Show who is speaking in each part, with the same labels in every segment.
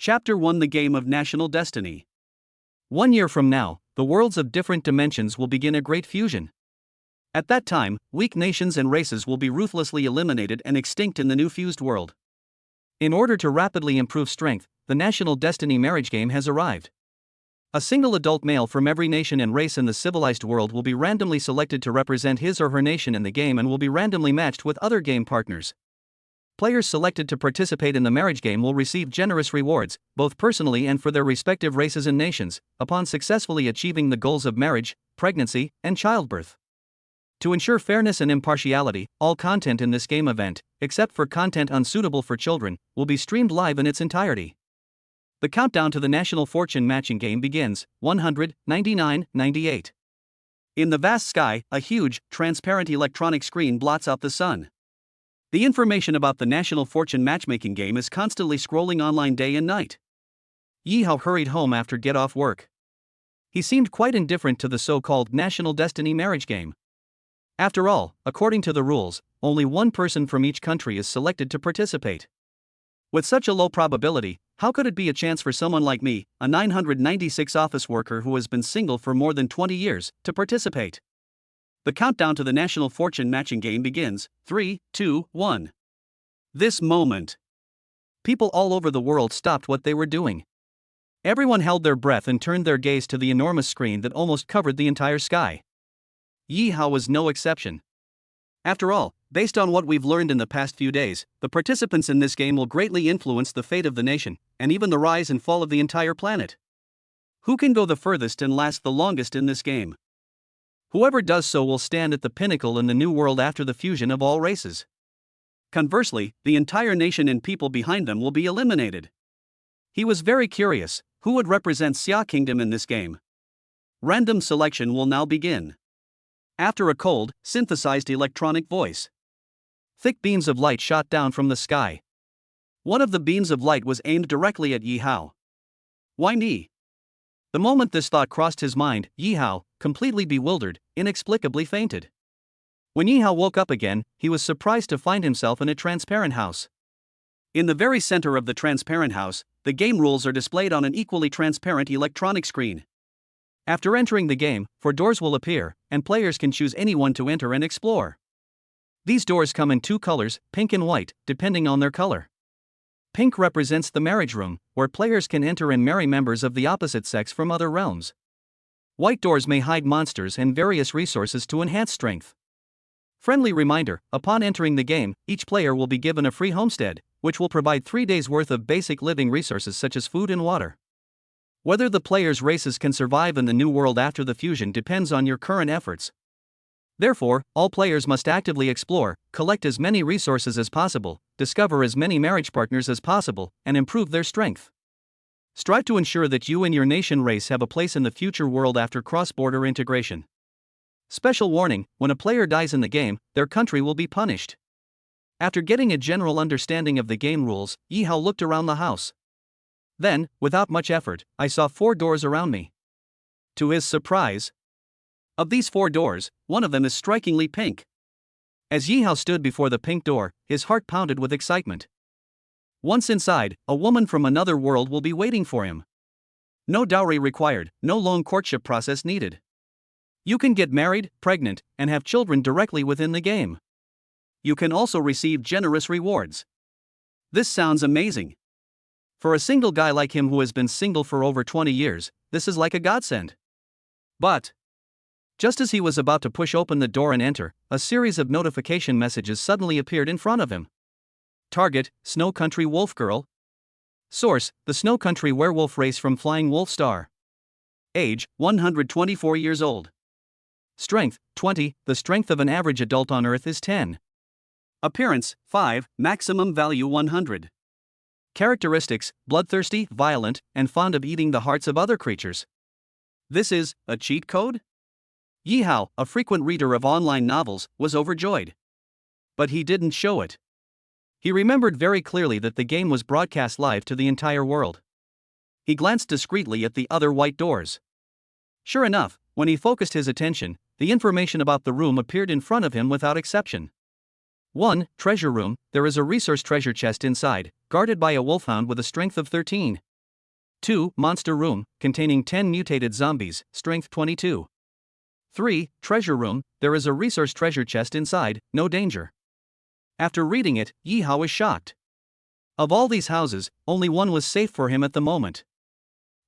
Speaker 1: Chapter 1: The Game of National Destiny. 1 year from now, the worlds of different dimensions will begin a great fusion. At that time, weak nations and races will be ruthlessly eliminated and extinct in the new fused world. In order to rapidly improve strength, the National Destiny marriage game has arrived. A single adult male from every nation and race in the civilized world will be randomly selected to represent his or her nation in the game and will be randomly matched with other game partners. Players selected to participate in the marriage game will receive generous rewards, both personally and for their respective races and nations, upon successfully achieving the goals of marriage, pregnancy, and childbirth. To ensure fairness and impartiality, all content in this game event, except for content unsuitable for children, will be streamed live in its entirety. The countdown to the National Fortune matching game begins, 100, 99, 98. In the vast sky, a huge, transparent electronic screen blots out the sun. The information about the National Fortune matchmaking game is constantly scrolling online day and night. Yi Hao hurried home after get-off work. He seemed quite indifferent to the so-called National Destiny marriage game. After all, according to the rules, only one person from each country is selected to participate. With such a low probability, how could it be a chance for someone like me, a 996 office worker who has been single for more than 20 years, to participate? The countdown to the National Fortune matching game begins, 3, 2, 1. This moment. People all over the world stopped what they were doing. Everyone held their breath and turned their gaze to the enormous screen that almost covered the entire sky. Yi Hao was no exception. After all, based on what we've learned in the past few days, the participants in this game will greatly influence the fate of the nation, and even the rise and fall of the entire planet. Who can go the furthest and last the longest in this game? Whoever does so will stand at the pinnacle in the new world after the fusion of all races. Conversely, the entire nation and people behind them will be eliminated. He was very curious, who would represent Xia Kingdom in this game? Random selection will now begin. After a cold, synthesized electronic voice. Thick beams of light shot down from the sky. One of the beams of light was aimed directly at Yi Hao. Why me? The moment this thought crossed his mind, Yi Hao, completely bewildered, inexplicably fainted. When Yi Hao woke up again, he was surprised to find himself in a transparent house. In the very center of the transparent house, the game rules are displayed on an equally transparent electronic screen. After entering the game, 4 doors will appear, and players can choose any one to enter and explore. These doors come in 2 colors, pink and white, depending on their color. Pink represents the marriage room, where players can enter and marry members of the opposite sex from other realms. White doors may hide monsters and various resources to enhance strength. Friendly reminder, upon entering the game, each player will be given a free homestead, which will provide 3 days' worth of basic living resources such as food and water. Whether the players' races can survive in the new world after the fusion depends on your current efforts. Therefore, all players must actively explore, collect as many resources as possible, discover as many marriage partners as possible, and improve their strength. Strive to ensure that you and your nation race have a place in the future world after cross-border integration. Special warning, when a player dies in the game, their country will be punished. After getting a general understanding of the game rules, Yi Hao looked around the house. Then, without much effort, I saw 4 doors around me. To his surprise, of these 4 doors, one of them is strikingly pink. As Yi Hao stood before the pink door, his heart pounded with excitement. Once inside, a woman from another world will be waiting for him. No dowry required, no long courtship process needed. You can get married, pregnant, and have children directly within the game. You can also receive generous rewards. This sounds amazing. For a single guy like him who has been single for over 20 years, this is like a godsend. But just as he was about to push open the door and enter, a series of notification messages suddenly appeared in front of him. Target, Snow Country Wolf Girl. Source, the Snow Country Werewolf race from Flying Wolf Star. Age, 124 years old. Strength, 20, the strength of an average adult on Earth is 10. Appearance, 5, maximum value 100. Characteristics, bloodthirsty, violent, and fond of eating the hearts of other creatures. This is a cheat code? Yi Hao, a frequent reader of online novels, was overjoyed. But he didn't show it. He remembered very clearly that the game was broadcast live to the entire world. He glanced discreetly at the other white doors. Sure enough, when he focused his attention, the information about the room appeared in front of him without exception. 1. Treasure room, there is a resource treasure chest inside, guarded by a wolfhound with a strength of 13. 2. Monster room, containing 10 mutated zombies, strength 22. 3. Treasure room, there is a resource treasure chest inside, no danger. After reading it, Yi Hao is shocked. Of all these houses, only one was safe for him at the moment.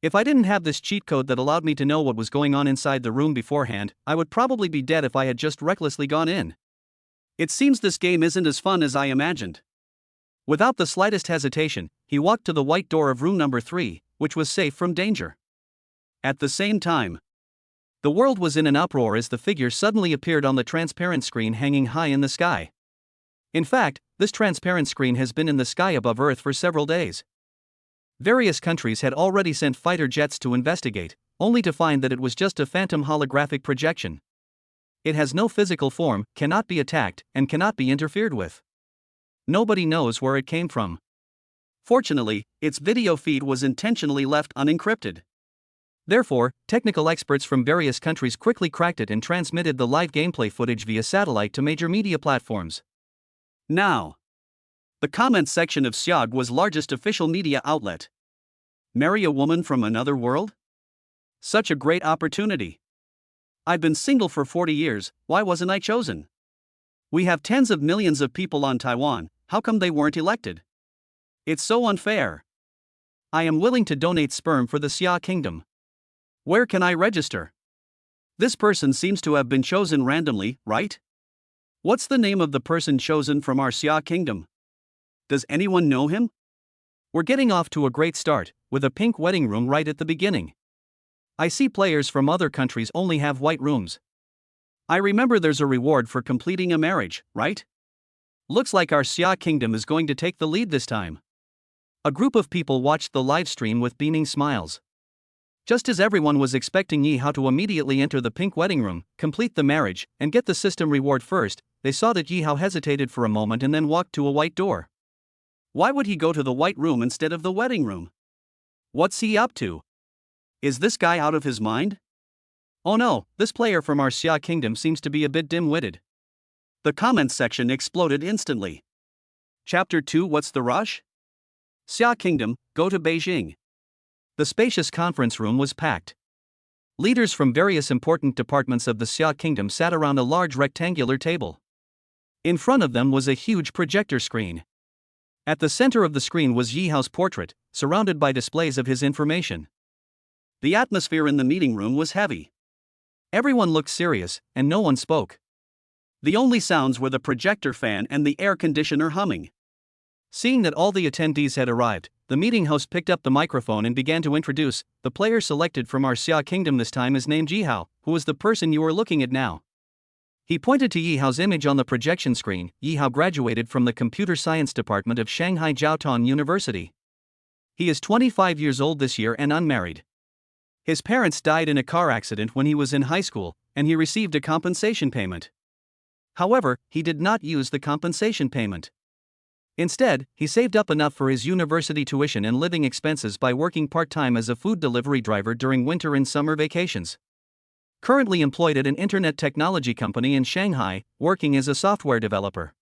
Speaker 1: If I didn't have this cheat code that allowed me to know what was going on inside the room beforehand, I would probably be dead if I had just recklessly gone in. It seems this game isn't as fun as I imagined. Without the slightest hesitation, he walked to the white door of room number 3, which was safe from danger. At the same time, the world was in an uproar as the figure suddenly appeared on the transparent screen hanging high in the sky. In fact, this transparent screen has been in the sky above Earth for several days. Various countries had already sent fighter jets to investigate, only to find that it was just a phantom holographic projection. It has no physical form, cannot be attacked, and cannot be interfered with. Nobody knows where it came from. Fortunately, its video feed was intentionally left unencrypted. Therefore, technical experts from various countries quickly cracked it and transmitted the live gameplay footage via satellite to major media platforms. Now, the comments section of Xiog was largest official media outlet. Marry a woman from another world? Such a great opportunity. I've been single for 40 years, why wasn't I chosen? We have tens of millions of people on Taiwan, how come they weren't elected? It's so unfair. I am willing to donate sperm for the Xia Kingdom. Where can I register? This person seems to have been chosen randomly, right? What's the name of the person chosen from our Xia Kingdom? Does anyone know him? We're getting off to a great start, with a pink wedding room right at the beginning. I see players from other countries only have white rooms. I remember there's a reward for completing a marriage, right? Looks like our Xia Kingdom is going to take the lead this time. A group of people watched the live stream with beaming smiles. Just as everyone was expecting Yi Hao to immediately enter the pink wedding room, complete the marriage, and get the system reward first, they saw that Yi Hao hesitated for a moment and then walked to a white door. Why would he go to the white room instead of the wedding room? What's he up to? Is this guy out of his mind? Oh no, this player from our Xia Kingdom seems to be a bit dim-witted. The comments section exploded instantly. Chapter 2 What's the rush? Xia Kingdom, go to Beijing. The spacious conference room was packed. Leaders from various important departments of the Xia Kingdom sat around a large rectangular table. In front of them was a huge projector screen. At the center of the screen was Yi Hao's portrait, surrounded by displays of his information. The atmosphere in the meeting room was heavy. Everyone looked serious, and no one spoke. The only sounds were the projector fan and the air conditioner humming. Seeing that all the attendees had arrived, the meeting host picked up the microphone and began to introduce. The player selected from our Xia Kingdom this time is named Yi Hao, who is the person you are looking at now. He pointed to Yi Hao's image on the projection screen. Yi Hao graduated from the Computer Science Department of Shanghai Jiaotong University. He is 25 years old this year and unmarried. His parents died in a car accident when he was in high school, and he received a compensation payment. However, he did not use the compensation payment. Instead, he saved up enough for his university tuition and living expenses by working part-time as a food delivery driver during winter and summer vacations. Currently employed at an internet technology company in Shanghai, working as a software developer.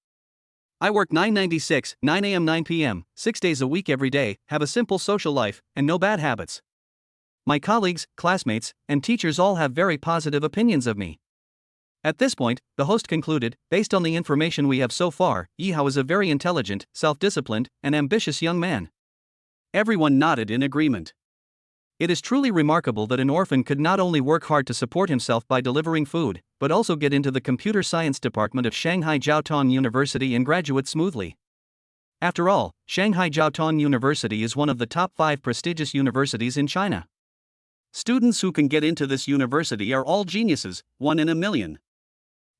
Speaker 1: I work 9:96, 9 a.m. 9 p.m., 6 days a week every day, have a simple social life, and no bad habits. My colleagues, classmates, and teachers all have very positive opinions of me. At this point, the host concluded, based on the information we have so far, Yi Hao is a very intelligent, self-disciplined, and ambitious young man. Everyone nodded in agreement. It is truly remarkable that an orphan could not only work hard to support himself by delivering food, but also get into the Computer Science Department of Shanghai Jiaotong University and graduate smoothly. After all, Shanghai Jiaotong University is one of the top 5 prestigious universities in China. Students who can get into this university are all geniuses, 1 in a million.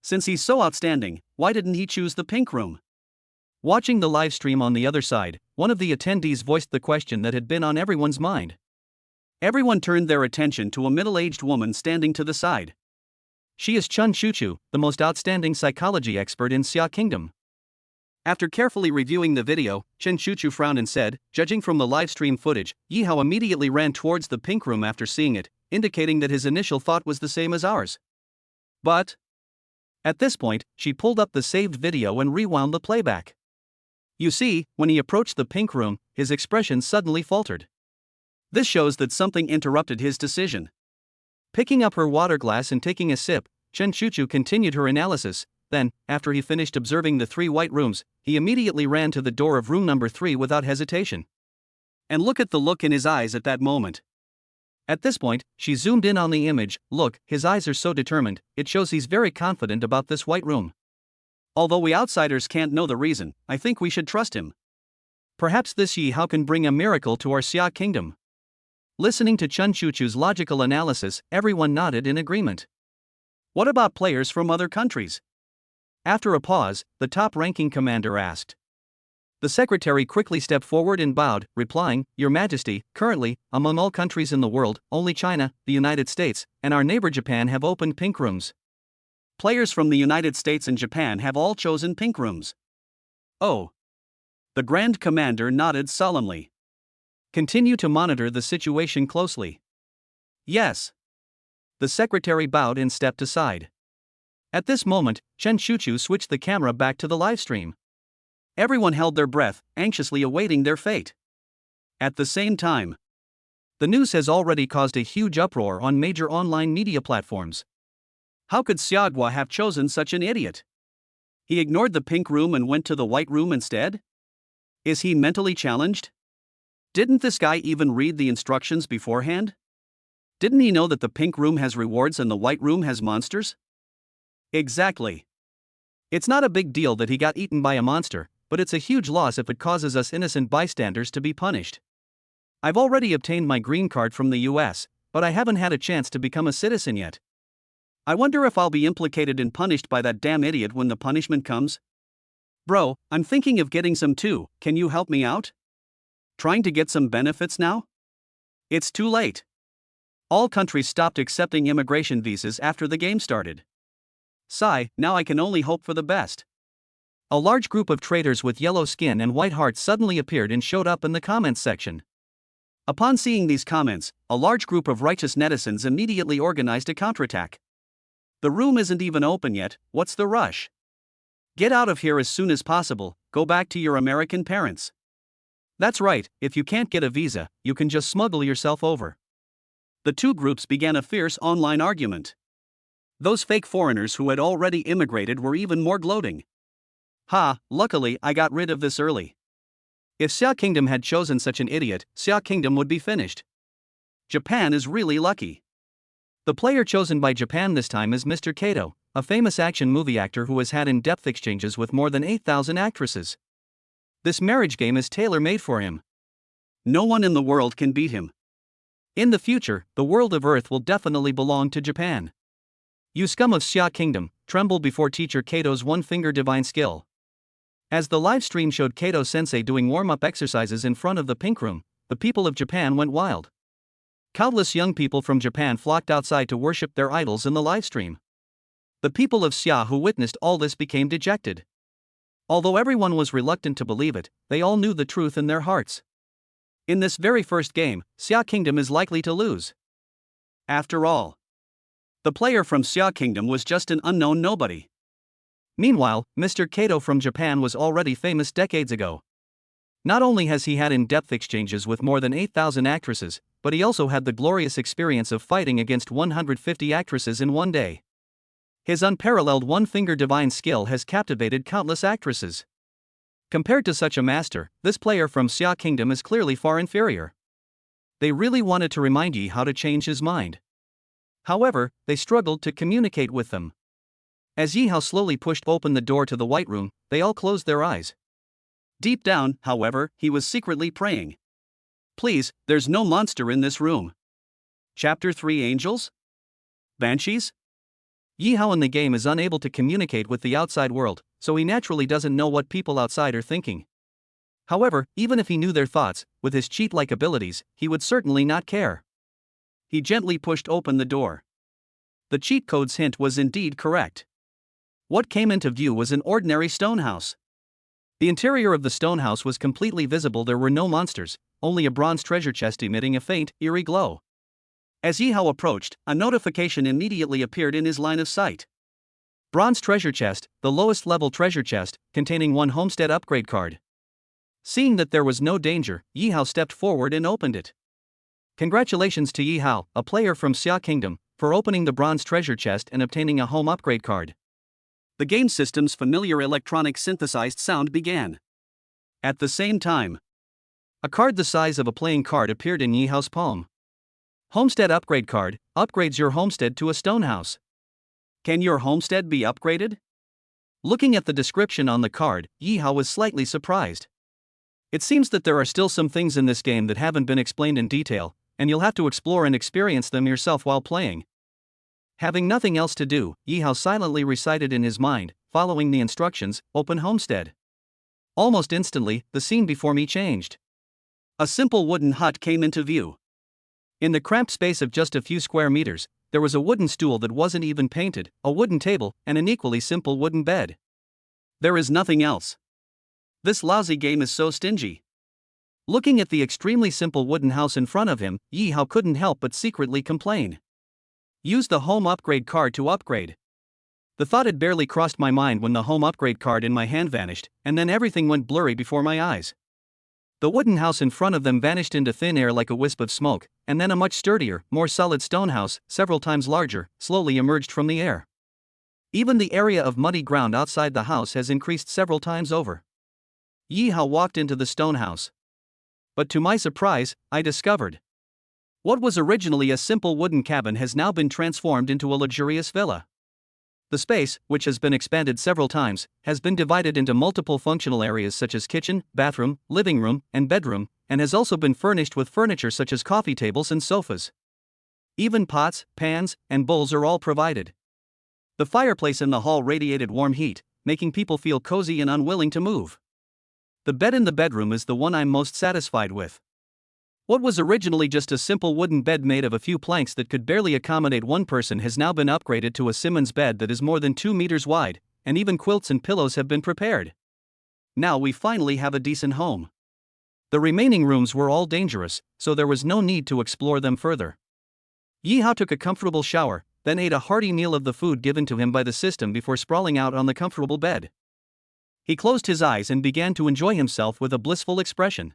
Speaker 1: Since he's so outstanding, why didn't he choose the pink room? Watching the live stream on the other side, one of the attendees voiced the question that had been on everyone's mind. Everyone turned their attention to a middle-aged woman standing to the side. She is Chen Chuchu, the most outstanding psychology expert in Xia Kingdom. After carefully reviewing the video, Chen Chuchu frowned and said, judging from the live stream footage, Yi Hao immediately ran towards the pink room after seeing it, indicating that his initial thought was the same as ours. But at this point, she pulled up the saved video and rewound the playback. You see, when he approached the pink room, his expression suddenly faltered. This shows that something interrupted his decision. Picking up her water glass and taking a sip, Chen Chuchu continued her analysis. Then, after he finished observing the 3 white rooms, he immediately ran to the door of room number 3 without hesitation. And look at the look in his eyes at that moment. At this point, she zoomed in on the image. Look, his eyes are so determined, it shows he's very confident about this white room. Although we outsiders can't know the reason, I think we should trust him. Perhaps this Yi Hao can bring a miracle to our Xia kingdom. Listening to Chen Chuchu's logical analysis, everyone nodded in agreement. What about players from other countries? After a pause, the top-ranking commander asked. The secretary quickly stepped forward and bowed, replying, Your Majesty, currently, among all countries in the world, only China, the United States, and our neighbor Japan have opened pink rooms. Players from the United States and Japan have all chosen pink rooms. Oh. The Grand Commander nodded solemnly. Continue to monitor the situation closely. Yes. The secretary bowed and stepped aside. At this moment, Chen Chuchu switched the camera back to the livestream. Everyone held their breath, anxiously awaiting their fate. At the same time, the news has already caused a huge uproar on major online media platforms. How could Xiaogua have chosen such an idiot? He ignored the pink room and went to the white room instead? Is he mentally challenged? Didn't this guy even read the instructions beforehand? Didn't he know that the pink room has rewards and the white room has monsters? Exactly. It's not a big deal that he got eaten by a monster, but it's a huge loss if it causes us innocent bystanders to be punished. I've already obtained my green card from the US, but I haven't had a chance to become a citizen yet. I wonder if I'll be implicated and punished by that damn idiot when the punishment comes? Bro, I'm thinking of getting some too, can you help me out? Trying to get some benefits now? It's too late. All countries stopped accepting immigration visas after the game started. Sigh, now I can only hope for the best. A large group of traders with yellow skin and white hearts suddenly appeared and showed up in the comments section. Upon seeing these comments, a large group of righteous netizens immediately organized a counterattack. The room isn't even open yet, what's the rush? Get out of here as soon as possible, go back to your American parents. That's right, if you can't get a visa, you can just smuggle yourself over. The two groups began a fierce online argument. Those fake foreigners who had already immigrated were even more gloating. Ha, luckily I got rid of this early. If Xia Kingdom had chosen such an idiot, Xia Kingdom would be finished. Japan is really lucky. The player chosen by Japan this time is Mr. Kato, a famous action movie actor who has had in-depth exchanges with more than 8,000 actresses. This marriage game is tailor-made for him. No one in the world can beat him. In the future, the world of Earth will definitely belong to Japan. You scum of Xia Kingdom, tremble before teacher Kato's one-finger divine skill. As the live stream showed Kato-sensei doing warm-up exercises in front of the pink room, the people of Japan went wild. Countless young people from Japan flocked outside to worship their idols in the live stream. The people of Xia who witnessed all this became dejected. Although everyone was reluctant to believe it, they all knew the truth in their hearts. In this very first game, Xia Kingdom is likely to lose. After all, the player from Xia Kingdom was just an unknown nobody. Meanwhile, Mr. Kato from Japan was already famous decades ago. Not only has he had in-depth exchanges with more than 8,000 actresses, but he also had the glorious experience of fighting against 150 actresses in one day. His unparalleled one-finger divine skill has captivated countless actresses. Compared to such a master, this player from Xia Kingdom is clearly far inferior. They really wanted to remind Yi how to change his mind. However, they struggled to communicate with them. As Yi Hao slowly pushed open the door to the white room, they all closed their eyes. Deep down, however, he was secretly praying. Please, there's no monster in this room. Chapter 3 Angels? Banshees? Yi Hao in the game is unable to communicate with the outside world, so he naturally doesn't know what people outside are thinking. However, even if he knew their thoughts, with his cheat-like abilities, he would certainly not care. He gently pushed open the door. The cheat code's hint was indeed correct. What came into view was an ordinary stone house. The interior of the stone house was completely visible. There were no monsters, only a bronze treasure chest emitting a faint, eerie glow. As Yi Hao approached, a notification immediately appeared in his line of sight. Bronze treasure chest, the lowest level treasure chest, containing one homestead upgrade card. Seeing that there was no danger, Yi Hao stepped forward and opened it. Congratulations to Yi Hao, a player from Xia Kingdom, for opening the bronze treasure chest and obtaining a home upgrade card. The game system's familiar electronic synthesized sound began. At the same time, a card the size of a playing card appeared in Yi Hao's palm. Homestead upgrade card, upgrades your homestead to a stone house. Can your homestead be upgraded? Looking at the description on the card, Yi Hao was slightly surprised. It seems that there are still some things in this game that haven't been explained in detail, and you'll have to explore and experience them yourself while playing. Having nothing else to do, Yi Hao silently recited in his mind, following the instructions, "Open homestead." Almost instantly, the scene before me changed. A simple wooden hut came into view. In the cramped space of just a few square meters, there was a wooden stool that wasn't even painted, a wooden table, and an equally simple wooden bed. There is nothing else. This lousy game is so stingy. Looking at the extremely simple wooden house in front of him, Yi Hao couldn't help but secretly complain. Use the home upgrade card to upgrade. The thought had barely crossed my mind when the home upgrade card in my hand vanished, and then everything went blurry before my eyes. The wooden house in front of them vanished into thin air like a wisp of smoke, and then a much sturdier, more solid stone house, several times larger, slowly emerged from the air. Even the area of muddy ground outside the house has increased several times over. Yi Hao walked into the stone house. But to my surprise, I discovered what was originally a simple wooden cabin has now been transformed into a luxurious villa. The space, which has been expanded several times, has been divided into multiple functional areas such as kitchen, bathroom, living room, and bedroom, and has also been furnished with furniture such as coffee tables and sofas. Even pots, pans, and bowls are all provided. The fireplace in the hall radiated warm heat, making people feel cozy and unwilling to move. The bed in the bedroom is the one I'm most satisfied with. What was originally just a simple wooden bed made of a few planks that could barely accommodate one person has now been upgraded to a Simmons bed that is more than 2 meters wide, and even quilts and pillows have been prepared. Now we finally have a decent home. The remaining rooms were all dangerous, so there was no need to explore them further. Yi Hao took a comfortable shower, then ate a hearty meal of the food given to him by the system before sprawling out on the comfortable bed. He closed his eyes and began to enjoy himself with a blissful expression.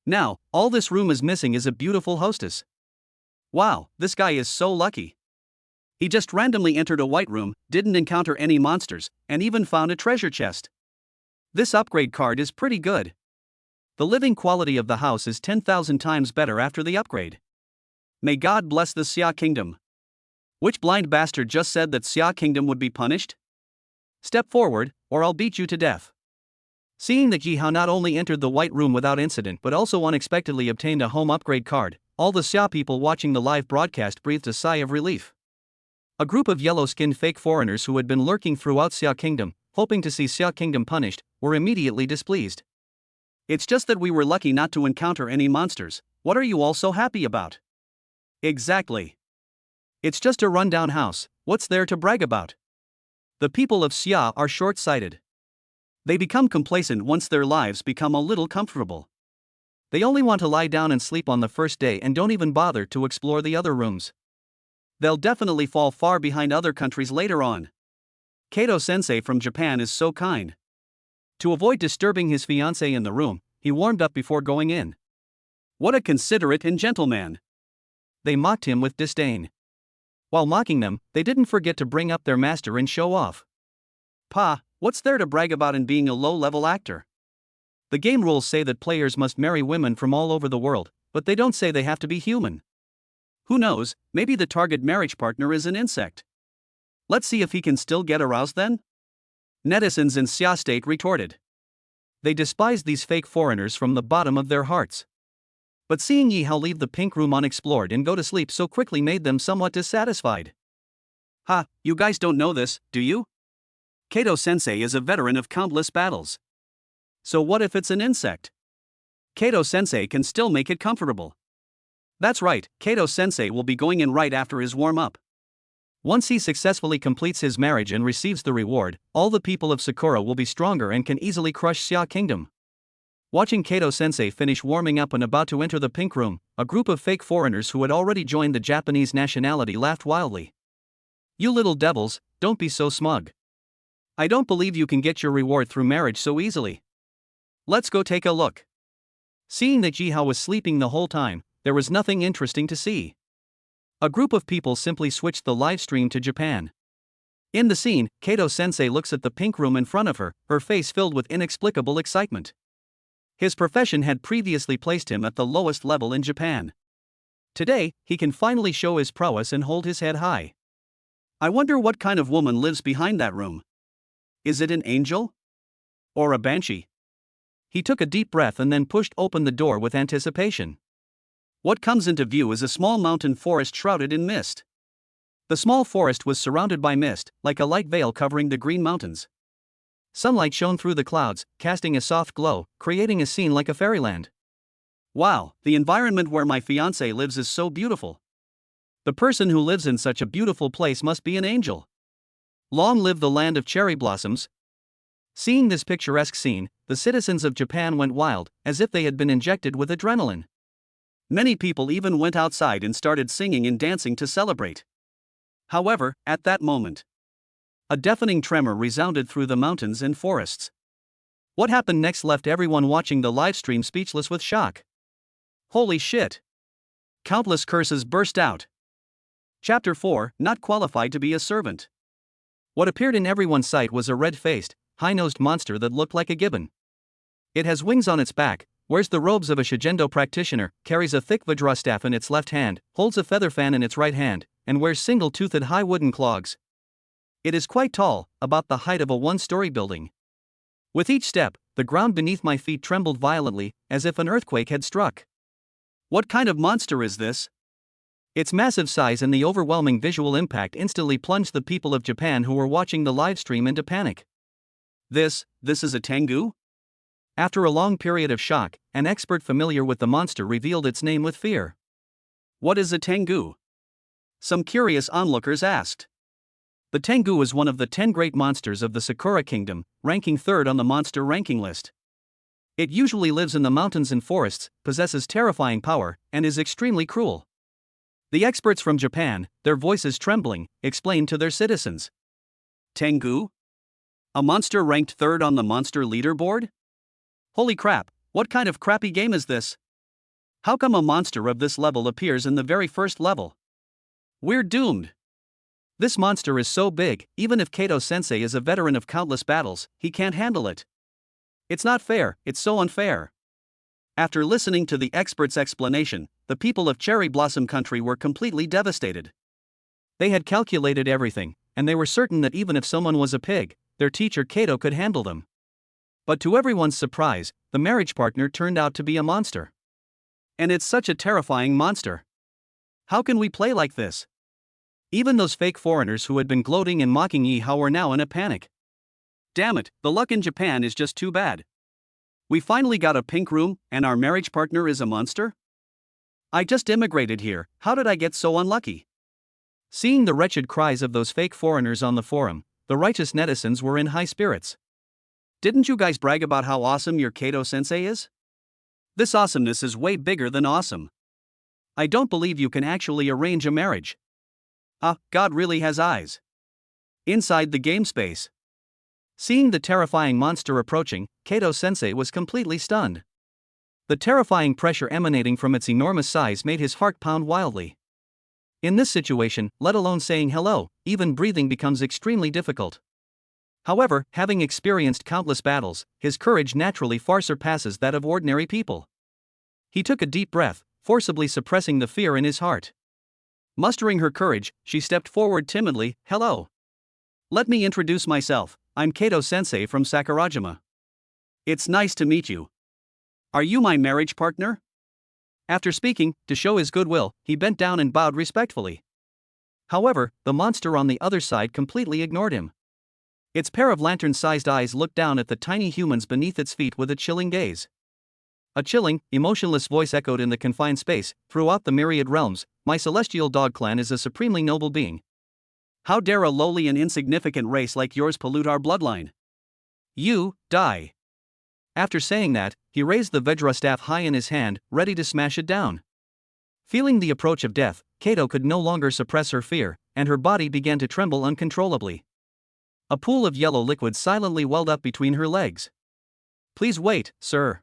Speaker 1: Now, all this room is missing is a beautiful hostess. Wow, this guy is so lucky. He just randomly entered a white room, didn't encounter any monsters, and even found a treasure chest. This upgrade card is pretty good. The living quality of the house is 10,000 times better after the upgrade. May God bless the Xia Kingdom. Which blind bastard just said that Xia Kingdom would be punished? Step forward, or I'll beat you to death. Seeing that Yi Hao not only entered the white room without incident but also unexpectedly obtained a home upgrade card, all the Xia people watching the live broadcast breathed a sigh of relief. A group of yellow-skinned fake foreigners who had been lurking throughout Xia Kingdom, hoping to see Xia Kingdom punished, were immediately displeased. It's just that we were lucky not to encounter any monsters. What are you all so happy about? Exactly. It's just a rundown house. What's there to brag about? The people of Xia are short-sighted. They become complacent once their lives become a little comfortable. They only want to lie down and sleep on the first day and don't even bother to explore the other rooms. They'll definitely fall far behind other countries later on. Kato-sensei from Japan is so kind. To avoid disturbing his fiancée in the room, he warmed up before going in. What a considerate and gentleman. They mocked him with disdain. While mocking them, they didn't forget to bring up their master and show off. Pa, what's there to brag about in being a low-level actor? The game rules say that players must marry women from all over the world, but they don't say they have to be human. Who knows, maybe the target marriage partner is an insect. Let's see if he can still get aroused then? Netizens in Xia State retorted. They despised these fake foreigners from the bottom of their hearts. But seeing Yi Hao leave the pink room unexplored and go to sleep so quickly made them somewhat dissatisfied. Ha, you guys don't know this, do you? Kato-sensei is a veteran of countless battles. So what if it's an insect? Kato-sensei can still make it comfortable. That's right, Kato-sensei will be going in right after his warm-up. Once he successfully completes his marriage and receives the reward, all the people of Sakura will be stronger and can easily crush Xia Kingdom. Watching Kato-sensei finish warming up and about to enter the pink room, a group of fake foreigners who had already joined the Japanese nationality laughed wildly. You little devils, don't be so smug. I don't believe you can get your reward through marriage so easily. Let's go take a look. Seeing that Yi Hao was sleeping the whole time, there was nothing interesting to see. A group of people simply switched the live stream to Japan. In the scene, Kato-sensei looks at the pink room in front of her, her face filled with inexplicable excitement. His profession had previously placed him at the lowest level in Japan. Today, he can finally show his prowess and hold his head high. I wonder what kind of woman lives behind that room. Is it an angel? Or a banshee? He took a deep breath and then pushed open the door with anticipation. What comes into view is a small mountain forest shrouded in mist. The small forest was surrounded by mist, like a light veil covering the green mountains. Sunlight shone through the clouds, casting a soft glow, creating a scene like a fairyland. Wow, the environment where my fiancé lives is so beautiful. The person who lives in such a beautiful place must be an angel. Long live the land of cherry blossoms. Seeing this picturesque scene, the citizens of Japan went wild, as if they had been injected with adrenaline. Many people even went outside and started singing and dancing to celebrate. However, at that moment, a deafening tremor resounded through the mountains and forests. What happened next left everyone watching the livestream speechless with shock. Holy shit! Countless curses burst out. Chapter 4, Not Qualified to be a Servant. What appeared in everyone's sight was a red-faced, high-nosed monster that looked like a gibbon. It has wings on its back, wears the robes of a Shugendo practitioner, carries a thick Vajra staff in its left hand, holds a feather fan in its right hand, and wears single-toothed high wooden clogs. It is quite tall, about the height of a one-story building. With each step, the ground beneath my feet trembled violently, as if an earthquake had struck. What kind of monster is this? Its massive size and the overwhelming visual impact instantly plunged the people of Japan who were watching the livestream into panic. This is a tengu? After a long period of shock, an expert familiar with the monster revealed its name with fear. What is a tengu? Some curious onlookers asked. The tengu is one of the 10 great monsters of the Sakura Kingdom, ranking 3rd on the monster ranking list. It usually lives in the mountains and forests, possesses terrifying power, and is extremely cruel. The experts from Japan, their voices trembling, explained to their citizens. Tengu? A monster ranked 3rd on the monster leaderboard? Holy crap, what kind of crappy game is this? How come a monster of this level appears in the very first level? We're doomed. This monster is so big, even if Kato-sensei is a veteran of countless battles, he can't handle it. It's not fair, it's so unfair. After listening to the expert's explanation, the people of Cherry Blossom Country were completely devastated. They had calculated everything, and they were certain that even if someone was a pig, their teacher Kato could handle them. But to everyone's surprise, the marriage partner turned out to be a monster. And it's such a terrifying monster. How can we play like this? Even those fake foreigners who had been gloating and mocking Yihao were now in a panic. Damn it, the luck in Japan is just too bad. We finally got a pink room, and our marriage partner is a monster? I just immigrated here, how did I get so unlucky? Seeing the wretched cries of those fake foreigners on the forum, the righteous netizens were in high spirits. Didn't you guys brag about how awesome your Kato-sensei is? This awesomeness is way bigger than awesome. I don't believe you can actually arrange a marriage. God really has eyes. Inside the game space. Seeing the terrifying monster approaching, Kato-sensei was completely stunned. The terrifying pressure emanating from its enormous size made his heart pound wildly. In this situation, let alone saying hello, even breathing becomes extremely difficult. However, having experienced countless battles, his courage naturally far surpasses that of ordinary people. He took a deep breath, forcibly suppressing the fear in his heart. Mustering her courage, she stepped forward timidly. Hello. Let me introduce myself, I'm Kato-sensei from Sakurajima. It's nice to meet you. Are you my marriage partner? After speaking, to show his goodwill, he bent down and bowed respectfully. However, the monster on the other side completely ignored him. Its pair of lantern-sized eyes looked down at the tiny humans beneath its feet with a chilling gaze. A chilling, emotionless voice echoed in the confined space. Throughout the myriad realms, my celestial dog clan is a supremely noble being. How dare a lowly and insignificant race like yours pollute our bloodline? You, die. After saying that, he raised the Vajra staff high in his hand, ready to smash it down. Feeling the approach of death, Kato could no longer suppress her fear, and her body began to tremble uncontrollably. A pool of yellow liquid silently welled up between her legs. Please wait, sir.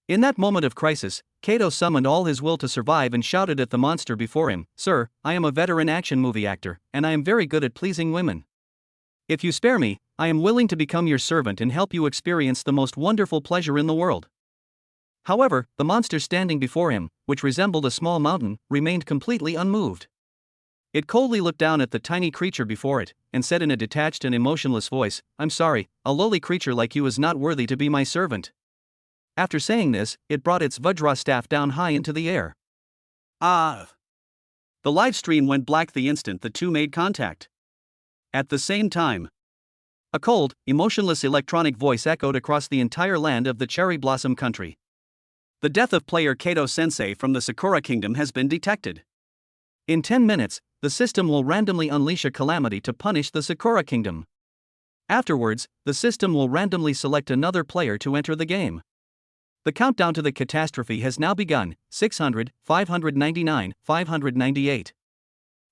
Speaker 1: In that moment of crisis, Kato summoned all his will to survive and shouted at the monster before him, "Sir, I am a veteran action movie actor, and I am very good at pleasing women. If you spare me, I am willing to become your servant and help you experience the most wonderful pleasure in the world." However, the monster standing before him, which resembled a small mountain, remained completely unmoved. It coldly looked down at the tiny creature before it, and said in a detached and emotionless voice, "I'm sorry, a lowly creature like you is not worthy to be my servant." After saying this, it brought its Vajra staff down high into the air. Ah! The live stream went black the instant the two made contact. At the same time, a cold, emotionless electronic voice echoed across the entire land of the Cherry Blossom Country. The death of player Kato Sensei from the Sakura Kingdom has been detected. In 10 minutes, the system will randomly unleash a calamity to punish the Sakura Kingdom. Afterwards, the system will randomly select another player to enter the game. The countdown to the catastrophe has now begun, 600, 599, 598.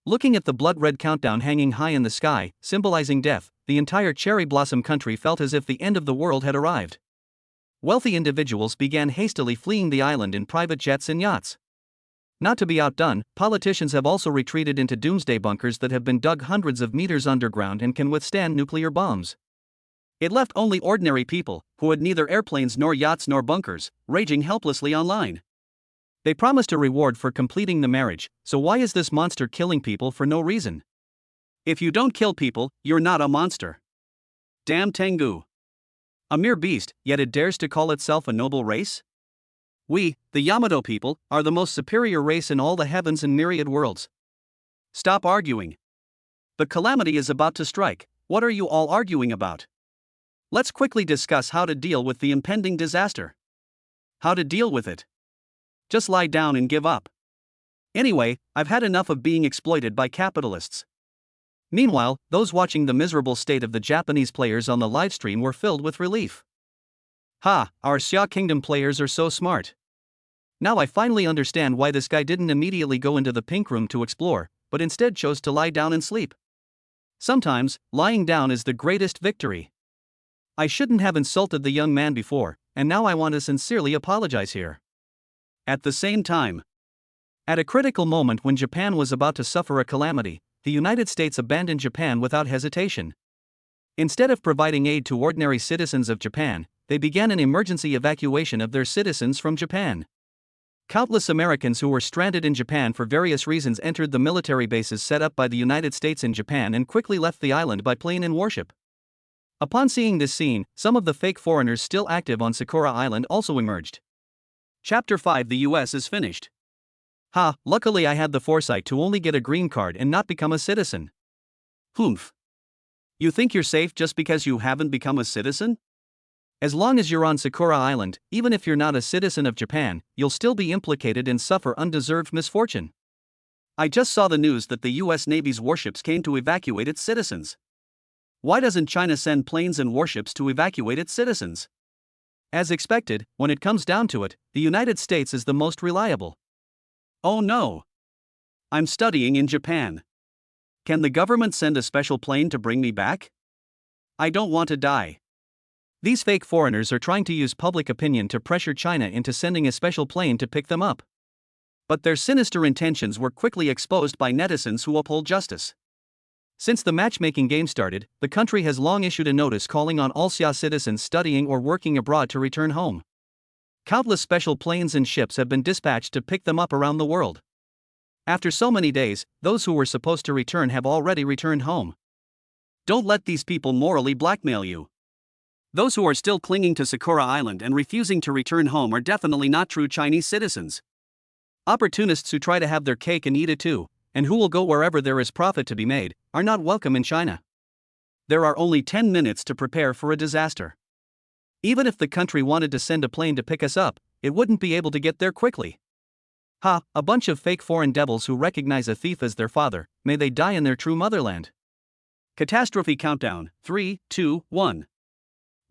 Speaker 1: Looking at the blood-red countdown hanging high in the sky, symbolizing death, the entire Cherry Blossom Country felt as if the end of the world had arrived. Wealthy individuals began hastily fleeing the island in private jets and yachts. Not to be outdone, politicians have also retreated into doomsday bunkers that have been dug hundreds of meters underground and can withstand nuclear bombs. It left only ordinary people, who had neither airplanes nor yachts nor bunkers, raging helplessly online. They promised a reward for completing the marriage, so why is this monster killing people for no reason? If you don't kill people, you're not a monster. Damn Tengu. A mere beast, yet it dares to call itself a noble race? We, the Yamato people, are the most superior race in all the heavens and myriad worlds. Stop arguing. The calamity is about to strike. What are you all arguing about? Let's quickly discuss how to deal with the impending disaster. How to deal with it? Just lie down and give up. Anyway, I've had enough of being exploited by capitalists. Meanwhile, those watching the miserable state of the Japanese players on the livestream were filled with relief. Ha, our Xia Kingdom players are so smart. Now I finally understand why this guy didn't immediately go into the pink room to explore, but instead chose to lie down and sleep. Sometimes, lying down is the greatest victory. I shouldn't have insulted the young man before, and now I want to sincerely apologize here. At the same time, at a critical moment when Japan was about to suffer a calamity, the United States abandoned Japan without hesitation. Instead of providing aid to ordinary citizens of Japan, they began an emergency evacuation of their citizens from Japan. Countless Americans who were stranded in Japan for various reasons entered the military bases set up by the United States in Japan and quickly left the island by plane and warship. Upon seeing this scene, some of the fake foreigners still active on Sakura Island also emerged. Chapter 5: The US is finished. Ha, luckily I had the foresight to only get a green card and not become a citizen. Humph. You think you're safe just because you haven't become a citizen? As long as you're on Sakura Island, even if you're not a citizen of Japan, you'll still be implicated and suffer undeserved misfortune. I just saw the news that the US Navy's warships came to evacuate its citizens. Why doesn't China send planes and warships to evacuate its citizens? As expected, when it comes down to it, the United States is the most reliable. Oh no! I'm studying in Japan. Can the government send a special plane to bring me back? I don't want to die. These fake foreigners are trying to use public opinion to pressure China into sending a special plane to pick them up. But their sinister intentions were quickly exposed by netizens who uphold justice. Since the matchmaking game started, the country has long issued a notice calling on all Xia citizens studying or working abroad to return home. Countless special planes and ships have been dispatched to pick them up around the world. After so many days, those who were supposed to return have already returned home. Don't let these people morally blackmail you. Those who are still clinging to Sakura Island and refusing to return home are definitely not true Chinese citizens. Opportunists who try to have their cake and eat it too, and who will go wherever there is profit to be made, are not welcome in China. There are only 10 minutes to prepare for a disaster. Even if the country wanted to send a plane to pick us up, it wouldn't be able to get there quickly. Ha, a bunch of fake foreign devils who recognize a thief as their father, may they die in their true motherland. Catastrophe countdown, 3, 2, 1.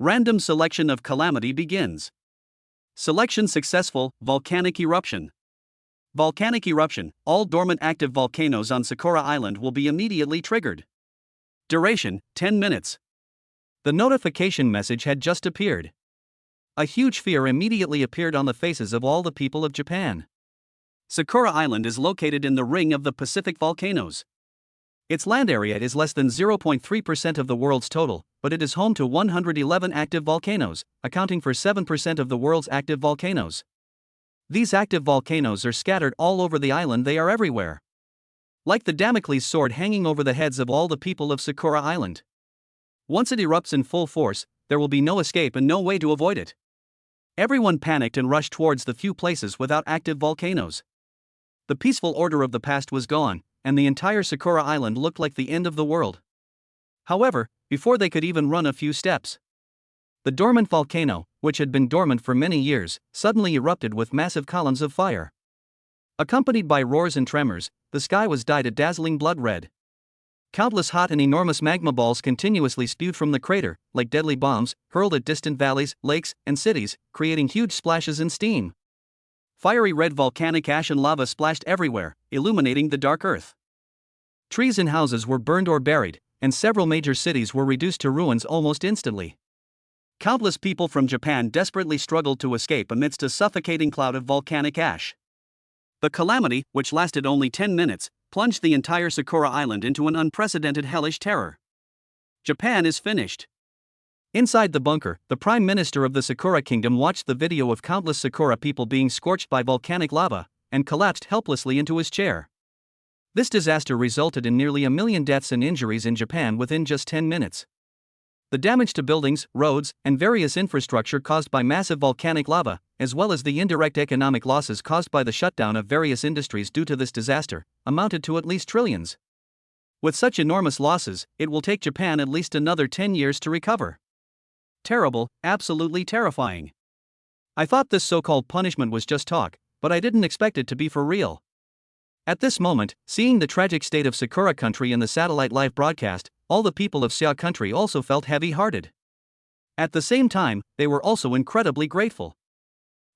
Speaker 1: Random selection of calamity begins. Selection successful, volcanic eruption. Volcanic eruption, all dormant active volcanoes on Sakura Island will be immediately triggered. Duration, 10 minutes. The notification message had just appeared. A huge fear immediately appeared on the faces of all the people of Japan. Sakura Island is located in the ring of the Pacific volcanoes. Its land area is less than 0.3% of the world's total, but it is home to 111 active volcanoes, accounting for 7% of the world's active volcanoes. These active volcanoes are scattered all over the island. They are everywhere. Like the Damocles sword hanging over the heads of all the people of Sakura Island. Once it erupts in full force, there will be no escape and no way to avoid it. Everyone panicked and rushed towards the few places without active volcanoes. The peaceful order of the past was gone, and the entire Sakura Island looked like the end of the world. However, before they could even run a few steps, the dormant volcano, which had been dormant for many years, suddenly erupted with massive columns of fire. Accompanied by roars and tremors, the sky was dyed a dazzling blood red. Countless hot and enormous magma balls continuously spewed from the crater, like deadly bombs, hurled at distant valleys, lakes, and cities, creating huge splashes and steam. Fiery red volcanic ash and lava splashed everywhere, illuminating the dark earth. Trees and houses were burned or buried, and several major cities were reduced to ruins almost instantly. Countless people from Japan desperately struggled to escape amidst a suffocating cloud of volcanic ash. The calamity, which lasted only 10 minutes, plunged the entire Sakura Island into an unprecedented hellish terror. Japan is finished. Inside the bunker, the Prime Minister of the Sakura Kingdom watched the video of countless Sakura people being scorched by volcanic lava, and collapsed helplessly into his chair. This disaster resulted in nearly 1 million deaths and injuries in Japan within just 10 minutes. The damage to buildings, roads, and various infrastructure caused by massive volcanic lava, as well as the indirect economic losses caused by the shutdown of various industries due to this disaster, amounted to at least trillions. With such enormous losses, it will take Japan at least another 10 years to recover. Terrible, absolutely terrifying. I thought this so-called punishment was just talk, but I didn't expect it to be for real. At this moment, seeing the tragic state of Sakura country in the satellite live broadcast, all the people of Sia country also felt heavy-hearted. At the same time, they were also incredibly grateful.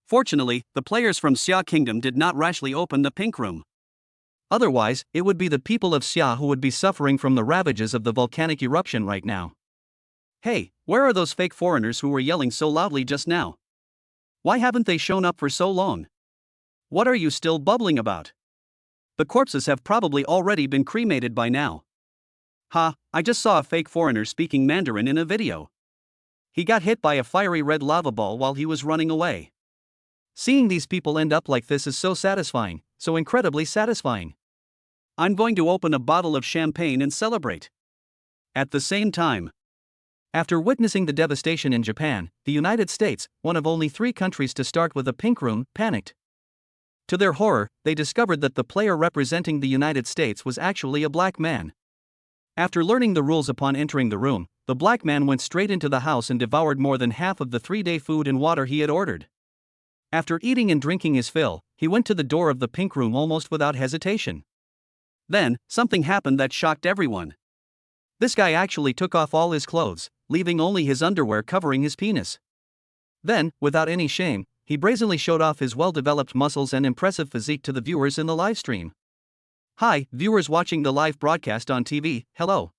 Speaker 1: Fortunately, the players from Sia Kingdom did not rashly open the pink room. Otherwise, it would be the people of Sia who would be suffering from the ravages of the volcanic eruption right now. Hey, where are those fake foreigners who were yelling so loudly just now? Why haven't they shown up for so long? What are you still bubbling about? The corpses have probably already been cremated by now. Ha, I just saw a fake foreigner speaking Mandarin in a video. He got hit by a fiery red lava ball while he was running away. Seeing these people end up like this is so satisfying, so incredibly satisfying. I'm going to open a bottle of champagne and celebrate. At the same time, after witnessing the devastation in Japan, the United States, one of only 3 countries to start with a pink room, panicked. To their horror, they discovered that the player representing the United States was actually a black man. After learning the rules upon entering the room, the black man went straight into the house and devoured more than half of the 3-day food and water he had ordered. After eating and drinking his fill, he went to the door of the pink room almost without hesitation. Then, something happened that shocked everyone. This guy actually took off all his clothes, leaving only his underwear covering his penis. Then, without any shame, he brazenly showed off his well-developed muscles and impressive physique to the viewers in the live stream. Hi, viewers watching the live broadcast on TV, hello.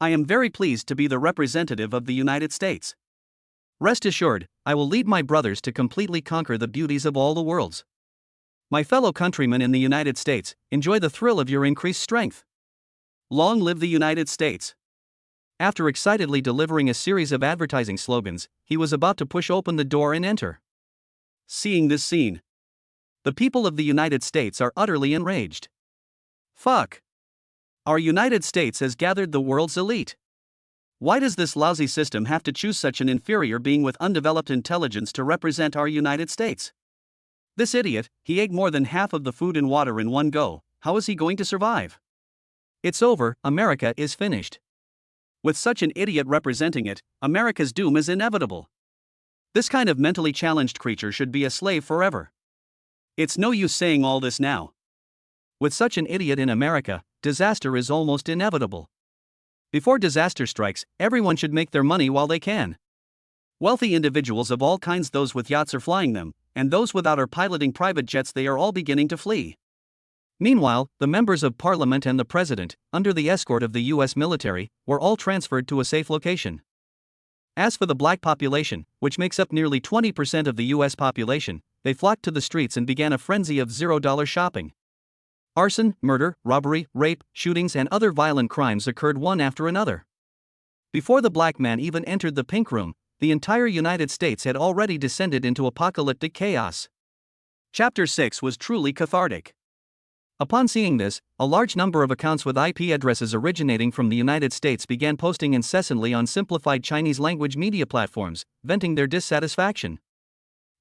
Speaker 1: I am very pleased to be the representative of the United States. Rest assured, I will lead my brothers to completely conquer the beauties of all the worlds. My fellow countrymen in the United States, enjoy the thrill of your increased strength. Long live the United States. After excitedly delivering a series of advertising slogans, he was about to push open the door and enter. Seeing this scene, the people of the United States are utterly enraged. Fuck. Our United States has gathered the world's elite. Why does this lousy system have to choose such an inferior being with undeveloped intelligence to represent our United States? This idiot, he ate more than half of the food and water in one go. How is he going to survive? It's over, America is finished. With such an idiot representing it, America's doom is inevitable. This kind of mentally challenged creature should be a slave forever. It's no use saying all this now. With such an idiot in America, disaster is almost inevitable. Before disaster strikes, everyone should make their money while they can. Wealthy individuals of all kinds, those with yachts are flying them, and those without are piloting private jets. They are all beginning to flee. Meanwhile, the members of parliament and the president, under the escort of the US military, were all transferred to a safe location. As for the black population, which makes up nearly 20% of the US population, they flocked to the streets and began a frenzy of $0 shopping. Arson, murder, robbery, rape, shootings, and other violent crimes occurred one after another. Before the black man even entered the pink room, the entire United States had already descended into apocalyptic chaos. Chapter 6 was truly cathartic. Upon seeing this, a large number of accounts with IP addresses originating from the United States began posting incessantly on simplified Chinese language media platforms, venting their dissatisfaction.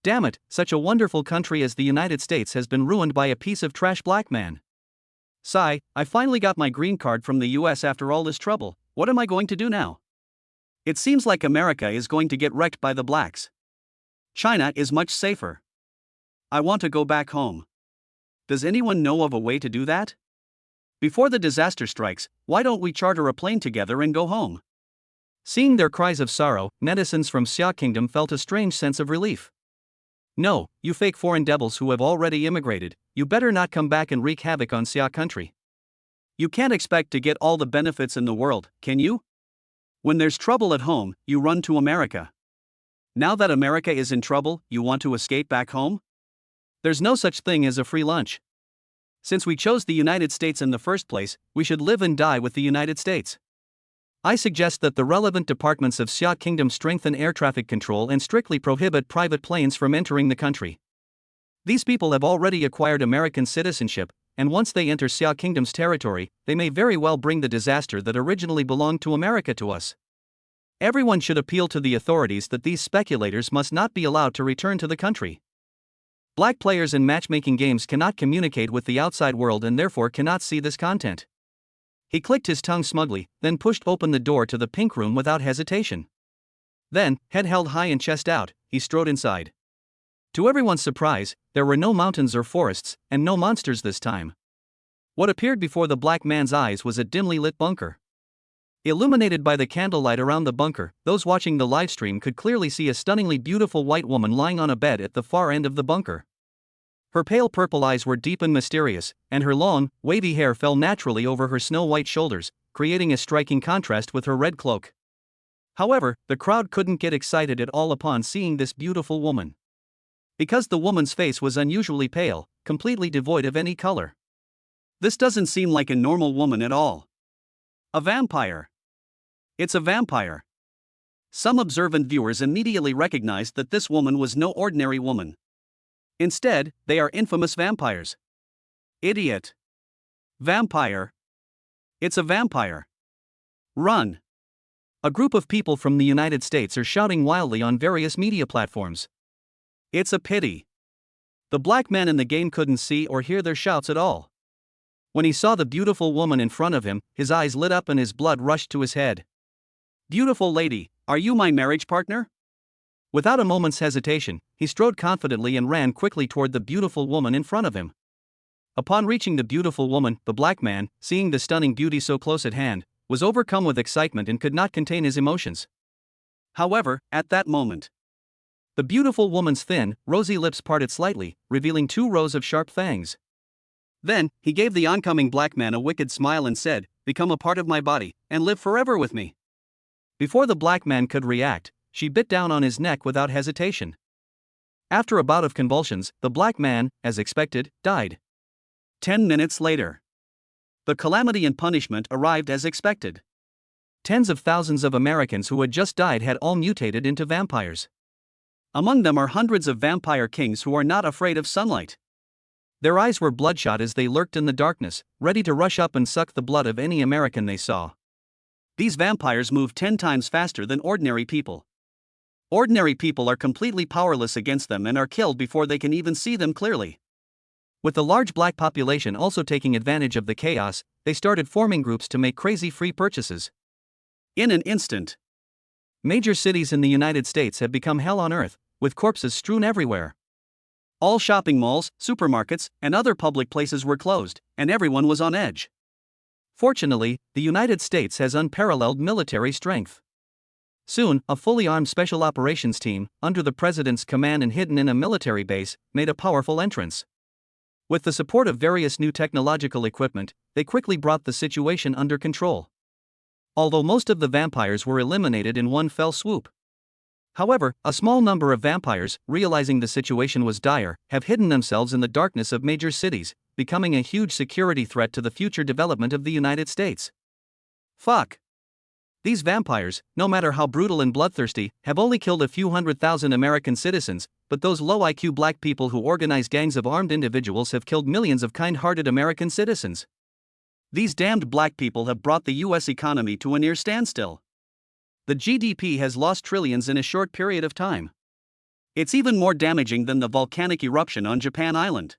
Speaker 1: Damn it, such a wonderful country as the United States has been ruined by a piece of trash black man. Sigh, I finally got my green card from the US after all this trouble. What am I going to do now? It seems like America is going to get wrecked by the blacks. China is much safer. I want to go back home. Does anyone know of a way to do that? Before the disaster strikes, why don't we charter a plane together and go home? Seeing their cries of sorrow, netizens from Xia Kingdom felt a strange sense of relief. No, you fake foreign devils who have already immigrated, you better not come back and wreak havoc on Xia country. You can't expect to get all the benefits in the world, can you? When there's trouble at home, you run to America. Now that America is in trouble, you want to escape back home? There's no such thing as a free lunch. Since we chose the United States in the first place, we should live and die with the United States. I suggest that the relevant departments of Xia Kingdom strengthen air traffic control and strictly prohibit private planes from entering the country. These people have already acquired American citizenship, and once they enter Xia Kingdom's territory, they may very well bring the disaster that originally belonged to America to us. Everyone should appeal to the authorities that these speculators must not be allowed to return to the country. Black players in matchmaking games cannot communicate with the outside world and therefore cannot see this content. He clicked his tongue smugly, then pushed open the door to the pink room without hesitation. Then, head held high and chest out, he strode inside. To everyone's surprise, there were no mountains or forests, and no monsters this time. What appeared before the black man's eyes was a dimly lit bunker. Illuminated by the candlelight around the bunker, those watching the livestream could clearly see a stunningly beautiful white woman lying on a bed at the far end of the bunker. Her pale purple eyes were deep and mysterious, and her long, wavy hair fell naturally over her snow-white shoulders, creating a striking contrast with her red cloak. However, the crowd couldn't get excited at all upon seeing this beautiful woman. Because the woman's face was unusually pale, completely devoid of any color. This doesn't seem like a normal woman at all. A vampire. It's a vampire. Some observant viewers immediately recognized that this woman was no ordinary woman. Instead, they are infamous vampires. Idiot. Vampire. It's a vampire. Run. A group of people from the United States are shouting wildly on various media platforms. It's a pity. The black man in the game couldn't see or hear their shouts at all. When he saw the beautiful woman in front of him, his eyes lit up and his blood rushed to his head. Beautiful lady, are you my marriage partner? Without a moment's hesitation, he strode confidently and ran quickly toward the beautiful woman in front of him. Upon reaching the beautiful woman, the black man, seeing the stunning beauty so close at hand, was overcome with excitement and could not contain his emotions. However, at that moment, the beautiful woman's thin, rosy lips parted slightly, revealing 2 rows of sharp fangs. Then, he gave the oncoming black man a wicked smile and said, "Become a part of my body, and live forever with me." Before the black man could react, she bit down on his neck without hesitation. After a bout of convulsions, the black man, as expected, died. 10 minutes later, the calamity and punishment arrived as expected. Tens of thousands of Americans who had just died had all mutated into vampires. Among them are hundreds of vampire kings who are not afraid of sunlight. Their eyes were bloodshot as they lurked in the darkness, ready to rush up and suck the blood of any American they saw. These vampires move 10 times faster than ordinary people. Ordinary people are completely powerless against them and are killed before they can even see them clearly. With the large black population also taking advantage of the chaos, they started forming groups to make crazy free purchases. In an instant, major cities in the United States have become hell on earth, with corpses strewn everywhere. All shopping malls, supermarkets, and other public places were closed, and everyone was on edge. Fortunately, the United States has unparalleled military strength. Soon, a fully armed special operations team, under the president's command and hidden in a military base, made a powerful entrance. With the support of various new technological equipment, they quickly brought the situation under control. Although most of the vampires were eliminated in one fell swoop, However, a small number of vampires, realizing the situation was dire, have hidden themselves in the darkness of major cities, becoming a huge security threat to the future development of the United States. Fuck. These vampires, no matter how brutal and bloodthirsty, have only killed a few 100,000 American citizens, but those low IQ black people who organize gangs of armed individuals have killed millions of kind-hearted American citizens. These damned black people have brought the US economy to a near standstill. The GDP has lost trillions in a short period of time. It's even more damaging than the volcanic eruption on Japan Island.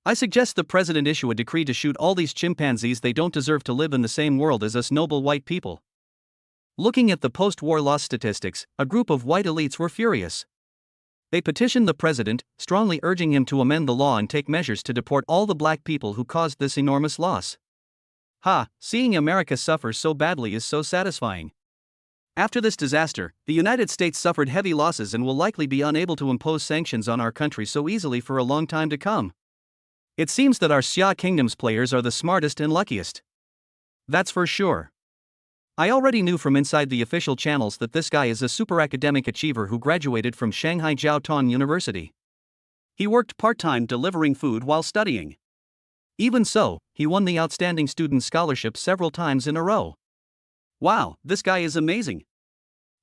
Speaker 1: I suggest the president issue a decree to shoot all these chimpanzees. They don't deserve to live in the same world as us noble white people. Looking at the post-war loss statistics, a group of white elites were furious. They petitioned the president, strongly urging him to amend the law and take measures to deport all the black people who caused this enormous loss. Seeing America suffer so badly is so satisfying. After this disaster, the United States suffered heavy losses and will likely be unable to impose sanctions on our country so easily for a long time to come. It seems that our Xia Kingdom's players are the smartest and luckiest. That's for sure. I already knew from inside the official channels that this guy is a super academic achiever who graduated from Shanghai Jiao Tong University. He worked part-time delivering food while studying. Even so, he won the Outstanding Student Scholarship several times in a row. Wow, this guy is amazing.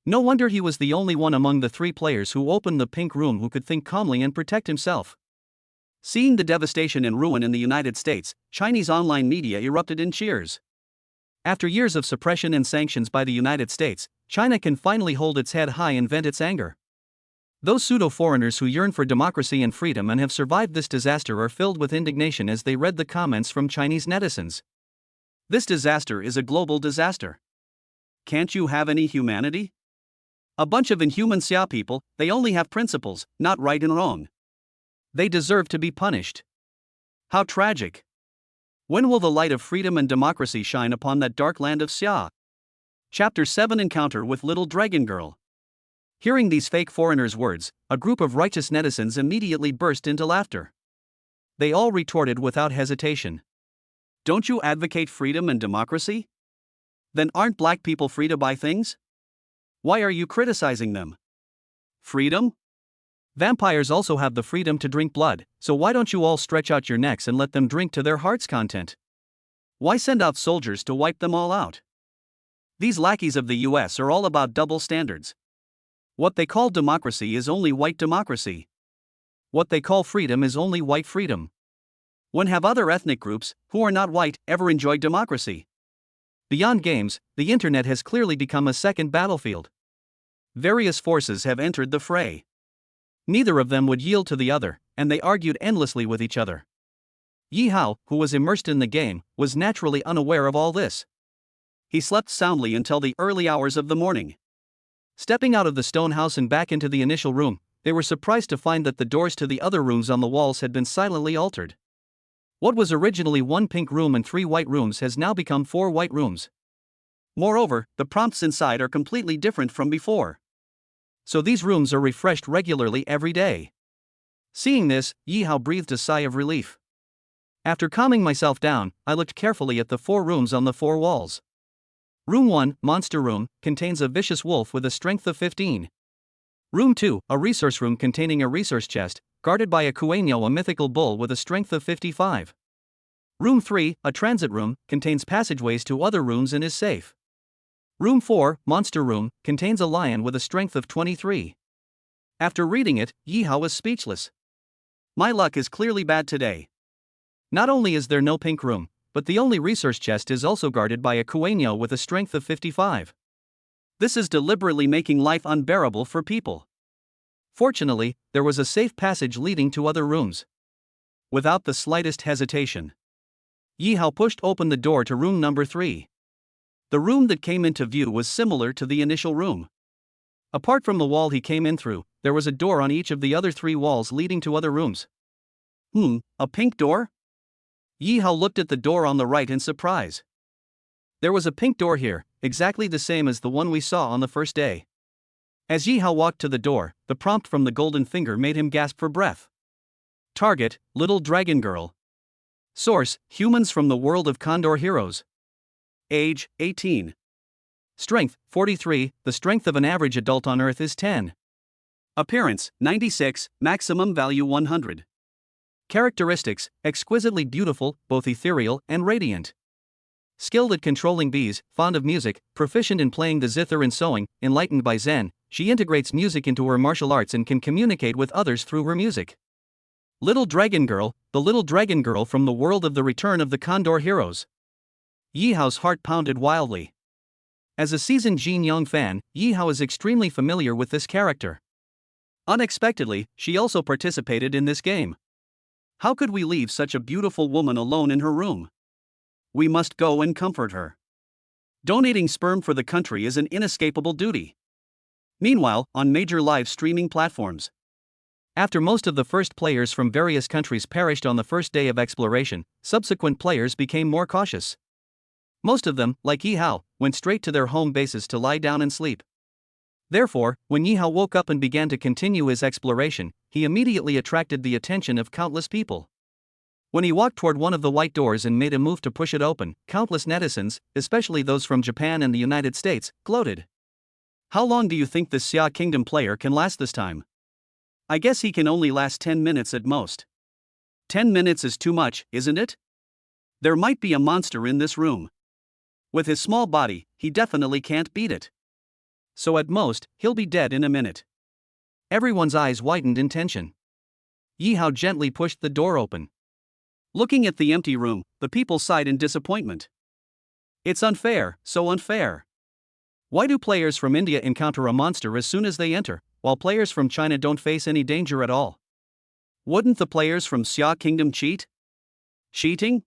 Speaker 1: No wonder he was the only one among the 3 players who opened the pink room who could think calmly and protect himself. Seeing the devastation and ruin in the United States, Chinese online media erupted in cheers. After years of suppression and sanctions by the United States, China can finally hold its head high and vent its anger. Those pseudo-foreigners who yearn for democracy and freedom and have survived this disaster are filled with indignation as they read the comments from Chinese netizens. This disaster is a global disaster. Can't you have any humanity? A bunch of inhuman Xia people, they only have principles, not right and wrong. They deserve to be punished. How tragic. When will the light of freedom and democracy shine upon that dark land of Xia? Chapter 7 Encounter with Little Dragon Girl. Hearing these fake foreigners' words, a group of righteous netizens immediately burst into laughter. They all retorted without hesitation. Don't you advocate freedom and democracy? Then aren't black people free to buy things? Why are you criticizing them? Freedom? Vampires also have the freedom to drink blood, so why don't you all stretch out your necks and let them drink to their heart's content? Why send out soldiers to wipe them all out? These lackeys of the US are all about double standards. What they call democracy is only white democracy. What they call freedom is only white freedom. When have other ethnic groups, who are not white, ever enjoyed democracy? Beyond games, the internet has clearly become a second battlefield. Various forces have entered the fray. Neither of them would yield to the other, and they argued endlessly with each other. Yi Hao, who was immersed in the game, was naturally unaware of all this. He slept soundly until the early hours of the morning. Stepping out of the stone house and back into the initial room, they were surprised to find that the doors to the other rooms on the walls had been silently altered. What was originally 1 pink room and 3 white rooms has now become 4 white rooms. Moreover, the prompts inside are completely different from before. So these rooms are refreshed regularly every day. Seeing this, Yi Hao breathed a sigh of relief. After calming myself down, I looked carefully at the 4 rooms on the 4 walls. Room 1, Monster Room, contains a vicious wolf with a strength of 15. Room 2, a resource room containing a resource chest, guarded by a Kueino, a mythical bull with a strength of 55. Room 3, a transit room, contains passageways to other rooms and is safe. Room 4, Monster Room, contains a lion with a strength of 23. After reading it, Yi Hao was speechless. My luck is clearly bad today. Not only is there no pink room, but the only resource chest is also guarded by a Kueino with a strength of 55. This is deliberately making life unbearable for people. Fortunately, there was a safe passage leading to other rooms. Without the slightest hesitation, Yi Hao pushed open the door to room number 3. The room that came into view was similar to the initial room. Apart from the wall he came in through, there was a door on each of the other 3 walls leading to other rooms. A pink door? Yi Hao looked at the door on the right in surprise. There was a pink door here, exactly the same as the one we saw on the first day. As Yi Hao walked to the door, the prompt from the golden finger made him gasp for breath. Target, Little Dragon Girl. Source, Humans from the World of Condor Heroes. Age, 18. Strength, 43, the strength of an average adult on Earth is 10. Appearance, 96, maximum value 100. Characteristics, exquisitely beautiful, both ethereal and radiant. Skilled at controlling bees, fond of music, proficient in playing the zither and sewing, enlightened by Zen, she integrates music into her martial arts and can communicate with others through her music. Little Dragon Girl, the little dragon girl from the world of the Return of the Condor Heroes. Yi Hao's heart pounded wildly. As a seasoned Jin Young fan, Yi Hao is extremely familiar with this character. Unexpectedly, she also participated in this game. How could we leave such a beautiful woman alone in her room? We must go and comfort her. Donating sperm for the country is an inescapable duty. Meanwhile, on major live streaming platforms, after most of the first players from various countries perished on the first day of exploration, subsequent players became more cautious. Most of them, like Yi Hao, went straight to their home bases to lie down and sleep. Therefore, when Yi Hao woke up and began to continue his exploration, he immediately attracted the attention of countless people. When he walked toward one of the white doors and made a move to push it open, countless netizens, especially those from Japan and the United States, gloated. How long do you think this Xia Kingdom player can last this time? I guess he can only last 10 minutes at most. 10 minutes is too much, isn't it? There might be a monster in this room. With his small body, he definitely can't beat it. So at most, he'll be dead in a minute. Everyone's eyes widened in tension. Yi Hao gently pushed the door open. Looking at the empty room, the people sighed in disappointment. It's unfair, so unfair. Why do players from India encounter a monster as soon as they enter, while players from China don't face any danger at all? Wouldn't the players from Xia Kingdom cheat? Cheating?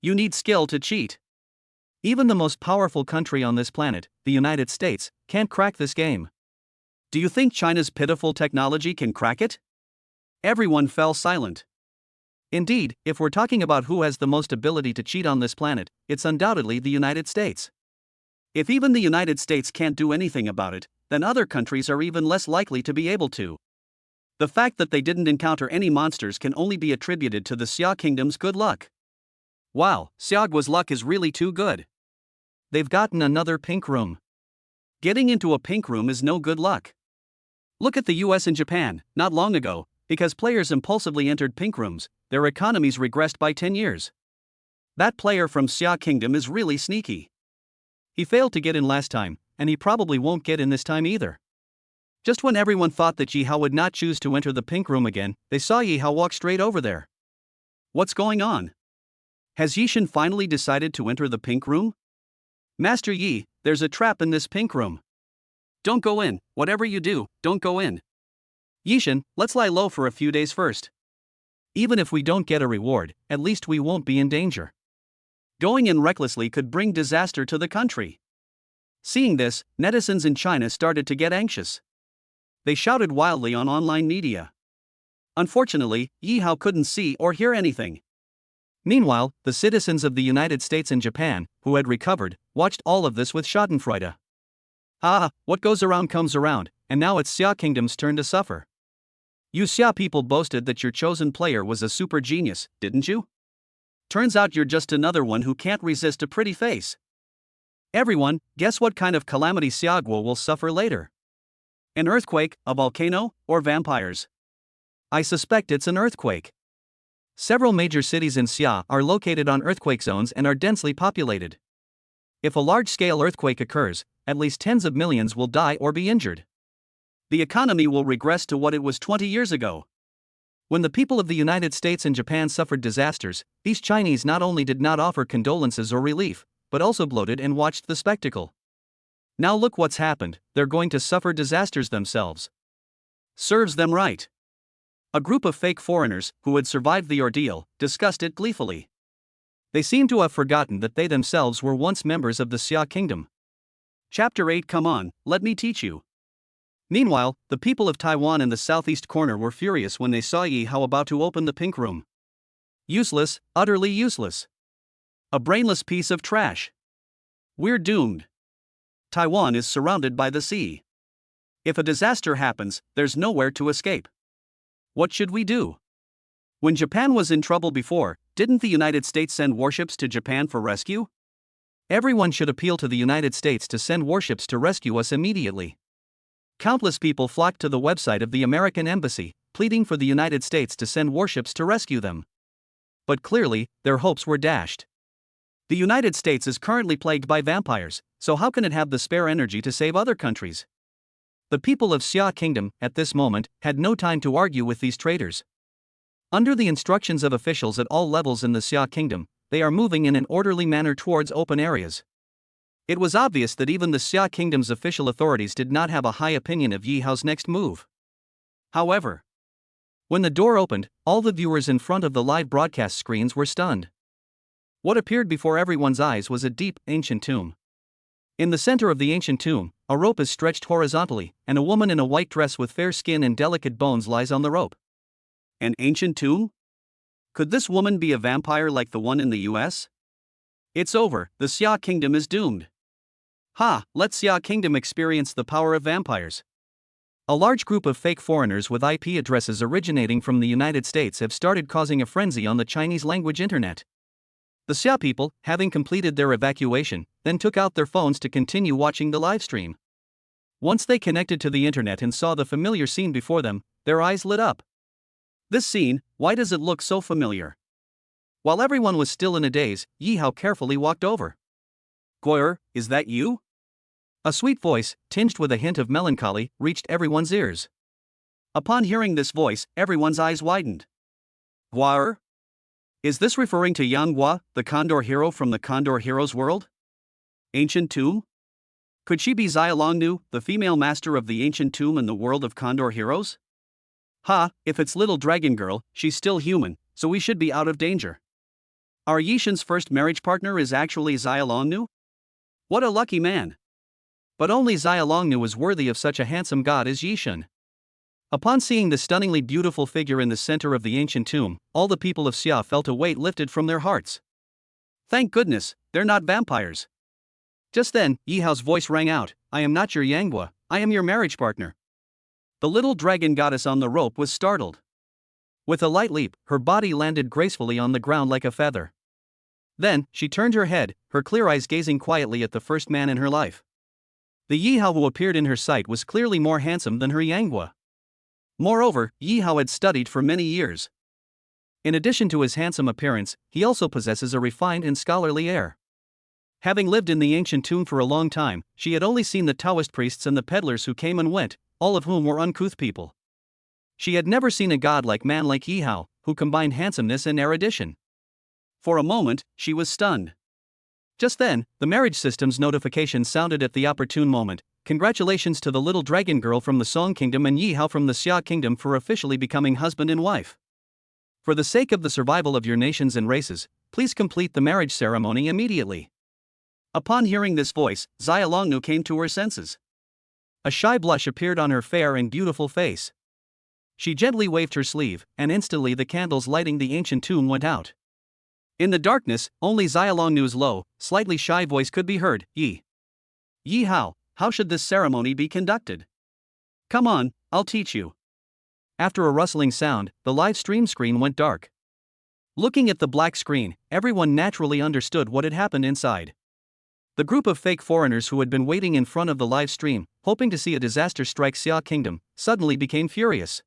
Speaker 1: You need skill to cheat. Even the most powerful country on this planet, the United States, can't crack this game. Do you think China's pitiful technology can crack it? Everyone fell silent. Indeed, if we're talking about who has the most ability to cheat on this planet, it's undoubtedly the United States. If even the United States can't do anything about it, then other countries are even less likely to be able to. The fact that they didn't encounter any monsters can only be attributed to the Xia Kingdom's good luck. Wow, Xiaoguo's luck is really too good. They've gotten another pink room. Getting into a pink room is no good luck. Look at the US and Japan. Not long ago, because players impulsively entered pink rooms, their economies regressed by 10 years. That player from Xia Kingdom is really sneaky. He failed to get in last time, and he probably won't get in this time either. Just when everyone thought that Yi Hao would not choose to enter the pink room again, they saw Yi Hao walk straight over there. What's going on? Has Yishin finally decided to enter the pink room? Master Yi, there's a trap in this pink room. Don't go in, whatever you do, don't go in. Yishin, let's lie low for a few days first. Even if we don't get a reward, at least we won't be in danger. Going in recklessly could bring disaster to the country. Seeing this, netizens in China started to get anxious. They shouted wildly on online media. Unfortunately, Yi Hao couldn't see or hear anything. Meanwhile, the citizens of the United States and Japan, who had recovered, watched all of this with schadenfreude. What goes around comes around, and now it's Xia Kingdom's turn to suffer. You Xia people boasted that your chosen player was a super genius, didn't you? Turns out you're just another one who can't resist a pretty face. Everyone, guess what kind of calamity Xiaoguo will suffer later? An earthquake, a volcano, or vampires? I suspect it's an earthquake. Several major cities in Xia are located on earthquake zones and are densely populated. If a large-scale earthquake occurs, at least tens of millions will die or be injured. The economy will regress to what it was 20 years ago. When the people of the United States and Japan suffered disasters, these Chinese not only did not offer condolences or relief, but also gloated and watched the spectacle. Now look what's happened, they're going to suffer disasters themselves. Serves them right. A group of fake foreigners, who had survived the ordeal, discussed it gleefully. They seemed to have forgotten that they themselves were once members of the Xia Kingdom. Chapter 8. Come on, let me teach you. Meanwhile, the people of Taiwan in the southeast corner were furious when they saw Yi Hao about to open the pink room. Useless, utterly useless. A brainless piece of trash. We're doomed. Taiwan is surrounded by the sea. If a disaster happens, there's nowhere to escape. What should we do? When Japan was in trouble before, didn't the United States send warships to Japan for rescue? Everyone should appeal to the United States to send warships to rescue us immediately. Countless people flocked to the website of the American Embassy, pleading for the United States to send warships to rescue them. But clearly, their hopes were dashed. The United States is currently plagued by vampires, so how can it have the spare energy to save other countries? The people of Xia Kingdom, at this moment, had no time to argue with these traitors. Under the instructions of officials at all levels in the Xia Kingdom, they are moving in an orderly manner towards open areas. It was obvious that even the Xia Kingdom's official authorities did not have a high opinion of Yi Hao's next move. However, when the door opened, all the viewers in front of the live broadcast screens were stunned. What appeared before everyone's eyes was a deep, ancient tomb. In the center of the ancient tomb, a rope is stretched horizontally, and a woman in a white dress with fair skin and delicate bones lies on the rope. An ancient tomb? Could this woman be a vampire like the one in the US? It's over, the Xia Kingdom is doomed. Ha, let Xia Kingdom experience the power of vampires. A large group of fake foreigners with IP addresses originating from the United States have started causing a frenzy on the Chinese language internet. The Xia people, having completed their evacuation, then took out their phones to continue watching the live stream. Once they connected to the internet and saw the familiar scene before them, their eyes lit up. This scene, why does it look so familiar? While everyone was still in a daze, Yi Hao carefully walked over. Guo'er, is that you? A sweet voice, tinged with a hint of melancholy, reached everyone's ears. Upon hearing this voice, everyone's eyes widened. Guo'er? Is this referring to Yang Gua, the Condor hero from the Condor Heroes world? Ancient Tomb? Could she be Xia Longnu, the female master of the Ancient Tomb in the world of Condor Heroes? Ha, if it's little dragon girl, she's still human, so we should be out of danger. Our Yishan's first marriage partner is actually Xia Longnu? What a lucky man! But only Xia Longnu is worthy of such a handsome god as Yishan. Upon seeing the stunningly beautiful figure in the center of the ancient tomb, all the people of Xia felt a weight lifted from their hearts. Thank goodness, they're not vampires. Just then, Yi Hao's voice rang out, I am not your Yanghua, I am your marriage partner. The little dragon goddess on the rope was startled. With a light leap, her body landed gracefully on the ground like a feather. Then, she turned her head, her clear eyes gazing quietly at the first man in her life. The Yi Hao who appeared in her sight was clearly more handsome than her Yanghua. Moreover, Yi Hao had studied for many years. In addition to his handsome appearance, he also possesses a refined and scholarly air. Having lived in the ancient tomb for a long time, she had only seen the Taoist priests and the peddlers who came and went, all of whom were uncouth people. She had never seen a godlike man like Yi Hao, who combined handsomeness and erudition. For a moment, she was stunned. Just then, the marriage system's notification sounded at the opportune moment. Congratulations to the little dragon girl from the Song Kingdom and Yi Hao from the Xia Kingdom for officially becoming husband and wife. For the sake of the survival of your nations and races, please complete the marriage ceremony immediately. Upon hearing this voice, Xia Longnu came to her senses. A shy blush appeared on her fair and beautiful face. She gently waved her sleeve, and instantly the candles lighting the ancient tomb went out. In the darkness, only Xia Longnu's low, slightly shy voice could be heard, Yi Hao, how should this ceremony be conducted? Come on, I'll teach you. After a rustling sound, the live stream screen went dark. Looking at the black screen, everyone naturally understood what had happened inside. The group of fake foreigners who had been waiting in front of the live stream, hoping to see a disaster strike Xia Kingdom, suddenly became furious.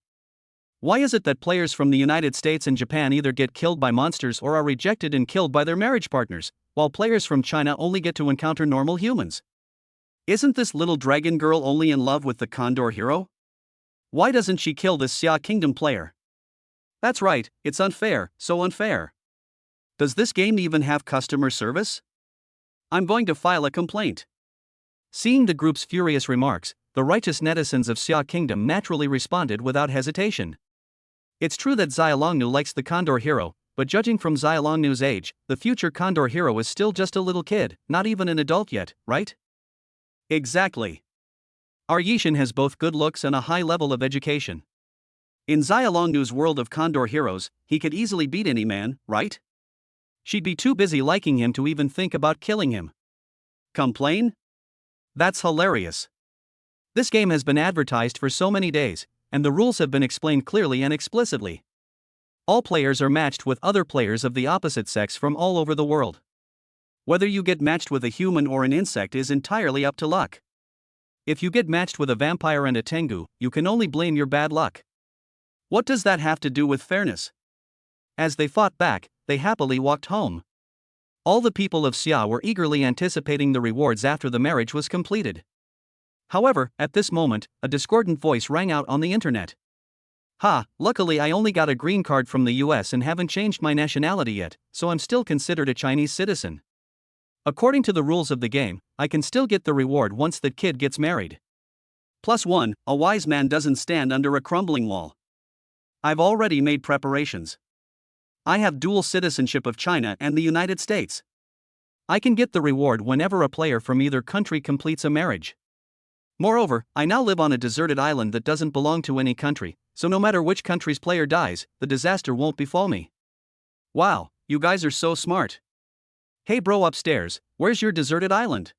Speaker 1: Why is it that players from the United States and Japan either get killed by monsters or are rejected and killed by their marriage partners, while players from China only get to encounter normal humans? Isn't this little dragon girl only in love with the Condor hero? Why doesn't she kill this Xia Kingdom player? That's right, it's unfair, so unfair. Does this game even have customer service? I'm going to file a complaint. Seeing the group's furious remarks, the righteous netizens of Xia Kingdom naturally responded without hesitation. It's true that Xia Longnu likes the Condor hero, but judging from Xia Longnu's age, the future Condor hero is still just a little kid, not even an adult yet, right? Exactly. Our Yishan has both good looks and a high level of education. In Xia Longnu's world of Condor heroes, he could easily beat any man, right? She'd be too busy liking him to even think about killing him. Complain? That's hilarious. This game has been advertised for so many days, and the rules have been explained clearly and explicitly. All players are matched with other players of the opposite sex from all over the world. Whether you get matched with a human or an insect is entirely up to luck. If you get matched with a vampire and a tengu, you can only blame your bad luck. What does that have to do with fairness? As they fought back, they happily walked home. All the people of Xia were eagerly anticipating the rewards after the marriage was completed. However, at this moment, a discordant voice rang out on the internet. "Ha, luckily I only got a green card from the US and haven't changed my nationality yet, so I'm still considered a Chinese citizen. According to the rules of the game, I can still get the reward once that kid gets married. +1, a wise man doesn't stand under a crumbling wall. I've already made preparations. I have dual citizenship of China and the United States. I can get the reward whenever a player from either country completes a marriage. Moreover, I now live on a deserted island that doesn't belong to any country, so no matter which country's player dies, the disaster won't befall me. Wow, you guys are so smart. Hey bro upstairs, where's your deserted island?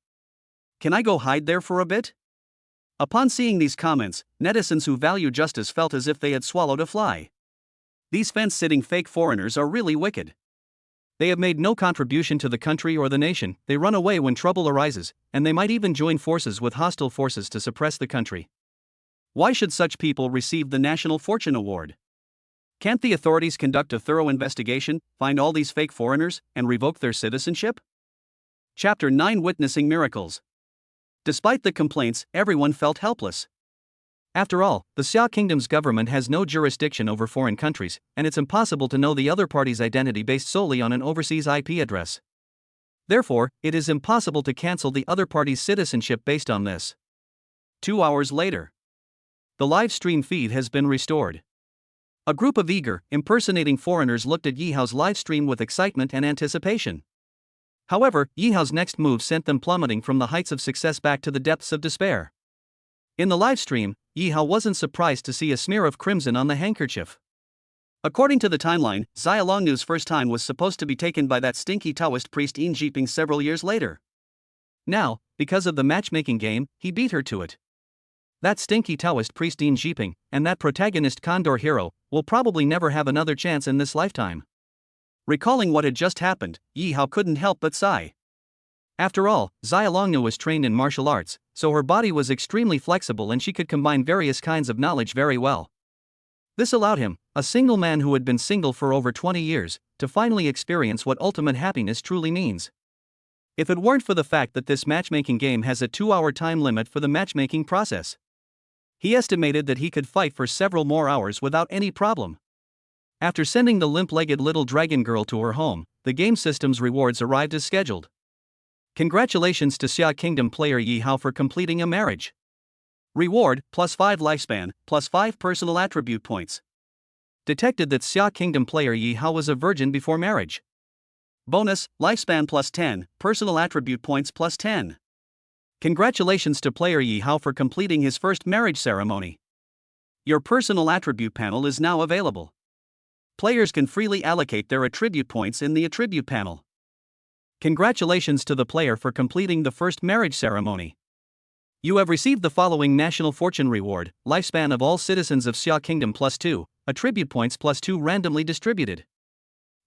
Speaker 1: Can I go hide there for a bit?" Upon seeing these comments, netizens who value justice felt as if they had swallowed a fly. These fence-sitting fake foreigners are really wicked. They have made no contribution to the country or the nation, they run away when trouble arises, and they might even join forces with hostile forces to suppress the country. Why should such people receive the National Fortune Award? Can't the authorities conduct a thorough investigation, find all these fake foreigners, and revoke their citizenship? Chapter 9: Witnessing Miracles. Despite the complaints, everyone felt helpless. After all, the Xia Kingdom's government has no jurisdiction over foreign countries, and it's impossible to know the other party's identity based solely on an overseas IP address. Therefore, it is impossible to cancel the other party's citizenship based on this. 2 hours later, the live stream feed has been restored. A group of eager, impersonating foreigners looked at Yihao's live stream with excitement and anticipation. However, Yihao's next move sent them plummeting from the heights of success back to the depths of despair. In the live stream, Yihao wasn't surprised to see a smear of crimson on the handkerchief. According to the timeline, Xia Longnu's first time was supposed to be taken by that stinky Taoist priest Yin Jiping several years later. Now, because of the matchmaking game, he beat her to it. That stinky Taoist priest Yin Jiping, and that protagonist Condor hero, will probably never have another chance in this lifetime. Recalling what had just happened, Yihao couldn't help but sigh. After all, Xia Longnu was trained in martial arts, so her body was extremely flexible and she could combine various kinds of knowledge very well. This allowed him, a single man who had been single for over 20 years, to finally experience what ultimate happiness truly means. If it weren't for the fact that this matchmaking game has a 2-hour time limit for the matchmaking process, he estimated that he could fight for several more hours without any problem. After sending the limp-legged little dragon girl to her home, the game system's rewards arrived as scheduled. Congratulations to Xia Kingdom player Yihao for completing a marriage. Reward, +5 lifespan, +5 personal attribute points. Detected that Xia Kingdom player Yihao was a virgin before marriage. Bonus, lifespan +10, personal attribute points +10. Congratulations to player Yihao for completing his first marriage ceremony. Your personal attribute panel is now available. Players can freely allocate their attribute points in the attribute panel. Congratulations to the player for completing the first marriage ceremony. You have received the following National Fortune Reward, lifespan of all citizens of Xia Kingdom +2, attribute points +2 randomly distributed.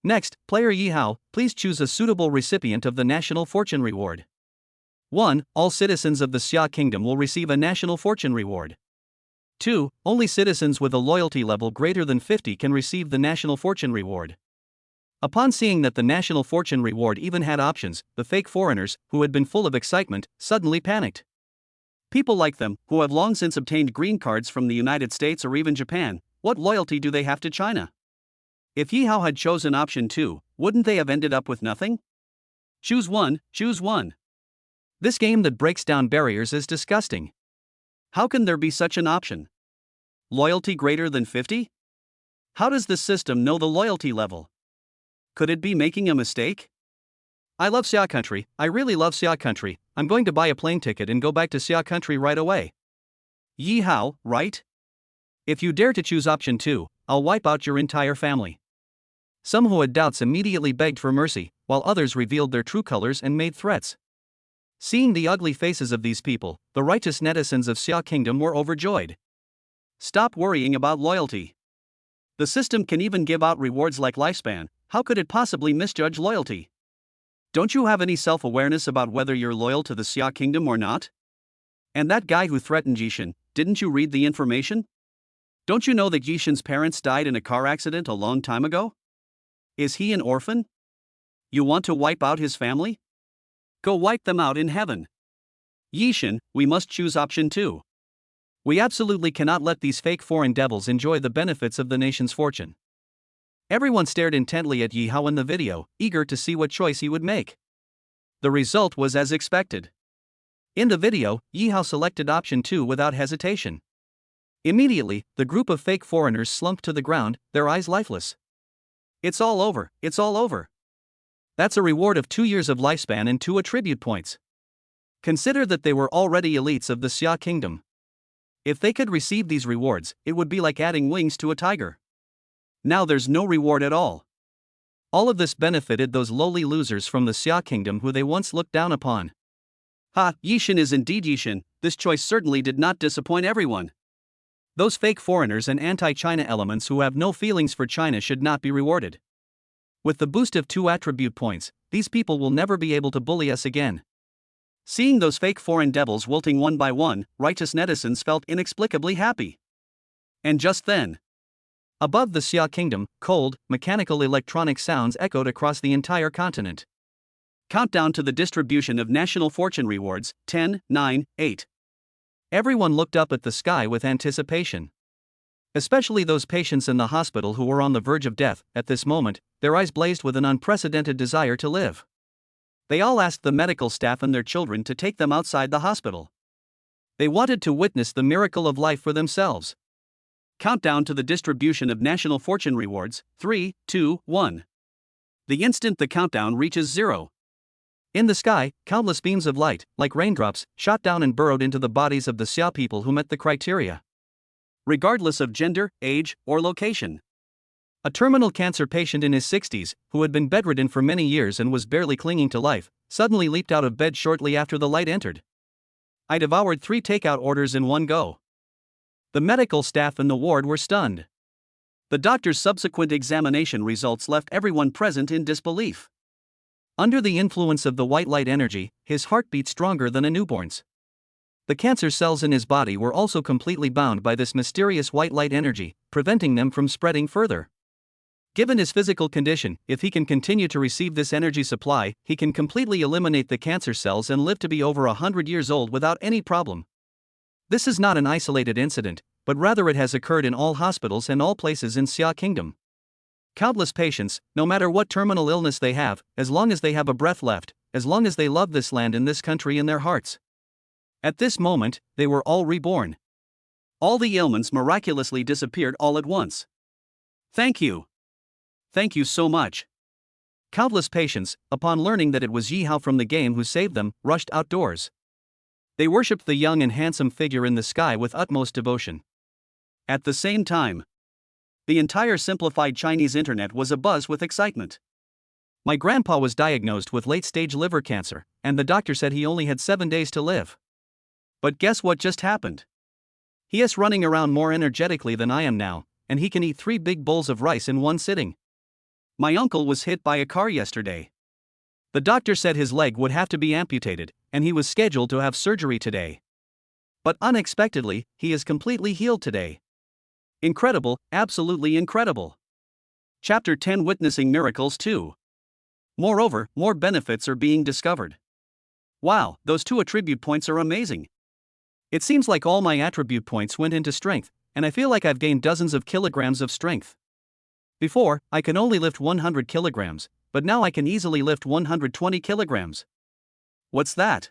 Speaker 1: Next, player Yihao, please choose a suitable recipient of the National Fortune Reward. 1. All citizens of the Xia Kingdom will receive a National Fortune Reward. 2. Only citizens with a loyalty level greater than 50 can receive the National Fortune Reward. Upon seeing that the National Fortune Reward even had options, the fake foreigners, who had been full of excitement, suddenly panicked. People like them, who have long since obtained green cards from the United States or even Japan, what loyalty do they have to China? If Yihao had chosen option 2, wouldn't they have ended up with nothing? Choose one, choose one. This game that breaks down barriers is disgusting. How can there be such an option? Loyalty greater than 50? How does this system know the loyalty level? Could it be making a mistake? I love Xia Country, I really love Xia Country, I'm going to buy a plane ticket and go back to Xia Country right away. Yihao, right? If you dare to choose option 2, I'll wipe out your entire family. Some who had doubts immediately begged for mercy, while others revealed their true colors and made threats. Seeing the ugly faces of these people, the righteous netizens of Xia Kingdom were overjoyed. Stop worrying about loyalty. The system can even give out rewards like lifespan, how could it possibly misjudge loyalty? Don't you have any self-awareness about whether you're loyal to the Xia kingdom or not? And that guy who threatened Yishin, didn't you read the information? Don't you know that Yishin's parents died in a car accident a long time ago? Is he an orphan? You want to wipe out his family? Go wipe them out in heaven. Yishin, we must choose option 2. We absolutely cannot let these fake foreign devils enjoy the benefits of the nation's fortune. Everyone stared intently at Yi Hao in the video, eager to see what choice he would make. The result was as expected. In the video, Yi Hao selected option 2 without hesitation. Immediately, the group of fake foreigners slumped to the ground, their eyes lifeless. It's all over, it's all over. That's a reward of 2 years of lifespan and 2 attribute points. Consider that they were already elites of the Xia kingdom. If they could receive these rewards, it would be like adding wings to a tiger. Now there's no reward at all. All of this benefited those lowly losers from the Xia kingdom who they once looked down upon. Ha, Yishin is indeed Yishin. This choice certainly did not disappoint everyone. Those fake foreigners and anti-China elements who have no feelings for China should not be rewarded. With the boost of 2 attribute points, these people will never be able to bully us again. Seeing those fake foreign devils wilting one by one, righteous netizens felt inexplicably happy. And just then, above the Xia kingdom, cold, mechanical electronic sounds echoed across the entire continent. Countdown to the distribution of national fortune rewards, 10, 9, 8. Everyone looked up at the sky with anticipation. Especially those patients in the hospital who were on the verge of death. At this moment, their eyes blazed with an unprecedented desire to live. They all asked the medical staff and their children to take them outside the hospital. They wanted to witness the miracle of life for themselves. Countdown to the distribution of national fortune rewards, 3, 2, 1. The instant the countdown reaches 0. In the sky, countless beams of light, like raindrops, shot down and burrowed into the bodies of the Xia people who met the criteria. Regardless of gender, age, or location. A terminal cancer patient in his 60s, who had been bedridden for many years and was barely clinging to life, suddenly leaped out of bed shortly after the light entered. I devoured 3 takeout orders in one go. The medical staff in the ward were stunned. The doctor's subsequent examination results left everyone present in disbelief. Under the influence of the white light energy, his heart beat stronger than a newborn's. The cancer cells in his body were also completely bound by this mysterious white light energy, preventing them from spreading further. Given his physical condition, if he can continue to receive this energy supply, he can completely eliminate the cancer cells and live to be over 100 years old without any problem. This is not an isolated incident, but rather it has occurred in all hospitals and all places in Xia Kingdom. Countless patients, no matter what terminal illness they have, as long as they have a breath left, as long as they love this land and this country in their hearts. At this moment, they were all reborn. All the ailments miraculously disappeared all at once. Thank you. Thank you so much. Countless patients, upon learning that it was Yi Hao from the game who saved them, rushed outdoors. They worshipped the young and handsome figure in the sky with utmost devotion. At the same time, the entire simplified Chinese internet was abuzz with excitement. My grandpa was diagnosed with late-stage liver cancer, and the doctor said he only had 7 days to live. But guess what just happened? He is running around more energetically than I am now, and he can eat 3 big bowls of rice in one sitting. My uncle was hit by a car yesterday. The doctor said his leg would have to be amputated, and he was scheduled to have surgery today. But unexpectedly, he is completely healed today. Incredible, absolutely incredible. Chapter 10 Witnessing Miracles 2. Moreover, more benefits are being discovered. Wow, those 2 attribute points are amazing. It seems like all my attribute points went into strength, and I feel like I've gained dozens of kilograms of strength. Before, I could only lift 100 kilograms, but now I can easily lift 120 kilograms. What's that?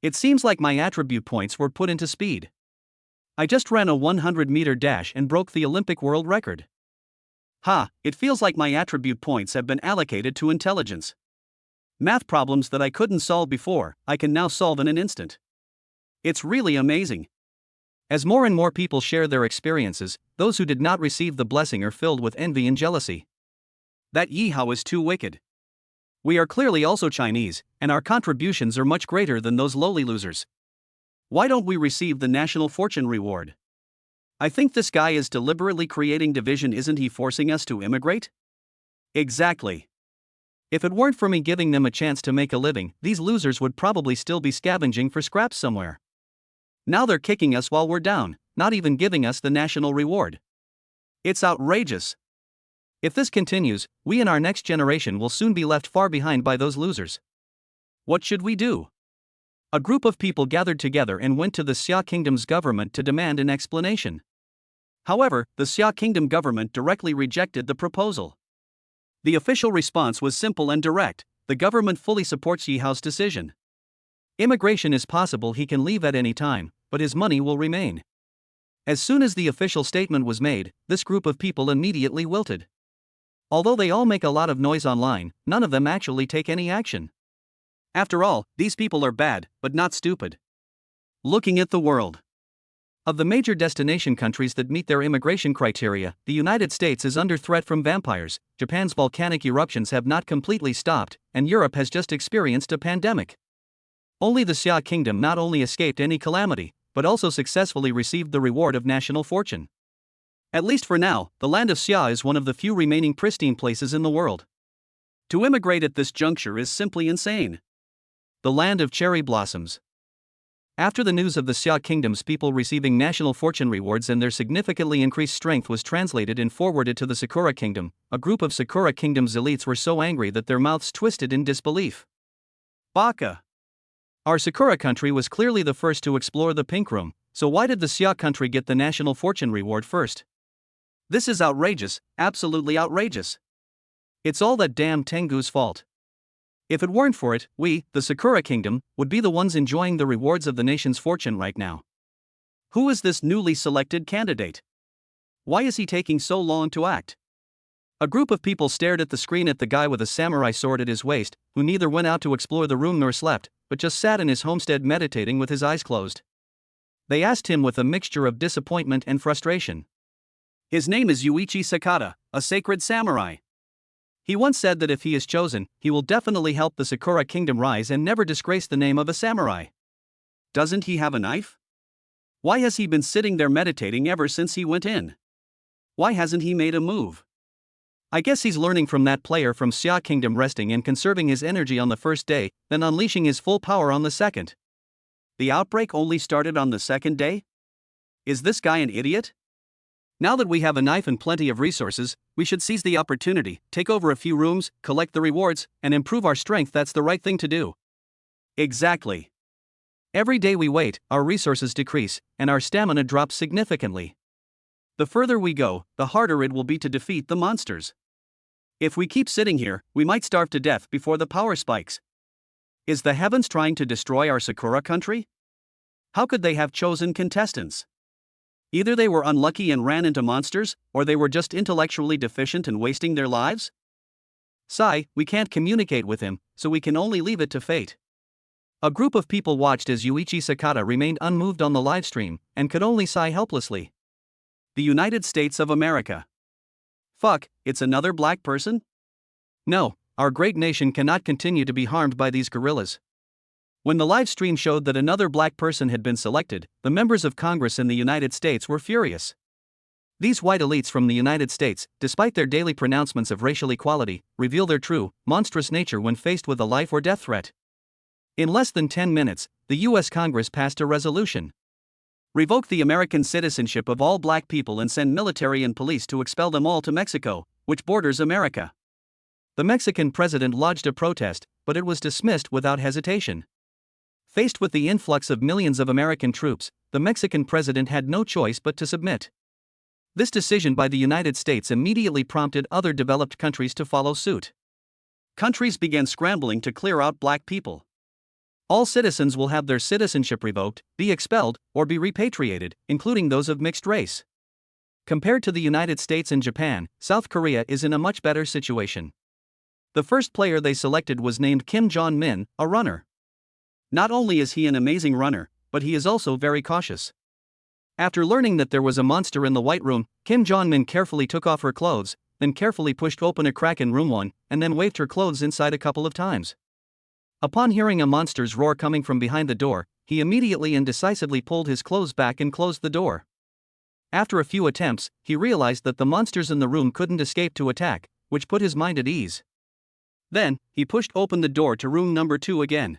Speaker 1: It seems like my attribute points were put into speed. I just ran a 100-meter dash and broke the Olympic world record. Ha, it feels like my attribute points have been allocated to intelligence. Math problems that I couldn't solve before, I can now solve in an instant. It's really amazing. As more and more people share their experiences, those who did not receive the blessing are filled with envy and jealousy. That Yi Hao is too wicked. We are clearly also Chinese, and our contributions are much greater than those lowly losers. Why don't we receive the national fortune reward? I think this guy is deliberately creating division. Isn't he forcing us to immigrate? Exactly. If it weren't for me giving them a chance to make a living, these losers would probably still be scavenging for scraps somewhere. Now they're kicking us while we're down, not even giving us the national reward. It's outrageous. If this continues, we and our next generation will soon be left far behind by those losers. What should we do? A group of people gathered together and went to the Xia Kingdom's government to demand an explanation. However, the Xia Kingdom government directly rejected the proposal. The official response was simple and direct: the government fully supports Yi Hao's decision. Immigration is possible, he can leave at any time, but his money will remain. As soon as the official statement was made, this group of people immediately wilted. Although they all make a lot of noise online, none of them actually take any action. After all, these people are bad, but not stupid. Looking at the world. Of the major destination countries that meet their immigration criteria, the United States is under threat from vampires, Japan's volcanic eruptions have not completely stopped, and Europe has just experienced a pandemic. Only the Xia Kingdom not only escaped any calamity, but also successfully received the reward of national fortune. At least for now, the land of Xia is one of the few remaining pristine places in the world. To immigrate at this juncture is simply insane. The land of cherry blossoms. After the news of the Xia Kingdom's people receiving national fortune rewards and their significantly increased strength was translated and forwarded to the Sakura Kingdom, a group of Sakura Kingdom's elites were so angry that their mouths twisted in disbelief. Baka! Our Sakura country was clearly the first to explore the Pink Room, so why did the Xia country get the national fortune reward first? This is outrageous, absolutely outrageous. It's all that damn Tengu's fault. If it weren't for it, we, the Sakura Kingdom, would be the ones enjoying the rewards of the nation's fortune right now. Who is this newly selected candidate? Why is he taking so long to act? A group of people stared at the screen at the guy with a samurai sword at his waist, who neither went out to explore the room nor slept, but just sat in his homestead meditating with his eyes closed. They asked him with a mixture of disappointment and frustration. His name is Yuichi Sakata, a sacred samurai. He once said that if he is chosen, he will definitely help the Sakura Kingdom rise and never disgrace the name of a samurai. Doesn't he have a knife? Why has he been sitting there meditating ever since he went in? Why hasn't he made a move? I guess he's learning from that player from Xia Kingdom, resting and conserving his energy on the first day, then unleashing his full power on the second. The outbreak only started on the second day? Is this guy an idiot? Now that we have a knife and plenty of resources, we should seize the opportunity, take over a few rooms, collect the rewards, and improve our strength. That's the right thing to do. Exactly. Every day we wait, our resources decrease, and our stamina drops significantly. The further we go, the harder it will be to defeat the monsters. If we keep sitting here, we might starve to death before the power spikes. Is the heavens trying to destroy our Sakura country? How could they have chosen contestants? Either they were unlucky and ran into monsters, or they were just intellectually deficient and wasting their lives? Sigh, we can't communicate with him, so we can only leave it to fate. A group of people watched as Yuichi Sakata remained unmoved on the livestream, and could only sigh helplessly. The United States of America. Fuck, it's another black person? No, our great nation cannot continue to be harmed by these guerrillas. When the live stream showed that another black person had been selected, the members of Congress in the United States were furious. These white elites from the United States, despite their daily pronouncements of racial equality, reveal their true, monstrous nature when faced with a life or death threat. In less than 10 minutes, the U.S. Congress passed a resolution. Revoke the American citizenship of all black people and send military and police to expel them all to Mexico, which borders America. The Mexican president lodged a protest, but it was dismissed without hesitation. Faced with the influx of millions of American troops, the Mexican president had no choice but to submit. This decision by the United States immediately prompted other developed countries to follow suit. Countries began scrambling to clear out black people. All citizens will have their citizenship revoked, be expelled, or be repatriated, including those of mixed race. Compared to the United States and Japan, South Korea is in a much better situation. The first player they selected was named Kim Jong-min, a runner. Not only is he an amazing runner, but he is also very cautious. After learning that there was a monster in the White Room, Kim Jong-min carefully took off her clothes, then carefully pushed open a crack in room 1, and then waved her clothes inside a couple of times. Upon hearing a monster's roar coming from behind the door, he immediately and decisively pulled his clothes back and closed the door. After a few attempts, he realized that the monsters in the room couldn't escape to attack, which put his mind at ease. Then, he pushed open the door to room number 2 again.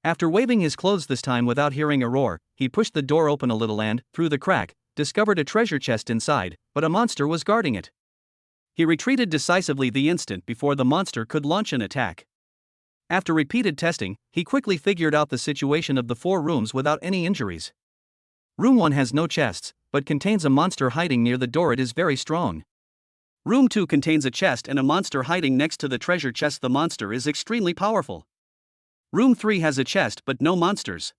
Speaker 1: After waving his clothes this time without hearing a roar, he pushed the door open a little and, through the crack, discovered a treasure chest inside, but a monster was guarding it. He retreated decisively the instant before the monster could launch an attack. After repeated testing, he quickly figured out the situation of the 4 rooms without any injuries. Room 1 has no chests, but contains a monster hiding near the door. It is very strong. Room 2 contains a chest and a monster hiding next to the treasure chest. The monster is extremely powerful. Room 3 has a chest but no monsters.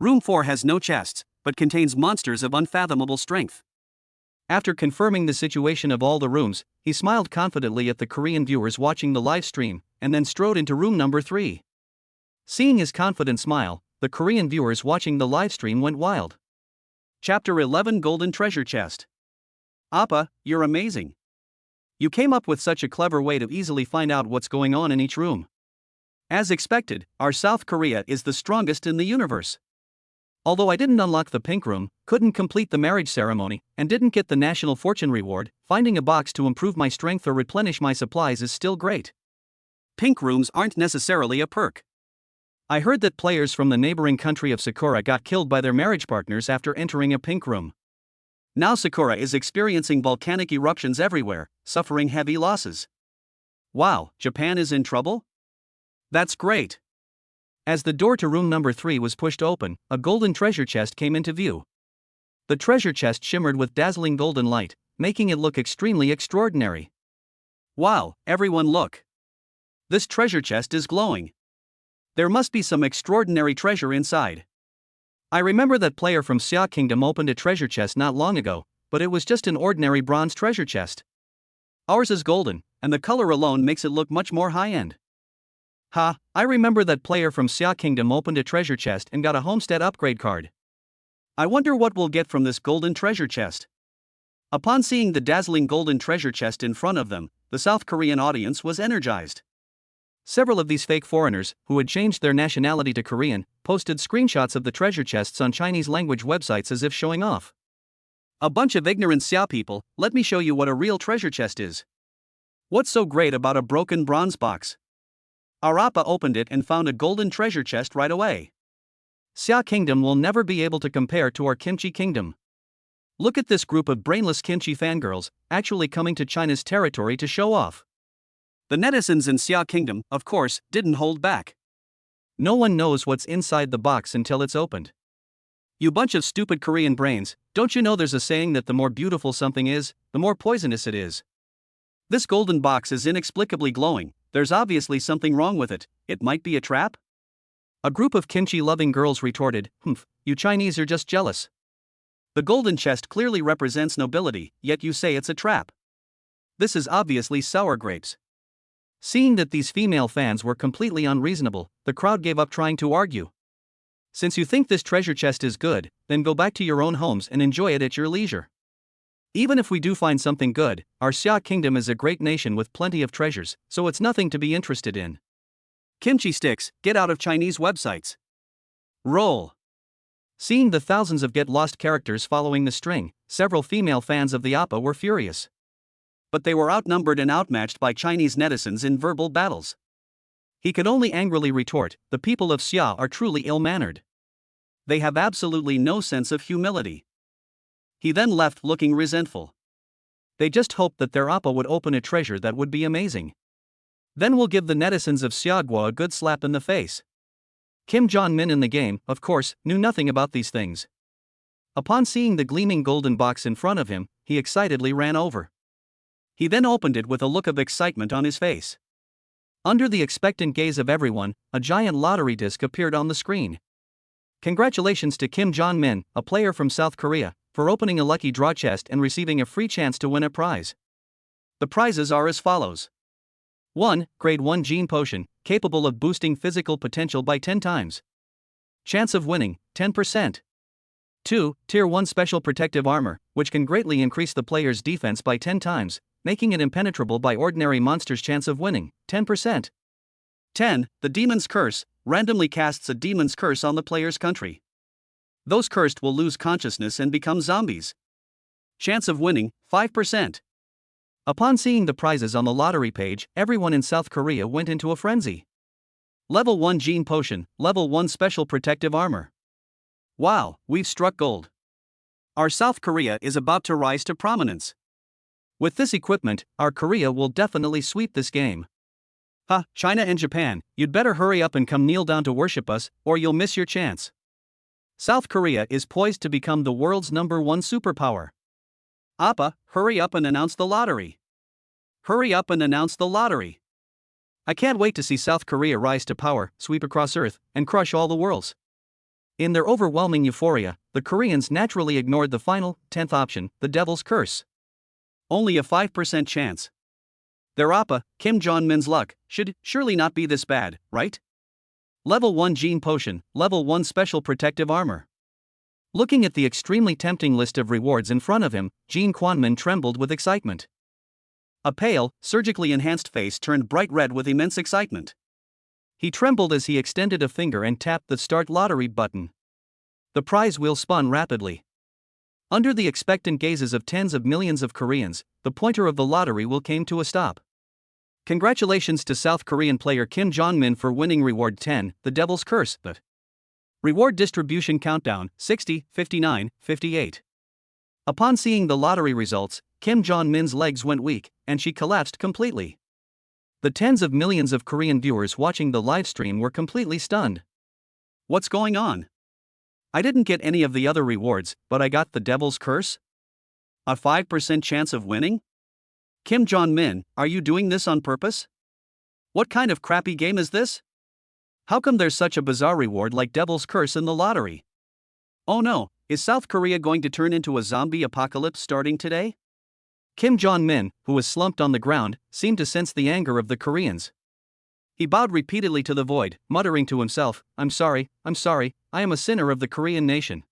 Speaker 1: Room 4 has no chests, but contains monsters of unfathomable strength. After confirming the situation of all the rooms, he smiled confidently at the Korean viewers watching the live stream, and then strode into room number 3. Seeing his confident smile, the Korean viewers watching the live stream went wild. Chapter 11 Golden Treasure Chest. Appa, you're amazing. You came up with such a clever way to easily find out what's going on in each room. As expected, our South Korea is the strongest in the universe. Although I didn't unlock the pink room, couldn't complete the marriage ceremony, and didn't get the national fortune reward, finding a box to improve my strength or replenish my supplies is still great. Pink rooms aren't necessarily a perk. I heard that players from the neighboring country of Sakura got killed by their marriage partners after entering a pink room. Now Sakura is experiencing volcanic eruptions everywhere, suffering heavy losses. Wow, Japan is in trouble? That's great. As the door to room number 3 was pushed open, a golden treasure chest came into view. The treasure chest shimmered with dazzling golden light, making it look extremely extraordinary. Wow, everyone look. This treasure chest is glowing. There must be some extraordinary treasure inside. I remember that player from Xia Kingdom opened a treasure chest not long ago, but it was just an ordinary bronze treasure chest. Ours is golden, and the color alone makes it look much more high-end. Ha, I remember that player from Xia Kingdom opened a treasure chest and got a homestead upgrade card. I wonder what we'll get from this golden treasure chest. Upon seeing the dazzling golden treasure chest in front of them, the South Korean audience was energized. Several of these fake foreigners, who had changed their nationality to Korean, posted screenshots of the treasure chests on Chinese language websites as if showing off. A bunch of ignorant Xia people, let me show you what a real treasure chest is. What's so great about a broken bronze box? Our Appa opened it and found a golden treasure chest right away. Xia Kingdom will never be able to compare to our Kimchi Kingdom. Look at this group of brainless kimchi fangirls, actually coming to China's territory to show off. The netizens in Xia Kingdom, of course, didn't hold back. No one knows what's inside the box until it's opened. You bunch of stupid Korean brains, don't you know there's a saying that the more beautiful something is, the more poisonous it is? This golden box is inexplicably glowing, there's obviously something wrong with it. It might be a trap? A group of kimchi-loving girls retorted, you Chinese are just jealous. The golden chest clearly represents nobility, yet you say it's a trap. This is obviously sour grapes. Seeing that these female fans were completely unreasonable, the crowd gave up trying to argue. Since you think this treasure chest is good, then go back to your own homes and enjoy it at your leisure. Even if we do find something good, our Xia Kingdom is a great nation with plenty of treasures, so it's nothing to be interested in. Kimchi sticks, get out of Chinese websites. Roll. Seeing the thousands of get-lost characters following the string, several female fans of the Appa were furious. But they were outnumbered and outmatched by Chinese netizens in verbal battles. He could only angrily retort, the people of Xia are truly ill-mannered. They have absolutely no sense of humility. He then left looking resentful. They just hoped that their Appa would open a treasure that would be amazing. Then we'll give the netizens of Xiagua a good slap in the face. Kim Jong-min in the game, of course, knew nothing about these things. Upon seeing the gleaming golden box in front of him, he excitedly ran over. He then opened it with a look of excitement on his face. Under the expectant gaze of everyone, a giant lottery disc appeared on the screen. Congratulations to Kim Jong-min, a player from South Korea, for opening a lucky draw chest and receiving a free chance to win a prize. The prizes are as follows. 1. Grade 1 Gene Potion, capable of boosting physical potential by 10 times. Chance of winning, 10%. 2. Tier 1 Special Protective Armor, which can greatly increase the player's defense by 10 times, making it impenetrable by ordinary monsters. Chance of winning, 10%. 10. The Demon's Curse, randomly casts a demon's curse on the player's country. Those cursed will lose consciousness and become zombies. Chance of winning, 5%. Upon seeing the prizes on the lottery page, everyone in South Korea went into a frenzy. Level 1 Gene Potion, Level 1 Special Protective Armor. Wow, we've struck gold. Our South Korea is about to rise to prominence. With this equipment, our Korea will definitely sweep this game. China and Japan, you'd better hurry up and come kneel down to worship us, or you'll miss your chance. South Korea is poised to become the world's #1 superpower. Appa, hurry up and announce the lottery. Hurry up and announce the lottery. I can't wait to see South Korea rise to power, sweep across Earth, and crush all the worlds. In their overwhelming euphoria, the Koreans naturally ignored the final, 10th option, the Devil's Curse. Only a 5% chance. Their Appa, Kim Jong-min's luck, should surely not be this bad, right? Level 1 Gene Potion, Level 1 Special Protective Armor. Looking at the extremely tempting list of rewards in front of him, Gene Kwanmin trembled with excitement. A pale, surgically enhanced face turned bright red with immense excitement. He trembled as he extended a finger and tapped the Start Lottery button. The prize wheel spun rapidly. Under the expectant gazes of tens of millions of Koreans, the pointer of the lottery wheel came to a stop. Congratulations to South Korean player Kim Jong-min for winning Reward 10, the Devil's Curse. The Reward Distribution Countdown, 60, 59, 58. Upon seeing the lottery results, Kim Jong-min's legs went weak, and she collapsed completely. The tens of millions of Korean viewers watching the livestream were completely stunned. What's going on? I didn't get any of the other rewards, but I got the Devil's Curse? A 5% chance of winning? Kim Jong-min, are you doing this on purpose? What kind of crappy game is this? How come there's such a bizarre reward like Devil's Curse in the lottery? Oh no, is South Korea going to turn into a zombie apocalypse starting today? Kim Jong-min, who was slumped on the ground, seemed to sense the anger of the Koreans. He bowed repeatedly to the void, muttering to himself, I'm sorry, I am a sinner of the Korean nation.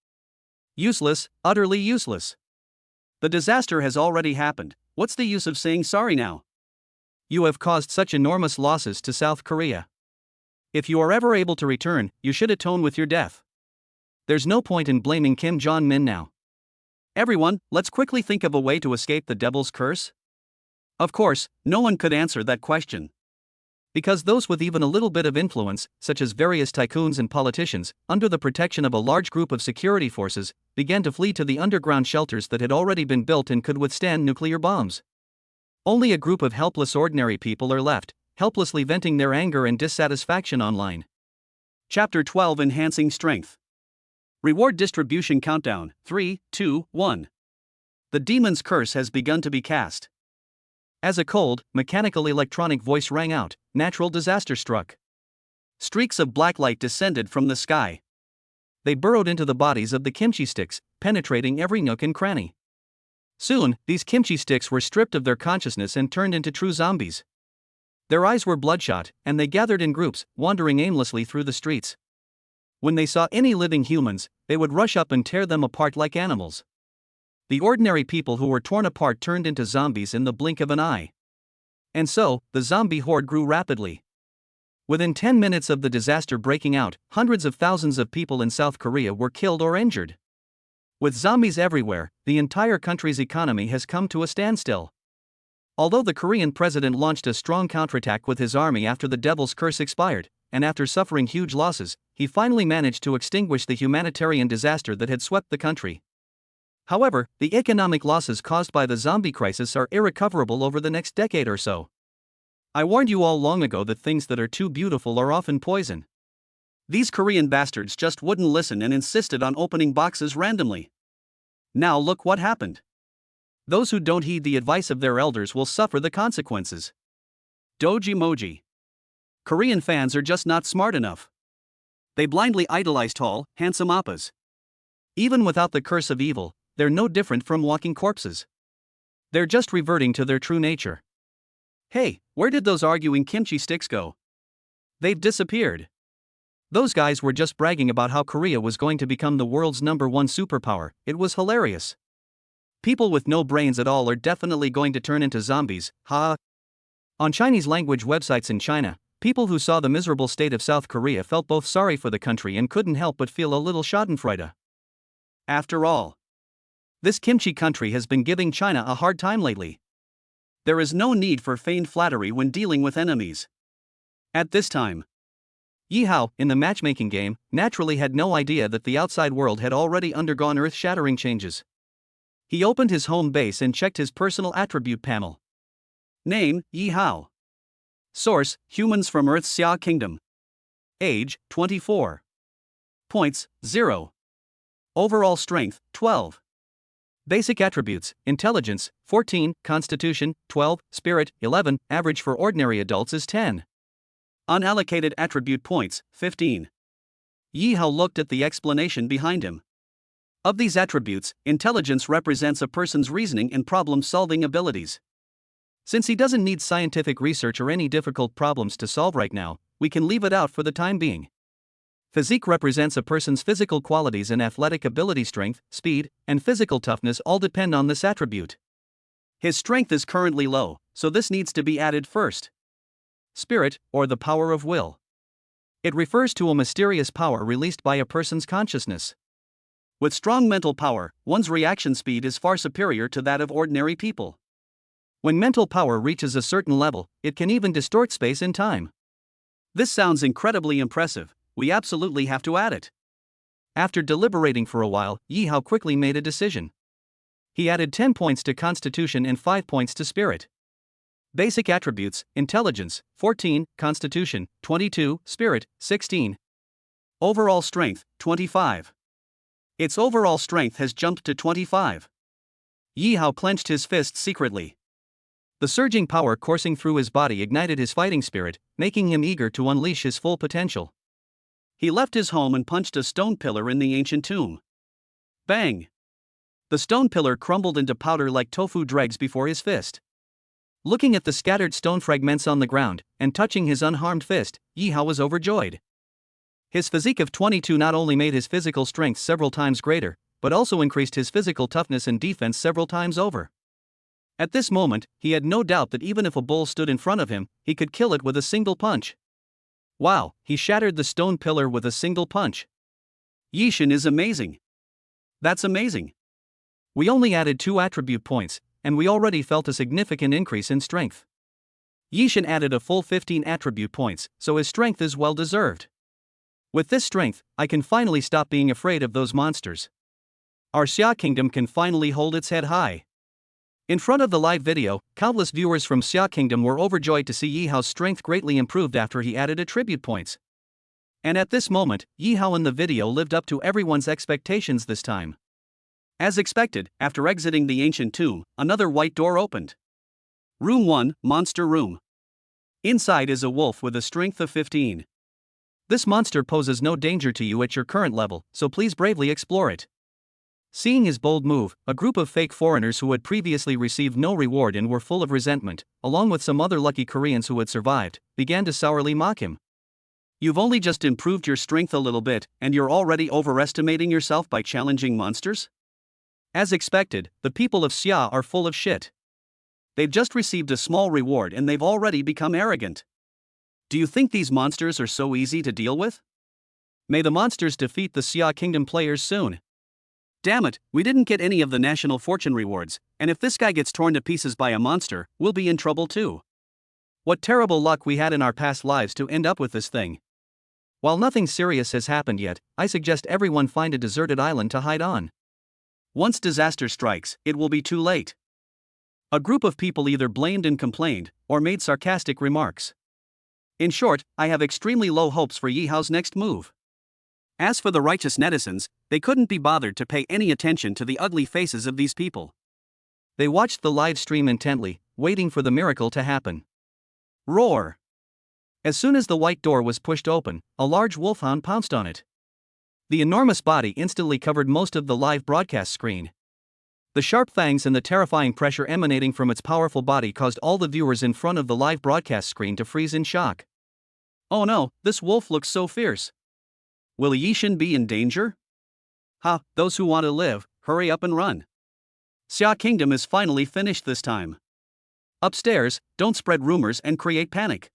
Speaker 1: Useless, utterly useless. The disaster has already happened, what's the use of saying sorry now? You have caused such enormous losses to South Korea. If you are ever able to return, you should atone with your death. There's no point in blaming Kim Jong-min now. Everyone, let's quickly think of a way to escape the Devil's Curse. Of course, no one could answer that question. Because those with even a little bit of influence, such as various tycoons and politicians, under the protection of a large group of security forces, began to flee to the underground shelters that had already been built and could withstand nuclear bombs. Only a group of helpless ordinary people are left, helplessly venting their anger and dissatisfaction online. Chapter 12 Enhancing Strength. Reward Distribution Countdown, 3, 2, 1. The Demon's Curse has begun to be cast. As a cold, mechanical electronic voice rang out, natural disaster struck. Streaks of black light descended from the sky. They burrowed into the bodies of the kimchi sticks, penetrating every nook and cranny. Soon, these kimchi sticks were stripped of their consciousness and turned into true zombies. Their eyes were bloodshot, and they gathered in groups, wandering aimlessly through the streets. When they saw any living humans, they would rush up and tear them apart like animals. The ordinary people who were torn apart turned into zombies in the blink of an eye. And so, the zombie horde grew rapidly. Within 10 minutes of the disaster breaking out, hundreds of thousands of people in South Korea were killed or injured. With zombies everywhere, the entire country's economy has come to a standstill. Although the Korean president launched a strong counterattack with his army after the Devil's Curse expired, and after suffering huge losses, he finally managed to extinguish the humanitarian disaster that had swept the country. However, the economic losses caused by the zombie crisis are irrecoverable over the next decade or so. I warned you all long ago that things that are too beautiful are often poison. These Korean bastards just wouldn't listen and insisted on opening boxes randomly. Now look what happened. Those who don't heed the advice of their elders will suffer the consequences. Doji-moji. Korean fans are just not smart enough. They blindly idolize tall, handsome appas. Even without the curse of evil, they're no different from walking corpses. They're just reverting to their true nature. Hey, where did those arguing kimchi sticks go? They've disappeared. Those guys were just bragging about how Korea was going to become the world's #1 superpower. It was hilarious. People with no brains at all are definitely going to turn into zombies, ha. On Chinese language websites in China, people who saw the miserable state of South Korea felt both sorry for the country and couldn't help but feel a little schadenfreude. After all, this kimchi country has been giving China a hard time lately. There is no need for feigned flattery when dealing with enemies. At this time, Yi Hao, in the matchmaking game, naturally had no idea that the outside world had already undergone earth-shattering changes. He opened his home base and checked his personal attribute panel. Name, Yi Hao. Source, humans from Earth's Xia Kingdom. Age, 24. Points, 0. Overall strength, 12. Basic attributes: intelligence, 14, constitution, 12, spirit, 11, average for ordinary adults is 10. Unallocated attribute points, 15. Yi Hao looked at the explanation behind him. Of these attributes, intelligence represents a person's reasoning and problem-solving abilities. Since he doesn't need scientific research or any difficult problems to solve right now, we can leave it out for the time being. Physique represents a person's physical qualities and athletic ability. Strength, speed, and physical toughness all depend on this attribute. His strength is currently low, so this needs to be added first. Spirit, or the power of will. It refers to a mysterious power released by a person's consciousness. With strong mental power, one's reaction speed is far superior to that of ordinary people. When mental power reaches a certain level, it can even distort space and time. This sounds incredibly impressive. We absolutely have to add it. After deliberating for a while, Yi Hao quickly made a decision. He added 10 points to Constitution and 5 points to Spirit. Basic attributes: intelligence, 14, Constitution, 22, Spirit, 16. Overall strength, 25. Its overall strength has jumped to 25. Yi Hao clenched his fists secretly. The surging power coursing through his body ignited his fighting spirit, making him eager to unleash his full potential. He left his home and punched a stone pillar in the ancient tomb. Bang! The stone pillar crumbled into powder like tofu dregs before his fist. Looking at the scattered stone fragments on the ground, and touching his unharmed fist, Yi Hao was overjoyed. His physique of 22 not only made his physical strength several times greater, but also increased his physical toughness and defense several times over. At this moment, he had no doubt that even if a bull stood in front of him, he could kill it with a single punch. Wow, he shattered the stone pillar with a single punch. Yishin is amazing. That's amazing. We only added 2 attribute points, and we already felt a significant increase in strength. Yishin added a full 15 attribute points, so his strength is well deserved. With this strength, I can finally stop being afraid of those monsters. Our Xia Kingdom can finally hold its head high. In front of the live video, countless viewers from Xia Kingdom were overjoyed to see Yi Hao's strength greatly improved after he added attribute points. And at this moment, Yi Hao in the video lived up to everyone's expectations this time. As expected, after exiting the ancient tomb, another white door opened. Room 1, Monster Room. Inside is a wolf with a strength of 15. This monster poses no danger to you at your current level, so please bravely explore it. Seeing his bold move, a group of fake foreigners who had previously received no reward and were full of resentment, along with some other lucky Koreans who had survived, began to sourly mock him. You've only just improved your strength a little bit, and you're already overestimating yourself by challenging monsters? As expected, the people of Xia are full of shit. They've just received a small reward and they've already become arrogant. Do you think these monsters are so easy to deal with? May the monsters defeat the Xia Kingdom players soon. Damn it, we didn't get any of the national fortune rewards, and if this guy gets torn to pieces by a monster, we'll be in trouble too. What terrible luck we had in our past lives to end up with this thing. While nothing serious has happened yet, I suggest everyone find a deserted island to hide on. Once disaster strikes, it will be too late. A group of people either blamed and complained, or made sarcastic remarks. In short, I have extremely low hopes for Yi Hao's next move. As for the righteous netizens, they couldn't be bothered to pay any attention to the ugly faces of these people. They watched the live stream intently, waiting for the miracle to happen. Roar! As soon as the white door was pushed open, a large wolfhound pounced on it. The enormous body instantly covered most of the live broadcast screen. The sharp fangs and the terrifying pressure emanating from its powerful body caused all the viewers in front of the live broadcast screen to freeze in shock. Oh no, this wolf looks so fierce. Will Yishin be in danger? Ha, those who want to live, hurry up and run. Xia Kingdom is finally finished this time. Upstairs, don't spread rumors and create panic.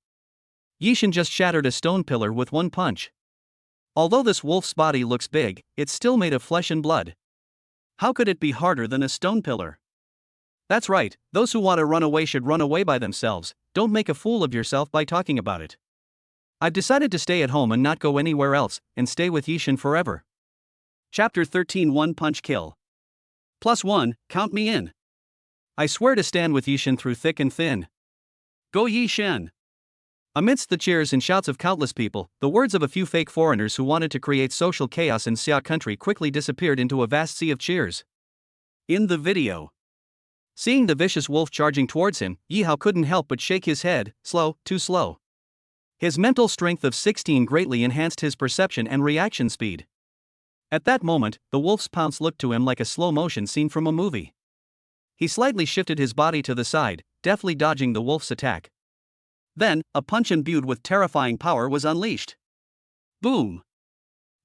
Speaker 1: Yishin just shattered a stone pillar with one punch. Although this wolf's body looks big, it's still made of flesh and blood. How could it be harder than a stone pillar? That's right, those who want to run away should run away by themselves, don't make a fool of yourself by talking about it. I've decided to stay at home and not go anywhere else, and stay with Yishin forever. Chapter 13 One Punch Kill. +1, count me in. I swear to stand with Yishin through thick and thin. Go Yishin! Amidst the cheers and shouts of countless people, the words of a few fake foreigners who wanted to create social chaos in Xia country quickly disappeared into a vast sea of cheers. In the video, seeing the vicious wolf charging towards him, Yi Hao couldn't help but shake his head. Slow, too slow. His mental strength of 16 greatly enhanced his perception and reaction speed. At that moment, the wolf's pounce looked to him like a slow-motion scene from a movie. He slightly shifted his body to the side, deftly dodging the wolf's attack. Then, a punch imbued with terrifying power was unleashed. Boom!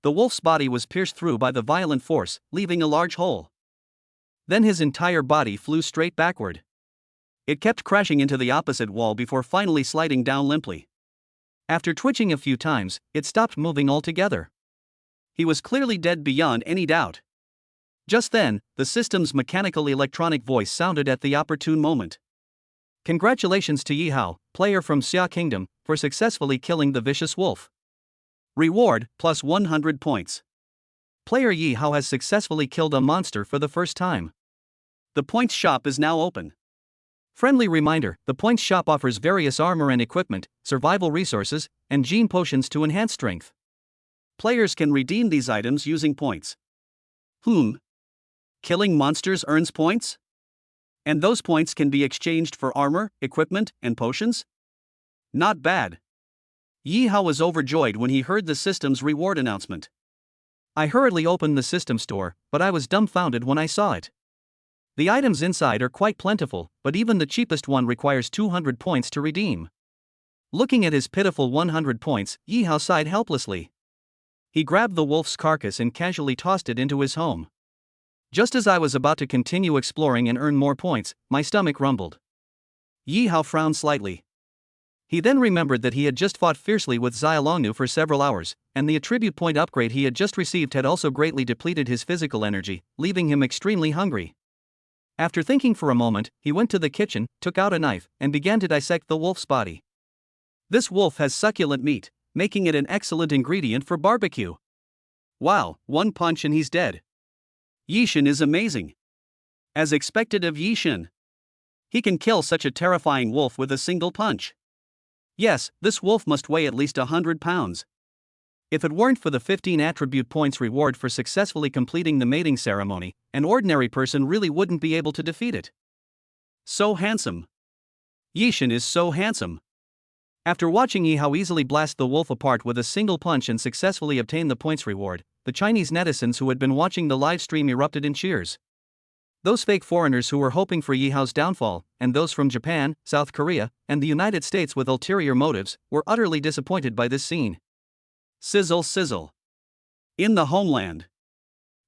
Speaker 1: The wolf's body was pierced through by the violent force, leaving a large hole. Then his entire body flew straight backward. It kept crashing into the opposite wall before finally sliding down limply. After twitching a few times, it stopped moving altogether. He was clearly dead beyond any doubt. Just then, the system's mechanical electronic voice sounded at the opportune moment. Congratulations to Yi Hao, player from Xia Kingdom, for successfully killing the vicious wolf. Reward, plus 100 points. Player Yi Hao has successfully killed a monster for the first time. The points shop is now open. Friendly reminder, the points shop offers various armor and equipment, survival resources, and gene potions to enhance strength. Players can redeem these items using points. Killing monsters earns points? And those points can be exchanged for armor, equipment, and potions? Not bad. Yi Hao was overjoyed when he heard the system's reward announcement. I hurriedly opened the system store, but I was dumbfounded when I saw it. The items inside are quite plentiful, but even the cheapest one requires 200 points to redeem. Looking at his pitiful 100 points, Yi Hao sighed helplessly. He grabbed the wolf's carcass and casually tossed it into his home. Just as I was about to continue exploring and earn more points, my stomach rumbled. Yi Hao frowned slightly. He then remembered that he had just fought fiercely with Xia Longnu for several hours, and the attribute point upgrade he had just received had also greatly depleted his physical energy, leaving him extremely hungry. After thinking for a moment, he went to the kitchen, took out a knife, and began to dissect the wolf's body. This wolf has succulent meat, making it an excellent ingredient for barbecue. Wow, one punch and he's dead. Yishin is amazing. As expected of Yishin. He can kill such a terrifying wolf with a single punch. Yes, this wolf must weigh at least 100 pounds. If it weren't for the 15 attribute points reward for successfully completing the mating ceremony, an ordinary person really wouldn't be able to defeat it. So handsome. Yishin is so handsome. After watching Yi Hao easily blast the wolf apart with a single punch and successfully obtain the points reward, the Chinese netizens who had been watching the live stream erupted in cheers. Those fake foreigners who were hoping for Yi Hao's downfall, and those from Japan, South Korea, and the United States with ulterior motives, were utterly disappointed by this scene. Sizzle sizzle. In the homeland.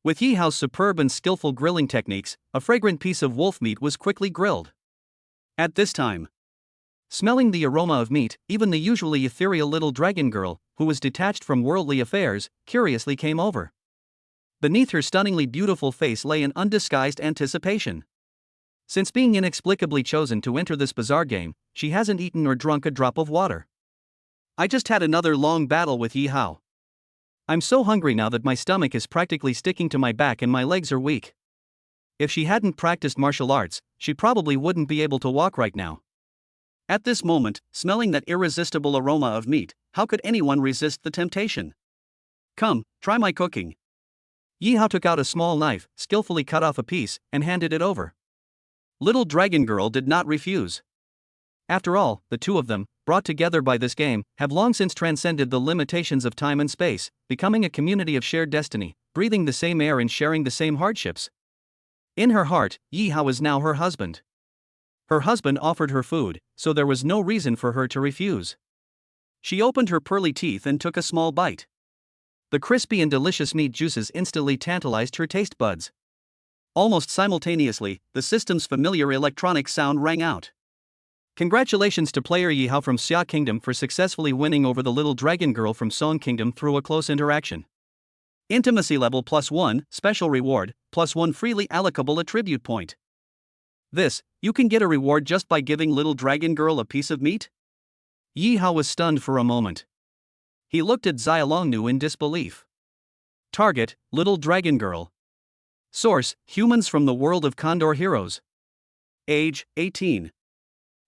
Speaker 1: With Yi Hao's superb and skillful grilling techniques, a fragrant piece of wolf meat was quickly grilled. At this time, smelling the aroma of meat, even the usually ethereal little dragon girl, who was detached from worldly affairs, curiously came over. Beneath her stunningly beautiful face lay an undisguised anticipation. Since being inexplicably chosen to enter this bizarre game, she hasn't eaten or drunk a drop of water. I just had another long battle with Yi Hao. I'm so hungry now that my stomach is practically sticking to my back and my legs are weak. If she hadn't practiced martial arts, she probably wouldn't be able to walk right now. At this moment, smelling that irresistible aroma of meat, how could anyone resist the temptation? Come, try my cooking. Yi Hao took out a small knife, skillfully cut off a piece, and handed it over. Little dragon girl did not refuse. After all, the two of them, brought together by this game, have long since transcended the limitations of time and space, becoming a community of shared destiny, breathing the same air and sharing the same hardships. In her heart, Yi Hao is now her husband. Her husband offered her food, so there was no reason for her to refuse. She opened her pearly teeth and took a small bite. The crispy and delicious meat juices instantly tantalized her taste buds. Almost simultaneously, the system's familiar electronic sound rang out. Congratulations to player Yi Hao from Xia Kingdom for successfully winning over the little dragon girl from Song Kingdom through a close interaction. Intimacy level +1, special reward, +1 freely allocable attribute point. You can get a reward just by giving little dragon girl a piece of meat? Yi Hao was stunned for a moment. He looked at Xia Longnu in disbelief. Target, little dragon girl. Source, humans from the world of Condor heroes. Age, 18.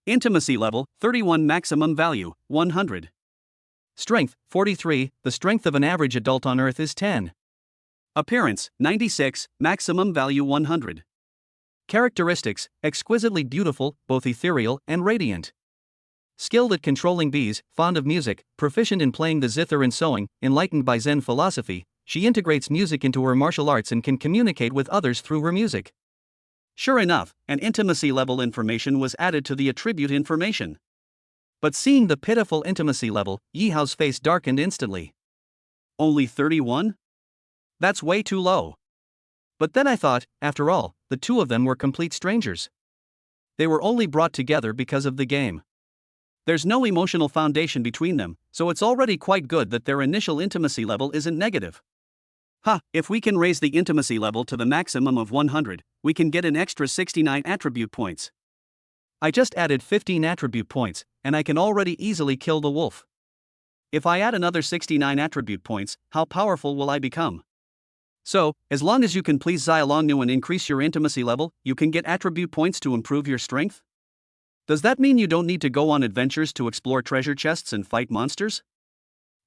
Speaker 1: Intimacy level, 31. Maximum value, 100. Strength, 43. The strength of an average adult on Earth is 10. Appearance, 96. Maximum value, 100. Characteristics, exquisitely beautiful, both ethereal and radiant. Skilled at controlling bees, fond of music, proficient in playing the zither and sewing, enlightened by Zen philosophy, she integrates music into her martial arts and can communicate with others through her music. Sure enough, an intimacy level information was added to the attribute information. But seeing the pitiful intimacy level, Yi Hao's face darkened instantly. Only 31? That's way too low. But then I thought, after all, the two of them were complete strangers. They were only brought together because of the game. There's no emotional foundation between them, so it's already quite good that their initial intimacy level isn't negative. If we can raise the intimacy level to the maximum of 100, we can get an extra 69 attribute points. I just added 15 attribute points, and I can already easily kill the wolf. If I add another 69 attribute points, how powerful will I become? So, as long as you can please Xia Longnu and increase your intimacy level, you can get attribute points to improve your strength? Does that mean you don't need to go on adventures to explore treasure chests and fight monsters?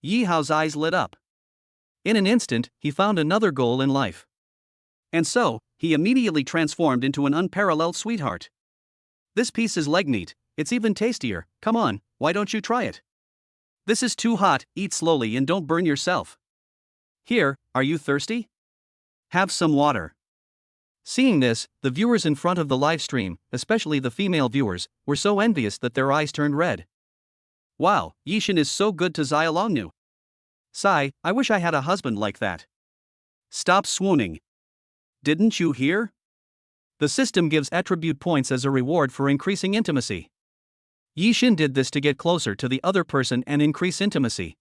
Speaker 1: Yi Hao's eyes lit up. In an instant, he found another goal in life. And so, he immediately transformed into an unparalleled sweetheart. This piece is leg meat, it's even tastier, come on, why don't you try it? This is too hot, eat slowly and don't burn yourself. Here, are you thirsty? Have some water. Seeing this, the viewers in front of the live stream, especially the female viewers, were so envious that their eyes turned red. Wow, Yishin is so good to Xia Longnu. Sigh, I wish I had a husband like that. Stop swooning. Didn't you hear? The system gives attribute points as a reward for increasing intimacy. Yishin did this to get closer to the other person and increase intimacy.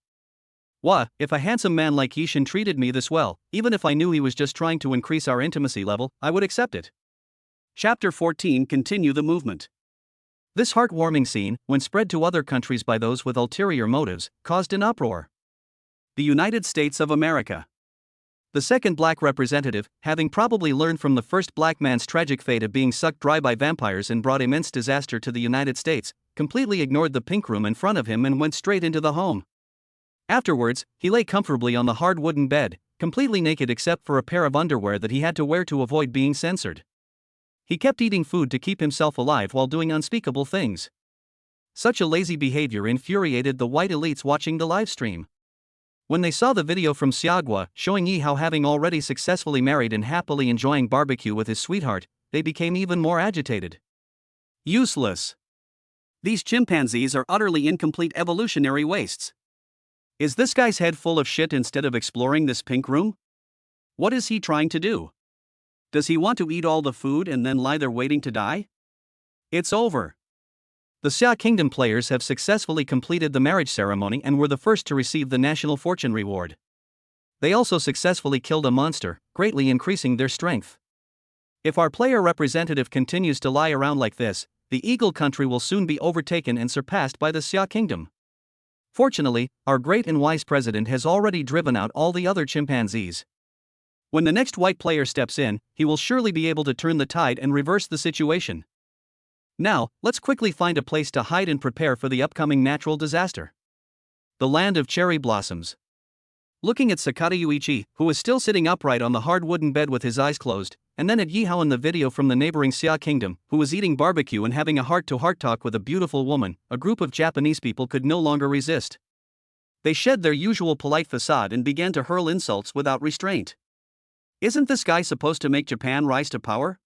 Speaker 1: If a handsome man like Yishin treated me this well, even if I knew he was just trying to increase our intimacy level, I would accept it. Chapter 14. Continue the movement. This heartwarming scene, when spread to other countries by those with ulterior motives, caused an uproar. The United States of America. The second black representative, having probably learned from the first black man's tragic fate of being sucked dry by vampires and brought immense disaster to the United States, completely ignored the pink room in front of him and went straight into the home. Afterwards, he lay comfortably on the hard wooden bed, completely naked except for a pair of underwear that he had to wear to avoid being censored. He kept eating food to keep himself alive while doing unspeakable things. Such a lazy behavior infuriated the white elites watching the live stream. When they saw the video from Xiagua showing Yi Hao having already successfully married and happily enjoying barbecue with his sweetheart, they became even more agitated. Useless. These chimpanzees are utterly incomplete evolutionary wastes. Is this guy's head full of shit instead of exploring this pink room? What is he trying to do? Does he want to eat all the food and then lie there waiting to die? It's over. The Xia Kingdom players have successfully completed the marriage ceremony and were the first to receive the national fortune reward. They also successfully killed a monster, greatly increasing their strength. If our player representative continues to lie around like this, the Eagle country will soon be overtaken and surpassed by the Xia Kingdom. Fortunately, our great and wise president has already driven out all the other chimpanzees. When the next white player steps in, he will surely be able to turn the tide and reverse the situation. Now, let's quickly find a place to hide and prepare for the upcoming natural disaster. The land of cherry blossoms. Looking at Sakata Yuichi, who was still sitting upright on the hard wooden bed with his eyes closed, and then at Yi Hao in the video from the neighboring Xia Kingdom, who was eating barbecue and having a heart-to-heart talk with a beautiful woman, a group of Japanese people could no longer resist. They shed their usual polite facade and began to hurl insults without restraint. Isn't this guy supposed to make Japan rise to power?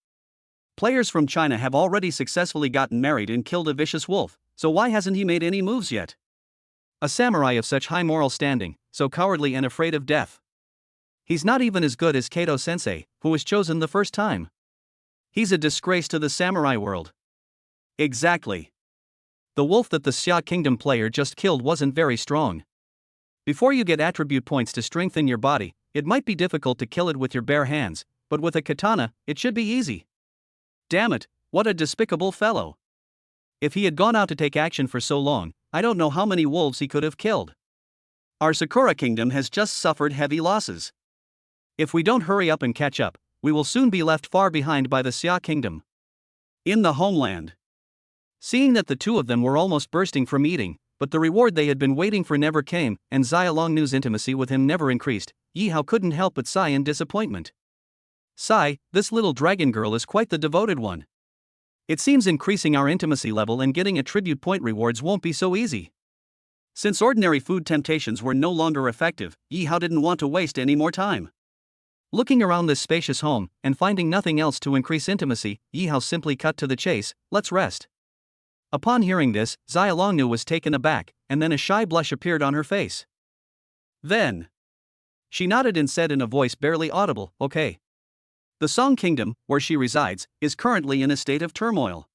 Speaker 1: Players from China have already successfully gotten married and killed a vicious wolf, so why hasn't he made any moves yet? A samurai of such high moral standing, so cowardly and afraid of death. He's not even as good as Kato-sensei, who was chosen the first time. He's a disgrace to the samurai world. Exactly. The wolf that the Xia Kingdom player just killed wasn't very strong. Before you get attribute points to strengthen your body, it might be difficult to kill it with your bare hands, but with a katana, it should be easy. Damn it, What a despicable fellow. If he had gone out to take action for so long, I don't know how many wolves he could have killed. Our Sakura kingdom has just suffered heavy losses. If we don't hurry up and catch up, we will soon be left far behind by the Xia kingdom. In the homeland. Seeing that the two of them were almost bursting from eating, but the reward they had been waiting for never came, and Xia Longnu's intimacy with him never increased, Yi Hao couldn't help but sigh in disappointment. Sigh, this little dragon girl is quite the devoted one. It seems increasing our intimacy level and getting attribute point rewards won't be so easy. Since ordinary food temptations were no longer effective, Yi Hao didn't want to waste any more time. Looking around this spacious home, and finding nothing else to increase intimacy, Yi Hao simply cut to the chase, let's rest. Upon hearing this, Xia Longnu was taken aback, and then a shy blush appeared on her face. Then she nodded and said in a voice barely audible, okay. The Song Kingdom, where she resides, is currently in a state of turmoil.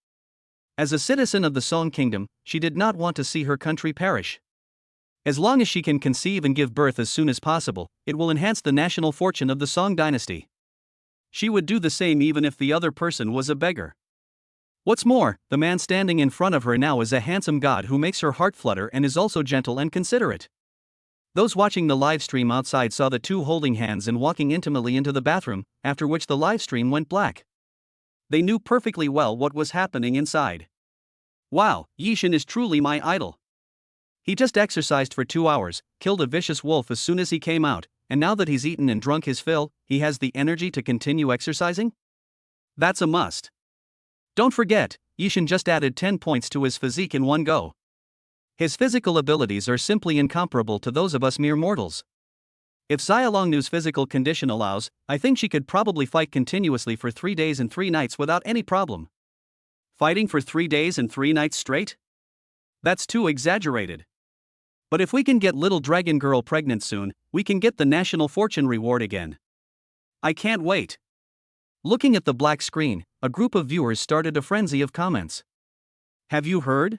Speaker 1: As a citizen of the Song Kingdom, she did not want to see her country perish. As long as she can conceive and give birth as soon as possible, it will enhance the national fortune of the Song dynasty. She would do the same even if the other person was a beggar. What's more, the man standing in front of her now is a handsome god who makes her heart flutter and is also gentle and considerate. Those watching the live stream outside saw the two holding hands and walking intimately into the bathroom, after which the live stream went black. They knew perfectly well what was happening inside. Wow, Yishin is truly my idol. He just exercised for 2 hours, killed a vicious wolf as soon as he came out, and now that he's eaten and drunk his fill, he has the energy to continue exercising? That's a must. Don't forget, Yishin just added 10 points to his physique in one go. His physical abilities are simply incomparable to those of us mere mortals. If Xia Longnu's physical condition allows, I think she could probably fight continuously for 3 days and 3 nights without any problem. Fighting for 3 days and 3 nights straight? That's too exaggerated. But if we can get little dragon girl pregnant soon, we can get the national fortune reward again. I can't wait. Looking at the black screen, a group of viewers started a frenzy of comments. Have you heard?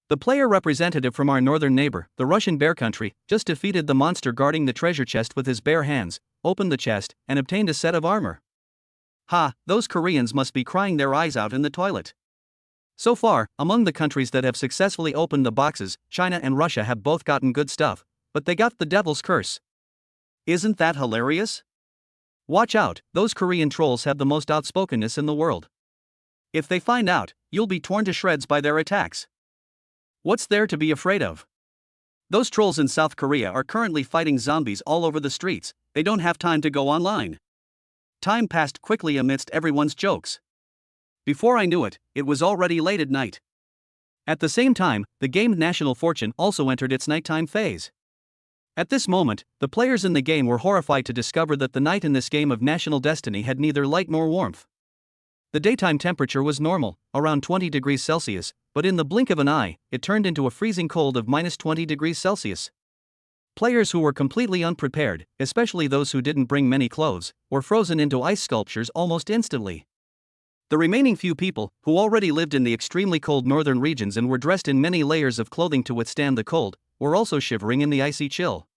Speaker 1: The player representative from our northern neighbor, the Russian bear country, just defeated the monster guarding the treasure chest with his bare hands, opened the chest, and obtained a set of armor. Ha, those Koreans must be crying their eyes out in the toilet. So far, among the countries that have successfully opened the boxes, China and Russia have both gotten good stuff, but they got the devil's curse. Isn't that hilarious? Watch out, those Korean trolls have the most outspokenness in the world. If they find out, you'll be torn to shreds by their attacks. What's there to be afraid of? Those trolls in South Korea are currently fighting zombies all over the streets, they don't have time to go online. Time passed quickly amidst everyone's jokes. Before I knew it, it was already late at night. At the same time, the game National Fortune also entered its nighttime phase. At this moment, the players in the game were horrified to discover that the night in this game of National Destiny had neither light nor warmth. The daytime temperature was normal, around 20 degrees Celsius, but in the blink of an eye, it turned into a freezing cold of minus 20 degrees Celsius. Players who were completely unprepared, especially those who didn't bring many clothes, were frozen into ice sculptures almost instantly. The remaining few people, who already lived in the extremely cold northern regions and were dressed in many layers of clothing to withstand the cold, were also shivering in the icy chill.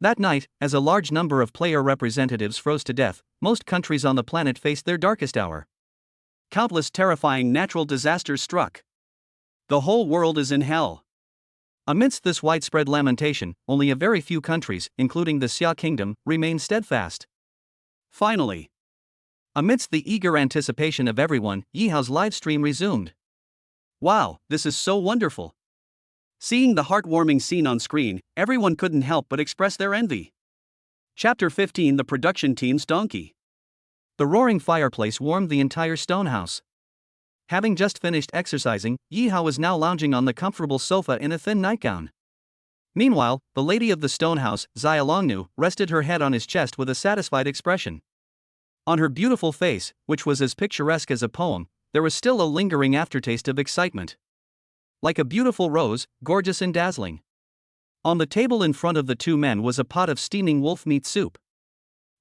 Speaker 1: That night, as a large number of player representatives froze to death, most countries on the planet faced their darkest hour. Countless terrifying natural disasters struck. The whole world is in hell. Amidst this widespread lamentation, only a very few countries, including the Xia Kingdom, remain steadfast. Finally, amidst the eager anticipation of everyone, Yi Hao's live stream resumed. Wow, this is so wonderful. Seeing the heartwarming scene on screen, everyone couldn't help but express their envy. Chapter 15: The Production Team's Donkey. The roaring fireplace warmed the entire stone house. Having just finished exercising, Yi Hao was now lounging on the comfortable sofa in a thin nightgown. Meanwhile, the lady of the stone house, Xia Longnu, rested her head on his chest with a satisfied expression. On her beautiful face, which was as picturesque as a poem, there was still a lingering aftertaste of excitement. Like a beautiful rose, gorgeous and dazzling. On the table in front of the two men was a pot of steaming wolf meat soup.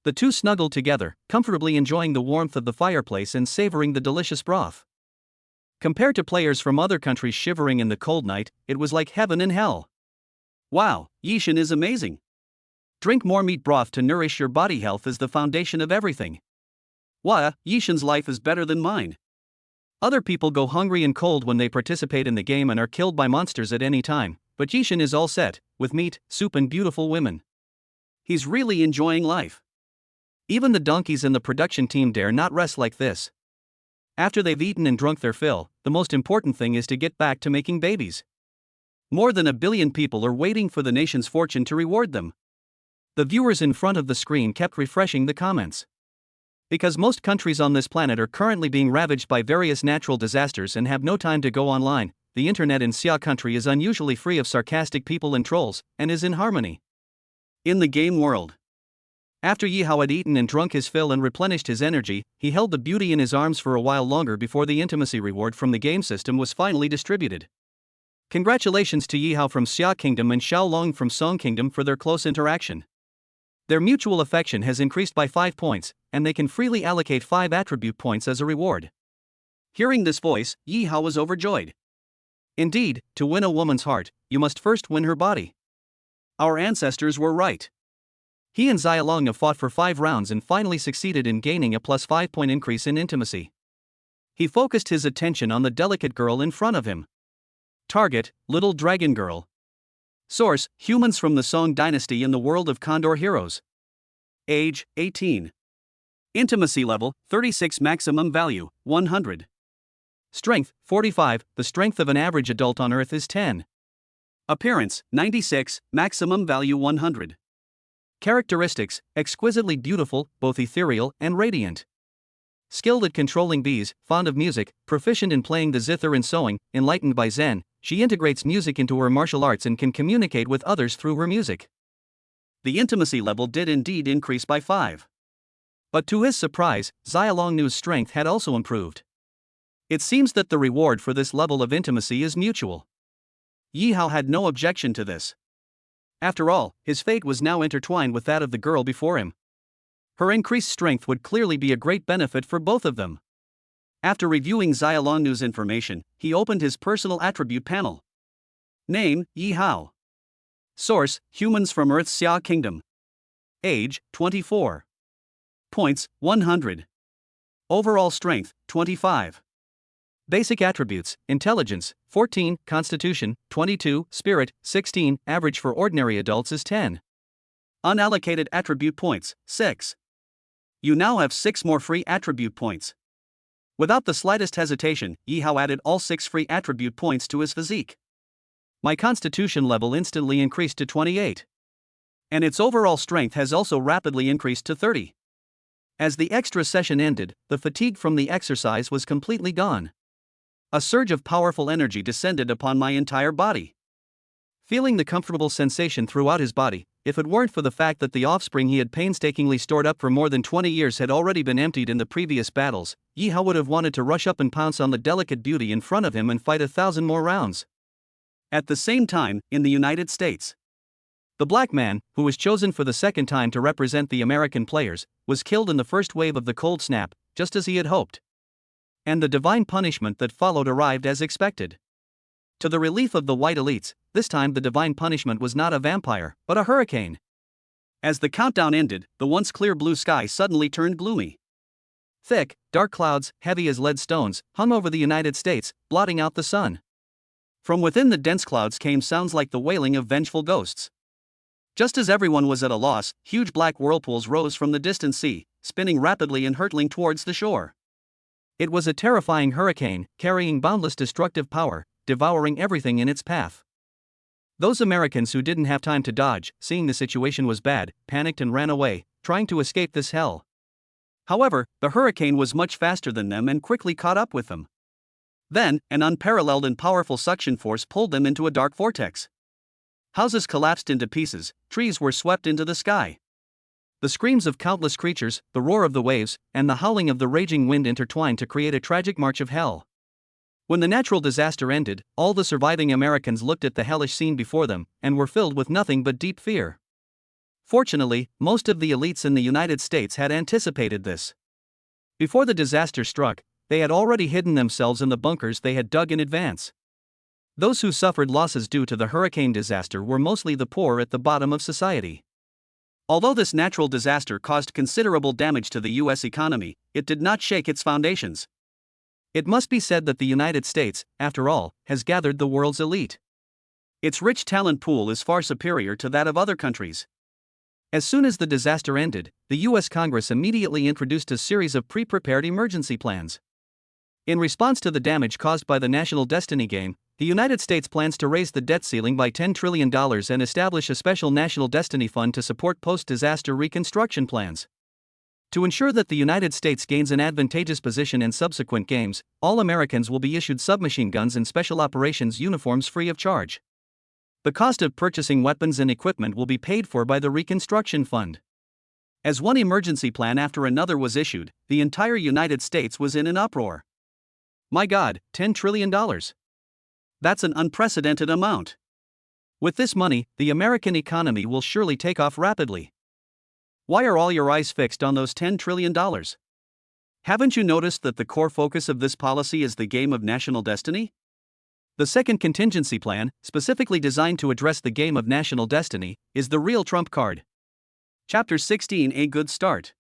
Speaker 1: The two snuggled together, comfortably enjoying the warmth of the fireplace and savoring the delicious broth. Compared to players from other countries shivering in the cold night, it was like heaven and hell. Wow, Yishin is amazing. Drink more meat broth to nourish your body. Health is the foundation of everything. Wow, Yishin's life is better than mine. Other people go hungry and cold when they participate in the game and are killed by monsters at any time, but Yishin is all set, with meat, soup and beautiful women. He's really enjoying life. Even the donkeys in the production team dare not rest like this. After they've eaten and drunk their fill, the most important thing is to get back to making babies. More than 1 billion people are waiting for the nation's fortune to reward them. The viewers in front of the screen kept refreshing the comments. Because most countries on this planet are currently being ravaged by various natural disasters and have no time to go online, the internet in Xia country is unusually free of sarcastic people and trolls, and is in harmony. In the game world. After Yi Hao had eaten and drunk his fill and replenished his energy, he held the beauty in his arms for a while longer before the intimacy reward from the game system was finally distributed. Congratulations to Yi Hao from Xia Kingdom and Xiao Long from Song Kingdom for their close interaction. Their mutual affection has increased by 5 points, and they can freely allocate 5 attribute points as a reward. Hearing this voice, Yi Hao was overjoyed. Indeed, to win a woman's heart, you must first win her body. Our ancestors were right. He and Xia Long have fought for 5 rounds and finally succeeded in gaining a plus 5 point increase in intimacy. He focused his attention on the delicate girl in front of him. Target, Little Dragon Girl. Source, humans from the Song Dynasty in the world of Condor Heroes. Age, 18. Intimacy level, 36. Maximum value, 100. Strength, 45. The strength of an average adult on Earth is 10. Appearance, 96. Maximum value, 100. Characteristics, exquisitely beautiful, both ethereal and radiant. Skilled at controlling bees, fond of music, proficient in playing the zither and sewing, enlightened by Zen, she integrates music into her martial arts and can communicate with others through her music. The intimacy level did indeed increase by 5. But to his surprise, Xia Longnu's strength had also improved. It seems that the reward for this level of intimacy is mutual. Yi Hao had no objection to this. After all, his fate was now intertwined with that of the girl before him. Her increased strength would clearly be a great benefit for both of them. After reviewing Xia Longnu's information, he opened his personal attribute panel. Name, Yi Hao. Source, humans from Earth's Xia Kingdom. Age, 24. Points, 100. Overall strength, 25. Basic attributes, intelligence, 14, constitution, 22, spirit, 16, average for ordinary adults is 10. Unallocated attribute points, 6. You now have 6 more free attribute points. Without the slightest hesitation, Yi Hao added all 6 free attribute points to his physique. My constitution level instantly increased to 28. And its overall strength has also rapidly increased to 30. As the extra session ended, the fatigue from the exercise was completely gone. A surge of powerful energy descended upon my entire body. Feeling the comfortable sensation throughout his body, if it weren't for the fact that the offspring he had painstakingly stored up for more than 20 years had already been emptied in the previous battles, Yi Hao would have wanted to rush up and pounce on the delicate beauty in front of him and fight 1,000 more rounds. At the same time, in the United States, the black man, who was chosen for the second time to represent the American players, was killed in the first wave of the cold snap, just as he had hoped. And the divine punishment that followed arrived as expected. To the relief of the white elites, this time the divine punishment was not a vampire, but a hurricane. As the countdown ended, the once clear blue sky suddenly turned gloomy. Thick, dark clouds, heavy as lead stones, hung over the United States, blotting out the sun. From within the dense clouds came sounds like the wailing of vengeful ghosts. Just as everyone was at a loss, huge black whirlpools rose from the distant sea, spinning rapidly and hurtling towards the shore. It was a terrifying hurricane, carrying boundless destructive power, devouring everything in its path. Those Americans who didn't have time to dodge, seeing the situation was bad, panicked and ran away, trying to escape this hell. However, the hurricane was much faster than them and quickly caught up with them. Then, an unparalleled and powerful suction force pulled them into a dark vortex. Houses collapsed into pieces, trees were swept into the sky. The screams of countless creatures, the roar of the waves, and the howling of the raging wind intertwined to create a tragic march of hell. When the natural disaster ended, all the surviving Americans looked at the hellish scene before them, and were filled with nothing but deep fear. Fortunately, most of the elites in the United States had anticipated this. Before the disaster struck, they had already hidden themselves in the bunkers they had dug in advance. Those who suffered losses due to the hurricane disaster were mostly the poor at the bottom of society. Although this natural disaster caused considerable damage to the U.S. economy, it did not shake its foundations. It must be said that the United States, after all, has gathered the world's elite. Its rich talent pool is far superior to that of other countries. As soon as the disaster ended, the U.S. Congress immediately introduced a series of pre-prepared emergency plans. In response to the damage caused by the National Destiny game, the United States plans to raise the debt ceiling by $10 trillion and establish a special National Destiny Fund to support post-disaster reconstruction plans. To ensure that the United States gains an advantageous position in subsequent games, all Americans will be issued submachine guns and special operations uniforms free of charge. The cost of purchasing weapons and equipment will be paid for by the Reconstruction Fund. As one emergency plan after another was issued, the entire United States was in an uproar. My God, $10 trillion. That's an unprecedented amount. With this money, the American economy will surely take off rapidly. Why are all your eyes fixed on those $10 trillion? Haven't you noticed that the core focus of this policy is the game of national destiny? The second contingency plan, specifically designed to address the game of national destiny, is the real trump card. Chapter 16: A Good Start.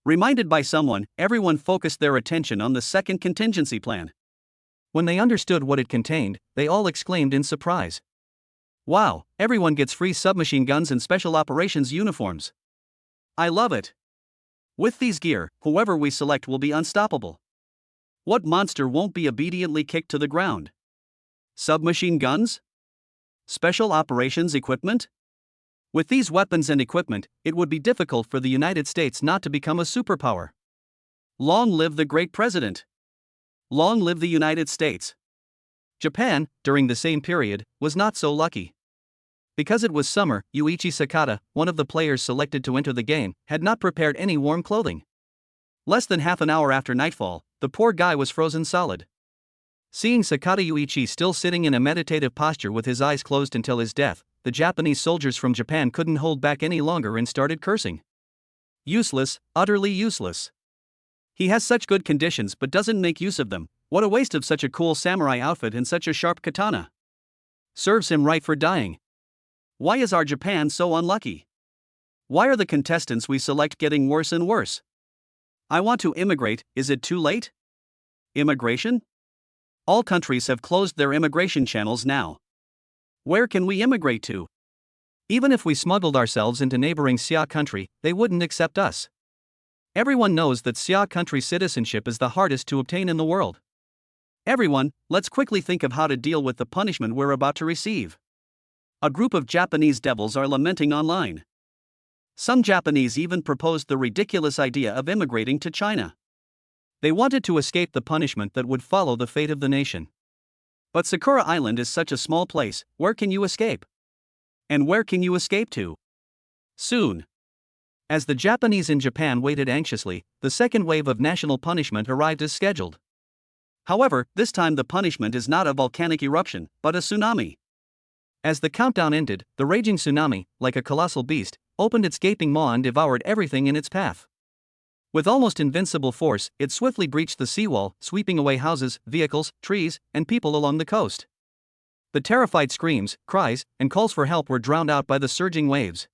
Speaker 1: Reminded by someone, everyone focused their attention on the second contingency plan. When they understood what it contained, they all exclaimed in surprise. Wow, everyone gets free submachine guns and special operations uniforms. I love it. With these gear, whoever we select will be unstoppable. What monster won't be obediently kicked to the ground? Submachine guns? Special operations equipment? With these weapons and equipment, it would be difficult for the United States not to become a superpower. Long live the great president! Long live the United States! Japan, during the same period, was not so lucky. Because it was summer, Yuichi Sakata, one of the players selected to enter the game, had not prepared any warm clothing. Less than half an hour after nightfall, the poor guy was frozen solid. Seeing Sakata Yuichi still sitting in a meditative posture with his eyes closed until his death, the Japanese soldiers from Japan couldn't hold back any longer and started cursing. Useless, utterly useless. He has such good conditions but doesn't make use of them. What a waste of such a cool samurai outfit and such a sharp katana. Serves him right for dying. Why is our Japan so unlucky? Why are the contestants we select getting worse and worse? I want to immigrate, is it too late? Immigration? All countries have closed their immigration channels now. Where can we immigrate to? Even if we smuggled ourselves into neighboring Xia country, they wouldn't accept us. Everyone knows that Xia country citizenship is the hardest to obtain in the world. Everyone, let's quickly think of how to deal with the punishment we're about to receive. A group of Japanese devils are lamenting online. Some Japanese even proposed the ridiculous idea of immigrating to China. They wanted to escape the punishment that would follow the fate of the nation. But Sakura Island is such a small place, where can you escape? And where can you escape to? Soon. As the Japanese in Japan waited anxiously, the second wave of national punishment arrived as scheduled. However, this time the punishment is not a volcanic eruption, but a tsunami. As the countdown ended, the raging tsunami, like a colossal beast, opened its gaping maw and devoured everything in its path. With almost invincible force, it swiftly breached the seawall, sweeping away houses, vehicles, trees, and people along the coast. The terrified screams, cries, and calls for help were drowned out by the surging waves.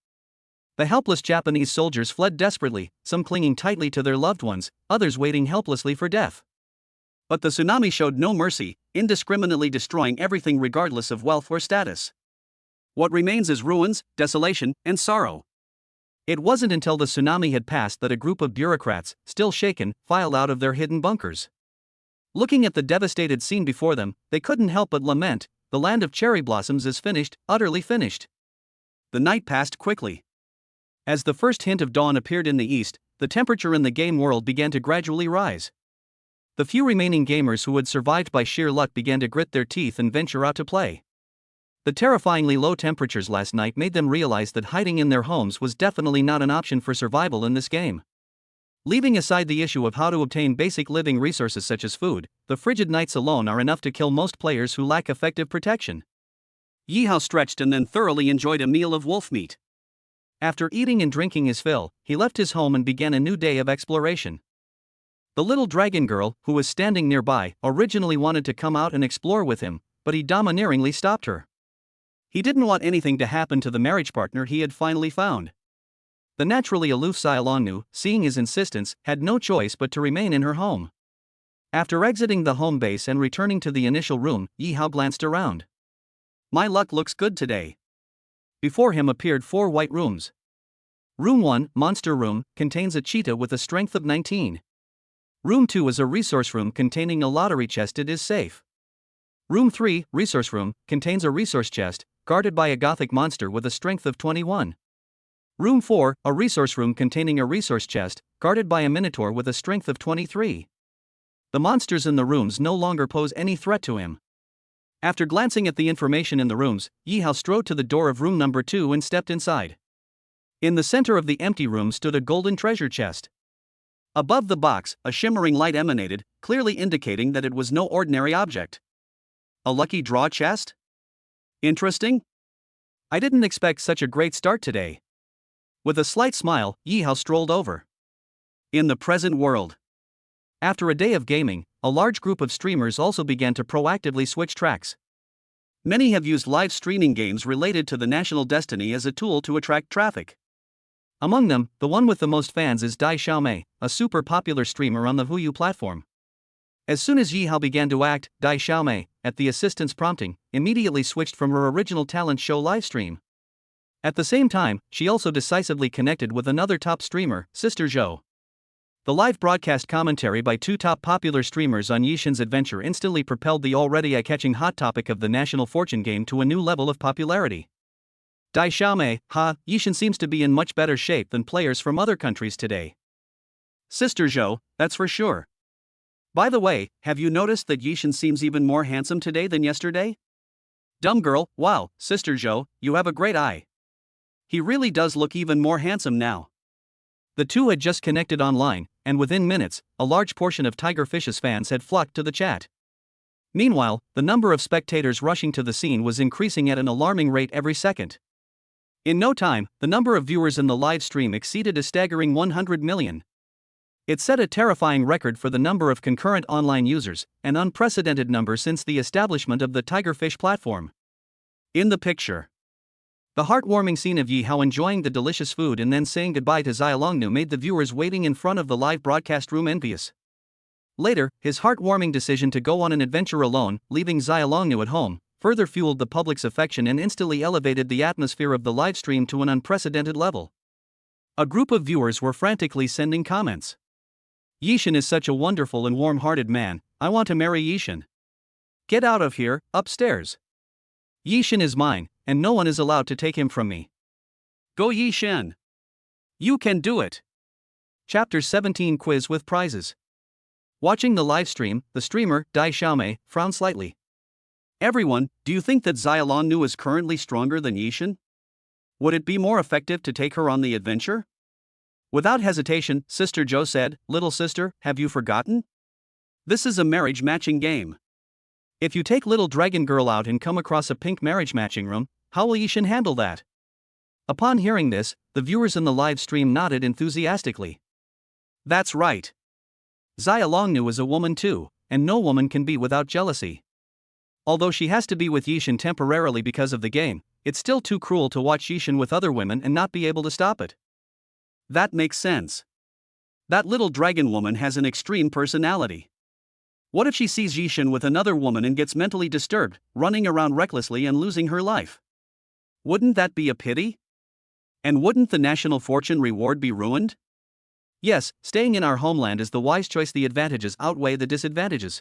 Speaker 1: The helpless Japanese soldiers fled desperately, some clinging tightly to their loved ones, others waiting helplessly for death. But the tsunami showed no mercy, indiscriminately destroying everything regardless of wealth or status. What remains is ruins, desolation, and sorrow. It wasn't until the tsunami had passed that a group of bureaucrats, still shaken, filed out of their hidden bunkers. Looking at the devastated scene before them, they couldn't help but lament, the land of cherry blossoms is finished, utterly finished. The night passed quickly. As the first hint of dawn appeared in the east, the temperature in the game world began to gradually rise. The few remaining gamers who had survived by sheer luck began to grit their teeth and venture out to play. The terrifyingly low temperatures last night made them realize that hiding in their homes was definitely not an option for survival in this game. Leaving aside the issue of how to obtain basic living resources such as food, the frigid nights alone are enough to kill most players who lack effective protection. Yihao stretched and then thoroughly enjoyed a meal of wolf meat. After eating and drinking his fill, he left his home and began a new day of exploration. The little dragon girl, who was standing nearby, originally wanted to come out and explore with him, but he domineeringly stopped her. He didn't want anything to happen to the marriage partner he had finally found. The naturally aloof Xiaolongnu, seeing his insistence, had no choice but to remain in her home. After exiting the home base and returning to the initial room, Yi Hao glanced around. My luck looks good today. Before him appeared 4 white rooms. Room 1, Monster Room, contains a cheetah with a strength of 19. Room 2 is a resource room containing a lottery chest. It is safe. Room 3, Resource Room, contains a resource chest, guarded by a gothic monster with a strength of 21. Room 4, a resource room containing a resource chest, guarded by a minotaur with a strength of 23. The monsters in the rooms no longer pose any threat to him. After glancing at the information in the rooms, Yi Hao strode to the door of room number 2 and stepped inside. In the center of the empty room stood a golden treasure chest. Above the box, a shimmering light emanated, clearly indicating that it was no ordinary object. A lucky draw chest? Interesting. I didn't expect such a great start today. With a slight smile, Yi Hao strolled over. In the present world. After a day of gaming, a large group of streamers also began to proactively switch tracks. Many have used live streaming games related to the national destiny as a tool to attract traffic. Among them, the one with the most fans is Dai Xiaomei, a super popular streamer on the Huyu platform. As soon as Yi Hao began to act, Dai Xiaomei, at the assistant's prompting, immediately switched from her original talent show livestream. At the same time, she also decisively connected with another top streamer, Sister Zhou. The live broadcast commentary by 2 top popular streamers on Yixin's adventure instantly propelled the already eye-catching hot topic of the national fortune game to a new level of popularity. Dai Xiaomei, Yixin seems to be in much better shape than players from other countries today. Sister Zhou, that's for sure. By the way, have you noticed that Yixin seems even more handsome today than yesterday? Dumb girl, wow, Sister Zhou, you have a great eye. He really does look even more handsome now. The two had just connected online, and within minutes, a large portion of Tigerfish's fans had flocked to the chat. Meanwhile, the number of spectators rushing to the scene was increasing at an alarming rate every second. In no time, the number of viewers in the live stream exceeded a staggering 100 million. It set a terrifying record for the number of concurrent online users, an unprecedented number since the establishment of the Tigerfish platform. In the picture, the heartwarming scene of Yi Hao enjoying the delicious food and then saying goodbye to Xiaolongnu made the viewers waiting in front of the live broadcast room envious. Later, his heartwarming decision to go on an adventure alone, leaving Xiaolongnu at home, further fueled the public's affection and instantly elevated the atmosphere of the livestream to an unprecedented level. A group of viewers were frantically sending comments. Yixin is such a wonderful and warm-hearted man, I want to marry Yixin. Get out of here, upstairs. Yixin is mine, and no one is allowed to take him from me. Go Yixin. You can do it. Chapter 17 Quiz with Prizes. Watching the livestream, the streamer, Dai Xiaomei, frowned slightly. Everyone, do you think that Xiaolongnu is currently stronger than Yixin? Would it be more effective to take her on the adventure? Without hesitation, Sister Zhou said, Little sister, have you forgotten? This is a marriage matching game. If you take little dragon girl out and come across a pink marriage matching room, how will Yixin handle that? Upon hearing this, the viewers in the live stream nodded enthusiastically. That's right. Xiaolongnu is a woman too, and no woman can be without jealousy. Although she has to be with Yixin temporarily because of the game, it's still too cruel to watch Yixin with other women and not be able to stop it. That makes sense. That little dragon woman has an extreme personality. What if she sees Yixin with another woman and gets mentally disturbed, running around recklessly and losing her life? Wouldn't that be a pity? And wouldn't the national fortune reward be ruined? Yes, staying in our homeland is the wise choice. The advantages outweigh the disadvantages.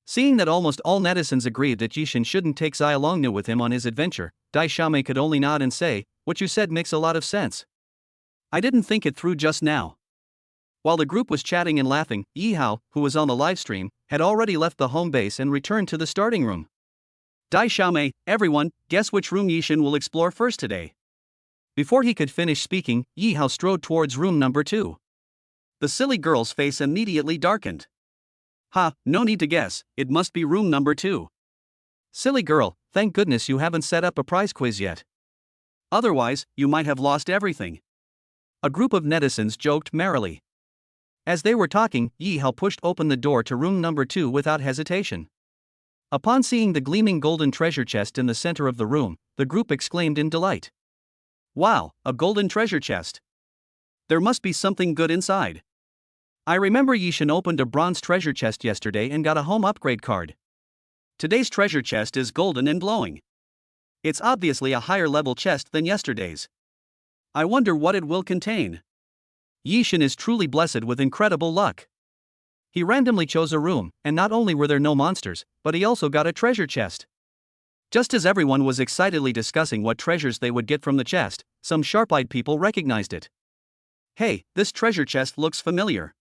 Speaker 1: Seeing that almost all netizens agreed that Yixin shouldn't take Xiaolongnu with him on his adventure, Dai Xiaomei could only nod and say, what you said makes a lot of sense. I didn't think it through just now. While the group was chatting and laughing, Yi Hao, who was on the livestream, had already left the home base and returned to the starting room. Dai Xiaomei, everyone, guess which room Yixin will explore first today? Before he could finish speaking, Yi Hao strode towards room number 2. The silly girl's face immediately darkened. No need to guess, it must be room number 2. Silly girl, thank goodness you haven't set up a prize quiz yet. Otherwise, you might have lost everything. A group of netizens joked merrily. As they were talking, Yi Hao pushed open the door to room number 2 without hesitation. Upon seeing the gleaming golden treasure chest in the center of the room, the group exclaimed in delight. Wow, a golden treasure chest. There must be something good inside. I remember Yishin opened a bronze treasure chest yesterday and got a home upgrade card. Today's treasure chest is golden and glowing. It's obviously a higher level chest than yesterday's. I wonder what it will contain. Yishin is truly blessed with incredible luck. He randomly chose a room, and not only were there no monsters, but he also got a treasure chest. Just as everyone was excitedly discussing what treasures they would get from the chest, some sharp-eyed people recognized it. Hey, this treasure chest looks familiar.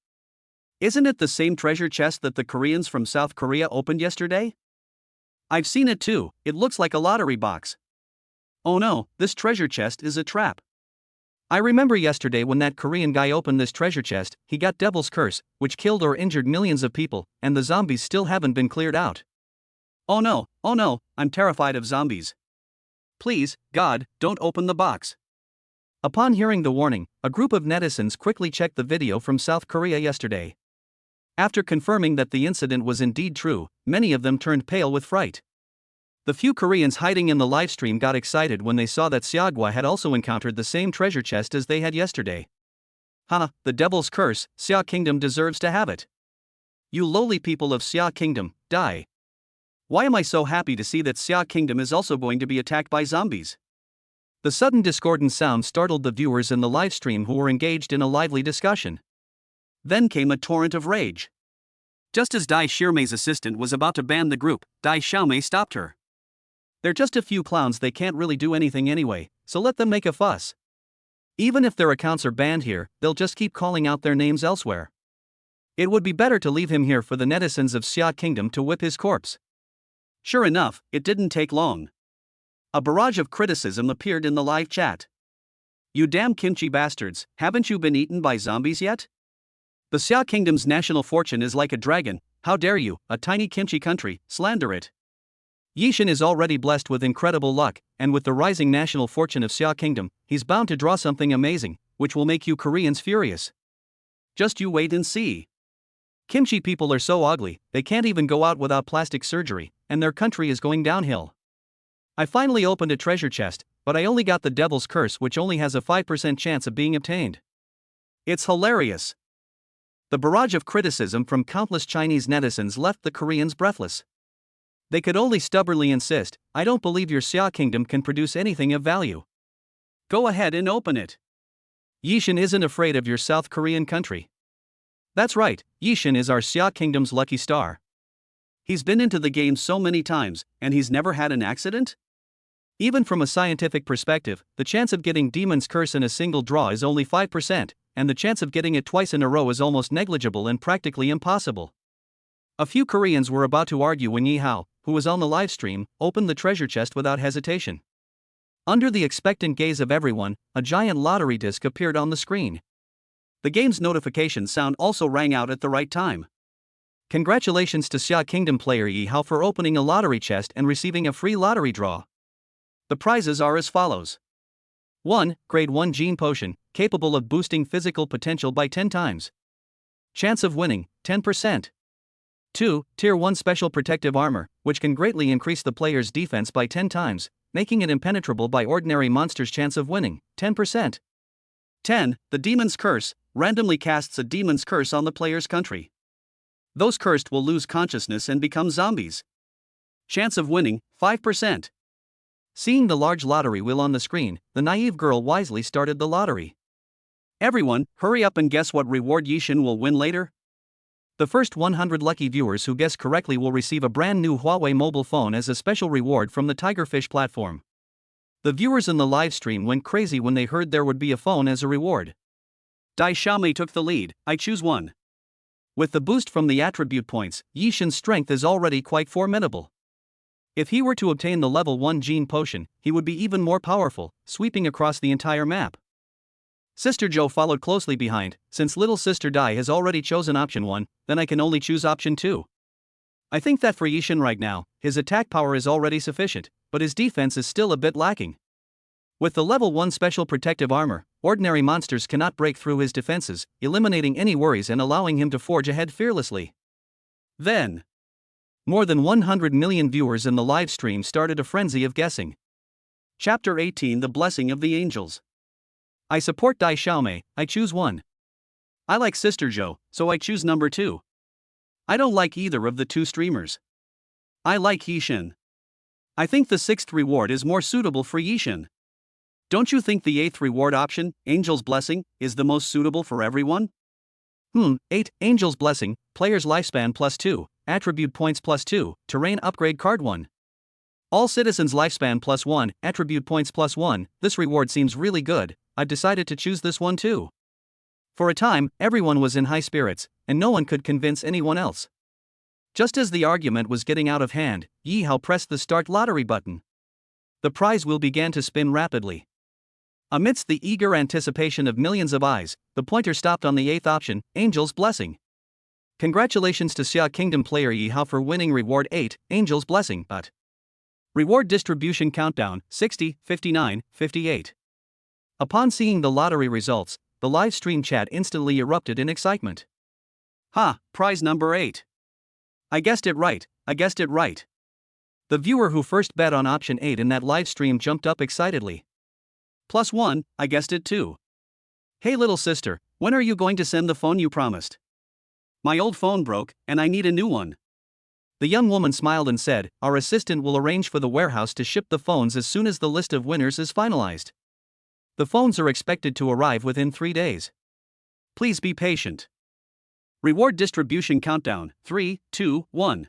Speaker 1: Isn't it the same treasure chest that the Koreans from South Korea opened yesterday? I've seen it too, it looks like a lottery box. Oh no, this treasure chest is a trap. I remember yesterday when that Korean guy opened this treasure chest, he got Devil's Curse, which killed or injured millions of people, and the zombies still haven't been cleared out. Oh no, I'm terrified of zombies. Please, God, don't open the box. Upon hearing the warning, a group of netizens quickly checked the video from South Korea yesterday. After confirming that the incident was indeed true, many of them turned pale with fright. The few Koreans hiding in the livestream got excited when they saw that Seogwa had also encountered the same treasure chest as they had yesterday. Haha, the Devil's Curse, Seog Kingdom deserves to have it. You lowly people of Seog Kingdom, die. Why am I so happy to see that Seog Kingdom is also going to be attacked by zombies? The sudden discordant sound startled the viewers in the livestream who were engaged in a lively discussion. Then came a torrent of rage. Just as Dai Shirmei's assistant was about to ban the group, Dai Xiaomei stopped her. They're just a few clowns, they can't really do anything anyway, so let them make a fuss. Even if their accounts are banned here, they'll just keep calling out their names elsewhere. It would be better to leave him here for the netizens of Seog Kingdom to whip his corpse. Sure enough, it didn't take long. A barrage of criticism appeared in the live chat. You damn kimchi bastards, haven't you been eaten by zombies yet? The Seog Kingdom's national fortune is like a dragon, how dare you, a tiny kimchi country, slander it. Yishin is already blessed with incredible luck, and with the rising national fortune of Seog Kingdom, he's bound to draw something amazing, which will make you Koreans furious. Just you wait and see. Kimchi people are so ugly, they can't even go out without plastic surgery, and their country is going downhill. I finally opened a treasure chest, but I only got the Devil's Curse, which only has a 5% chance of being obtained. It's hilarious. The barrage of criticism from countless Chinese netizens left the Koreans breathless. They could only stubbornly insist, I don't believe your Seog Kingdom can produce anything of value. Go ahead and open it. Yishin isn't afraid of your South Korean country. That's right, Yishin is our Seog Kingdom's lucky star. He's been into the game so many times, and he's never had an accident? Even from a scientific perspective, the chance of getting Demon's Curse in a single draw is only 5%, and the chance of getting it twice in a row is almost negligible and practically impossible. A few Koreans were about to argue when Yi Hao, who was on the livestream, opened the treasure chest without hesitation. Under the expectant gaze of everyone, a giant lottery disc appeared on the screen. The game's notification sound also rang out at the right time. Congratulations to Seog Kingdom player Yi Hao for opening a lottery chest and receiving a free lottery draw. The prizes are as follows. 1. Grade 1 Gene Potion, capable of boosting physical potential by 10 times. Chance of winning, 10%. 2. Tier 1 Special Protective Armor, which can greatly increase the player's defense by 10 times, making it impenetrable by ordinary monsters. Chance of winning, 10%. 10. The Demon's Curse, randomly casts a Demon's Curse on the player's country. Those cursed will lose consciousness and become zombies. Chance of winning, 5%. Seeing the large lottery wheel on the screen, the naive girl wisely started the lottery. Everyone, hurry up and guess what reward Yishin will win later? The first 100 lucky viewers who guess correctly will receive a brand new Huawei mobile phone as a special reward from the Tigerfish platform. The viewers in the live stream went crazy when they heard there would be a phone as a reward. Dai Xiaomei took the lead, I choose 1. With the boost from the attribute points, Yishin's strength is already quite formidable. If he were to obtain the level 1 gene potion, he would be even more powerful, sweeping across the entire map. Sister Jo followed closely behind. Since little sister Dai has already chosen option 1, then I can only choose option 2. I think that for Yishin right now, his attack power is already sufficient, but his defense is still a bit lacking. With the level 1 special protective armor, ordinary monsters cannot break through his defenses, eliminating any worries and allowing him to forge ahead fearlessly. Then, more than 100 million viewers in the live stream started a frenzy of guessing. Chapter 18 The Blessing of the Angels. I support Dai Xiaomei, I choose 1. I like Sister Joe, so I choose number 2. I don't like either of the two streamers. I like Yishin. I think the 6th reward is more suitable for Yishin. Don't you think the 8th reward option, Angel's Blessing, is the most suitable for everyone? 8. Angel's Blessing, Player's Lifespan plus 2, Attribute Points plus 2, Terrain Upgrade Card 1. All Citizens Lifespan plus 1, Attribute Points plus 1, this reward seems really good, I've decided to choose this one too. For a time, everyone was in high spirits, and no one could convince anyone else. Just as the argument was getting out of hand, Yi Hao pressed the Start Lottery button. The prize wheel began to spin rapidly. Amidst the eager anticipation of millions of eyes, the pointer stopped on the 8th option, Angel's Blessing. Congratulations to Xia Kingdom player Yi Hao for winning Reward 8, Angel's Blessing, but Reward Distribution Countdown, 60, 59, 58. Upon seeing the lottery results, the live stream chat instantly erupted in excitement. Prize number 8. I guessed it right. The viewer who first bet on option 8 in that live stream jumped up excitedly. +1, I guessed it too. Hey little sister, when are you going to send the phone you promised? My old phone broke, and I need a new one. The young woman smiled and said, our assistant will arrange for the warehouse to ship the phones as soon as the list of winners is finalized. The phones are expected to arrive within 3 days. Please be patient. Reward Distribution Countdown, 3, 2, 1.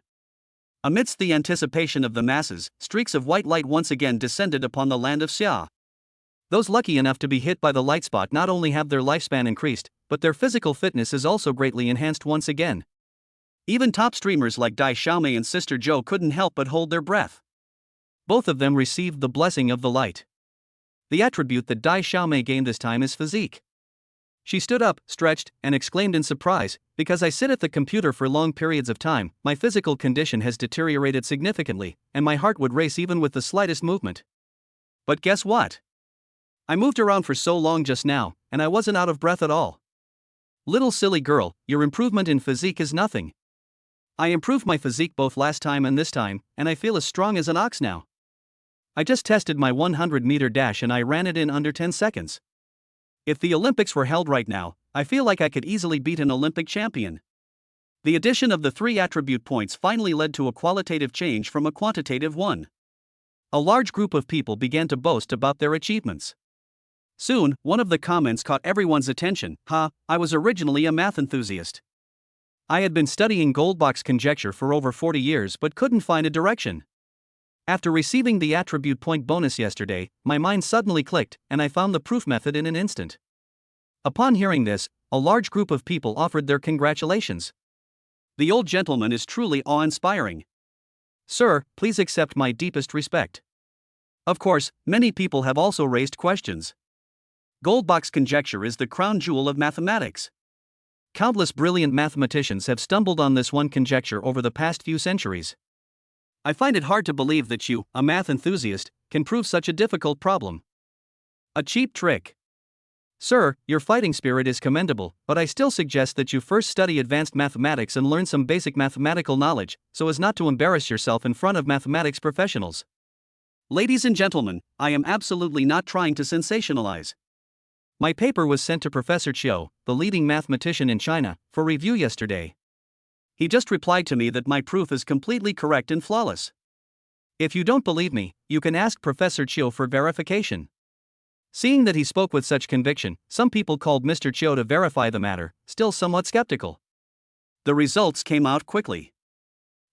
Speaker 1: Amidst the anticipation of the masses, streaks of white light once again descended upon the land of Xia. Those lucky enough to be hit by the light spot not only have their lifespan increased, but their physical fitness is also greatly enhanced once again. Even top streamers like Dai Xiaomei and Sister Joe couldn't help but hold their breath. Both of them received the blessing of the light. The attribute that Dai Xiaomei gained this time is physique. She stood up, stretched, and exclaimed in surprise, because I sit at the computer for long periods of time, my physical condition has deteriorated significantly, and my heart would race even with the slightest movement. But guess what? I moved around for so long just now, and I wasn't out of breath at all. Little silly girl, your improvement in physique is nothing. I improved my physique both last time and this time, and I feel as strong as an ox now. I just tested my 100-meter dash and I ran it in under 10 seconds. If the Olympics were held right now, I feel like I could easily beat an Olympic champion. The addition of the 3 attribute points finally led to a qualitative change from a quantitative one. A large group of people began to boast about their achievements. Soon, one of the comments caught everyone's attention. I was originally a math enthusiast. I had been studying Goldbach's conjecture for over 40 years but couldn't find a direction. After receiving the attribute point bonus yesterday, my mind suddenly clicked, and I found the proof method in an instant. Upon hearing this, a large group of people offered their congratulations. The old gentleman is truly awe-inspiring. Sir, please accept my deepest respect. Of course, many people have also raised questions. Goldbach's conjecture is the crown jewel of mathematics. Countless brilliant mathematicians have stumbled on this one conjecture over the past few centuries. I find it hard to believe that you, a math enthusiast, can prove such a difficult problem. A cheap trick. Sir, your fighting spirit is commendable, but I still suggest that you first study advanced mathematics and learn some basic mathematical knowledge, so as not to embarrass yourself in front of mathematics professionals. Ladies and gentlemen, I am absolutely not trying to sensationalize. My paper was sent to Professor Chiu, the leading mathematician in China, for review yesterday. He just replied to me that my proof is completely correct and flawless. If you don't believe me, you can ask Professor Chiu for verification. Seeing that he spoke with such conviction, some people called Mr. Chiu to verify the matter, still somewhat skeptical. The results came out quickly.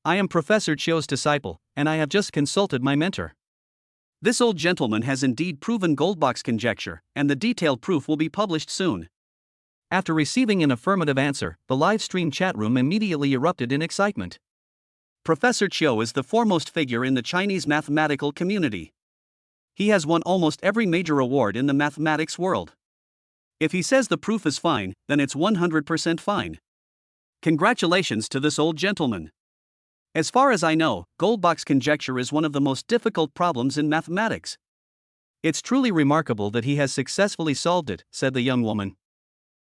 Speaker 1: I am Professor Chiu's disciple, and I have just consulted my mentor. This old gentleman has indeed proven Goldbach's conjecture, and the detailed proof will be published soon. After receiving an affirmative answer, the live stream chat room immediately erupted in excitement. Professor Chiu is the foremost figure in the Chinese mathematical community. He has won almost every major award in the mathematics world. If he says the proof is fine, then it's 100% fine. Congratulations to this old gentleman. As far as I know, Goldbach's conjecture is one of the most difficult problems in mathematics. It's truly remarkable that he has successfully solved it, said the young woman.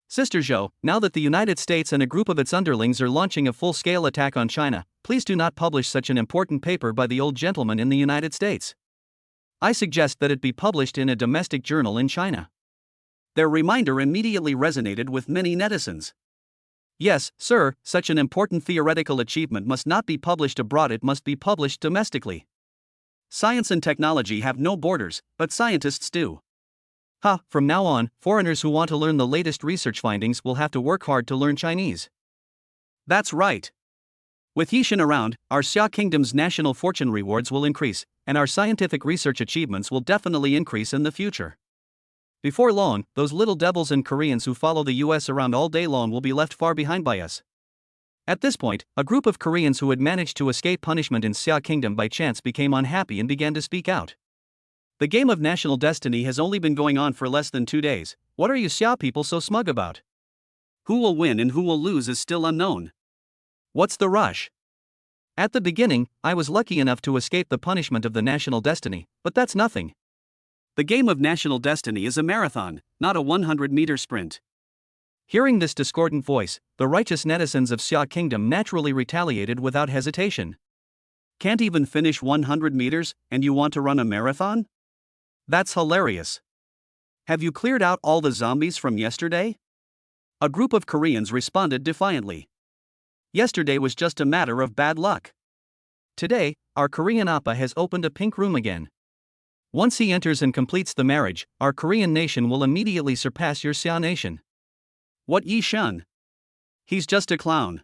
Speaker 1: Sister Zhou, now that the United States and a group of its underlings are launching a full-scale attack on China, please do not publish such an important paper by the old gentleman in the United States. I suggest that it be published in a domestic journal in China. Their reminder immediately resonated with many netizens. Yes, sir, such an important theoretical achievement must not be published abroad, it must be published domestically. Science and technology have no borders, but scientists do. From now on, foreigners who want to learn the latest research findings will have to work hard to learn Chinese. That's right. With Yixin around, our Xia Kingdom's national fortune rewards will increase, and our scientific research achievements will definitely increase in the future. Before long, those little devils and Koreans who follow the US around all day long will be left far behind by us. At this point, a group of Koreans who had managed to escape punishment in Xia Kingdom by chance became unhappy and began to speak out. The game of national destiny has only been going on for less than 2 days. What are you Xia people so smug about? Who will win and who will lose is still unknown. What's the rush? At the beginning, I was lucky enough to escape the punishment of the national destiny, but that's nothing. The game of national destiny is a marathon, not a 100-meter sprint. Hearing this discordant voice, the righteous netizens of Xia Kingdom naturally retaliated without hesitation. Can't even finish 100 meters, and you want to run a marathon? That's hilarious. Have you cleared out all the zombies from yesterday? A group of Koreans responded defiantly. Yesterday was just a matter of bad luck. Today, our Korean Appa has opened a pink room again. Once he enters and completes the marriage, our Korean nation will immediately surpass your Xia nation. What Yi Shun? He's just a clown.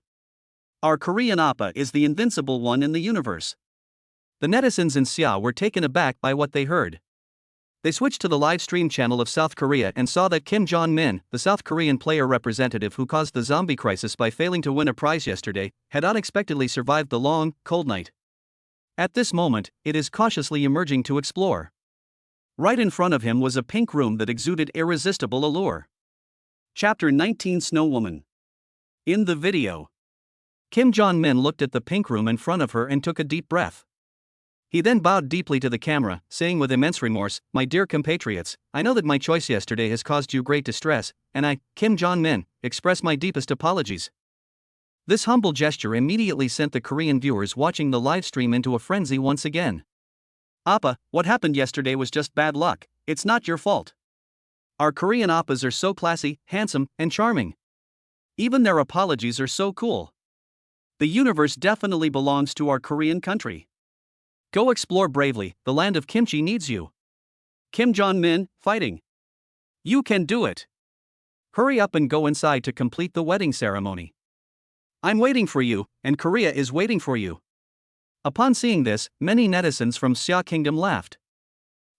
Speaker 1: Our Korean Appa is the invincible one in the universe. The netizens in Xia were taken aback by what they heard. They switched to the live stream channel of South Korea and saw that Kim Jong-min, the South Korean player representative who caused the zombie crisis by failing to win a prize yesterday, had unexpectedly survived the long, cold night. At this moment, it is cautiously emerging to explore. Right in front of him was a pink room that exuded irresistible allure. Chapter 19 Snow Woman. In the video, Kim Jong-min looked at the pink room in front of her and took a deep breath. He then bowed deeply to the camera, saying with immense remorse, "My dear compatriots, I know that my choice yesterday has caused you great distress, and I, Kim Jong-min, express my deepest apologies." This humble gesture immediately sent the Korean viewers watching the live stream into a frenzy once again. Appa, what happened yesterday was just bad luck, it's not your fault. Our Korean Appas are so classy, handsome, and charming. Even their apologies are so cool. The universe definitely belongs to our Korean country. Go explore bravely, the land of kimchi needs you. Kim Jong-min, fighting. You can do it. Hurry up and go inside to complete the wedding ceremony. I'm waiting for you, and Korea is waiting for you. Upon seeing this, many netizens from Xia Kingdom laughed.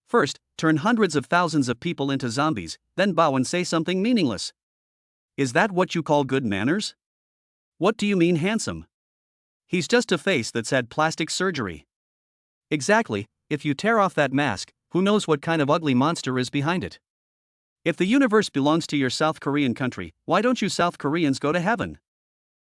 Speaker 1: First, turn hundreds of thousands of people into zombies, then bow and say something meaningless. Is that what you call good manners? What do you mean handsome? He's just a face that's had plastic surgery. Exactly, if you tear off that mask, who knows what kind of ugly monster is behind it? If the universe belongs to your South Korean country, why don't you South Koreans go to heaven?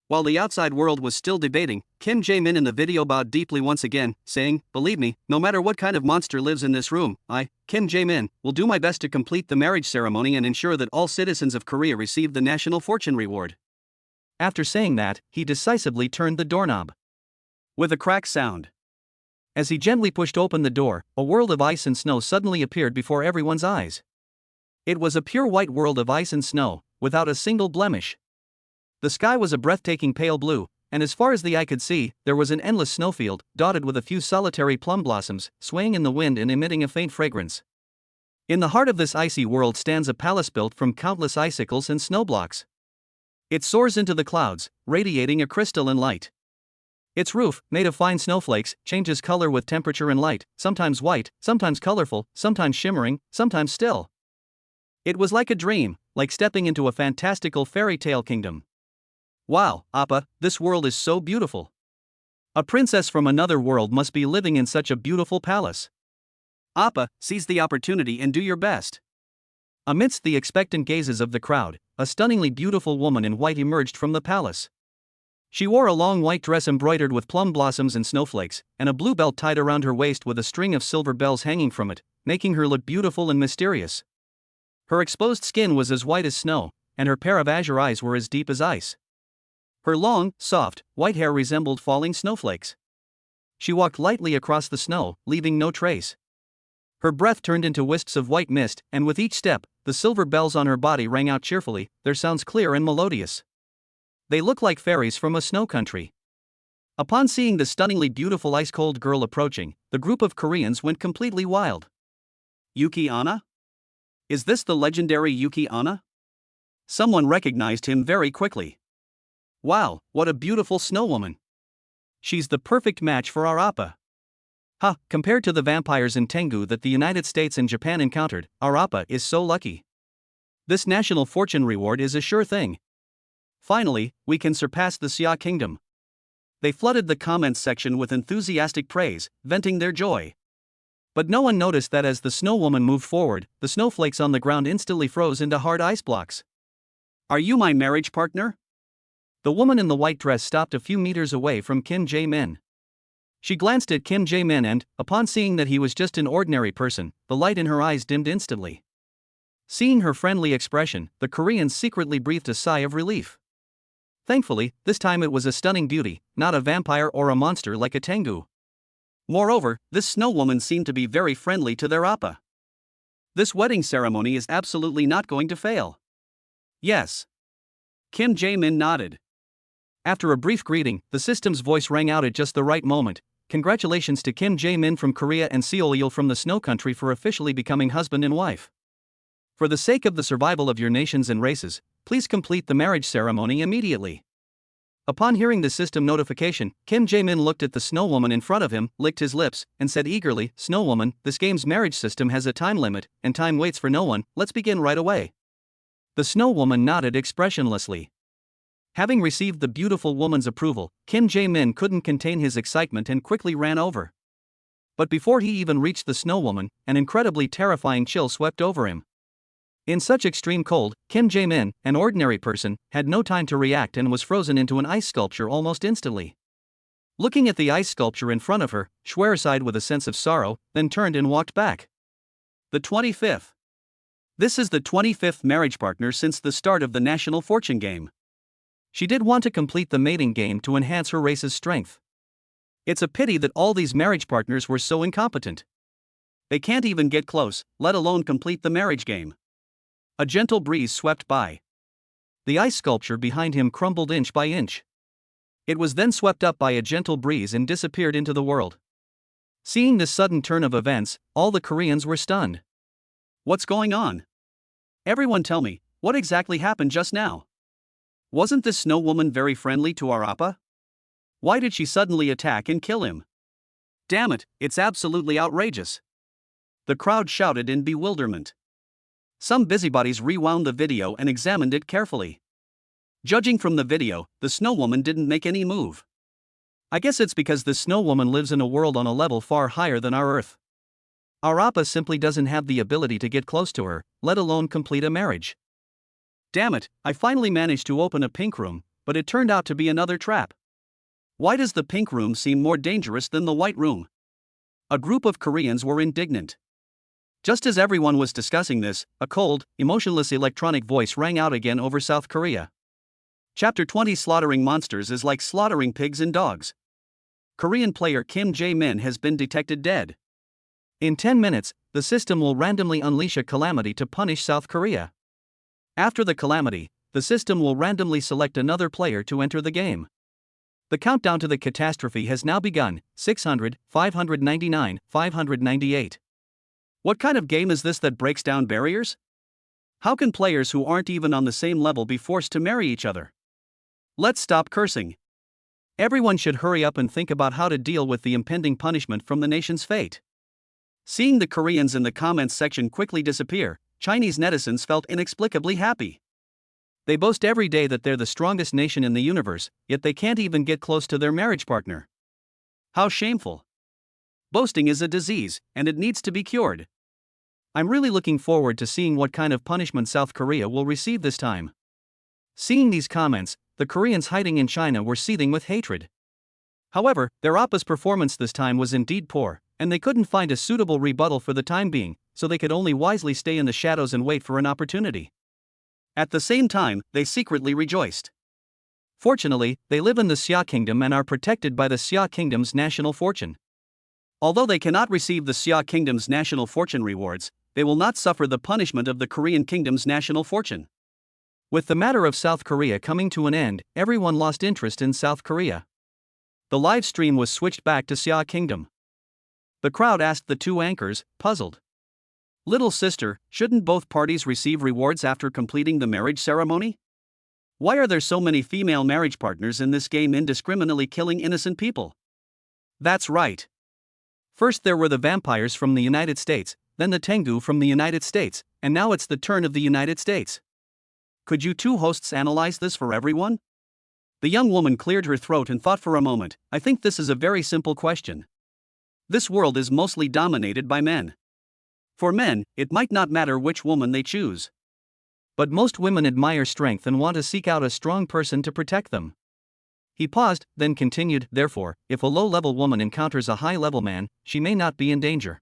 Speaker 1: While the outside world was still debating, Kim Jae-min in the video bowed deeply once again, saying, "Believe me, no matter what kind of monster lives in this room, I, Kim Jae-min, will do my best to complete the marriage ceremony and ensure that all citizens of Korea receive the national fortune reward." After saying that, he decisively turned the doorknob. With a crack sound. As he gently pushed open the door, a world of ice and snow suddenly appeared before everyone's eyes. It was a pure white world of ice and snow, without a single blemish. The sky was a breathtaking pale blue, and as far as the eye could see, there was an endless snowfield, dotted with a few solitary plum blossoms, swaying in the wind and emitting a faint fragrance. In the heart of this icy world stands a palace built from countless icicles and snowblocks. It soars into the clouds, radiating a crystalline light. Its roof, made of fine snowflakes, changes color with temperature and light, sometimes white, sometimes colorful, sometimes shimmering, sometimes still. It was like a dream, like stepping into a fantastical fairy tale kingdom. Wow, Appa, this world is so beautiful. A princess from another world must be living in such a beautiful palace. Appa, seize the opportunity and do your best. Amidst the expectant gazes of the crowd, a stunningly beautiful woman in white emerged from the palace. She wore a long white dress embroidered with plum blossoms and snowflakes, and a blue belt tied around her waist with a string of silver bells hanging from it, making her look beautiful and mysterious. Her exposed skin was as white as snow, and her pair of azure eyes were as deep as ice. Her long, soft, white hair resembled falling snowflakes. She walked lightly across the snow, leaving no trace. Her breath turned into wisps of white mist, and with each step, the silver bells on her body rang out cheerfully, their sounds clear and melodious. They looked like fairies from a snow country. Upon seeing the stunningly beautiful ice-cold girl approaching, the group of Koreans went completely wild. Yuki Onna? Is this the legendary Yuki Onna? Someone recognized him very quickly. Wow, what a beautiful snow woman. She's the perfect match for our Appa. Compared to the vampires in Tengu that the United States and Japan encountered, our Appa is so lucky. This national fortune reward is a sure thing. Finally, we can surpass the Xia kingdom. They flooded the comments section with enthusiastic praise, venting their joy. But no one noticed that as the snow woman moved forward, the snowflakes on the ground instantly froze into hard ice blocks. Are you my marriage partner? The woman in the white dress stopped a few meters away from Kim Jae-min. She glanced at Kim Jae-min and, upon seeing that he was just an ordinary person, the light in her eyes dimmed instantly. Seeing her friendly expression, the Koreans secretly breathed a sigh of relief. Thankfully, this time it was a stunning beauty, not a vampire or a monster like a Tengu. Moreover, this snow woman seemed to be very friendly to their Appa. This wedding ceremony is absolutely not going to fail. Yes. Kim Jae-min nodded. After a brief greeting, the system's voice rang out at just the right moment. Congratulations to Kim Jae-min from Korea and Seol-il from the snow country for officially becoming husband and wife. For the sake of the survival of your nations and races, please complete the marriage ceremony immediately. Upon hearing the system notification, Kim Jae-min looked at the snow woman in front of him, licked his lips, and said eagerly, "Snow woman, this game's marriage system has a time limit, and time waits for no one, let's begin right away." The snow woman nodded expressionlessly. Having received the beautiful woman's approval, Kim Jae-min couldn't contain his excitement and quickly ran over. But before he even reached the snow woman, an incredibly terrifying chill swept over him. In such extreme cold, Kim Jae-min, an ordinary person, had no time to react and was frozen into an ice sculpture almost instantly. Looking at the ice sculpture in front of her, Schwer sighed with a sense of sorrow, then turned and walked back. The 25th. This is the 25th marriage partner since the start of the national fortune game. She did want to complete the mating game to enhance her race's strength. It's a pity that all these marriage partners were so incompetent. They can't even get close, let alone complete the marriage game. A gentle breeze swept by. The ice sculpture behind him crumbled inch by inch. It was then swept up by a gentle breeze and disappeared into the world. Seeing this sudden turn of events, all the Koreans were stunned. What's going on? Everyone tell me, what exactly happened just now? Wasn't this snow woman very friendly to our Appa? Why did she suddenly attack and kill him? Damn it, it's absolutely outrageous. The crowd shouted in bewilderment. Some busybodies rewound the video and examined it carefully. Judging from the video, the snow woman didn't make any move. I guess it's because the snow woman lives in a world on a level far higher than our Earth. Our Appa simply doesn't have the ability to get close to her, let alone complete a marriage. Damn it, I finally managed to open a pink room, but it turned out to be another trap. Why does the pink room seem more dangerous than the white room? A group of Koreans were indignant. Just as everyone was discussing this, a cold, emotionless electronic voice rang out again over South Korea. Chapter 20 Slaughtering monsters is like slaughtering pigs and dogs. Korean player Kim Jae-min has been detected dead. In 10 minutes, the system will randomly unleash a calamity to punish South Korea. After the calamity, the system will randomly select another player to enter the game. The countdown to the catastrophe has now begun, 600, 599, 598. What kind of game is this that breaks down barriers? How can players who aren't even on the same level be forced to marry each other? Let's stop cursing. Everyone should hurry up and think about how to deal with the impending punishment from the nation's fate. Seeing the Koreans in the comments section quickly disappear, Chinese netizens felt inexplicably happy. They boast every day that they're the strongest nation in the universe, yet they can't even get close to their marriage partner. How shameful. Boasting is a disease, and it needs to be cured. I'm really looking forward to seeing what kind of punishment South Korea will receive this time. Seeing these comments, the Koreans hiding in China were seething with hatred. However, their Appa's performance this time was indeed poor, and they couldn't find a suitable rebuttal for the time being, so they could only wisely stay in the shadows and wait for an opportunity. At the same time, they secretly rejoiced. Fortunately, they live in the Xia Kingdom and are protected by the Xia Kingdom's national fortune. Although they cannot receive the Xia Kingdom's national fortune rewards, they will not suffer the punishment of the Korean Kingdom's national fortune. With the matter of South Korea coming to an end, everyone lost interest in South Korea. The live stream was switched back to Xia Kingdom. The crowd asked the two anchors, puzzled. "Little sister, shouldn't both parties receive rewards after completing the marriage ceremony? Why are there so many female marriage partners in this game indiscriminately killing innocent people?" That's right. First there were the vampires from the United States, then the Tengu from the United States, and now it's the turn of the United States. Could you two hosts analyze this for everyone? The young woman cleared her throat and thought for a moment. I think this is a very simple question. This world is mostly dominated by men. For men, it might not matter which woman they choose. But most women admire strength and want to seek out a strong person to protect them. He paused, then continued, therefore, if a low-level woman encounters a high-level man, she may not be in danger.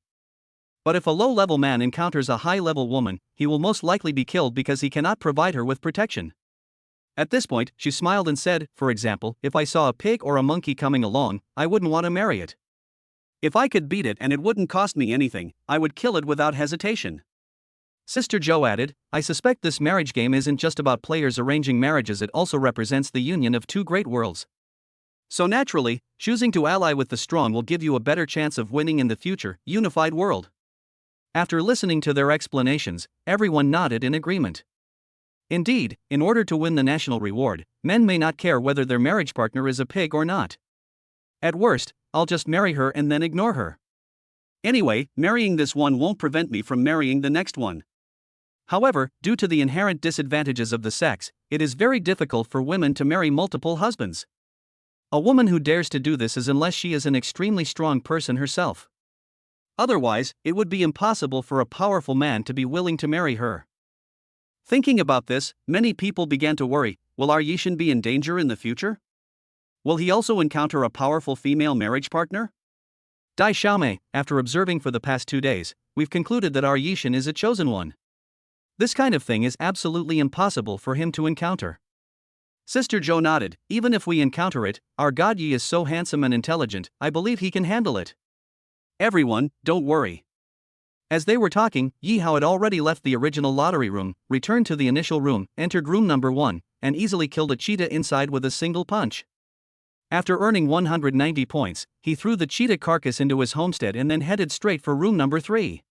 Speaker 1: But if a low-level man encounters a high-level woman, he will most likely be killed because he cannot provide her with protection. At this point, she smiled and said, for example, if I saw a pig or a monkey coming along, I wouldn't want to marry it. If I could beat it and it wouldn't cost me anything, I would kill it without hesitation. Sister Joe added, I suspect this marriage game isn't just about players arranging marriages, it also represents the union of two great worlds. So naturally, choosing to ally with the strong will give you a better chance of winning in the future, unified world. After listening to their explanations, everyone nodded in agreement. Indeed, in order to win the national reward, men may not care whether their marriage partner is a pig or not. At worst, I'll just marry her and then ignore her. Anyway, marrying this one won't prevent me from marrying the next one. However, due to the inherent disadvantages of the sex, it is very difficult for women to marry multiple husbands. A woman who dares to do this is unless she is an extremely strong person herself. Otherwise, it would be impossible for a powerful man to be willing to marry her. Thinking about this, many people began to worry, will our Yishin be in danger in the future? Will he also encounter a powerful female marriage partner? Dai Xiaomei, after observing for the past 2 days, we've concluded that our Yishin is a chosen one. This kind of thing is absolutely impossible for him to encounter. Sister Joe nodded, even if we encounter it, our God Yi is so handsome and intelligent, I believe he can handle it. Everyone, don't worry. As they were talking, Yi Hao had already left the original lottery room, returned to the initial room, entered room number 1, and easily killed a cheetah inside with a single punch. After earning 190 points, he threw the cheetah carcass into his homestead and then headed straight for room number 3.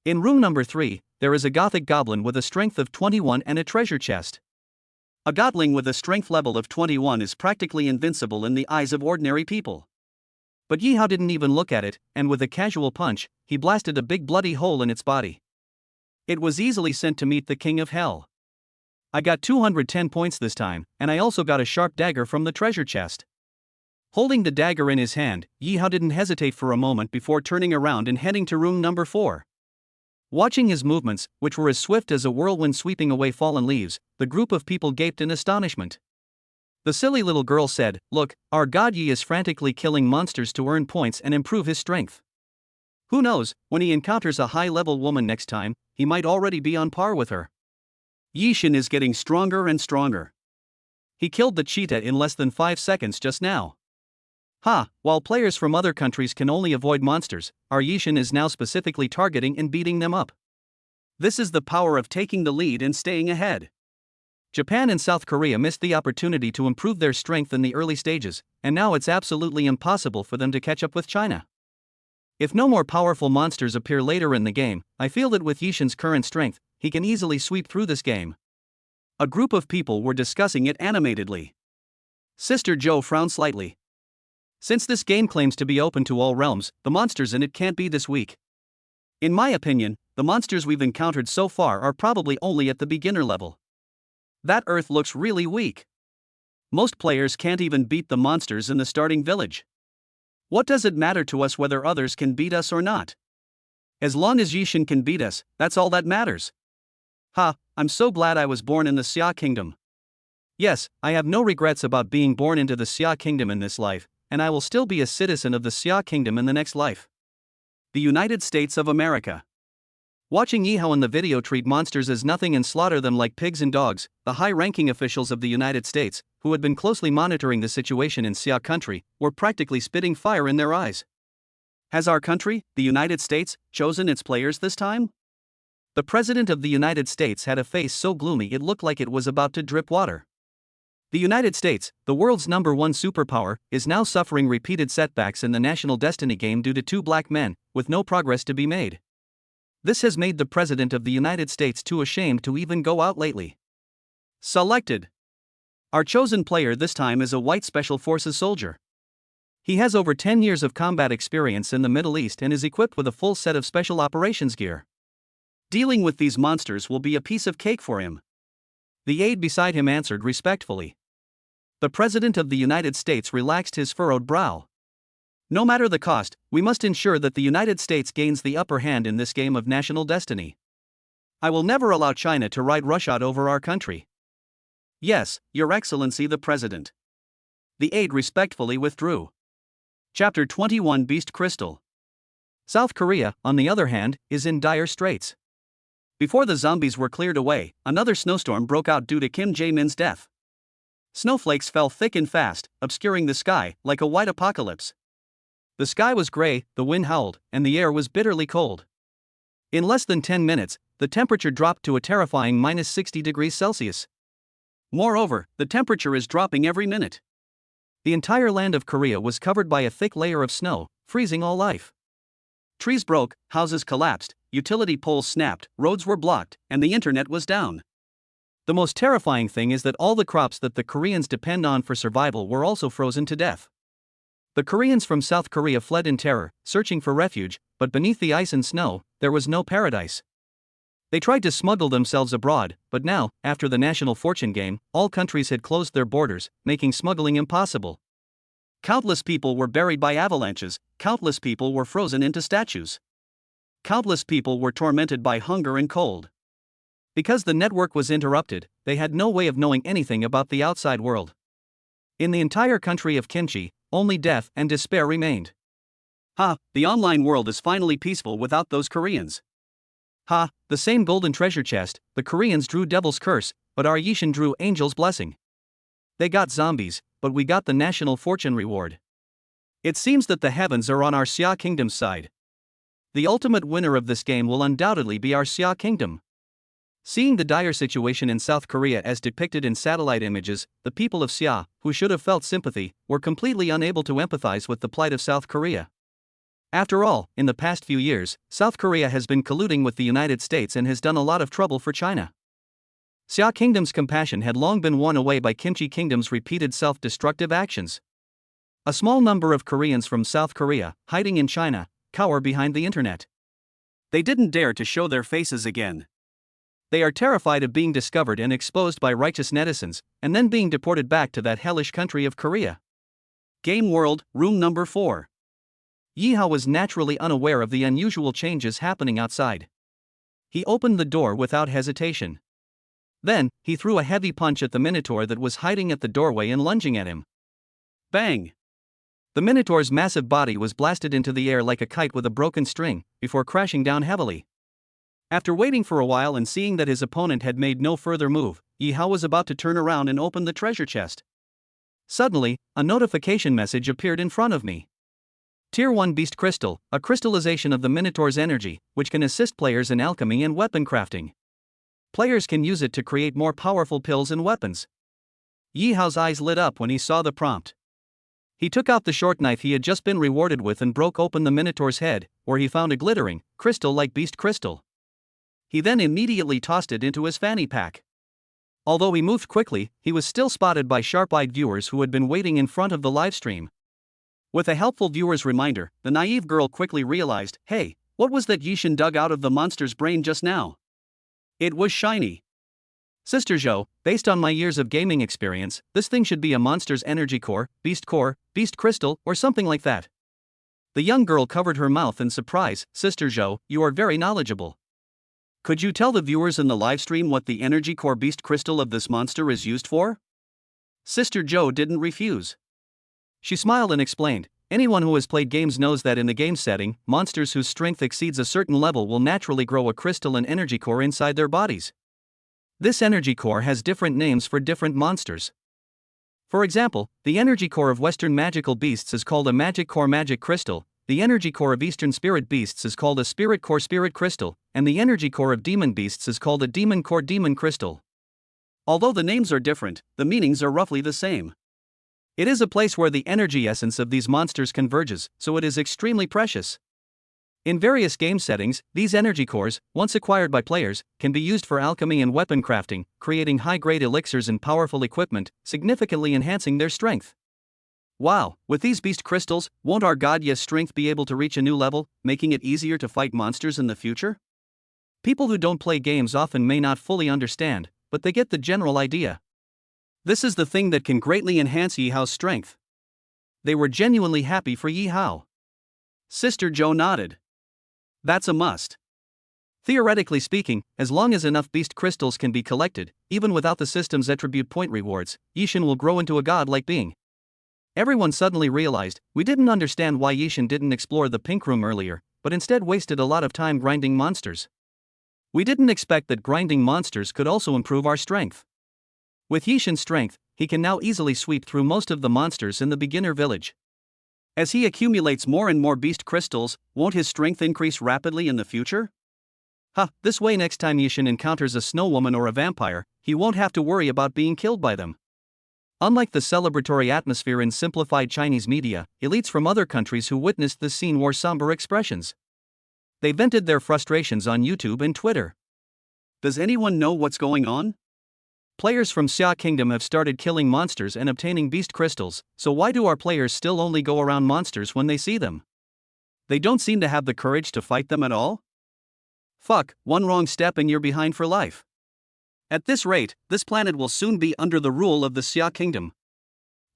Speaker 1: In room number 3, there is a gothic goblin with a strength of 21 and a treasure chest. A godling with a strength level of 21 is practically invincible in the eyes of ordinary people. But Yi Hao didn't even look at it, and with a casual punch, he blasted a big bloody hole in its body. It was easily sent to meet the king of hell. I got 210 points this time, and I also got a sharp dagger from the treasure chest. Holding the dagger in his hand, Yi Hao didn't hesitate for a moment before turning around and heading to room number 4. Watching his movements, which were as swift as a whirlwind sweeping away fallen leaves, the group of people gaped in astonishment. The silly little girl said, look, our God Yi is frantically killing monsters to earn points and improve his strength. Who knows, when he encounters a high-level woman next time, he might already be on par with her. Yishin is getting stronger and stronger. He killed the cheetah in less than 5 seconds just now. While players from other countries can only avoid monsters, our Yishin is now specifically targeting and beating them up. This is the power of taking the lead and staying ahead. Japan and South Korea missed the opportunity to improve their strength in the early stages, and now it's absolutely impossible for them to catch up with China. If no more powerful monsters appear later in the game, I feel that with Yishin's current strength, he can easily sweep through this game. A group of people were discussing it animatedly. Sister Joe frowned slightly. Since this game claims to be open to all realms, the monsters in it can't be this weak. In my opinion, the monsters we've encountered so far are probably only at the beginner level. That Earth looks really weak. Most players can't even beat the monsters in the starting village. What does it matter to us whether others can beat us or not? As long as Yishin can beat us, that's all that matters. I'm so glad I was born in the Xia Kingdom. Yes, I have no regrets about being born into the Xia Kingdom in this life, and I will still be a citizen of the Xia Kingdom in the next life. The United States of America. Watching Yi Hao in the video treat monsters as nothing and slaughter them like pigs and dogs, the high-ranking officials of the United States, who had been closely monitoring the situation in Xia country, were practically spitting fire in their eyes. Has our country, the United States, chosen its players this time? The President of the United States had a face so gloomy it looked like it was about to drip water. The United States, the world's #1 superpower, is now suffering repeated setbacks in the national destiny game due to two black men, with no progress to be made. This has made the President of the United States too ashamed to even go out lately. Selected. Our chosen player this time is a white Special Forces soldier. He has over 10 years of combat experience in the Middle East and is equipped with a full set of special operations gear. Dealing with these monsters will be a piece of cake for him. The aide beside him answered respectfully. The President of the United States relaxed his furrowed brow. No matter the cost, we must ensure that the United States gains the upper hand in this game of national destiny. I will never allow China to ride roughshod over our country. Yes, Your Excellency the President. The aide respectfully withdrew. Chapter 21 Beast Crystal. South Korea, on the other hand, is in dire straits. Before the zombies were cleared away, another snowstorm broke out due to Kim Jae-min's death. Snowflakes fell thick and fast, obscuring the sky like a white apocalypse. The sky was gray, the wind howled, and the air was bitterly cold. In less than 10 minutes, the temperature dropped to a terrifying -60 degrees Celsius. Moreover, the temperature is dropping every minute. The entire land of Korea was covered by a thick layer of snow, freezing all life. Trees broke, houses collapsed, utility poles snapped, roads were blocked, and the internet was down. The most terrifying thing is that all the crops that the Koreans depend on for survival were also frozen to death. The Koreans from South Korea fled in terror, searching for refuge, but beneath the ice and snow, there was no paradise. They tried to smuggle themselves abroad, but now, after the national fortune game, all countries had closed their borders, making smuggling impossible. Countless people were buried by avalanches, countless people were frozen into statues. Countless people were tormented by hunger and cold. Because the network was interrupted, they had no way of knowing anything about the outside world. In the entire country of Kimchi, only death and despair remained. The online world is finally peaceful without those Koreans. The same golden treasure chest, the Koreans drew Devil's Curse, but our Yishin drew Angel's Blessing. They got zombies, but we got the national fortune reward. It seems that the heavens are on our Xia Kingdom's side. The ultimate winner of this game will undoubtedly be our Xia Kingdom. Seeing the dire situation in South Korea as depicted in satellite images, the people of Xia, who should have felt sympathy, were completely unable to empathize with the plight of South Korea. After all, in the past few years, South Korea has been colluding with the United States and has done a lot of trouble for China. Xia Kingdom's compassion had long been won away by Kimchi Kingdom's repeated self-destructive actions. A small number of Koreans from South Korea, hiding in China, cower behind the internet. They didn't dare to show their faces again. They are terrified of being discovered and exposed by righteous netizens, and then being deported back to that hellish country of Korea. Game World, Room Number 4. Yihao was naturally unaware of the unusual changes happening outside. He opened the door without hesitation. Then, he threw a heavy punch at the Minotaur that was hiding at the doorway and lunging at him. Bang! The Minotaur's massive body was blasted into the air like a kite with a broken string, before crashing down heavily. After waiting for a while and seeing that his opponent had made no further move, Yihao was about to turn around and open the treasure chest. Suddenly, a notification message appeared in front of me. Tier 1 Beast Crystal, a crystallization of the Minotaur's energy, which can assist players in alchemy and weapon crafting. Players can use it to create more powerful pills and weapons. Yihao's eyes lit up when he saw the prompt. He took out the short knife he had just been rewarded with and broke open the Minotaur's head, where he found a glittering, crystal-like beast crystal. He then immediately tossed it into his fanny pack. Although he moved quickly, he was still spotted by sharp-eyed viewers who had been waiting in front of the livestream. With a helpful viewer's reminder, the naive girl quickly realized, hey, what was that Yishin dug out of the monster's brain just now? It was shiny. Sister Zhou, based on my years of gaming experience, this thing should be a monster's energy core, beast crystal, or something like that. The young girl covered her mouth in surprise. Sister Zhou, you are very knowledgeable. Could you tell the viewers in the livestream what the energy core beast crystal of this monster is used for? Sister Zhou didn't refuse. She smiled and explained, anyone who has played games knows that in the game setting, monsters whose strength exceeds a certain level will naturally grow a crystal and energy core inside their bodies. This energy core has different names for different monsters. For example, the energy core of Western magical beasts is called a magic core magic crystal, the energy core of Eastern Spirit Beasts is called a Spirit Core Spirit Crystal, and the energy core of Demon Beasts is called a Demon Core Demon Crystal. Although the names are different, the meanings are roughly the same. It is a place where the energy essence of these monsters converges, so it is extremely precious. In various game settings, these energy cores, once acquired by players, can be used for alchemy and weapon crafting, creating high-grade elixirs and powerful equipment, significantly enhancing their strength. Wow, with these beast crystals, won't our god Ye's strength be able to reach a new level, making it easier to fight monsters in the future? People who don't play games often may not fully understand, but they get the general idea. This is the thing that can greatly enhance Yi Hao's strength. They were genuinely happy for Yi Hao. Sister Joe nodded. That's a must. Theoretically speaking, as long as enough beast crystals can be collected, even without the system's attribute point rewards, Yishin will grow into a god-like being. Everyone suddenly realized, we didn't understand why Yishin didn't explore the pink room earlier, but instead wasted a lot of time grinding monsters. We didn't expect that grinding monsters could also improve our strength. With Yishin's strength, he can now easily sweep through most of the monsters in the beginner village. As he accumulates more and more beast crystals, won't his strength increase rapidly in the future? This way next time Yishin encounters a snow woman or a vampire, he won't have to worry about being killed by them. Unlike the celebratory atmosphere in simplified Chinese media, elites from other countries who witnessed this scene wore somber expressions. They vented their frustrations on YouTube and Twitter. Does anyone know what's going on? Players from Xia Kingdom have started killing monsters and obtaining beast crystals, so why do our players still only go around monsters when they see them? They don't seem to have the courage to fight them at all? Fuck, one wrong step and you're behind for life. At this rate, this planet will soon be under the rule of the Xia Kingdom.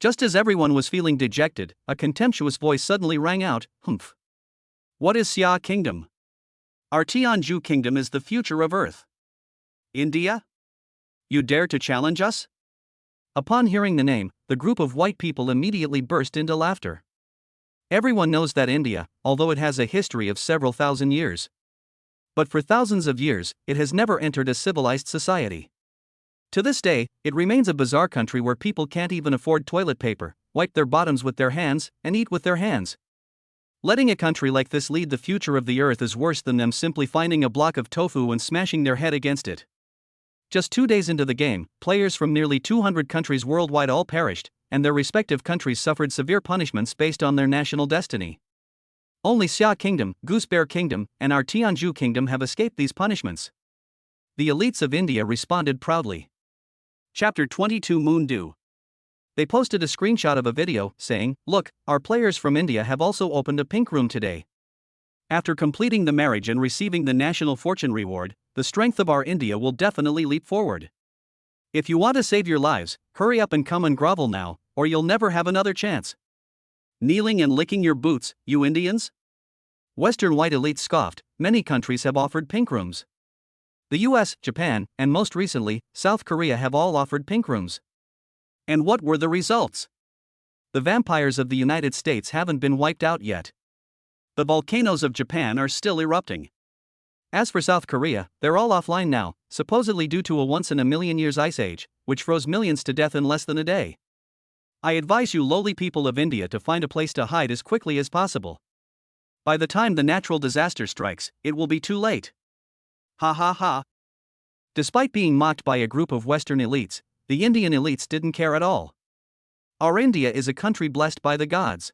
Speaker 1: Just as everyone was feeling dejected, a contemptuous voice suddenly rang out, humph. What is Xia Kingdom? Our Tianzhu Kingdom is the future of Earth. India? You dare to challenge us? Upon hearing the name, the group of white people immediately burst into laughter. Everyone knows that India, although it has a history of several thousand years. But for thousands of years, it has never entered a civilized society. To this day, it remains a bizarre country where people can't even afford toilet paper, wipe their bottoms with their hands, and eat with their hands. Letting a country like this lead the future of the earth is worse than them simply finding a block of tofu and smashing their head against it. Just 2 days into the game, players from nearly 200 countries worldwide all perished, and their respective countries suffered severe punishments based on their national destiny. Only Xia Kingdom, Goosebear Kingdom, and our Tianzhu Kingdom have escaped these punishments. The elites of India responded proudly. Chapter 22 Moon Dew. They posted a screenshot of a video, saying, "Look, our players from India have also opened a pink room today. After completing the marriage and receiving the national fortune reward, the strength of our India will definitely leap forward. If you want to save your lives, hurry up and come and grovel now, or you'll never have another chance. Kneeling and licking your boots, you Indians?" Western white elites scoffed. Many countries have offered pink rooms. The US, Japan, and most recently, South Korea have all offered pink rooms. And what were the results? The vampires of the United States haven't been wiped out yet. The volcanoes of Japan are still erupting. As for South Korea, they're all offline now, supposedly due to a once-in-a-million-years ice age, which froze millions to death in less than a day. I advise you lowly people of India to find a place to hide as quickly as possible. By the time the natural disaster strikes, it will be too late. Ha ha ha. Despite being mocked by a group of Western elites, the Indian elites didn't care at all. Our India is a country blessed by the gods.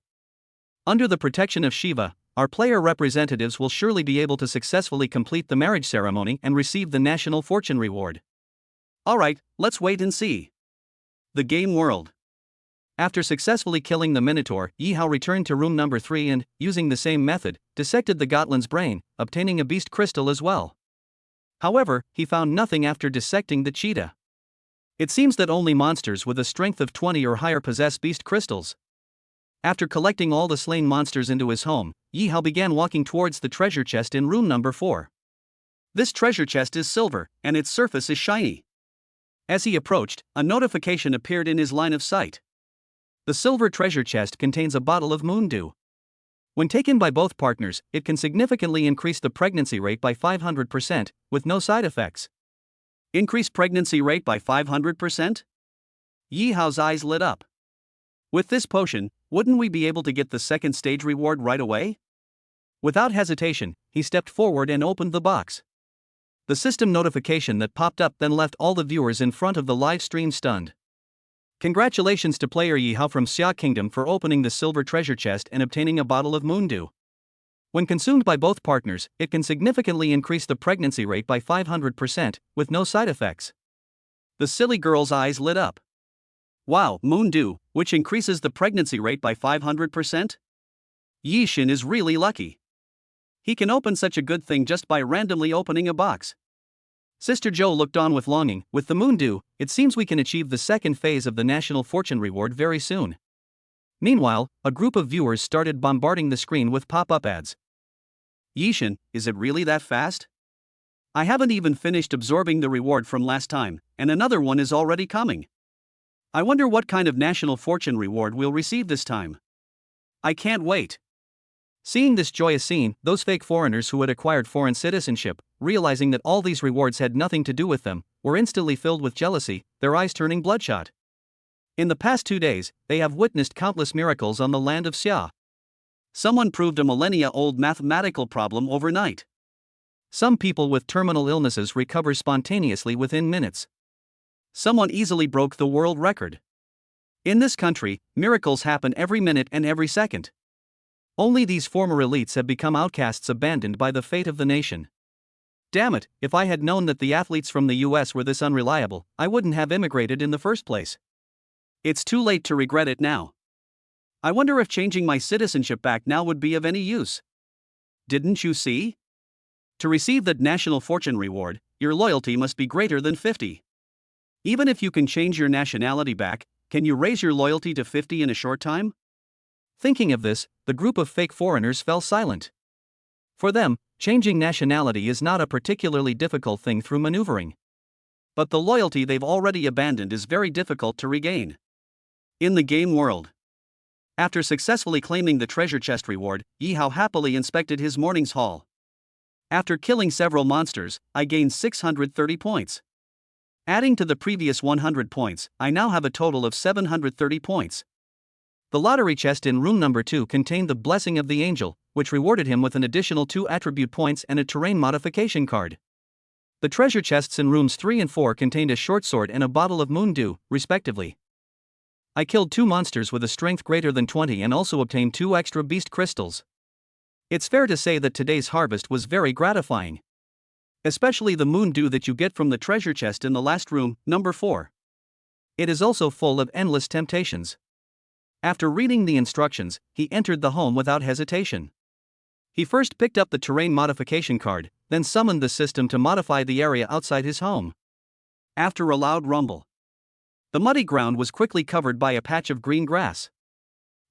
Speaker 1: Under the protection of Shiva, our player representatives will surely be able to successfully complete the marriage ceremony and receive the national fortune reward. Alright, let's wait and see. The game world. After successfully killing the Minotaur, Yi Hao returned to room number 3 and, using the same method, dissected the Gotland's brain, obtaining a beast crystal as well. However, he found nothing after dissecting the cheetah. It seems that only monsters with a strength of 20 or higher possess beast crystals. After collecting all the slain monsters into his home, Yi Hao began walking towards the treasure chest in room number 4. This treasure chest is silver, and its surface is shiny. As he approached, a notification appeared in his line of sight. The silver treasure chest contains a bottle of moon dew. When taken by both partners, it can significantly increase the pregnancy rate by 500%, with no side effects. Increase pregnancy rate by 500%? Yi Hao's eyes lit up. With this potion, wouldn't we be able to get the second stage reward right away? Without hesitation, he stepped forward and opened the box. The system notification that popped up then left all the viewers in front of the live stream stunned. Congratulations to player Yihao from Xia Kingdom for opening the silver treasure chest and obtaining a bottle of moon dew. When consumed by both partners, it can significantly increase the pregnancy rate by 500%, with no side effects. The silly girl's eyes lit up. Wow, moon dew, which increases the pregnancy rate by 500%? Yi Xin is really lucky. He can open such a good thing just by randomly opening a box. Sister Joe looked on with longing. With the moon dew, it seems we can achieve the second phase of the National Fortune Reward very soon. Meanwhile, a group of viewers started bombarding the screen with pop-up ads. Yi Xin, is it really that fast? I haven't even finished absorbing the reward from last time, and another one is already coming. I wonder what kind of National Fortune Reward we'll receive this time. I can't wait. Seeing this joyous scene, those fake foreigners who had acquired foreign citizenship, realizing that all these rewards had nothing to do with them, were instantly filled with jealousy, their eyes turning bloodshot. In the past 2 days, they have witnessed countless miracles on the land of Xia. Someone proved a millennia-old mathematical problem overnight. Some people with terminal illnesses recover spontaneously within minutes. Someone easily broke the world record. In this country, miracles happen every minute and every second. Only these former elites have become outcasts abandoned by the fate of the nation. Damn it, if I had known that the athletes from the US were this unreliable, I wouldn't have immigrated in the first place. It's too late to regret it now. I wonder if changing my citizenship back now would be of any use. Didn't you see? To receive the National Fortune Reward, your loyalty must be greater than 50. Even if you can change your nationality back, can you raise your loyalty to 50 in a short time? Thinking of this, the group of fake foreigners fell silent. For them, changing nationality is not a particularly difficult thing through maneuvering. But the loyalty they've already abandoned is very difficult to regain. In the game world. After successfully claiming the treasure chest reward, Yihao happily inspected his morning's haul. After killing several monsters, I gained 630 points. Adding to the previous 100 points, I now have a total of 730 points. The lottery chest in room number 2 contained the Blessing of the Angel, which rewarded him with an additional 2 attribute points and a terrain modification card. The treasure chests in rooms 3 and 4 contained a short sword and a bottle of moon dew, respectively. I killed 2 monsters with a strength greater than 20 and also obtained 2 extra beast crystals. It's fair to say that today's harvest was very gratifying. Especially the moon dew that you get from the treasure chest in the last room, number 4. It is also full of endless temptations. After reading the instructions, he entered the home without hesitation. He first picked up the terrain modification card, then summoned the system to modify the area outside his home. After a loud rumble, the muddy ground was quickly covered by a patch of green grass.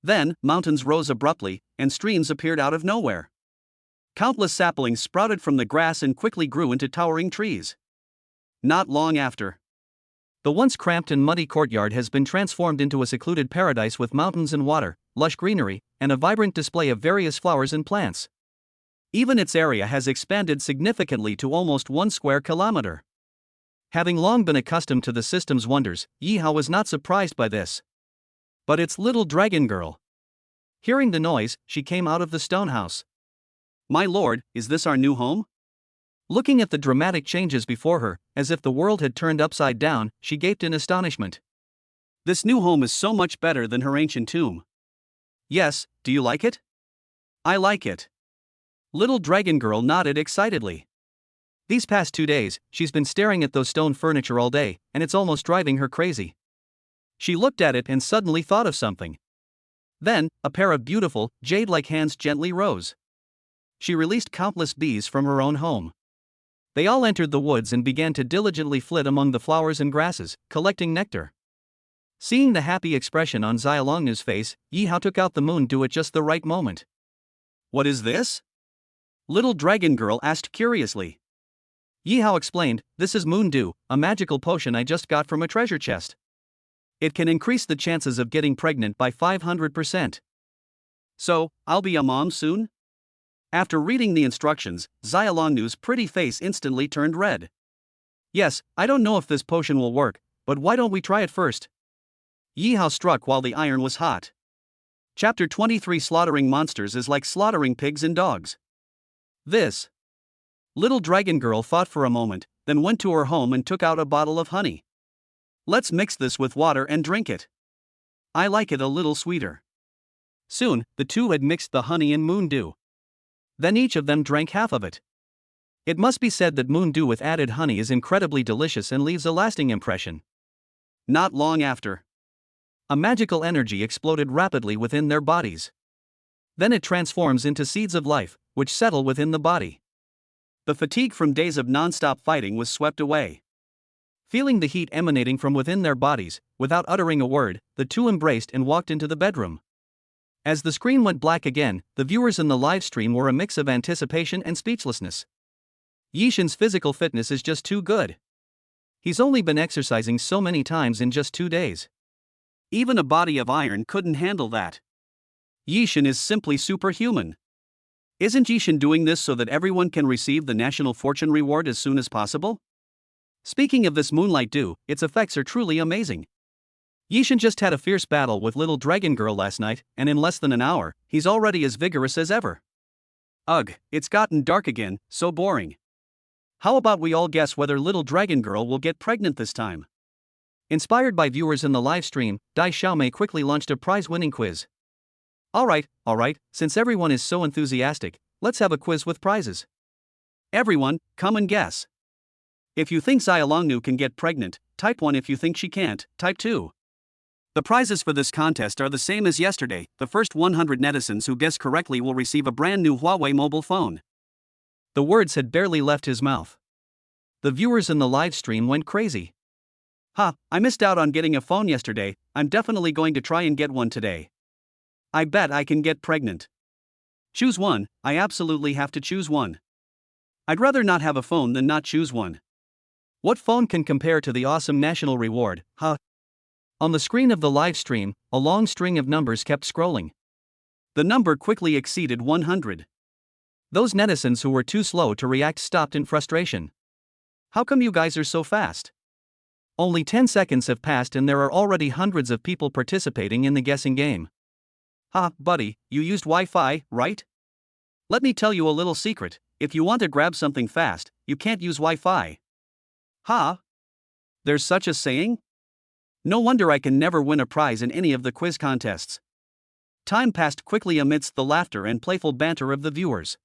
Speaker 1: Then, mountains rose abruptly, and streams appeared out of nowhere. Countless saplings sprouted from the grass and quickly grew into towering trees. Not long after, the once cramped and muddy courtyard has been transformed into a secluded paradise with mountains and water, lush greenery, and a vibrant display of various flowers and plants. Even its area has expanded significantly to almost 1 square kilometer. Having long been accustomed to the system's wonders, Yihao was not surprised by this. But it's little dragon girl. Hearing the noise, she came out of the stone house. My lord, is this our new home? Looking at the dramatic changes before her, as if the world had turned upside down, she gaped in astonishment. This new home is so much better than her ancient tomb. Yes, do you like it? I like it. Little dragon girl nodded excitedly. These past 2 days, she's been staring at those stone furniture all day, and it's almost driving her crazy. She looked at it and suddenly thought of something. Then, a pair of beautiful, jade-like hands gently rose. She released countless bees from her own home. They all entered the woods and began to diligently flit among the flowers and grasses, collecting nectar. Seeing the happy expression on Xiaolongnu's face, Yihao took out the moon dew at just the right moment. What is this? Little dragon girl asked curiously. Yihao explained, this is moon dew, a magical potion I just got from a treasure chest. It can increase the chances of getting pregnant by 500%. So, I'll be a mom soon? After reading the instructions, Xiaolongnu's pretty face instantly turned red. Yes, I don't know if this potion will work, but why don't we try it first? Yihao struck while the iron was hot. Chapter 23 Slaughtering monsters is like slaughtering pigs and dogs. This little dragon girl thought for a moment, then went to her home and took out a bottle of honey. Let's mix this with water and drink it. I like it a little sweeter. Soon, the two had mixed the honey and moon dew. Then each of them drank half of it. It must be said that moon dew with added honey is incredibly delicious and leaves a lasting impression. Not long after, a magical energy exploded rapidly within their bodies. Then it transforms into seeds of life, which settle within the body. The fatigue from days of non-stop fighting was swept away. Feeling the heat emanating from within their bodies, without uttering a word, the two embraced and walked into the bedroom. As the screen went black again, the viewers in the live stream were a mix of anticipation and speechlessness. Yixin's physical fitness is just too good. He's only been exercising so many times in just 2 days. Even a body of iron couldn't handle that. Yixin is simply superhuman. Isn't Yixin doing this so that everyone can receive the national fortune reward as soon as possible? Speaking of this moonlight dew, its effects are truly amazing. Yixin just had a fierce battle with little dragon girl last night, and in less than an hour, he's already as vigorous as ever. Ugh, it's gotten dark again, so boring. How about we all guess whether little dragon girl will get pregnant this time? Inspired by viewers in the live stream, Dai Xiaomei quickly launched a prize-winning quiz. Alright, since everyone is so enthusiastic, let's have a quiz with prizes. Everyone, come and guess. If you think Xia Longnu can get pregnant, type 1. If you think she can't, type 2. The prizes for this contest are the same as yesterday. The first 100 netizens who guess correctly will receive a brand new Huawei mobile phone. The words had barely left his mouth. The viewers in the live stream went crazy. I missed out on getting a phone yesterday. I'm definitely going to try and get one today. I bet I can get pregnant. Choose one. I absolutely have to choose one. I'd rather not have a phone than not choose one. What phone can compare to the awesome national reward, huh? On the screen of the live stream, a long string of numbers kept scrolling. The number quickly exceeded 100. Those netizens who were too slow to react stopped in frustration. How come you guys are so fast? Only 10 seconds have passed and there are already hundreds of people participating in the guessing game. Buddy, you used Wi-Fi, right? Let me tell you a little secret. If you want to grab something fast, you can't use Wi-Fi. There's such a saying? No wonder I can never win a prize in any of the quiz contests. Time passed quickly amidst the laughter and playful banter of the viewers.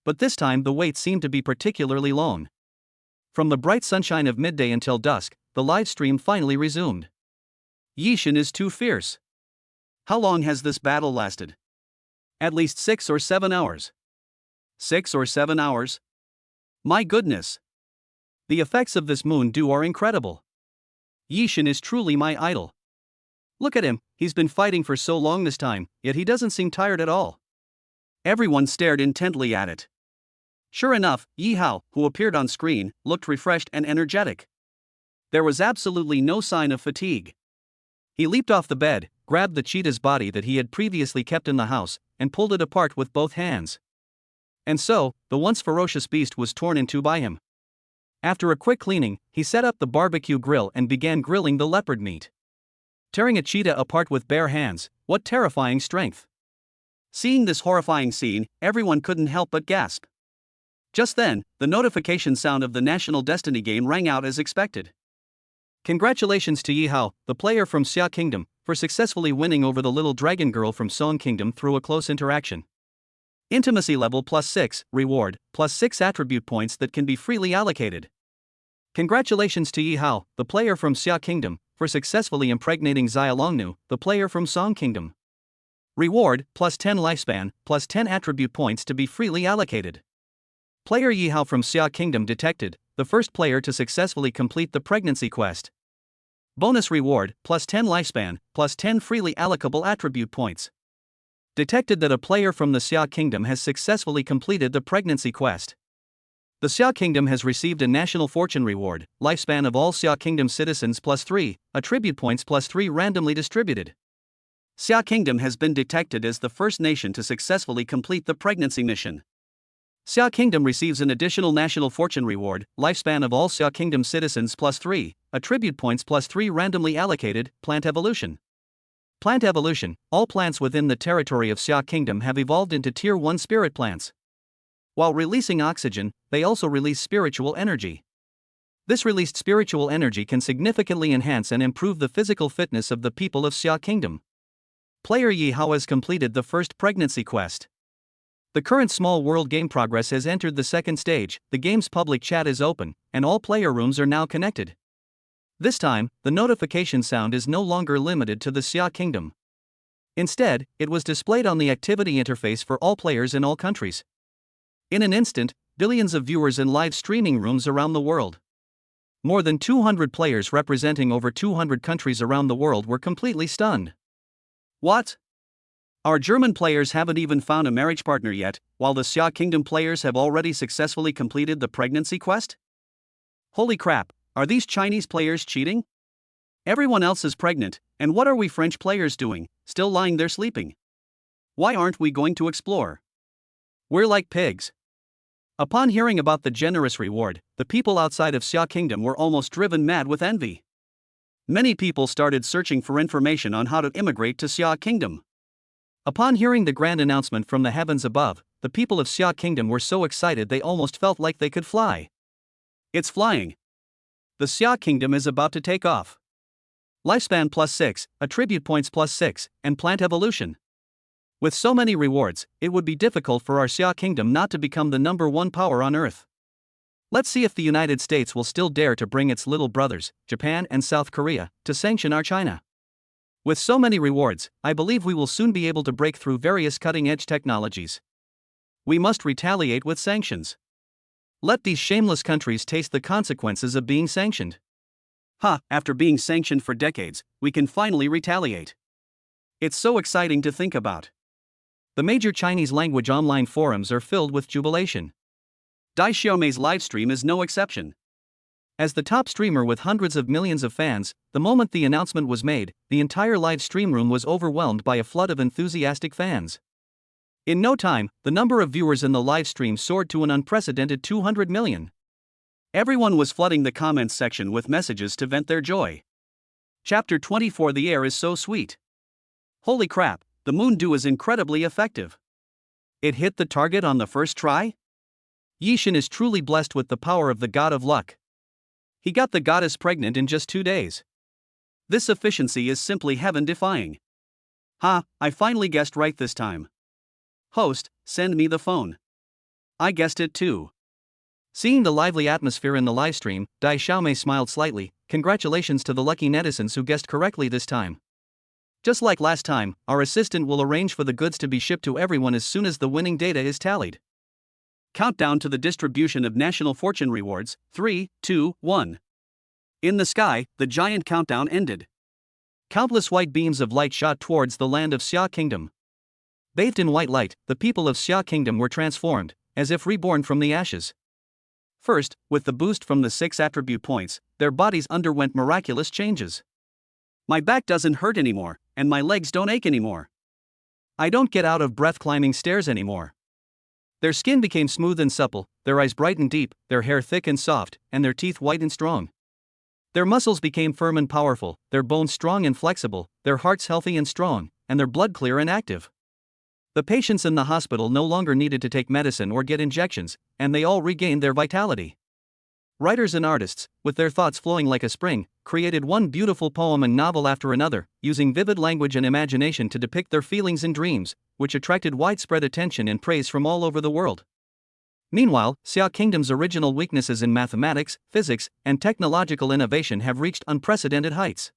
Speaker 1: But this time the wait seemed to be particularly long. From the bright sunshine of midday until dusk, the live stream finally resumed. Yixin is too fierce. How long has this battle lasted? At least 6 or 7 hours. 6 or 7 hours? My goodness! The effects of this moon dew are incredible. Yixin is truly my idol. Look at him, he's been fighting for so long this time, yet he doesn't seem tired at all. Everyone stared intently at it. Sure enough, Yi Hao, who appeared on screen, looked refreshed and energetic. There was absolutely no sign of fatigue. He leaped off the bed, grabbed the cheetah's body that he had previously kept in the house, and pulled it apart with both hands. And so, the once ferocious beast was torn in two by him. After a quick cleaning, he set up the barbecue grill and began grilling the leopard meat. Tearing a cheetah apart with bare hands, what terrifying strength! Seeing this horrifying scene, everyone couldn't help but gasp. Just then, the notification sound of the National Destiny game rang out as expected. Congratulations to Yi Hao, the player from Xia Kingdom, for successfully winning over the little dragon girl from Song Kingdom through a close interaction. Intimacy level +6, reward, +6 attribute points that can be freely allocated. Congratulations to Yi Hao, the player from Xia Kingdom, for successfully impregnating Xia Longnu, the player from Song Kingdom. Reward, +10 lifespan, +10 attribute points to be freely allocated. Player Yi Hao from Xia Kingdom detected, the first player to successfully complete the pregnancy quest. Bonus reward, +10 lifespan, +10 freely allocable attribute points. Detected that a player from the Xia Kingdom has successfully completed the pregnancy quest. The Xia Kingdom has received a national fortune reward, lifespan of all Xia Kingdom citizens +3, attribute points +3 randomly distributed. Xia Kingdom has been detected as the first nation to successfully complete the pregnancy mission. Xia Kingdom receives an additional national fortune reward, lifespan of all Xia Kingdom citizens +3, attribute points +3 randomly allocated, plant evolution. Plant evolution, all plants within the territory of Xia Kingdom have evolved into Tier 1 spirit plants. While releasing oxygen, they also release spiritual energy. This released spiritual energy can significantly enhance and improve the physical fitness of the people of Xia Kingdom. Player Yi Hao has completed the first pregnancy quest. The current small world game progress has entered the second stage, the game's public chat is open, and all player rooms are now connected. This time, the notification sound is no longer limited to the Xia Kingdom. Instead, it was displayed on the activity interface for all players in all countries. In an instant, billions of viewers in live streaming rooms around the world. More than 200 players representing over 200 countries around the world were completely stunned. What? Our German players haven't even found a marriage partner yet, while the Xia Kingdom players have already successfully completed the pregnancy quest? Holy crap, are these Chinese players cheating? Everyone else is pregnant, and what are we French players doing, still lying there sleeping? Why aren't we going to explore? We're like pigs. Upon hearing about the generous reward, the people outside of Xia Kingdom were almost driven mad with envy. Many people started searching for information on how to immigrate to Xia Kingdom. Upon hearing the grand announcement from the heavens above, the people of Xia Kingdom were so excited they almost felt like they could fly. It's flying. The Xia Kingdom is about to take off. Lifespan +6, attribute points +6, and plant evolution. With so many rewards, it would be difficult for our Xia Kingdom not to become the #1 power on Earth. Let's see if the United States will still dare to bring its little brothers, Japan and South Korea, to sanction our China. With so many rewards, I believe we will soon be able to break through various cutting-edge technologies. We must retaliate with sanctions. Let these shameless countries taste the consequences of being sanctioned. After being sanctioned for decades, we can finally retaliate. It's so exciting to think about. The major Chinese language online forums are filled with jubilation. Dai Xiaomei's livestream is no exception. As the top streamer with hundreds of millions of fans, the moment the announcement was made, the entire live stream room was overwhelmed by a flood of enthusiastic fans. In no time, the number of viewers in the live stream soared to an unprecedented 200 million. Everyone was flooding the comments section with messages to vent their joy. Chapter 24. The air is so sweet. Holy crap, the moon dew is incredibly effective. It hit the target on the first try? Yishin is truly blessed with the power of the god of luck. He got the goddess pregnant in just 2 days. This efficiency is simply heaven-defying. I finally guessed right this time. Host, send me the phone. I guessed it too. Seeing the lively atmosphere in the livestream, Dai Xiaomei smiled slightly. Congratulations to the lucky netizens who guessed correctly this time. Just like last time, our assistant will arrange for the goods to be shipped to everyone as soon as the winning data is tallied. Countdown to the distribution of national fortune rewards, 3, 2, 1. In the sky, the giant countdown ended. Countless white beams of light shot towards the land of Xia Kingdom. Bathed in white light, the people of Xia Kingdom were transformed, as if reborn from the ashes. First, with the boost from the 6 attribute points, their bodies underwent miraculous changes. My back doesn't hurt anymore, and my legs don't ache anymore. I don't get out of breath climbing stairs anymore. Their skin became smooth and supple, their eyes bright and deep, their hair thick and soft, and their teeth white and strong. Their muscles became firm and powerful, their bones strong and flexible, their hearts healthy and strong, and their blood clear and active. The patients in the hospital no longer needed to take medicine or get injections, and they all regained their vitality. Writers and artists, with their thoughts flowing like a spring, created one beautiful poem and novel after another, using vivid language and imagination to depict their feelings and dreams, which attracted widespread attention and praise from all over the world. Meanwhile, Xia Kingdom's original weaknesses in mathematics, physics, and technological innovation have reached unprecedented heights.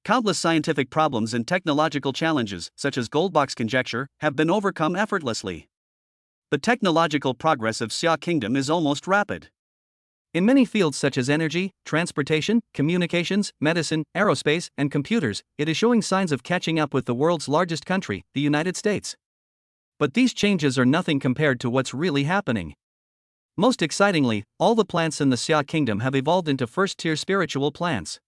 Speaker 1: Countless scientific problems and technological challenges, such as Goldbach's conjecture, have been overcome effortlessly. The technological progress of Xia Kingdom is almost rapid. In many fields such as energy, transportation, communications, medicine, aerospace, and computers, it is showing signs of catching up with the world's largest country, the United States. But these changes are nothing compared to what's really happening. Most excitingly, all the plants in the Xia Kingdom have evolved into first-tier spiritual plants.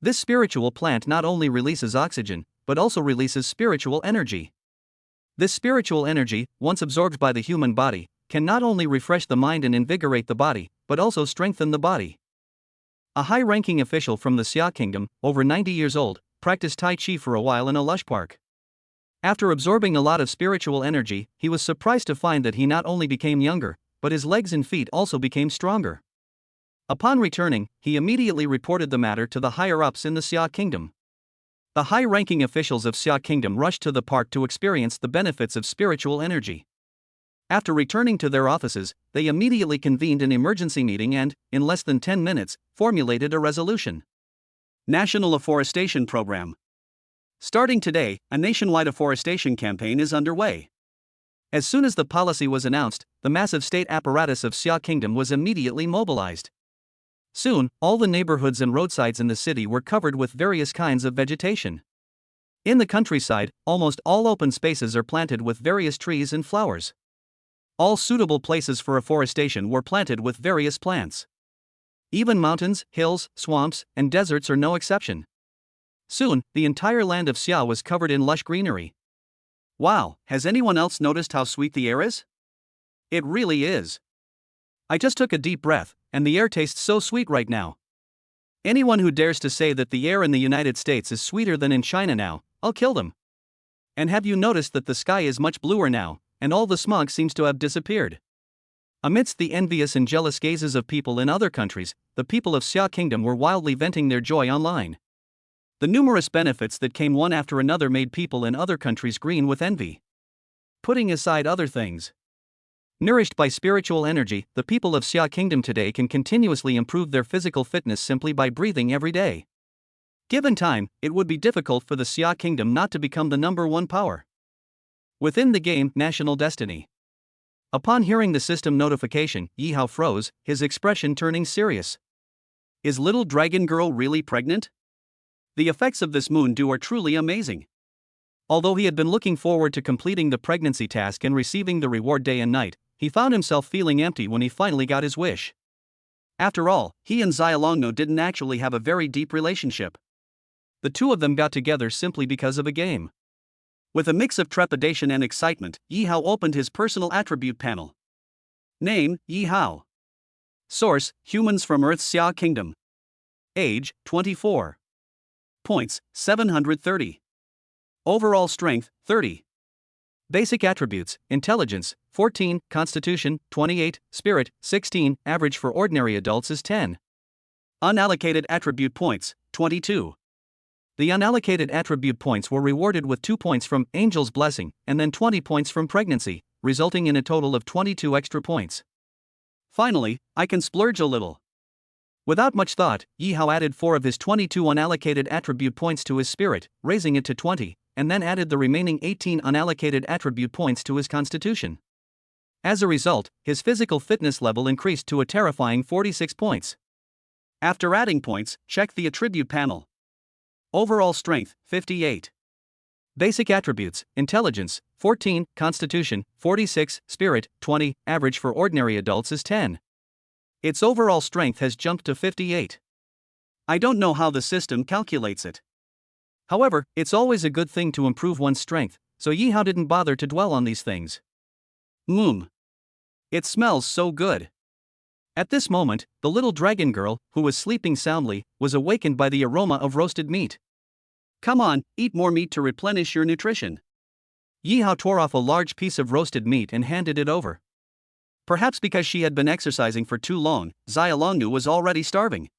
Speaker 1: This spiritual plant not only releases oxygen, but also releases spiritual energy. This spiritual energy, once absorbed by the human body, can not only refresh the mind and invigorate the body, but also strengthen the body. A high-ranking official from the Xia Kingdom, over 90 years old, practiced Tai Chi for a while in a lush park. After absorbing a lot of spiritual energy, he was surprised to find that he not only became younger, but his legs and feet also became stronger. Upon returning, he immediately reported the matter to the higher-ups in the Xia Kingdom. The high-ranking officials of Xia Kingdom rushed to the park to experience the benefits of spiritual energy. After returning to their offices, they immediately convened an emergency meeting and, in less than 10 minutes, formulated a resolution. National Afforestation Program. Starting today, a nationwide afforestation campaign is underway. As soon as the policy was announced, the massive state apparatus of Xia Kingdom was immediately mobilized. Soon, all the neighborhoods and roadsides in the city were covered with various kinds of vegetation. In the countryside, almost all open spaces are planted with various trees and flowers. All suitable places for afforestation were planted with various plants. Even mountains, hills, swamps, and deserts are no exception. Soon, the entire land of Xia was covered in lush greenery. Wow, has anyone else noticed how sweet the air is? It really is. I just took a deep breath, and the air tastes so sweet right now. Anyone who dares to say that the air in the United States is sweeter than in China now, I'll kill them. And have you noticed that the sky is much bluer now, and all the smog seems to have disappeared? Amidst the envious and jealous gazes of people in other countries, the people of Xia Kingdom were wildly venting their joy online. The numerous benefits that came one after another made people in other countries green with envy. Putting aside other things, nourished by spiritual energy, the people of Xia Kingdom today can continuously improve their physical fitness simply by breathing every day. Given time, it would be difficult for the Xia Kingdom not to become the #1 power. Within the game, National Destiny. Upon hearing the system notification, Yi Hao froze, his expression turning serious. Is little dragon girl really pregnant? The effects of this moon dew are truly amazing. Although he had been looking forward to completing the pregnancy task and receiving the reward day and night, he found himself feeling empty when he finally got his wish. After all, he and Xiaolongnu didn't actually have a very deep relationship. The two of them got together simply because of a game. With a mix of trepidation and excitement, Yi Hao opened his personal attribute panel. Name, Yi Hao. Source, humans from Earth's Xia Kingdom. Age, 24. Points, 730. Overall strength, 30. Basic attributes, intelligence, 14, constitution, 28, spirit, 16, average for ordinary adults is 10. Unallocated attribute points, 22. The unallocated attribute points were rewarded with 2 points from Angel's Blessing and then 20 points from Pregnancy, resulting in a total of 22 extra points. Finally, I can splurge a little. Without much thought, Yi Hao added 4 of his 22 unallocated attribute points to his spirit, raising it to 20, and then added the remaining 18 unallocated attribute points to his constitution. As a result, his physical fitness level increased to a terrifying 46 points. After adding points, check the attribute panel. Overall strength, 58. Basic attributes, intelligence, 14, constitution, 46, spirit, 20, average for ordinary adults is 10. Its overall strength has jumped to 58. I don't know how the system calculates it. However, it's always a good thing to improve one's strength, so Yi Hao didn't bother to dwell on these things. It smells so good. At this moment, the little dragon girl, who was sleeping soundly, was awakened by the aroma of roasted meat. Come on, eat more meat to replenish your nutrition. Yi Hao tore off a large piece of roasted meat and handed it over. Perhaps because she had been exercising for too long, Xiaolongnu was already starving.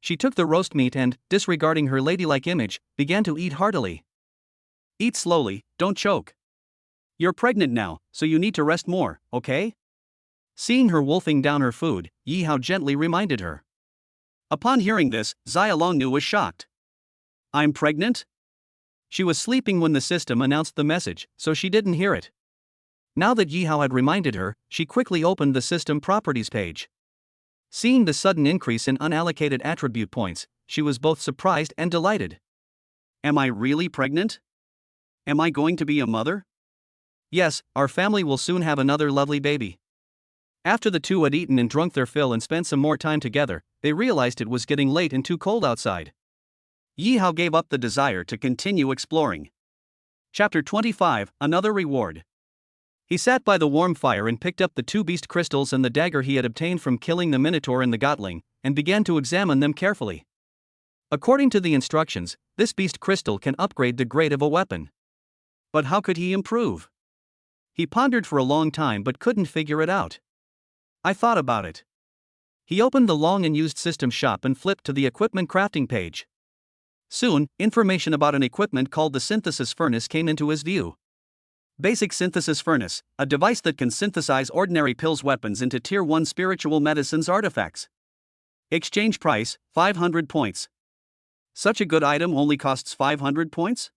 Speaker 1: She took the roast meat and, disregarding her ladylike image, began to eat heartily. Eat slowly, don't choke. You're pregnant now, so you need to rest more, okay? Seeing her wolfing down her food, Yi Hao gently reminded her. Upon hearing this, Xiaolongnu was shocked. I'm pregnant? She was sleeping when the system announced the message, so she didn't hear it. Now that Yi Hao had reminded her, she quickly opened the system properties page. Seeing the sudden increase in unallocated attribute points, she was both surprised and delighted. Am I really pregnant? Am I going to be a mother? Yes, our family will soon have another lovely baby. After the two had eaten and drunk their fill and spent some more time together, they realized it was getting late and too cold outside. Yi Hao gave up the desire to continue exploring. Chapter 25, Another Reward. He sat by the warm fire and picked up the 2 beast crystals and the dagger he had obtained from killing the Minotaur and the Gotling, and began to examine them carefully. According to the instructions, this beast crystal can upgrade the grade of a weapon. But how could he improve? He pondered for a long time but couldn't figure it out. I thought about it. He opened the long unused system shop and flipped to the equipment crafting page. Soon, information about an equipment called the synthesis furnace came into his view. Basic synthesis furnace, a device that can synthesize ordinary pills weapons into Tier 1 spiritual medicines artifacts. Exchange price, 500 points. Such a good item only costs 500 points?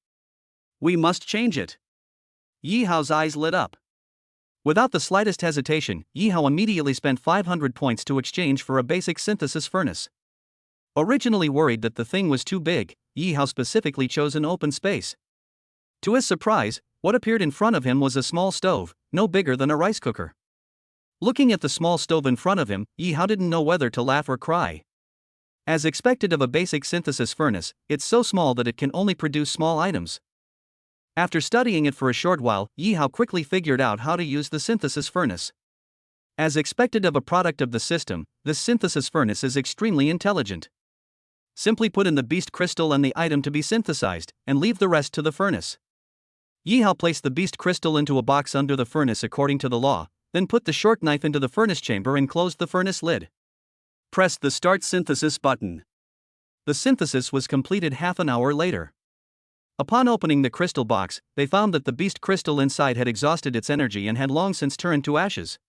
Speaker 1: We must change it. Yi Hao's eyes lit up. Without the slightest hesitation, Yi Hao immediately spent 500 points to exchange for a basic synthesis furnace. Originally worried that the thing was too big, Yi Hao specifically chose an open space. To his surprise, what appeared in front of him was a small stove, no bigger than a rice cooker. Looking at the small stove in front of him, Yi Hao didn't know whether to laugh or cry. As expected of a basic synthesis furnace, it's so small that it can only produce small items. After studying it for a short while, Yi Hao quickly figured out how to use the synthesis furnace. As expected of a product of the system, this synthesis furnace is extremely intelligent. Simply put in the beast crystal and the item to be synthesized, and leave the rest to the furnace. Yi Hao placed the beast crystal into a box under the furnace according to the law, then put the short knife into the furnace chamber and closed the furnace lid. Press the Start Synthesis button. The synthesis was completed half an hour later. Upon opening the crystal box, they found that the beast crystal inside had exhausted its energy and had long since turned to ashes.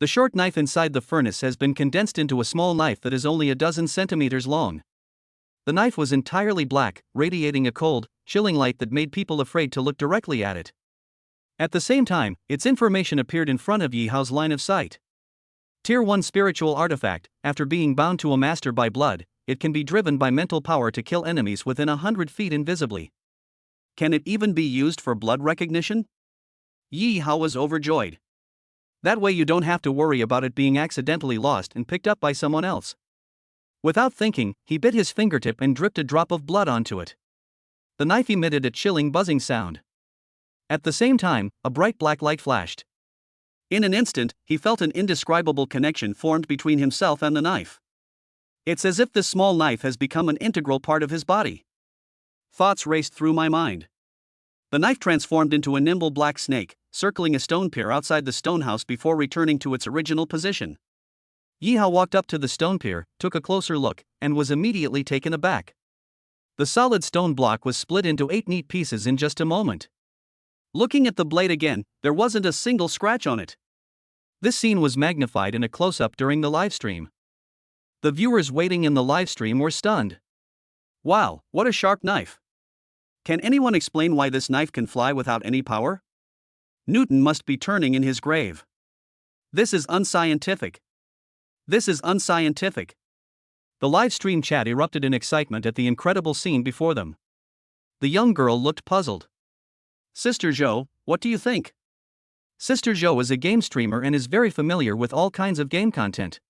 Speaker 1: The short knife inside the furnace has been condensed into a small knife that is only a dozen centimeters long. The knife was entirely black, radiating a cold, chilling light that made people afraid to look directly at it. At the same time, its information appeared in front of Yi Hao's line of sight. Tier 1 spiritual artifact, after being bound to a master by blood, it can be driven by mental power to kill enemies within 100 feet invisibly. Can it even be used for blood recognition? Yi Hao was overjoyed. That way you don't have to worry about it being accidentally lost and picked up by someone else. Without thinking, he bit his fingertip and dripped a drop of blood onto it. The knife emitted a chilling buzzing sound. At the same time, a bright black light flashed. In an instant, he felt an indescribable connection formed between himself and the knife. It's as if this small knife has become an integral part of his body. Thoughts raced through my mind. The knife transformed into a nimble black snake, circling a stone pier outside the stone house before returning to its original position. Yi Hao walked up to the stone pier, took a closer look, and was immediately taken aback. The solid stone block was split into 8 neat pieces in just a moment. Looking at the blade again, there wasn't a single scratch on it. This scene was magnified in a close-up during the livestream. The viewers waiting in the livestream were stunned. Wow, what a sharp knife! Can anyone explain why this knife can fly without any power? Newton must be turning in his grave. This is unscientific. This is unscientific. The live stream chat erupted in excitement at the incredible scene before them. The young girl looked puzzled. Sister Zhou, what do you think? Sister Zhou is a game streamer and is very familiar with all kinds of game content.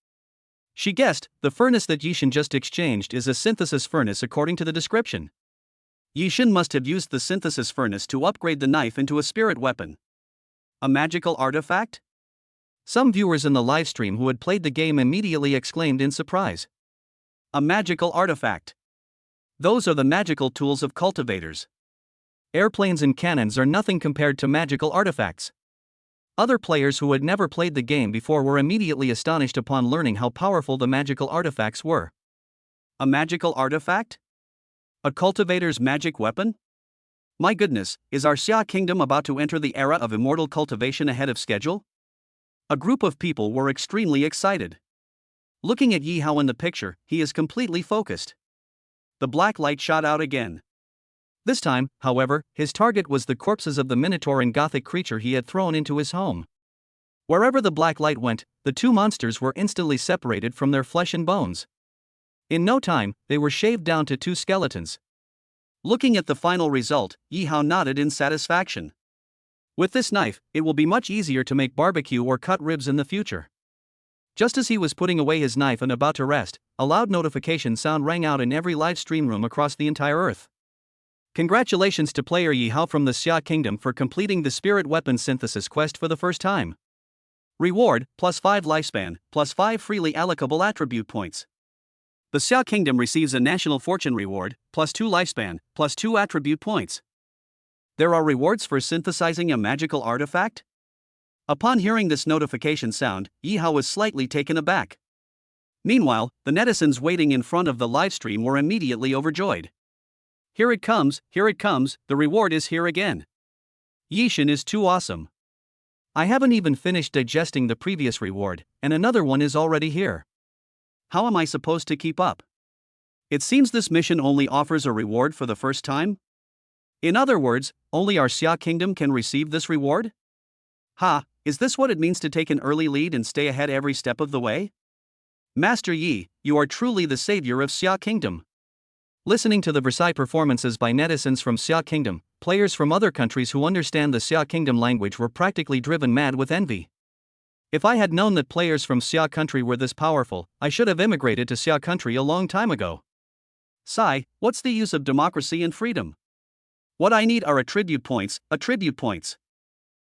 Speaker 1: She guessed, the furnace that Yishin just exchanged is a synthesis furnace according to the description. Yishin must have used the synthesis furnace to upgrade the knife into a spirit weapon. A magical artifact? Some viewers in the livestream who had played the game immediately exclaimed in surprise. A magical artifact. Those are the magical tools of cultivators. Airplanes and cannons are nothing compared to magical artifacts. Other players who had never played the game before were immediately astonished upon learning how powerful the magical artifacts were. A magical artifact? A cultivator's magic weapon? My goodness, is our Xia kingdom about to enter the era of immortal cultivation ahead of schedule? A group of people were extremely excited. Looking at Yi Hao in the picture, he is completely focused. The black light shot out again. This time, however, his target was the corpses of the minotaur and gothic creature he had thrown into his home. Wherever the black light went, the two monsters were instantly separated from their flesh and bones. In no time, they were shaved down to 2 skeletons. Looking at the final result, Yi Hao nodded in satisfaction. With this knife, it will be much easier to make barbecue or cut ribs in the future. Just as he was putting away his knife and about to rest, a loud notification sound rang out in every live stream room across the entire Earth. Congratulations to player Yi Hao from the Xia Kingdom for completing the Spirit Weapon Synthesis quest for the first time. Reward, +5 lifespan, +5 freely allocable attribute points. The Xia Kingdom receives a National Fortune Reward, +2 lifespan, +2 attribute points. There are rewards for synthesizing a magical artifact? Upon hearing this notification sound, Yihao was slightly taken aback. Meanwhile, the netizens waiting in front of the livestream were immediately overjoyed. Here it comes, the reward is here again. Yishin is too awesome. I haven't even finished digesting the previous reward, and another one is already here. How am I supposed to keep up? It seems this mission only offers a reward for the first time? In other words, only our Xia Kingdom can receive this reward? Ha, is this what it means to take an early lead and stay ahead every step of the way? Master Yi, you are truly the savior of Xia Kingdom. Listening to the Versailles performances by netizens from Xia Kingdom, players from other countries who understand the Xia Kingdom language were practically driven mad with envy. If I had known that players from Xia country were this powerful, I should have immigrated to Xia country a long time ago. Sigh, what's the use of democracy and freedom? What I need are attribute points.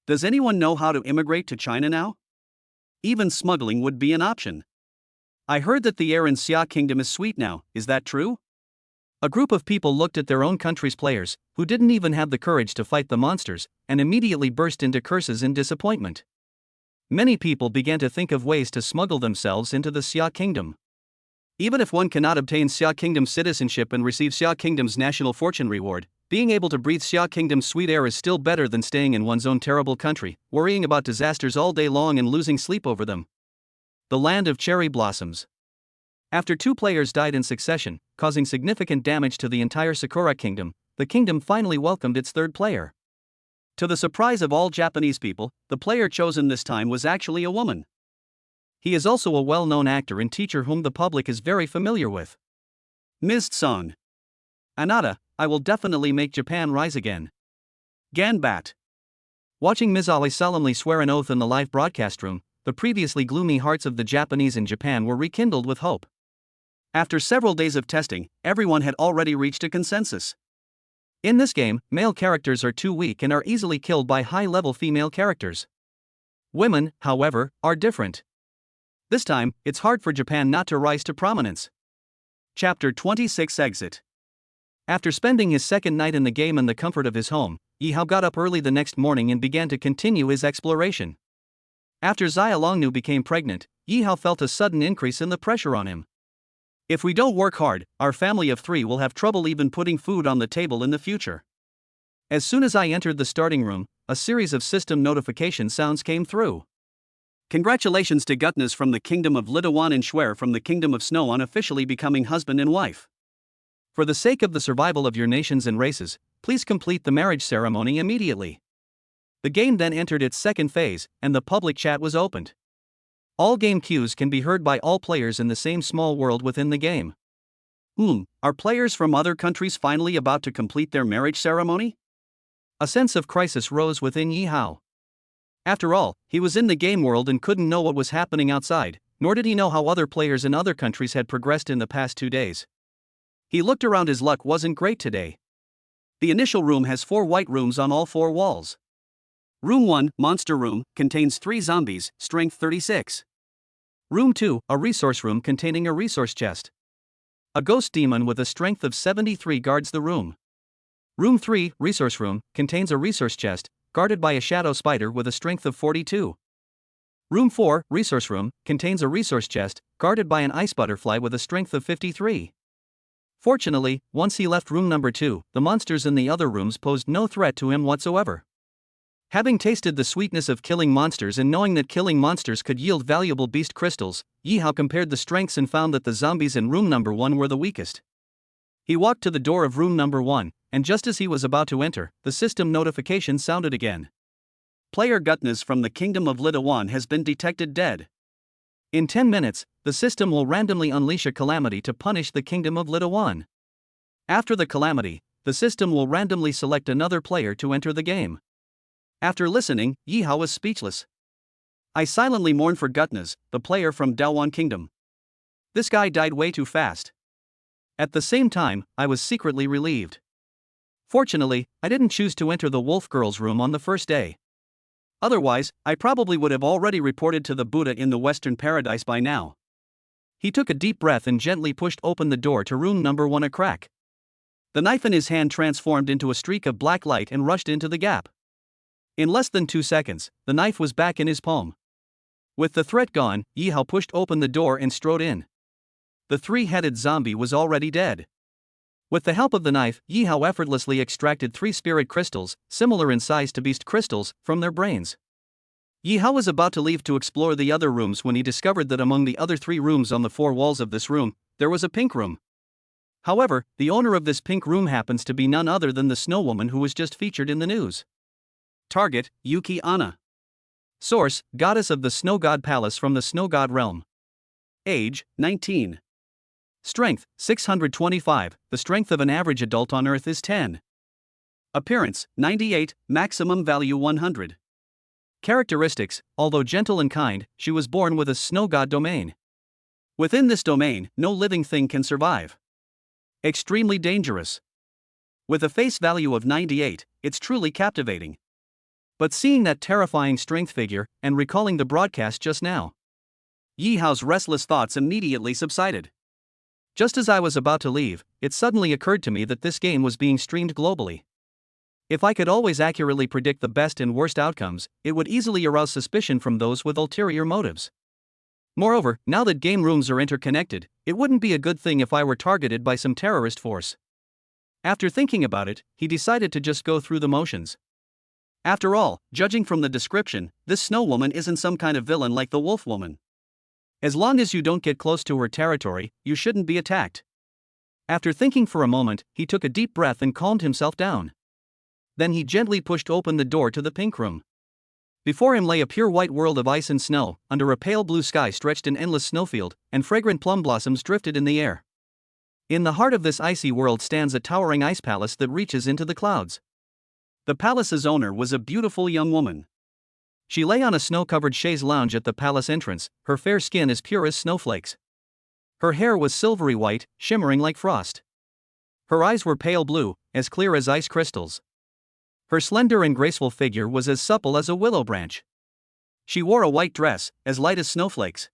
Speaker 1: Does anyone know how to immigrate to China now? Even smuggling would be an option. I heard that the air in Xia Kingdom is sweet now, is that true? A group of people looked at their own country's players, who didn't even have the courage to fight the monsters, and immediately burst into curses in disappointment. Many people began to think of ways to smuggle themselves into the Xia Kingdom. Even if one cannot obtain Xia Kingdom citizenship and receive Xia Kingdom's national fortune reward, being able to breathe Xia Kingdom's sweet air is still better than staying in one's own terrible country, worrying about disasters all day long and losing sleep over them. The land of cherry blossoms. After 2 players died in succession, causing significant damage to the entire Sakura Kingdom, the kingdom finally welcomed its 3rd player. To the surprise of all Japanese people, the player chosen this time was actually a woman. He is also a well-known actor and teacher whom the public is very familiar with. Ms. Song. Anata, I will definitely make Japan rise again. Ganbat. Watching Ms. Ali solemnly swear an oath in the live broadcast room, the previously gloomy hearts of the Japanese in Japan were rekindled with hope. After several days of testing, everyone had already reached a consensus. In this game, male characters are too weak and are easily killed by high-level female characters. Women, however, are different. This time, it's hard for Japan not to rise to prominence. Chapter 26 Exit. After spending his second night in the game in the comfort of his home, Yihao got up early the next morning and began to continue his exploration. After Xia Longnu became pregnant, Yihao felt a sudden increase in the pressure on him. If we don't work hard, our family of 3 will have trouble even putting food on the table in the future. As soon as I entered the starting room, a series of system notification sounds came through. Congratulations to Gutness from the Kingdom of Litawan and Schwer from the Kingdom of Snow on officially becoming husband and wife. For the sake of the survival of your nations and races, please complete the marriage ceremony immediately. The game then entered its second phase, and the public chat was opened. All game cues can be heard by all players in the same small world within the game. Are players from other countries finally about to complete their marriage ceremony? A sense of crisis rose within Yihao. After all, he was in the game world and couldn't know what was happening outside, nor did he know how other players in other countries had progressed in the past 2 days. He looked around. His luck wasn't great today. The initial room has 4 white rooms on all 4 walls. Room 1, Monster Room, contains 3 zombies, strength 36. Room 2, a resource room containing a resource chest. A ghost demon with a strength of 73 guards the room. Room 3, Resource Room, contains a resource chest, guarded by a shadow spider with a strength of 42. Room 4, Resource Room, contains a resource chest, guarded by an ice butterfly with a strength of 53. Fortunately, once he left room number 2, the monsters in the other rooms posed no threat to him whatsoever. Having tasted the sweetness of killing monsters and knowing that killing monsters could yield valuable beast crystals, Yihao compared the strengths and found that the zombies in room number 1 were the weakest. He walked to the door of room number 1, and just as he was about to enter, the system notification sounded again. Player Gutness from the Kingdom of Litawan has been detected dead. In 10 minutes, the system will randomly unleash a calamity to punish the Kingdom of Litawan. After the calamity, the system will randomly select another player to enter the game. After listening, Yihao was speechless. I silently mourned for Gutness, the player from Dawan Kingdom. This guy died way too fast. At the same time, I was secretly relieved. Fortunately, I didn't choose to enter the Wolf Girl's room on the first day. Otherwise, I probably would have already reported to the Buddha in the Western Paradise by now. He took a deep breath and gently pushed open the door to room number 1 a crack. The knife in his hand transformed into a streak of black light and rushed into the gap. In less than 2 seconds, the knife was back in his palm. With the threat gone, Yi Hao pushed open the door and strode in. The three-headed zombie was already dead. With the help of the knife, Yi Hao effortlessly extracted 3 spirit crystals, similar in size to beast crystals, from their brains. Yi Hao was about to leave to explore the other rooms when he discovered that among the other 3 rooms on the 4 walls of this room, there was a pink room. However, the owner of this pink room happens to be none other than the Snow Woman who was just featured in the news. Target: Yuki Anna. Source: Goddess of the Snow God Palace from the Snow God Realm. Age: 19. Strength: 625, the strength of an average adult on Earth is 10. Appearance: 98, maximum value 100. Characteristics: although gentle and kind, she was born with a Snow God domain. Within this domain, no living thing can survive. Extremely dangerous. With a face value of 98, it's truly captivating. But seeing that terrifying strength figure, and recalling the broadcast just now, Yi Hao's restless thoughts immediately subsided. Just as I was about to leave, it suddenly occurred to me that this game was being streamed globally. If I could always accurately predict the best and worst outcomes, it would easily arouse suspicion from those with ulterior motives. Moreover, now that game rooms are interconnected, it wouldn't be a good thing if I were targeted by some terrorist force. After thinking about it, he decided to just go through the motions. After all, judging from the description, this Snow Woman isn't some kind of villain like the Wolf Woman. As long as you don't get close to her territory, you shouldn't be attacked. After thinking for a moment, he took a deep breath and calmed himself down. Then he gently pushed open the door to the pink room. Before him lay a pure white world of ice and snow, under a pale blue sky stretched an endless snowfield, and fragrant plum blossoms drifted in the air. In the heart of this icy world stands a towering ice palace that reaches into the clouds. The palace's owner was a beautiful young woman. She lay on a snow-covered chaise lounge at the palace entrance, her fair skin as pure as snowflakes. Her hair was silvery white, shimmering like frost. Her eyes were pale blue, as clear as ice crystals. Her slender and graceful figure was as supple as a willow branch. She wore a white dress, as light as snowflakes.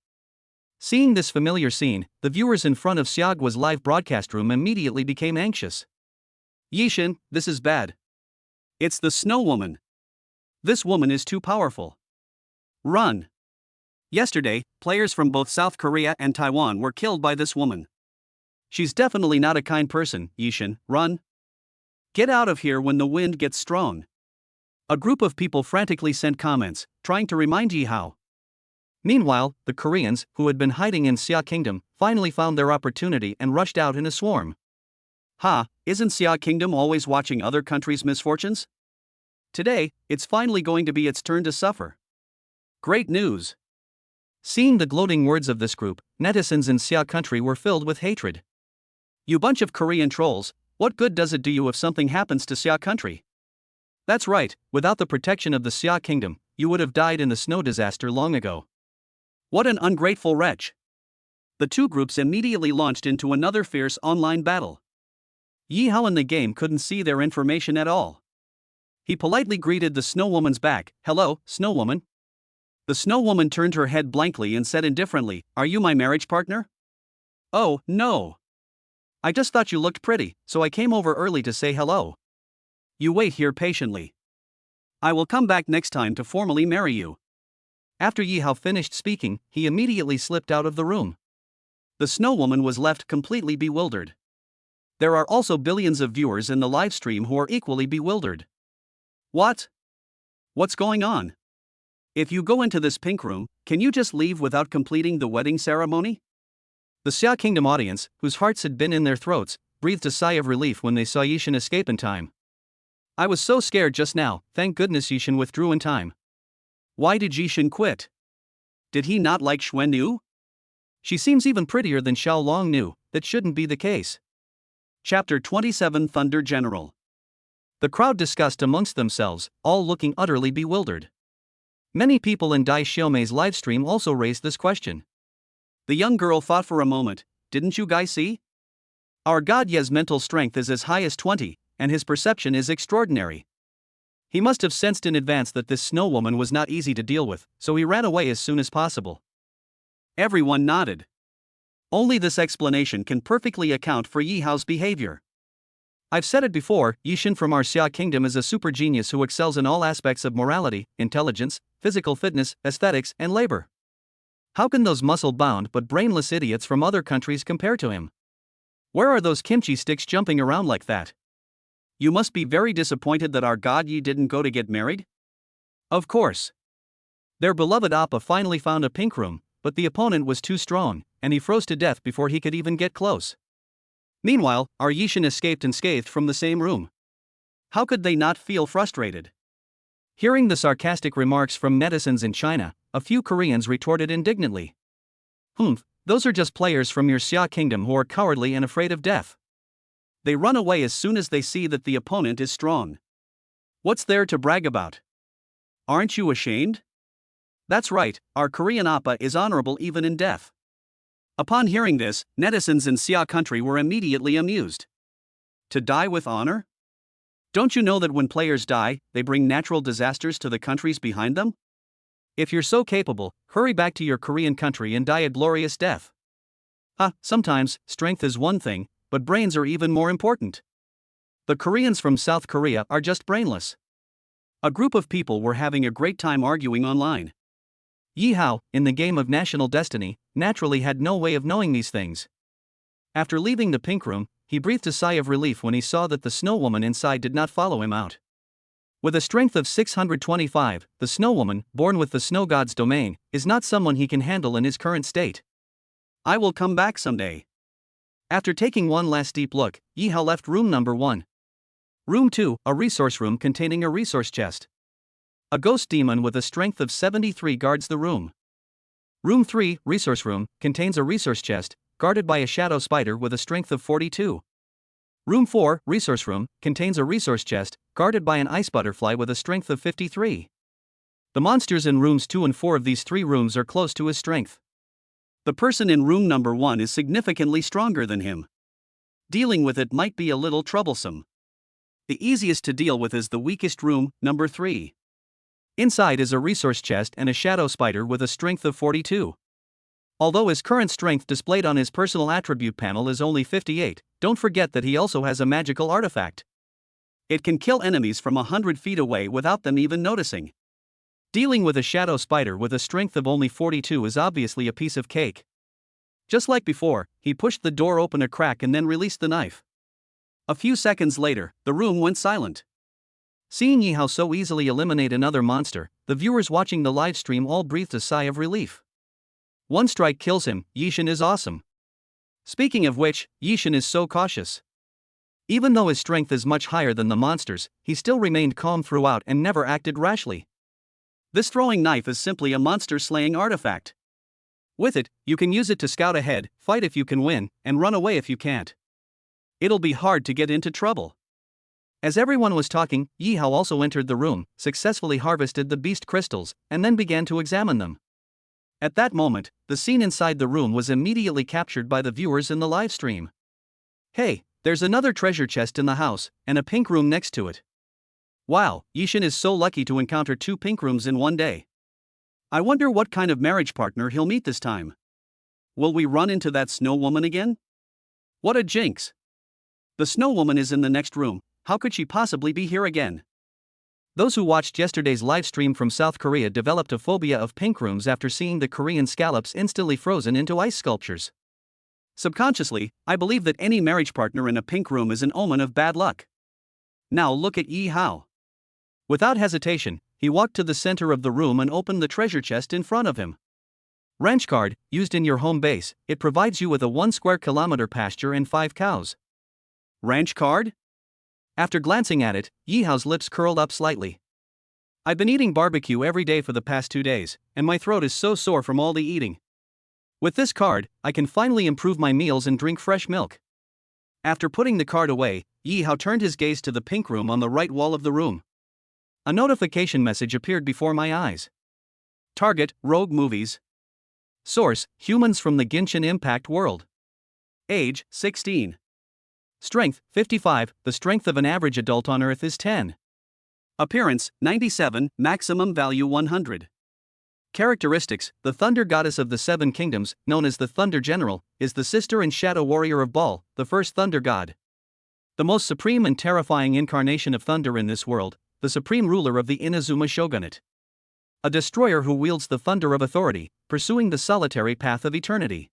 Speaker 1: Seeing this familiar scene, the viewers in front of Xiaoguo's live broadcast room immediately became anxious. Yixin, this is bad. It's the Snow Woman. This woman is too powerful. Run. Yesterday, players from both South Korea and Taiwan were killed by this woman. She's definitely not a kind person, Yixin, run. Get out of here when the wind gets strong. A group of people frantically sent comments, trying to remind Yi Hao. Meanwhile, the Koreans, who had been hiding in Xia Kingdom, finally found their opportunity and rushed out in a swarm. Ha, isn't Xia Kingdom always watching other countries' misfortunes? Today, it's finally going to be its turn to suffer. Great news! Seeing the gloating words of this group, netizens in Xia country were filled with hatred. You bunch of Korean trolls, what good does it do you if something happens to Xia country? That's right, without the protection of the Xia Kingdom, you would have died in the snow disaster long ago. What an ungrateful wretch! The two groups immediately launched into another fierce online battle. Yi Hao in the game couldn't see their information at all. He politely greeted the Snow Woman's back, "Hello, Snow Woman." The Snow Woman turned her head blankly and said indifferently, "Are you my marriage partner?" "Oh, no. I just thought you looked pretty, so I came over early to say hello. You wait here patiently. I will come back next time to formally marry you." After Yi Hao finished speaking, he immediately slipped out of the room. The Snow Woman was left completely bewildered. There are also billions of viewers in the live stream who are equally bewildered. What? What's going on? If you go into this pink room, can you just leave without completing the wedding ceremony? The Xia Kingdom audience, whose hearts had been in their throats, breathed a sigh of relief when they saw Yixin escape in time. I was so scared just now, thank goodness Yixin withdrew in time. Why did Yixin quit? Did he not like Xuan Yu? She seems even prettier than Xiao Long Nu, that shouldn't be the case. Chapter 27 Thunder General. The crowd discussed amongst themselves, all looking utterly bewildered. Many people in Dai Xiaomei's livestream also raised this question. The young girl thought for a moment, didn't you guys see? Our god Ye's mental strength is as high as 20, and his perception is extraordinary. He must have sensed in advance that this Snow Woman was not easy to deal with, so he ran away as soon as possible. Everyone nodded. Only this explanation can perfectly account for Yi Hao's behavior. I've said it before, Yishin from our Xia kingdom is a super genius who excels in all aspects of morality, intelligence, physical fitness, aesthetics, and labor. How can those muscle-bound but brainless idiots from other countries compare to him? Where are those kimchi sticks jumping around like that? You must be very disappointed that our god Yi didn't go to get married? Of course. Their beloved Appa finally found a pink room, but the opponent was too strong, and he froze to death before he could even get close. Meanwhile, our Yishin escaped unscathed from the same room. How could they not feel frustrated? Hearing the sarcastic remarks from netizens in China, a few Koreans retorted indignantly. Those are just players from your Xia kingdom who are cowardly and afraid of death. They run away as soon as they see that the opponent is strong. What's there to brag about? Aren't you ashamed? That's right, our Korean Appa is honorable even in death. Upon hearing this, netizens in Xia country were immediately amused. To die with honor? Don't you know that when players die, they bring natural disasters to the countries behind them? If you're so capable, hurry back to your Korean country and die a glorious death. Sometimes, strength is one thing, but brains are even more important. The Koreans from South Korea are just brainless. A group of people were having a great time arguing online. Yi Hao, in the game of National Destiny, naturally had no way of knowing these things. After leaving the pink room, he breathed a sigh of relief when he saw that the snow woman inside did not follow him out. With a strength of 625, the snow woman, born with the snow god's domain, is not someone he can handle in his current state. I will come back someday. After taking one last deep look, Yi Hao left room number 1. Room 2, a resource room containing a resource chest. A ghost demon with a strength of 73 guards the room. Room 3, resource room, contains a resource chest, guarded by a shadow spider with a strength of 42. Room 4, resource room, contains a resource chest, guarded by an ice butterfly with a strength of 53. The monsters in rooms 2 and 4 of these 3 rooms are close to his strength. The person in room number 1 is significantly stronger than him. Dealing with it might be a little troublesome. The easiest to deal with is the weakest room, number 3. Inside is a resource chest and a shadow spider with a strength of 42. Although his current strength displayed on his personal attribute panel is only 58, don't forget that he also has a magical artifact. It can kill enemies from 100 feet away without them even noticing. Dealing with a shadow spider with a strength of only 42 is obviously a piece of cake. Just like before, he pushed the door open a crack and then released the knife. A few seconds later, the room went silent. Seeing Yi Hao so easily eliminate another monster, the viewers watching the live stream all breathed a sigh of relief. One strike kills him, Yishin is awesome. Speaking of which, Yishin is so cautious. Even though his strength is much higher than the monsters, he still remained calm throughout and never acted rashly. This throwing knife is simply a monster-slaying artifact. With it, you can use it to scout ahead, fight if you can win, and run away if you can't. It'll be hard to get into trouble. As everyone was talking, Yi Hao also entered the room, successfully harvested the beast crystals, and then began to examine them. At that moment, the scene inside the room was immediately captured by the viewers in the live stream. Hey, there's another treasure chest in the house, and a pink room next to it. Wow, Yishin is so lucky to encounter 2 pink rooms in one day. I wonder what kind of marriage partner he'll meet this time. Will we run into that snow woman again? What a jinx! The snow woman is in the next room. How could she possibly be here again? Those who watched yesterday's live stream from South Korea developed a phobia of pink rooms after seeing the Korean scallops instantly frozen into ice sculptures. Subconsciously, I believe that any marriage partner in a pink room is an omen of bad luck. Now look at Yi Hao. Without hesitation, he walked to the center of the room and opened the treasure chest in front of him. Ranch card, used in your home base, it provides you with a 1 square kilometer pasture and 5 cows. Ranch card? After glancing at it, Yi Hao's lips curled up slightly. I've been eating barbecue every day for the past 2 days, and my throat is so sore from all the eating. With this card, I can finally improve my meals and drink fresh milk. After putting the card away, Yi Hao turned his gaze to the pink room on the right wall of the room. A notification message appeared before my eyes. Target, Rogue Movies. Source, Humans from the Genshin Impact World. Age, 16. Strength, 55, the strength of an average adult on Earth is 10. Appearance, 97, maximum value 100. Characteristics, the Thunder Goddess of the Seven Kingdoms, known as the Thunder General, is the sister and shadow warrior of Baal, the first Thunder God. The most supreme and terrifying incarnation of thunder in this world, the supreme ruler of the Inazuma shogunate. A destroyer who wields the thunder of authority, pursuing the solitary path of eternity.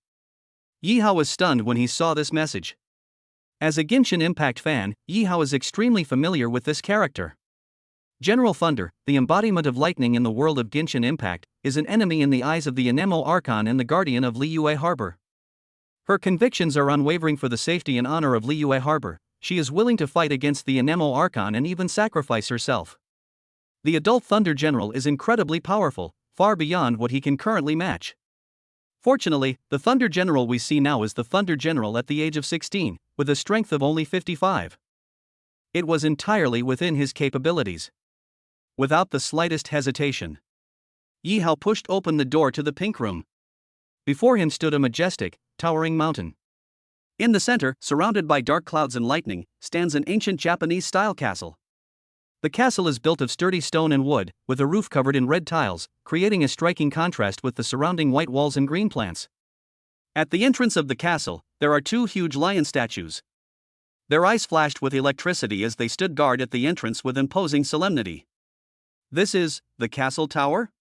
Speaker 1: Yihao was stunned when he saw this message. As a Genshin Impact fan, Yihao is extremely familiar with this character. General Thunder, the embodiment of lightning in the world of Genshin Impact, is an enemy in the eyes of the Anemo Archon and the guardian of Liyue Harbor. Her convictions are unwavering for the safety and honor of Liyue Harbor. She is willing to fight against the Anemo Archon and even sacrifice herself. The adult Thunder General is incredibly powerful, far beyond what he can currently match. Fortunately, the Thunder General we see now is the Thunder General at the age of 16, with a strength of only 55. It was entirely within his capabilities. Without the slightest hesitation, Yihao pushed open the door to the pink room. Before him stood a majestic, towering mountain. In the center, surrounded by dark clouds and lightning, stands an ancient Japanese-style castle. The castle is built of sturdy stone and wood, with a roof covered in red tiles, creating a striking contrast with the surrounding white walls and green plants. At the entrance of the castle, there are two huge lion statues. Their eyes flashed with electricity as they stood guard at the entrance with imposing solemnity. This is the castle tower?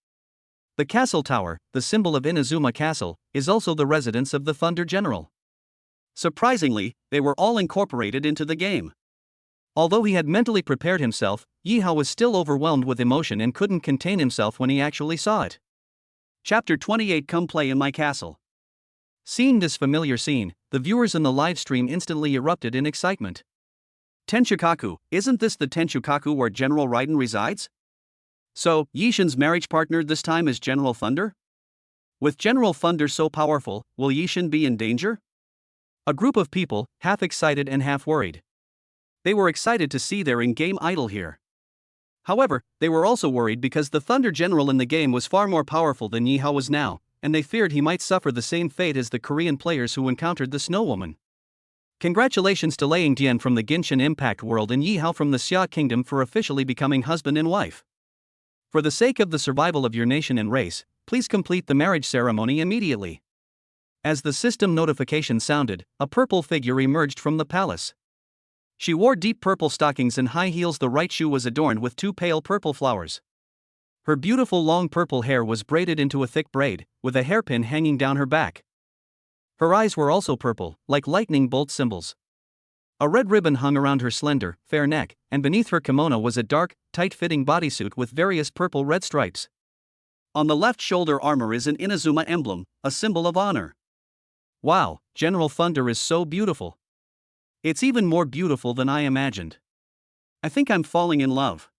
Speaker 1: The castle tower, the symbol of Inazuma Castle, is also the residence of the Thunder General. Surprisingly, they were all incorporated into the game. Although he had mentally prepared himself, Yihao was still overwhelmed with emotion and couldn't contain himself when he actually saw it. Chapter 28 Come Play in My Castle. Seeing this familiar scene, the viewers in the live stream instantly erupted in excitement. Tenshukaku, isn't this the Tenshukaku where General Raiden resides? So, Yishin's marriage partner this time is General Thunder? With General Thunder so powerful, will Yishin be in danger? A group of people, half excited and half worried. They were excited to see their in-game idol here. However, they were also worried because the Thunder General in the game was far more powerful than Yihao was now, and they feared he might suffer the same fate as the Korean players who encountered the Snow Woman. Congratulations to Liang Dian from the Genshin Impact world and Yihao from the Xia Kingdom for officially becoming husband and wife. For the sake of the survival of your nation and race, please complete the marriage ceremony immediately. As the system notification sounded, a purple figure emerged from the palace. She wore deep purple stockings and high heels. The right shoe was adorned with two pale purple flowers. Her beautiful long purple hair was braided into a thick braid, with a hairpin hanging down her back. Her eyes were also purple, like lightning bolt symbols. A red ribbon hung around her slender, fair neck, and beneath her kimono was a dark, tight-fitting bodysuit with various purple-red stripes. On the left shoulder armor is an Inazuma emblem, a symbol of honor. Wow, General Thunder is so beautiful. It's even more beautiful than I imagined. I think I'm falling in love.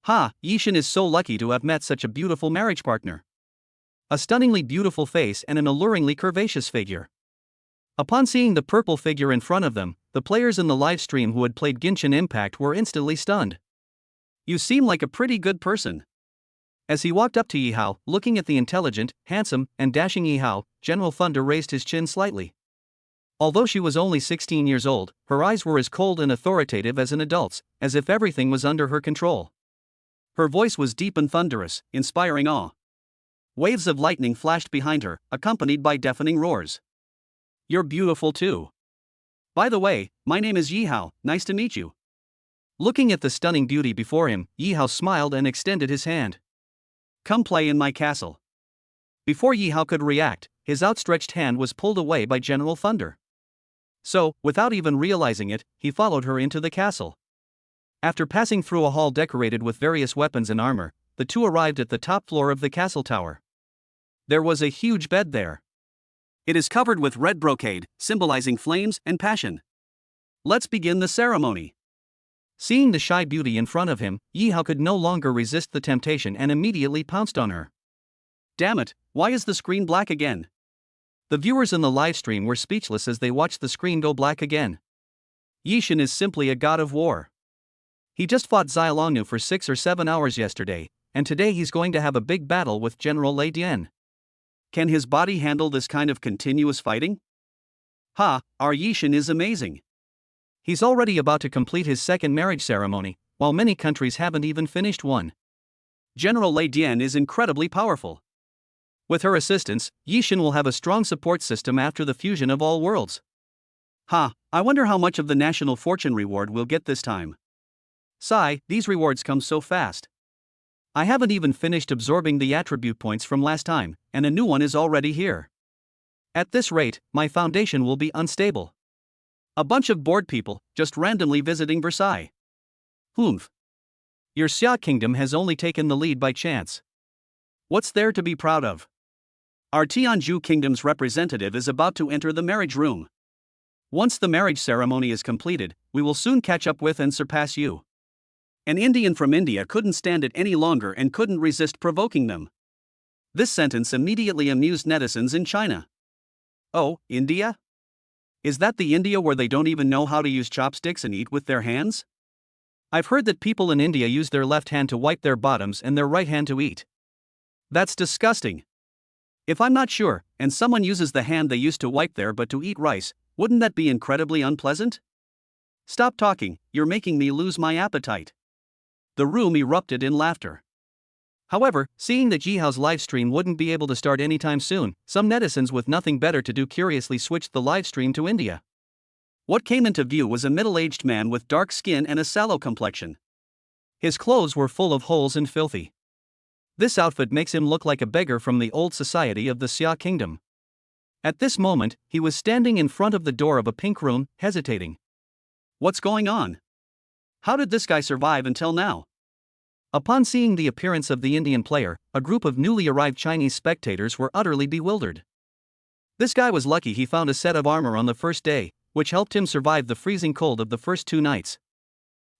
Speaker 1: Ha, Yishin is so lucky to have met such a beautiful marriage partner. A stunningly beautiful face and an alluringly curvaceous figure. Upon seeing the purple figure in front of them, the players in the live stream who had played Genshin Impact were instantly stunned. You seem like a pretty good person. As he walked up to Yihao, looking at the intelligent, handsome, and dashing Yihao, General Thunder raised his chin slightly. Although she was only 16 years old, her eyes were as cold and authoritative as an adult's, as if everything was under her control. Her voice was deep and thunderous, inspiring awe. Waves of lightning flashed behind her, accompanied by deafening roars. You're beautiful too. By the way, my name is Yihao, nice to meet you. Looking at the stunning beauty before him, Yihao smiled and extended his hand. Come play in my castle. Before Yihao could react, his outstretched hand was pulled away by General Thunder. So, without even realizing it, he followed her into the castle. After passing through a hall decorated with various weapons and armor, the two arrived at the top floor of the castle tower. There was a huge bed there. It is covered with red brocade, symbolizing flames and passion. Let's begin the ceremony. Seeing the shy beauty in front of him, Yihao could no longer resist the temptation and immediately pounced on her. Damn it, why is the screen black again? The viewers in the live stream were speechless as they watched the screen go black again. Yishin is simply a god of war. He just fought Xylongnu for 6 or 7 hours yesterday, and today he's going to have a big battle with General Lei Dian. Can his body handle this kind of continuous fighting? Ha, our Yishin is amazing. He's already about to complete his second marriage ceremony, while many countries haven't even finished one. General Lei Dian is incredibly powerful. With her assistance, Yishin will have a strong support system after the fusion of all worlds. Ha, I wonder how much of the national fortune reward we'll get this time. Sigh, these rewards come so fast. I haven't even finished absorbing the attribute points from last time, and a new one is already here. At this rate, my foundation will be unstable. A bunch of bored people, just randomly visiting Versailles. Humph. Your Xia kingdom has only taken the lead by chance. What's there to be proud of? Our Tianzhu kingdom's representative is about to enter the marriage room. Once the marriage ceremony is completed, we will soon catch up with and surpass you. An Indian from India couldn't stand it any longer and couldn't resist provoking them. This sentence immediately amused netizens in China. Oh, India? Is that the India where they don't even know how to use chopsticks and eat with their hands? I've heard that people in India use their left hand to wipe their bottoms and their right hand to eat. That's disgusting. If I'm not sure, and someone uses the hand they used to wipe their butt to eat rice, wouldn't that be incredibly unpleasant? Stop talking, you're making me lose my appetite. The room erupted in laughter. However, seeing that Jihao's livestream wouldn't be able to start anytime soon, some netizens with nothing better to do curiously switched the livestream to India. What came into view was a middle-aged man with dark skin and a sallow complexion. His clothes were full of holes and filthy. This outfit makes him look like a beggar from the old society of the Xia kingdom. At this moment, he was standing in front of the door of a pink room, hesitating. What's going on? How did this guy survive until now? Upon seeing the appearance of the Indian player, a group of newly arrived Chinese spectators were utterly bewildered. This guy was lucky he found a set of armor on the first day, which helped him survive the freezing cold of the first 2 nights.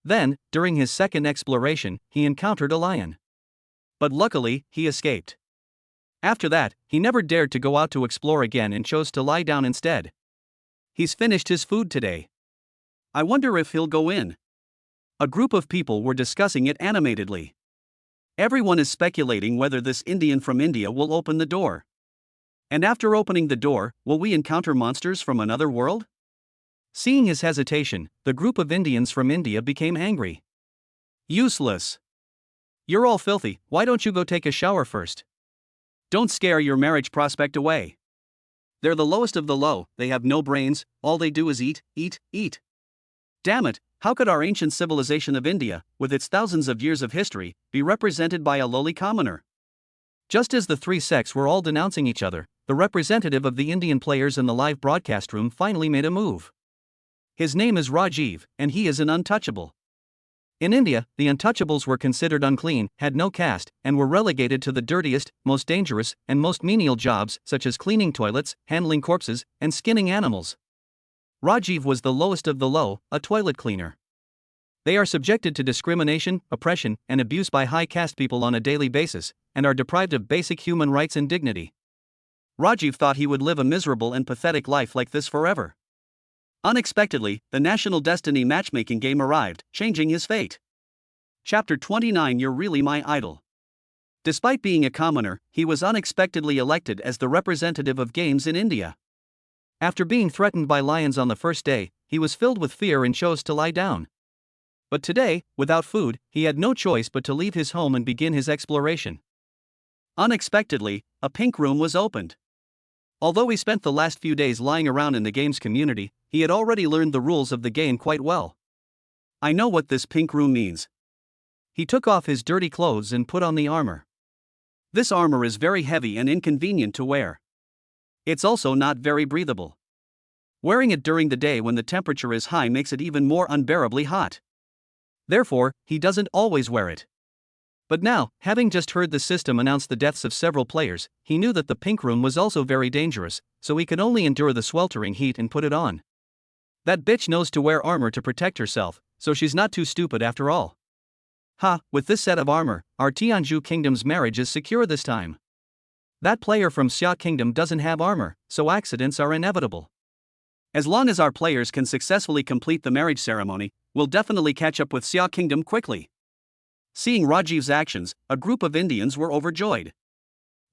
Speaker 1: Then, during his second exploration, he encountered a lion. But luckily, he escaped. After that, he never dared to go out to explore again and chose to lie down instead. He's finished his food today. I wonder if he'll go in. A group of people were discussing it animatedly. Everyone is speculating whether this Indian from India will open the door. And after opening the door, will we encounter monsters from another world? Seeing his hesitation, the group of Indians from India became angry. Useless. You're all filthy, why don't you go take a shower first? Don't scare your marriage prospect away. They're the lowest of the low, they have no brains, all they do is eat, eat, eat. Damn it, how could our ancient civilization of India, with its thousands of years of history, be represented by a lowly commoner? Just as the 3 sects were all denouncing each other, the representative of the Indian players in the live broadcast room finally made a move. His name is Rajiv, and he is an untouchable. In India, the untouchables were considered unclean, had no caste, and were relegated to the dirtiest, most dangerous, and most menial jobs such as cleaning toilets, handling corpses, and skinning animals. Rajiv was the lowest of the low, a toilet cleaner. They are subjected to discrimination, oppression, and abuse by high caste people on a daily basis, and are deprived of basic human rights and dignity. Rajiv thought he would live a miserable and pathetic life like this forever. Unexpectedly, the National Destiny matchmaking game arrived, changing his fate. Chapter 29. You're really my idol. Despite being a commoner, he was unexpectedly elected as the representative of games in India. After being threatened by lions on the first day, he was filled with fear and chose to lie down. But today, without food, he had no choice but to leave his home and begin his exploration. Unexpectedly, a pink room was opened. Although he spent the last few days lying around in the game's community, he had already learned the rules of the game quite well. I know what this pink room means. He took off his dirty clothes and put on the armor. This armor is very heavy and inconvenient to wear. It's also not very breathable. Wearing it during the day when the temperature is high makes it even more unbearably hot. Therefore, he doesn't always wear it. But now, having just heard the system announce the deaths of several players, he knew that the pink room was also very dangerous, so he could only endure the sweltering heat and put it on. That bitch knows to wear armor to protect herself, so she's not too stupid after all. Ha, with this set of armor, our Tianzhu kingdom's marriage is secure this time. That player from Xia kingdom doesn't have armor, so accidents are inevitable. As long as our players can successfully complete the marriage ceremony, we'll definitely catch up with Xia kingdom quickly. Seeing Rajiv's actions, a group of Indians were overjoyed.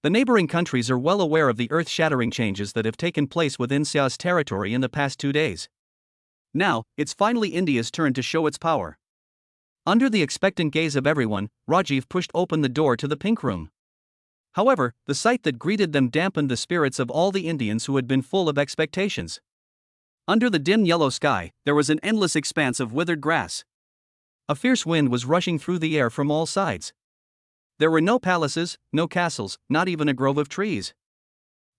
Speaker 1: The neighboring countries are well aware of the earth-shattering changes that have taken place within Xia's territory in the past 2 days. Now, it's finally India's turn to show its power. Under the expectant gaze of everyone, Rajiv pushed open the door to the pink room. However, the sight that greeted them dampened the spirits of all the Indians who had been full of expectations. Under the dim yellow sky, there was an endless expanse of withered grass. A fierce wind was rushing through the air from all sides. There were no palaces, no castles, not even a grove of trees.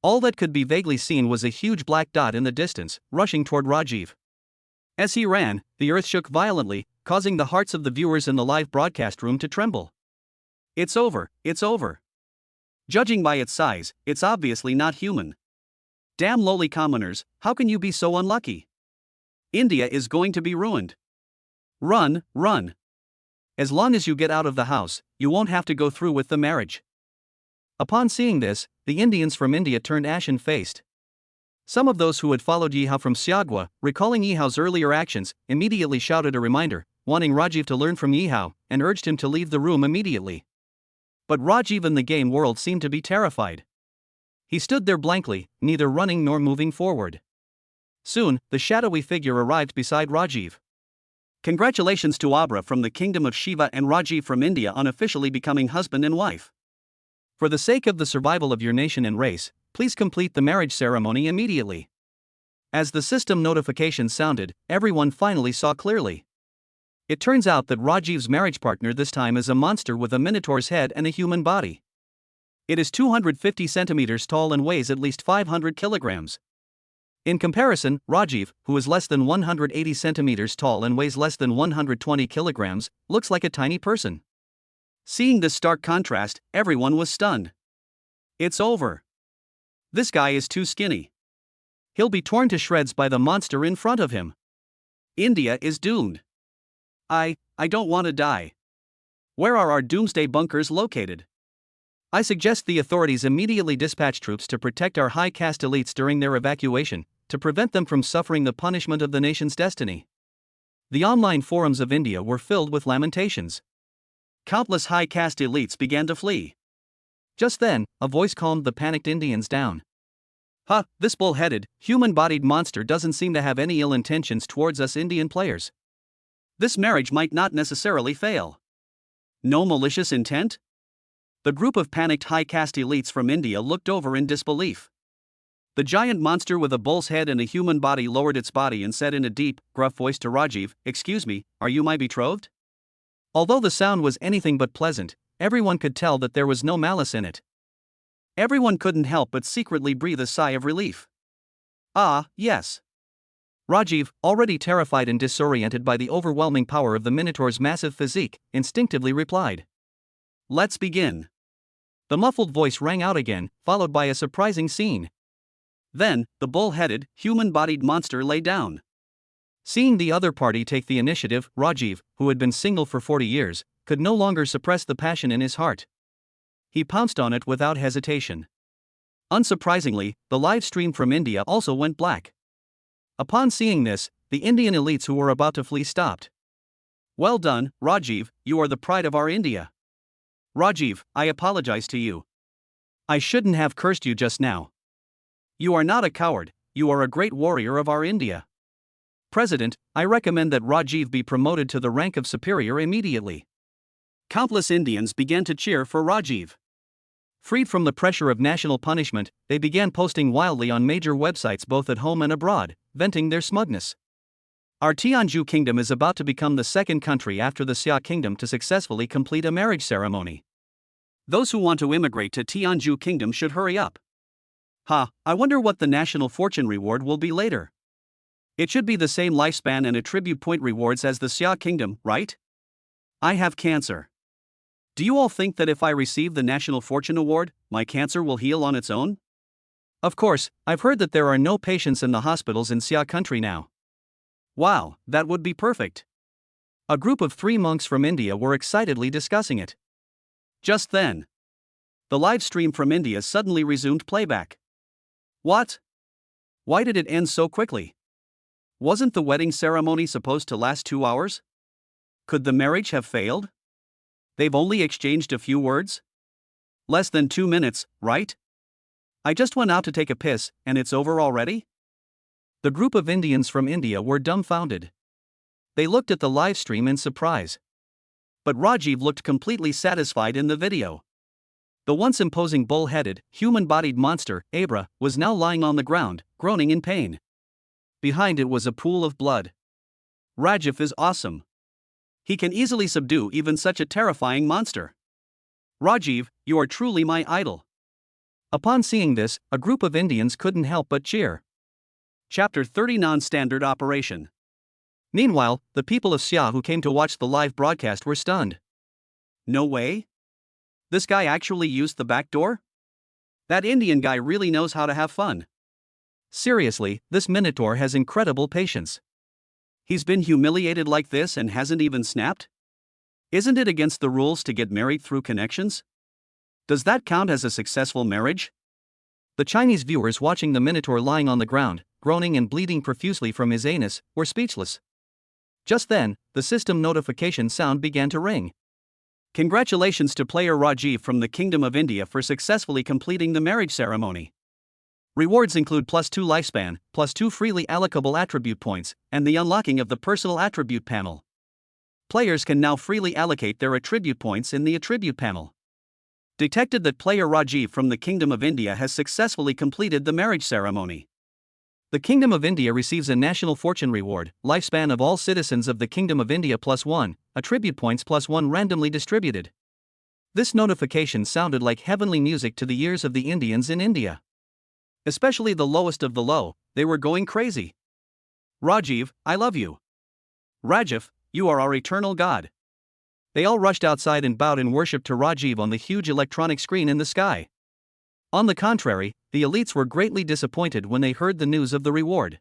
Speaker 1: All that could be vaguely seen was a huge black dot in the distance, rushing toward Rajiv. As he ran, the earth shook violently, causing the hearts of the viewers in the live broadcast room to tremble. It's over, it's over. Judging by its size, it's obviously not human. Damn lowly commoners, how can you be so unlucky? India is going to be ruined. Run, run. As long as you get out of the house, you won't have to go through with the marriage. Upon seeing this, the Indians from India turned ashen-faced. Some of those who had followed Yihao from Siagwa, recalling Yihao's earlier actions, immediately shouted a reminder, wanting Rajiv to learn from Yihao, and urged him to leave the room immediately. But Rajiv in the game world seemed to be terrified. He stood there blankly, neither running nor moving forward. Soon, the shadowy figure arrived beside Rajiv. Congratulations to Abra from the kingdom of Shiva and Rajiv from India on officially becoming husband and wife. For the sake of the survival of your nation and race, please complete the marriage ceremony immediately. As the system notification sounded, everyone finally saw clearly. It turns out that Rajiv's marriage partner this time is a monster with a minotaur's head and a human body. It is 250 centimeters tall and weighs at least 500 kilograms. In comparison, Rajiv, who is less than 180 centimeters tall and weighs less than 120 kilograms, looks like a tiny person. Seeing this stark contrast, everyone was stunned. It's over. This guy is too skinny. He'll be torn to shreds by the monster in front of him. India is doomed. I don't want to die. Where are our doomsday bunkers located? I suggest the authorities immediately dispatch troops to protect our high caste elites during their evacuation, to prevent them from suffering the punishment of the nation's destiny. The online forums of India were filled with lamentations. Countless high caste elites began to flee. Just then, a voice calmed the panicked Indians down. This bull-headed, human-bodied monster doesn't seem to have any ill intentions towards us Indian players. This marriage might not necessarily fail. No malicious intent? The group of panicked high caste elites from India looked over in disbelief. The giant monster with a bull's head and a human body lowered its body and said in a deep, gruff voice to Rajiv, "Excuse me, are you my betrothed?" Although the sound was anything but pleasant, everyone could tell that there was no malice in it. Everyone couldn't help but secretly breathe a sigh of relief. Ah, yes. Rajiv, already terrified and disoriented by the overwhelming power of the Minotaur's massive physique, instinctively replied. Let's begin. The muffled voice rang out again, followed by a surprising scene. Then, the bull-headed, human-bodied monster lay down. Seeing the other party take the initiative, Rajiv, who had been single for 40 years, could no longer suppress the passion in his heart. He pounced on it without hesitation. Unsurprisingly, the live stream from India also went black. Upon seeing this, the Indian elites who were about to flee stopped. Well done, Rajiv, you are the pride of our India. Rajiv, I apologize to you. I shouldn't have cursed you just now. You are not a coward, you are a great warrior of our India. President, I recommend that Rajiv be promoted to the rank of superior immediately. Countless Indians began to cheer for Rajiv. Freed from the pressure of national punishment, they began posting wildly on major websites both at home and abroad, venting their smugness. Our Tianzhu kingdom is about to become the second country after the Xia kingdom to successfully complete a marriage ceremony. Those who want to immigrate to Tianzhu kingdom should hurry up. I wonder what the national fortune reward will be later. It should be the same lifespan and attribute point rewards as the Xia kingdom, right? I have cancer. Do you all think that if I receive the National Fortune Award, my cancer will heal on its own? Of course, I've heard that there are no patients in the hospitals in Xia country now. Wow, that would be perfect. A group of 3 monks from India were excitedly discussing it. Just then, the live stream from India suddenly resumed playback. What? Why did it end so quickly? Wasn't the wedding ceremony supposed to last 2 hours? Could the marriage have failed? They've only exchanged a few words? Less than 2 minutes, right? I just went out to take a piss, and it's over already? The group of Indians from India were dumbfounded. They looked at the live stream in surprise. But Rajiv looked completely satisfied in the video. The once imposing bull-headed, human-bodied monster, Abra, was now lying on the ground, groaning in pain. behind it was a pool of blood. Rajiv is awesome. He can easily subdue even such a terrifying monster. Rajiv, you are truly my idol. Upon seeing this, a group of Indians couldn't help but cheer. Chapter 30 Non-Standard Operation. Meanwhile, the people of Xia who came to watch the live broadcast were stunned. No way? This guy actually used the back door? That Indian guy really knows how to have fun. Seriously, this Minotaur has incredible patience. He's been humiliated like this and hasn't even snapped? Isn't it against the rules to get married through connections? Does that count as a successful marriage? The Chinese viewers watching the Minotaur lying on the ground, groaning and bleeding profusely from his anus, were speechless. Just then, the system notification sound began to ring. Congratulations to player Rajiv from the Kingdom of India for successfully completing the marriage ceremony. Rewards include +2 lifespan, +2 freely allocable attribute points, and the unlocking of the personal attribute panel. Players can now freely allocate their attribute points in the attribute panel. Detected that player Rajiv from the Kingdom of India has successfully completed the marriage ceremony. The Kingdom of India receives a national fortune reward, lifespan of all citizens of the Kingdom of India +1, attribute points +1 randomly distributed. This notification sounded like heavenly music to the ears of the Indians in India. Especially the lowest of the low, they were going crazy. Rajiv, I love you. Rajiv, you are our eternal god. They all rushed outside and bowed in worship to Rajiv on the huge electronic screen in the sky. On the contrary, the elites were greatly disappointed when they heard the news of the reward.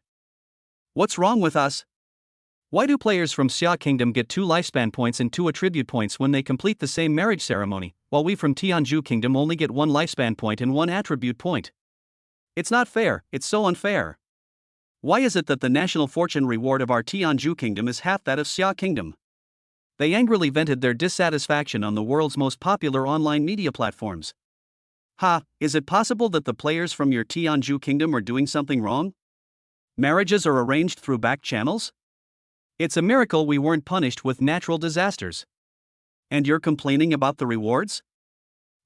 Speaker 1: What's wrong with us? Why do players from Xia Kingdom get 2 lifespan points and 2 attribute points when they complete the same marriage ceremony, while we from Tianzhu Kingdom only get 1 lifespan point and 1 attribute point? It's not fair, it's so unfair. Why is it that the national fortune reward of our Tianzhu Kingdom is half that of Xia Kingdom? They angrily vented their dissatisfaction on the world's most popular online media platforms. Is it possible that the players from your Tianzhu Kingdom are doing something wrong? Marriages are arranged through back channels? It's a miracle we weren't punished with natural disasters. And you're complaining about the rewards?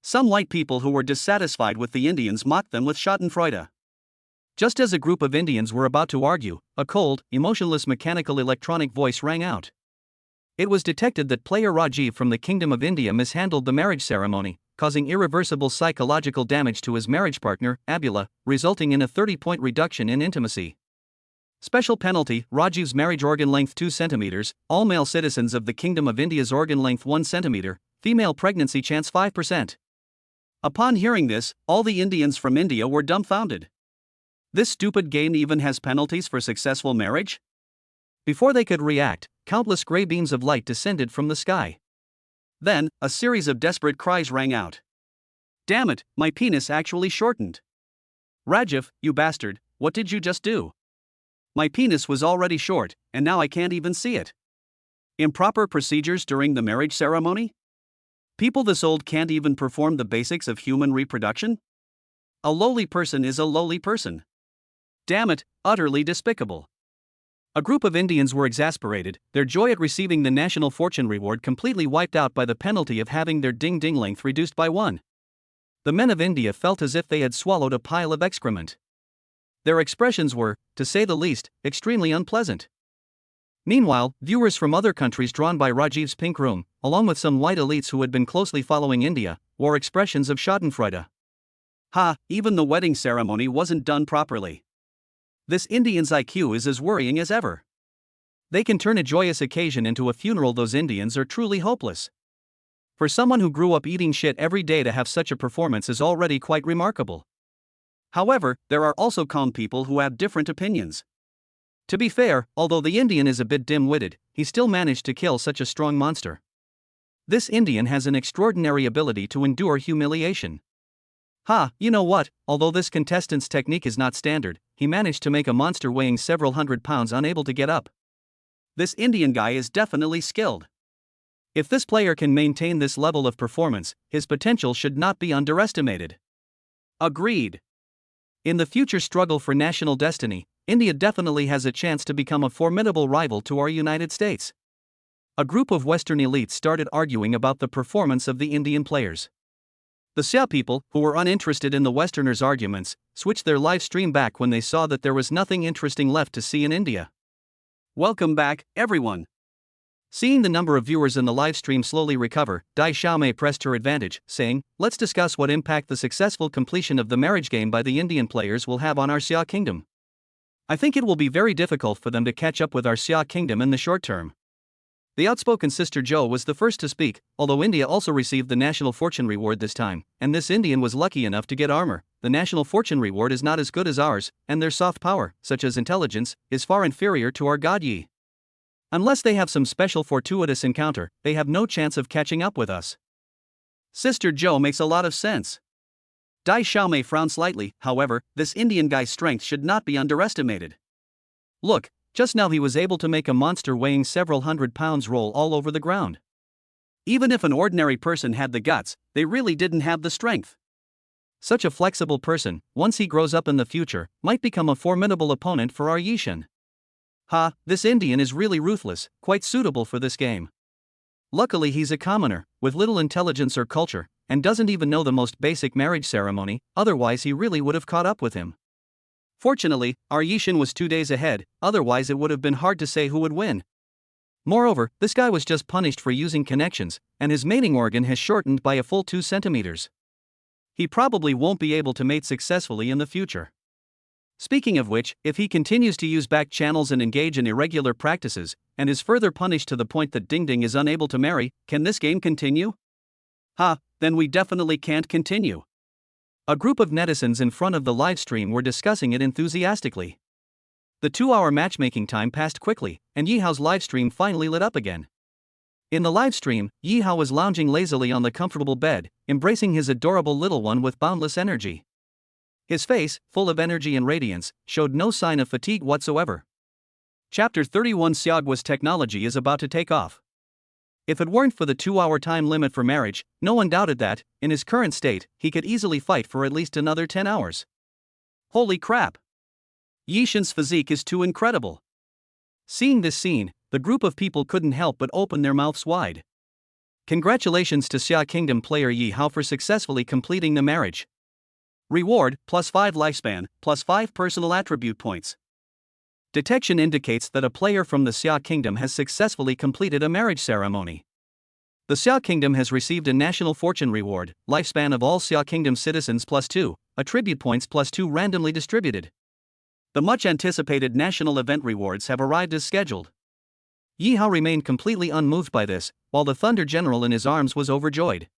Speaker 1: Some white people who were dissatisfied with the Indians mocked them with schadenfreude. Just as a group of Indians were about to argue, a cold, emotionless mechanical electronic voice rang out. It was detected that player Rajiv from the Kingdom of India mishandled the marriage ceremony, causing irreversible psychological damage to his marriage partner, Abula, resulting in a 30-point reduction in intimacy. Special penalty: Rajiv's marriage organ length 2 cm, all male citizens of the Kingdom of India's organ length 1 cm, female pregnancy chance 5%. Upon hearing this, all the Indians from India were dumbfounded. This stupid game even has penalties for successful marriage? Before they could react, countless grey beams of light descended from the sky. Then, a series of desperate cries rang out. Damn it, my penis actually shortened. Rajiv, you bastard, what did you just do? My penis was already short, and now I can't even see it. Improper procedures during the marriage ceremony? People this old can't even perform the basics of human reproduction? A lowly person is a lowly person. Damn it, utterly despicable. A group of Indians were exasperated, their joy at receiving the national fortune reward completely wiped out by the penalty of having their ding-ding length reduced by 1. The men of India felt as if they had swallowed a pile of excrement. Their expressions were, to say the least, extremely unpleasant. Meanwhile, viewers from other countries drawn by Rajiv's pink room, along with some white elites who had been closely following India, wore expressions of schadenfreude. Even the wedding ceremony wasn't done properly. This Indian's IQ is as worrying as ever. They can turn a joyous occasion into a funeral. Those Indians are truly hopeless. For someone who grew up eating shit every day to have such a performance is already quite remarkable. However, there are also calm people who have different opinions. To be fair, although the Indian is a bit dim-witted, he still managed to kill such a strong monster. This Indian has an extraordinary ability to endure humiliation. You know what, although this contestant's technique is not standard, he managed to make a monster weighing several hundred pounds unable to get up. This Indian guy is definitely skilled. If this player can maintain this level of performance, his potential should not be underestimated. Agreed. In the future struggle for national destiny, India definitely has a chance to become a formidable rival to our United States. A group of Western elites started arguing about the performance of the Indian players. The Xia people, who were uninterested in the Westerners' arguments, switched their live stream back when they saw that there was nothing interesting left to see in India. Welcome back, everyone. Seeing the number of viewers in the live stream slowly recover, Dai Xiaomei pressed her advantage, saying, "Let's discuss what impact the successful completion of the marriage game by the Indian players will have on our Xia kingdom. I think it will be very difficult for them to catch up with our Xia kingdom in the short term." The outspoken Sister Zhou was the first to speak, although India also received the National Fortune Reward this time, and this Indian was lucky enough to get armor. The National Fortune Reward is not as good as ours, and their soft power, such as intelligence, is far inferior to our God Yi. Unless they have some special fortuitous encounter, they have no chance of catching up with us. Sister Zhou makes a lot of sense. Dai Xiaomei frowned slightly. However, this Indian guy's strength should not be underestimated. Look, just now he was able to make a monster weighing several hundred pounds roll all over the ground. Even if an ordinary person had the guts, they really didn't have the strength. Such a flexible person, once he grows up in the future, might become a formidable opponent for our Yishan. Ha, this Indian is really ruthless, quite suitable for this game. Luckily he's a commoner, with little intelligence or culture, and doesn't even know the most basic marriage ceremony, otherwise he really would have caught up with him. Fortunately, our Yishan was 2 days ahead, otherwise it would have been hard to say who would win. Moreover, this guy was just punished for using connections, and his mating organ has shortened by a full 2 centimeters. He probably won't be able to mate successfully in the future. Speaking of which, if he continues to use back channels and engage in irregular practices, and is further punished to the point that Ding Ding is unable to marry, can this game continue? Then we definitely can't continue. A group of netizens in front of the live stream were discussing it enthusiastically. The 2-hour matchmaking time passed quickly, and Yihao's live stream finally lit up again. In the live stream, Yihao was lounging lazily on the comfortable bed, embracing his adorable little one with boundless energy. His face, full of energy and radiance, showed no sign of fatigue whatsoever. Chapter 31 Xiaoguo's technology is about to take off. If it weren't for the 2-hour time limit for marriage, no one doubted that, in his current state, he could easily fight for at least another 10 hours. Holy crap! Yishan's physique is too incredible. Seeing this scene, the group of people couldn't help but open their mouths wide. Congratulations to Xia Kingdom player Yihao for successfully completing the marriage. Reward, +5 lifespan, +5 personal attribute points. Detection indicates that a player from the Xia Kingdom has successfully completed a marriage ceremony. The Xia Kingdom has received a National Fortune Reward, lifespan of all Xia Kingdom citizens +2, attribute points +2 randomly distributed. The much-anticipated national event rewards have arrived as scheduled. Yihao remained completely unmoved by this, while the Thunder General in his arms was overjoyed.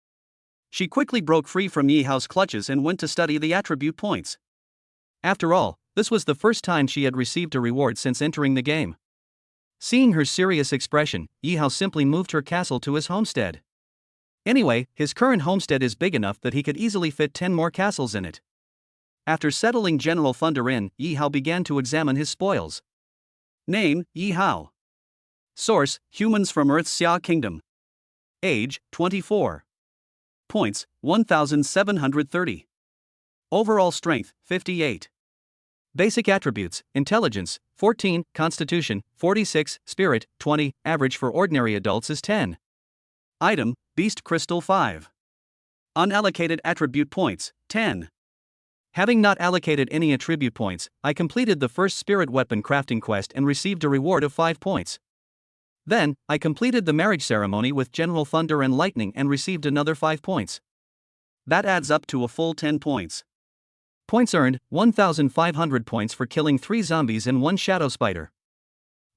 Speaker 1: She quickly broke free from Yihao's clutches and went to study the attribute points. After all, this was the first time she had received a reward since entering the game. Seeing her serious expression, Yihao simply moved her castle to his homestead. Anyway, his current homestead is big enough that he could easily fit 10 more castles in it. After settling General Thunder in, Yihao began to examine his spoils. Name, Yihao. Source, Humans from Earth's Xia Kingdom. Age, 24. Points, 1,730. Overall strength, 58. Basic attributes, intelligence, 14, constitution, 46, spirit, 20, average for ordinary adults is 10. Item, Beast Crystal 5. Unallocated attribute points, 10. Having not allocated any attribute points, I completed the first spirit weapon crafting quest and received a reward of 5 points. Then, I completed the marriage ceremony with General Thunder and Lightning and received another 5 points. That adds up to a full 10 points. Points earned, 1,500 points for killing 3 zombies and 1 shadow spider.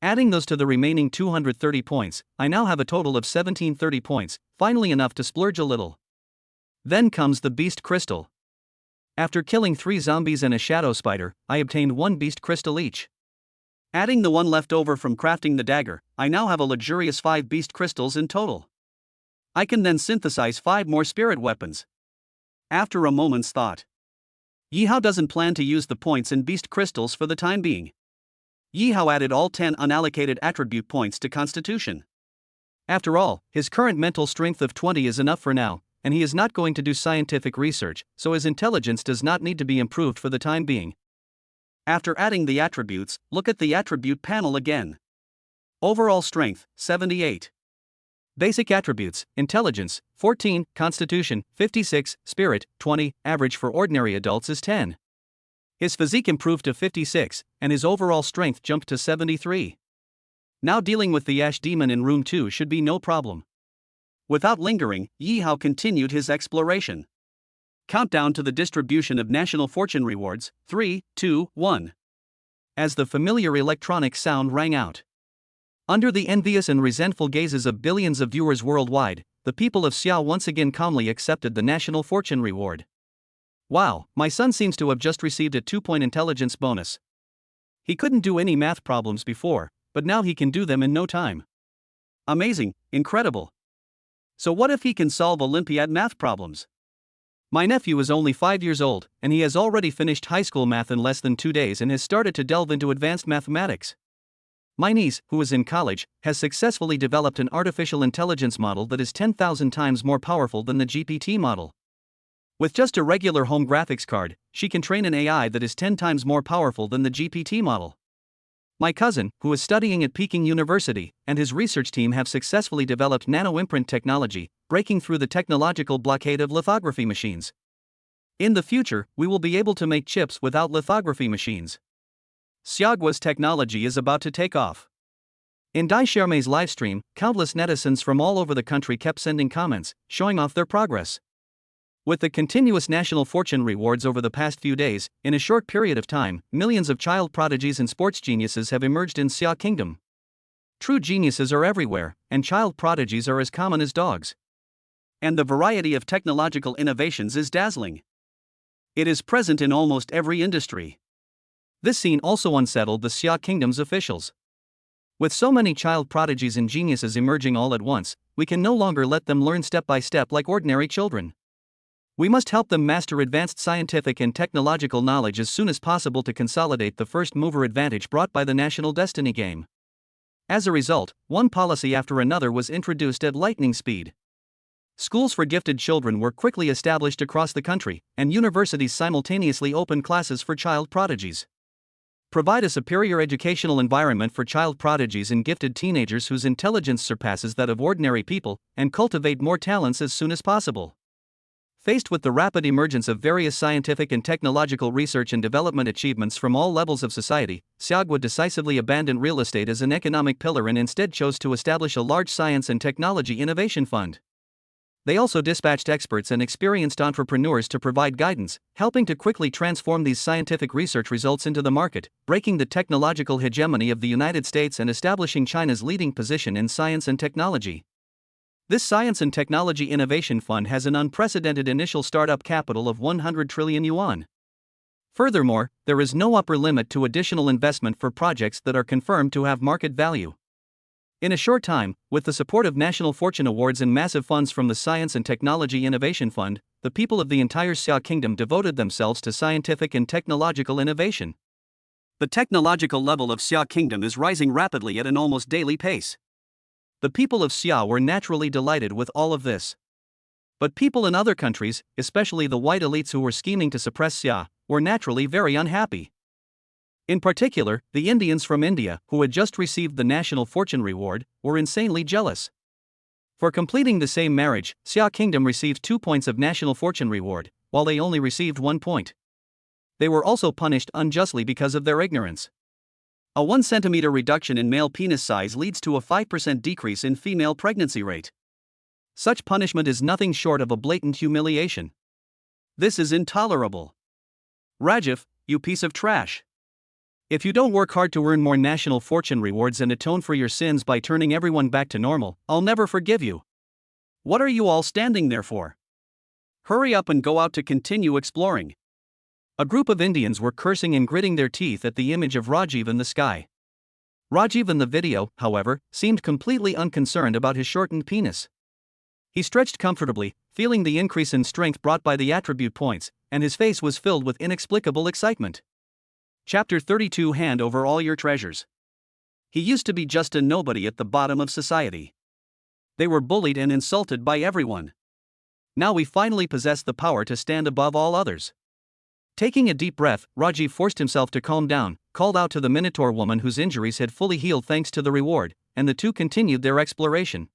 Speaker 1: Adding those to the remaining 230 points, I now have a total of 1,730 points, finally enough to splurge a little. Then comes the Beast Crystal. After killing 3 zombies and a shadow spider, I obtained 1 Beast Crystal each. Adding the 1 left over from crafting the dagger, I now have a luxurious 5 Beast Crystals in total. I can then synthesize 5 more spirit weapons. After a moment's thought, Yihao doesn't plan to use the points in Beast Crystals for the time being. Yihao added all 10 unallocated attribute points to Constitution. After all, his current mental strength of 20 is enough for now, and he is not going to do scientific research, so his intelligence does not need to be improved for the time being. After adding the attributes, look at the attribute panel again. Overall strength, 78. Basic attributes: intelligence, 14, constitution, 56, spirit, 20, average for ordinary adults is 10. His physique improved to 56, and his overall strength jumped to 73. Now dealing with the Ash Demon in room 2 should be no problem. Without lingering, Yi Hao continued his exploration. Countdown to the distribution of national fortune rewards: 3, 2, 1. As the familiar electronic sound rang out. Under the envious and resentful gazes of billions of viewers worldwide, the people of Xia once again calmly accepted the national fortune reward. Wow, my son seems to have just received a 2-point intelligence bonus. He couldn't do any math problems before, but now he can do them in no time. Amazing, incredible. So what if he can solve Olympiad math problems? My nephew is only 5 years old, and he has already finished high school math in less than 2 days and has started to delve into advanced mathematics. My niece, who is in college, has successfully developed an artificial intelligence model that is 10,000 times more powerful than the GPT model. With just a regular home graphics card, she can train an AI that is 10 times more powerful than the GPT model. My cousin, who is studying at Peking University, and his research team have successfully developed nano-imprint technology, breaking through the technological blockade of lithography machines. In the future, we will be able to make chips without lithography machines. Xiaoguo's technology is about to take off. In Dai Xiaomei's livestream, countless netizens from all over the country kept sending comments, showing off their progress. With the continuous national fortune rewards over the past few days, in a short period of time, millions of child prodigies and sports geniuses have emerged in Xia Kingdom. True geniuses are everywhere, and child prodigies are as common as dogs. And the variety of technological innovations is dazzling. It is present in almost every industry. This scene also unsettled the Xia Kingdom's officials. With so many child prodigies and geniuses emerging all at once, we can no longer let them learn step by step like ordinary children. We must help them master advanced scientific and technological knowledge as soon as possible to consolidate the first mover advantage brought by the National Destiny game. As a result, one policy after another was introduced at lightning speed. Schools for gifted children were quickly established across the country, and universities simultaneously opened classes for child prodigies. Provide a superior educational environment for child prodigies and gifted teenagers whose intelligence surpasses that of ordinary people, and cultivate more talents as soon as possible. Faced with the rapid emergence of various scientific and technological research and development achievements from all levels of society, Xiaoguo decisively abandoned real estate as an economic pillar and instead chose to establish a large science and technology innovation fund. They also dispatched experts and experienced entrepreneurs to provide guidance, helping to quickly transform these scientific research results into the market, breaking the technological hegemony of the United States and establishing China's leading position in science and technology. This Science and Technology Innovation Fund has an unprecedented initial startup capital of 100 trillion yuan. Furthermore, there is no upper limit to additional investment for projects that are confirmed to have market value. In a short time, with the support of national fortune awards and massive funds from the Science and Technology Innovation Fund, the people of the entire Xia Kingdom devoted themselves to scientific and technological innovation. The technological level of Xia Kingdom is rising rapidly at an almost daily pace. The people of Xia were naturally delighted with all of this. But people in other countries, especially the white elites who were scheming to suppress Xia, were naturally very unhappy. In particular, the Indians from India, who had just received the national fortune reward, were insanely jealous. For completing the same marriage, Xia Kingdom received 2 points of national fortune reward, while they only received 1 point. They were also punished unjustly because of their ignorance. A 1 centimeter reduction in male penis size leads to a 5% decrease in female pregnancy rate. Such punishment is nothing short of a blatant humiliation. This is intolerable. Rajiv, you piece of trash. If you don't work hard to earn more national fortune rewards and atone for your sins by turning everyone back to normal, I'll never forgive you. What are you all standing there for? Hurry up and go out to continue exploring. A group of Indians were cursing and gritting their teeth at the image of Rajiv in the sky. Rajiv in the video, however, seemed completely unconcerned about his shortened penis. He stretched comfortably, feeling the increase in strength brought by the attribute points, and his face was filled with inexplicable excitement. Chapter 32 Hand over all your treasures. He used to be just a nobody at the bottom of society. They were bullied and insulted by everyone. Now we finally possess the power to stand above all others. Taking a deep breath, Rajiv forced himself to calm down, called out to the Minotaur woman whose injuries had fully healed thanks to the reward, and the two continued their exploration.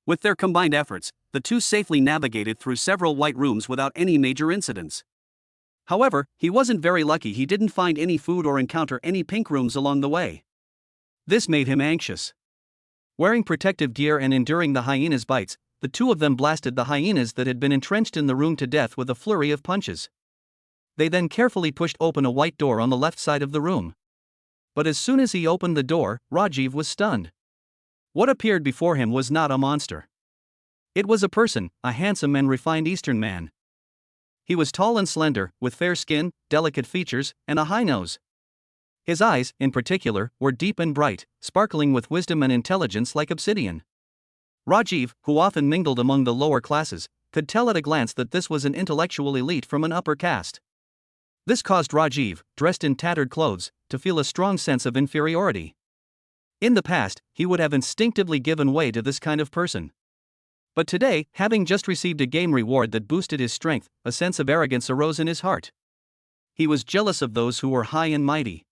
Speaker 1: With their combined efforts, the two safely navigated through several white rooms without any major incidents. However, he wasn't very lucky. He didn't find any food or encounter any pink rooms along the way. This made him anxious. Wearing protective gear and enduring the hyena's bites, the two of them blasted the hyenas that had been entrenched in the room to death with a flurry of punches. They then carefully pushed open a white door on the left side of the room. But as soon as he opened the door, Rajiv was stunned. What appeared before him was not a monster. It was a person, a handsome and refined Eastern man. He was tall and slender, with fair skin, delicate features, and a high nose. His eyes, in particular, were deep and bright, sparkling with wisdom and intelligence like obsidian. Rajiv, who often mingled among the lower classes, could tell at a glance that this was an intellectual elite from an upper caste. This caused Rajiv, dressed in tattered clothes, to feel a strong sense of inferiority. In the past, he would have instinctively given way to this kind of person. But today, having just received a game reward that boosted his strength, a sense of arrogance arose in his heart. He was jealous of those who were high and mighty.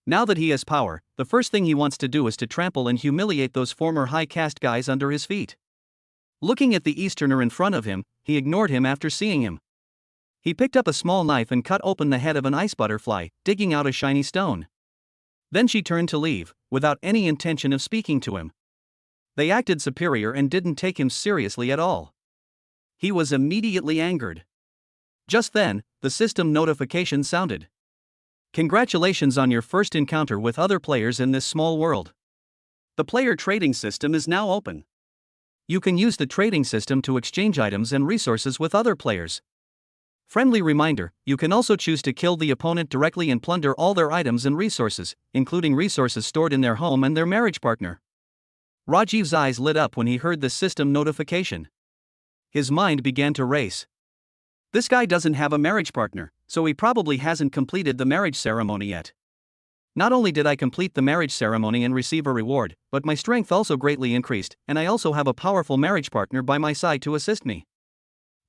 Speaker 1: Now that he has power, the first thing he wants to do is to trample and humiliate those former high caste guys under his feet. Looking at the Easterner in front of him, he ignored him after seeing him. He picked up a small knife and cut open the head of an ice butterfly, digging out a shiny stone. Then she turned to leave, without any intention of speaking to him. They acted superior and didn't take him seriously at all. He was immediately angered. Just then, the system notification sounded. Congratulations on your first encounter with other players in this small world. The player trading system is now open. You can use the trading system to exchange items and resources with other players. Friendly reminder, you can also choose to kill the opponent directly and plunder all their items and resources, including resources stored in their home and their marriage partner. Rajiv's eyes lit up when he heard the system notification. His mind began to race. This guy doesn't have a marriage partner, so he probably hasn't completed the marriage ceremony yet. Not only did I complete the marriage ceremony and receive a reward, but my strength also greatly increased, and I also have a powerful marriage partner by my side to assist me.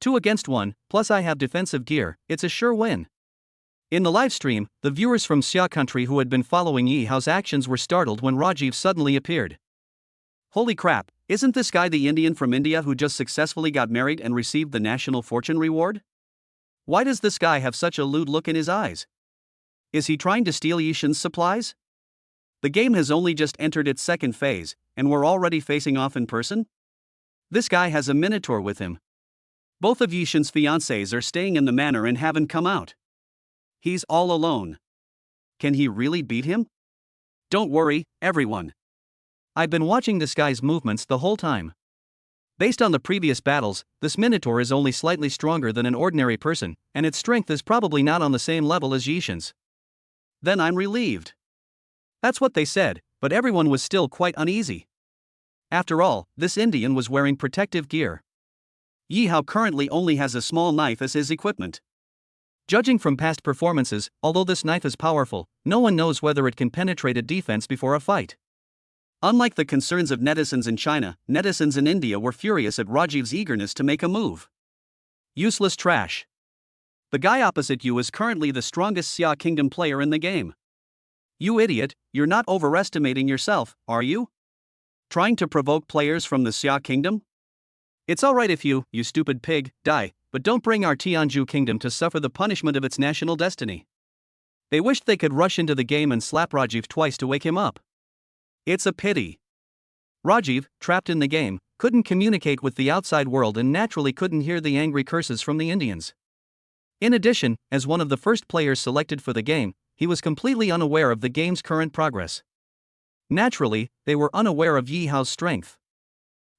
Speaker 1: 2 against 1, plus I have defensive gear, it's a sure win. In the live stream, the viewers from Xia country who had been following Yi Hao's actions were startled when Rajiv suddenly appeared. Holy crap, isn't this guy the Indian from India who just successfully got married and received the national fortune reward? Why does this guy have such a lewd look in his eyes? Is he trying to steal Yishan's supplies? The game has only just entered its second phase, and we're already facing off in person? This guy has a minotaur with him. Both of Yishan's fiancés are staying in the manor and haven't come out. He's all alone. Can he really beat him? Don't worry, everyone. I've been watching this guy's movements the whole time. Based on the previous battles, this minotaur is only slightly stronger than an ordinary person, and its strength is probably not on the same level as Yishan's. Then I'm relieved. That's what they said, but everyone was still quite uneasy. After all, this Indian was wearing protective gear. Yi Hao currently only has a small knife as his equipment. Judging from past performances, although this knife is powerful, no one knows whether it can penetrate a defense before a fight. Unlike the concerns of netizens in China, netizens in India were furious at Rajiv's eagerness to make a move. Useless trash. The guy opposite you is currently the strongest Xia Kingdom player in the game. You idiot, you're not overestimating yourself, are you? Trying to provoke players from the Xia Kingdom? It's alright if you stupid pig, die, but don't bring our Tianzhu Kingdom to suffer the punishment of its national destiny. They wished they could rush into the game and slap Rajiv twice to wake him up. It's a pity. Rajiv, trapped in the game, couldn't communicate with the outside world and naturally couldn't hear the angry curses from the Indians. In addition, as one of the first players selected for the game, he was completely unaware of the game's current progress. Naturally, they were unaware of Yi Hao's strength.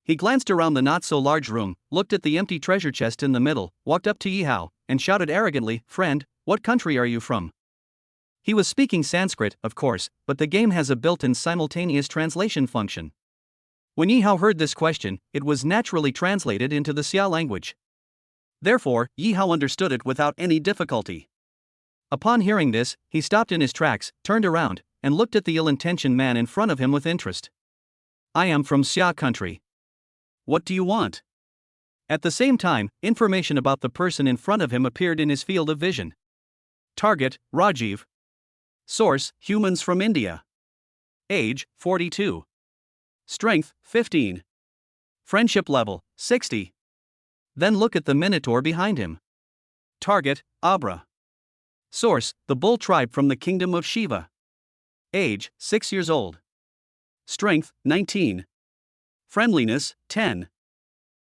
Speaker 1: He glanced around the not-so-large room, looked at the empty treasure chest in the middle, walked up to Yi Hao, and shouted arrogantly, "Friend, what country are you from?" He was speaking Sanskrit, of course, but the game has a built-in simultaneous translation function. When Yi Hao heard this question, it was naturally translated into the Xia language. Therefore, Yi Hao understood it without any difficulty. Upon hearing this, he stopped in his tracks, turned around, and looked at the ill-intentioned man in front of him with interest. "I am from Xia country. What do you want?" At the same time, information about the person in front of him appeared in his field of vision. Target, Rajiv. Source, humans from India. Age, 42. Strength, 15. Friendship level, 60. Then look at the Minotaur behind him. Target, Abra. Source, the Bull tribe from the kingdom of Shiva. Age, 6 years old. Strength, 19. Friendliness, 10.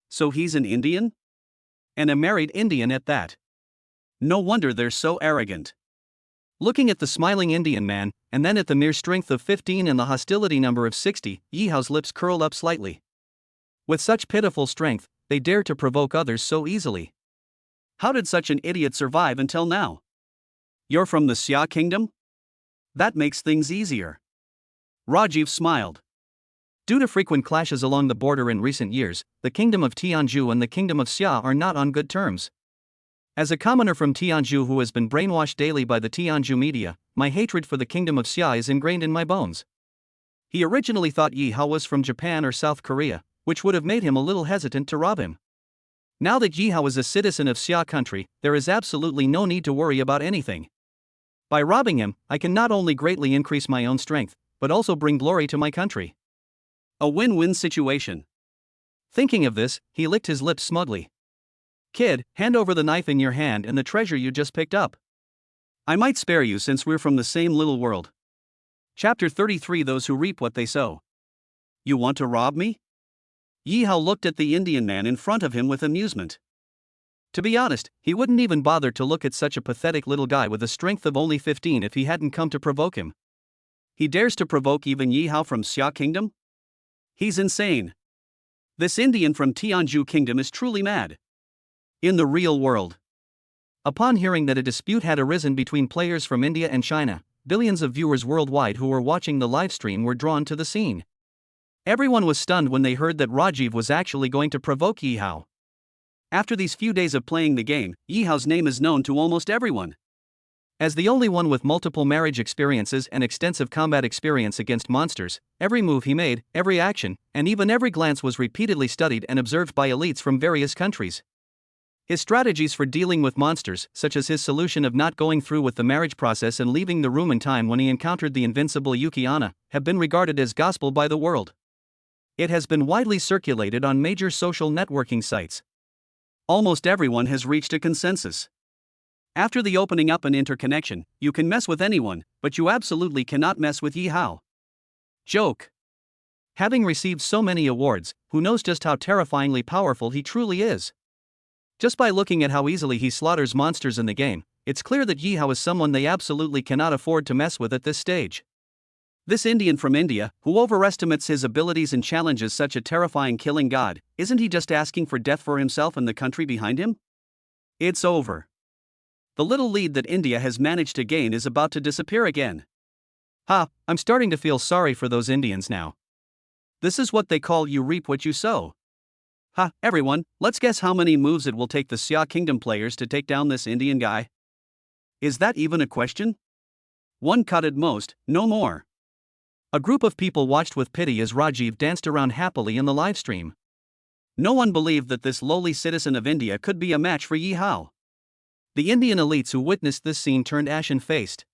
Speaker 1: So he's an Indian? And a married Indian at that. No wonder they're so arrogant. Looking at the smiling Indian man, and then at the mere strength of 15 and the hostility number of 60, Yihao's lips curled up slightly. With such pitiful strength, they dare to provoke others so easily. How did such an idiot survive until now? You're from the Xia kingdom? That makes things easier. Rajiv smiled. Due to frequent clashes along the border in recent years, the kingdom of Tianzhu and the kingdom of Xia are not on good terms. As a commoner from Tianzhu who has been brainwashed daily by the Tianzhu media, my hatred for the kingdom of Xia is ingrained in my bones. He originally thought Yihao was from Japan or South Korea, which would have made him a little hesitant to rob him. Now that Yihao is a citizen of Xia country, there is absolutely no need to worry about anything. By robbing him, I can not only greatly increase my own strength, but also bring glory to my country. A win-win situation. Thinking of this, he licked his lips smugly. Kid, hand over the knife in your hand and the treasure you just picked up. I might spare you since we're from the same little world. Chapter 33. Those who reap what they sow. You want to rob me? Yihao looked at the Indian man in front of him with amusement. To be honest, he wouldn't even bother to look at such a pathetic little guy with a strength of only 15 if he hadn't come to provoke him. He dares to provoke even Yihao from Xia Kingdom? He's insane. This Indian from Tianzhu Kingdom is truly mad. In the real world. Upon hearing that a dispute had arisen between players from India and China, billions of viewers worldwide who were watching the live stream were drawn to the scene. Everyone was stunned when they heard that Rajiv was actually going to provoke Yihao. After these few days of playing the game, Yihao's name is known to almost everyone. As the only one with multiple marriage experiences and extensive combat experience against monsters, every move he made, every action, and even every glance was repeatedly studied and observed by elites from various countries. His strategies for dealing with monsters, such as his solution of not going through with the marriage process and leaving the room in time when he encountered the invincible Yukiana, have been regarded as gospel by the world. It has been widely circulated on major social networking sites. Almost everyone has reached a consensus. After the opening up and interconnection, you can mess with anyone, but you absolutely cannot mess with Yihao. Joke. Having received so many awards, who knows just how terrifyingly powerful he truly is? Just by looking at how easily he slaughters monsters in the game, it's clear that Yihao is someone they absolutely cannot afford to mess with at this stage. This Indian from India, who overestimates his abilities and challenges such a terrifying killing god, isn't he just asking for death for himself and the country behind him? It's over. The little lead that India has managed to gain is about to disappear again. I'm starting to feel sorry for those Indians now. This is what they call you reap what you sow. Everyone, let's guess how many moves it will take the Xia Kingdom players to take down this Indian guy. Is that even a question? One cut at most, no more. A group of people watched with pity as Rajiv danced around happily in the livestream. No one believed that this lowly citizen of India could be a match for Yihao. The Indian elites who witnessed this scene turned ashen-faced.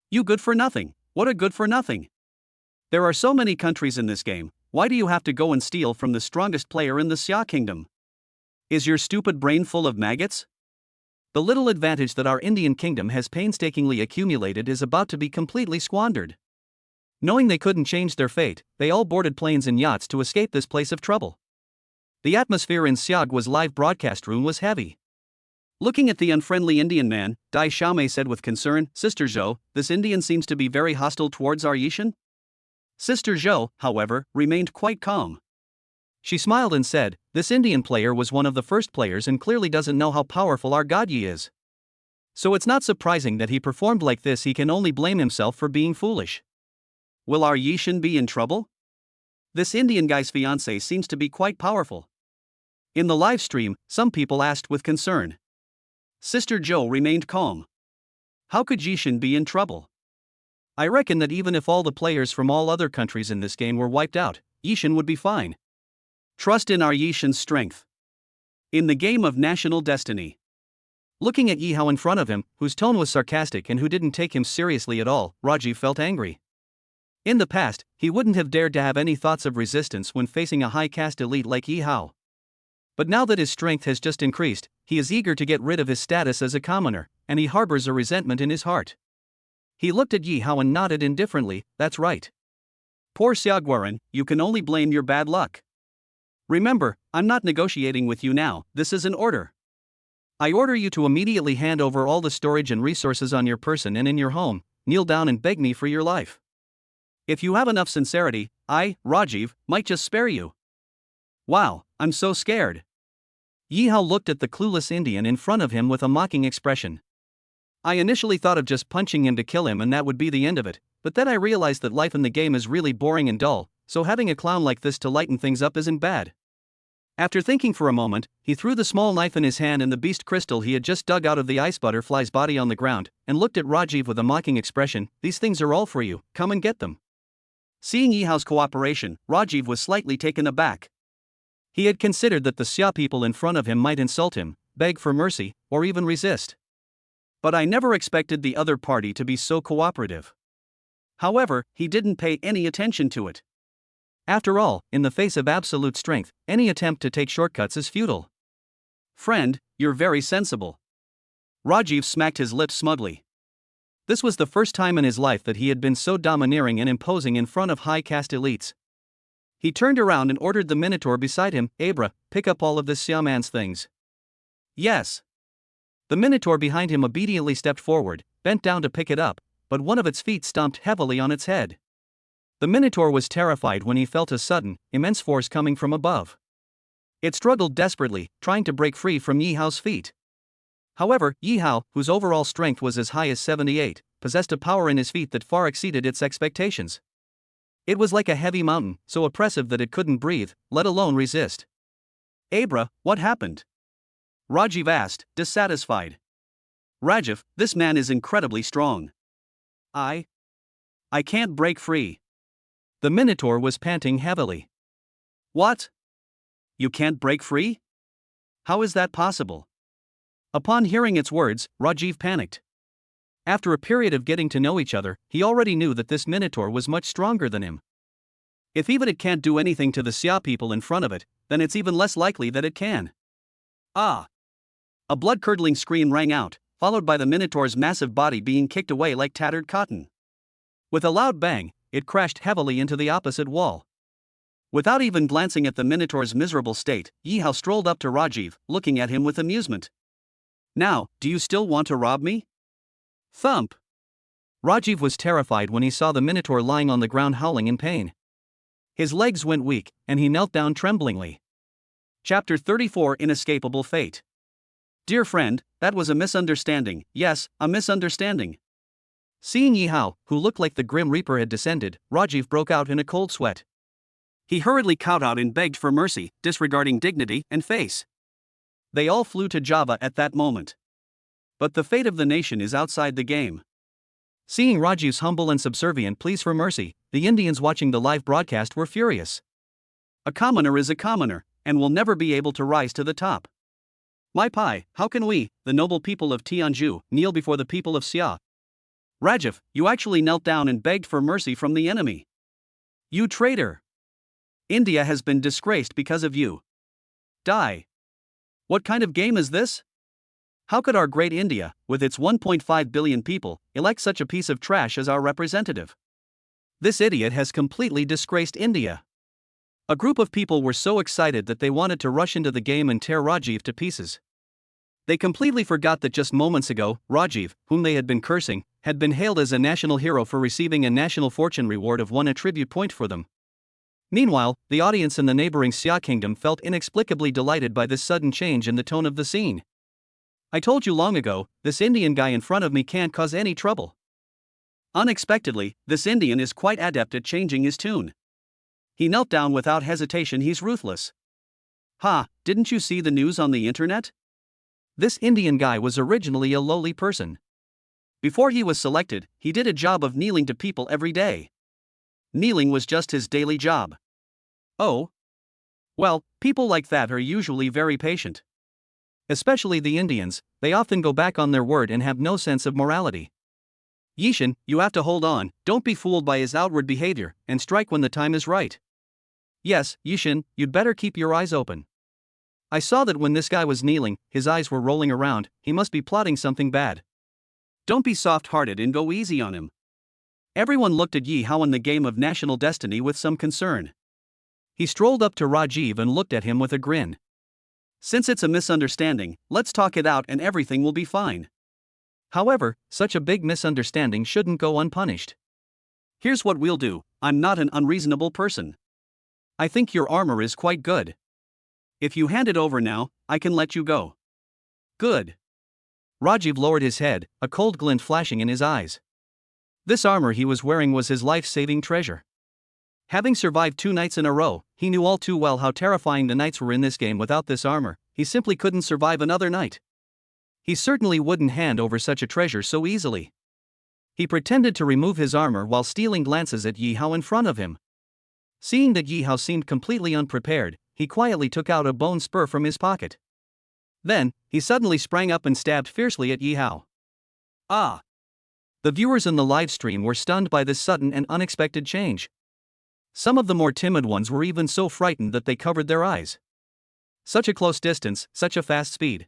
Speaker 1: You good for nothing, what a good for nothing. There are so many countries in this game, why do you have to go and steal from the strongest player in the Xia Kingdom? Is your stupid brain full of maggots? The little advantage that our Indian kingdom has painstakingly accumulated is about to be completely squandered. Knowing they couldn't change their fate, they all boarded planes and yachts to escape this place of trouble. The atmosphere in Xiaogua's live broadcast room was heavy. Looking at the unfriendly Indian man, Dai Xiaomei said with concern, Sister Zhou, this Indian seems to be very hostile towards our Yishan? Sister Zhou, however, remained quite calm. She smiled and said, this Indian player was one of the first players and clearly doesn't know how powerful our god Yi is. So it's not surprising that he performed like this. He can only blame himself for being foolish. Will our Yishan be in trouble? This Indian guy's fiancé seems to be quite powerful. In the live stream, some people asked with concern. Sister Zhou remained calm. How could Yishan be in trouble? I reckon that even if all the players from all other countries in this game were wiped out, Yishan would be fine. Trust in our Yishan's strength. In the game of national destiny. Looking at Yihao in front of him, whose tone was sarcastic and who didn't take him seriously at all, Rajiv felt angry. In the past, he wouldn't have dared to have any thoughts of resistance when facing a high-caste elite like Yi Hao. But now that his strength has just increased, he is eager to get rid of his status as a commoner, and he harbors a resentment in his heart. He looked at Yi Hao and nodded indifferently. That's right. Poor Xiaoguaran, you can only blame your bad luck. Remember, I'm not negotiating with you now, this is an order. I order you to immediately hand over all the storage and resources on your person and in your home, kneel down and beg me for your life. If you have enough sincerity, I, Rajiv, might just spare you. Wow, I'm so scared. Yi Hao looked at the clueless Indian in front of him with a mocking expression. I initially thought of just punching him to kill him and that would be the end of it, but then I realized that life in the game is really boring and dull, so having a clown like this to lighten things up isn't bad. After thinking for a moment, he threw the small knife in his hand and the beast crystal he had just dug out of the ice butterfly's body on the ground, and looked at Rajiv with a mocking expression. These things are all for you, come and get them. Seeing Yi Hao's cooperation, Rajiv was slightly taken aback. He had considered that the Xia people in front of him might insult him, beg for mercy, or even resist. But I never expected the other party to be so cooperative. However, he didn't pay any attention to it. After all, in the face of absolute strength, any attempt to take shortcuts is futile. Friend, you're very sensible. Rajiv smacked his lips smugly. This was the first time in his life that he had been so domineering and imposing in front of high-caste elites. He turned around and ordered the Minotaur beside him, Abra, pick up all of this Xiaoman's things. Yes. The Minotaur behind him obediently stepped forward, bent down to pick it up, but one of its feet stomped heavily on its head. The Minotaur was terrified when he felt a sudden, immense force coming from above. It struggled desperately, trying to break free from Yi Hao's feet. However, Yi Hao, whose overall strength was as high as 78, possessed a power in his feet that far exceeded its expectations. It was like a heavy mountain, so oppressive that it couldn't breathe, let alone resist. Abra, what happened? Rajiv asked, dissatisfied. Rajiv, this man is incredibly strong. I can't break free. The Minotaur was panting heavily. What? You can't break free? How is that possible? Upon hearing its words, Rajiv panicked. After a period of getting to know each other, he already knew that this Minotaur was much stronger than him. If even it can't do anything to the Xia people in front of it, then it's even less likely that it can. Ah! A blood-curdling scream rang out, followed by the Minotaur's massive body being kicked away like tattered cotton. With a loud bang, it crashed heavily into the opposite wall. Without even glancing at the Minotaur's miserable state, Yi Hao strolled up to Rajiv, looking at him with amusement. Now, do you still want to rob me? Thump! Rajiv was terrified when he saw the Minotaur lying on the ground howling in pain. His legs went weak, and he knelt down tremblingly. Chapter 34 Inescapable Fate. Dear friend, that was a misunderstanding, yes, a misunderstanding. Seeing Yi Hao, who looked like the Grim Reaper had descended, Rajiv broke out in a cold sweat. He hurriedly kowtowed and begged for mercy, disregarding dignity and face. They all flew to Java at that moment. But the fate of the nation is outside the game. Seeing Rajiv's humble and subservient pleas for mercy, the Indians watching the live broadcast were furious. A commoner is a commoner, and will never be able to rise to the top. My pai, how can we, the noble people of Tianzhu, kneel before the people of Xia? Rajiv, you actually knelt down and begged for mercy from the enemy. You traitor! India has been disgraced because of you. Die! What kind of game is this? How could our great India, with its 1.5 billion people, elect such a piece of trash as our representative? This idiot has completely disgraced India. A group of people were so excited that they wanted to rush into the game and tear Rajiv to pieces. They completely forgot that just moments ago, Rajiv, whom they had been cursing, had been hailed as a national hero for receiving a national fortune reward of 1 attribute point for them. Meanwhile, the audience in the neighboring Xia kingdom felt inexplicably delighted by this sudden change in the tone of the scene. I told you long ago, this Indian guy in front of me can't cause any trouble. Unexpectedly, this Indian is quite adept at changing his tune. He knelt down without hesitation. He's ruthless. Ha, didn't you see the news on the internet? This Indian guy was originally a lowly person. Before he was selected, he did a job of kneeling to people every day. Kneeling was just his daily job. Oh? Well, people like that are usually very patient. Especially the Indians, they often go back on their word and have no sense of morality. Yishin, you have to hold on, don't be fooled by his outward behavior, and strike when the time is right. Yes, Yishin, you'd better keep your eyes open. I saw that when this guy was kneeling, his eyes were rolling around, he must be plotting something bad. Don't be soft-hearted and go easy on him. Everyone looked at Yi Hao in the game of national destiny with some concern. He strolled up to Rajiv and looked at him with a grin. Since it's a misunderstanding, let's talk it out and everything will be fine. However, such a big misunderstanding shouldn't go unpunished. Here's what we'll do, I'm not an unreasonable person. I think your armor is quite good. If you hand it over now, I can let you go. Good. Rajiv lowered his head, a cold glint flashing in his eyes. This armor he was wearing was his life-saving treasure. Having survived 2 nights in a row, he knew all too well how terrifying the nights were in this game without this armor. He simply couldn't survive another night. He certainly wouldn't hand over such a treasure so easily. He pretended to remove his armor while stealing glances at Yi Hao in front of him. Seeing that Yi Hao seemed completely unprepared, he quietly took out a bone spur from his pocket. Then, he suddenly sprang up and stabbed fiercely at Yi Hao. Ah! The viewers in the live stream were stunned by this sudden and unexpected change. Some of the more timid ones were even so frightened that they covered their eyes. Such a close distance, such a fast speed.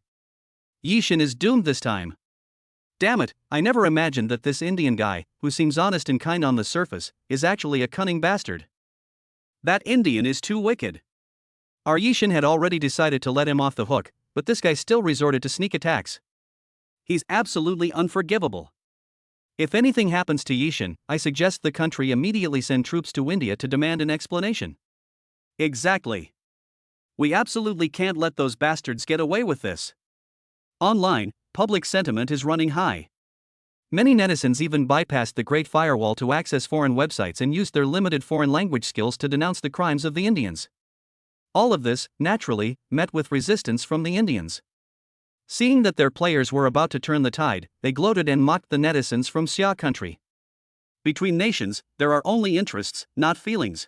Speaker 1: Yishin is doomed this time. Damn it, I never imagined that this Indian guy, who seems honest and kind on the surface, is actually a cunning bastard. That Indian is too wicked. Our Yishin had already decided to let him off the hook, but this guy still resorted to sneak attacks. He's absolutely unforgivable. If anything happens to Yishin, I suggest the country immediately send troops to India to demand an explanation. Exactly. We absolutely can't let those bastards get away with this. Online, public sentiment is running high. Many netizens even bypassed the Great Firewall to access foreign websites and used their limited foreign language skills to denounce the crimes of the Indians. All of this, naturally, met with resistance from the Indians. Seeing that their players were about to turn the tide, they gloated and mocked the netizens from Xia country. Between nations, there are only interests, not feelings.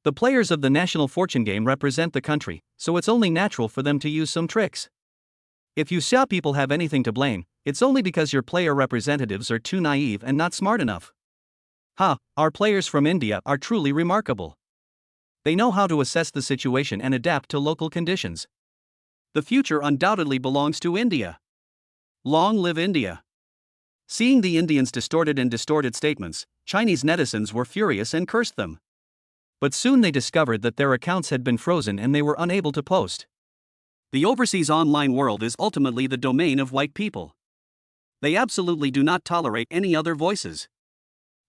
Speaker 1: The players of the national fortune game represent the country, so it's only natural for them to use some tricks. If you Xia people have anything to blame, it's only because your player representatives are too naive and not smart enough. Our players from India are truly remarkable. They know how to assess the situation and adapt to local conditions. The future undoubtedly belongs to India. Long live India. Seeing the Indians' distorted statements, Chinese netizens were furious and cursed them. But soon they discovered that their accounts had been frozen and they were unable to post. The overseas online world is ultimately the domain of white people. They absolutely do not tolerate any other voices.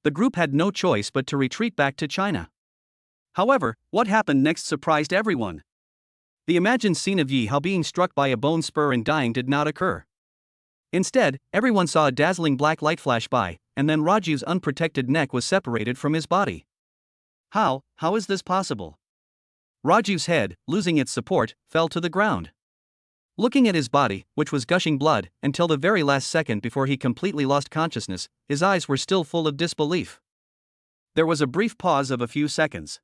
Speaker 1: The group had no choice but to retreat back to China. However, what happened next surprised everyone. The imagined scene of Yi Hao being struck by a bone spur and dying did not occur. Instead, everyone saw a dazzling black light flash by, and then Rajiv's unprotected neck was separated from his body. How is this possible? Rajiv's head, losing its support, fell to the ground. Looking at his body, which was gushing blood, until the very last second before he completely lost consciousness, his eyes were still full of disbelief. There was a brief pause of a few seconds.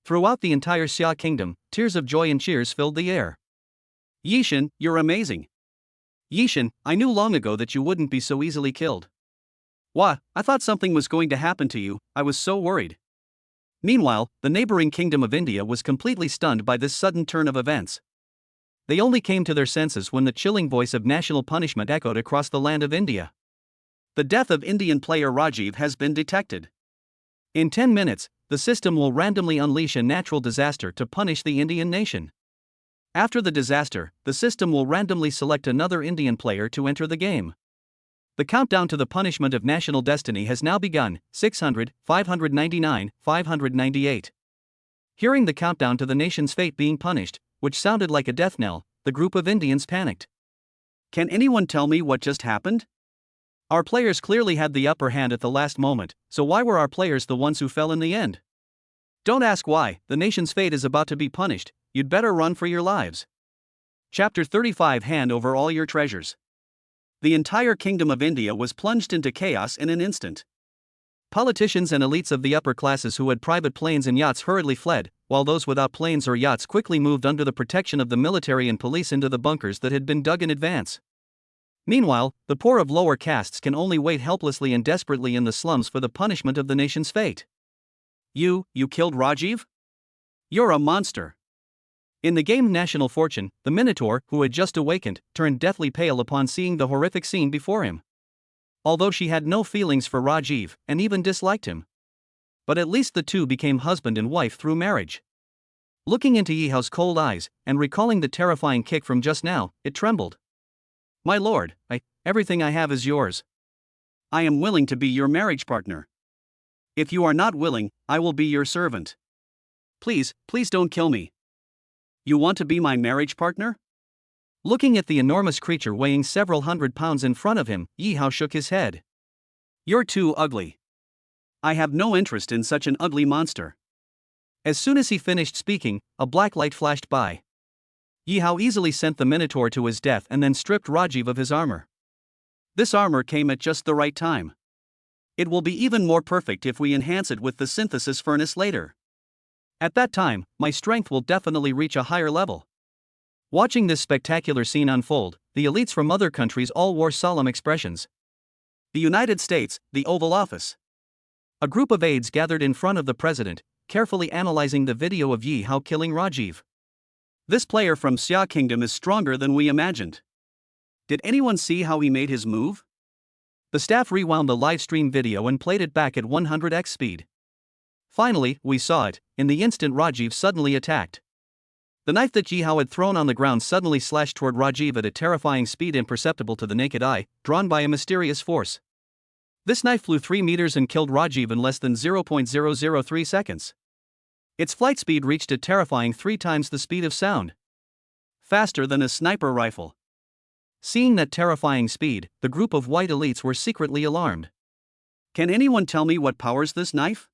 Speaker 1: Throughout the entire Xia kingdom, tears of joy and cheers filled the air. Yishin, you're amazing. Yishin, I knew long ago that you wouldn't be so easily killed. What? I thought something was going to happen to you, I was so worried. Meanwhile, the neighboring kingdom of India was completely stunned by this sudden turn of events. They only came to their senses when the chilling voice of national punishment echoed across the land of India. The death of Indian player Rajiv has been detected. In 10 minutes, the system will randomly unleash a natural disaster to punish the Indian nation. After the disaster, the system will randomly select another Indian player to enter the game. The countdown to the punishment of national destiny has now begun, 600, 599, 598. Hearing the countdown to the nation's fate being punished, which sounded like a death knell, the group of Indians panicked. Can anyone tell me what just happened? Our players clearly had the upper hand at the last moment, so why were our players the ones who fell in the end? Don't ask why, the nation's fate is about to be punished, you'd better run for your lives. Chapter 35 Hand over all your treasures. The entire kingdom of India was plunged into chaos in an instant. Politicians and elites of the upper classes who had private planes and yachts hurriedly fled, while those without planes or yachts quickly moved under the protection of the military and police into the bunkers that had been dug in advance. Meanwhile, the poor of lower castes can only wait helplessly and desperately in the slums for the punishment of the nation's fate. You killed Rajiv? You're a monster. In the game National Fortune, the Minotaur, who had just awakened, turned deathly pale upon seeing the horrific scene before him. Although she had no feelings for Rajiv, and even disliked him. But at least the two became husband and wife through marriage. Looking into Yihao's cold eyes, and recalling the terrifying kick from just now, it trembled. My lord, everything I have is yours. I am willing to be your marriage partner. If you are not willing, I will be your servant. Please don't kill me. You want to be my marriage partner? Looking at the enormous creature weighing several hundred pounds in front of him, Yihao shook his head. You're too ugly. I have no interest in such an ugly monster. As soon as he finished speaking, a black light flashed by. Yihao easily sent the Minotaur to his death and then stripped Rajiv of his armor. This armor came at just the right time. It will be even more perfect if we enhance it with the synthesis furnace later. At that time, my strength will definitely reach a higher level. Watching this spectacular scene unfold, the elites from other countries all wore solemn expressions. The United States, the Oval Office. A group of aides gathered in front of the president, carefully analyzing the video of Yihao killing Rajiv. This player from Xia Kingdom is stronger than we imagined. Did anyone see how he made his move? The staff rewound the live stream video and played it back at 100x speed. Finally, we saw it, in the instant Rajiv suddenly attacked. The knife that Yihao had thrown on the ground suddenly slashed toward Rajiv at a terrifying speed imperceptible to the naked eye, drawn by a mysterious force. This knife flew 3 meters and killed Rajiv in less than 0.003 seconds. Its flight speed reached a terrifying 3 times the speed of sound. Faster than a sniper rifle. Seeing that terrifying speed, the group of white elites were secretly alarmed. Can anyone tell me what powers this knife?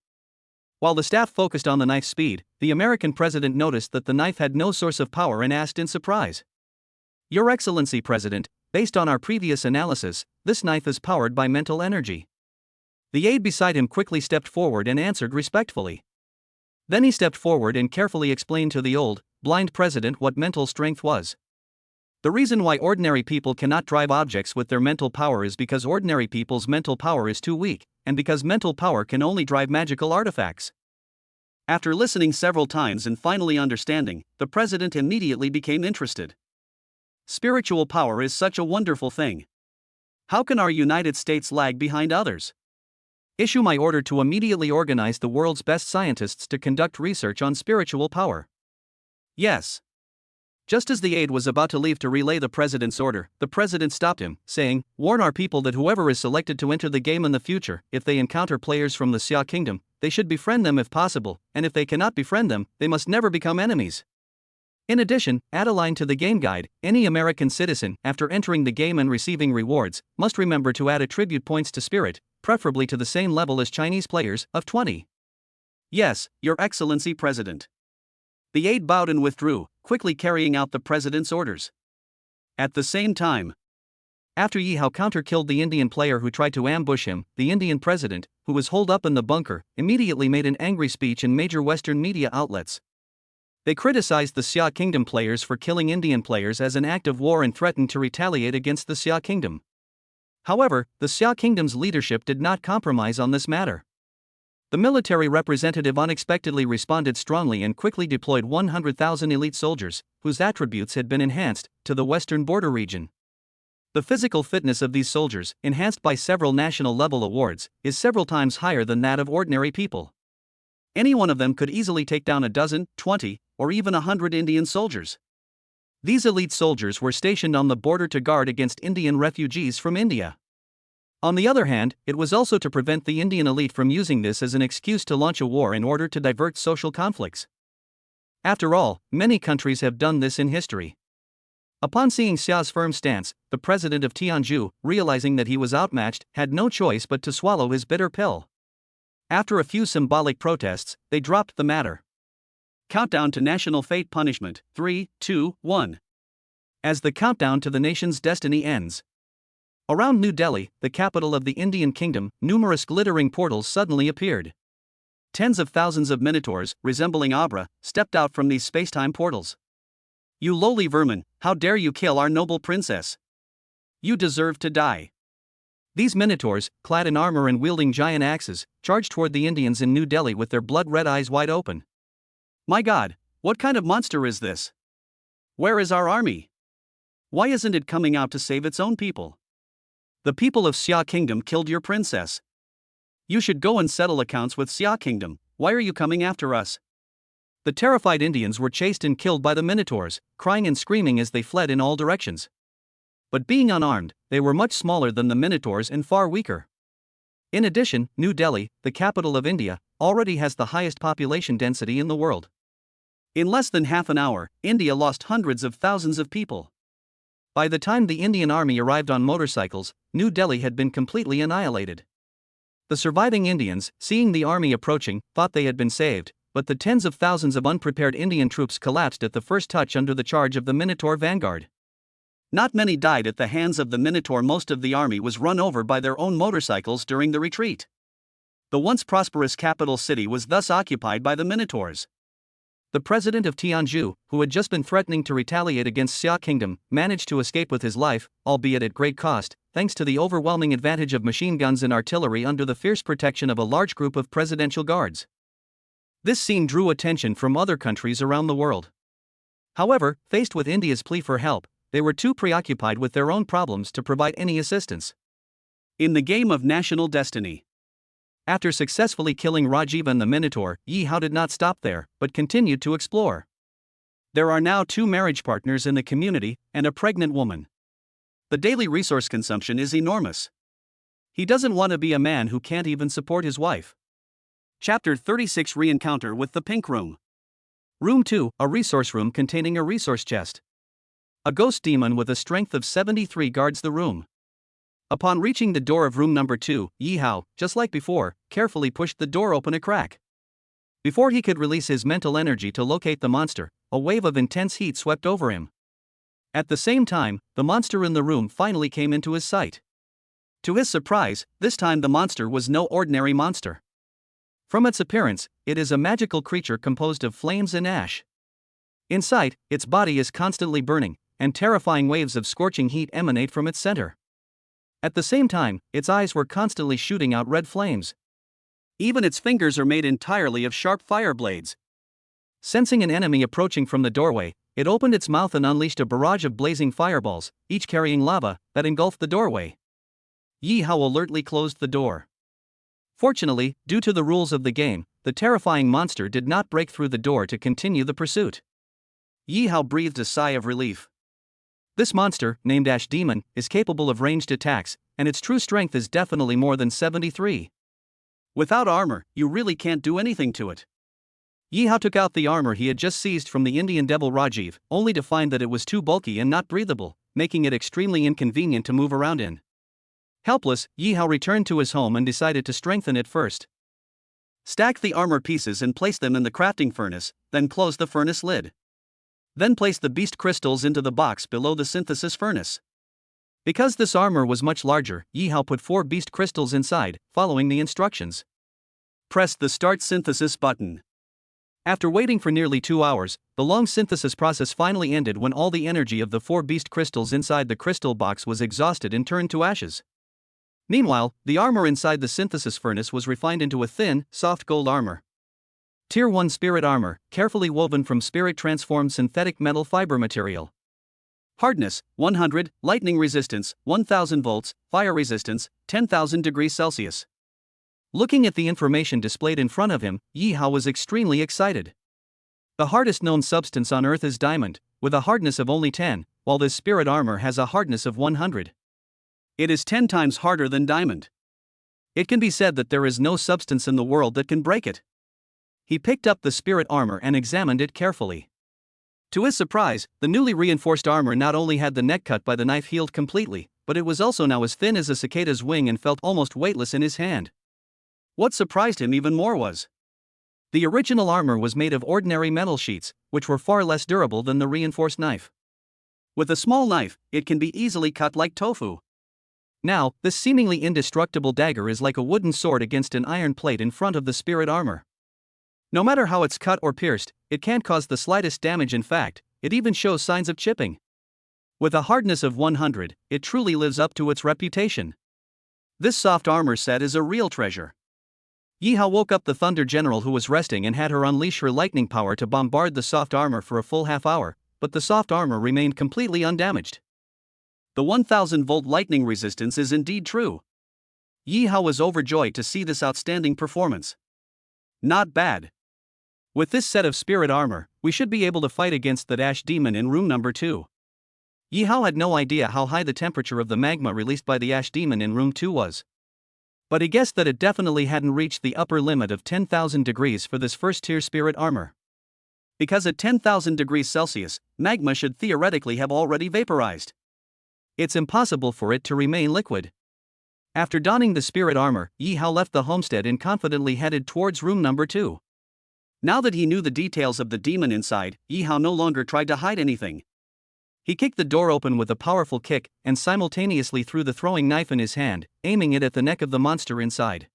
Speaker 1: While the staff focused on the knife's speed, the American president noticed that the knife had no source of power and asked in surprise. Your Excellency President, based on our previous analysis, this knife is powered by mental energy. The aide beside him quickly stepped forward and answered respectfully. Then he stepped forward and carefully explained to the old, blind president what mental strength was. The reason why ordinary people cannot drive objects with their mental power is because ordinary people's mental power is too weak, and because mental power can only drive magical artifacts. After listening several times and finally understanding, the president immediately became interested. Spiritual power is such a wonderful thing. How can our United States lag behind others? Issue my order to immediately organize the world's best scientists to conduct research on spiritual power. Yes. Just as the aide was about to leave to relay the president's order, the president stopped him, saying, warn our people that whoever is selected to enter the game in the future, if they encounter players from the Xia Kingdom, they should befriend them if possible, and if they cannot befriend them, they must never become enemies. In addition, add a line to the game guide, any American citizen, after entering the game and receiving rewards, must remember to add attribute points to spirit, preferably to the same level as Chinese players, of 20. Yes, Your Excellency President. The aide bowed and withdrew, quickly carrying out the president's orders. At the same time, after Yihao counter-killed the Indian player who tried to ambush him, the Indian president, who was holed up in the bunker, immediately made an angry speech in major Western media outlets. They criticized the Xia Kingdom players for killing Indian players as an act of war and threatened to retaliate against the Xia Kingdom. However, the Xia Kingdom's leadership did not compromise on this matter. The military representative unexpectedly responded strongly and quickly deployed 100,000 elite soldiers, whose attributes had been enhanced, to the western border region. The physical fitness of these soldiers, enhanced by several national-level awards, is several times higher than that of ordinary people. Any one of them could easily take down a dozen, 20, or even 100 Indian soldiers. These elite soldiers were stationed on the border to guard against Indian refugees from India. On the other hand, it was also to prevent the Indian elite from using this as an excuse to launch a war in order to divert social conflicts. After all, many countries have done this in history. Upon seeing Xia's firm stance, the president of Tianzhu, realizing that he was outmatched, had no choice but to swallow his bitter pill. After a few symbolic protests, they dropped the matter. Countdown to national fate punishment, 3, 2, 1. As the countdown to the nation's destiny ends. Around New Delhi, the capital of the Indian kingdom, numerous glittering portals suddenly appeared. Tens of thousands of minotaurs, resembling Abra, stepped out from these space-time portals. You lowly vermin, how dare you kill our noble princess? You deserve to die. These minotaurs, clad in armor and wielding giant axes, charged toward the Indians in New Delhi with their blood-red eyes wide open. My God, what kind of monster is this? Where is our army? Why isn't it coming out to save its own people? The people of Xia Kingdom killed your princess. You should go and settle accounts with Xia Kingdom. Why are you coming after us? The terrified Indians were chased and killed by the minotaurs, crying and screaming as they fled in all directions. But being unarmed, they were much smaller than the minotaurs and far weaker. In addition, New Delhi, the capital of India, already has the highest population density in the world. In less than half an hour, India lost hundreds of thousands of people. By the time the Indian army arrived on motorcycles, New Delhi had been completely annihilated. The surviving Indians, seeing the army approaching, thought they had been saved, but the tens of thousands of unprepared Indian troops collapsed at the first touch under the charge of the Minotaur vanguard. Not many died at the hands of the Minotaur. Most of the army was run over by their own motorcycles during the retreat. The once prosperous capital city was thus occupied by the Minotaurs. The president of Tianzhu, who had just been threatening to retaliate against Xia Kingdom, managed to escape with his life, albeit at great cost, thanks to the overwhelming advantage of machine guns and artillery under the fierce protection of a large group of presidential guards. This scene drew attention from other countries around the world. However, faced with India's plea for help, they were too preoccupied with their own problems to provide any assistance. In the game of national destiny. After successfully killing Rajiv and the Minotaur, Yi Hao did not stop there, but continued to explore. There are now 2 marriage partners in the community, and a pregnant woman. The daily resource consumption is enormous. He doesn't want to be a man who can't even support his wife. Chapter 36 Re-encounter with the Pink Room. Room 2, a resource room containing a resource chest. A ghost demon with a strength of 73 guards the room. Upon reaching the door of room number 2, Yi Hao, just like before, carefully pushed the door open a crack. Before he could release his mental energy to locate the monster, a wave of intense heat swept over him. At the same time, the monster in the room finally came into his sight. To his surprise, this time the monster was no ordinary monster. From its appearance, it is a magical creature composed of flames and ash. Inside, its body is constantly burning, and terrifying waves of scorching heat emanate from its center. At the same time, its eyes were constantly shooting out red flames. Even its fingers are made entirely of sharp fire blades. Sensing an enemy approaching from the doorway, it opened its mouth and unleashed a barrage of blazing fireballs, each carrying lava, that engulfed the doorway. Yi Hao alertly closed the door. Fortunately, due to the rules of the game, the terrifying monster did not break through the door to continue the pursuit. Yi Hao breathed a sigh of relief. This monster, named Ash Demon, is capable of ranged attacks, and its true strength is definitely more than 73. Without armor, you really can't do anything to it. Yi Hao took out the armor he had just seized from the Indian devil Rajiv, only to find that it was too bulky and not breathable, making it extremely inconvenient to move around in. Helpless, Yi Hao returned to his home and decided to strengthen it first. Stack the armor pieces and place them in the crafting furnace, then close the furnace lid. Then place the beast crystals into the box below the synthesis furnace. Because this armor was much larger, Yi Hao put 4 beast crystals inside, following the instructions. Press the Start Synthesis button. After waiting for nearly 2 hours, the long synthesis process finally ended when all the energy of the 4 beast crystals inside the crystal box was exhausted and turned to ashes. Meanwhile, the armor inside the synthesis furnace was refined into a thin, soft gold armor. Tier 1 Spirit Armor, carefully woven from spirit-transformed synthetic metal fiber material. Hardness, 100, lightning resistance, 1000 volts, fire resistance, 10,000 degrees Celsius. Looking at the information displayed in front of him, Yi Hao was extremely excited. The hardest known substance on Earth is diamond, with a hardness of only 10, while this spirit armor has a hardness of 100. It is 10 times harder than diamond. It can be said that there is no substance in the world that can break it. He picked up the spirit armor and examined it carefully. To his surprise, the newly reinforced armor not only had the neck cut by the knife healed completely, but it was also now as thin as a cicada's wing and felt almost weightless in his hand. What surprised him even more was the original armor was made of ordinary metal sheets, which were far less durable than the reinforced knife. With a small knife, it can be easily cut like tofu. Now, this seemingly indestructible dagger is like a wooden sword against an iron plate in front of the spirit armor. No matter how it's cut or pierced, it can't cause the slightest damage. In fact, it even shows signs of chipping. With a hardness of 100, it truly lives up to its reputation. This soft armor set is a real treasure. Yi Hao woke up the Thunder General, who was resting, and had her unleash her lightning power to bombard the soft armor for a full half-hour, but the soft armor remained completely undamaged. The 1000-volt lightning resistance is indeed true. Yi Hao was overjoyed to see this outstanding performance. Not bad. With this set of spirit armor, we should be able to fight against the Ash Demon in room number 2. Yi Hao had no idea how high the temperature of the magma released by the Ash Demon in room 2 was. But he guessed that it definitely hadn't reached the upper limit of 10,000 degrees for this first-tier spirit armor. Because at 10,000 degrees Celsius, magma should theoretically have already vaporized. It's impossible for it to remain liquid. After donning the spirit armor, Yi Hao left the homestead and confidently headed towards room number 2. Now that he knew the details of the demon inside, Yi Hao no longer tried to hide anything. He kicked the door open with a powerful kick and simultaneously threw the throwing knife in his hand, aiming it at the neck of the monster inside.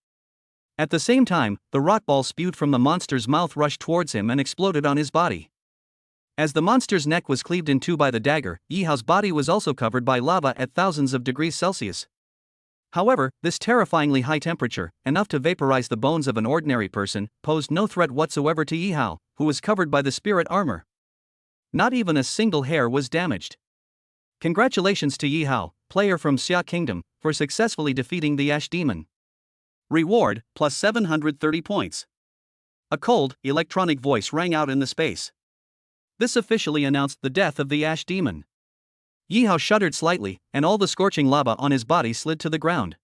Speaker 1: At the same time, the rot ball spewed from the monster's mouth rushed towards him and exploded on his body. As the monster's neck was cleaved in two by the dagger, Yi Hao's body was also covered by lava at thousands of degrees Celsius. However, this terrifyingly high temperature, enough to vaporize the bones of an ordinary person, posed no threat whatsoever to Yi Hao, who was covered by the spirit armor. Not even a single hair was damaged. Congratulations to Yi Hao, player from Xia Kingdom, for successfully defeating the Ash Demon. Reward, plus 730 points. A cold, electronic voice rang out in the space. This officially announced the death of the Ash Demon. Yi Hao shuddered slightly, and all the scorching lava on his body slid to the ground.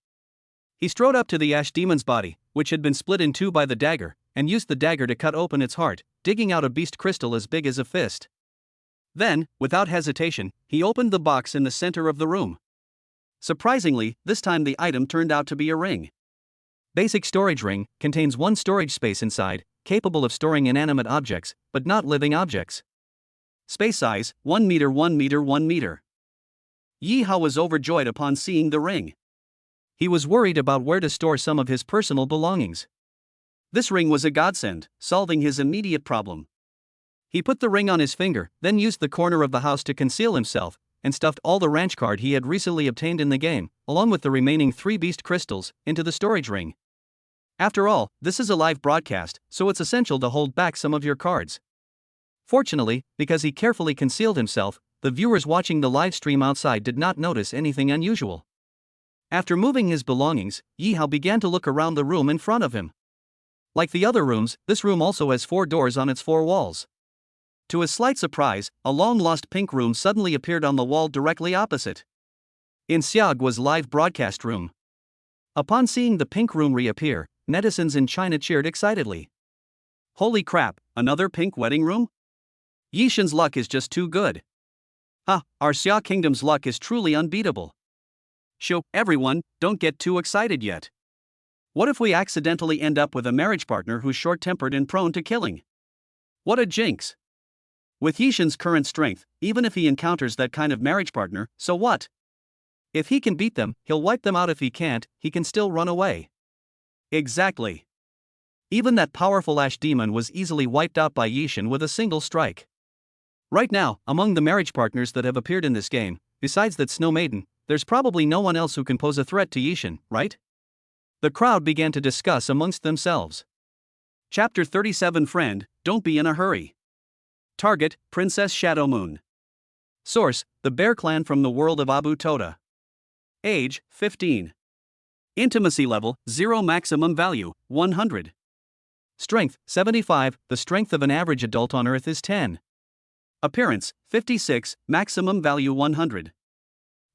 Speaker 1: He strode up to the Ash Demon's body, which had been split in two by the dagger, and used the dagger to cut open its heart, digging out a beast crystal as big as a fist. Then, without hesitation, he opened the box in the center of the room. Surprisingly, this time the item turned out to be a ring. Basic storage ring, contains one storage space inside, capable of storing inanimate objects, but not living objects. Space size, 1 meter 1 meter 1 meter. Yi Hao was overjoyed upon seeing the ring. He was worried about where to store some of his personal belongings. This ring was a godsend, solving his immediate problem. He put the ring on his finger, then used the corner of the house to conceal himself, and stuffed all the ranch card he had recently obtained in the game, along with the remaining 3 beast crystals, into the storage ring. After all, this is a live broadcast, so it's essential to hold back some of your cards. Fortunately, because he carefully concealed himself, the viewers watching the live stream outside did not notice anything unusual. After moving his belongings, Yi Hao began to look around the room in front of him. Like the other rooms, this room also has 4 doors on its 4 walls. To his slight surprise, a long-lost pink room suddenly appeared on the wall directly opposite. In Xiaoguo's live broadcast room. Upon seeing the pink room reappear, netizens in China cheered excitedly. Holy crap, another pink wedding room? Yishan's luck is just too good. Our Xia Kingdom's luck is truly unbeatable. Shoo, everyone, don't get too excited yet. What if we accidentally end up with a marriage partner who's short-tempered and prone to killing? What a jinx! With Yishan's current strength, even if he encounters that kind of marriage partner, so what? If he can beat them, he'll wipe them out. If he can't, he can still run away. Exactly. Even that powerful Ash Demon was easily wiped out by Yishan with a single strike. Right now, among the marriage partners that have appeared in this game, besides that Snow Maiden, there's probably no one else who can pose a threat to Yishan, right? The crowd began to discuss amongst themselves. Chapter 37. Friend, don't be in a hurry. Target, Princess Shadow Moon. Source, the Bear Clan from the world of Abu Toda. Age, 15. Intimacy level, 0. Maximum value, 100. Strength, 75. The strength of an average adult on Earth is 10. Appearance, 56. Maximum value, 100.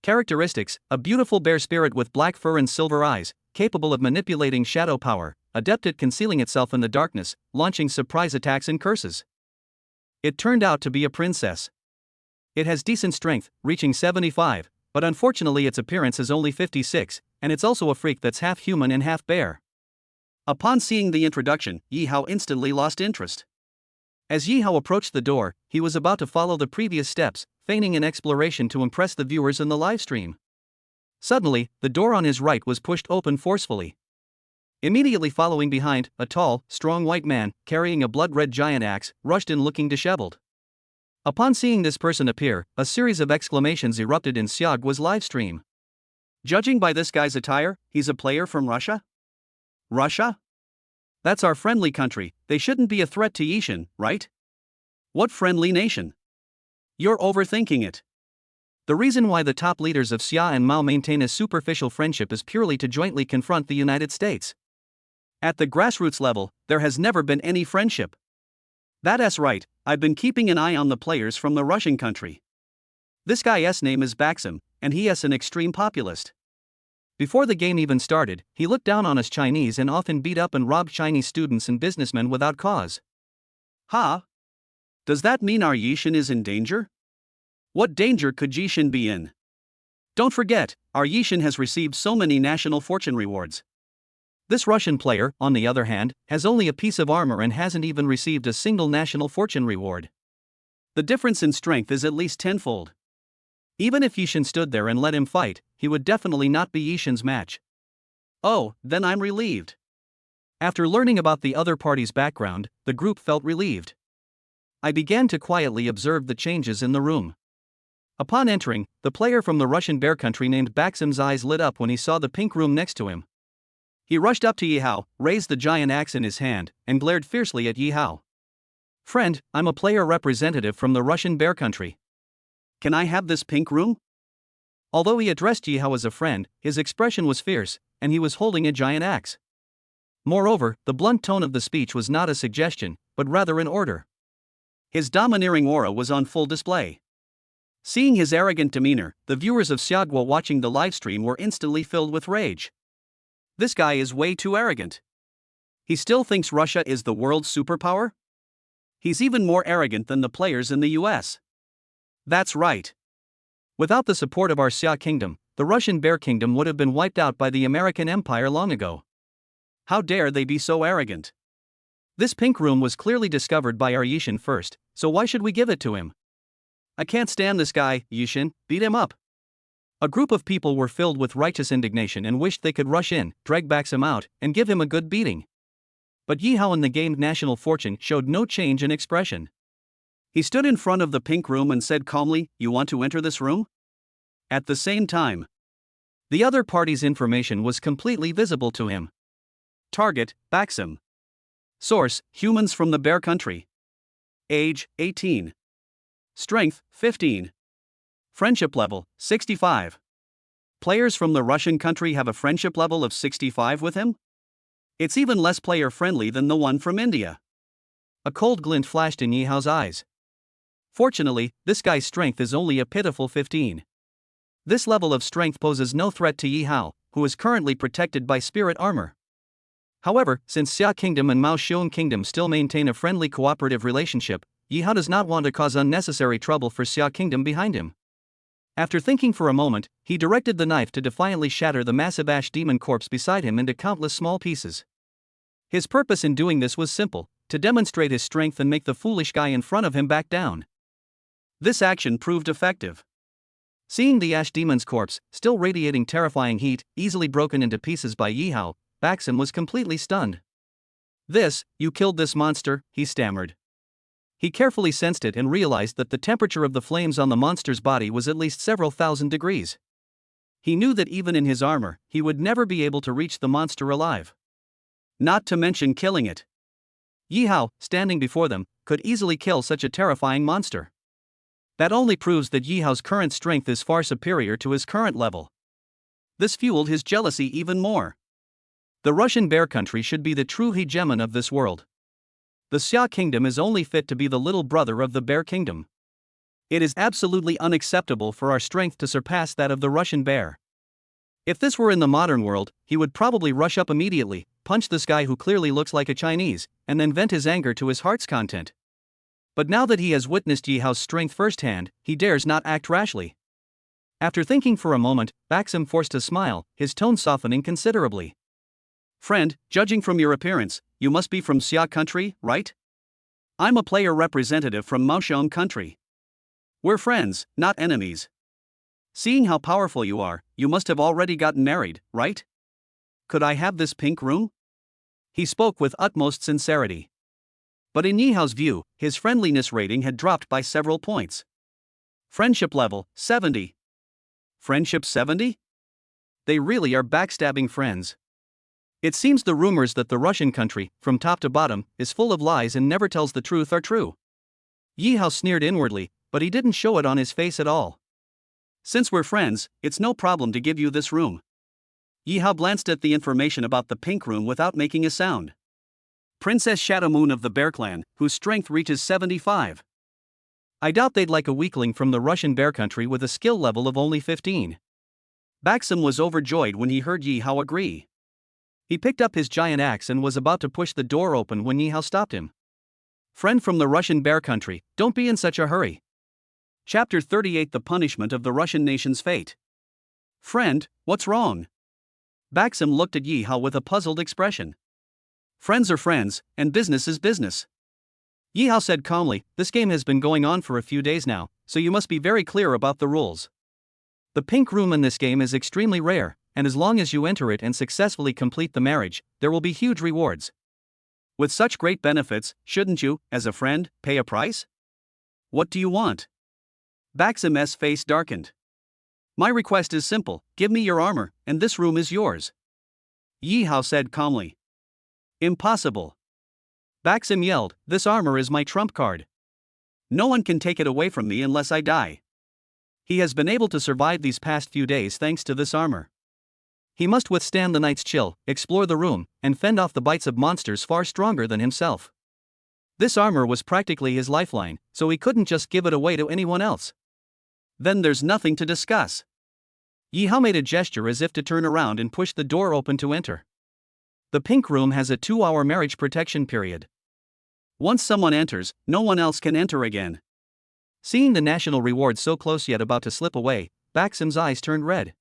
Speaker 1: Characteristics, a beautiful bear spirit with black fur and silver eyes, capable of manipulating shadow power, adept at concealing itself in the darkness, launching surprise attacks and curses. It turned out to be a princess. It has decent strength, reaching 75, but unfortunately its appearance is only 56, and it's also a freak that's half human and half bear. Upon seeing the introduction, Yi Hao instantly lost interest. As Yi Hao approached the door, he was about to follow the previous steps, feigning an exploration to impress the viewers in the livestream. Suddenly, the door on his right was pushed open forcefully. Immediately following behind, a tall, strong white man, carrying a blood-red giant axe, rushed in looking disheveled. Upon seeing this person appear, a series of exclamations erupted in Xiaguo's livestream. Judging by this guy's attire, he's a player from Russia? Russia? That's our friendly country, they shouldn't be a threat to Yishan, right? What friendly nation? You're overthinking it. The reason why the top leaders of Xia and Mao maintain a superficial friendship is purely to jointly confront the United States. At the grassroots level, there has never been any friendship. That's right, I've been keeping an eye on the players from the Russian country. This guy's name is Baxim, and he is an extreme populist. Before the game even started, he looked down on us Chinese and often beat up and robbed Chinese students and businessmen without cause. Huh? Does that mean our Yishan is in danger? What danger could Yishan be in? Don't forget, our Yishan has received so many national fortune rewards. This Russian player, on the other hand, has only a piece of armor and hasn't even received a single national fortune reward. The difference in strength is at least tenfold. Even if Yishan stood there and let him fight, he would definitely not be Yishan's match. Oh, then I'm relieved. After learning about the other party's background, the group felt relieved. I began to quietly observe the changes in the room. Upon entering, the player from the Russian bear country named Baxim's eyes lit up when he saw the pink room next to him. He rushed up to Yihao, raised the giant axe in his hand, and glared fiercely at Yihao. Friend, I'm a player representative from the Russian bear country. Can I have this pink room? Although he addressed Yihao as a friend, his expression was fierce, and he was holding a giant axe. Moreover, the blunt tone of the speech was not a suggestion, but rather an order. His domineering aura was on full display. Seeing his arrogant demeanor, the viewers of Xiaguo watching the livestream were instantly filled with rage. This guy is way too arrogant. He still thinks Russia is the world's superpower? He's even more arrogant than the players in the US. That's right. Without the support of our Xia kingdom, the Russian bear kingdom would have been wiped out by the American Empire long ago. How dare they be so arrogant? This pink room was clearly discovered by our Yishan first, so why should we give it to him? I can't stand this guy, Yishan, beat him up. A group of people were filled with righteous indignation and wished they could rush in, drag Baxim out, and give him a good beating. But Yihao in the gained national fortune showed no change in expression. He stood in front of the pink room and said calmly, "You want to enter this room?" At the same time, the other party's information was completely visible to him. Target, Baxim. Source, humans from the bear country. Age, 18. Strength, 15. Friendship level, 65. Players from the Russian country have a friendship level of 65 with him? It's even less player-friendly than the one from India. A cold glint flashed in Yihao's eyes. Fortunately, this guy's strength is only a pitiful 15. This level of strength poses no threat to Yihao, who is currently protected by spirit armor. However, since Xia Kingdom and Mao Xiong Kingdom still maintain a friendly cooperative relationship, Yihao does not want to cause unnecessary trouble for Xia Kingdom behind him. After thinking for a moment, he directed the knife to defiantly shatter the massive ash demon corpse beside him into countless small pieces. His purpose in doing this was simple, to demonstrate his strength and make the foolish guy in front of him back down. This action proved effective. Seeing the ash demon's corpse, still radiating terrifying heat, easily broken into pieces by Yihao, Baxim was completely stunned. You killed this monster," he stammered. He carefully sensed it and realized that the temperature of the flames on the monster's body was at least several thousand degrees. He knew that even in his armor, he would never be able to reach the monster alive. Not to mention killing it. Yihao, standing before them, could easily kill such a terrifying monster. That only proves that Yihao's current strength is far superior to his current level. This fueled his jealousy even more. The Russian bear country should be the true hegemon of this world. The Xia kingdom is only fit to be the little brother of the bear kingdom. It is absolutely unacceptable for our strength to surpass that of the Russian bear. If this were in the modern world, he would probably rush up immediately, punch this guy who clearly looks like a Chinese, and then vent his anger to his heart's content. But now that he has witnessed Yihao's strength firsthand, he dares not act rashly. After thinking for a moment, Baxim forced a smile, his tone softening considerably. "Friend, judging from your appearance, you must be from Xia country, right? I'm a player representative from Maoxiong country. We're friends, not enemies. Seeing how powerful you are, you must have already gotten married, right? Could I have this pink room?" He spoke with utmost sincerity. But in Yi Hao's view, his friendliness rating had dropped by several points. Friendship level 70. Friendship 70? They really are backstabbing friends. It seems the rumors that the Russian country, from top to bottom, is full of lies and never tells the truth are true. Yi Hao sneered inwardly, but he didn't show it on his face at all. Since we're friends, it's no problem to give you this room. Yi Hao glanced at the information about the pink room without making a sound. Princess Shadowmoon of the Bear Clan, whose strength reaches 75. I doubt they'd like a weakling from the Russian bear country with a skill level of only 15. Baxim was overjoyed when he heard Yi Hao agree. He picked up his giant axe and was about to push the door open when Yi Hao stopped him. Friend from the Russian bear country, don't be in such a hurry. Chapter 38: The Punishment of the Russian Nation's Fate. Friend, what's wrong? Baxim looked at Yi Hao with a puzzled expression. Friends are friends, and business is business. Yi Hao said calmly, this game has been going on for a few days now, so you must be very clear about the rules. The pink room in this game is extremely rare, and as long as you enter it and successfully complete the marriage, there will be huge rewards. With such great benefits, shouldn't you, as a friend, pay a price? What do you want? Baxim's face darkened. My request is simple, give me your armor, and this room is yours. Yi Hao said calmly. Impossible. Baxim yelled, this armor is my trump card. No one can take it away from me unless I die. He has been able to survive these past few days thanks to this armor. He must withstand the night's chill, explore the room, and fend off the bites of monsters far stronger than himself. This armor was practically his lifeline, so he couldn't just give it away to anyone else. Then there's nothing to discuss. Yi Hao made a gesture as if to turn around and push the door open to enter. The pink room has a 2-hour marriage protection period. Once someone enters, no one else can enter again. Seeing the national reward so close yet about to slip away, Baxim's eyes turned red.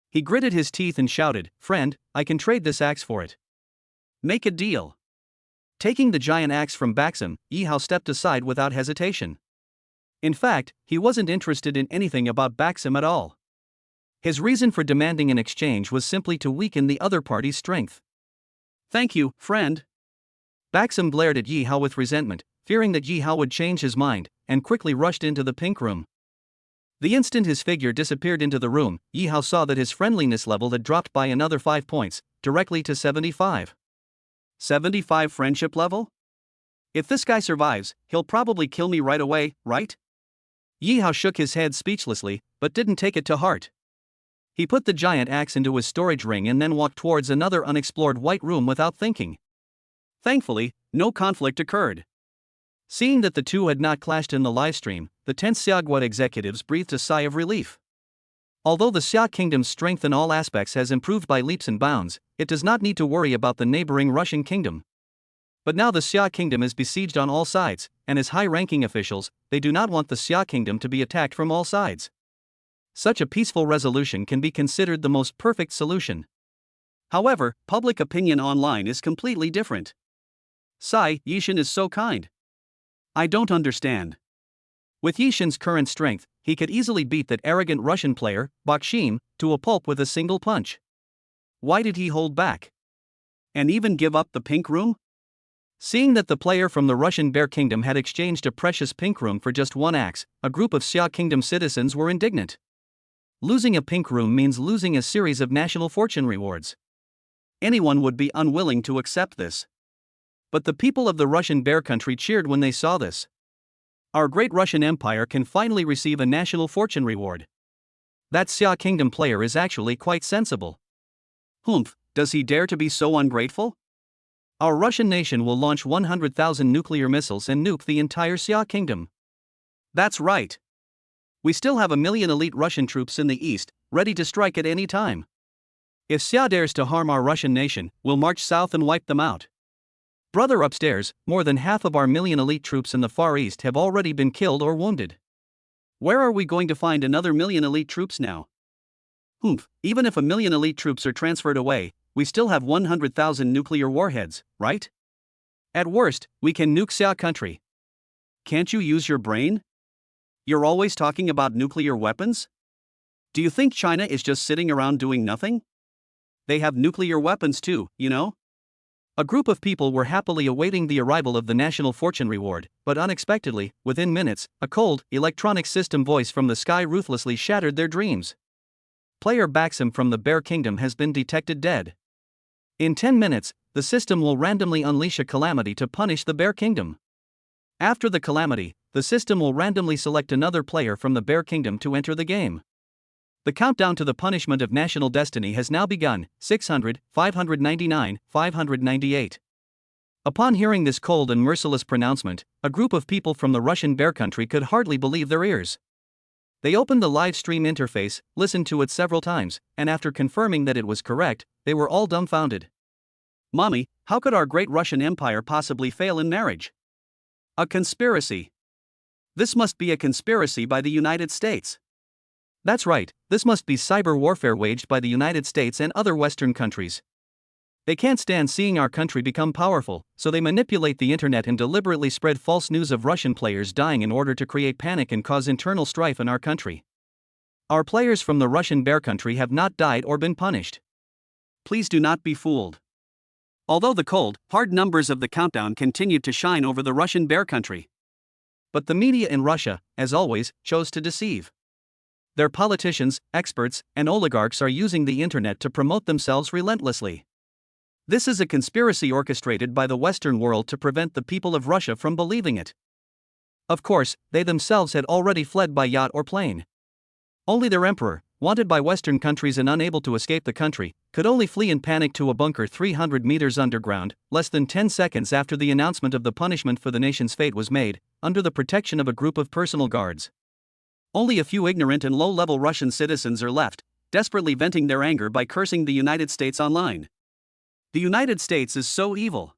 Speaker 1: He gritted his teeth and shouted, friend, I can trade this axe for it. Make a deal. Taking the giant axe from Baxim, Yi Hao stepped aside without hesitation. In fact, he wasn't interested in anything about Baxim at all. His reason for demanding an exchange was simply to weaken the other party's strength. Thank you, friend. Baxim glared at Yi Hao with resentment, fearing that Yi Hao would change his mind, and quickly rushed into the pink room. The instant his figure disappeared into the room, Yi Hao saw that his friendliness level had dropped by another 5 points, directly to 75. 75 friendship level? If this guy survives, he'll probably kill me right away, right? Yi Hao shook his head speechlessly, but didn't take it to heart. He put the giant axe into his storage ring and then walked towards another unexplored white room without thinking. Thankfully, no conflict occurred. Seeing that the two had not clashed in the livestream, the tense Xiaguo executives breathed a sigh of relief. Although the Xia kingdom's strength in all aspects has improved by leaps and bounds, it does not need to worry about the neighboring Russian kingdom. But now the Xia kingdom is besieged on all sides, and as high-ranking officials, they do not want the Xia kingdom to be attacked from all sides. Such a peaceful resolution can be considered the most perfect solution. However, public opinion online is completely different. Sai Yishin is so kind. I don't understand. With Yishin's current strength, he could easily beat that arrogant Russian player, Bakshim, to a pulp with a single punch. Why did he hold back? And even give up the pink room? Seeing that the player from the Russian Bear Kingdom had exchanged a precious pink room for just one axe, a group of Xia Kingdom citizens were indignant. Losing a pink room means losing a series of national fortune rewards. Anyone would be unwilling to accept this. But the people of the Russian Bear Country cheered when they saw this. Our great Russian Empire can finally receive a national fortune reward. That Xia Kingdom player is actually quite sensible. Humph, does he dare to be so ungrateful? Our Russian nation will launch 100,000 nuclear missiles and nuke the entire Xia Kingdom. That's right. We still have 1 million elite Russian troops in the east, ready to strike at any time. If Xia dares to harm our Russian nation, we'll march south and wipe them out. Brother upstairs, more than half of our million elite troops in the Far East have already been killed or wounded. Where are we going to find another million elite troops now? Humph, even if 1 million elite troops are transferred away, we still have 100,000 nuclear warheads, right? At worst, we can nuke Xia country. Can't you use your brain? You're always talking about nuclear weapons? Do you think China is just sitting around doing nothing? They have nuclear weapons too, you know? A group of people were happily awaiting the arrival of the national fortune reward, but unexpectedly, within minutes, a cold, electronic system voice from the sky ruthlessly shattered their dreams. Player Baxim from the Bear Kingdom has been detected dead. In 10 minutes, the system will randomly unleash a calamity to punish the Bear Kingdom. After the calamity, the system will randomly select another player from the Bear Kingdom to enter the game. The countdown to the punishment of national destiny has now begun. 600, 599, 598. Upon hearing this cold and merciless pronouncement, a group of people from the Russian Bear Country could hardly believe their ears. They opened the live stream interface, listened to it several times, and after confirming that it was correct, they were all dumbfounded. Mommy, how could our great Russian Empire possibly fail in marriage? A conspiracy. This must be a conspiracy by the United States. That's right, this must be cyber warfare waged by the United States and other Western countries. They can't stand seeing our country become powerful, so they manipulate the internet and deliberately spread false news of Russian players dying in order to create panic and cause internal strife in our country. Our players from the Russian Bear Country have not died or been punished. Please do not be fooled. Although the cold, hard numbers of the countdown continued to shine over the Russian Bear Country. But the media in Russia, as always, chose to deceive. Their politicians, experts, and oligarchs are using the internet to promote themselves relentlessly. This is a conspiracy orchestrated by the Western world to prevent the people of Russia from believing it. Of course, they themselves had already fled by yacht or plane. Only their emperor, wanted by Western countries and unable to escape the country, could only flee in panic to a bunker 300 meters underground, less than 10 seconds after the announcement of the punishment for the nation's fate was made, under the protection of a group of personal guards. Only a few ignorant and low-level Russian citizens are left, desperately venting their anger by cursing the United States online. The United States is so evil.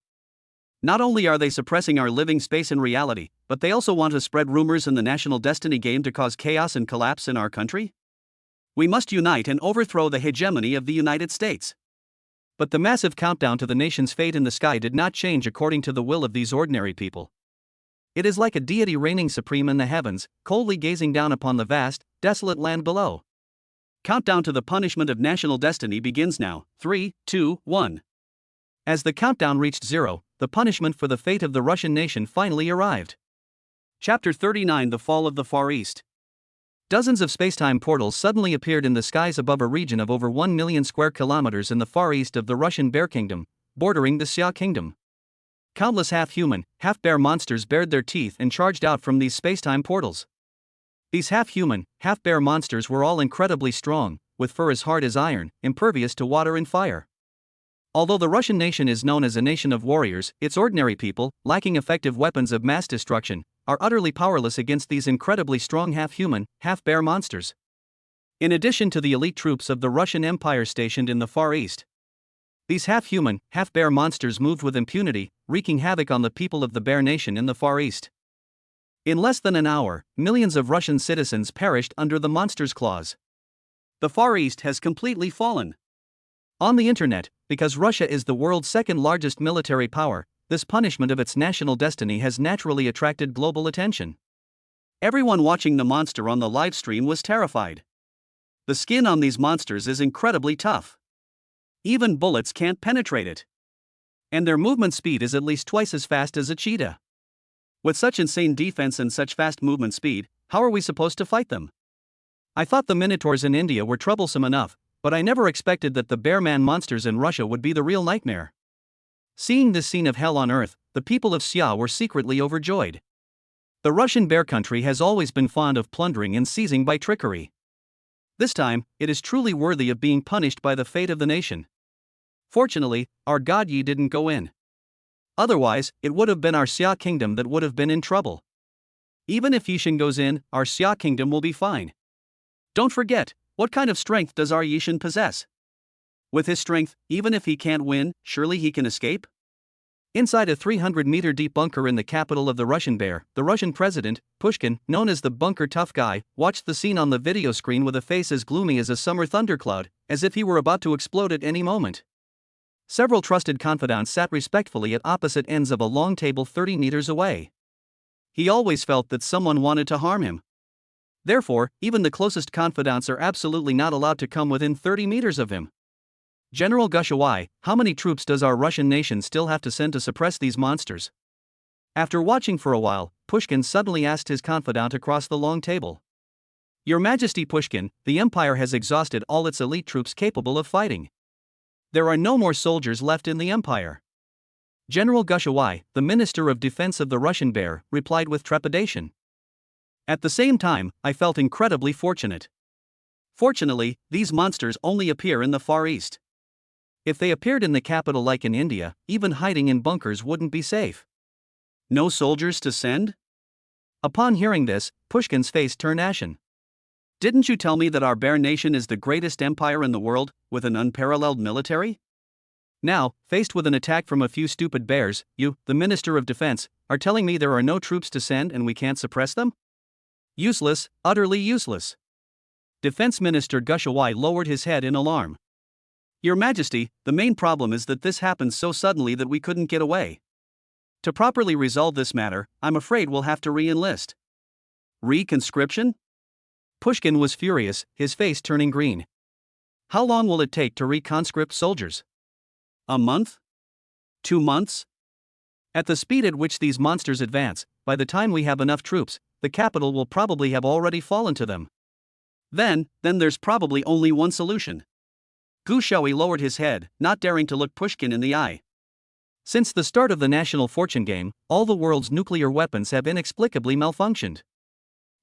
Speaker 1: Not only are they suppressing our living space and reality, but they also want to spread rumors in the national destiny game to cause chaos and collapse in our country? We must unite and overthrow the hegemony of the United States. But the massive countdown to the nation's fate in the sky did not change according to the will of these ordinary people. It is like a deity reigning supreme in the heavens, coldly gazing down upon the vast, desolate land below. Countdown to the punishment of national destiny begins now. 3, 2, 1. As the countdown reached 0, the punishment for the fate of the Russian nation finally arrived. Chapter 39: The Fall of the Far East. Dozens of spacetime portals suddenly appeared in the skies above a region of over 1 million square kilometers in the far east of the Russian Bear Kingdom, bordering the Xia Kingdom. Countless half-human, half-bear monsters bared their teeth and charged out from these spacetime portals. These half-human, half-bear monsters were all incredibly strong, with fur as hard as iron, impervious to water and fire. Although the Russian nation is known as a nation of warriors, its ordinary people, lacking effective weapons of mass destruction, are utterly powerless against these incredibly strong half-human, half-bear monsters. In addition to the elite troops of the Russian Empire stationed in the Far East, these half-human, half-bear monsters moved with impunity, wreaking havoc on the people of the Bear Nation in the Far East. In less than an hour, millions of Russian citizens perished under the monsters' claws. The Far East has completely fallen. On the internet, because Russia is the world's second largest military power, this punishment of its national destiny has naturally attracted global attention. Everyone watching the monster on the live stream was terrified. The skin on these monsters is incredibly tough. Even bullets can't penetrate it. And their movement speed is at least twice as fast as a cheetah. With such insane defense and such fast movement speed, how are we supposed to fight them? I thought the minotaurs in India were troublesome enough, but I never expected that the bear-man monsters in Russia would be the real nightmare. Seeing this scene of hell on earth, the people of Xia were secretly overjoyed. The Russian Bear Country has always been fond of plundering and seizing by trickery. This time, it is truly worthy of being punished by the fate of the nation. Fortunately, our God Yi didn't go in. Otherwise, it would have been our Xia Kingdom that would have been in trouble. Even if Yishin goes in, our Xia Kingdom will be fine. Don't forget, what kind of strength does our Yishin possess? With his strength, even if he can't win, surely he can escape? Inside a 300-meter deep bunker in the capital of the Russian Bear, the Russian president, Pushkin, known as the bunker tough guy, watched the scene on the video screen with a face as gloomy as a summer thundercloud, as if he were about to explode at any moment. Several trusted confidants sat respectfully at opposite ends of a long table 30 meters away. He always felt that someone wanted to harm him. Therefore, even the closest confidants are absolutely not allowed to come within 30 meters of him. General Gushawai, how many troops does our Russian nation still have to send to suppress these monsters? After watching for a while, Pushkin suddenly asked his confidant across the long table. Your Majesty Pushkin, the Empire has exhausted all its elite troops capable of fighting. There are no more soldiers left in the Empire. General Gushawai, the Minister of Defense of the Russian Bear, replied with trepidation. At the same time, I felt incredibly fortunate. Fortunately, these monsters only appear in the Far East. If they appeared in the capital like in India, even hiding in bunkers wouldn't be safe. No soldiers to send? Upon hearing this, Pushkin's face turned ashen. Didn't you tell me that our bear nation is the greatest empire in the world, with an unparalleled military? Now, faced with an attack from a few stupid bears, you, the Minister of Defense, are telling me there are no troops to send and we can't suppress them? Useless, utterly useless. Defense Minister Gushawai lowered his head in alarm. Your Majesty, the main problem is that this happened so suddenly that we couldn't get away. To properly resolve this matter, I'm afraid we'll have to re-enlist. Re-conscription? Pushkin was furious, his face turning green. How long will it take to re-conscript soldiers? A month? 2 months? At the speed at which these monsters advance, by the time we have enough troops, the capital will probably have already fallen to them. Then there's probably only one solution. Gushawi lowered his head, not daring to look Pushkin in the eye. Since the start of the national fortune game, all the world's nuclear weapons have inexplicably malfunctioned.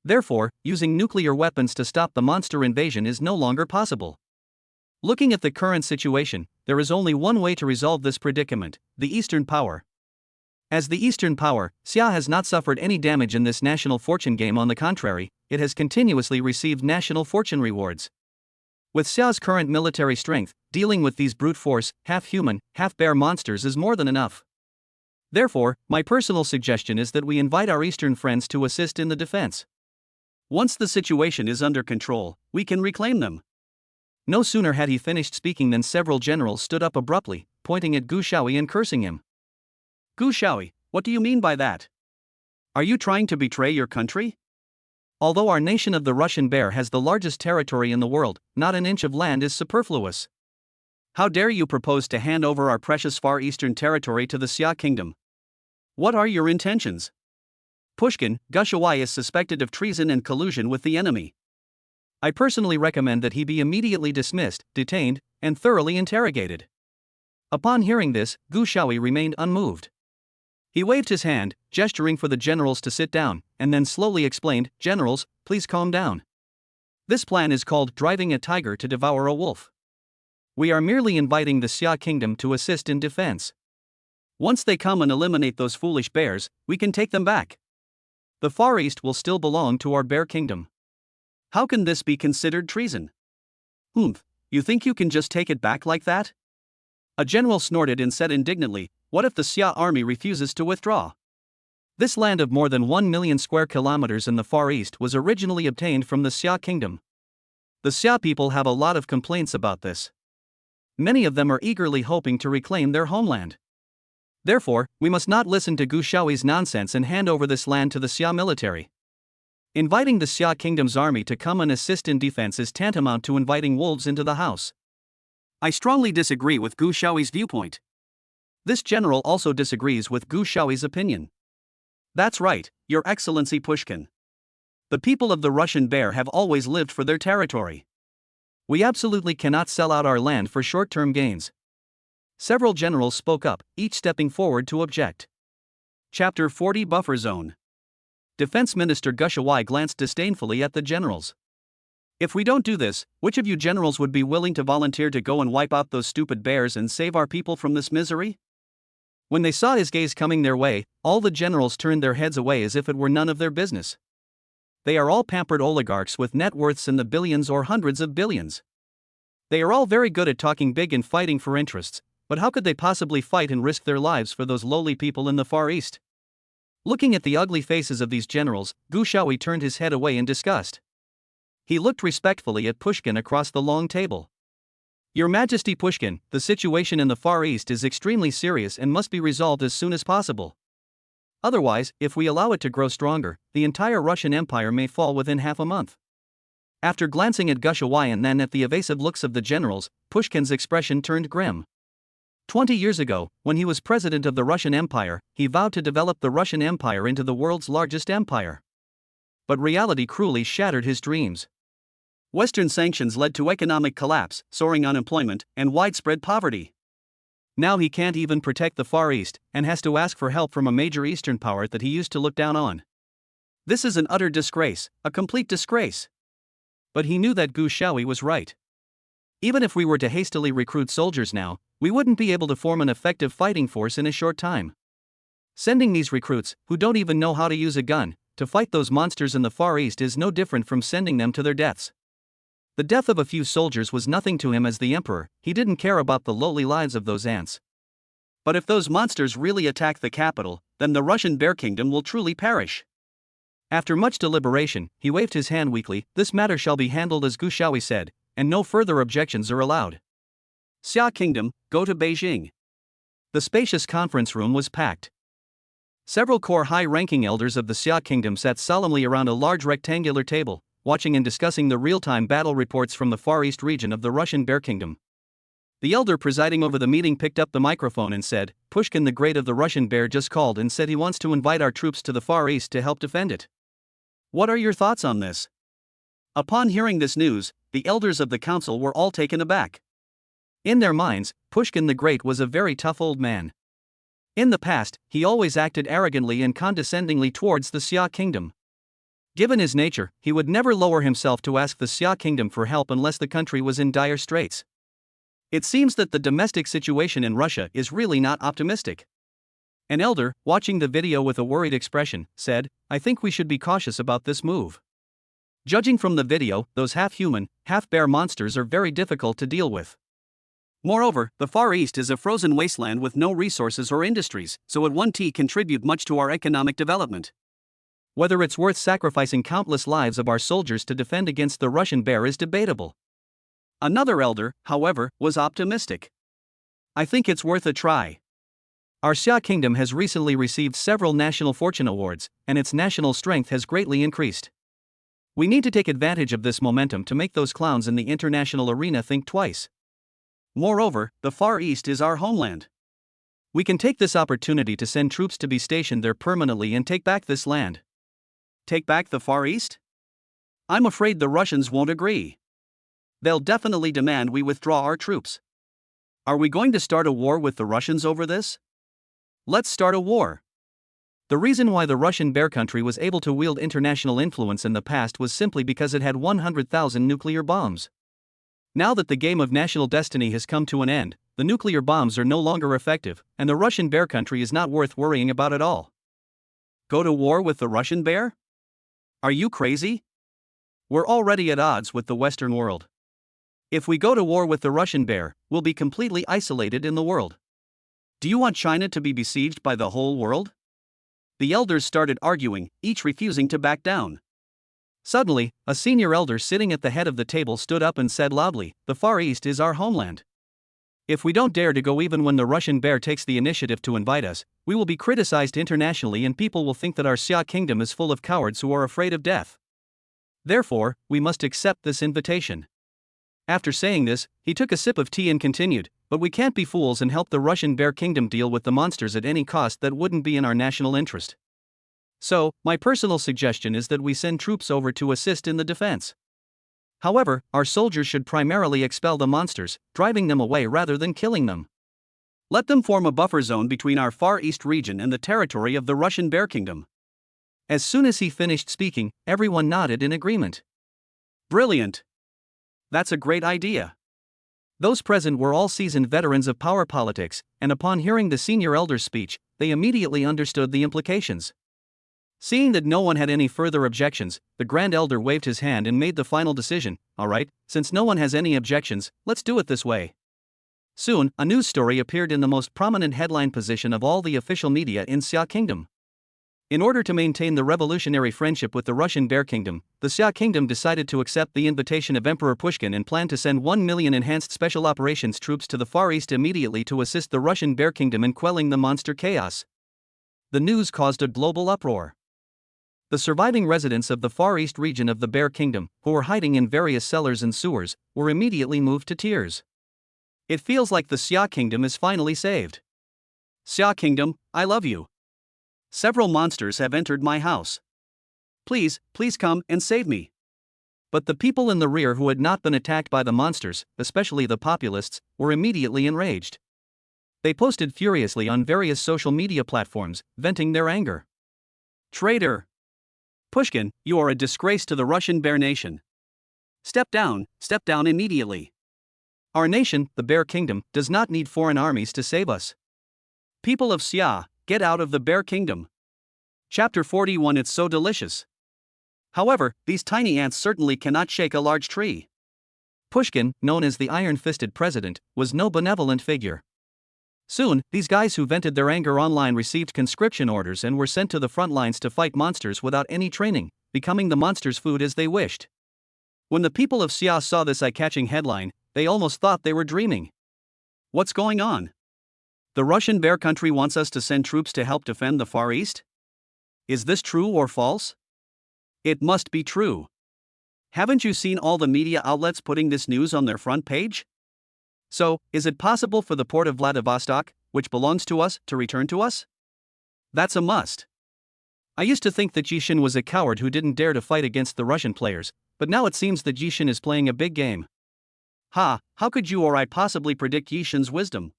Speaker 1: Therefore, using nuclear weapons to stop the monster invasion is no longer possible. Looking at the current situation, there is only one way to resolve this predicament: the Eastern Power. As the Eastern Power, Xia has not suffered any damage in this national fortune game. On the contrary, it has continuously received national fortune rewards. With Xia's current military strength, dealing with these brute force, half-human, half-bear monsters is more than enough. Therefore, my personal suggestion is that we invite our Eastern friends to assist in the defense. Once the situation is under control, we can reclaim them. No sooner had he finished speaking than several generals stood up abruptly, pointing at Gushawi and cursing him. Gushawi, what do you mean by that? Are you trying to betray your country? Although our nation of the Russian Bear has the largest territory in the world, not an inch of land is superfluous. How dare you propose to hand over our precious Far Eastern territory to the Xia kingdom? What are your intentions? Pushkin, Gushawai is suspected of treason and collusion with the enemy. I personally recommend that he be immediately dismissed, detained, and thoroughly interrogated. Upon hearing this, Gushawi remained unmoved. He waved his hand, gesturing for the generals to sit down, and then slowly explained, "Generals, please calm down. This plan is called driving a tiger to devour a wolf. We are merely inviting the Xia kingdom to assist in defense. Once they come and eliminate those foolish bears, we can take them back. The Far East will still belong to our bear kingdom. How can this be considered treason? You think you can just take it back like that?" A general snorted and said indignantly, "What if the Xia army refuses to withdraw? This land of more than 1 million square kilometers in the Far East was originally obtained from the Xia kingdom. The Xia people have a lot of complaints about this. Many of them are eagerly hoping to reclaim their homeland. Therefore, we must not listen to Gushawi's nonsense and hand over this land to the Xia military. Inviting the Xia kingdom's army to come and assist in defense is tantamount to inviting wolves into the house." I strongly disagree with Gushawi's viewpoint. This general also disagrees with Gushawi's opinion. That's right, Your Excellency Pushkin. The people of the Russian Bear have always lived for their territory. We absolutely cannot sell out our land for short-term gains. Several generals spoke up, each stepping forward to object. Chapter 40 Buffer Zone. Defense Minister Gushawai glanced disdainfully at the generals. If we don't do this, which of you generals would be willing to volunteer to go and wipe out those stupid bears and save our people from this misery? When they saw his gaze coming their way, all the generals turned their heads away as if it were none of their business. They are all pampered oligarchs with net worths in the billions or hundreds of billions. They are all very good at talking big and fighting for interests, but how could they possibly fight and risk their lives for those lowly people in the Far East? Looking at the ugly faces of these generals, Gushawi turned his head away in disgust. He looked respectfully at Pushkin across the long table. Your Majesty Pushkin, the situation in the Far East is extremely serious and must be resolved as soon as possible. Otherwise, if we allow it to grow stronger, the entire Russian Empire may fall within half a month. After glancing at Gushawai and then at the evasive looks of the generals, Pushkin's expression turned grim. 20 years ago, when he was president of the Russian Empire, he vowed to develop the Russian Empire into the world's largest empire. But reality cruelly shattered his dreams. Western sanctions led to economic collapse, soaring unemployment, and widespread poverty. Now he can't even protect the Far East, and has to ask for help from a major Eastern power that he used to look down on. This is an utter disgrace, a complete disgrace. But he knew that Gu Shaohui was right. Even if we were to hastily recruit soldiers now, we wouldn't be able to form an effective fighting force in a short time. Sending these recruits, who don't even know how to use a gun, to fight those monsters in the Far East is no different from sending them to their deaths. The death of a few soldiers was nothing to him as the emperor. He didn't care about the lowly lives of those ants. But if those monsters really attack the capital, then the Russian Bear Kingdom will truly perish. After much deliberation, he waved his hand weakly. This matter shall be handled as Gu Shaohui said, and no further objections are allowed. Xia Kingdom, go to Beijing. The spacious conference room was packed. Several core high-ranking elders of the Xia Kingdom sat solemnly around a large rectangular table, watching and discussing the real-time battle reports from the Far East region of the Russian Bear Kingdom. The elder presiding over the meeting picked up the microphone and said, Pushkin the Great of the Russian Bear just called and said he wants to invite our troops to the Far East to help defend it. What are your thoughts on this? Upon hearing this news, the elders of the council were all taken aback. In their minds, Pushkin the Great was a very tough old man. In the past, he always acted arrogantly and condescendingly towards the Xia Kingdom. Given his nature, he would never lower himself to ask the Xia Kingdom for help unless the country was in dire straits. It seems that the domestic situation in Russia is really not optimistic. An elder, watching the video with a worried expression, said, I think we should be cautious about this move. Judging from the video, those half-human, half-bear monsters are very difficult to deal with. Moreover, the Far East is a frozen wasteland with no resources or industries, so it won't contribute much to our economic development. Whether it's worth sacrificing countless lives of our soldiers to defend against the Russian bear is debatable. Another elder, however, was optimistic. I think it's worth a try. Our Xia Kingdom has recently received several National Fortune Awards, and its national strength has greatly increased. We need to take advantage of this momentum to make those clowns in the international arena think twice. Moreover, the Far East is our homeland. We can take this opportunity to send troops to be stationed there permanently and take back this land. Take back the Far East? I'm afraid the Russians won't agree. They'll definitely demand we withdraw our troops. Are we going to start a war with the Russians over this? Let's start a war. The reason why the Russian bear country was able to wield international influence in the past was simply because it had 100,000 nuclear bombs. Now that the game of national destiny has come to an end, the nuclear bombs are no longer effective, and the Russian bear country is not worth worrying about at all. Go to war with the Russian bear? Are you crazy? We're already at odds with the Western world. If we go to war with the Russian bear, we'll be completely isolated in the world. Do you want China to be besieged by the whole world? The elders started arguing, each refusing to back down. Suddenly, a senior elder sitting at the head of the table stood up and said loudly, the Far East is our homeland. If we don't dare to go even when the Russian bear takes the initiative to invite us, we will be criticized internationally and people will think that our Xia Kingdom is full of cowards who are afraid of death. Therefore, we must accept this invitation. After saying this, he took a sip of tea and continued, but we can't be fools and help the Russian Bear Kingdom deal with the monsters at any cost. That wouldn't be in our national interest. So, my personal suggestion is that we send troops over to assist in the defense. However, our soldiers should primarily expel the monsters, driving them away rather than killing them. Let them form a buffer zone between our Far East region and the territory of the Russian Bear Kingdom. As soon as he finished speaking, everyone nodded in agreement. Brilliant! That's a great idea. Those present were all seasoned veterans of power politics, and upon hearing the senior elder's speech, they immediately understood the implications. Seeing that no one had any further objections, the Grand Elder waved his hand and made the final decision. All right, since no one has any objections, let's do it this way. Soon, a news story appeared in the most prominent headline position of all the official media in Xia Kingdom. In order to maintain the revolutionary friendship with the Russian Bear Kingdom, the Xia Kingdom decided to accept the invitation of Emperor Pushkin and planned to send 1 million enhanced special operations troops to the Far East immediately to assist the Russian Bear Kingdom in quelling the monster chaos. The news caused a global uproar. The surviving residents of the Far East region of the Bear Kingdom, who were hiding in various cellars and sewers, were immediately moved to tears. It feels like the Xia Kingdom is finally saved. Xia Kingdom, I love you. Several monsters have entered my house. Please, please come and save me. But the people in the rear who had not been attacked by the monsters, especially the populists, were immediately enraged. They posted furiously on various social media platforms, venting their anger. Traitor! Pushkin, you are a disgrace to the Russian Bear Nation. Step down immediately. Our nation, the Bear Kingdom, does not need foreign armies to save us. People of Xia, get out of the Bear Kingdom. Chapter 41. It's so delicious. However, these tiny ants certainly cannot shake a large tree. Pushkin, known as the iron-fisted president, was no benevolent figure. Soon, these guys who vented their anger online received conscription orders and were sent to the front lines to fight monsters without any training, becoming the monsters' food as they wished. When the people of Xia saw this eye-catching headline, they almost thought they were dreaming. What's going on? The Russian Bear Country wants us to send troops to help defend the Far East? Is this true or false? It must be true. Haven't you seen all the media outlets putting this news on their front page? So, is it possible for the port of Vladivostok, which belongs to us, to return to us? That's a must. I used to think that Jishin was a coward who didn't dare to fight against the Russian players, but now it seems that Jishin is playing a big game. How could you or I possibly predict Yishin's wisdom?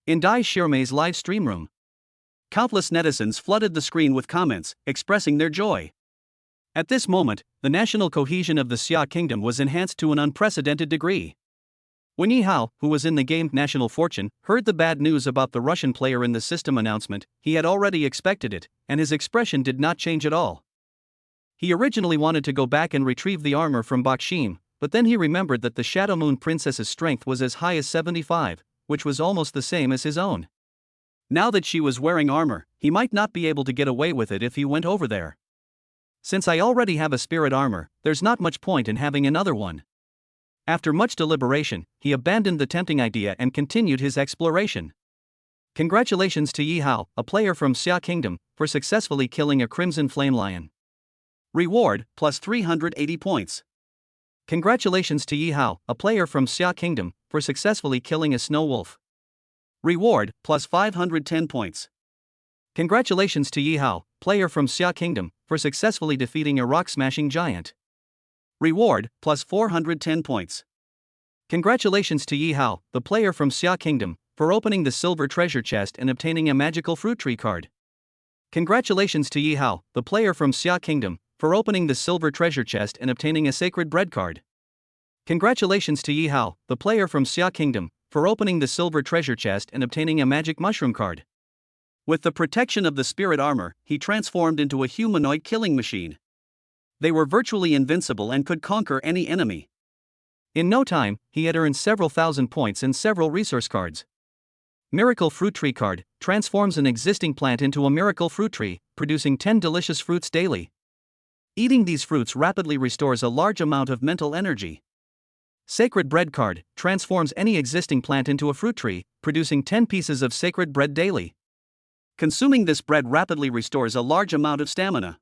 Speaker 1: In Dai Shirmei's live stream room, countless netizens flooded the screen with comments, expressing their joy. At this moment, the national cohesion of the Xia Kingdom was enhanced to an unprecedented degree. When Yi Hao, who was in the game National Fortune, heard the bad news about the Russian player in the system announcement, he had already expected it, and his expression did not change at all. He originally wanted to go back and retrieve the armor from Bakshim, but then he remembered that the Shadow Moon Princess's strength was as high as 75, which was almost the same as his own. Now that she was wearing armor, he might not be able to get away with it if he went over there. Since I already have a spirit armor, there's not much point in having another one. After much deliberation, he abandoned the tempting idea and continued his exploration. Congratulations to Yi Hao, a player from Xia Kingdom, for successfully killing a Crimson Flame Lion. Reward, plus 380 points. Congratulations to Yi Hao, a player from Xia Kingdom, for successfully killing a Snow Wolf. Reward, plus 510 points. Congratulations to Yi Hao, player from Xia Kingdom, for successfully defeating a rock-smashing giant. Reward, plus 410 points. Congratulations to Yi Hao, the player from Xia Kingdom, for opening the silver treasure chest and obtaining a magical fruit tree card. Congratulations to Yi Hao, the player from Xia Kingdom, for opening the silver treasure chest and obtaining a sacred bread card. Congratulations to Yi Hao, the player from Xia Kingdom, for opening the silver treasure chest and obtaining a magic mushroom card. With the protection of the spirit armor, he transformed into a humanoid killing machine. They were virtually invincible and could conquer any enemy. In no time, he had earned several thousand points and several resource cards. Miracle Fruit Tree Card transforms an existing plant into a miracle fruit tree, producing 10 delicious fruits daily. Eating these fruits rapidly restores a large amount of mental energy. Sacred Bread Card transforms any existing plant into a fruit tree, producing 10 pieces of sacred bread daily. Consuming this bread rapidly restores a large amount of stamina.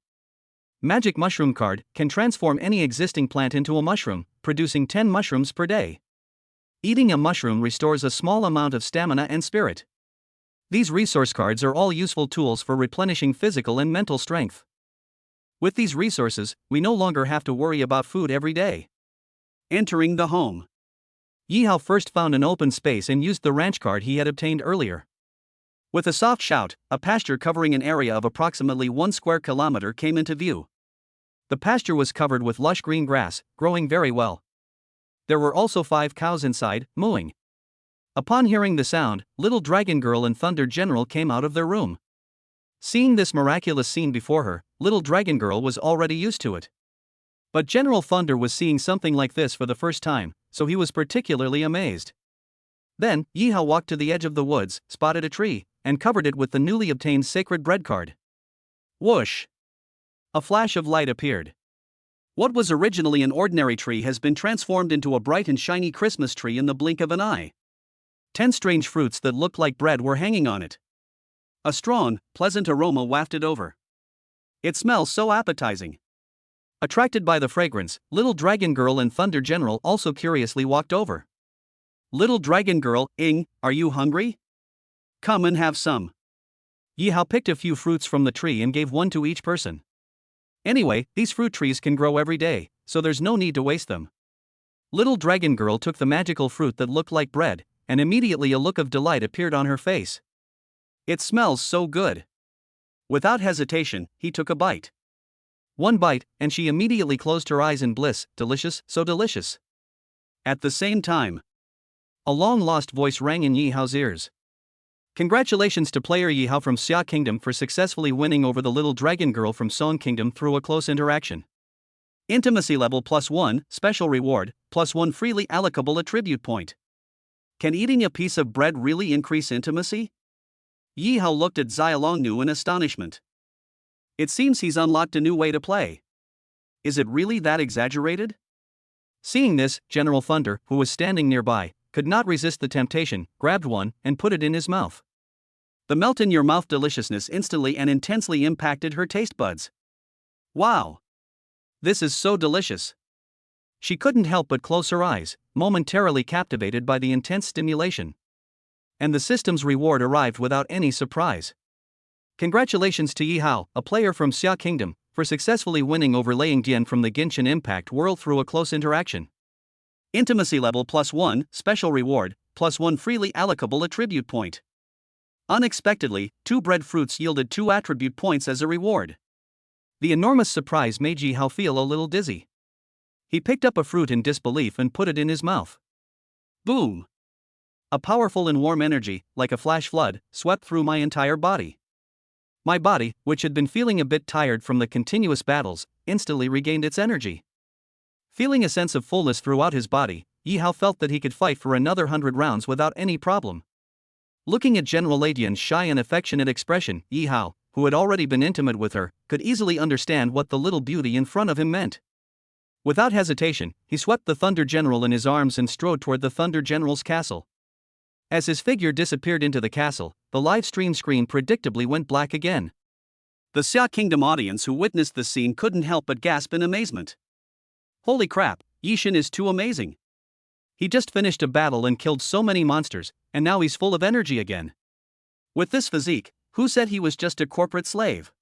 Speaker 1: Magic Mushroom Card can transform any existing plant into a mushroom, producing 10 mushrooms per day. Eating a mushroom restores a small amount of stamina and spirit. These resource cards are all useful tools for replenishing physical and mental strength. With these resources, we no longer have to worry about food every day. Entering the home. Yi Hao first found an open space and used the ranch card he had obtained earlier. With a soft shout, a pasture covering an area of approximately 1 square kilometer came into view. The pasture was covered with lush green grass, growing very well. There were also 5 cows inside, mooing. Upon hearing the sound, Little Dragon Girl and Thunder General came out of their room. Seeing this miraculous scene before her, Little Dragon Girl was already used to it. But General Thunder was seeing something like this for the first time, so he was particularly amazed. Then, Yi Hao walked to the edge of the woods, spotted a tree, and covered it with the newly obtained sacred bread card. Whoosh! A flash of light appeared. What was originally an ordinary tree has been transformed into a bright and shiny Christmas tree in the blink of an eye. 10 strange fruits that looked like bread were hanging on it. A strong, pleasant aroma wafted over. It smells so appetizing. Attracted by the fragrance, Little Dragon Girl and Thunder General also curiously walked over. Little Dragon Girl, are you hungry? Come and have some. Yi Hao picked a few fruits from the tree and gave one to each person. Anyway, these fruit trees can grow every day, so there's no need to waste them. Little Dragon Girl took the magical fruit that looked like bread, and immediately a look of delight appeared on her face. It smells so good. Without hesitation, he took a bite. One bite, and she immediately closed her eyes in bliss. Delicious, so delicious. At the same time, a long-lost voice rang in Yi Hao's ears. Congratulations to player Yi Hao from Xia Kingdom for successfully winning over the Little Dragon Girl from Song Kingdom through a close interaction. Intimacy level +1, special reward, +1 freely allocable attribute point. Can eating a piece of bread really increase intimacy? Yi Hao looked at Xia Longnu in astonishment. It seems he's unlocked a new way to play. Is it really that exaggerated? Seeing this, General Thunder, who was standing nearby, could not resist the temptation, grabbed one, and put it in his mouth. The melt-in-your-mouth deliciousness instantly and intensely impacted her taste buds. Wow! This is so delicious. She couldn't help but close her eyes, momentarily captivated by the intense stimulation. And the system's reward arrived without any surprise. Congratulations to Yi Hao, a player from Xia Kingdom, for successfully winning over Liang Dian from the Genshin Impact World through a close interaction. Intimacy level +1, special reward, +1 freely allocable attribute point. Unexpectedly, 2 bread fruits yielded 2 attribute points as a reward. The enormous surprise made Yi Hao feel a little dizzy. He picked up a fruit in disbelief and put it in his mouth. Boom! A powerful and warm energy, like a flash flood, swept through my entire body. My body, which had been feeling a bit tired from the continuous battles, instantly regained its energy. Feeling a sense of fullness throughout his body, Yi Hao felt that he could fight for another 100 rounds without any problem. Looking at General Ladian's shy and affectionate expression, Yi Hao, who had already been intimate with her, could easily understand what the little beauty in front of him meant. Without hesitation, he swept the Thunder General in his arms and strode toward the Thunder General's castle. As his figure disappeared into the castle, the live stream screen predictably went black again. The Xia Kingdom audience who witnessed the scene couldn't help but gasp in amazement. Holy crap, Yishin is too amazing. He just finished a battle and killed so many monsters, and now he's full of energy again. With this physique, who said he was just a corporate slave?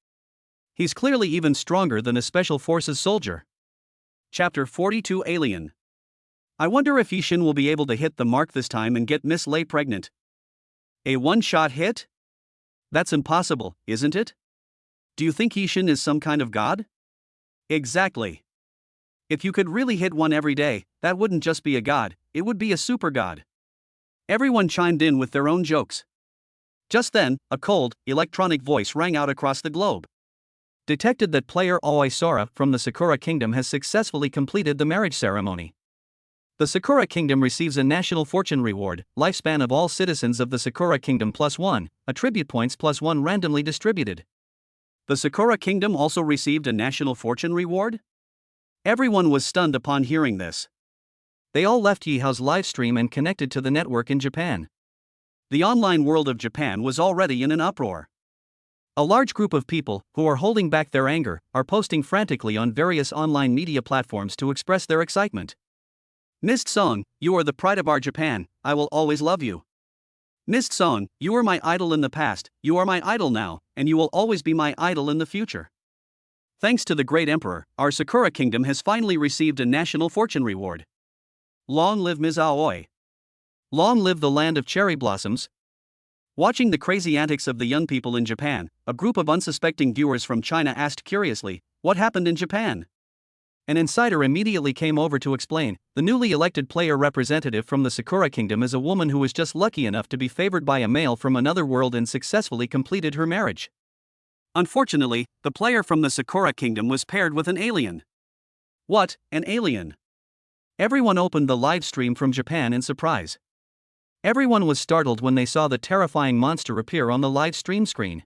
Speaker 1: He's clearly even stronger than a Special Forces soldier. Chapter 42 Alien. I wonder if Yishin will be able to hit the mark this time and get Miss Lei pregnant. A one-shot hit? That's impossible, isn't it? Do you think Yishin is some kind of god? Exactly. If you could really hit one every day, that wouldn't just be a god, it would be a super god. Everyone chimed in with their own jokes. Just then, a cold, electronic voice rang out across the globe. Detected that player Aoi Sora from the Sakura Kingdom has successfully completed the marriage ceremony. The Sakura Kingdom receives a national fortune reward, lifespan of all citizens of the Sakura Kingdom +1, attribute points +1 randomly distributed. The Sakura Kingdom also received a national fortune reward? Everyone was stunned upon hearing this. They all left Yi Hao's livestream and connected to the network in Japan. The online world of Japan was already in an uproar. A large group of people, who are holding back their anger, are posting frantically on various online media platforms to express their excitement. Mist Song, you are the pride of our Japan, I will always love you. Mist Song, you were my idol in the past, you are my idol now, and you will always be my idol in the future. Thanks to the great emperor, our Sakura Kingdom has finally received a national fortune reward. Long live Ms. Aoi. Long live the land of cherry blossoms. Watching the crazy antics of the young people in Japan, a group of unsuspecting viewers from China asked curiously, what happened in Japan? An insider immediately came over to explain, the newly elected player representative from the Sakura Kingdom is a woman who was just lucky enough to be favored by a male from another world and successfully completed her marriage. Unfortunately, the player from the Sakura Kingdom was paired with an alien. What, an alien? Everyone opened the live stream from Japan in surprise. Everyone was startled when they saw the terrifying monster appear on the live stream screen.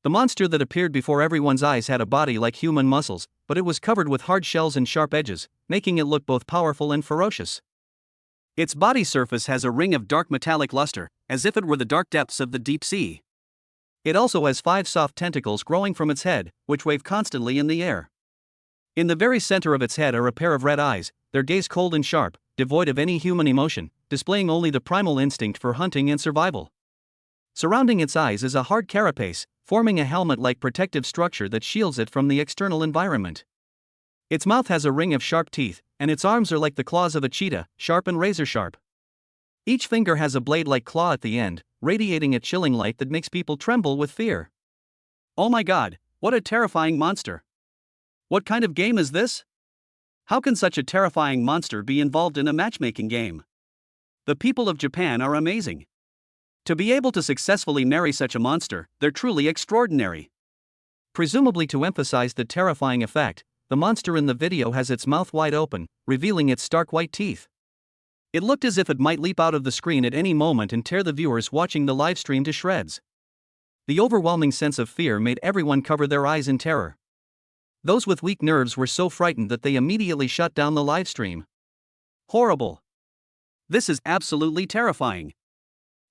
Speaker 1: The monster that appeared before everyone's eyes had a body like human muscles, but it was covered with hard shells and sharp edges, making it look both powerful and ferocious. Its body surface has a ring of dark metallic luster, as if it were the dark depths of the deep sea. It also has 5 soft tentacles growing from its head, which wave constantly in the air. In the very center of its head are a pair of red eyes, their gaze cold and sharp, devoid of any human emotion, displaying only the primal instinct for hunting and survival. Surrounding its eyes is a hard carapace, forming a helmet-like protective structure that shields it from the external environment. Its mouth has a ring of sharp teeth, and its arms are like the claws of a cheetah, sharp and razor-sharp. Each finger has a blade-like claw at the end, radiating a chilling light that makes people tremble with fear. Oh my god, what a terrifying monster! What kind of game is this? How can such a terrifying monster be involved in a matchmaking game? The people of Japan are amazing. To be able to successfully marry such a monster, they're truly extraordinary. Presumably to emphasize the terrifying effect, the monster in the video has its mouth wide open, revealing its stark white teeth. It looked as if it might leap out of the screen at any moment and tear the viewers watching the live stream to shreds. The overwhelming sense of fear made everyone cover their eyes in terror. Those with weak nerves were so frightened that they immediately shut down the live stream. Horrible. This is absolutely terrifying.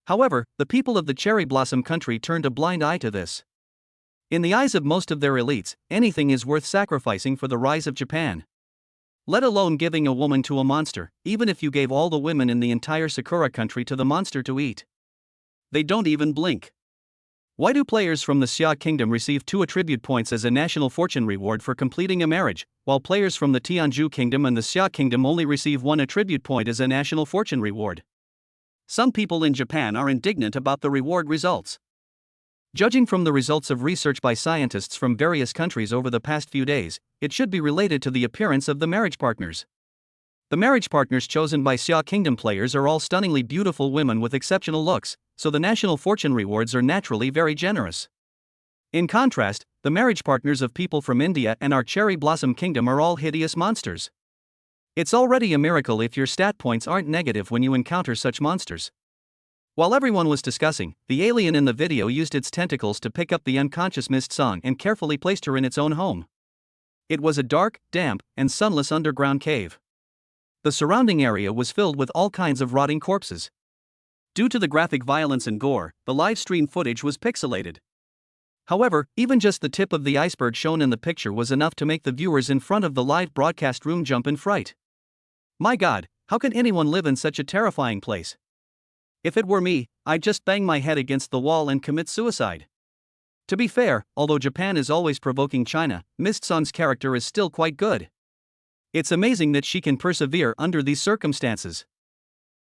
Speaker 1: However, the people of the cherry blossom country turned a blind eye to this. In the eyes of most of their elites, anything is worth sacrificing for the rise of Japan. Let alone giving a woman to a monster, even if you gave all the women in the entire Sakura country to the monster to eat. They don't even blink. Why do players from the Xia Kingdom receive 2 attribute points as a national fortune reward for completing a marriage, while players from the Tianju Kingdom and the Xia Kingdom only receive 1 attribute point as a national fortune reward? Some people in Japan are indignant about the reward results. Judging from the results of research by scientists from various countries over the past few days, it should be related to the appearance of the marriage partners. The marriage partners chosen by Xia Kingdom players are all stunningly beautiful women with exceptional looks, so the national fortune rewards are naturally very generous. In contrast, the marriage partners of people from India and our Cherry Blossom Kingdom are all hideous monsters. It's already a miracle if your stat points aren't negative when you encounter such monsters. While everyone was discussing, the alien in the video used its tentacles to pick up the unconscious Mist Song and carefully placed her in its own home. It was a dark, damp, and sunless underground cave. The surrounding area was filled with all kinds of rotting corpses. Due to the graphic violence and gore, the live stream footage was pixelated. However, even just the tip of the iceberg shown in the picture was enough to make the viewers in front of the live broadcast room jump in fright. My god, how can anyone live in such a terrifying place? If it were me, I'd just bang my head against the wall and commit suicide. To be fair, although Japan is always provoking China, Mist Song's character is still quite good. It's amazing that she can persevere under these circumstances.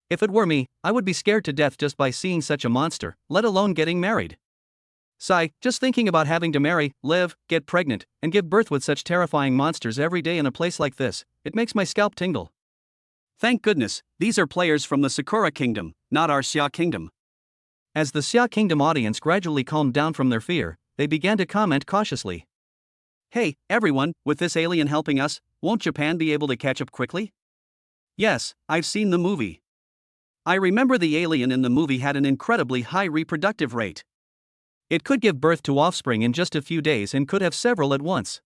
Speaker 1: If it were me, I would be scared to death just by seeing such a monster, let alone getting married. Sigh, just thinking about having to marry, live, get pregnant, and give birth with such terrifying monsters every day in a place like this, it makes my scalp tingle. Thank goodness, these are players from the Sakura Kingdom, not our Xia Kingdom. As the Xia Kingdom audience gradually calmed down from their fear, they began to comment cautiously. Hey, everyone, with this alien helping us, won't Japan be able to catch up quickly? Yes, I've seen the movie. I remember the alien in the movie had an incredibly high reproductive rate. It could give birth to offspring in just a few days and could have several at once.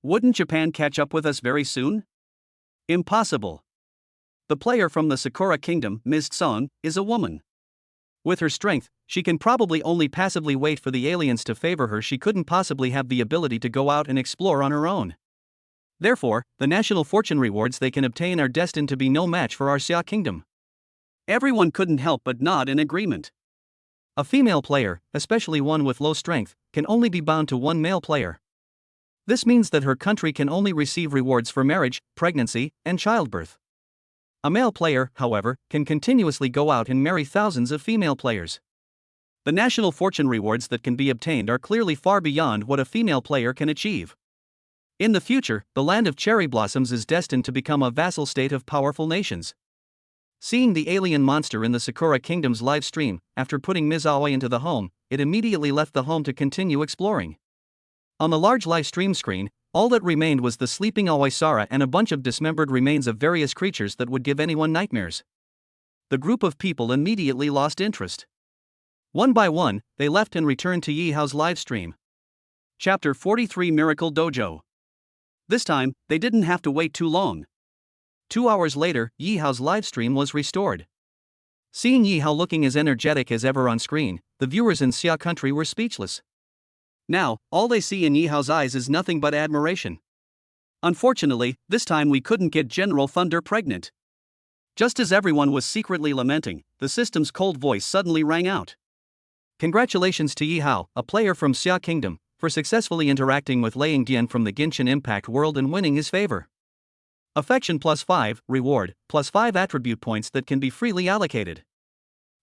Speaker 1: Wouldn't Japan catch up with us very soon? Impossible. The player from the Sakura Kingdom, Mist Song, is a woman. With her strength, she can probably only passively wait for the aliens to favor her. She couldn't possibly have the ability to go out and explore on her own. Therefore, the national fortune rewards they can obtain are destined to be no match for our Xia Kingdom. Everyone couldn't help but nod in agreement. A female player, especially one with low strength, can only be bound to one male player. This means that her country can only receive rewards for marriage, pregnancy, and childbirth. A male player, however, can continuously go out and marry thousands of female players. The national fortune rewards that can be obtained are clearly far beyond what a female player can achieve. In the future, the land of cherry blossoms is destined to become a vassal state of powerful nations. Seeing the alien monster in the Sakura Kingdom's live stream, after putting Ms. Aoi into the home, it immediately left the home to continue exploring. On the large live stream screen, all that remained was the sleeping Aoi-Sara and a bunch of dismembered remains of various creatures that would give anyone nightmares. The group of people immediately lost interest. One by one, they left and returned to Yi Hao's live stream. Chapter 43 Miracle Dojo. This time, they didn't have to wait too long. 2 hours later, Yi Hao's live stream was restored. Seeing Yi Hao looking as energetic as ever on screen, the viewers in Xia country were speechless. Now, all they see in Yi Hao's eyes is nothing but admiration. Unfortunately, this time we couldn't get General Thunder pregnant. Just as everyone was secretly lamenting, the system's cold voice suddenly rang out. Congratulations to Yi Hao, a player from Xia Kingdom, for successfully interacting with Liang Dian from the Genshin Impact world and winning his favor. Affection +5, reward, +5 attribute points that can be freely allocated.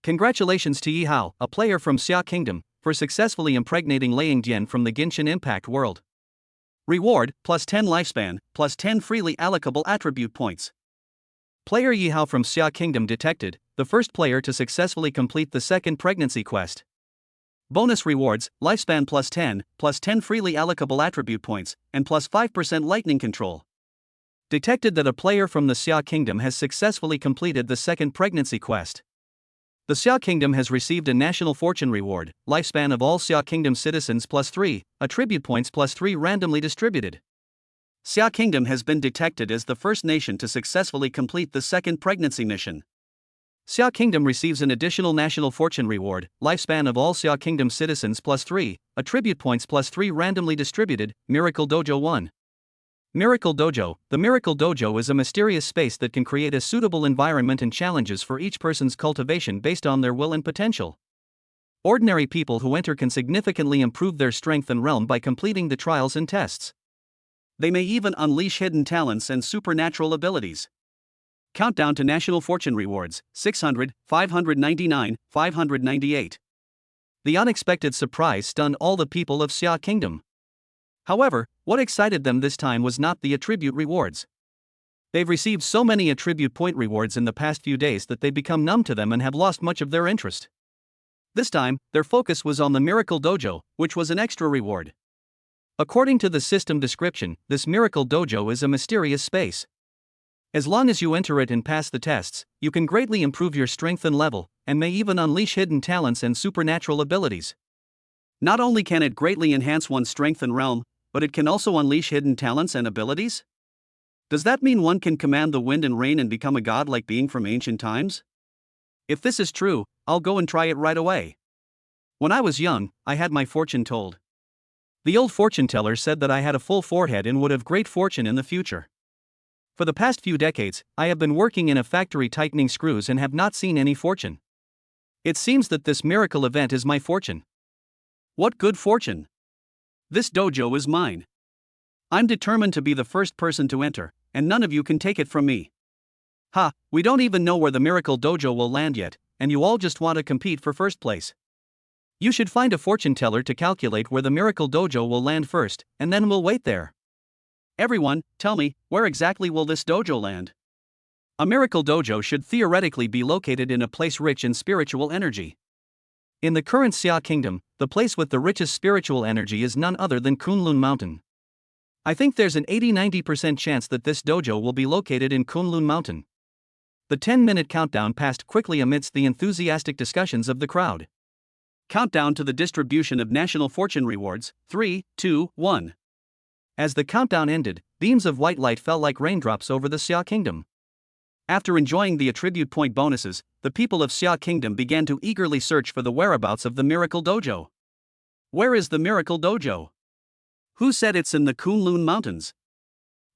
Speaker 1: Congratulations to Yi Hao, a player from Xia Kingdom, for successfully impregnating Liang Dian from the Genshin Impact world. Reward, +10 lifespan, +10 freely allocable attribute points. Player Yi Hao from Xia Kingdom detected, the first player to successfully complete the second pregnancy quest. Bonus rewards, lifespan +10, +10 freely allocable attribute points, and +5% lightning control. Detected that a player from the Xia Kingdom has successfully completed the second pregnancy quest. The Xia Kingdom has received a national fortune reward, lifespan of all Xia Kingdom citizens +3, attribute points +3 randomly distributed. Xia Kingdom has been detected as the first nation to successfully complete the second pregnancy mission. Xia Kingdom receives an additional national fortune reward, lifespan of all Xia Kingdom citizens +3, attribute points +3 randomly distributed, Miracle Dojo 1. Miracle Dojo. The Miracle Dojo is a mysterious space that can create a suitable environment and challenges for each person's cultivation based on their will and potential. Ordinary people who enter can significantly improve their strength and realm by completing the trials and tests. They may even unleash hidden talents and supernatural abilities. Countdown to National Fortune Rewards, 600, 599, 598. The unexpected surprise stunned all the people of Xia Kingdom. However, what excited them this time was not the attribute rewards. They've received so many attribute point rewards in the past few days that they've become numb to them and have lost much of their interest. This time, their focus was on the Miracle Dojo, which was an extra reward. According to the system description, this Miracle Dojo is a mysterious space. As long as you enter it and pass the tests, you can greatly improve your strength and level, and may even unleash hidden talents and supernatural abilities. Not only can it greatly enhance one's strength and realm, but it can also unleash hidden talents and abilities? Does that mean one can command the wind and rain and become a god-like being from ancient times? If this is true, I'll go and try it right away. When I was young, I had my fortune told. The old fortune teller said that I had a full forehead and would have great fortune in the future. For the past few decades, I have been working in a factory tightening screws and have not seen any fortune. It seems that this miracle event is my fortune. What good fortune! This dojo is mine. I'm determined to be the first person to enter, and none of you can take it from me. Ha, we don't even know where the Miracle Dojo will land yet, and you all just want to compete for first place. You should find a fortune teller to calculate where the Miracle Dojo will land first, and then we'll wait there. Everyone, tell me, where exactly will this dojo land? A Miracle Dojo should theoretically be located in a place rich in spiritual energy. In the current Xia Kingdom, the place with the richest spiritual energy is none other than Kunlun Mountain. I think there's an 80-90% chance that this dojo will be located in Kunlun Mountain. The 10-minute countdown passed quickly amidst the enthusiastic discussions of the crowd. Countdown to the distribution of national fortune rewards, 3, 2, 1. As the countdown ended, beams of white light fell like raindrops over the Xia Kingdom. After enjoying the attribute point bonuses, the people of Xia Kingdom began to eagerly search for the whereabouts of the Miracle Dojo. Where is the Miracle Dojo? Who said it's in the Kunlun Mountains?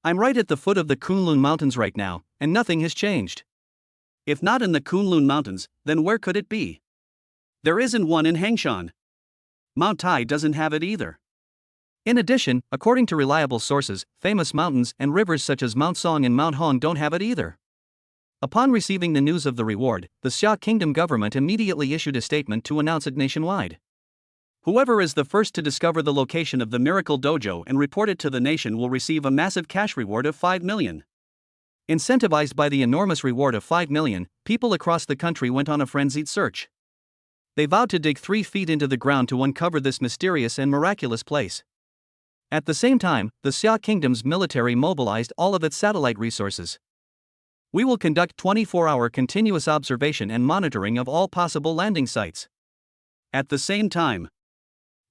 Speaker 1: I'm right at the foot of the Kunlun Mountains right now, and nothing has changed. If not in the Kunlun Mountains, then where could it be? There isn't one in Hengshan. Mount Tai doesn't have it either. In addition, according to reliable sources, famous mountains and rivers such as Mount Song and Mount Hong don't have it either. Upon receiving the news of the reward, the Xia Kingdom government immediately issued a statement to announce it nationwide. Whoever is the first to discover the location of the Miracle Dojo and report it to the nation will receive a massive cash reward of 5 million. Incentivized by the enormous reward of 5 million, people across the country went on a frenzied search. They vowed to dig 3 feet into the ground to uncover this mysterious and miraculous place. At the same time, the Xia Kingdom's military mobilized all of its satellite resources. We will conduct 24-hour continuous observation and monitoring of all possible landing sites. At the same time,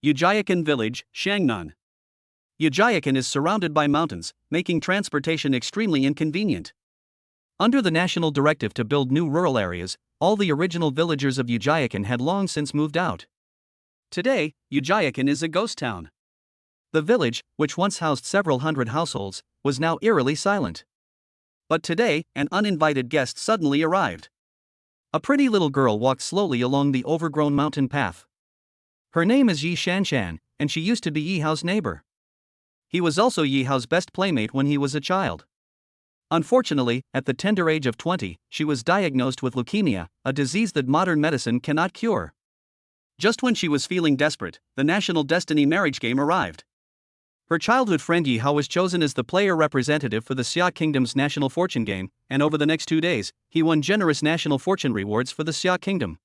Speaker 1: Yujayakan Village, Shangnan. Yujayakan is surrounded by mountains, making transportation extremely inconvenient. Under the national directive to build new rural areas, all the original villagers of Ujiakan had long since moved out. Today, Ujiakan is a ghost town. The village, which once housed several hundred households, was now eerily silent. But today, an uninvited guest suddenly arrived. A pretty little girl walked slowly along the overgrown mountain path. Her name is Yi Shanshan, and she used to be Yi Hao's neighbor. He was also Yi Hao's best playmate when he was a child. Unfortunately, at the tender age of 20, she was diagnosed with leukemia, a disease that modern medicine cannot cure. Just when she was feeling desperate, the National Destiny marriage game arrived. Her childhood friend Yi Hao was chosen as the player representative for the Xia Kingdom's National Fortune game, and over the next 2 days, he won generous National Fortune rewards for the Xia Kingdom.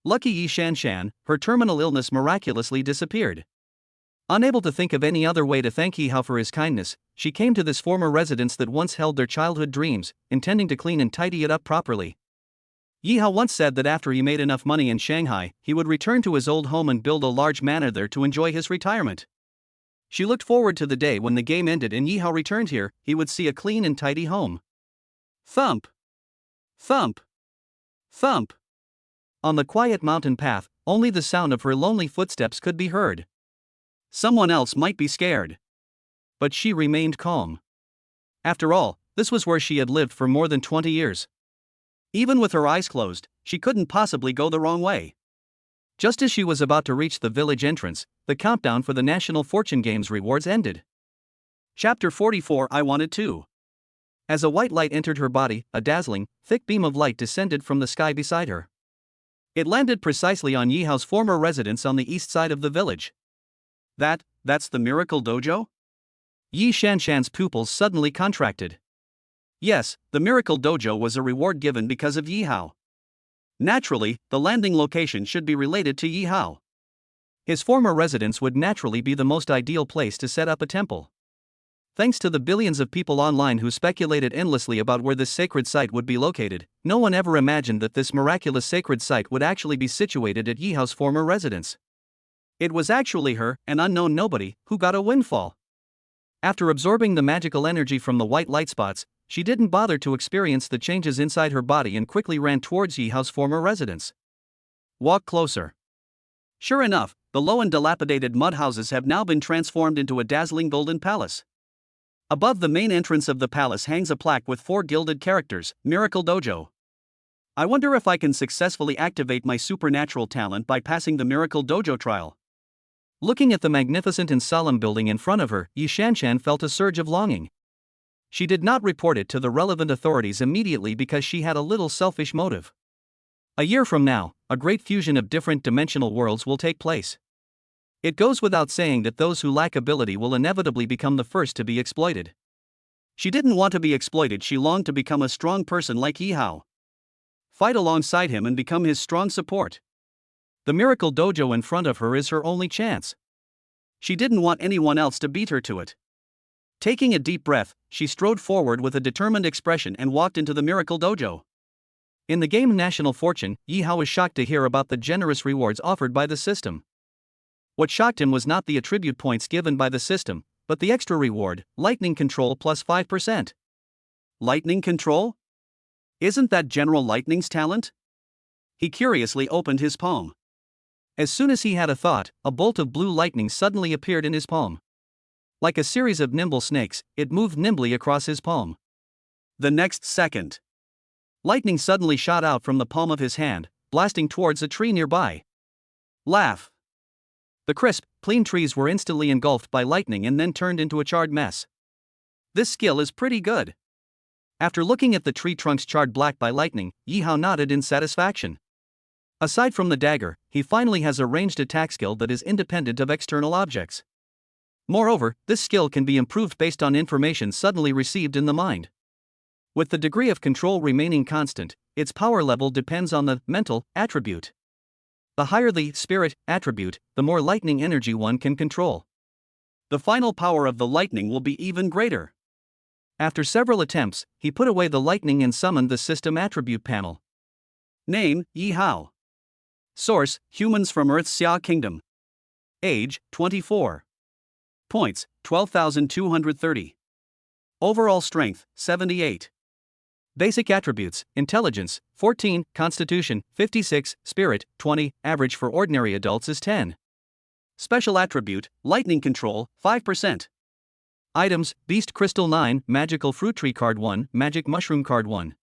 Speaker 1: Lucky Yi Shanshan, her terminal illness miraculously disappeared. Unable to think of any other way to thank Yi Hao for his kindness, she came to this former residence that once held their childhood dreams, intending to clean and tidy it up properly. Yi Hao once said that after he made enough money in Shanghai, he would return to his old home and build a large manor there to enjoy his retirement. She looked forward to the day when the game ended and Yi Hao returned here, he would see a clean and tidy home. Thump! Thump! Thump! On the quiet mountain path, only the sound of her lonely footsteps could be heard. Someone else might be scared. But she remained calm. After all, this was where she had lived for more than 20 years. Even with her eyes closed, she couldn't possibly go the wrong way. Just as she was about to reach the village entrance, the countdown for the National Fortune Games rewards ended. Chapter 44 I Wanted To. As a white light entered her body, a dazzling, thick beam of light descended from the sky beside her. It landed precisely on Yi Hao's former residence on the east side of the village. That's the Miracle Dojo? Yi Shanshan's pupils suddenly contracted. Yes, the Miracle Dojo was a reward given because of Yi Hao. Naturally, the landing location should be related to Yi Hao. His former residence would naturally be the most ideal place to set up a temple. Thanks to the billions of people online who speculated endlessly about where this sacred site would be located, no one ever imagined that this miraculous sacred site would actually be situated at Yi Hao's former residence. It was actually her, an unknown nobody, who got a windfall. After absorbing the magical energy from the white light spots, she didn't bother to experience the changes inside her body and quickly ran towards Yi Hao's former residence. Walk closer. Sure enough, the low and dilapidated mud houses have now been transformed into a dazzling golden palace. Above the main entrance of the palace hangs a plaque with 4 gilded characters, Miracle Dojo. I wonder if I can successfully activate my supernatural talent by passing the Miracle Dojo trial. Looking at the magnificent and solemn building in front of her, Yi Shanshan felt a surge of longing. She did not report it to the relevant authorities immediately because she had a little selfish motive. A year from now, a great fusion of different dimensional worlds will take place. It goes without saying that those who lack ability will inevitably become the first to be exploited. She didn't want to be exploited, she longed to become a strong person like Yi Hao. Fight alongside him and become his strong support. The Miracle Dojo in front of her is her only chance. She didn't want anyone else to beat her to it. Taking a deep breath, she strode forward with a determined expression and walked into the Miracle Dojo. In the game National Fortune, Yi Hao was shocked to hear about the generous rewards offered by the system. What shocked him was not the attribute points given by the system, but the extra reward, lightning control plus 5%. Lightning control? Isn't that General Lightning's talent? He curiously opened his palm. As soon as he had a thought, a bolt of blue lightning suddenly appeared in his palm. Like a series of nimble snakes, it moved nimbly across his palm. The next second, lightning suddenly shot out from the palm of his hand, blasting towards a tree nearby. Laugh! The crisp, clean trees were instantly engulfed by lightning and then turned into a charred mess. This skill is pretty good. After looking at the tree trunks charred black by lightning, Yi Hao nodded in satisfaction. Aside from the dagger, he finally has a ranged attack skill that is independent of external objects. Moreover, this skill can be improved based on information suddenly received in the mind. With the degree of control remaining constant, its power level depends on the mental attribute. The higher the spirit attribute, the more lightning energy one can control. The final power of the lightning will be even greater. After several attempts, he put away the lightning and summoned the system attribute panel. Name, Yi Hao. Source, humans from Earth's Xia Kingdom. Age, 24. Points, 12,230. Overall strength, 78. Basic attributes: intelligence, 14, constitution, 56, spirit, 20, average for ordinary adults is 10. Special attribute: lightning control, 5%. Items: Beast Crystal 9, Magical Fruit Tree card 1, Magic Mushroom card 1.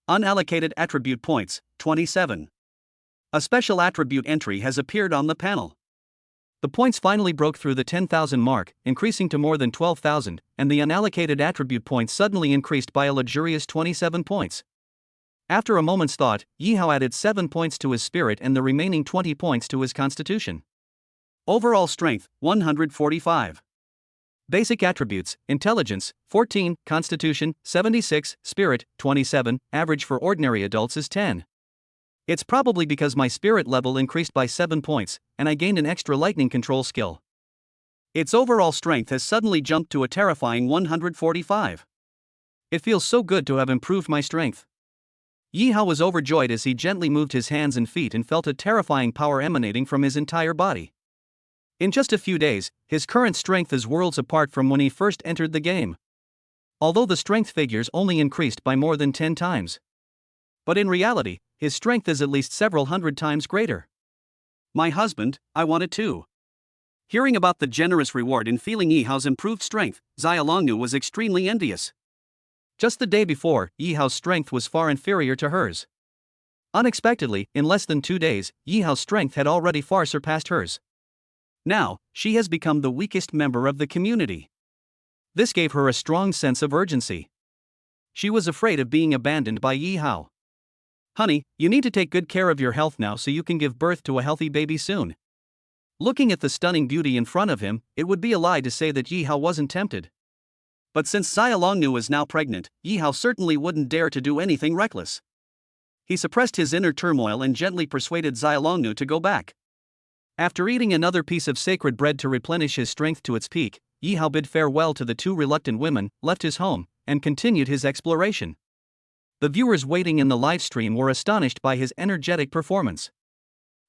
Speaker 1: Unallocated attribute points, 27. A special attribute entry has appeared on the panel. The points finally broke through the 10,000 mark, increasing to more than 12,000, and the unallocated attribute points suddenly increased by a luxurious 27 points. After a moment's thought, Yihao added 7 points to his spirit and the remaining 20 points to his constitution. Overall strength, 145. Basic attributes: intelligence, 14, constitution, 76, spirit, 27, average for ordinary adults is 10. It's probably because my spirit level increased by 7 points, and I gained an extra lightning control skill. Its overall strength has suddenly jumped to a terrifying 145. It feels so good to have improved my strength. Yihao was overjoyed as he gently moved his hands and feet and felt a terrifying power emanating from his entire body. In just a few days, his current strength is worlds apart from when he first entered the game. Although the strength figures only increased by more than 10 times. But in reality, his strength is at least several hundred times greater. My husband, I want it too. Hearing about the generous reward and feeling Yihao's improved strength, Xiaolongnu was extremely envious. Just the day before, Yihao's strength was far inferior to hers. Unexpectedly, in less than 2 days, Yihao's strength had already far surpassed hers. Now, she has become the weakest member of the community. This gave her a strong sense of urgency. She was afraid of being abandoned by Yihao. Honey, you need to take good care of your health now so you can give birth to a healthy baby soon. Looking at the stunning beauty in front of him, it would be a lie to say that Yihao wasn't tempted. But since Xiaolongnu is now pregnant, Yihao certainly wouldn't dare to do anything reckless. He suppressed his inner turmoil and gently persuaded Xiaolongnu to go back. After eating another piece of sacred bread to replenish his strength to its peak, Yihao bid farewell to the 2 reluctant women, left his home, and continued his exploration. The viewers waiting in the live stream were astonished by his energetic performance.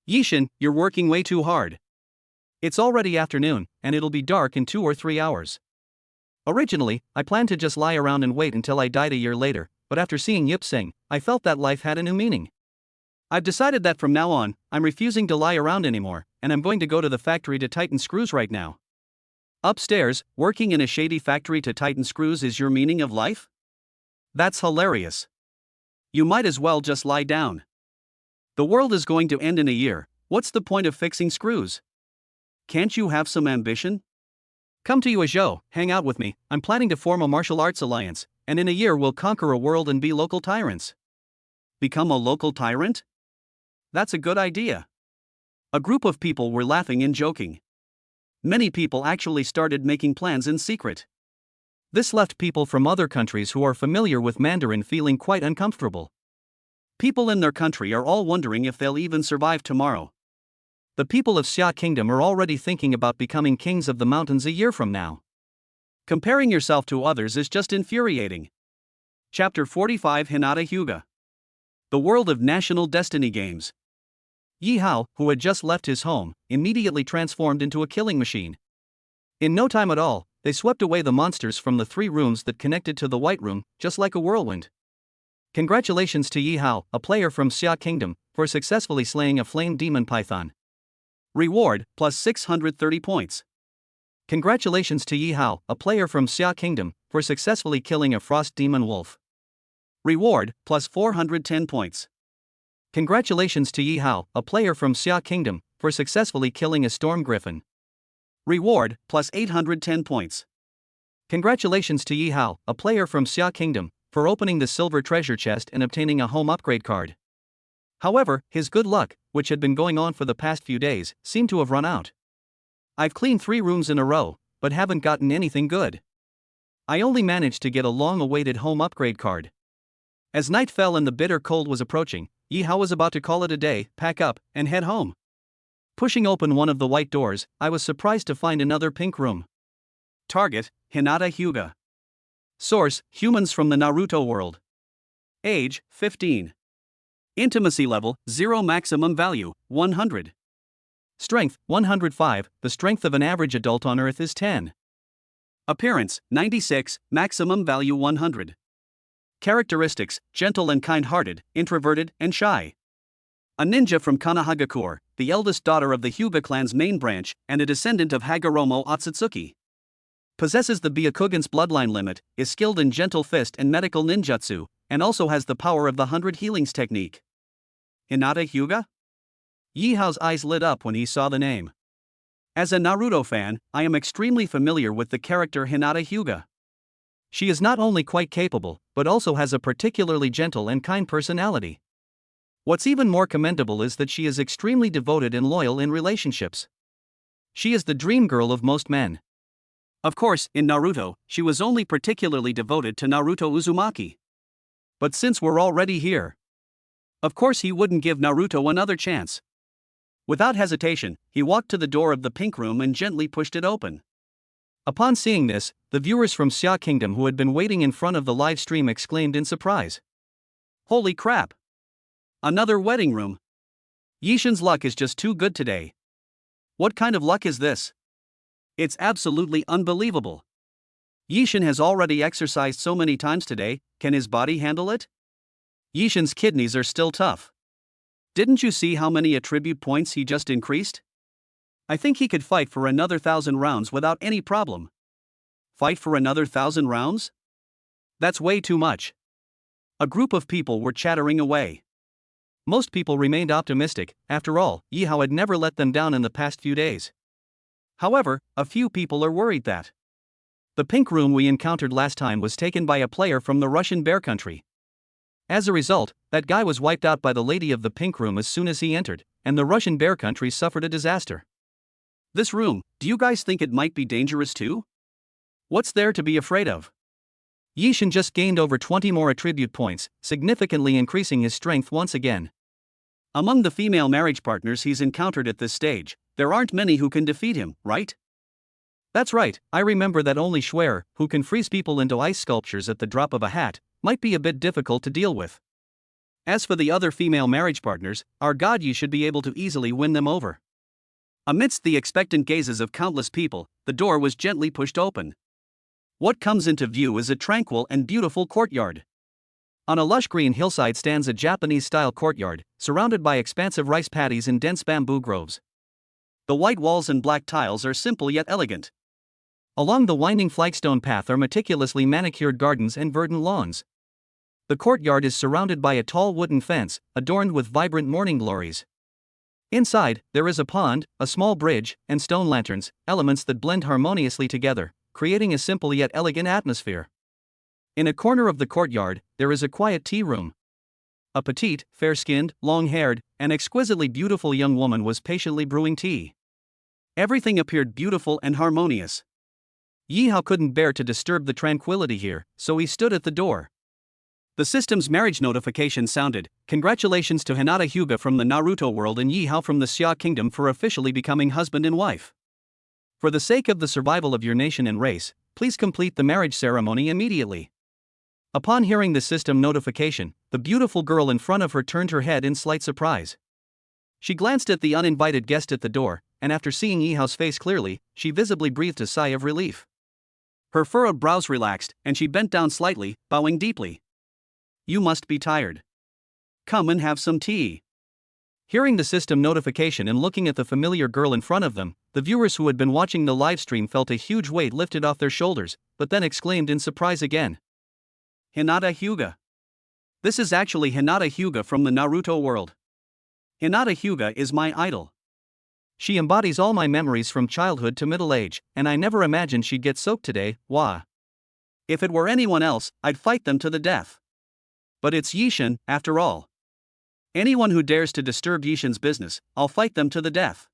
Speaker 1: Yishin, you're working way too hard. It's already afternoon, and it'll be dark in 2 or 3 hours. Originally, I planned to just lie around and wait until I died a year later, but after seeing Yip Sing, I felt that life had a new meaning. I've decided that from now on, I'm refusing to lie around anymore, and I'm going to go to the factory to tighten screws right now. Upstairs, working in a shady factory to tighten screws is your meaning of life? That's hilarious. You might as well just lie down. The world is going to end in a year, what's the point of fixing screws? Can't you have some ambition? Come to Yuezhou, hang out with me, I'm planning to form a martial arts alliance, and in a year we'll conquer a world and be local tyrants. Become a local tyrant? That's a good idea. A group of people were laughing and joking. Many people actually started making plans in secret. This left people from other countries who are familiar with Mandarin feeling quite uncomfortable. People in their country are all wondering if they'll even survive tomorrow. The people of Xia Kingdom are already thinking about becoming kings of the mountains a year from now. Comparing yourself to others is just infuriating. Chapter 45 Hinata Hyuga. The world of national destiny games. Yihao, who had just left his home, immediately transformed into a killing machine. In no time at all, they swept away the monsters from the 3 rooms that connected to the White Room, just like a whirlwind. Congratulations to Yihao, a player from Xia Kingdom, for successfully slaying a flame demon python. Reward, plus 630 points. Congratulations to Yihao, a player from Xia Kingdom, for successfully killing a frost demon wolf. Reward, plus 410 points. Congratulations to Yihao, a player from Xia Kingdom, for successfully killing a storm griffin. Reward, plus 810 points. Congratulations to Yihao, a player from Xia Kingdom, for opening the silver treasure chest and obtaining a home upgrade card. However, his good luck, which had been going on for the past few days, seemed to have run out. I've cleaned 3 rooms in a row, but haven't gotten anything good. I only managed to get a long-awaited home upgrade card. As night fell and the bitter cold was approaching, Yihao was about to call it a day, pack up, and head home. Pushing open one of the white doors, I was surprised to find another pink room. Target, Hinata Hyuga. Source, humans from the Naruto world. Age, 15. Intimacy level, 0. Maximum value, 100. Strength, 105, the strength of an average adult on Earth is 10. Appearance, 96, maximum value 100. Characteristics: gentle and kind-hearted, introverted, and shy. A ninja from Kanahagakure, the eldest daughter of the Hyuga clan's main branch, and a descendant of Hagoromo Otsutsuki. Possesses the Byakugan's bloodline limit, is skilled in gentle fist and medical ninjutsu, and also has the power of the 100 healings technique. Hinata Hyuga? Yi Hao's eyes lit up when he saw the name. As a Naruto fan, I am extremely familiar with the character Hinata Hyuga. She is not only quite capable, but also has a particularly gentle and kind personality. What's even more commendable is that she is extremely devoted and loyal in relationships. She is the dream girl of most men. Of course, in Naruto, she was only particularly devoted to Naruto Uzumaki. But since we're already here, of course he wouldn't give Naruto another chance. Without hesitation, he walked to the door of the pink room and gently pushed it open. Upon seeing this, the viewers from Xia Kingdom who had been waiting in front of the live stream exclaimed in surprise. Holy crap! Another wedding room! Yishin's luck is just too good today. What kind of luck is this? It's absolutely unbelievable. Yishin has already exercised so many times today, can his body handle it? Yishin's kidneys are still tough. Didn't you see how many attribute points he just increased? I think he could fight for another 1,000 rounds without any problem. Fight for another 1,000 rounds? That's way too much. A group of people were chattering away. Most people remained optimistic. After all, Yi Hao had never let them down in the past few days. However, a few people are worried that the pink room we encountered last time was taken by a player from the Russian Bear Country. As a result, that guy was wiped out by the lady of the pink room as soon as he entered, and the Russian Bear Country suffered a disaster. This room, do you guys think it might be dangerous too? What's there to be afraid of? Yishin just gained over 20 more attribute points, significantly increasing his strength once again. Among the female marriage partners he's encountered at this stage, there aren't many who can defeat him, right? That's right, I remember that only Schwer, who can freeze people into ice sculptures at the drop of a hat, might be a bit difficult to deal with. As for the other female marriage partners, our god Yi should be able to easily win them over. Amidst the expectant gazes of countless people, the door was gently pushed open. What comes into view is a tranquil and beautiful courtyard. On a lush green hillside stands a Japanese-style courtyard, surrounded by expansive rice paddies and dense bamboo groves. The white walls and black tiles are simple yet elegant. Along the winding flagstone path are meticulously manicured gardens and verdant lawns. The courtyard is surrounded by a tall wooden fence, adorned with vibrant morning glories. Inside, there is a pond, a small bridge, and stone lanterns, elements that blend harmoniously together, creating a simple yet elegant atmosphere. In a corner of the courtyard, there is a quiet tea room. A petite, fair-skinned, long-haired, and exquisitely beautiful young woman was patiently brewing tea. Everything appeared beautiful and harmonious. Yi Hao couldn't bear to disturb the tranquility here, so he stood at the door. The system's marriage notification sounded. Congratulations to Hinata Hyuga from the Naruto world and Yi Hao from the Xia Kingdom for officially becoming husband and wife. For the sake of the survival of your nation and race, please complete the marriage ceremony immediately. Upon hearing the system notification, the beautiful girl in front of her turned her head in slight surprise. She glanced at the uninvited guest at the door, and after seeing Yi Hao's face clearly, she visibly breathed a sigh of relief. Her furrowed brows relaxed, and she bent down slightly, bowing deeply. You must be tired. Come and have some tea. Hearing the system notification and looking at the familiar girl in front of them, the viewers who had been watching the live stream felt a huge weight lifted off their shoulders, but then exclaimed in surprise again. Hinata Hyuga. This is actually Hinata Hyuga from the Naruto world. Hinata Hyuga is my idol. She embodies all my memories from childhood to middle age, and I never imagined she'd get soaked today. Wah. If it were anyone else, I'd fight them to the death. But it's Yishin, after all. Anyone who dares to disturb Yishin's business, I'll fight them to the death.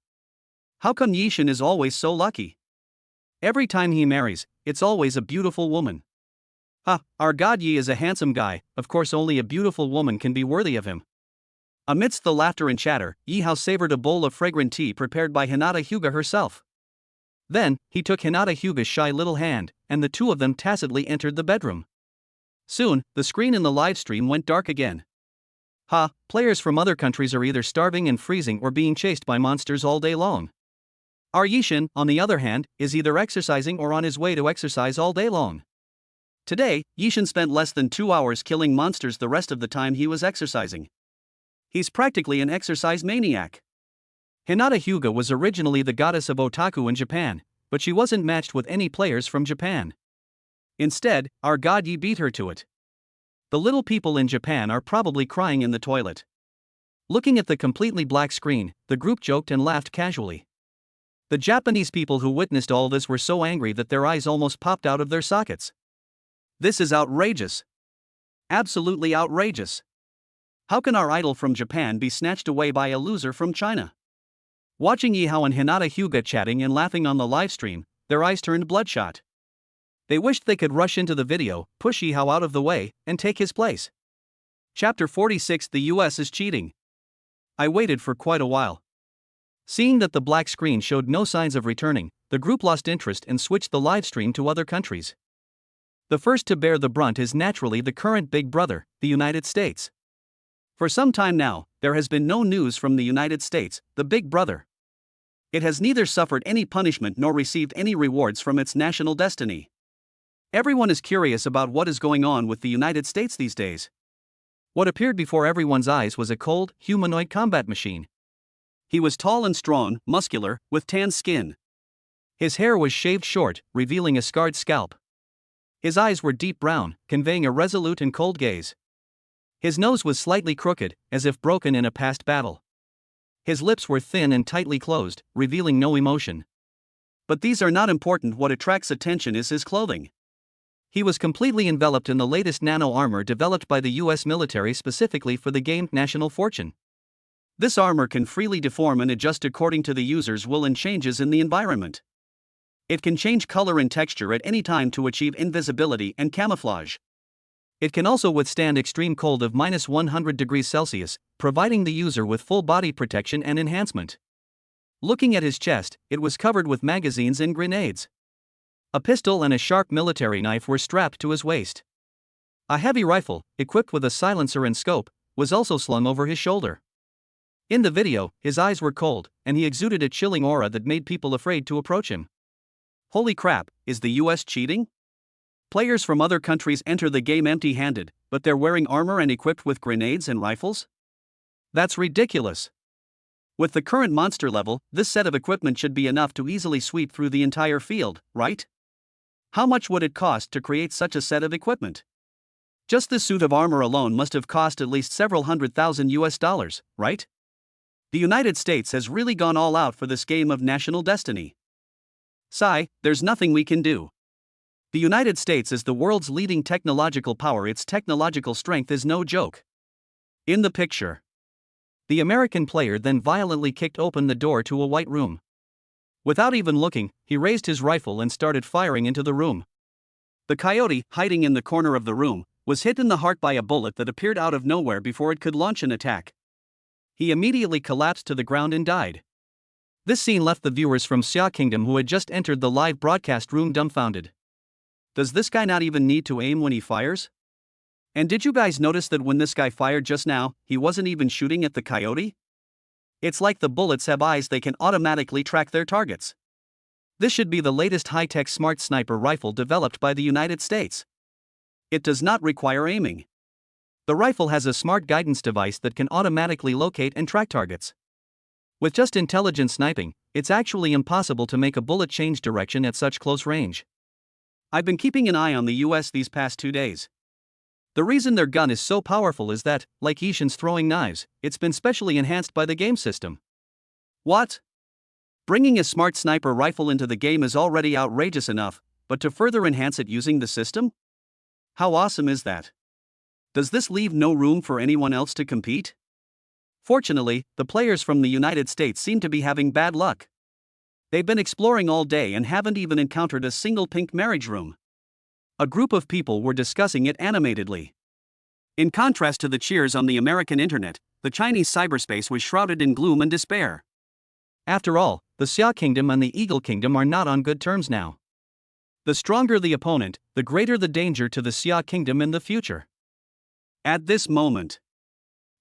Speaker 1: How come Yishin is always so lucky? Every time he marries, it's always a beautiful woman. Our god Yi is a handsome guy, of course only a beautiful woman can be worthy of him. Amidst the laughter and chatter, Yi Hao savored a bowl of fragrant tea prepared by Hinata Hyuga herself. Then, he took Hinata Hyuga's shy little hand, and the two of them tacitly entered the bedroom. Soon, the screen in the live stream went dark again. Players from other countries are either starving and freezing or being chased by monsters all day long. Our Yishin, on the other hand, is either exercising or on his way to exercise all day long. Today, Yishin spent less than 2 hours killing monsters the rest of the time he was exercising. He's practically an exercise maniac. Hinata Hyuga was originally the goddess of otaku in Japan, but she wasn't matched with any players from Japan. Instead, our god Yi beat her to it. The little people in Japan are probably crying in the toilet. Looking at the completely black screen, the group joked and laughed casually. The Japanese people who witnessed all this were so angry that their eyes almost popped out of their sockets. This is outrageous. Absolutely outrageous. How can our idol from Japan be snatched away by a loser from China? Watching Yihao and Hinata Hyuga chatting and laughing on the livestream, their eyes turned bloodshot. They wished they could rush into the video, push Yihao out of the way, and take his place. Chapter 46. The US is cheating. I waited for quite a while. Seeing that the black screen showed no signs of returning, the group lost interest and switched the livestream to other countries. The first to bear the brunt is naturally the current big brother, the United States. For some time now, there has been no news from the United States, the big brother. It has neither suffered any punishment nor received any rewards from its national destiny. Everyone is curious about what is going on with the United States these days. What appeared before everyone's eyes was a cold, humanoid combat machine. He was tall and strong, muscular, with tan skin. His hair was shaved short, revealing a scarred scalp. His eyes were deep brown, conveying a resolute and cold gaze. His nose was slightly crooked, as if broken in a past battle. His lips were thin and tightly closed, revealing no emotion. But these are not important. What attracts attention is his clothing. He was completely enveloped in the latest nano armor developed by the US military specifically for the game National Fortune. This armor can freely deform and adjust according to the user's will and changes in the environment. It can change color and texture at any time to achieve invisibility and camouflage. It can also withstand extreme cold of -100 degrees Celsius, providing the user with full body protection and enhancement. Looking at his chest, it was covered with magazines and grenades. A pistol and a sharp military knife were strapped to his waist. A heavy rifle, equipped with a silencer and scope, was also slung over his shoulder. In the video, his eyes were cold, and he exuded a chilling aura that made people afraid to approach him. Holy crap, is the US cheating? Players from other countries enter the game empty-handed, but they're wearing armor and equipped with grenades and rifles? That's ridiculous. With the current monster level, this set of equipment should be enough to easily sweep through the entire field, right? How much would it cost to create such a set of equipment? Just this suit of armor alone must have cost at least several $100,000, right? The United States has really gone all out for this game of national destiny. Sigh, there's nothing we can do. The United States is the world's leading technological power. Its technological strength is no joke. In the picture, the American player then violently kicked open the door to a white room. Without even looking, he raised his rifle and started firing into the room. The coyote, hiding in the corner of the room, was hit in the heart by a bullet that appeared out of nowhere before it could launch an attack. He immediately collapsed to the ground and died. This scene left the viewers from Xia Kingdom who had just entered the live broadcast room dumbfounded. Does this guy not even need to aim when he fires? And did you guys notice that when this guy fired just now, he wasn't even shooting at the coyote? It's like the bullets have eyes, they can automatically track their targets. This should be the latest high-tech smart sniper rifle developed by the United States. It does not require aiming. The rifle has a smart guidance device that can automatically locate and track targets. With just intelligent sniping, it's actually impossible to make a bullet change direction at such close range. I've been keeping an eye on the US these past 2 days. The reason their gun is so powerful is that, like Ishin's throwing knives, it's been specially enhanced by the game system. What? Bringing a smart sniper rifle into the game is already outrageous enough, but to further enhance it using the system? How awesome is that? Does this leave no room for anyone else to compete? Fortunately, the players from the United States seem to be having bad luck. They've been exploring all day and haven't even encountered a single pink marriage room. A group of people were discussing it animatedly. In contrast to the cheers on the American internet, the Chinese cyberspace was shrouded in gloom and despair. After all, the Xia Kingdom and the Eagle Kingdom are not on good terms now. The stronger the opponent, the greater the danger to the Xia Kingdom in the future. At this moment,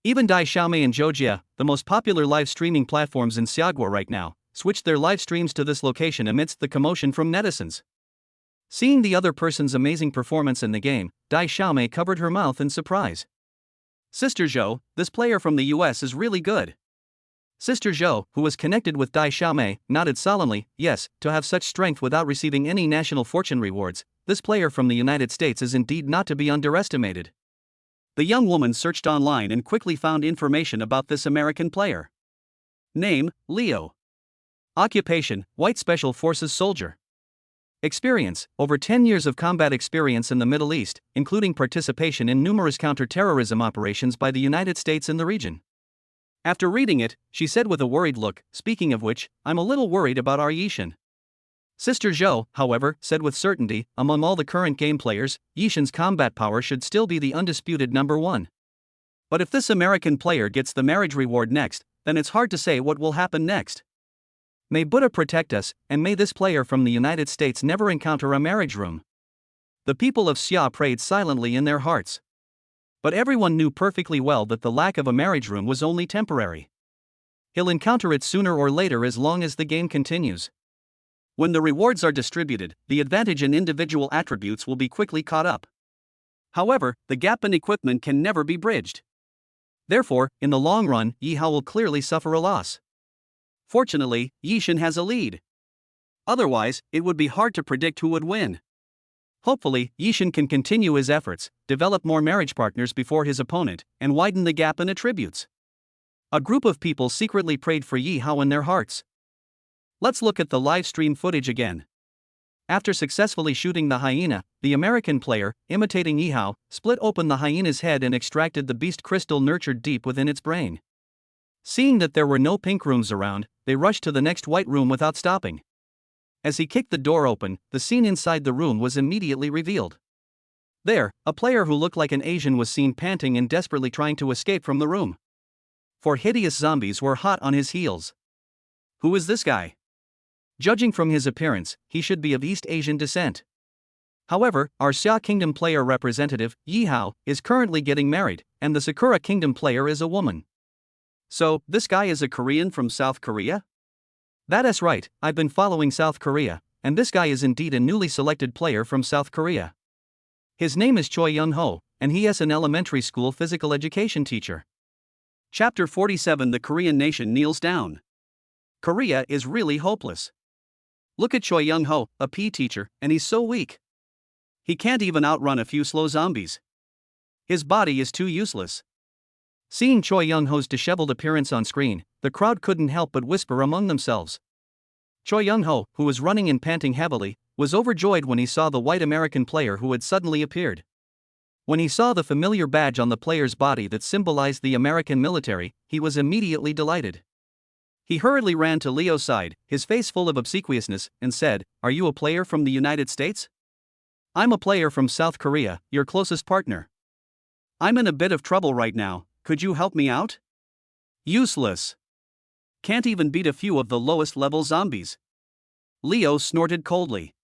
Speaker 1: even Dai Xiaomei and Zhoujia, the most popular live streaming platforms in Xiagua right now, switched their live streams to this location amidst the commotion from netizens. Seeing the other person's amazing performance in the game, Dai Xiaomei covered her mouth in surprise. Sister Zhou, this player from the US is really good. Sister Zhou, who was connected with Dai Xiaomei, nodded solemnly. Yes, to have such strength without receiving any national fortune rewards, this player from the United States is indeed not to be underestimated. The young woman searched online and quickly found information about this American player. Name, Leo. Occupation, White Special Forces soldier. Experience, over 10 years of combat experience in the Middle East, including participation in numerous counter-terrorism operations by the United States in the region. After reading it, she said with a worried look, speaking of which, I'm a little worried about our Yishan. Sister Zhou, however, said with certainty, among all the current game players, Yishan's combat power should still be the undisputed number one. But if this American player gets the marriage reward next, then it's hard to say what will happen next. May Buddha protect us, and may this player from the United States never encounter a marriage room. The people of Xia prayed silently in their hearts. But everyone knew perfectly well that the lack of a marriage room was only temporary. He'll encounter it sooner or later as long as the game continues. When the rewards are distributed, the advantage in individual attributes will be quickly caught up. However, the gap in equipment can never be bridged. Therefore, in the long run, Yi Hao will clearly suffer a loss. Fortunately, Yishan has a lead. Otherwise, it would be hard to predict who would win. Hopefully, Yishan can continue his efforts, develop more marriage partners before his opponent, and widen the gap in attributes. A group of people secretly prayed for Yi Hao in their hearts. Let's look at the live stream footage again. After successfully shooting the hyena, the American player, imitating Yi Hao, split open the hyena's head and extracted the beast crystal nurtured deep within its brain. Seeing that there were no pink rooms around, they rushed to the next white room without stopping. As he kicked the door open, the scene inside the room was immediately revealed. There, a player who looked like an Asian was seen panting and desperately trying to escape from the room. 4 hideous zombies were hot on his heels. Who is this guy? Judging from his appearance, he should be of East Asian descent. However, our Xia Kingdom player representative, Yi Hao, is currently getting married, and the Sakura Kingdom player is a woman. So, this guy is a Korean from South Korea? That is right, I've been following South Korea, and this guy is indeed a newly selected player from South Korea. His name is Choi Young-ho, and he is an elementary school physical education teacher. Chapter 47 The Korean nation kneels down. Korea is really hopeless. Look at Choi Young-ho, a PE teacher, and he's so weak. He can't even outrun a few slow zombies. His body is too useless. Seeing Choi Young-ho's disheveled appearance on screen, the crowd couldn't help but whisper among themselves. Choi Young-ho, who was running and panting heavily, was overjoyed when he saw the white American player who had suddenly appeared. When he saw the familiar badge on the player's body that symbolized the American military, he was immediately delighted. He hurriedly ran to Leo's side, his face full of obsequiousness, and said, "Are you a player from the United States?" "I'm a player from South Korea, your closest partner. I'm in a bit of trouble right now. Could you help me out?" "Useless. Can't even beat a few of the lowest level zombies." Leo snorted coldly.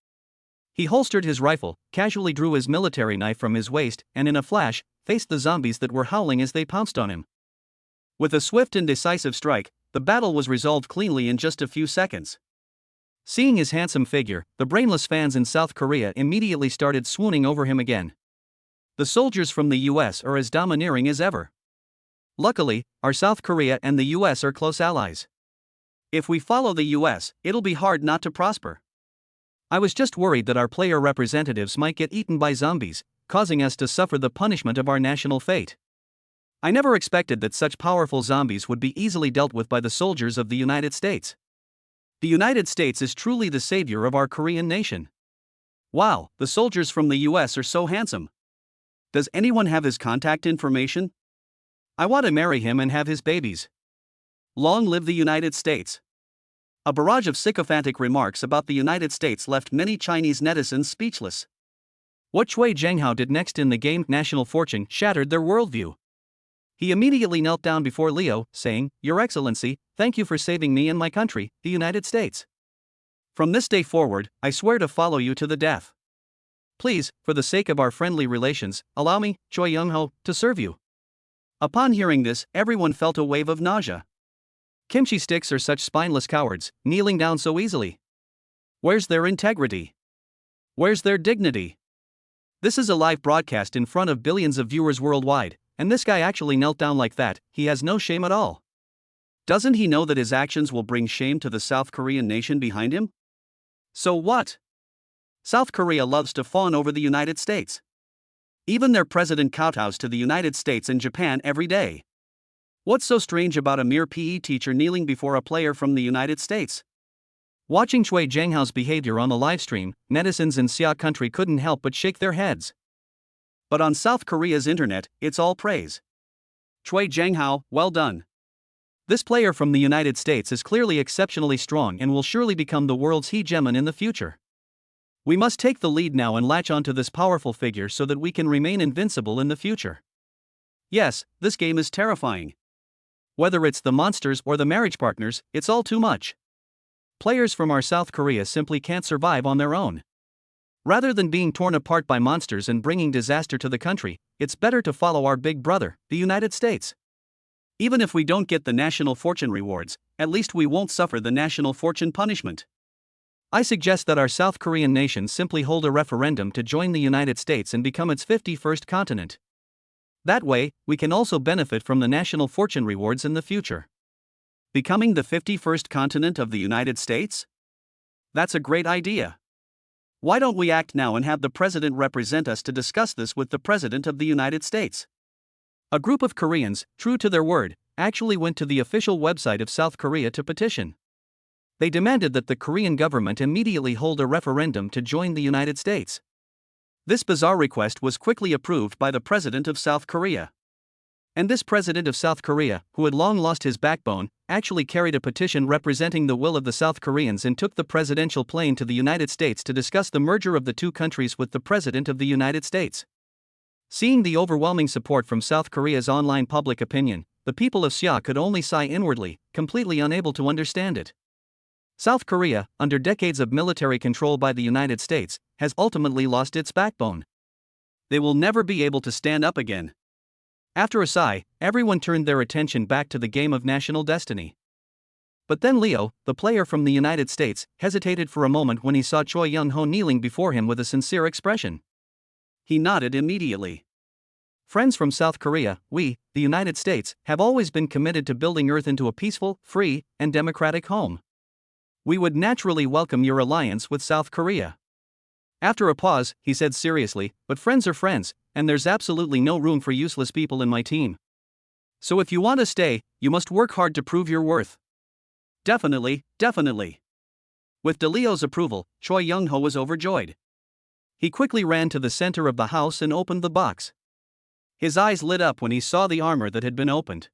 Speaker 1: He holstered his rifle, casually drew his military knife from his waist, and in a flash, faced the zombies that were howling as they pounced on him. With a swift and decisive strike, the battle was resolved cleanly in just a few seconds. Seeing his handsome figure, the brainless fans in South Korea immediately started swooning over him again. The soldiers from the US are as domineering as ever. Luckily, our South Korea and the US are close allies. If we follow the US, it'll be hard not to prosper. I was just worried that our player representatives might get eaten by zombies, causing us to suffer the punishment of our national fate. I never expected that such powerful zombies would be easily dealt with by the soldiers of the United States. The United States is truly the savior of our Korean nation. Wow, the soldiers from the US are so handsome. Does anyone have his contact information? I want to marry him and have his babies. Long live the United States. A barrage of sycophantic remarks about the United States left many Chinese netizens speechless. What Chui Zhenghao did next in the game National Fortune shattered their worldview. He immediately knelt down before Leo, saying, "Your Excellency, thank you for saving me and my country, the United States. From this day forward, I swear to follow you to the death. Please, for the sake of our friendly relations, allow me, Choi Young-ho, to serve you." Upon hearing this, everyone felt a wave of nausea. Kimchi sticks are such spineless cowards, kneeling down so easily. Where's their integrity? Where's their dignity? This is a live broadcast in front of billions of viewers worldwide, and this guy actually knelt down like that. He has no shame at all. Doesn't he know that his actions will bring shame to the South Korean nation behind him? So what? South Korea loves to fawn over the United States. Even their president kowtows to the United States and Japan every day. What's so strange about a mere PE teacher kneeling before a player from the United States? Watching Choi Jang-hao's behavior on the livestream, netizens in Sia country couldn't help but shake their heads. But on South Korea's internet, it's all praise. Choi Jang-hao, well done. This player from the United States is clearly exceptionally strong and will surely become the world's hegemon in the future. We must take the lead now and latch onto this powerful figure so that we can remain invincible in the future. Yes, this game is terrifying. Whether it's the monsters or the marriage partners, it's all too much. Players from our South Korea simply can't survive on their own. Rather than being torn apart by monsters and bringing disaster to the country, it's better to follow our big brother, the United States. Even if we don't get the national fortune rewards, at least we won't suffer the national fortune punishment. I suggest that our South Korean nation simply hold a referendum to join the United States and become its 51st continent. That way, we can also benefit from the national fortune rewards in the future. Becoming the 51st continent of the United States? That's a great idea. Why don't we act now and have the president represent us to discuss this with the president of the United States? A group of Koreans, true to their word, actually went to the official website of South Korea to petition. They demanded that the Korean government immediately hold a referendum to join the United States. This bizarre request was quickly approved by the president of South Korea. And this president of South Korea, who had long lost his backbone, actually carried a petition representing the will of the South Koreans and took the presidential plane to the United States to discuss the merger of the two countries with the president of the United States. Seeing the overwhelming support from South Korea's online public opinion, the people of Sia could only sigh inwardly, completely unable to understand it. South Korea, under decades of military control by the United States, has ultimately lost its backbone. They will never be able to stand up again. After a sigh, everyone turned their attention back to the game of national destiny. But then Leo, the player from the United States, hesitated for a moment when he saw Choi Young-ho kneeling before him with a sincere expression. He nodded immediately. Friends from South Korea, we, the United States, have always been committed to building Earth into a peaceful, free, and democratic home. We would naturally welcome your alliance with South Korea. After a pause, he said seriously, but friends are friends, and there's absolutely no room for useless people in my team. So if you want to stay, you must work hard to prove your worth. Definitely, definitely. With De Leo's approval, Choi Young-ho was overjoyed. He quickly ran to the center of the house and opened the box. His eyes lit up when he saw the armor that had been opened.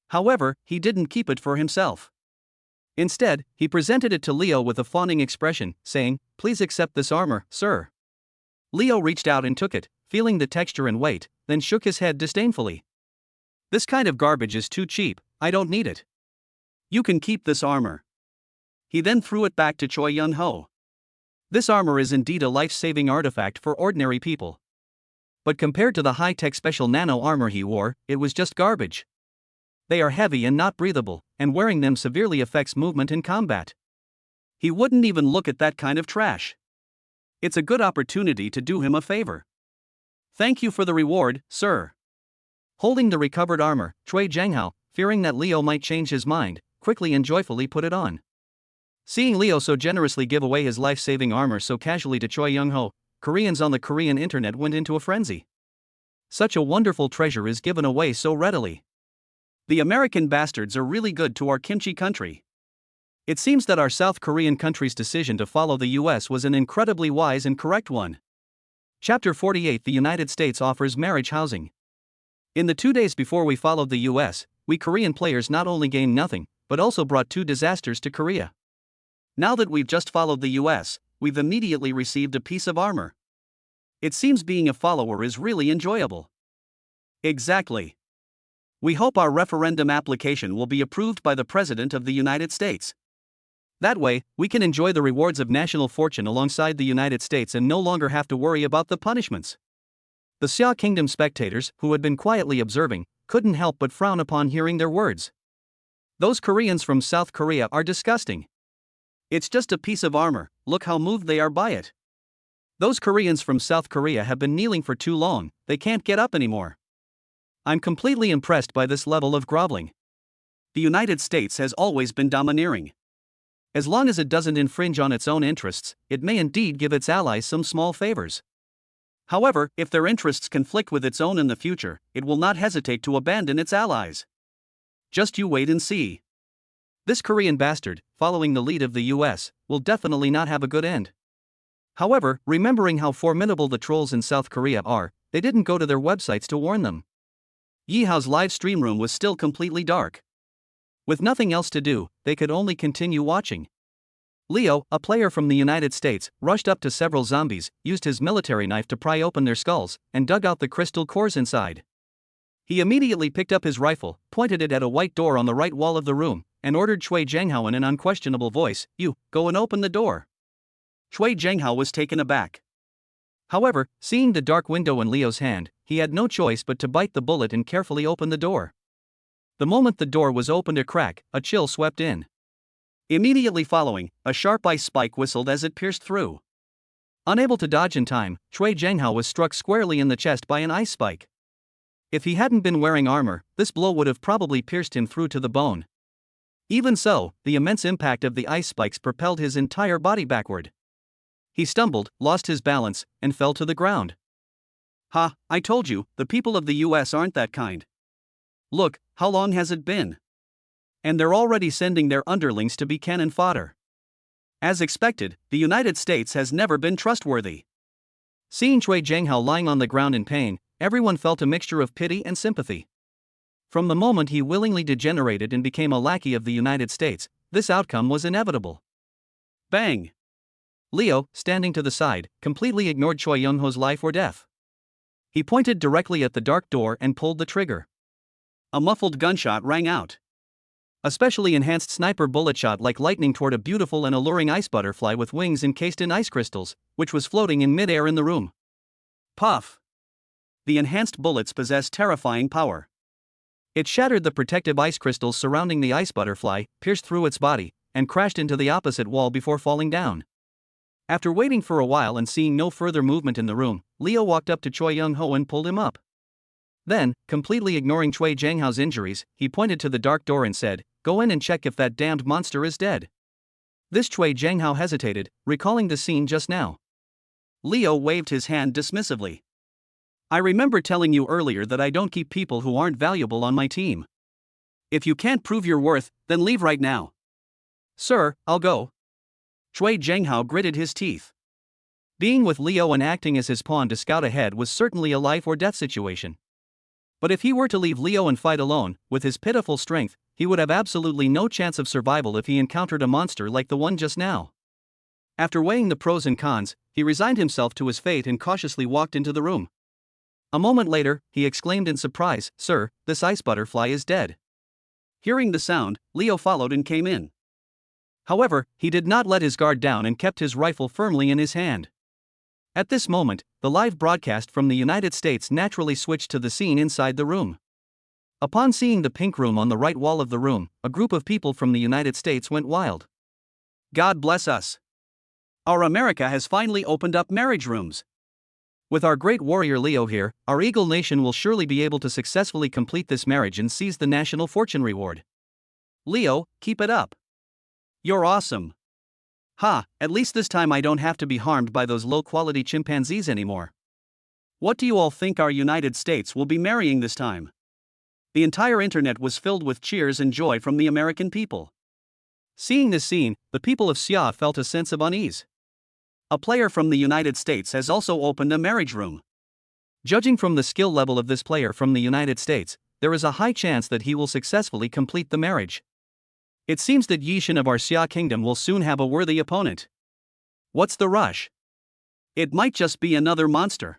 Speaker 1: However, he didn't keep it for himself. Instead, he presented it to Leo with a fawning expression, saying, "Please accept this armor, sir." Leo reached out and took it, feeling the texture and weight, then shook his head disdainfully. "This kind of garbage is too cheap, I don't need it. You can keep this armor." He then threw it back to Choi Young-ho. This armor is indeed a life-saving artifact for ordinary people. But compared to the high-tech special nano armor he wore, it was just garbage. They are heavy and not breathable, and wearing them severely affects movement in combat. He wouldn't even look at that kind of trash. It's a good opportunity to do him a favor. "Thank you for the reward, sir." Holding the recovered armor, Choi Jang-hao, fearing that Leo might change his mind, quickly and joyfully put it on. Seeing Leo so generously give away his life-saving armor so casually to Choi Young-ho, Koreans on the Korean internet went into a frenzy. Such a wonderful treasure is given away so readily. The American bastards are really good to our kimchi country. It seems that our South Korean country's decision to follow the US was an incredibly wise and correct one. Chapter 48: The United States offers marriage housing. In the 2 days before we followed the US, we Korean players not only gained nothing, but also brought 2 disasters to Korea. Now that we've just followed the US, we've immediately received a piece of armor. It seems being a follower is really enjoyable. Exactly. We hope our referendum application will be approved by the President of the United States. That way, we can enjoy the rewards of national fortune alongside the United States and no longer have to worry about the punishments. The Sia Kingdom spectators, who had been quietly observing, couldn't help but frown upon hearing their words. Those Koreans from South Korea are disgusting. It's just a piece of armor, look how moved they are by it. Those Koreans from South Korea have been kneeling for too long, they can't get up anymore. I'm completely impressed by this level of groveling. The United States has always been domineering. As long as it doesn't infringe on its own interests, it may indeed give its allies some small favors. However, if their interests conflict with its own in the future, it will not hesitate to abandon its allies. Just you wait and see. This Korean bastard, following the lead of the US, will definitely not have a good end. However, remembering how formidable the trolls in South Korea are, they didn't go to their websites to warn them. Yeehao's live stream room was still completely dark. With nothing else to do, they could only continue watching. Leo, a player from the United States, rushed up to several zombies, used his military knife to pry open their skulls, and dug out the crystal cores inside. He immediately picked up his rifle, pointed it at a white door on the right wall of the room, and ordered Chui Zhenghao in an unquestionable voice, "You, go and open the door." Chui Zhenghao was taken aback. However, seeing the dark window in Leo's hand, he had no choice but to bite the bullet and carefully open the door. The moment the door was opened a crack, a chill swept in. Immediately following, a sharp ice spike whistled as it pierced through. Unable to dodge in time, Chui Zhenghao was struck squarely in the chest by an ice spike. If he hadn't been wearing armor, this blow would have probably pierced him through to the bone. Even so, the immense impact of the ice spikes propelled his entire body backward. He stumbled, lost his balance, and fell to the ground. "Ha, I told you, the people of the US aren't that kind. Look, how long has it been? And they're already sending their underlings to be cannon fodder." As expected, the United States has never been trustworthy. Seeing Chui Zhenghao lying on the ground in pain, everyone felt a mixture of pity and sympathy. From the moment he willingly degenerated and became a lackey of the United States, this outcome was inevitable. Bang! Leo, standing to the side, completely ignored Choi Young-ho's life or death. He pointed directly at the dark door and pulled the trigger. A muffled gunshot rang out. A specially enhanced sniper bullet shot like lightning toward a beautiful and alluring ice butterfly with wings encased in ice crystals, which was floating in mid-air in the room. Puff! The enhanced bullets possess terrifying power. It shattered the protective ice crystals surrounding the ice butterfly, pierced through its body, and crashed into the opposite wall before falling down. After waiting for a while and seeing no further movement in the room, Leo walked up to Choi Young-ho and pulled him up. Then, completely ignoring Chui Zhenghao's injuries, he pointed to the dark door and said, "Go in and check if that damned monster is dead." This Chui Zhenghao hesitated, recalling the scene just now. Leo waved his hand dismissively. "I remember telling you earlier that I don't keep people who aren't valuable on my team. If you can't prove your worth, then leave right now." "Sir, I'll go." Chui Zhenghao gritted his teeth. Being with Leo and acting as his pawn to scout ahead was certainly a life or death situation. But if he were to leave Leo and fight alone, with his pitiful strength, he would have absolutely no chance of survival if he encountered a monster like the one just now. After weighing the pros and cons, he resigned himself to his fate and cautiously walked into the room. A moment later, he exclaimed in surprise, "Sir, this ice butterfly is dead." Hearing the sound, Leo followed and came in. However, he did not let his guard down and kept his rifle firmly in his hand. At this moment, the live broadcast from the United States naturally switched to the scene inside the room. Upon seeing the pink room on the right wall of the room, a group of people from the United States went wild. "God bless us. Our America has finally opened up marriage rooms. With our great warrior Leo here, our Eagle Nation will surely be able to successfully complete this marriage and seize the national fortune reward. Leo, keep it up. You're awesome. Ha, at least this time I don't have to be harmed by those low-quality chimpanzees anymore. What do you all think our United States will be marrying this time?" The entire internet was filled with cheers and joy from the American people. Seeing this scene, the people of Xia felt a sense of unease. A player from the United States has also opened a marriage room. Judging from the skill level of this player from the United States, there is a high chance that he will successfully complete the marriage. It seems that Yishin of our Xia kingdom will soon have a worthy opponent. What's the rush? It might just be another monster.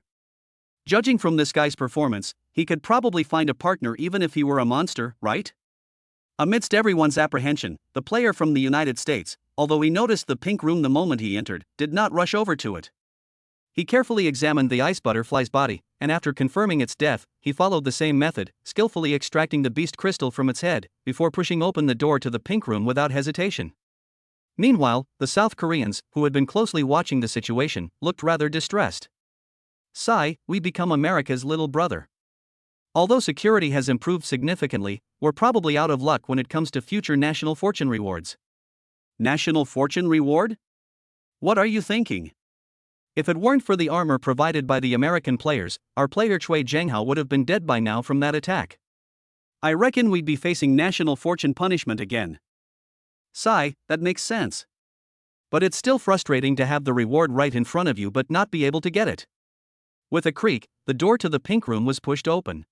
Speaker 1: Judging from this guy's performance, he could probably find a partner even if he were a monster, right? Amidst everyone's apprehension, the player from the United States, although he noticed the pink room the moment he entered, did not rush over to it. He carefully examined the ice butterfly's body, and after confirming its death, he followed the same method, skillfully extracting the beast crystal from its head, before pushing open the door to the pink room without hesitation. Meanwhile, the South Koreans, who had been closely watching the situation, looked rather distressed. Sigh, we become America's little brother. Although security has improved significantly, we're probably out of luck when it comes to future national fortune rewards. National fortune reward? What are you thinking? If it weren't for the armor provided by the American players, our player Chui Zhenghao would have been dead by now from that attack. I reckon we'd be facing national fortune punishment again. Sigh, that makes sense. But it's still frustrating to have the reward right in front of you but not be able to get it. With a creak, the door to the pink room was pushed open.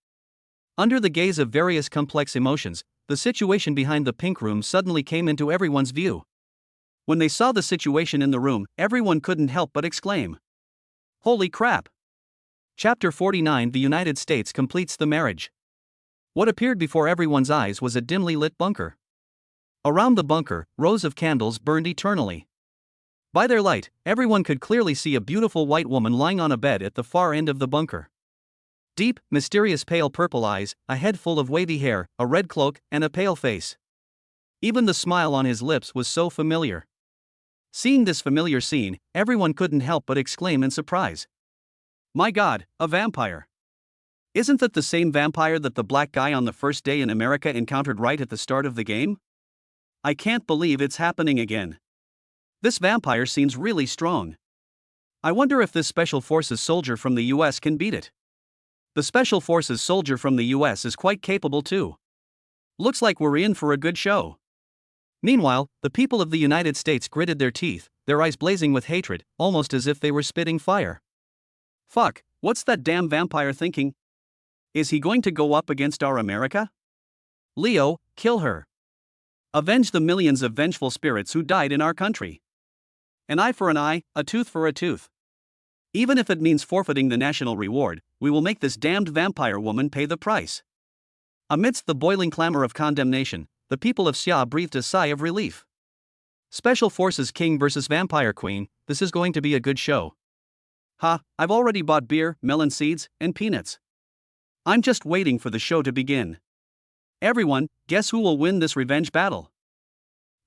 Speaker 1: Under the gaze of various complex emotions, the situation behind the pink room suddenly came into everyone's view. When they saw the situation in the room, everyone couldn't help but exclaim, "Holy crap!" Chapter 49: The United States completes the marriage. What appeared before everyone's eyes was a dimly lit bunker. Around the bunker, rows of candles burned eternally. By their light, everyone could clearly see a beautiful white woman lying on a bed at the far end of the bunker. Deep, mysterious pale purple eyes, a head full of wavy hair, a red cloak, and a pale face. Even the smile on his lips was so familiar. Seeing this familiar scene, everyone couldn't help but exclaim in surprise. My God, a vampire! Isn't that the same vampire that the black guy on the first day in America encountered right at the start of the game? I can't believe it's happening again. This vampire seems really strong. I wonder if this Special Forces soldier from the US can beat it. The Special Forces soldier from the US is quite capable too. Looks like we're in for a good show. Meanwhile, the people of the United States gritted their teeth, their eyes blazing with hatred, almost as if they were spitting fire. Fuck, what's that damn vampire thinking? Is he going to go up against our America? Leo, kill her. Avenge the millions of vengeful spirits who died in our country. An eye for an eye, a tooth for a tooth. Even if it means forfeiting the national reward, we will make this damned vampire woman pay the price. Amidst the boiling clamor of condemnation, the people of Xia breathed a sigh of relief. Special Forces King versus Vampire Queen, this is going to be a good show. Ha, I've already bought beer, melon seeds, and peanuts. I'm just waiting for the show to begin. Everyone, guess who will win this revenge battle?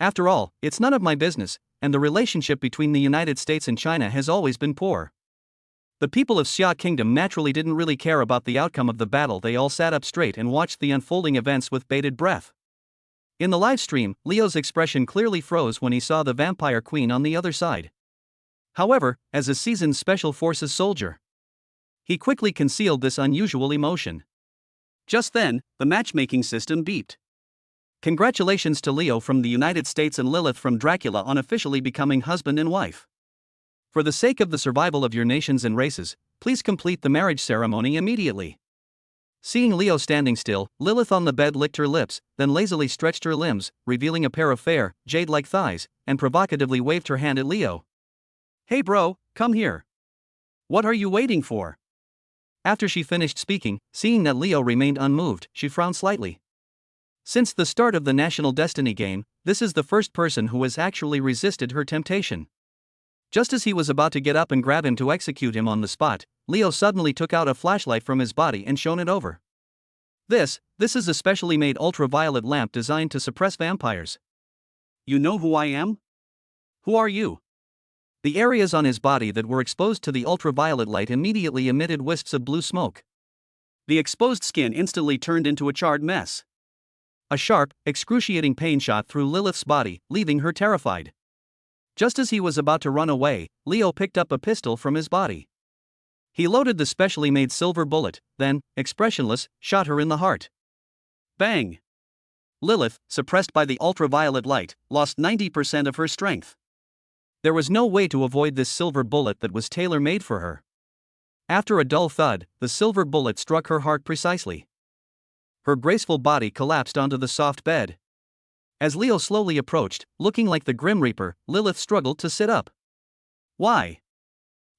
Speaker 1: After all, it's none of my business, and the relationship between the United States and China has always been poor. The people of Xia Kingdom naturally didn't really care about the outcome of the battle. They all sat up straight and watched the unfolding events with bated breath. In the live stream, Leo's expression clearly froze when he saw the vampire queen on the other side. However, as a seasoned Special Forces soldier, he quickly concealed this unusual emotion. Just then, the matchmaking system beeped. Congratulations to Leo from the United States and Lilith from Dracula on officially becoming husband and wife. For the sake of the survival of your nations and races, please complete the marriage ceremony immediately. Seeing Leo standing still, Lilith on the bed licked her lips, then lazily stretched her limbs, revealing a pair of fair, jade-like thighs, and provocatively waved her hand at Leo. Hey bro, come here. What are you waiting for? After she finished speaking, seeing that Leo remained unmoved, she frowned slightly. Since the start of the National Destiny game, this is the first person who has actually resisted her temptation. Just as he was about to get up and grab him to execute him on the spot, Leo suddenly took out a flashlight from his body and shone it over. This is a specially made ultraviolet lamp designed to suppress vampires. You know who I am? Who are you? The areas on his body that were exposed to the ultraviolet light immediately emitted wisps of blue smoke. The exposed skin instantly turned into a charred mess. A sharp, excruciating pain shot through Lilith's body, leaving her terrified. Just as he was about to run away, Leo picked up a pistol from his body. He loaded the specially made silver bullet, then, expressionless, shot her in the heart. Bang! Lilith, suppressed by the ultraviolet light, lost 90% of her strength. There was no way to avoid this silver bullet that was tailor-made for her. After a dull thud, the silver bullet struck her heart precisely. Her graceful body collapsed onto the soft bed. As Leo slowly approached, looking like the Grim Reaper, Lilith struggled to sit up. Why?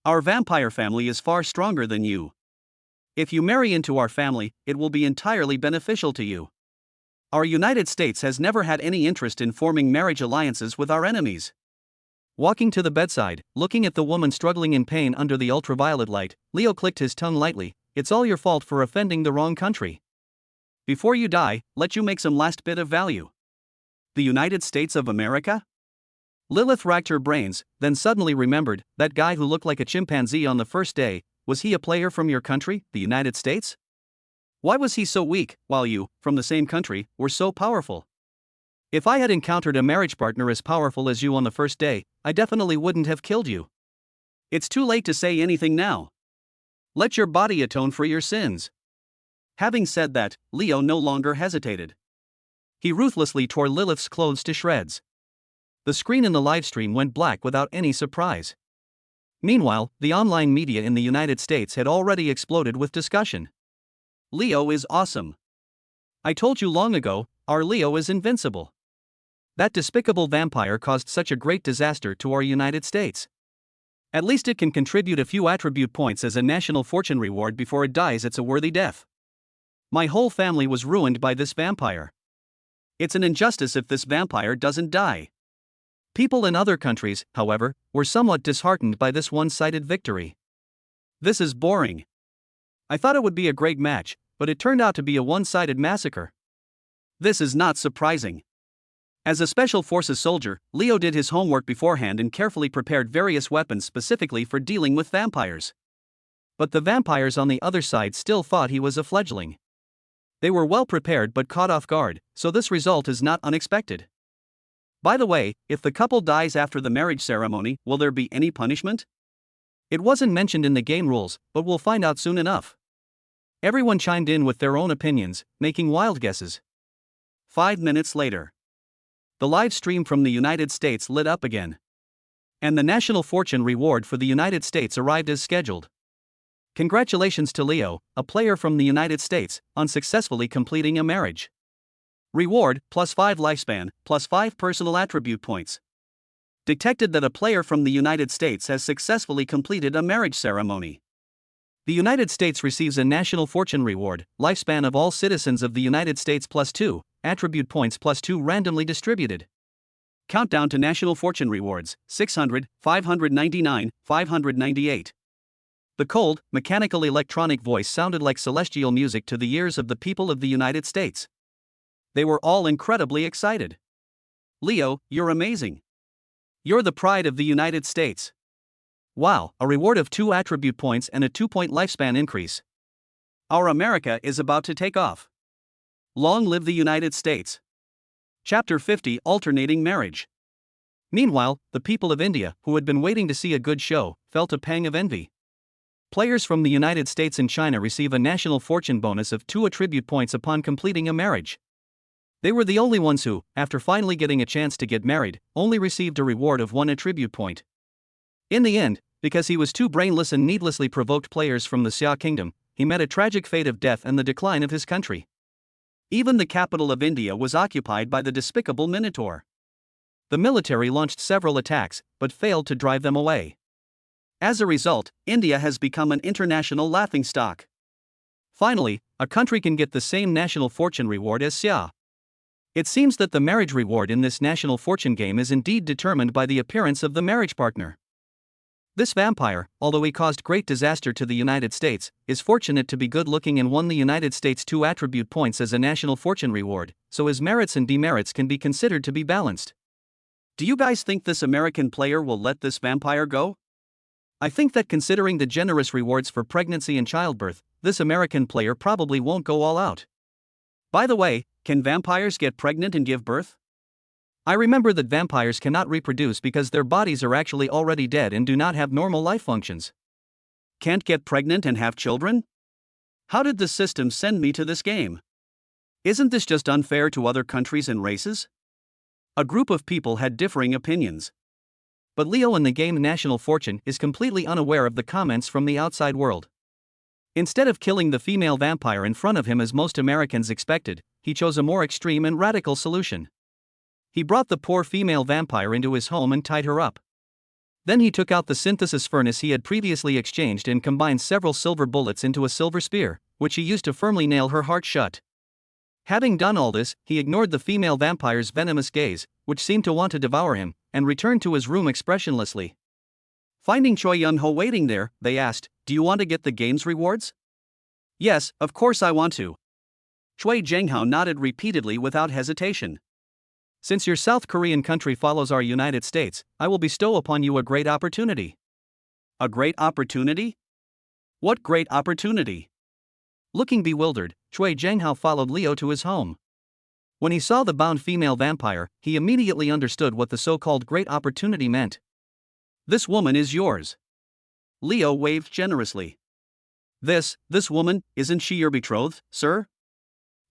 Speaker 1: Our vampire family is far stronger than you. If you marry into our family, it will be entirely beneficial to you. Our United States has never had any interest in forming marriage alliances with our enemies. Walking to the bedside, looking at the woman struggling in pain under the ultraviolet light, Leo clicked his tongue lightly. It's all your fault for offending the wrong country. Before you die, let you make some last bit of value. The United States of America? Lilith racked her brains, then suddenly remembered, that guy who looked like a chimpanzee on the first day, was he a player from your country, the United States? Why was he so weak, while you, from the same country, were so powerful? If I had encountered a marriage partner as powerful as you on the first day, I definitely wouldn't have killed you. It's too late to say anything now. Let your body atone for your sins. Having said that, Leo no longer hesitated. He ruthlessly tore Lilith's clothes to shreds. The screen in the livestream went black without any surprise. Meanwhile, the online media in the United States had already exploded with discussion. Leo is awesome. I told you long ago, our Leo is invincible. That despicable vampire caused such a great disaster to our United States. At least it can contribute a few attribute points as a national fortune reward before it dies. It's a worthy death. My whole family was ruined by this vampire. It's an injustice if this vampire doesn't die. People in other countries, however, were somewhat disheartened by this one-sided victory. This is boring. I thought it would be a great match, but it turned out to be a one-sided massacre. This is not surprising. As a Special Forces soldier, Leo did his homework beforehand and carefully prepared various weapons specifically for dealing with vampires. But the vampires on the other side still thought he was a fledgling. They were well prepared but caught off guard, so this result is not unexpected. By the way, if the couple dies after the marriage ceremony, will there be any punishment? It wasn't mentioned in the game rules, but we'll find out soon enough. Everyone chimed in with their own opinions, making wild guesses. 5 minutes later, the live stream from the United States lit up again. And the national fortune reward for the United States arrived as scheduled. Congratulations to Leo, a player from the United States, on successfully completing a marriage. Reward, +5 lifespan, +5 personal attribute points. Detected that a player from the United States has successfully completed a marriage ceremony. The United States receives a national fortune reward, lifespan of all citizens of the United States +2, attribute points +2 randomly distributed. Countdown to national fortune rewards, 600, 599, 598. The cold, mechanical electronic voice sounded like celestial music to the ears of the people of the United States. They were all incredibly excited. Leo, you're amazing. You're the pride of the United States. Wow, a reward of 2 attribute points and a 2-point lifespan increase. Our America is about to take off. Long live the United States. Chapter 50, Alternating Marriage. Meanwhile, the people of India, who had been waiting to see a good show, felt a pang of envy. Players from the United States and China receive a national fortune bonus of 2 attribute points upon completing a marriage. They were the only ones who, after finally getting a chance to get married, only received a reward of 1 attribute point. In the end, because he was too brainless and needlessly provoked players from the Xia Kingdom, he met a tragic fate of death and the decline of his country. Even the capital of India was occupied by the despicable Minotaur. The military launched several attacks, but failed to drive them away. As a result, India has become an international laughingstock. Finally, a country can get the same national fortune reward as Xia. It seems that the marriage reward in this national fortune game is indeed determined by the appearance of the marriage partner. This vampire, although he caused great disaster to the United States, is fortunate to be good-looking and won the United States 2 attribute points as a national fortune reward, so his merits and demerits can be considered to be balanced. Do you guys think this American player will let this vampire go? I think that considering the generous rewards for pregnancy and childbirth, this American player probably won't go all out. By the way, can vampires get pregnant and give birth? I remember that vampires cannot reproduce because their bodies are actually already dead and do not have normal life functions. Can't get pregnant and have children? How did the system send me to this game? Isn't this just unfair to other countries and races? A group of people had differing opinions. But Leo in the game National Fortune is completely unaware of the comments from the outside world. Instead of killing the female vampire in front of him as most Americans expected, he chose a more extreme and radical solution. He brought the poor female vampire into his home and tied her up. Then he took out the synthesis furnace he had previously exchanged and combined several silver bullets into a silver spear, which he used to firmly nail her heart shut. Having done all this, he ignored the female vampire's venomous gaze, which seemed to want to devour him, and returned to his room expressionlessly. Finding Choi Yun-ho waiting there, they asked, "Do you want to get the game's rewards?" "Yes, of course I want to." Choi Jang-ho nodded repeatedly without hesitation. Since your South Korean country follows our United States, I will bestow upon you a great opportunity. A great opportunity? What great opportunity? Looking bewildered, Choi Janghao followed Leo to his home. When he saw the bound female vampire, he immediately understood what the so-called great opportunity meant. This woman is yours. Leo waved generously. This woman, isn't she your betrothed, sir?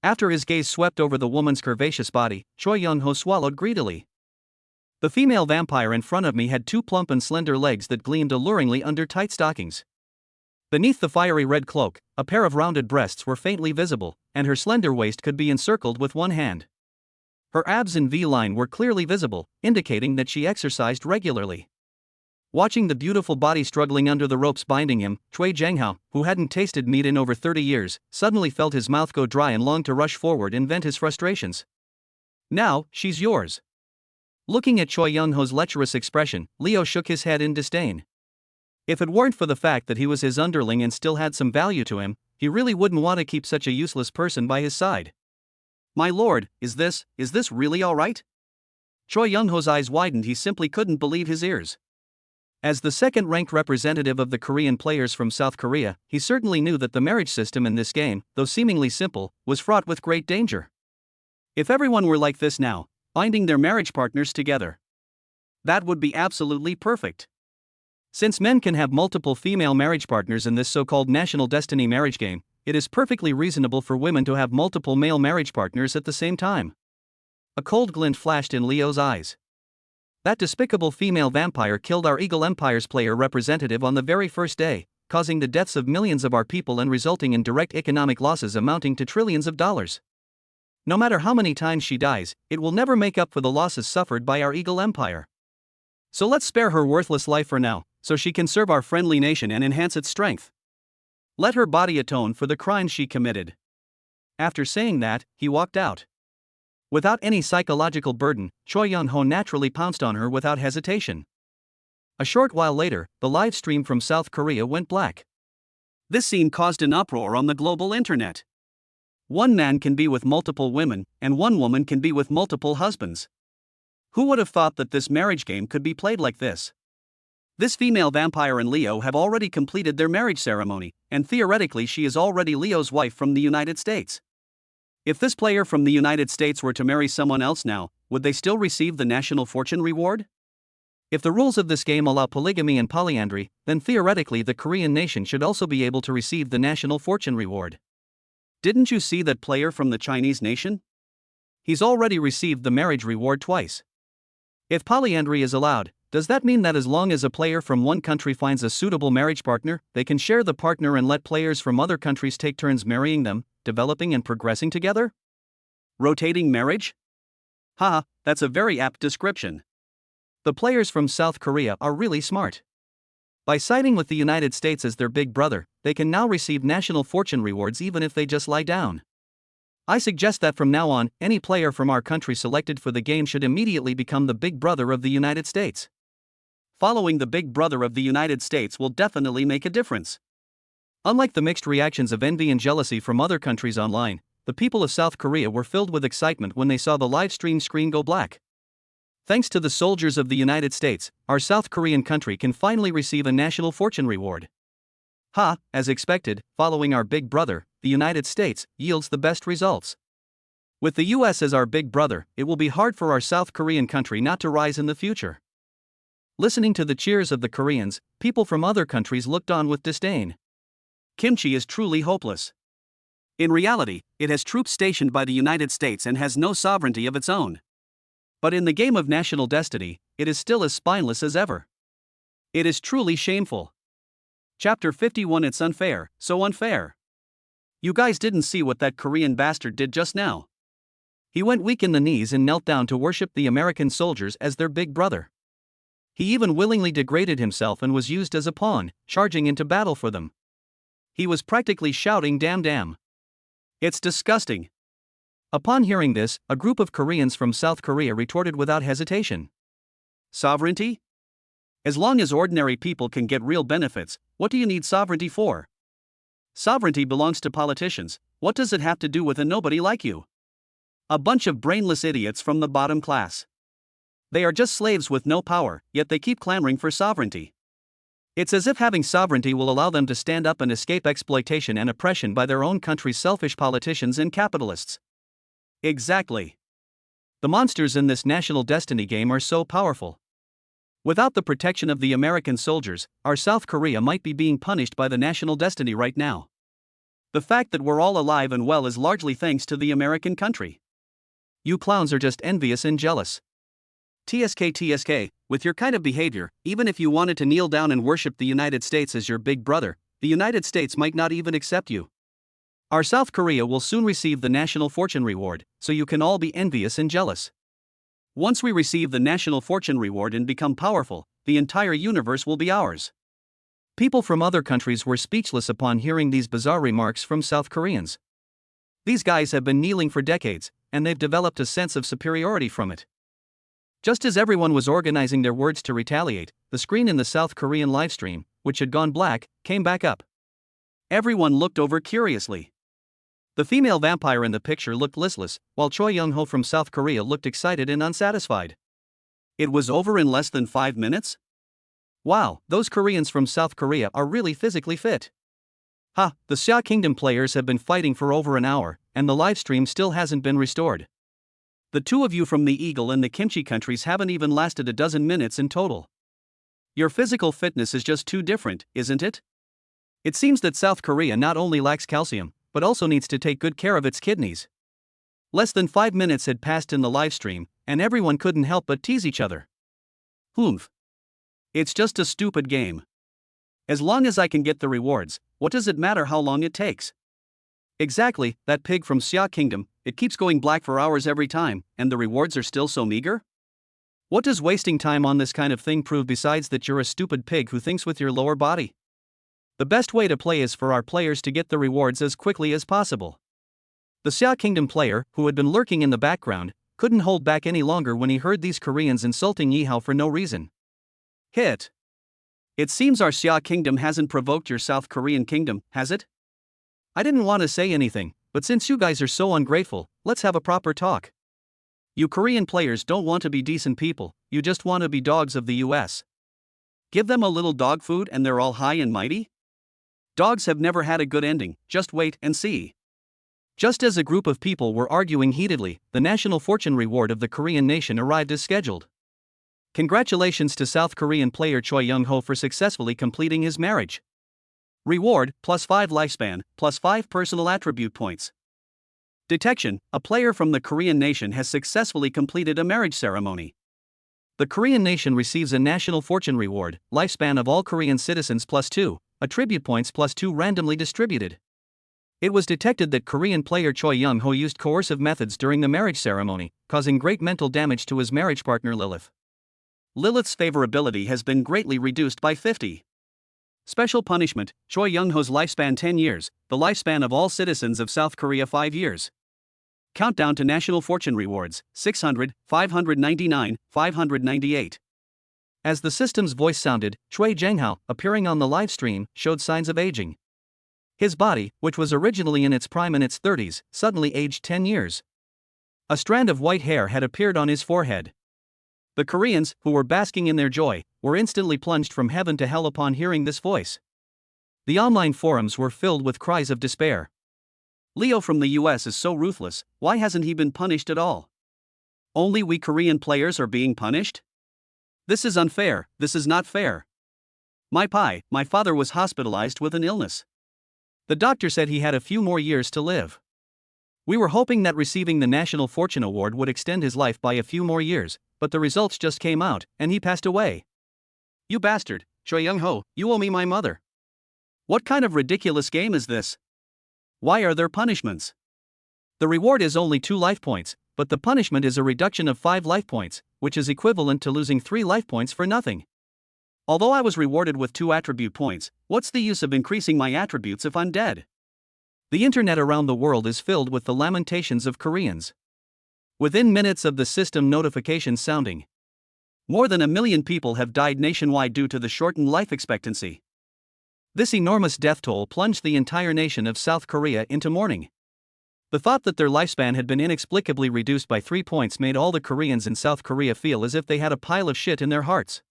Speaker 1: After his gaze swept over the woman's curvaceous body, Choi Young-ho swallowed greedily. The female vampire in front of me had two plump and slender legs that gleamed alluringly under tight stockings. Beneath the fiery red cloak, a pair of rounded breasts were faintly visible, and her slender waist could be encircled with one hand. Her abs in V-line were clearly visible, indicating that she exercised regularly. Watching the beautiful body struggling under the ropes binding him, Choi Janghao, who hadn't tasted meat in over 30 years, suddenly felt his mouth go dry and longed to rush forward and vent his frustrations. Now, she's yours. Looking at Choi Young-ho's lecherous expression, Leo shook his head in disdain. If it weren't for the fact that he was his underling and still had some value to him, he really wouldn't want to keep such a useless person by his side. My lord, is this really alright? Choi Young-ho's eyes widened. He simply couldn't believe his ears. As the second-ranked representative of the Korean players from South Korea, he certainly knew that the marriage system in this game, though seemingly simple, was fraught with great danger. If everyone were like this now, binding their marriage partners together, that would be absolutely perfect. Since men can have multiple female marriage partners in this so-called national destiny marriage game, it is perfectly reasonable for women to have multiple male marriage partners at the same time. A cold glint flashed in Leo's eyes. That despicable female vampire killed our Eagle Empire's player representative on the very first day, causing the deaths of millions of our people and resulting in direct economic losses amounting to trillions of dollars. No matter how many times she dies, it will never make up for the losses suffered by our Eagle Empire. So let's spare her worthless life for now, so she can serve our friendly nation and enhance its strength. Let her body atone for the crimes she committed. After saying that, he walked out. Without any psychological burden, Choi Young-ho naturally pounced on her without hesitation. A short while later, the live stream from South Korea went black. This scene caused an uproar on the global internet. One man can be with multiple women, and one woman can be with multiple husbands. Who would have thought that this marriage game could be played like this? This female vampire and Leo have already completed their marriage ceremony, and theoretically she is already Leo's wife from the United States. If this player from the United States were to marry someone else now, would they still receive the national fortune reward? If the rules of this game allow polygamy and polyandry, then theoretically the Korean nation should also be able to receive the national fortune reward. Didn't you see that player from the Chinese nation? He's already received the marriage reward twice. If polyandry is allowed, does that mean that as long as a player from one country finds a suitable marriage partner, they can share the partner and let players from other countries take turns marrying them, developing and progressing together? Rotating marriage? Haha, that's a very apt description. The players from South Korea are really smart. By siding with the United States as their big brother, they can now receive national fortune rewards even if they just lie down. I suggest that from now on, any player from our country selected for the game should immediately become the big brother of the United States. Following the big brother of the United States will definitely make a difference. Unlike the mixed reactions of envy and jealousy from other countries online, the people of South Korea were filled with excitement when they saw the live stream screen go black. Thanks to the soldiers of the United States, our South Korean country can finally receive a national fortune reward. As expected, following our big brother, the United States yields the best results. With the US as our big brother, it will be hard for our South Korean country not to rise in the future. Listening to the cheers of the Koreans, people from other countries looked on with disdain. Kimchi is truly hopeless. In reality, it has troops stationed by the United States and has no sovereignty of its own. But in the game of national destiny, it is still as spineless as ever. It is truly shameful. Chapter 51. It's unfair, so unfair. You guys didn't see what that Korean bastard did just now. He went weak in the knees and knelt down to worship the American soldiers as their big brother. He even willingly degraded himself and was used as a pawn, charging into battle for them. He was practically shouting damn damn. It's disgusting. Upon hearing this, a group of Koreans from South Korea retorted without hesitation. Sovereignty? As long as ordinary people can get real benefits, what do you need sovereignty for? Sovereignty belongs to politicians. What does it have to do with a nobody like you? A bunch of brainless idiots from the bottom class. They are just slaves with no power, yet they keep clamoring for sovereignty. It's as if having sovereignty will allow them to stand up and escape exploitation and oppression by their own country's selfish politicians and capitalists. Exactly. The monsters in this national destiny game are so powerful. Without the protection of the American soldiers, our South Korea might be being punished by the national destiny right now. The fact that we're all alive and well is largely thanks to the American country. You clowns are just envious and jealous. TSK, with your kind of behavior, even if you wanted to kneel down and worship the United States as your big brother, the United States might not even accept you. Our South Korea will soon receive the National Fortune Reward, so you can all be envious and jealous. Once we receive the National Fortune Reward and become powerful, the entire universe will be ours. People from other countries were speechless upon hearing these bizarre remarks from South Koreans. These guys have been kneeling for decades, and they've developed a sense of superiority from it. Just as everyone was organizing their words to retaliate, the screen in the South Korean livestream, which had gone black, came back up. Everyone looked over curiously. The female vampire in the picture looked listless, while Choi Young-ho from South Korea looked excited and unsatisfied. It was over in less than 5 minutes? Wow, those Koreans from South Korea are really physically fit. Ha, the Xia Kingdom players have been fighting for over an hour, and the livestream still hasn't been restored. The two of you from the Eagle and the Kimchi countries haven't even lasted a dozen minutes in total. Your physical fitness is just too different, isn't it? It seems that South Korea not only lacks calcium, but also needs to take good care of its kidneys. Less than 5 minutes had passed in the livestream, and everyone couldn't help but tease each other. Humph. It's just a stupid game. As long as I can get the rewards, what does it matter how long it takes? Exactly, that pig from Xia Kingdom, it keeps going black for hours every time, and the rewards are still so meager? What does wasting time on this kind of thing prove besides that you're a stupid pig who thinks with your lower body? The best way to play is for our players to get the rewards as quickly as possible. The Xia Kingdom player, who had been lurking in the background, couldn't hold back any longer when he heard these Koreans insulting Yihao for no reason. Hit. It seems our Xia Kingdom hasn't provoked your South Korean kingdom, has it? I didn't want to say anything, but since you guys are so ungrateful, let's have a proper talk. You Korean players don't want to be decent people, you just want to be dogs of the US. Give them a little dog food and they're all high and mighty? Dogs have never had a good ending, just wait and see. Just as a group of people were arguing heatedly, the National Fortune Reward of the Korean nation arrived as scheduled. Congratulations to South Korean player Choi Young-ho for successfully completing his marriage. Reward, +5 lifespan, +5 personal attribute points. Detection, a player from the Korean nation has successfully completed a marriage ceremony. The Korean nation receives a National Fortune Reward, lifespan of all Korean citizens +2, attribute points +2 randomly distributed. It was detected that Korean player Choi Young-ho used coercive methods during the marriage ceremony, causing great mental damage to his marriage partner Lilith. Lilith's favorability has been greatly reduced by 50. Special punishment, Choi Young-ho's lifespan 10 years, the lifespan of all citizens of South Korea 5 years. Countdown to National Fortune Rewards, 600, 599, 598. As the system's voice sounded, Choi Jang-hao, appearing on the live stream, showed signs of aging. His body, which was originally in its prime in its 30s, suddenly aged 10 years. A strand of white hair had appeared on his forehead. The Koreans, who were basking in their joy, were instantly plunged from heaven to hell upon hearing this voice. The online forums were filled with cries of despair. Leo from the US is so ruthless, why hasn't he been punished at all? Only we Korean players are being punished? This is unfair, this is not fair. My father was hospitalized with an illness. The doctor said he had a few more years to live. We were hoping that receiving the National Fortune Award would extend his life by a few more years, but the results just came out, and he passed away. You bastard, Choi Young-ho, you owe me my mother. What kind of ridiculous game is this? Why are there punishments? The reward is only 2 life points, but the punishment is a reduction of 5 life points, which is equivalent to losing 3 life points for nothing. Although I was rewarded with 2 attribute points, what's the use of increasing my attributes if I'm dead? The internet around the world is filled with the lamentations of Koreans. Within minutes of the system notification sounding, more than 1 million people have died nationwide due to the shortened life expectancy. This enormous death toll plunged the entire nation of South Korea into mourning. The thought that their lifespan had been inexplicably reduced by 3 points made all the Koreans in South Korea feel as if they had a pile of shit in their hearts.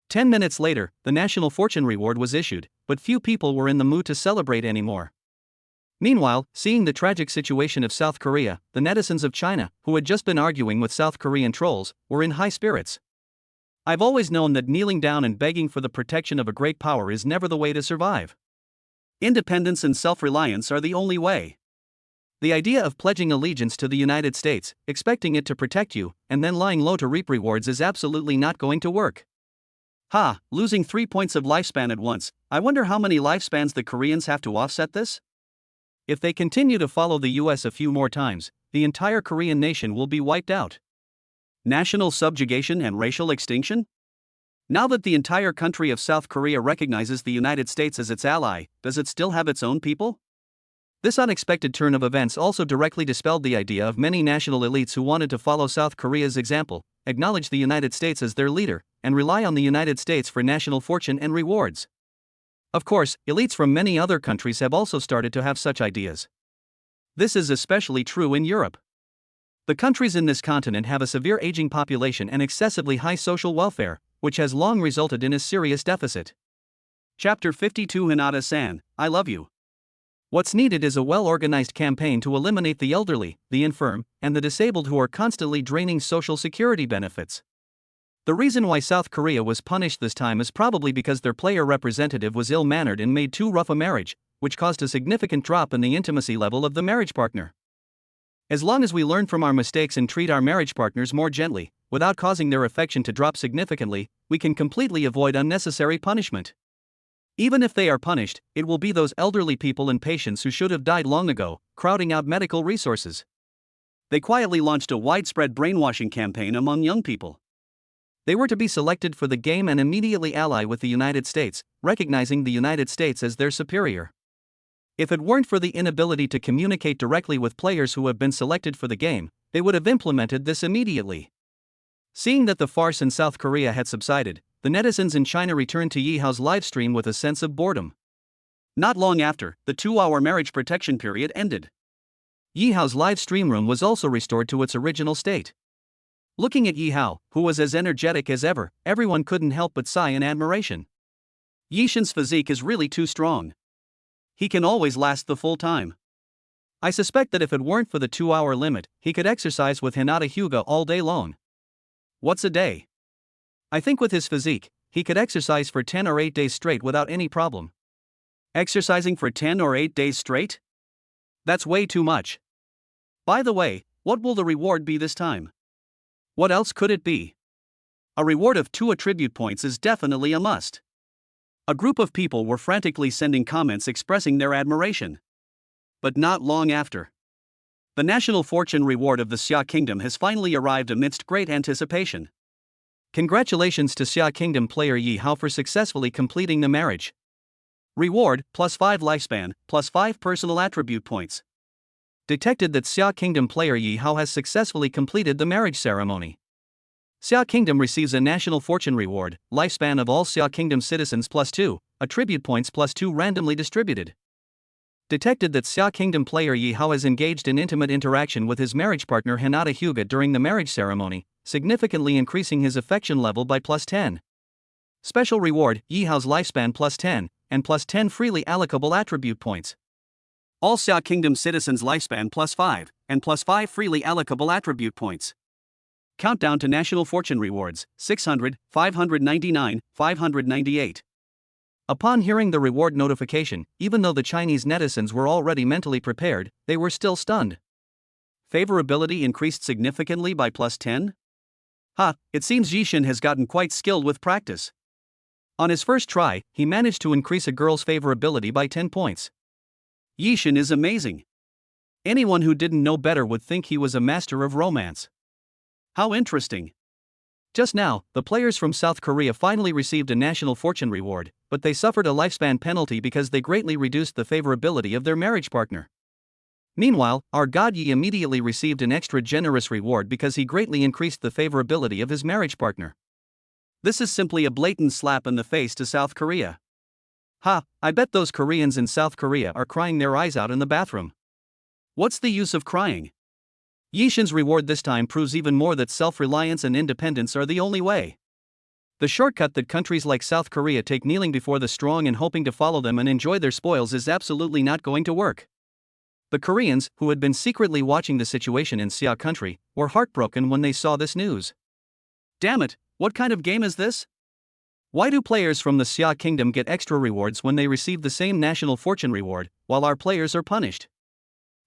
Speaker 1: 10 minutes later, the national fortune reward was issued, but few people were in the mood to celebrate anymore. Meanwhile, seeing the tragic situation of South Korea, the netizens of China, who had just been arguing with South Korean trolls, were in high spirits. I've always known that kneeling down and begging for the protection of a great power is never the way to survive. Independence and self-reliance are the only way. The idea of pledging allegiance to the United States, expecting it to protect you, and then lying low to reap rewards is absolutely not going to work. Losing 3 points of lifespan at once. I wonder how many lifespans the Koreans have to offset this? If they continue to follow the US a few more times, the entire Korean nation will be wiped out. National subjugation and racial extinction? Now that the entire country of South Korea recognizes the United States as its ally, does it still have its own people? This unexpected turn of events also directly dispelled the idea of many national elites who wanted to follow South Korea's example, acknowledge the United States as their leader, and rely on the United States for national fortune and rewards. Of course, elites from many other countries have also started to have such ideas. This is especially true in Europe. The countries in this continent have a severe aging population and excessively high social welfare, which has long resulted in a serious deficit. Chapter 52 Hinata-san, I love you. What's needed is a well-organized campaign to eliminate the elderly, the infirm, and the disabled who are constantly draining social security benefits. The reason why South Korea was punished this time is probably because their player representative was ill-mannered and made too rough a marriage, which caused a significant drop in the intimacy level of the marriage partner. As long as we learn from our mistakes and treat our marriage partners more gently, without causing their affection to drop significantly, we can completely avoid unnecessary punishment. Even if they are punished, it will be those elderly people and patients who should have died long ago, crowding out medical resources. They quietly launched a widespread brainwashing campaign among young people. They were to be selected for the game and immediately ally with the United States, recognizing the United States as their superior. If it weren't for the inability to communicate directly with players who have been selected for the game, they would have implemented this immediately. Seeing that the farce in South Korea had subsided, the netizens in China returned to Yihao's livestream with a sense of boredom. Not long after, the 2-hour marriage protection period ended. Yihao's live stream room was also restored to its original state. Looking at Yihao, who was as energetic as ever, everyone couldn't help but sigh in admiration. Yishin's physique is really too strong. He can always last the full time. I suspect that if it weren't for the 2-hour limit, he could exercise with Hinata Hyuga all day long. What's a day? I think with his physique, he could exercise for 10 or 8 days straight without any problem. Exercising for 10 or 8 days straight? That's way too much. By the way, what will the reward be this time? What else could it be? A reward of 2 attribute points is definitely a must. A group of people were frantically sending comments expressing their admiration. But not long after, the national fortune reward of the Xia Kingdom has finally arrived amidst great anticipation. Congratulations to Xia Kingdom player Yihao for successfully completing the marriage. Reward, +5 lifespan, +5 personal attribute points. Detected that Xia Kingdom player Yihao has successfully completed the marriage ceremony. Xia Kingdom receives a national fortune reward, lifespan of all Xia Kingdom citizens +2, attribute points +2 randomly distributed. Detected that Xia Kingdom player Yihao has engaged in intimate interaction with his marriage partner Hinata Hyuga during the marriage ceremony, significantly increasing his affection level by +10. Special reward, Yihao's lifespan +10, and +10 freely allocable attribute points. All Xia Kingdom citizens lifespan +5, and +5 freely allocable attribute points. Countdown to national fortune rewards, 600, 599, 598. Upon hearing the reward notification, even though the Chinese netizens were already mentally prepared, they were still stunned. Favorability increased significantly by +10? It seems Yishin has gotten quite skilled with practice. On his first try, he managed to increase a girl's favorability by 10 points. Yishin is amazing. Anyone who didn't know better would think he was a master of romance. How interesting. Just now, the players from South Korea finally received a national fortune reward, but they suffered a lifespan penalty because they greatly reduced the favorability of their marriage partner. Meanwhile, our God Yi immediately received an extra generous reward because he greatly increased the favorability of his marriage partner. This is simply a blatant slap in the face to South Korea. I bet those Koreans in South Korea are crying their eyes out in the bathroom. What's the use of crying? Yishin's reward this time proves even more that self-reliance and independence are the only way. The shortcut that countries like South Korea take, kneeling before the strong and hoping to follow them and enjoy their spoils, is absolutely not going to work. The Koreans, who had been secretly watching the situation in Xia country, were heartbroken when they saw this news. Damn it, what kind of game is this? Why do players from the Xia kingdom get extra rewards when they receive the same national fortune reward, while our players are punished?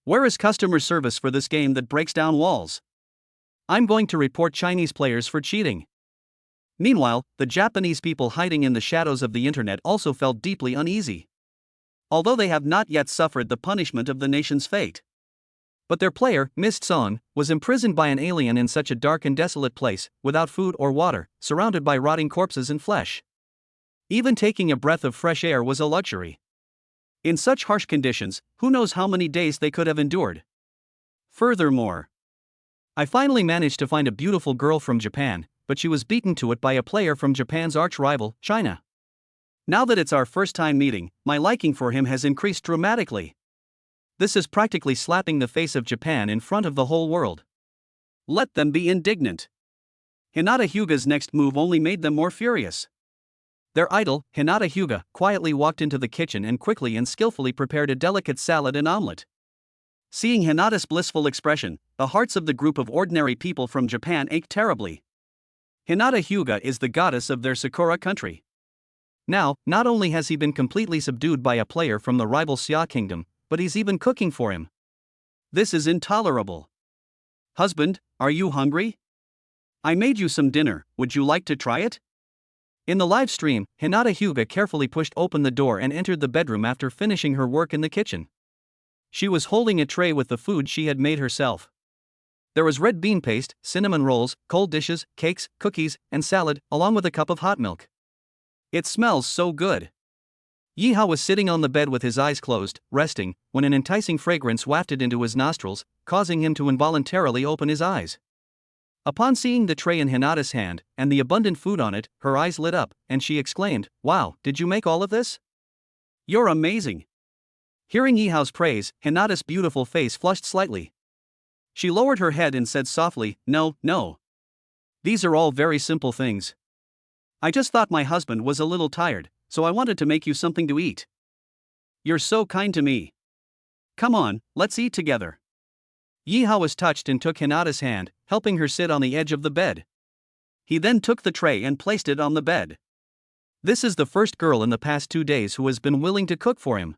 Speaker 1: Where is customer service for this game that breaks down walls? I'm going to report Chinese players for cheating. Meanwhile, the Japanese people hiding in the shadows of the internet also felt deeply uneasy. Although they have not yet suffered the punishment of the nation's fate. But their player, Mist Song, was imprisoned by an alien in such a dark and desolate place, without food or water, surrounded by rotting corpses and flesh. Even taking a breath of fresh air was a luxury. In such harsh conditions, who knows how many days they could have endured. Furthermore, I finally managed to find a beautiful girl from Japan, but she was beaten to it by a player from Japan's arch-rival, China. Now that it's our first time meeting, my liking for him has increased dramatically. This is practically slapping the face of Japan in front of the whole world. Let them be indignant. Hinata Hyuga's next move only made them more furious. Their idol, Hinata Hyuga, quietly walked into the kitchen and quickly and skillfully prepared a delicate salad and omelette. Seeing Hinata's blissful expression, the hearts of the group of ordinary people from Japan ached terribly. Hinata Hyuga is the goddess of their Sakura country. Now, not only has he been completely subdued by a player from the rival Xia kingdom, but he's even cooking for him. This is intolerable. Husband, are you hungry? I made you some dinner, would you like to try it? In the live stream, Hinata Hyuga carefully pushed open the door and entered the bedroom after finishing her work in the kitchen. She was holding a tray with the food she had made herself. There was red bean paste, cinnamon rolls, cold dishes, cakes, cookies, and salad, along with a cup of hot milk. It smells so good. Yihao was sitting on the bed with his eyes closed, resting, when an enticing fragrance wafted into his nostrils, causing him to involuntarily open his eyes. Upon seeing the tray in Hinata's hand, and the abundant food on it, her eyes lit up, and she exclaimed, "Wow, did you make all of this? You're amazing." Hearing Yihao's praise, Hinata's beautiful face flushed slightly. She lowered her head and said softly, No. These are all very simple things. I just thought my husband was a little tired, so I wanted to make you something to eat. You're so kind to me. Come on, let's eat together." Yihao was touched and took Hinata's hand, helping her sit on the edge of the bed. He then took the tray and placed it on the bed. This is the first girl in the past 2 days who has been willing to cook for him.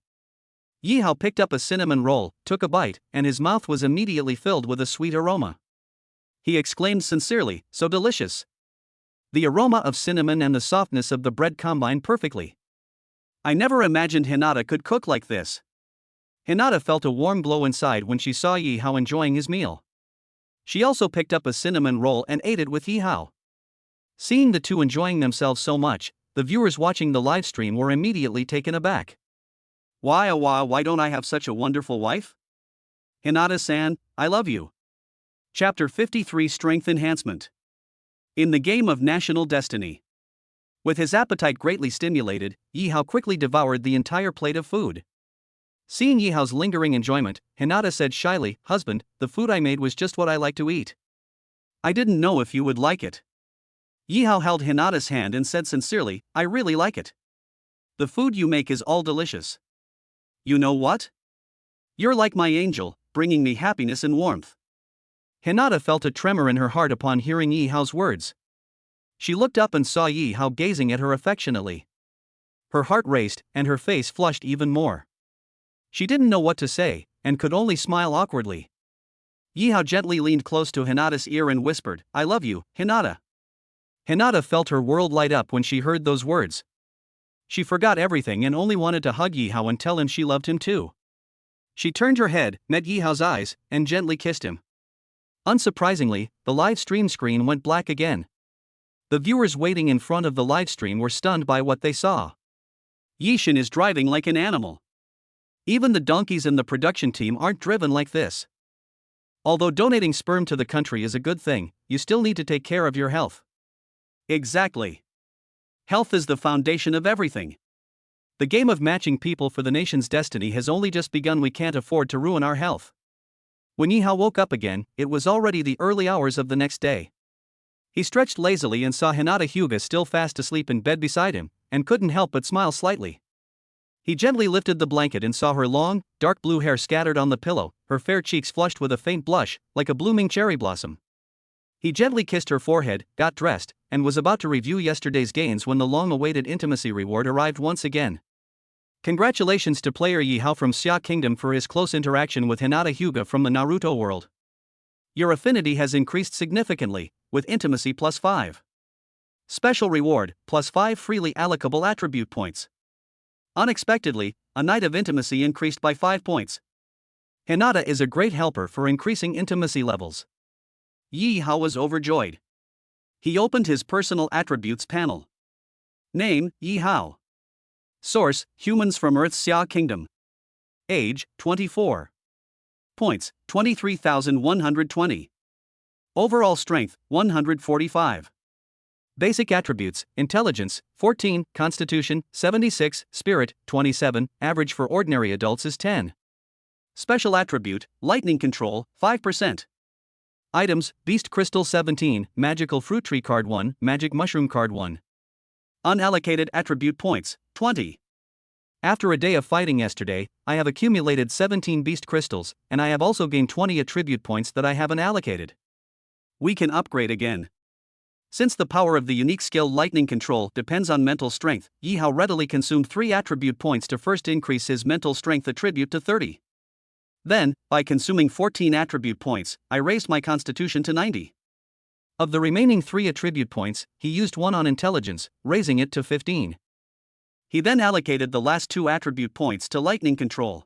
Speaker 1: Yihao picked up a cinnamon roll, took a bite, and his mouth was immediately filled with a sweet aroma. He exclaimed sincerely, "So delicious." The aroma of cinnamon and the softness of the bread combined perfectly. I never imagined Hinata could cook like this. Hinata felt a warm glow inside when she saw Yihao enjoying his meal. She also picked up a cinnamon roll and ate it with Yihao. Seeing the two enjoying themselves so much, the viewers watching the live stream were immediately taken aback. Why don't I have such a wonderful wife? Hinata-san, I love you. Chapter 53 Strength Enhancement. In the game of national destiny. With his appetite greatly stimulated, Yihao quickly devoured the entire plate of food. Seeing Yihao's lingering enjoyment, Hinata said shyly, "Husband, the food I made was just what I like to eat. I didn't know if you would like it." Yihao held Hinata's hand and said sincerely, "I really like it. The food you make is all delicious. You know what? You're like my angel, bringing me happiness and warmth." Hinata felt a tremor in her heart upon hearing Yihao's words. She looked up and saw Yihao gazing at her affectionately. Her heart raced, and her face flushed even more. She didn't know what to say, and could only smile awkwardly. Yihao gently leaned close to Hinata's ear and whispered, "I love you, Hinata." Hinata felt her world light up when she heard those words. She forgot everything and only wanted to hug Yihao and tell him she loved him too. She turned her head, met Yihao's eyes, and gently kissed him. Unsurprisingly, the live stream screen went black again. The viewers waiting in front of the live stream were stunned by what they saw. Yishin is driving like an animal. Even the donkeys in the production team aren't driven like this. Although donating sperm to the country is a good thing, you still need to take care of your health. Exactly. Health is the foundation of everything. The game of matching people for the nation's destiny has only just begun. We can't afford to ruin our health. When Yi Hao woke up again, it was already the early hours of the next day. He stretched lazily and saw Hinata Hyuga still fast asleep in bed beside him, and couldn't help but smile slightly. He gently lifted the blanket and saw her long, dark blue hair scattered on the pillow, her fair cheeks flushed with a faint blush, like a blooming cherry blossom. He gently kissed her forehead, got dressed, and was about to review yesterday's gains when the long-awaited intimacy reward arrived once again. Congratulations to player Yi Hao from Xia Kingdom for his close interaction with Hinata Hyuga from the Naruto world. Your affinity has increased significantly, with intimacy +5. Special reward, +5 freely allocable attribute points. Unexpectedly, a night of intimacy increased by 5 points. Hinata is a great helper for increasing intimacy levels. Yi Hao was overjoyed. He opened his personal attributes panel. Name, Yi Hao. Source, humans from Earth's Xia Kingdom. Age, 24. Points, 23,120. Overall strength, 145. Basic attributes, intelligence, 14, constitution, 76, spirit, 27, average for ordinary adults is 10. Special attribute, lightning control, 5%. Items, beast crystal 17, magical fruit tree card 1, magic mushroom card 1. Unallocated attribute points, 20. After a day of fighting yesterday, I have accumulated 17 beast crystals, and I have also gained 20 attribute points that I haven't allocated. We can upgrade again. Since the power of the unique skill lightning control depends on mental strength, Yi Hao readily consumed 3 attribute points to first increase his mental strength attribute to 30. Then, by consuming 14 attribute points, I raised my constitution to 90. Of the remaining 3 attribute points, he used 1 on intelligence, raising it to 15. He then allocated the last 2 attribute points to lightning control.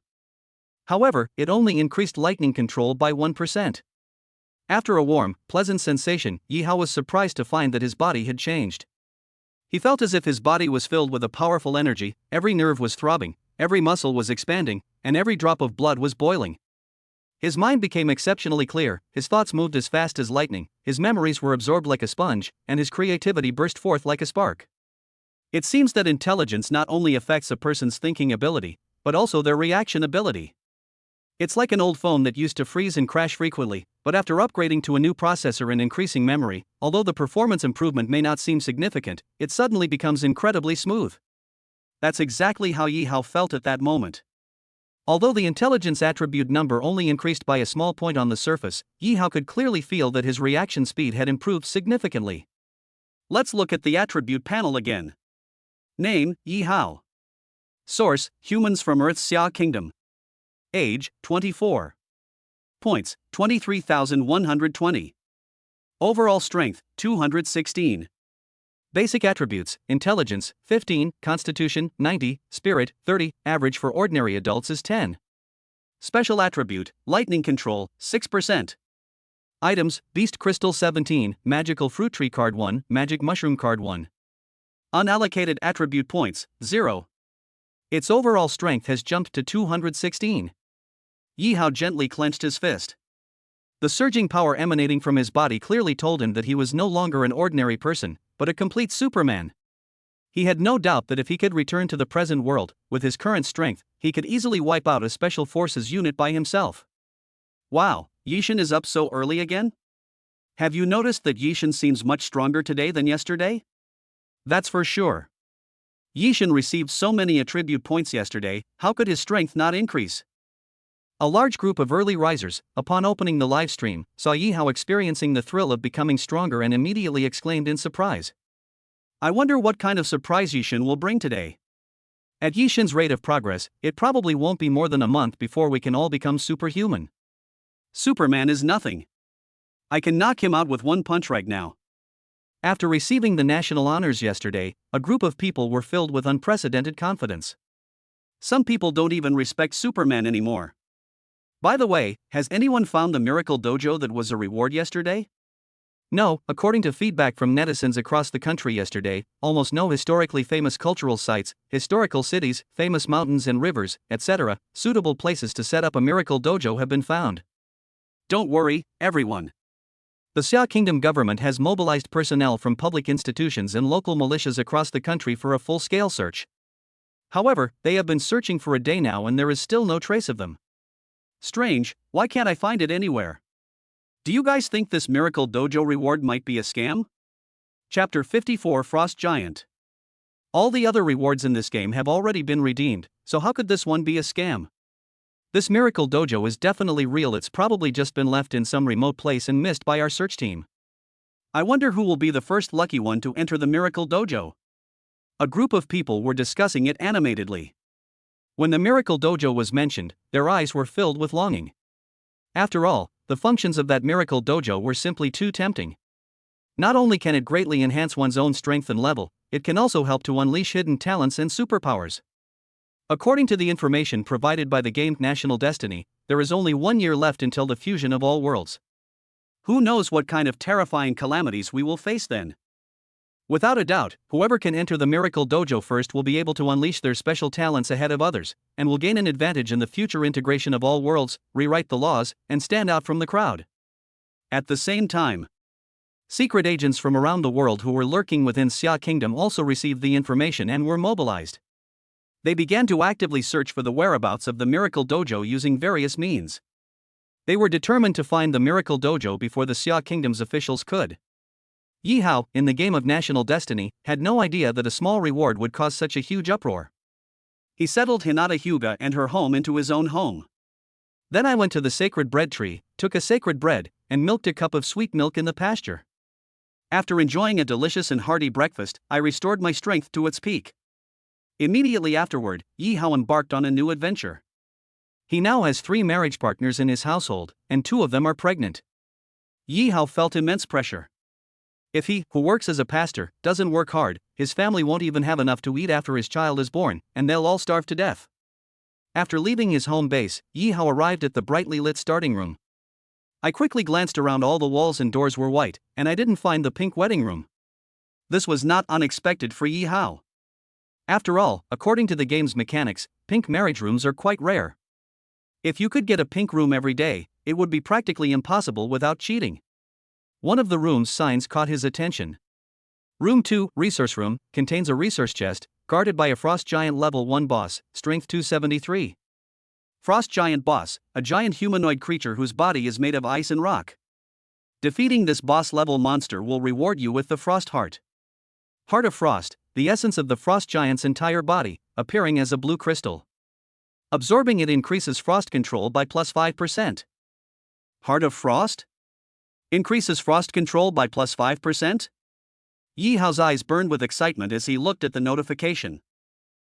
Speaker 1: However, it only increased lightning control by 1%. After a warm, pleasant sensation, Yi Hao was surprised to find that his body had changed. He felt as if his body was filled with a powerful energy, every nerve was throbbing, every muscle was expanding, and every drop of blood was boiling. His mind became exceptionally clear, his thoughts moved as fast as lightning, his memories were absorbed like a sponge, and his creativity burst forth like a spark. It seems that intelligence not only affects a person's thinking ability, but also their reaction ability. It's like an old phone that used to freeze and crash frequently, but after upgrading to a new processor and increasing memory, although the performance improvement may not seem significant, it suddenly becomes incredibly smooth. That's exactly how Yi Hao felt at that moment. Although the intelligence attribute number only increased by a small point on the surface, Yi Hao could clearly feel that his reaction speed had improved significantly. Let's look at the attribute panel again. Name, Yi Hao. Source, humans from Earth's Xia Kingdom. Age, 24. Points, 23,120. Overall strength, 216. Basic attributes, intelligence, 15, constitution, 90, spirit, 30, average for ordinary adults is 10. Special attribute, lightning control, 6%. Items, beast crystal 17, magical fruit tree card 1, magic mushroom card 1. Unallocated attribute points, 0. Its overall strength has jumped to 216. Yi Hao gently clenched his fist. The surging power emanating from his body clearly told him that he was no longer an ordinary person, but a complete Superman. He had no doubt that if he could return to the present world, with his current strength, he could easily wipe out a special forces unit by himself. Wow, Yishin is up so early again? Have you noticed that Yishin seems much stronger today than yesterday? That's for sure. Yishin received so many attribute points yesterday, how could his strength not increase? A large group of early risers, upon opening the live stream, saw Yi Hao experiencing the thrill of becoming stronger and immediately exclaimed in surprise. I wonder what kind of surprise Yishin will bring today. At Yishin's rate of progress, it probably won't be more than a month before we can all become superhuman. Superman is nothing. I can knock him out with one punch right now. After receiving the national honors yesterday, a group of people were filled with unprecedented confidence. Some people don't even respect Superman anymore. By the way, has anyone found the miracle dojo that was a reward yesterday? No, according to feedback from netizens across the country yesterday, almost no historically famous cultural sites, historical cities, famous mountains and rivers, etc., suitable places to set up a miracle dojo have been found. Don't worry, everyone. The Xia Kingdom government has mobilized personnel from public institutions and local militias across the country for a full-scale search. However, they have been searching for a day now and there is still no trace of them. Strange, why can't I find it anywhere? Do you guys think this Miracle Dojo reward might be a scam? Chapter 54 Frost Giant. All the other rewards in this game have already been redeemed, so how could this one be a scam? This Miracle Dojo is definitely real. It's probably just been left in some remote place and missed by our search team. I wonder who will be the first lucky one to enter the Miracle Dojo. A group of people were discussing it animatedly. When the Miracle Dojo was mentioned, their eyes were filled with longing. After all, the functions of that Miracle Dojo were simply too tempting. Not only can it greatly enhance one's own strength and level, it can also help to unleash hidden talents and superpowers. According to the information provided by the game National Destiny, there is only 1 year left until the fusion of all worlds. Who knows what kind of terrifying calamities we will face then? Without a doubt, whoever can enter the Miracle Dojo first will be able to unleash their special talents ahead of others, and will gain an advantage in the future integration of all worlds, rewrite the laws, and stand out from the crowd. At the same time, secret agents from around the world who were lurking within Xia Kingdom also received the information and were mobilized. They began to actively search for the whereabouts of the Miracle Dojo using various means. They were determined to find the Miracle Dojo before the Xia Kingdom's officials could. Yi Hao, in the game of National Destiny, had no idea that a small reward would cause such a huge uproar. He settled Hinata Hyuga and her home into his own home. Then I went to the sacred bread tree, took a sacred bread, and milked a cup of sweet milk in the pasture. After enjoying a delicious and hearty breakfast, I restored my strength to its peak. Immediately afterward, Yi Hao embarked on a new adventure. He now has 3 marriage partners in his household, and 2 of them are pregnant. Yi Hao felt immense pressure. If he, who works as a pastor, doesn't work hard, his family won't even have enough to eat after his child is born, and they'll all starve to death. After leaving his home base, Yi Hao arrived at the brightly lit starting room. I quickly glanced around. All the walls and doors were white, and I didn't find the pink wedding room. This was not unexpected for Yi Hao. After all, according to the game's mechanics, pink marriage rooms are quite rare. If you could get a pink room every day, it would be practically impossible without cheating. One of the room's signs caught his attention. Room 2, Resource Room, contains a resource chest, guarded by a Frost Giant Level 1 boss, Strength 273. Frost Giant Boss, a giant humanoid creature whose body is made of ice and rock. Defeating this boss-level monster will reward you with the Frost Heart. Heart of Frost, the essence of the Frost Giant's entire body, appearing as a blue crystal. Absorbing it increases frost control by plus 5%. Heart of Frost? Increases frost control by plus 5%? Yi Hao's eyes burned with excitement as he looked at the notification.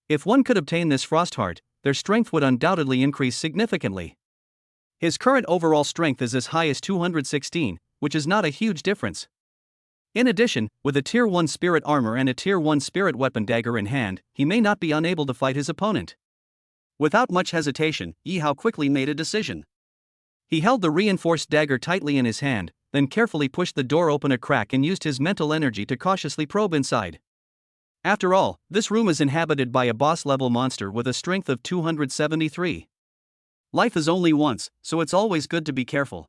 Speaker 1: If one could obtain this Frost Heart, their strength would undoubtedly increase significantly. His current overall strength is as high as 216, which is not a huge difference. In addition, with a Tier 1 Spirit Armor and a Tier 1 Spirit Weapon Dagger in hand, he may not be unable to fight his opponent. Without much hesitation, Yi Hao quickly made a decision. He held the reinforced dagger tightly in his hand, then carefully pushed the door open a crack and used his mental energy to cautiously probe inside. After all, this room is inhabited by a boss-level monster with a strength of 273. Life is only once, so it's always good to be careful.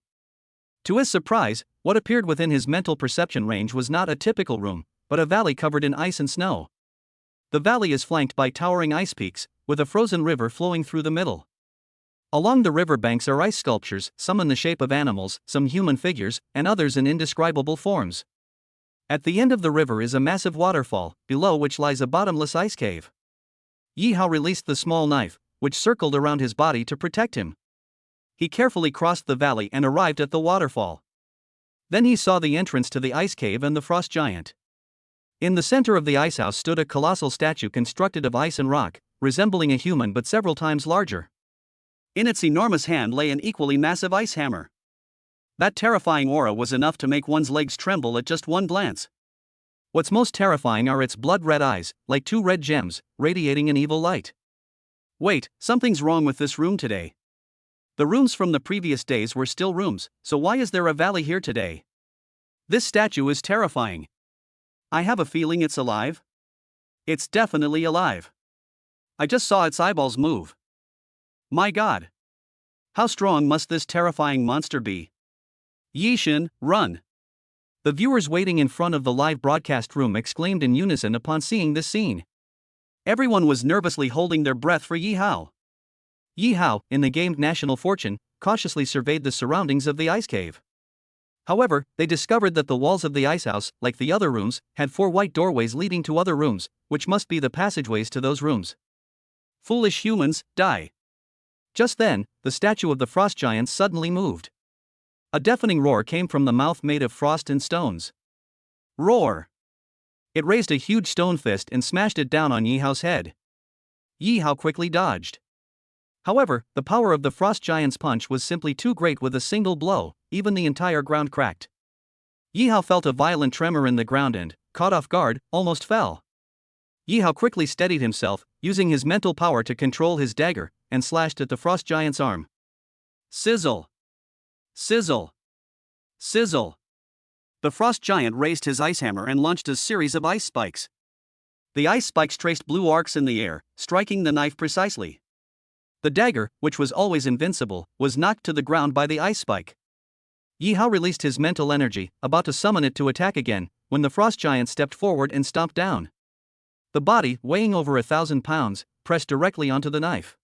Speaker 1: To his surprise, what appeared within his mental perception range was not a typical room, but a valley covered in ice and snow. The valley is flanked by towering ice peaks, with a frozen river flowing through the middle. Along the river banks are ice sculptures, some in the shape of animals, some human figures, and others in indescribable forms. At the end of the river is a massive waterfall, below which lies a bottomless ice cave. Yi Hao released the small knife, which circled around his body to protect him. He carefully crossed the valley and arrived at the waterfall. Then he saw the entrance to the ice cave and the Frost Giant. In the center of the ice house stood a colossal statue constructed of ice and rock, resembling a human but several times larger. In its enormous hand lay an equally massive ice hammer. That terrifying aura was enough to make one's legs tremble at just one glance. What's most terrifying are its blood-red eyes, like 2 red gems, radiating an evil light. Wait, something's wrong with this room today. The rooms from the previous days were still rooms, so why is there a valley here today? This statue is terrifying. I have a feeling it's alive. It's definitely alive. I just saw its eyeballs move. My God! How strong must this terrifying monster be? Yishin, run! The viewers waiting in front of the live broadcast room exclaimed in unison upon seeing this scene. Everyone was nervously holding their breath for Yi Hao. Yi Hao, in the game National Fortune, cautiously surveyed the surroundings of the ice cave. However, they discovered that the walls of the ice house, like the other rooms, had 4 white doorways leading to other rooms, which must be the passageways to those rooms. Foolish humans, die. Just then, the statue of the frost giant suddenly moved. A deafening roar came from the mouth made of frost and stones. Roar! It raised a huge stone fist and smashed it down on Yi Hao's head. Yi Hao quickly dodged. However, the power of the frost giant's punch was simply too great. With a single blow, even the entire ground cracked. Yi Hao felt a violent tremor in the ground and, caught off guard, almost fell. Yi Hao quickly steadied himself, using his mental power to control his dagger, and slashed at the frost giant's arm. Sizzle! Sizzle! Sizzle! The frost giant raised his ice hammer and launched a series of ice spikes. The ice spikes traced blue arcs in the air, striking the knife precisely. The dagger, which was always invincible, was knocked to the ground by the ice spike. Yi Hao released his mental energy, about to summon it to attack again, when the frost giant stepped forward and stomped down. The body, weighing over 1,000 pounds, pressed directly onto the knife.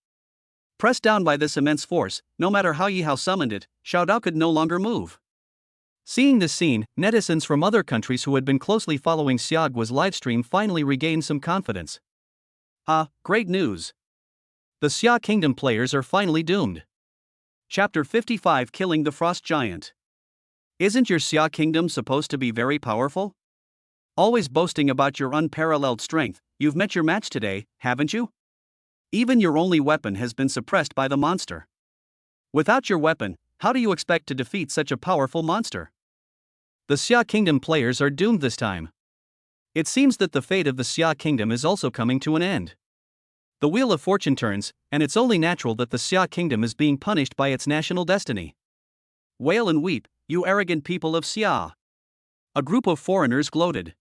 Speaker 1: Pressed down by this immense force, no matter how Yi Hao summoned it, Xiao Dao could no longer move. Seeing this scene, netizens from other countries who had been closely following Xiaoguo's livestream finally regained some confidence. Great news! The Xia Kingdom players are finally doomed. Chapter 55: Killing the Frost Giant. Isn't your Xia Kingdom supposed to be very powerful? Always boasting about your unparalleled strength, you've met your match today, haven't you? Even your only weapon has been suppressed by the monster. Without your weapon, how do you expect to defeat such a powerful monster? The Xia Kingdom players are doomed this time. It seems that the fate of the Xia Kingdom is also coming to an end. The Wheel of Fortune turns, and it's only natural that the Xia Kingdom is being punished by its national destiny. Wail and weep, you arrogant people of Xia! A group of foreigners gloated.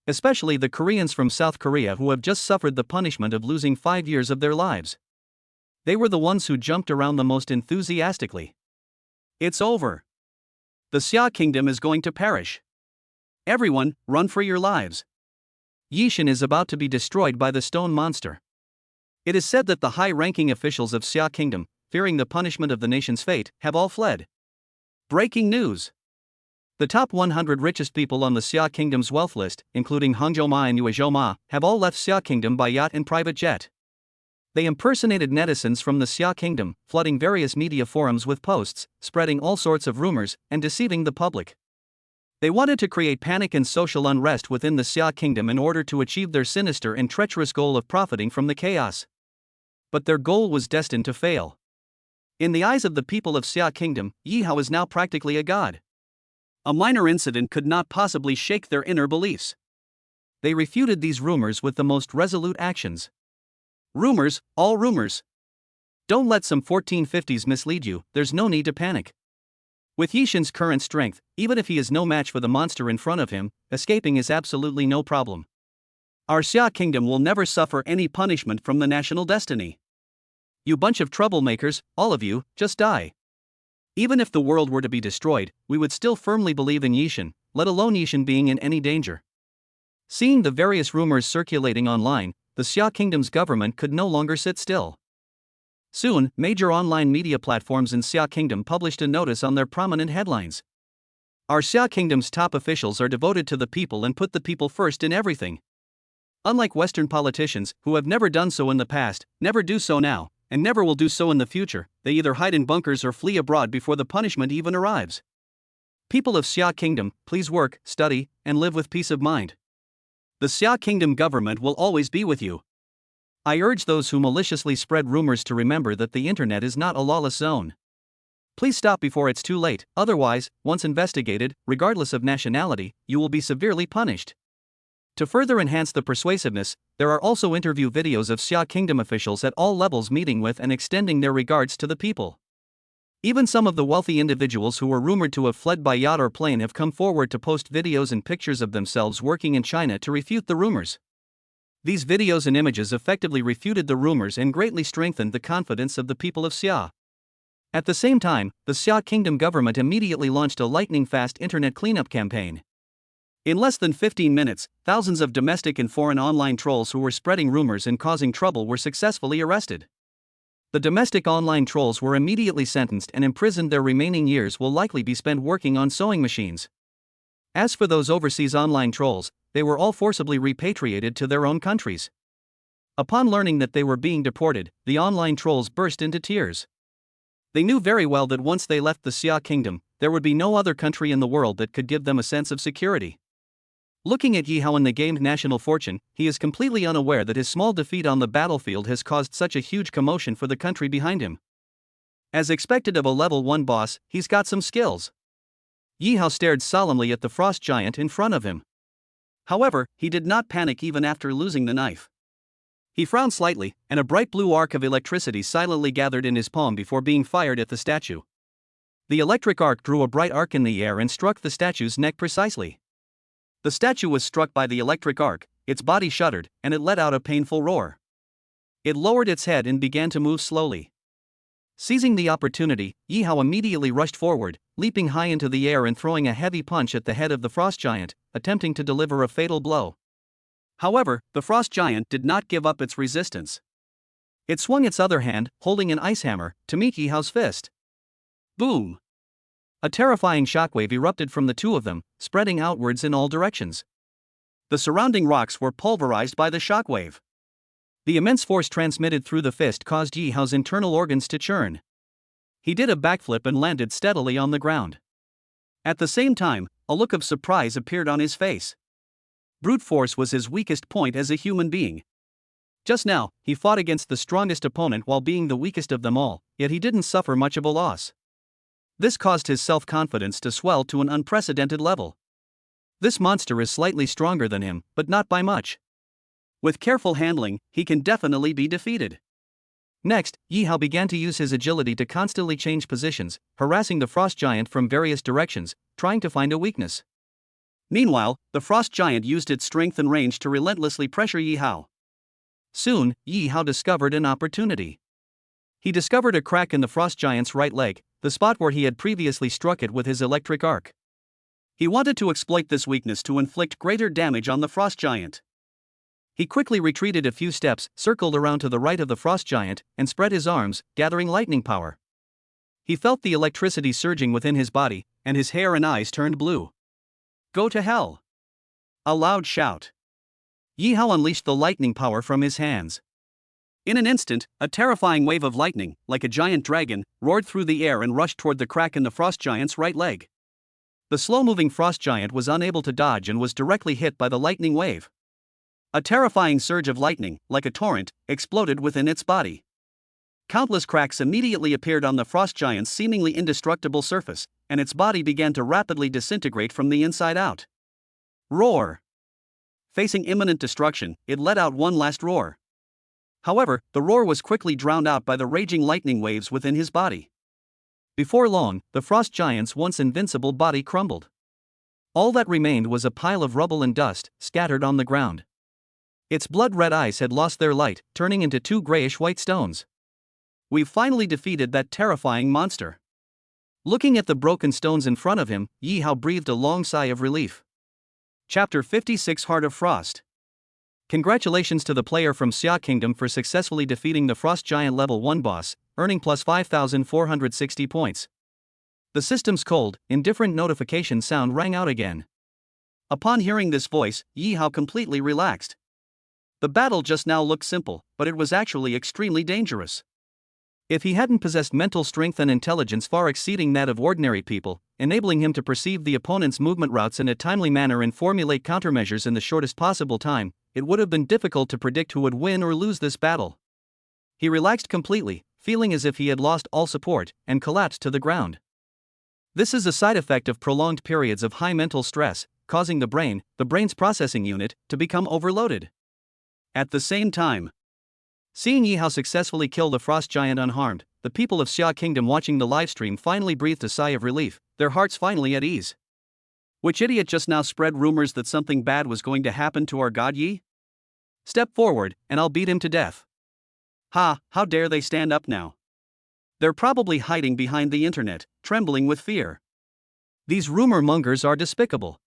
Speaker 1: Especially the Koreans from South Korea, who have just suffered the punishment of losing 5 years of their lives. They were the ones who jumped around the most enthusiastically. It's over. The Xia Kingdom is going to perish. Everyone, run for your lives. Yishan is about to be destroyed by the stone monster. It is said that the high-ranking officials of Xia Kingdom, fearing the punishment of the nation's fate, have all fled. Breaking news! The top 100 richest people on the Xia Kingdom's wealth list, including Heng Zhoma and Yue Zhoma, have all left Xia Kingdom by yacht and private jet. They impersonated netizens from the Xia Kingdom, flooding various media forums with posts, spreading all sorts of rumors, and deceiving the public. They wanted to create panic and social unrest within the Xia Kingdom in order to achieve their sinister and treacherous goal of profiting from the chaos. But their goal was destined to fail. In the eyes of the people of Xia Kingdom, Yi Hao is now practically a god. A minor incident could not possibly shake their inner beliefs. They refuted these rumors with the most resolute actions. Rumors, all rumors. Don't let some 1450s mislead you, there's no need to panic. With Yishan's current strength, even if he is no match for the monster in front of him, escaping is absolutely no problem. Our Xia Kingdom will never suffer any punishment from the national destiny. You bunch of troublemakers, all of you, just die. Even if the world were to be destroyed, we would still firmly believe in Yishan, let alone Yishan being in any danger. Seeing the various rumors circulating online, the Xia Kingdom's government could no longer sit still. Soon, major online media platforms in Xia Kingdom published a notice on their prominent headlines. Our Xia Kingdom's top officials are devoted to the people and put the people first in everything. Unlike Western politicians, who have never done so in the past, never do so now, and never will do so in the future, they either hide in bunkers or flee abroad before the punishment even arrives. People of Xia Kingdom, please work, study, and live with peace of mind. The Xia Kingdom government will always be with you. I urge those who maliciously spread rumors to remember that the internet is not a lawless zone. Please stop before it's too late, otherwise, once investigated, regardless of nationality, you will be severely punished. To further enhance the persuasiveness, there are also interview videos of Xia Kingdom officials at all levels meeting with and extending their regards to the people. Even some of the wealthy individuals who were rumored to have fled by yacht or plane have come forward to post videos and pictures of themselves working in China to refute the rumors. These videos and images effectively refuted the rumors and greatly strengthened the confidence of the people of Xia. At the same time, the Xia Kingdom government immediately launched a lightning-fast internet cleanup campaign. In less than 15 minutes, thousands of domestic and foreign online trolls who were spreading rumors and causing trouble were successfully arrested. The domestic online trolls were immediately sentenced and imprisoned. Their remaining years will likely be spent working on sewing machines. As for those overseas online trolls, they were all forcibly repatriated to their own countries. Upon learning that they were being deported, the online trolls burst into tears. They knew very well that once they left the Xia kingdom, there would be no other country in the world that could give them a sense of security. Looking at Yi Hao and the gained national fortune, he is completely unaware that his small defeat on the battlefield has caused such a huge commotion for the country behind him. As expected of a level 1 boss, he's got some skills. Yi Hao stared solemnly at the frost giant in front of him. However, he did not panic even after losing the knife. He frowned slightly, and a bright blue arc of electricity silently gathered in his palm before being fired at the statue. The electric arc drew a bright arc in the air and struck the statue's neck precisely. The statue was struck by the electric arc, its body shuddered, and it let out a painful roar. It lowered its head and began to move slowly. Seizing the opportunity, Yi Hao immediately rushed forward, leaping high into the air and throwing a heavy punch at the head of the frost giant, attempting to deliver a fatal blow. However, the frost giant did not give up its resistance. It swung its other hand, holding an ice hammer, to meet Yi Hao's fist. Boom! A terrifying shockwave erupted from the two of them, spreading outwards in all directions. The surrounding rocks were pulverized by the shockwave. The immense force transmitted through the fist caused Yi Hao's internal organs to churn. He did a backflip and landed steadily on the ground. At the same time, a look of surprise appeared on his face. Brute force was his weakest point as a human being. Just now, he fought against the strongest opponent while being the weakest of them all, yet he didn't suffer much of a loss. This caused his self-confidence to swell to an unprecedented level. This monster is slightly stronger than him, but not by much. With careful handling, he can definitely be defeated. Next, Yi Hao began to use his agility to constantly change positions, harassing the frost giant from various directions, trying to find a weakness. Meanwhile, the frost giant used its strength and range to relentlessly pressure Yi Hao. Soon, Yi Hao discovered an opportunity. He discovered a crack in the frost giant's right leg, the spot where he had previously struck it with his electric arc. He wanted to exploit this weakness to inflict greater damage on the frost giant. He quickly retreated a few steps, circled around to the right of the frost giant, and spread his arms, gathering lightning power. He felt the electricity surging within his body, and his hair and eyes turned blue. Go to hell! A loud shout. Yi Hao unleashed the lightning power from his hands. In an instant, a terrifying wave of lightning, like a giant dragon, roared through the air and rushed toward the crack in the frost giant's right leg. The slow-moving frost giant was unable to dodge and was directly hit by the lightning wave. A terrifying surge of lightning, like a torrent, exploded within its body. Countless cracks immediately appeared on the frost giant's seemingly indestructible surface, and its body began to rapidly disintegrate from the inside out. Roar! Facing imminent destruction, it let out one last roar. However, the roar was quickly drowned out by the raging lightning waves within his body. Before long, the frost giant's once invincible body crumbled. All that remained was a pile of rubble and dust, scattered on the ground. Its blood-red eyes had lost their light, turning into two grayish-white stones. We've finally defeated that terrifying monster. Looking at the broken stones in front of him, Yi Hao breathed a long sigh of relief. Chapter 56 Heart of Frost. Congratulations to the player from Xia Kingdom for successfully defeating the Frost Giant level 1 boss, earning plus 5,460 points. The system's cold, indifferent notification sound rang out again. Upon hearing this voice, Yi Hao completely relaxed. The battle just now looked simple, but it was actually extremely dangerous. If he hadn't possessed mental strength and intelligence far exceeding that of ordinary people, enabling him to perceive the opponent's movement routes in a timely manner and formulate countermeasures in the shortest possible time, it would have been difficult to predict who would win or lose this battle. He relaxed completely, feeling as if he had lost all support, and collapsed to the ground. This is a side effect of prolonged periods of high mental stress, causing the brain's processing unit, to become overloaded. At the same time, seeing Yi Hao successfully kill the frost giant unharmed, the people of Xia Kingdom watching the livestream finally breathed a sigh of relief, their hearts finally at ease. Which idiot just now spread rumors that something bad was going to happen to our god Yi? Step forward, and I'll beat him to death. Ha, how dare they stand up now? They're probably hiding behind the internet, trembling with fear. These rumor mongers are despicable.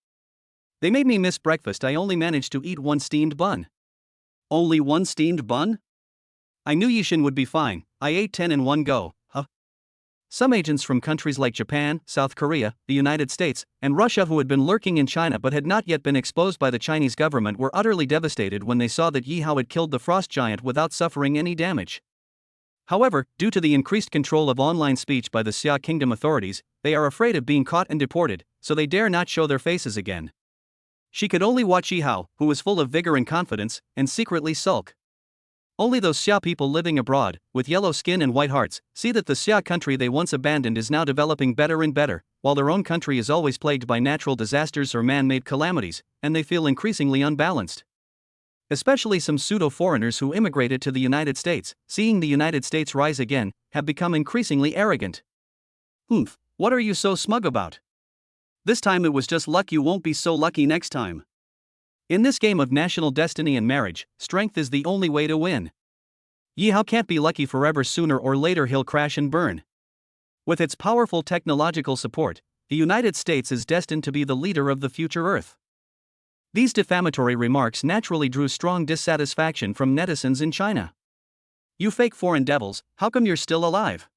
Speaker 1: They made me miss breakfast. I only managed to eat one steamed bun. Only one steamed bun? I knew Yishin would be fine, I ate 10 in one go, huh? Some agents from countries like Japan, South Korea, the United States, and Russia who had been lurking in China but had not yet been exposed by the Chinese government were utterly devastated when they saw that Yi Hao had killed the frost giant without suffering any damage. However, due to the increased control of online speech by the Xia Kingdom authorities, they are afraid of being caught and deported, so they dare not show their faces again. She could only watch Yi Hao, who was full of vigor and confidence, and secretly sulk. Only those Xia people living abroad, with yellow skin and white hearts, see that the Xia country they once abandoned is now developing better and better, while their own country is always plagued by natural disasters or man-made calamities, and they feel increasingly unbalanced. Especially some pseudo-foreigners who immigrated to the United States, seeing the United States rise again, have become increasingly arrogant. What are you so smug about? This time it was just luck, you won't be so lucky next time. In this game of national destiny and marriage, strength is the only way to win. Yi Hao can't be lucky forever, sooner or later he'll crash and burn. With its powerful technological support, the United States is destined to be the leader of the future Earth. These defamatory remarks naturally drew strong dissatisfaction from netizens in China. You fake foreign devils, how come you're still alive?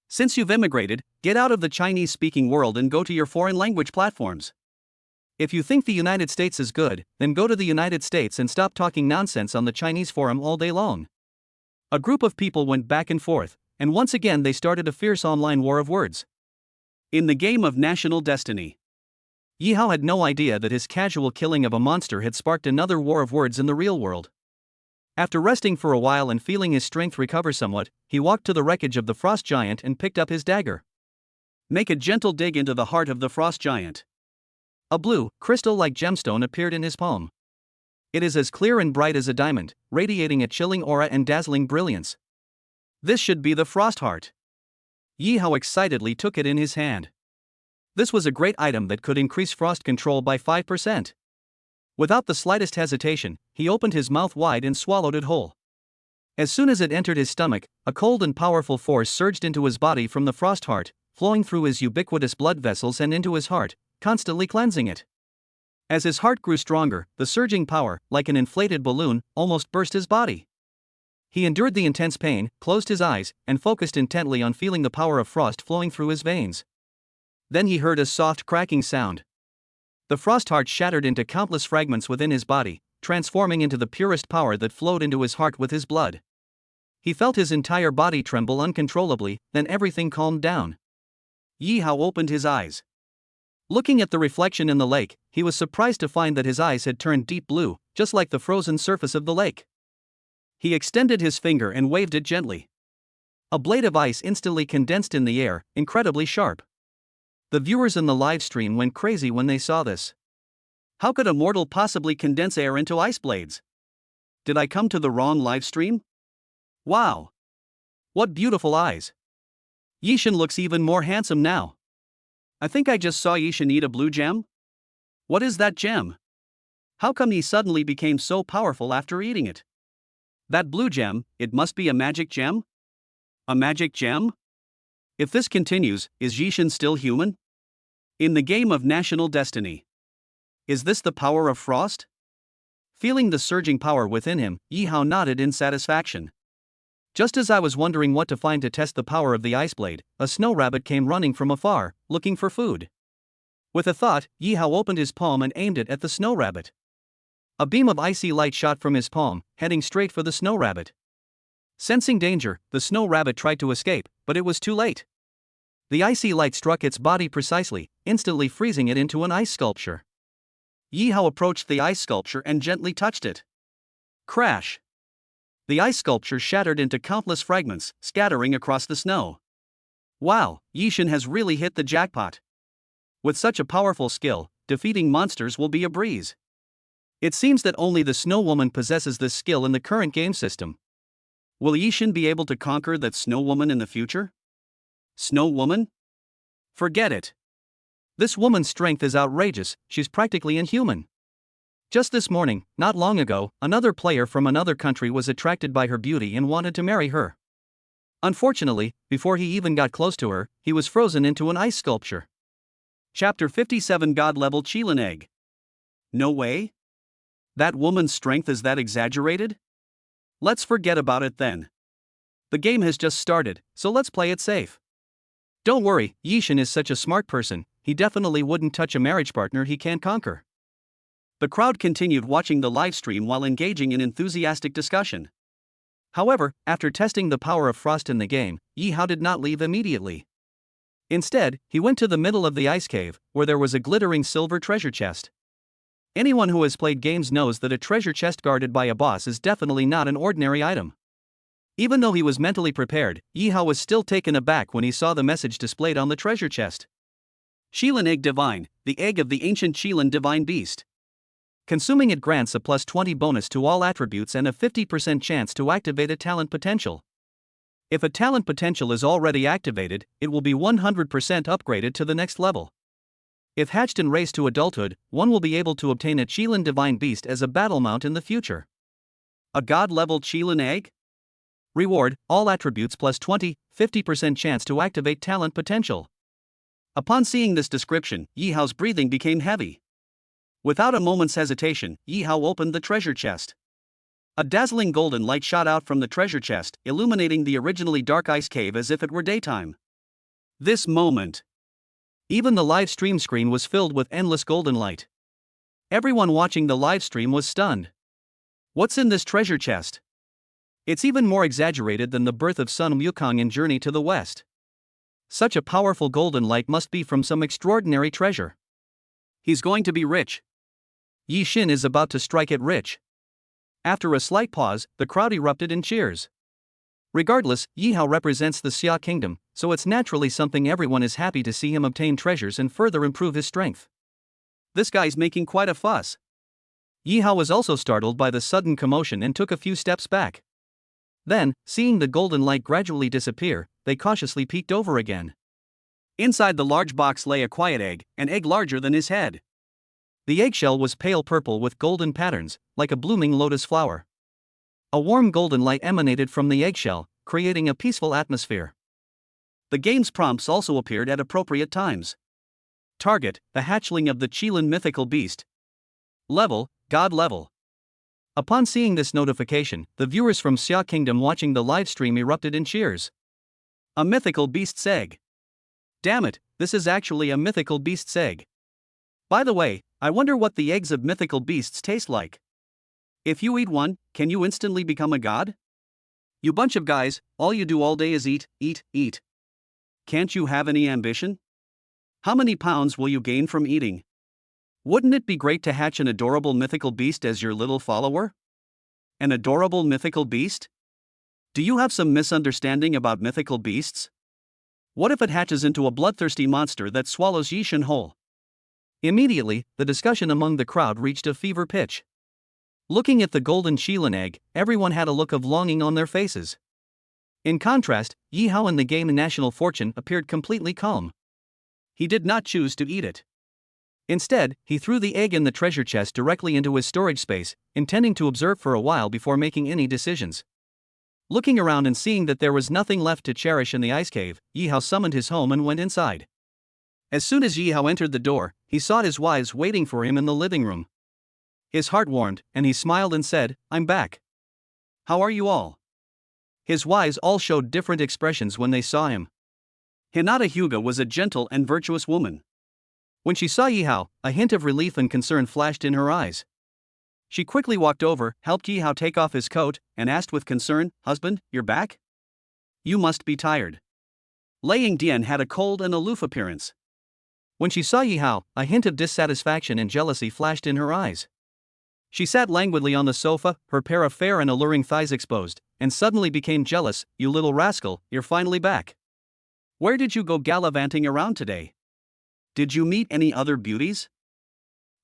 Speaker 1: Since you've immigrated, get out of the Chinese-speaking world and go to your foreign language platforms. If you think the United States is good, then go to the United States and stop talking nonsense on the Chinese forum all day long. A group of people went back and forth, and once again they started a fierce online war of words. In the game of national destiny, Yi Hao had no idea that his casual killing of a monster had sparked another war of words in the real world. After resting for a while and feeling his strength recover somewhat, he walked to the wreckage of the frost giant and picked up his dagger. Make a gentle dig into the heart of the frost giant. A blue, crystal-like gemstone appeared in his palm. It is as clear and bright as a diamond, radiating a chilling aura and dazzling brilliance. This should be the frost heart. Yi Hao excitedly took it in his hand. This was a great item that could increase frost control by 5%. Without the slightest hesitation, he opened his mouth wide and swallowed it whole. As soon as it entered his stomach, a cold and powerful force surged into his body from the frost heart, flowing through his ubiquitous blood vessels and into his heart, constantly cleansing it. As his heart grew stronger, the surging power, like an inflated balloon, almost burst his body. He endured the intense pain, closed his eyes, and focused intently on feeling the power of frost flowing through his veins. Then he heard a soft cracking sound. The frost heart shattered into countless fragments within his body, transforming into the purest power that flowed into his heart with his blood. He felt his entire body tremble uncontrollably, then everything calmed down. Yi Hao opened his eyes. Looking at the reflection in the lake, he was surprised to find that his eyes had turned deep blue, just like the frozen surface of the lake. He extended his finger and waved it gently. A blade of ice instantly condensed in the air, incredibly sharp. The viewers in the live stream went crazy when they saw this. How could a mortal possibly condense air into ice blades? Did I come to the wrong live stream? Wow! What beautiful eyes! Yishin looks even more handsome now. I think I just saw Yishin eat a blue gem? What is that gem? How come he suddenly became so powerful after eating it? That blue gem, it must be a magic gem? A magic gem? If this continues, is Yishin still human? In the game of national destiny. Is this the power of frost? Feeling the surging power within him, Yi Hao nodded in satisfaction. Just as I was wondering what to find to test the power of the ice blade, a snow rabbit came running from afar, looking for food. With a thought, Yi Hao opened his palm and aimed it at the snow rabbit. A beam of icy light shot from his palm, heading straight for the snow rabbit. Sensing danger, the snow rabbit tried to escape, but it was too late. The icy light struck its body precisely, instantly freezing it into an ice sculpture. Yi Hao approached the ice sculpture and gently touched it. Crash! The ice sculpture shattered into countless fragments, scattering across the snow. Wow, Yishin has really hit the jackpot. With such a powerful skill, defeating monsters will be a breeze. It seems that only the Snow Woman possesses this skill in the current game system. Will Yishin be able to conquer that Snow Woman in the future? Snow Woman? Forget it. This woman's strength is outrageous, she's practically inhuman. Just this morning, not long ago, another player from another country was attracted by her beauty and wanted to marry her. Unfortunately, before he even got close to her, he was frozen into an ice sculpture. Chapter 57 God-level Qilin Egg. No way? That woman's strength is that exaggerated? Let's forget about it then. The game has just started, so let's play it safe. Don't worry, Yishin is such a smart person, he definitely wouldn't touch a marriage partner he can't conquer. The crowd continued watching the live stream while engaging in enthusiastic discussion. However, after testing the power of frost in the game, Yi Hao did not leave immediately. Instead, he went to the middle of the ice cave, where there was a glittering silver treasure chest. Anyone who has played games knows that a treasure chest guarded by a boss is definitely not an ordinary item. Even though he was mentally prepared, Yi Hao was still taken aback when he saw the message displayed on the treasure chest. Qilin Egg Divine, the egg of the ancient Qilin Divine Beast. Consuming it grants a plus 20 bonus to all attributes and a 50% chance to activate a talent potential. If a talent potential is already activated, it will be 100% upgraded to the next level. If hatched and raised to adulthood, one will be able to obtain a Qilin Divine Beast as a battle mount in the future. A god-level Qilin Egg? Reward, all attributes plus 50% chance to activate talent potential. Upon seeing this description, Yi Hao's breathing became heavy. Without a moment's hesitation, Yi Hao opened the treasure chest. A dazzling golden light shot out from the treasure chest, illuminating the originally dark ice cave as if it were daytime. This moment. Even the live stream screen was filled with endless golden light. Everyone watching the live stream was stunned. What's in this treasure chest? It's even more exaggerated than the birth of Sun Wukong in Journey to the West. Such a powerful golden light must be from some extraordinary treasure. He's going to be rich. Yishin is about to strike it rich. After a slight pause, the crowd erupted in cheers. Regardless, Yi Hao represents the Xia kingdom, so it's naturally something everyone is happy to see him obtain treasures and further improve his strength. This guy's making quite a fuss. Yi Hao was also startled by the sudden commotion and took a few steps back. Then, seeing the golden light gradually disappear, they cautiously peeked over again. Inside the large box lay a quiet egg, an egg larger than his head. The eggshell was pale purple with golden patterns, like a blooming lotus flower. A warm golden light emanated from the eggshell, creating a peaceful atmosphere. The game's prompts also appeared at appropriate times. Target, the hatchling of the Qilin mythical beast. Level, God level. Upon seeing this notification, the viewers from Xia Kingdom watching the live stream erupted in cheers. A mythical beast's egg. Damn it, this is actually a mythical beast's egg. By the way, I wonder what the eggs of mythical beasts taste like. If you eat one, can you instantly become a god? You bunch of guys, all you do all day is eat, eat, eat. Can't you have any ambition? How many pounds will you gain from eating? Wouldn't it be great to hatch an adorable mythical beast as your little follower? An adorable mythical beast? Do you have some misunderstanding about mythical beasts? What if it hatches into a bloodthirsty monster that swallows Yishin whole? Immediately, the discussion among the crowd reached a fever pitch. Looking at the golden Qilin egg, everyone had a look of longing on their faces. In contrast, Yi Hao in the game National Fortune appeared completely calm. He did not choose to eat it. Instead, he threw the egg in the treasure chest directly into his storage space, intending to observe for a while before making any decisions. Looking around and seeing that there was nothing left to cherish in the ice cave, Yi Hao summoned his home and went inside. As soon as Yi Hao entered the door, he saw his wives waiting for him in the living room. His heart warmed, and he smiled and said, "I'm back. How are you all?" His wives all showed different expressions when they saw him. Hinata Hyuga was a gentle and virtuous woman. When she saw Yi Hao, a hint of relief and concern flashed in her eyes. She quickly walked over, helped Yi Hao take off his coat, and asked with concern, "Husband, you're back? You must be tired." Lei Yingdian had a cold and aloof appearance. When she saw Yi Hao, a hint of dissatisfaction and jealousy flashed in her eyes. She sat languidly on the sofa, her pair of fair and alluring thighs exposed, and suddenly became jealous. "You little rascal, you're finally back. Where did you go gallivanting around today? Did you meet any other beauties?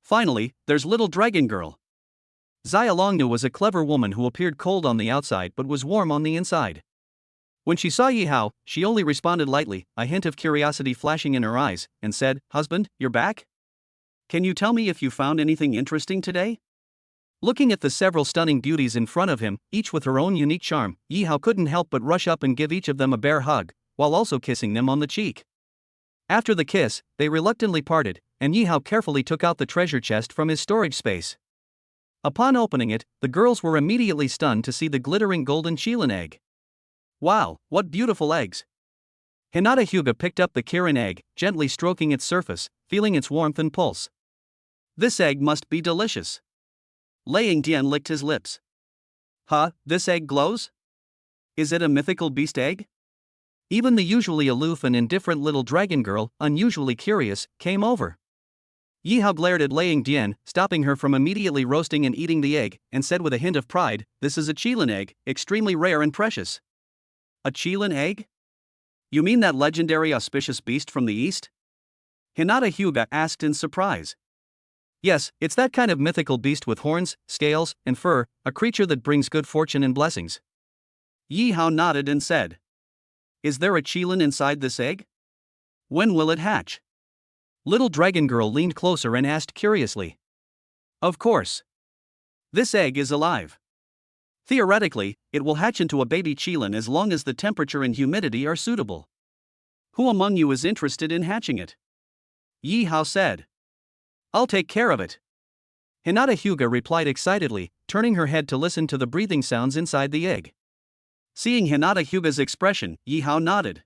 Speaker 1: Finally, there's little dragon girl." Xia Longnu was a clever woman who appeared cold on the outside but was warm on the inside. When she saw Yi Hao, she only responded lightly, a hint of curiosity flashing in her eyes, and said, "Husband, you're back? Can you tell me if you found anything interesting today?" Looking at the several stunning beauties in front of him, each with her own unique charm, Yi Hao couldn't help but rush up and give each of them a bear hug, while also kissing them on the cheek. After the kiss, they reluctantly parted, and Yi Hao carefully took out the treasure chest from his storage space. Upon opening it, the girls were immediately stunned to see the glittering golden Qilin egg. Wow, what beautiful eggs! Hinata Hyuga picked up the Kirin egg, gently stroking its surface, feeling its warmth and pulse. This egg must be delicious. Liang Dian licked his lips. Huh, this egg glows? Is it a mythical beast egg? Even the usually aloof and indifferent little dragon girl, unusually curious, came over. Yi Hao glared at Liang Dian, stopping her from immediately roasting and eating the egg, and said with a hint of pride, "This is a Qilin egg, extremely rare and precious." A Qilin egg? You mean that legendary auspicious beast from the east? Hinata Hyuga asked in surprise. Yes, it's that kind of mythical beast with horns, scales, and fur, a creature that brings good fortune and blessings. Yi Hao nodded and said, "Is there a Qilin inside this egg? When will it hatch?" Little dragon girl leaned closer and asked curiously. Of course. This egg is alive. Theoretically, it will hatch into a baby Qilin as long as the temperature and humidity are suitable. Who among you is interested in hatching it? Yi Hao said. I'll take care of it. Hinata Hyuga replied excitedly, turning her head to listen to the breathing sounds inside the egg. Seeing Hinata Hyuga's expression, Yi Hao nodded.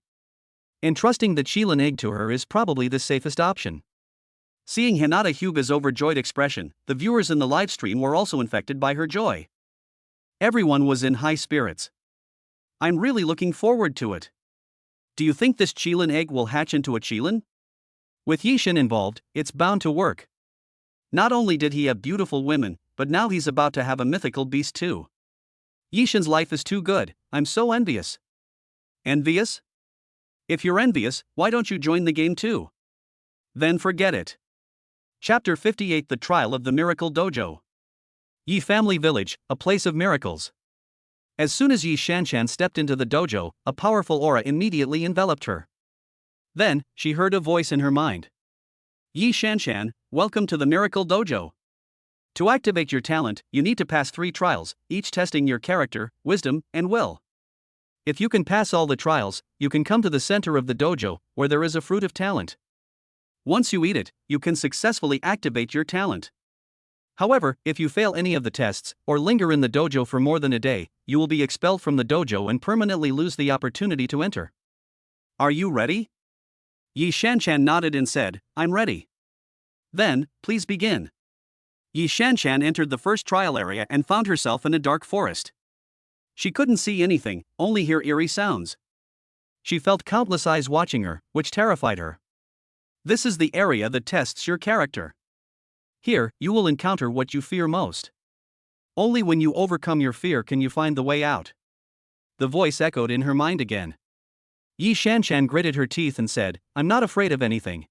Speaker 1: Entrusting the Qilin egg to her is probably the safest option. Seeing Hinata Hyuga's overjoyed expression, the viewers in the livestream were also infected by her joy. Everyone was in high spirits. I'm really looking forward to it. Do you think this Qilin egg will hatch into a Qilin? With Yishin involved, it's bound to work. Not only did he have beautiful women, but now he's about to have a mythical beast too. Yishin's life is too good, I'm so envious. Envious? If you're envious, why don't you join the game too? Then forget it. Chapter 58 The Trial of the Miracle Dojo. Yi Family Village, a place of miracles. As soon as Yi Shanshan stepped into the dojo, a powerful aura immediately enveloped her. Then, she heard a voice in her mind. Yi Shanshan, welcome to the Miracle Dojo. To activate your talent, you need to pass 3 trials, each testing your character, wisdom, and will. If you can pass all the trials, you can come to the center of the dojo, where there is a fruit of talent. Once you eat it, you can successfully activate your talent. However, if you fail any of the tests, or linger in the dojo for more than a day, you will be expelled from the dojo and permanently lose the opportunity to enter. Are you ready? Yi Shanshan nodded and said, I'm ready. Then, please begin. Yi Shanshan entered the first trial area and found herself in a dark forest. She couldn't see anything, only hear eerie sounds. She felt countless eyes watching her, which terrified her. This is the area that tests your character. Here, you will encounter what you fear most. Only when you overcome your fear can you find the way out. The voice echoed in her mind again. Yi Shanshan gritted her teeth and said, I'm not afraid of anything.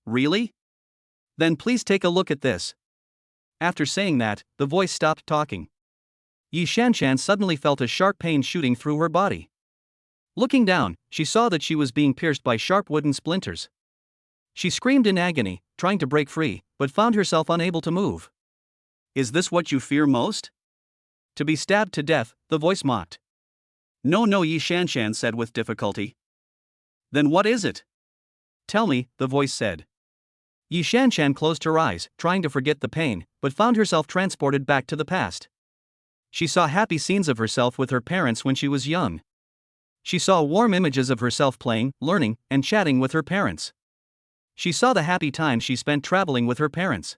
Speaker 1: Really? Then please take a look at this. After saying that, the voice stopped talking. Yi Shanshan suddenly felt a sharp pain shooting through her body. Looking down, she saw that she was being pierced by sharp wooden splinters. She screamed in agony, trying to break free, but found herself unable to move. Is this what you fear most? To be stabbed to death, the voice mocked. No, Yi Shanshan said with difficulty. Then what is it? Tell me, the voice said. Yi Shanshan closed her eyes, trying to forget the pain, but found herself transported back to the past. She saw happy scenes of herself with her parents when she was young. She saw warm images of herself playing, learning, and chatting with her parents. She saw the happy times she spent traveling with her parents.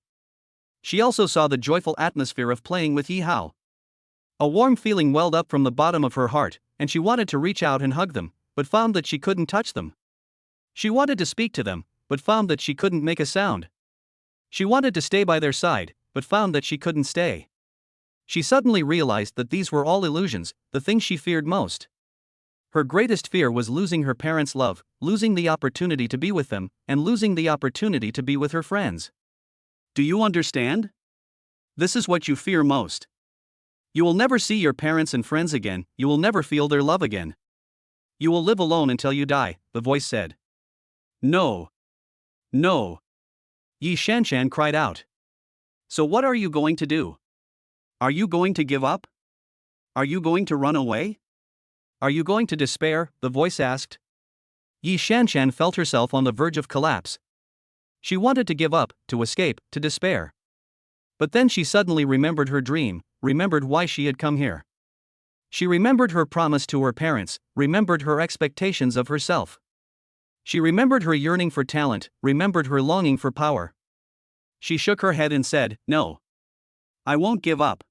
Speaker 1: She also saw the joyful atmosphere of playing with Yi Hao. A warm feeling welled up from the bottom of her heart, and she wanted to reach out and hug them, but found that she couldn't touch them. She wanted to speak to them, but found that she couldn't make a sound. She wanted to stay by their side, but found that she couldn't stay. She suddenly realized that these were all illusions, the things she feared most. Her greatest fear was losing her parents' love, losing the opportunity to be with them, and losing the opportunity to be with her friends. Do you understand? This is what you fear most. You will never see your parents and friends again, you will never feel their love again. You will live alone until you die, the voice said. No. No. Yi Shanshan cried out. So what are you going to do? Are you going to give up? Are you going to run away? Are you going to despair? The voice asked. Yi Shanshan felt herself on the verge of collapse. She wanted to give up, to escape, to despair. But then she suddenly remembered her dream, remembered why she had come here. She remembered her promise to her parents, remembered her expectations of herself. She remembered her yearning for talent, remembered her longing for power. She shook her head and said, "No. I won't give up.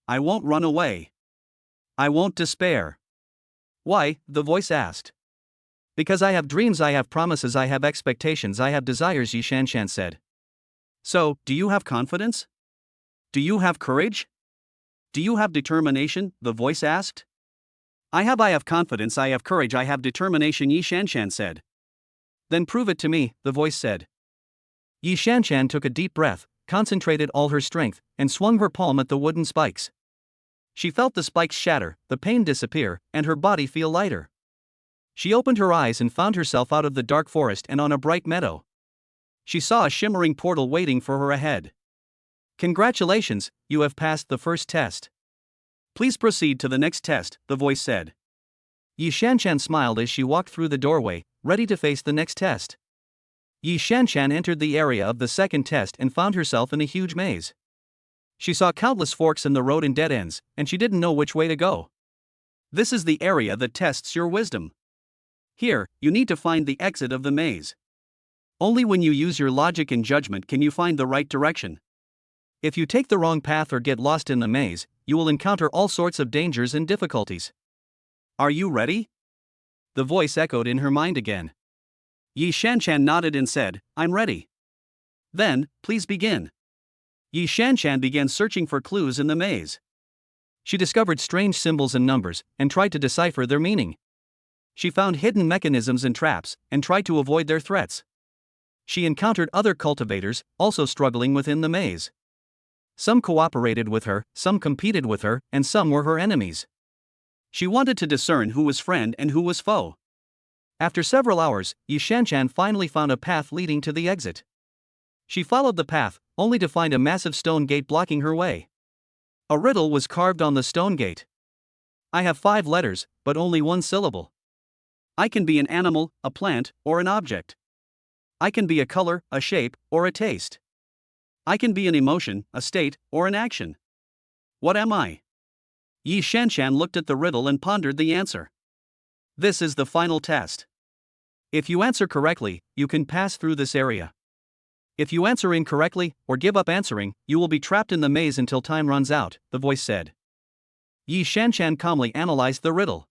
Speaker 1: I won't run away. I won't despair." "Why?" the voice asked. "Because I have dreams, I have promises, I have expectations, I have desires," Yi Shanshan said. "So, do you have confidence? Do you have courage? Do you have determination?" the voice asked. I have confidence, I have courage, I have determination," Yi Shanshan said. "Then prove it to me," the voice said. Yi Shanshan took a deep breath, concentrated all her strength, and swung her palm at the wooden spikes. She felt the spikes shatter, the pain disappear, and her body feel lighter. She opened her eyes and found herself out of the dark forest and on a bright meadow. She saw a shimmering portal waiting for her ahead. "Congratulations, you have passed the first test. Please proceed to the next test," the voice said. Yi Shanshan smiled as she walked through the doorway, ready to face the next test. Yi Shanshan entered the area of the second test and found herself in a huge maze. She saw countless forks in the road and dead ends, and she didn't know which way to go. This is the area that tests your wisdom. Here, you need to find the exit of the maze. Only when you use your logic and judgment can you find the right direction. If you take the wrong path or get lost in the maze, you will encounter all sorts of dangers and difficulties. Are you ready? The voice echoed in her mind again. Yi Shanshan nodded and said, "I'm ready." "Then, please begin." Yi Shanshan began searching for clues in the maze. She discovered strange symbols and numbers, and tried to decipher their meaning. She found hidden mechanisms and traps, and tried to avoid their threats. She encountered other cultivators, also struggling within the maze. Some cooperated with her, some competed with her, and some were her enemies. She wanted to discern who was friend and who was foe. After several hours, Yi Shanshan finally found a path leading to the exit. She followed the path, only to find a massive stone gate blocking her way. A riddle was carved on the stone gate. "I have 5 letters, but only 1 syllable. I can be an animal, a plant, or an object. I can be a color, a shape, or a taste. I can be an emotion, a state, or an action. What am I?" Yi Shanshan looked at the riddle and pondered the answer. This is the final test. If you answer correctly, you can pass through this area. If you answer incorrectly, or give up answering, you will be trapped in the maze until time runs out, the voice said. Yi Shanshan calmly analyzed the riddle.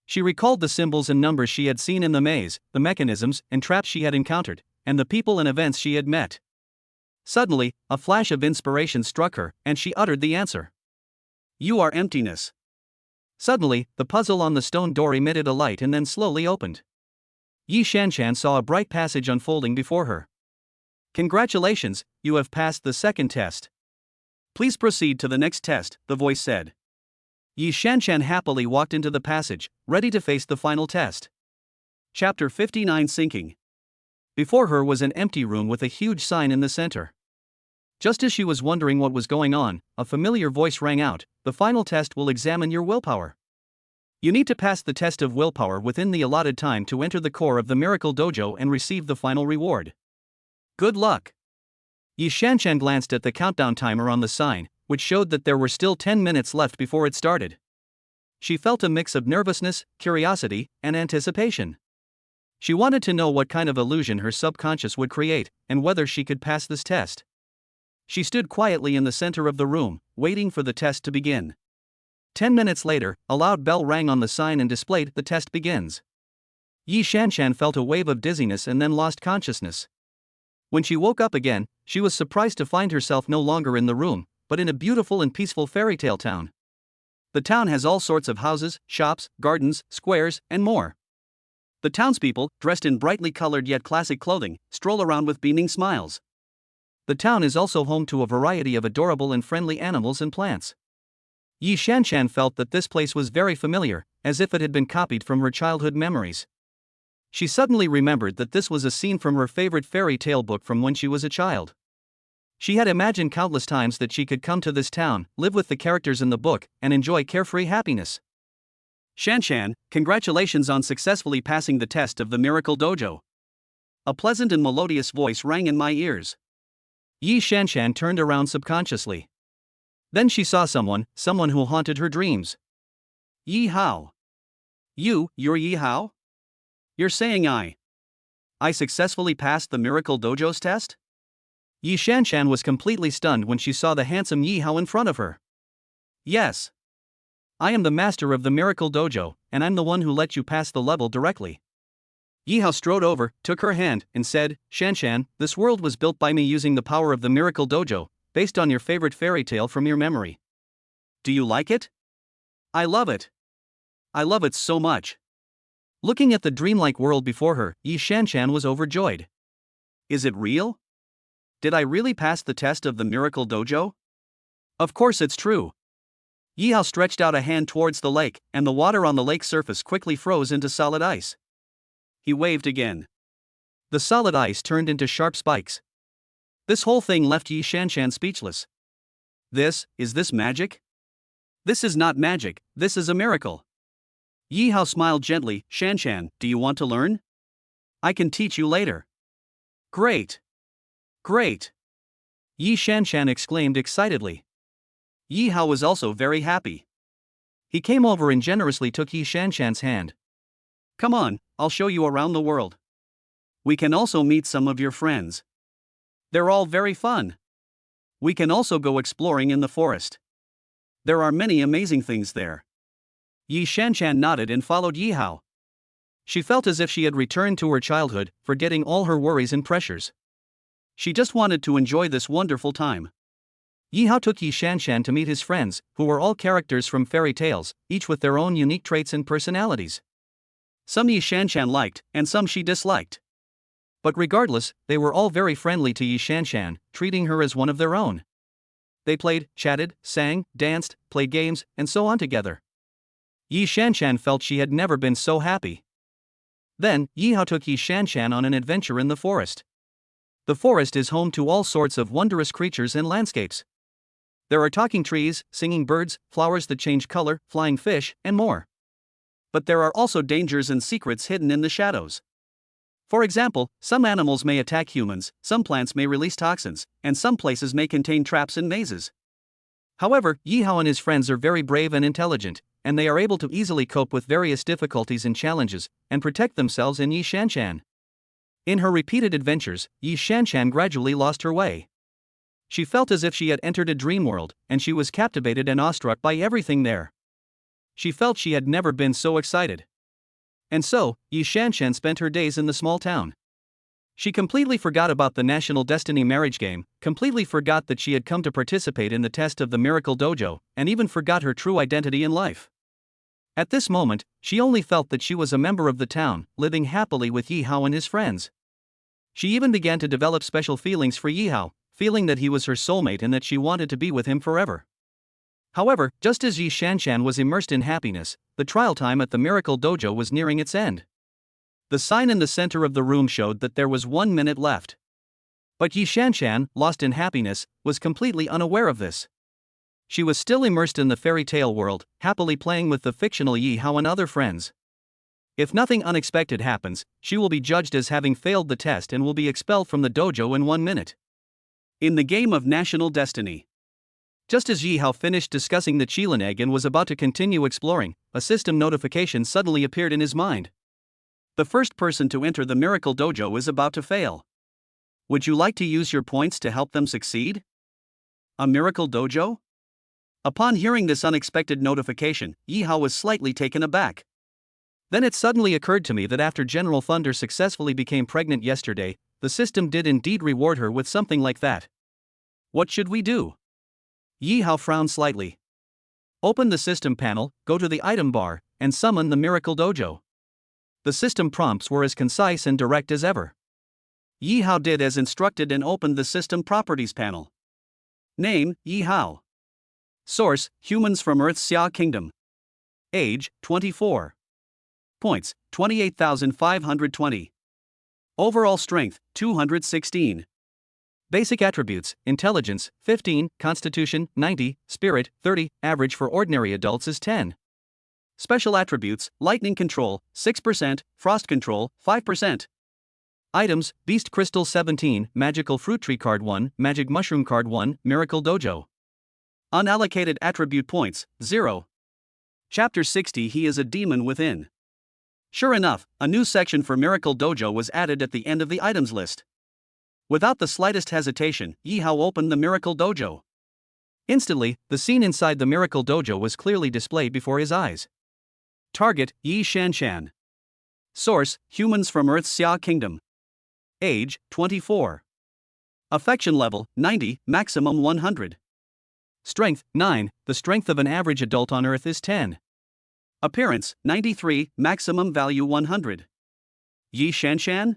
Speaker 1: She recalled the symbols and numbers she had seen in the maze, the mechanisms and traps she had encountered, and the people and events she had met. Suddenly, a flash of inspiration struck her, and she uttered the answer. "You are emptiness." Suddenly, the puzzle on the stone door emitted a light and then slowly opened. Yi Shanshan saw a bright passage unfolding before her. "Congratulations, you have passed the second test. Please proceed to the next test," the voice said. Yi Shanshan happily walked into the passage, ready to face the final test. Chapter 59 Sinking. Before her was an empty room with a huge sign in the center. Just as she was wondering what was going on, a familiar voice rang out, "The final test will examine your willpower. You need to pass the test of willpower within the allotted time to enter the core of the Miracle Dojo and receive the final reward. Good luck." Yi Shanshan glanced at the countdown timer on the sign, which showed that there were still 10 minutes left before it started. She felt a mix of nervousness, curiosity, and anticipation. She wanted to know what kind of illusion her subconscious would create, and whether she could pass this test. She stood quietly in the center of the room, waiting for the test to begin. 10 minutes later, a loud bell rang on the sign and displayed, "The test begins." Yi Shanshan felt a wave of dizziness and then lost consciousness. When she woke up again, she was surprised to find herself no longer in the room, but in a beautiful and peaceful fairy tale town. The town has all sorts of houses, shops, gardens, squares, and more. The townspeople, dressed in brightly colored yet classic clothing, stroll around with beaming smiles. The town is also home to a variety of adorable and friendly animals and plants. Yi Shanshan felt that this place was very familiar, as if it had been copied from her childhood memories. She suddenly remembered that this was a scene from her favorite fairy tale book from when she was a child. She had imagined countless times that she could come to this town, live with the characters in the book, and enjoy carefree happiness. "Shanshan, congratulations on successfully passing the test of the Miracle Dojo." A pleasant and melodious voice rang in my ears. Yi Shanshan turned around subconsciously. Then she saw someone who haunted her dreams. Yi Hao. You're Yi Hao? You're saying I successfully passed the Miracle Dojo's test? Yi Shanshan was completely stunned when she saw the handsome Yi Hao in front of her. Yes. I am the master of the Miracle Dojo, and I'm the one who let you pass the level directly. Yi Hao strode over, took her hand, and said, Shanshan, this world was built by me using the power of the Miracle Dojo, based on your favorite fairy tale from your memory. Do you like it? I love it. I love it so much. Looking at the dreamlike world before her, Yi Shanshan was overjoyed. Is it real? Did I really pass the test of the Miracle Dojo? Of course it's true. Yi Hao stretched out a hand towards the lake, and the water on the lake surface quickly froze into solid ice. He waved again. The solid ice turned into sharp spikes. This whole thing left Yi Shanshan speechless. Is this magic? This is not magic, this is a miracle. Yi Hao smiled gently. Shanshan, do you want to learn? I can teach you later. Great. Great. Yi Shanshan exclaimed excitedly. Yi Hao was also very happy. He came over and generously took Yi Shanshan's hand. Come on, I'll show you around the world. We can also meet some of your friends. They're all very fun. We can also go exploring in the forest. There are many amazing things there. Yi Shanshan nodded and followed Yi Hao. She felt as if she had returned to her childhood, forgetting all her worries and pressures. She just wanted to enjoy this wonderful time. Yi Hao took Yi Shanshan to meet his friends, who were all characters from fairy tales, each with their own unique traits and personalities. Some Yi Shanshan liked, and some she disliked. But regardless, they were all very friendly to Yi Shanshan, treating her as one of their own. They played, chatted, sang, danced, played games, and so on together. Yi Shanshan felt she had never been so happy. Then, Yi Hao took Yi Shanshan on an adventure in the forest. The forest is home to all sorts of wondrous creatures and landscapes. There are talking trees, singing birds, flowers that change color, flying fish, and more. But there are also dangers and secrets hidden in the shadows. For example, some animals may attack humans, some plants may release toxins, and some places may contain traps and mazes. However, Yi Hao and his friends are very brave and intelligent, and they are able to easily cope with various difficulties and challenges, and protect themselves and Yi Shanshan. In her repeated adventures, Yi Shanshan gradually lost her way. She felt as if she had entered a dream world, and she was captivated and awestruck by everything there. She felt she had never been so excited. And so, Yi Shanshan spent her days in the small town. She completely forgot about the National Destiny marriage game, completely forgot that she had come to participate in the test of the Miracle Dojo, and even forgot her true identity in life. At this moment, she only felt that she was a member of the town, living happily with Yi Hao and his friends. She even began to develop special feelings for Yi Hao, feeling that he was her soulmate and that she wanted to be with him forever. However, just as Yi Shanshan was immersed in happiness, the trial time at the Miracle Dojo was nearing its end. The sign in the center of the room showed that there was 1 minute left. But Yi Shanshan, lost in happiness, was completely unaware of this. She was still immersed in the fairy tale world, happily playing with the fictional Yi Hao and other friends. If nothing unexpected happens, she will be judged as having failed the test and will be expelled from the dojo in 1 minute. In the game of National Destiny. Just as Yi Hao finished discussing the Qilin egg and was about to continue exploring, a system notification suddenly appeared in his mind. The first person to enter the Miracle Dojo is about to fail. Would you like to use your points to help them succeed? A Miracle Dojo? Upon hearing this unexpected notification, Yi Hao was slightly taken aback. Then it suddenly occurred to me that after General Thunder successfully became pregnant yesterday, the system did indeed reward her with something like that. What should we do? Yi Hao frowned slightly. Open the system panel, go to the item bar, and summon the Miracle Dojo. The system prompts were as concise and direct as ever. Yi Hao did as instructed and opened the system properties panel. Name, Yi Hao. Source, humans from Earth's Xia Kingdom. Age, 24. Points, 28,520. Overall strength, 216. Basic attributes, intelligence, 15, constitution, 90, spirit, 30, average for ordinary adults is 10. Special attributes, lightning control, 6%, frost control, 5%. Items, beast crystal 17, magical fruit tree card 1, magic mushroom card 1, miracle dojo. Unallocated attribute points, 0. Chapter 60 He is a demon within. Sure enough, a new section for Miracle Dojo was added at the end of the items list. Without the slightest hesitation, Yi Hao opened the Miracle Dojo. Instantly, the scene inside the Miracle Dojo was clearly displayed before his eyes. Target, Yi Shanshan. Source, humans from Earth's Xia Kingdom. Age, 24. Affection level, 90, maximum 100. Strength, 9, the strength of an average adult on Earth is 10. Appearance, 93, maximum value 100. Yi Shanshan?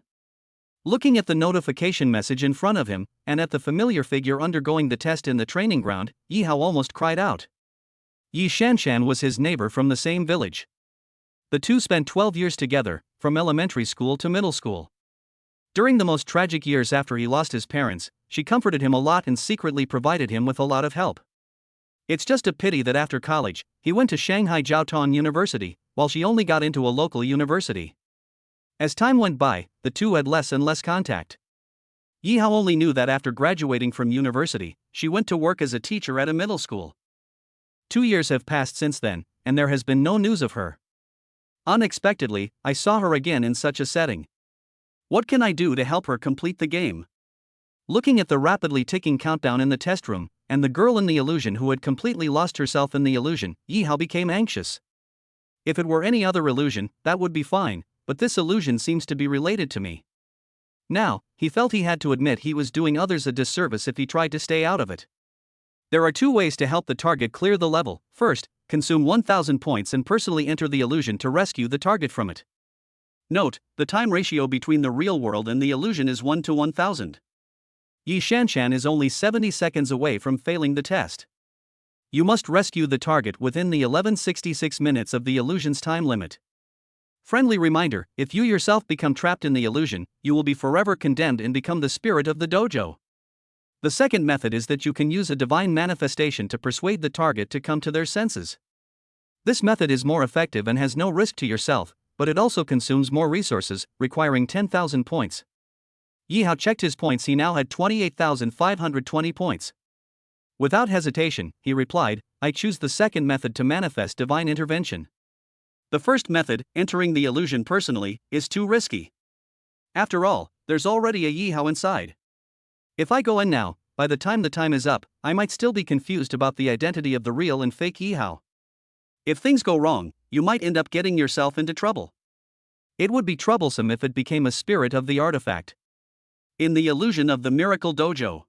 Speaker 1: Looking at the notification message in front of him, and at the familiar figure undergoing the test in the training ground, Yi Hao almost cried out. Yi Shanshan was his neighbor from the same village. The two spent 12 years together, from elementary school to middle school. During the most tragic years after he lost his parents, she comforted him a lot and secretly provided him with a lot of help. It's just a pity that after college, he went to Shanghai Jiaotong University, while she only got into a local university. As time went by, the two had less and less contact. Yi Hao only knew that after graduating from university, she went to work as a teacher at a middle school. 2 years have passed since then, and there has been no news of her. Unexpectedly, I saw her again in such a setting. What can I do to help her complete the game? Looking at the rapidly ticking countdown in the test room, and the girl in the illusion who had completely lost herself in the illusion, Yi Hao became anxious. If it were any other illusion, that would be fine, but this illusion seems to be related to me. Now, he felt he had to admit he was doing others a disservice if he tried to stay out of it. There are 2 ways to help the target clear the level. First, consume 1000 points and personally enter the illusion to rescue the target from it. Note, the time ratio between the real world and the illusion is 1 to 1000. Yi Shanshan is only 70 seconds away from failing the test. You must rescue the target within the 1166 minutes of the illusion's time limit. Friendly reminder, if you yourself become trapped in the illusion, you will be forever condemned and become the spirit of the dojo. The second method is that you can use a divine manifestation to persuade the target to come to their senses. This method is more effective and has no risk to yourself, but it also consumes more resources, requiring 10,000 points. Yi Hao checked his points. He now had 28,520 points. Without hesitation, he replied, I choose the second method to manifest divine intervention. The first method, entering the illusion personally, is too risky. After all, there's already a Yi Hao inside. If I go in now, by the time is up, I might still be confused about the identity of the real and fake Yi Hao. If things go wrong, you might end up getting yourself into trouble. It would be troublesome if it became a spirit of the artifact. In the illusion of the Miracle Dojo.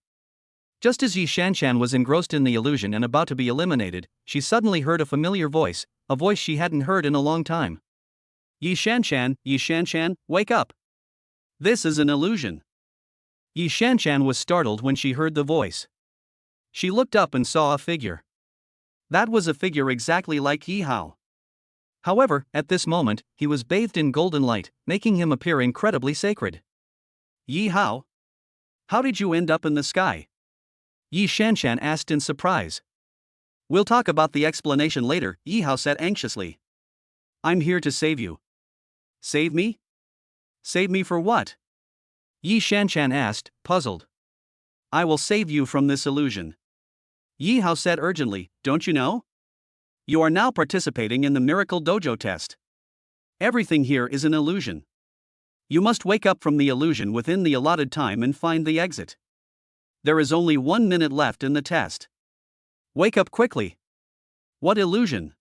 Speaker 1: Just as Yi Shanshan was engrossed in the illusion and about to be eliminated, she suddenly heard a familiar voice, a voice she hadn't heard in a long time. Yi Shanshan, wake up! This is an illusion. Yi Shanshan was startled when she heard the voice. She looked up and saw a figure. That was a figure exactly like Yi Hao. However, at this moment, he was bathed in golden light, making him appear incredibly sacred. Yi Hao? How did you end up in the sky? Yi Shanshan asked in surprise. We'll talk about the explanation later, Yi Hao said anxiously. I'm here to save you. Save me? Save me for what? Yi Shanshan asked, puzzled. I will save you from this illusion. Yi Hao said urgently, don't you know? You are now participating in the Miracle Dojo test. Everything here is an illusion. You must wake up from the illusion within the allotted time and find the exit. There is only 1 minute left in the test. Wake up quickly. What illusion?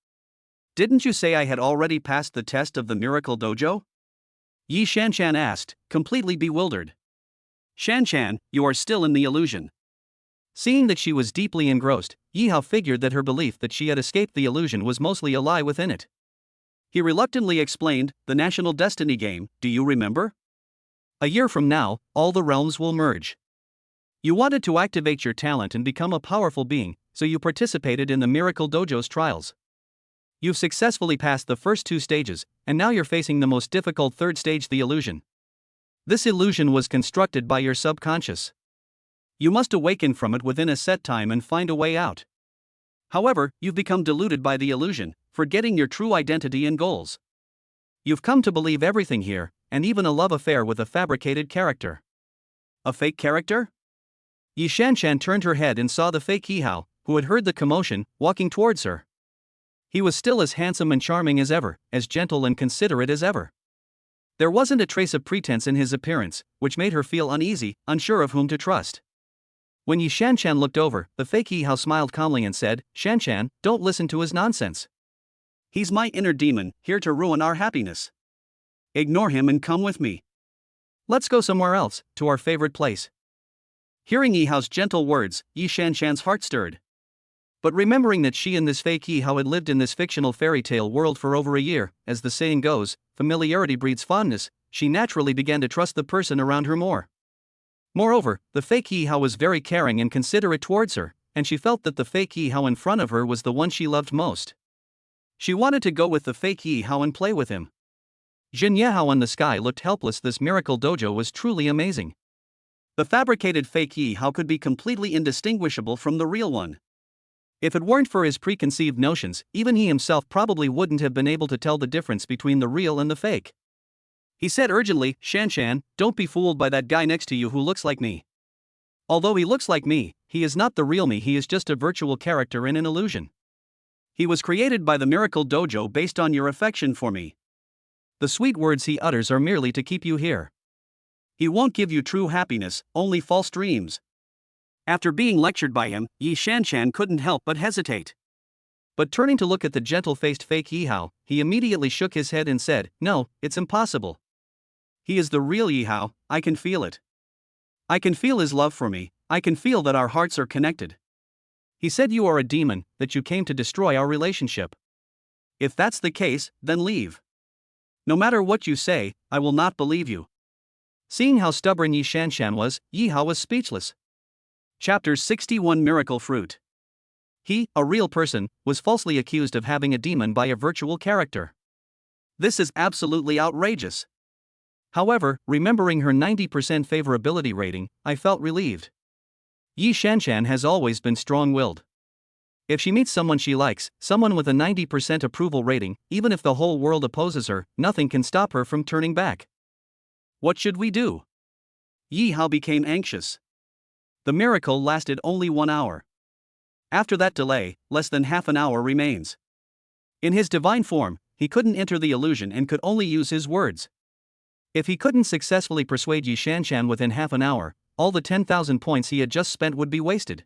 Speaker 1: Didn't you say I had already passed the test of the Miracle Dojo? Yi Shanshan asked, completely bewildered. Shanshan, you are still in the illusion. Seeing that she was deeply engrossed, Yi Hao figured that her belief that she had escaped the illusion was mostly a lie within it. He reluctantly explained, the National Destiny game, do you remember? A year from now, all the realms will merge. You wanted to activate your talent and become a powerful being, so you participated in the Miracle Dojo's trials. You've successfully passed the first 2 stages, and now you're facing the most difficult third stage, the illusion. This illusion was constructed by your subconscious. You must awaken from it within a set time and find a way out. However, you've become deluded by the illusion, forgetting your true identity and goals. You've come to believe everything here, and even a love affair with a fabricated character. A fake character? Yi Shanshan turned her head and saw the fake Yi Hao, who had heard the commotion, walking towards her. He was still as handsome and charming as ever, as gentle and considerate as ever. There wasn't a trace of pretense in his appearance, which made her feel uneasy, unsure of whom to trust. When Yi Shanshan looked over, the fake Yi Hao smiled calmly and said, "Shanshan, don't listen to his nonsense. He's my inner demon, here to ruin our happiness. Ignore him and come with me. Let's go somewhere else, to our favorite place." Hearing Yi Hao's gentle words, Yi Shanshan's heart stirred. But remembering that she and this fake Yi Hao had lived in this fictional fairy tale world for over a year, as the saying goes, familiarity breeds fondness, she naturally began to trust the person around her more. Moreover, the fake Yi Hao was very caring and considerate towards her, and she felt that the fake Yi Hao in front of her was the one she loved most. She wanted to go with the fake Yi Hao and play with him. Jin Yehao in the sky looked helpless. This miracle dojo was truly amazing. The fabricated fake Yi Hao could be completely indistinguishable from the real one. If it weren't for his preconceived notions, even he himself probably wouldn't have been able to tell the difference between the real and the fake. He said urgently, "Shanshan, don't be fooled by that guy next to you who looks like me. Although he looks like me, he is not the real me. He is just a virtual character in an illusion. He was created by the miracle dojo based on your affection for me. The sweet words he utters are merely to keep you here. He won't give you true happiness, only false dreams." After being lectured by him, Yi Shanshan couldn't help but hesitate. But turning to look at the gentle-faced fake Yi Hao, he immediately shook his head and said, "No, it's impossible. He is the real Yi Hao, I can feel it. I can feel his love for me, I can feel that our hearts are connected. He said you are a demon, that you came to destroy our relationship. If that's the case, then leave. No matter what you say, I will not believe you." Seeing how stubborn Yi Shanshan was, Yi Hao was speechless. Chapter 61 Miracle Fruit. He, a real person, was falsely accused of having a demon by a virtual character. This is absolutely outrageous. However, remembering her 90% favorability rating, I felt relieved. Yi Shanshan has always been strong-willed. If she meets someone she likes, someone with a 90% approval rating, even if the whole world opposes her, nothing can stop her from turning back. What should we do? Yi Hao became anxious. The miracle lasted only 1 hour. After that delay, less than half an hour remains. In his divine form, he couldn't enter the illusion and could only use his words. If he couldn't successfully persuade Yi Shanshan within half an hour, all the 10,000 points he had just spent would be wasted.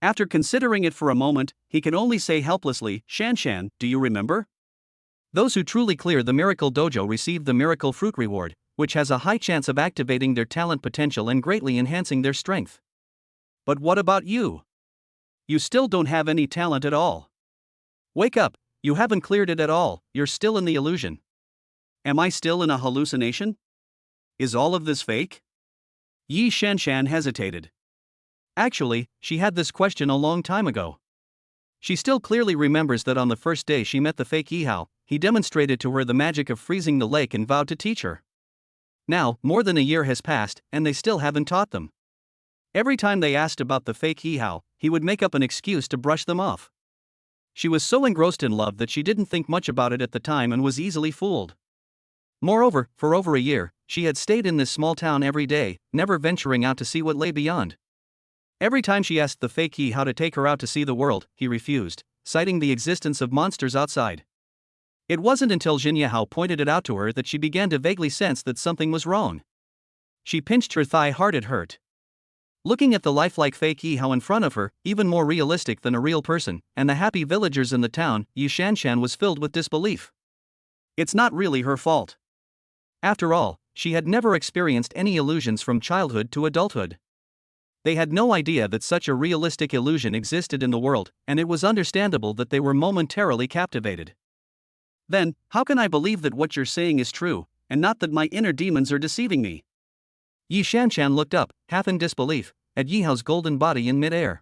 Speaker 1: After considering it for a moment, he could only say helplessly, "Shanshan, do you remember? Those who truly clear the miracle dojo receive the miracle fruit reward, which has a high chance of activating their talent potential and greatly enhancing their strength. But what about you? You still don't have any talent at all. Wake up, you haven't cleared it at all, you're still in the illusion. Am I still in a hallucination? Is all of this fake?" Yi Shanshan hesitated. Actually, she had this question a long time ago. She still clearly remembers that on the first day she met the fake Yi Hao, he demonstrated to her the magic of freezing the lake and vowed to teach her. Now, more than a year has passed, and they still haven't taught them. Every time they asked about the fake Yi Hao, he would make up an excuse to brush them off. She was so engrossed in love that she didn't think much about it at the time and was easily fooled. Moreover, for over a year, she had stayed in this small town every day, never venturing out to see what lay beyond. Every time she asked the fake Yi Hao to take her out to see the world, he refused, citing the existence of monsters outside. It wasn't until Jin Yehao pointed it out to her that she began to vaguely sense that something was wrong. She pinched her thigh hard. It hurt. Looking at the lifelike fake Yi Hao in front of her, even more realistic than a real person, and the happy villagers in the town, Yi Shanshan was filled with disbelief. It's not really her fault. After all, she had never experienced any illusions from childhood to adulthood. They had no idea that such a realistic illusion existed in the world, and it was understandable that they were momentarily captivated. Then, how can I believe that what you're saying is true, and not that my inner demons are deceiving me? Yi Shanshan looked up, half in disbelief, at Yi Hao's golden body in midair.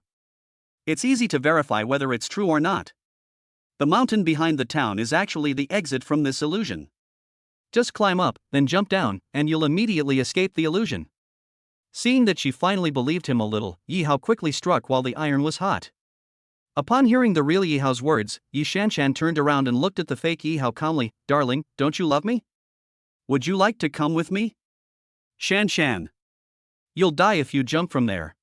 Speaker 1: It's easy to verify whether it's true or not. The mountain behind the town is actually the exit from this illusion. Just climb up, then jump down, and you'll immediately escape the illusion. Seeing that she finally believed him a little, Yi Hao quickly struck while the iron was hot. Upon hearing the real Yi Hao's words, Yi Shanshan turned around and looked at the fake Yi Hao calmly. "Darling, don't you love me? Would you like to come with me?" "Shanshan, you'll die if you jump from there.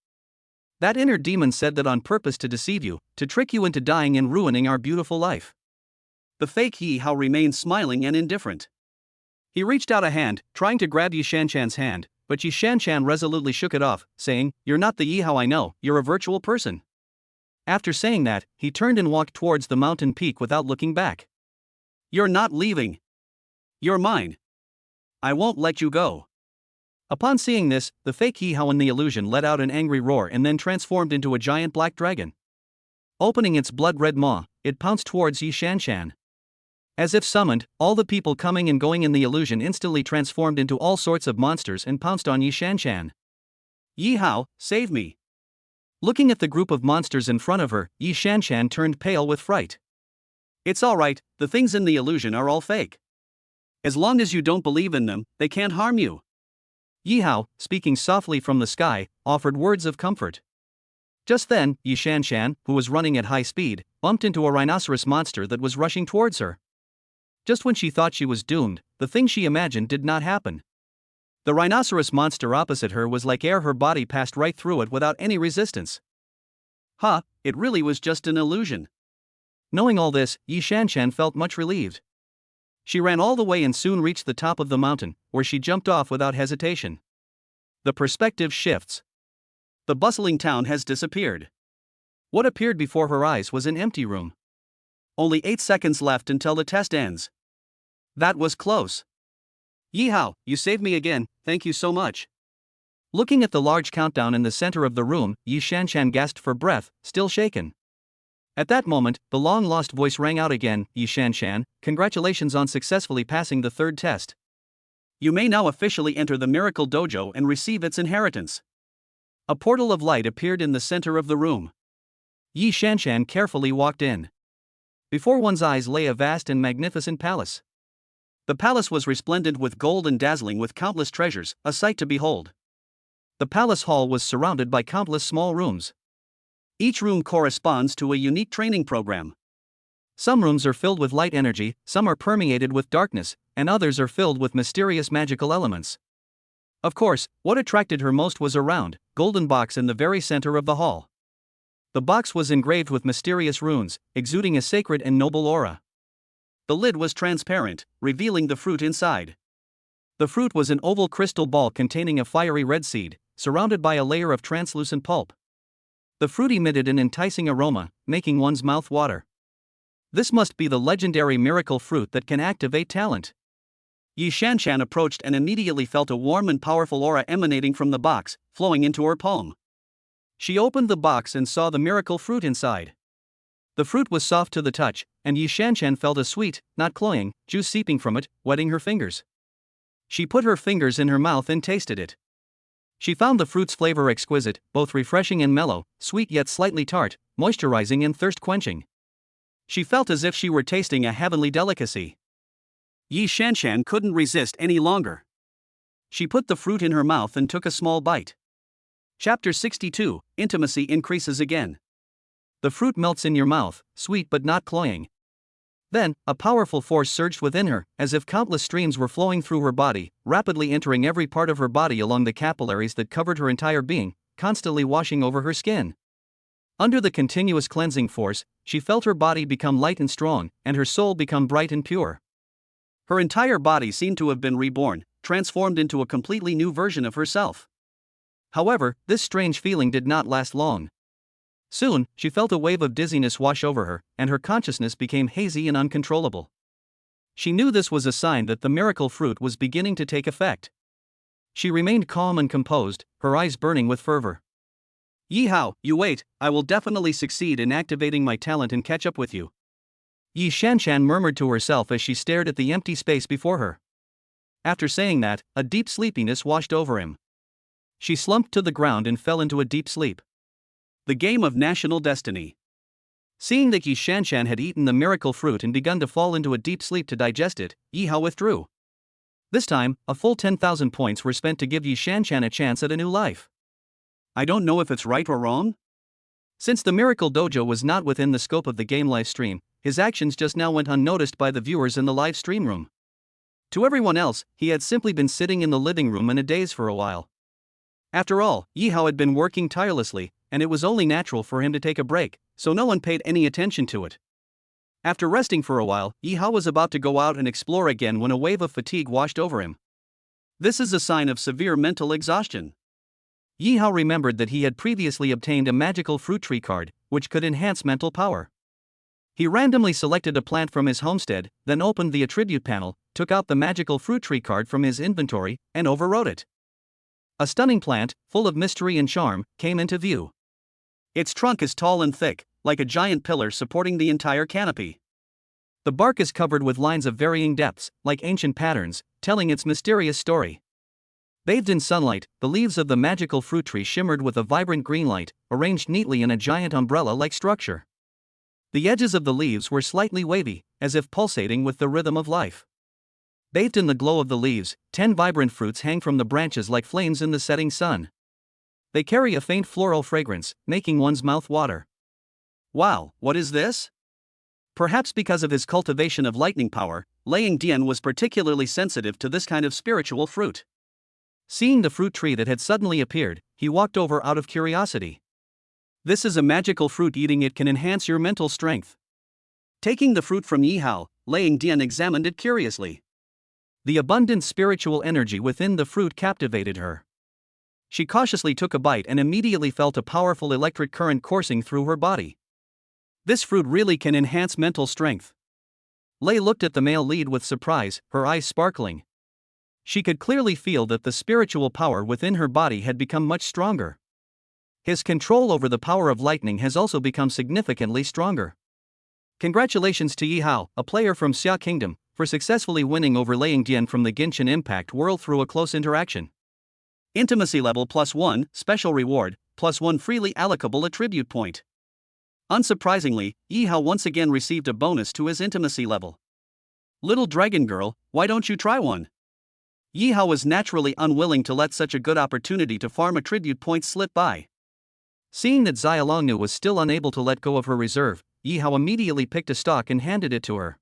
Speaker 1: That inner demon said that on purpose to deceive you, to trick you into dying and ruining our beautiful life. the fake Yi Hao remained smiling and indifferent. He reached out a hand, trying to grab Yi Shanshan's hand, but Yi Shanshan resolutely shook it off, saying, "You're not the Yi Hao I know, you're a virtual person." After saying that, he turned and walked towards the mountain peak without looking back. "You're not leaving. You're mine. I won't let you go." Upon seeing this, the fake Yi Hao in the illusion let out an angry roar and then transformed into a giant black dragon. Opening its blood-red maw, it pounced towards Yi Shanshan. As if summoned, all the people coming and going in the illusion instantly transformed into all sorts of monsters and pounced on Yi Shanshan. "Yi Hao, save me!" Looking at the group of monsters in front of her, Yi Shanshan turned pale with fright. "It's alright, the things in the illusion are all fake. As long as you don't believe in them, they can't harm you." Yi Hao, speaking softly from the sky, offered words of comfort. Just then, Yi Shanshan, who was running at high speed, bumped into a rhinoceros monster that was rushing towards her. Just when she thought she was doomed, the thing she imagined did not happen. The rhinoceros monster opposite her was like air, her body passed right through it without any resistance. It really was just an illusion. Knowing all this, Yi Shanshan felt much relieved. She ran all the way and soon reached the top of the mountain, where she jumped off without hesitation. The perspective shifts. The bustling town has disappeared. What appeared before her eyes was an empty room. Only 8 seconds left until the test ends. That was close. "Yi Hao, you saved me again, thank you so much." Looking at the large countdown in the center of the room, Yi Shanshan gasped for breath, still shaken. At that moment, the long-lost voice rang out again, "Yi Shanshan, congratulations on successfully passing the third test. You may now officially enter the Miracle Dojo and receive its inheritance." A portal of light appeared in the center of the room. Yi Shanshan carefully walked in. Before one's eyes lay a vast and magnificent palace. The palace was resplendent with gold and dazzling with countless treasures, a sight to behold. The palace hall was surrounded by countless small rooms. Each room corresponds to a unique training program. Some rooms are filled with light energy, some are permeated with darkness, and others are filled with mysterious magical elements. Of course, what attracted her most was a round, golden box in the very center of the hall. The box was engraved with mysterious runes, exuding a sacred and noble aura. The lid was transparent, revealing the fruit inside. The fruit was an oval crystal ball containing a fiery red seed, surrounded by a layer of translucent pulp. The fruit emitted an enticing aroma, making one's mouth water. This must be the legendary miracle fruit that can activate talent. Yi Shanshan approached and immediately felt a warm and powerful aura emanating from the box, flowing into her palm. She opened the box and saw the miracle fruit inside. The fruit was soft to the touch, and Yi Shanshan felt a sweet, not cloying, juice seeping from it, wetting her fingers. She put her fingers in her mouth and tasted it. She found the fruit's flavor exquisite, both refreshing and mellow, sweet yet slightly tart, moisturizing and thirst-quenching. She felt as if she were tasting a heavenly delicacy. Yi Shanshan couldn't resist any longer. She put the fruit in her mouth and took a small bite. Chapter 62, Intimacy increases again. The fruit melts in your mouth, sweet but not cloying. Then, a powerful force surged within her, as if countless streams were flowing through her body, rapidly entering every part of her body along the capillaries that covered her entire being, constantly washing over her skin. Under the continuous cleansing force, she felt her body become light and strong, and her soul become bright and pure. Her entire body seemed to have been reborn, transformed into a completely new version of herself. However, this strange feeling did not last long. Soon, she felt a wave of dizziness wash over her, and her consciousness became hazy and uncontrollable. She knew this was a sign that the miracle fruit was beginning to take effect. She remained calm and composed, her eyes burning with fervor. "Yi Hao, you wait, I will definitely succeed in activating my talent and catch up with you." Yi Shanshan murmured to herself as she stared at the empty space before her. After saying that, a deep sleepiness washed over him. She slumped to the ground and fell into a deep sleep. The game of national destiny. Seeing that Yi Shanshan had eaten the miracle fruit and begun to fall into a deep sleep to digest it, Yi Hao withdrew. This time, a full 10,000 points were spent to give Yi Shanshan a chance at a new life. I don't know if it's right or wrong. Since the Miracle Dojo was not within the scope of the game live stream, his actions just now went unnoticed by the viewers in the live stream room. To everyone else, he had simply been sitting in the living room in a daze for a while. After all, Yi Hao had been working tirelessly, and it was only natural for him to take a break, so no one paid any attention to it. After resting for a while, Yi Hao was about to go out and explore again when a wave of fatigue washed over him. This is a sign of severe mental exhaustion. Yi Hao remembered that he had previously obtained a magical fruit tree card, which could enhance mental power. He randomly selected a plant from his homestead, then opened the attribute panel, took out the magical fruit tree card from his inventory, and overwrote it. A stunning plant, full of mystery and charm, came into view. Its trunk is tall and thick, like a giant pillar supporting the entire canopy. The bark is covered with lines of varying depths, like ancient patterns, telling its mysterious story. Bathed in sunlight, the leaves of the magical fruit tree shimmered with a vibrant green light, arranged neatly in a giant umbrella-like structure. The edges of the leaves were slightly wavy, as if pulsating with the rhythm of life. Bathed in the glow of the leaves, 10 vibrant fruits hang from the branches like flames in the setting sun. They carry a faint floral fragrance, making one's mouth water. Wow, what is this? Perhaps because of his cultivation of lightning power, Liang Dian was particularly sensitive to this kind of spiritual fruit. Seeing the fruit tree that had suddenly appeared, he walked over out of curiosity. This is a magical fruit. Eating it can enhance your mental strength. Taking the fruit from Yi Hao, Liang Dian examined it curiously. The abundant spiritual energy within the fruit captivated her. She cautiously took a bite and immediately felt a powerful electric current coursing through her body. This fruit really can enhance mental strength. Lei looked at the male lead with surprise, her eyes sparkling. She could clearly feel that the spiritual power within her body had become much stronger. His control over the power of lightning has also become significantly stronger. Congratulations to Yi Hao, a player from Xia Kingdom, for successfully winning over Liang Dian from the Genshin Impact world through a close interaction. Intimacy level +1, special reward, +1 freely allocable attribute point. Unsurprisingly, Yi Hao once again received a bonus to his intimacy level. Little dragon girl, why don't you try one? Yi Hao was naturally unwilling to let such a good opportunity to farm attribute points slip by. Seeing that Xia Longnu was still unable to let go of her reserve, Yi Hao immediately picked a stalk and handed it to her.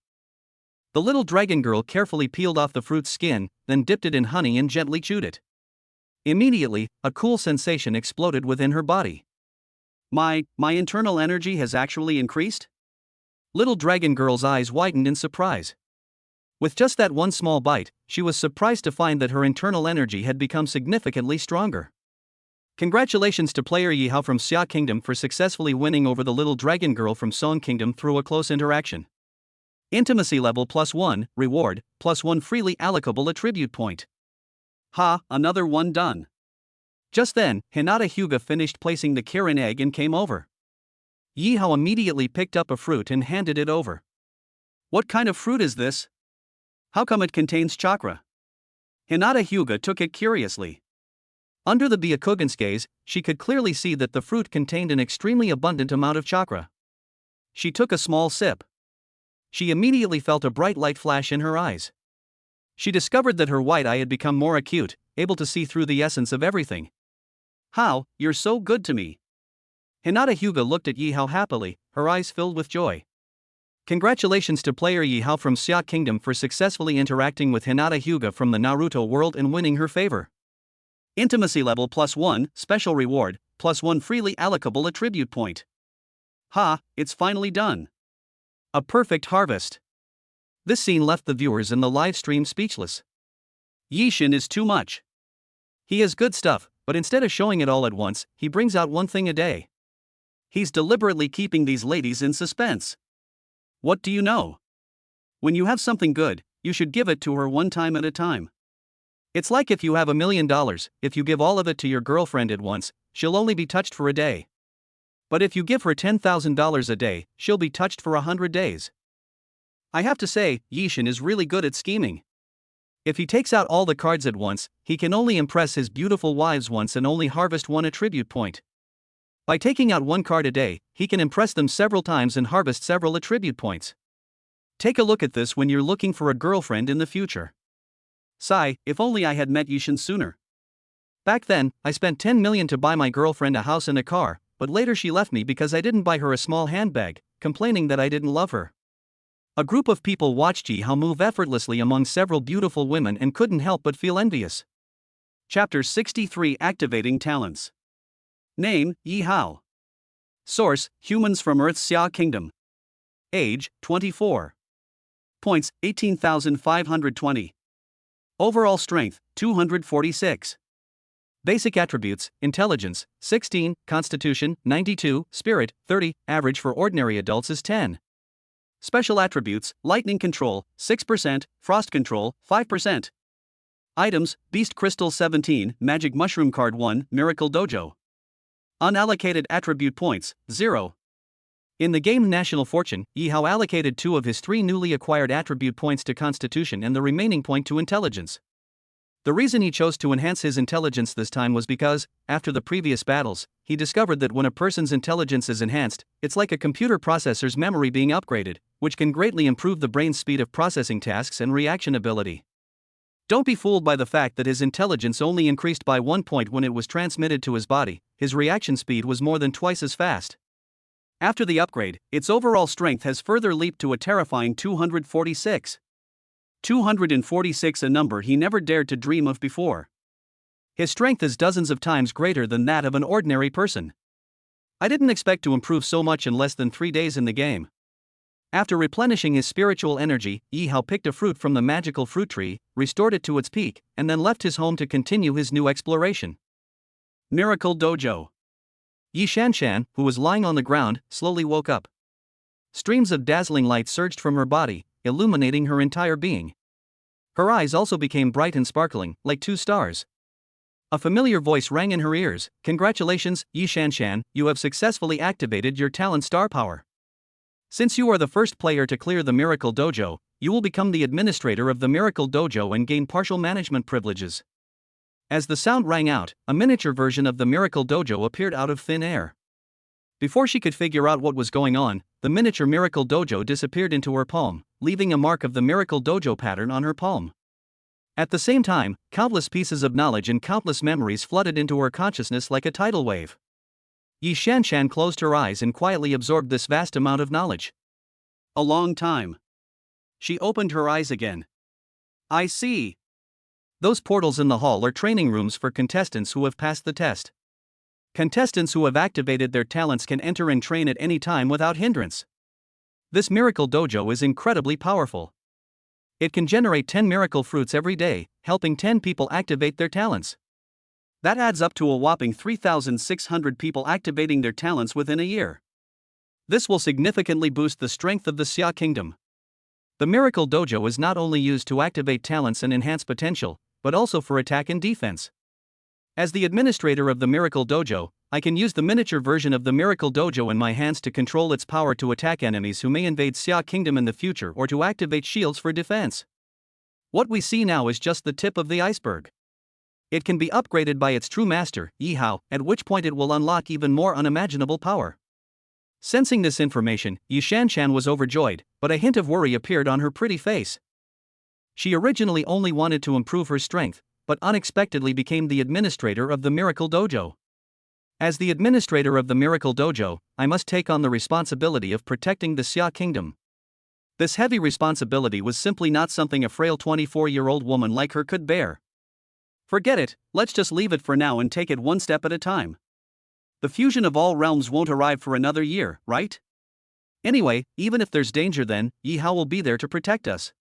Speaker 1: The little dragon girl carefully peeled off the fruit's skin, then dipped it in honey and gently chewed it. Immediately, a cool sensation exploded within her body. My internal energy has actually increased? Little dragon girl's eyes widened in surprise. With just that one small bite, she was surprised to find that her internal energy had become significantly stronger. Congratulations to player Yi Hao from Xia Kingdom for successfully winning over the little dragon girl from Song Kingdom through a close interaction. Intimacy level +1, reward, +1 freely allocable attribute point. Ha, another one done. Just then, Hinata Hyuga finished placing the Kirin egg and came over. Yi Hao immediately picked up a fruit and handed it over. What kind of fruit is this? How come it contains chakra? Hinata Hyuga took it curiously. Under the Byakugan's gaze, she could clearly see that the fruit contained an extremely abundant amount of chakra. She took a small sip. She immediately felt a bright light flash in her eyes. She discovered that her white eye had become more acute, able to see through the essence of everything. How, you're so good to me. Hinata Hyuga looked at Yi Hao happily, her eyes filled with joy. Congratulations to player Yi Hao from Xia Kingdom for successfully interacting with Hinata Hyuga from the Naruto world and winning her favor. Intimacy level +1, special reward, +1 freely allocable attribute point. Ha, it's finally done. A perfect harvest. This scene left the viewers in the live stream speechless. Yishin is too much. He has good stuff, but instead of showing it all at once, he brings out one thing a day. He's deliberately keeping these ladies in suspense. What do you know? When you have something good, you should give it to her one time at a time. It's like if you have $1 million, if you give all of it to your girlfriend at once, she'll only be touched for a day. But if you give her $10,000 a day, she'll be touched for 100 days. I have to say, Yishin is really good at scheming. If he takes out all the cards at once, he can only impress his beautiful wives once and only harvest one attribute point. By taking out one card a day, he can impress them several times and harvest several attribute points. Take a look at this when you're looking for a girlfriend in the future. Sigh, if only I had met Yishin sooner. Back then, I spent 10 million to buy my girlfriend a house and a car, but later she left me because I didn't buy her a small handbag, complaining that I didn't love her. A group of people watched Yi Hao move effortlessly among several beautiful women and couldn't help but feel envious. Chapter 63 Activating Talents. Name, Yi Hao. Source, Humans from Earth's Xia Kingdom. Age, 24. Points, 18,520. Overall strength, 246. Basic attributes: intelligence, 16, constitution, 92, spirit, 30, average for ordinary adults is 10. Special attributes: lightning control, 6%, frost control, 5%. Items: Beast Crystal 17, Magic Mushroom Card 1, Miracle Dojo. Unallocated attribute points, 0. In the game National Fortune, Yi Hao allocated 2 of his 3 newly acquired attribute points to Constitution and the remaining point to Intelligence. The reason he chose to enhance his intelligence this time was because, after the previous battles, he discovered that when a person's intelligence is enhanced, it's like a computer processor's memory being upgraded, which can greatly improve the brain's speed of processing tasks and reaction ability. Don't be fooled by the fact that his intelligence only increased by 1 point when it was transmitted to his body. His reaction speed was more than twice as fast. After the upgrade, its overall strength has further leaped to a terrifying 246. 246, a number he never dared to dream of before. His strength is dozens of times greater than that of an ordinary person. I didn't expect to improve so much in less than 3 days in the game. After replenishing his spiritual energy, Yi Hao picked a fruit from the magical fruit tree, restored it to its peak, and then left his home to continue his new exploration. Miracle Dojo. Yi Shanshan, who was lying on the ground, slowly woke up. Streams of dazzling light surged from her body, illuminating her entire being. Her eyes also became bright and sparkling, like 2 stars. A familiar voice rang in her ears. Congratulations, Yi Shanshan, you have successfully activated your talent star power. Since you are the first player to clear the Miracle Dojo, you will become the administrator of the Miracle Dojo and gain partial management privileges. As the sound rang out, a miniature version of the Miracle Dojo appeared out of thin air. Before she could figure out what was going on, the miniature Miracle Dojo disappeared into her palm, leaving a mark of the Miracle Dojo pattern on her palm. At the same time, countless pieces of knowledge and countless memories flooded into her consciousness like a tidal wave. Yi Shanshan closed her eyes and quietly absorbed this vast amount of knowledge. A long time. She opened her eyes again. I see. Those portals in the hall are training rooms for contestants who have passed the test. Contestants who have activated their talents can enter and train at any time without hindrance. This Miracle Dojo is incredibly powerful. It can generate 10 miracle fruits every day, helping 10 people activate their talents. That adds up to a whopping 3,600 people activating their talents within a year. This will significantly boost the strength of the Xia Kingdom. The Miracle Dojo is not only used to activate talents and enhance potential, but also for attack and defense. As the administrator of the Miracle Dojo, I can use the miniature version of the Miracle Dojo in my hands to control its power to attack enemies who may invade Xia Kingdom in the future or to activate shields for defense. What we see now is just the tip of the iceberg. It can be upgraded by its true master, Yi Hao, at which point it will unlock even more unimaginable power. Sensing this information, Yi Shanshan was overjoyed, but a hint of worry appeared on her pretty face. She originally only wanted to improve her strength, but unexpectedly became the administrator of the Miracle Dojo. As the administrator of the Miracle Dojo, I must take on the responsibility of protecting the Xia Kingdom. This heavy responsibility was simply not something a frail 24-year-old woman like her could bear. Forget it, let's just leave it for now and take it one step at a time. The fusion of all realms won't arrive for another year, right? Anyway, even if there's danger then, Yi Hao will be there to protect us.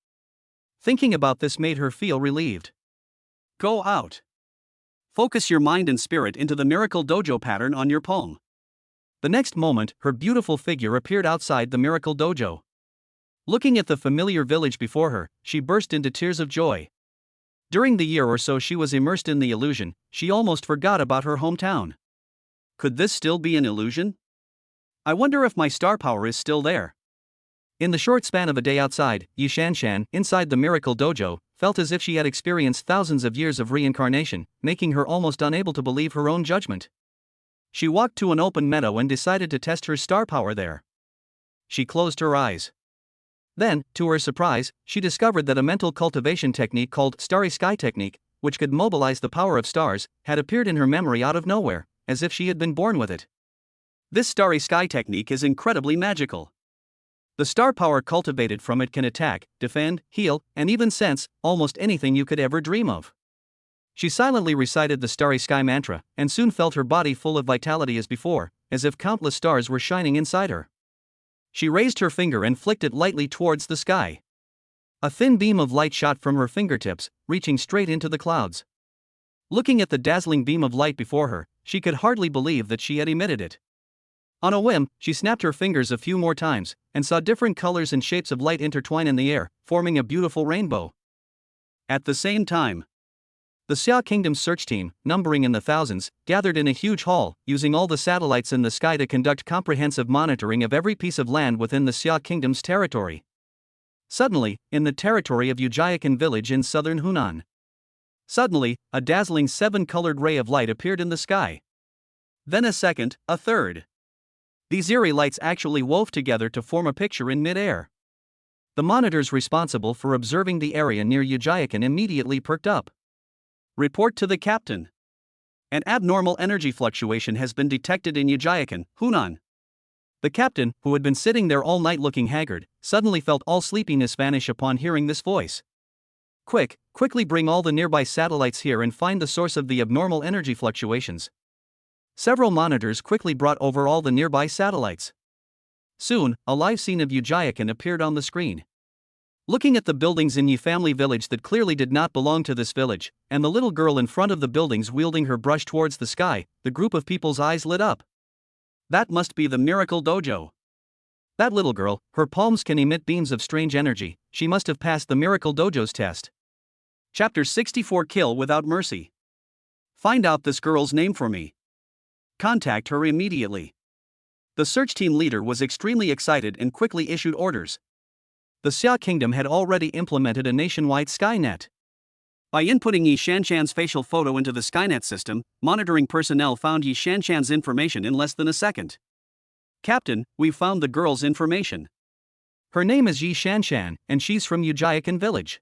Speaker 1: Thinking about this made her feel relieved. Go out. Focus your mind and spirit into the Miracle Dojo pattern on your palm. The next moment, her beautiful figure appeared outside the Miracle Dojo. Looking at the familiar village before her, she burst into tears of joy. During the year or so she was immersed in the illusion, she almost forgot about her hometown. Could this still be an illusion? I wonder if my star power is still there. In the short span of a day outside, Yi Shanshan, inside the Miracle Dojo, felt as if she had experienced thousands of years of reincarnation, making her almost unable to believe her own judgment. She walked to an open meadow and decided to test her star power there. She closed her eyes. Then, to her surprise, she discovered that a mental cultivation technique called Starry Sky Technique, which could mobilize the power of stars, had appeared in her memory out of nowhere, as if she had been born with it. This Starry Sky Technique is incredibly magical. The star power cultivated from it can attack, defend, heal, and even sense almost anything you could ever dream of. She silently recited the Starry Sky mantra, and soon felt her body full of vitality as before, as if countless stars were shining inside her. She raised her finger and flicked it lightly towards the sky. A thin beam of light shot from her fingertips, reaching straight into the clouds. Looking at the dazzling beam of light before her, she could hardly believe that she had emitted it. On a whim, she snapped her fingers a few more times, and saw different colors and shapes of light intertwine in the air, forming a beautiful rainbow. At the same time, the Xia Kingdom's search team, numbering in the thousands, gathered in a huge hall, using all the satellites in the sky to conduct comprehensive monitoring of every piece of land within the Xia Kingdom's territory. Suddenly, in the territory of Yujiakan village in southern Hunan, a dazzling 7-colored ray of light appeared in the sky. Then a second, a third. These eerie lights actually wove together to form a picture in mid-air. The monitors responsible for observing the area near Yujiakan immediately perked up. Report to the captain. An abnormal energy fluctuation has been detected in Yujiakan, Hunan. The captain, who had been sitting there all night looking haggard, suddenly felt all sleepiness vanish upon hearing this voice. Quickly bring all the nearby satellites here and find the source of the abnormal energy fluctuations. Several monitors quickly brought over all the nearby satellites. Soon, a live scene of Yujiakan appeared on the screen. Looking at the buildings in Yi family village that clearly did not belong to this village, and the little girl in front of the buildings wielding her brush towards the sky, the group of people's eyes lit up. That must be the Miracle Dojo. That little girl, her palms can emit beams of strange energy, she must have passed the Miracle Dojo's test. Chapter 64 Kill Without Mercy. Find out this girl's name for me. Contact her immediately. The search team leader was extremely excited and quickly issued orders. The Xia Kingdom had already implemented a nationwide Skynet. By inputting Yi Shanshan's facial photo into the Skynet system, monitoring personnel found Yi Shanshan's information in less than a second. Captain, we've found the girl's information. Her name is Yi Shanshan, and she's from Yujiakan village.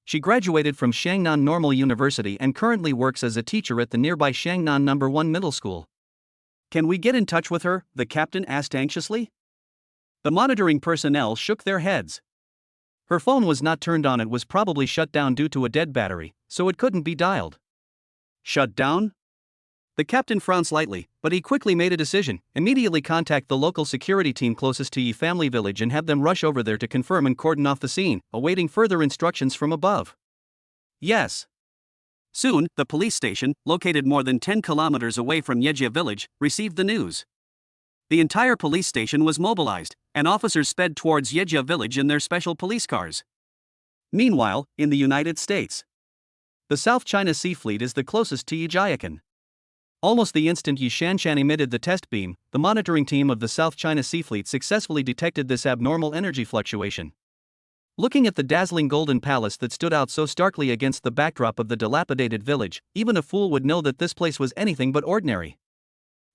Speaker 1: She graduated from Shangnan Normal University and currently works as a teacher at the nearby Shangnan No. 1 Middle School. Can we get in touch with her? The captain asked anxiously. The monitoring personnel shook their heads. Her phone was not turned on, it was probably shut down due to a dead battery, so it couldn't be dialed. Shut down? The captain frowned slightly, but he quickly made a decision. Immediately contact the local security team closest to Yi family village and have them rush over there to confirm and cordon off the scene, awaiting further instructions from above. Yes. Soon, the police station, located more than 10 kilometers away from Yejia village, received the news. The entire police station was mobilized, and officers sped towards Yejia village in their special police cars. Meanwhile, in the United States, the South China Sea Fleet is the closest to Yujiakan. Almost the instant Yi Shanshan emitted the test beam, the monitoring team of the South China Sea Fleet successfully detected this abnormal energy fluctuation. Looking at the dazzling golden palace that stood out so starkly against the backdrop of the dilapidated village, even a fool would know that this place was anything but ordinary.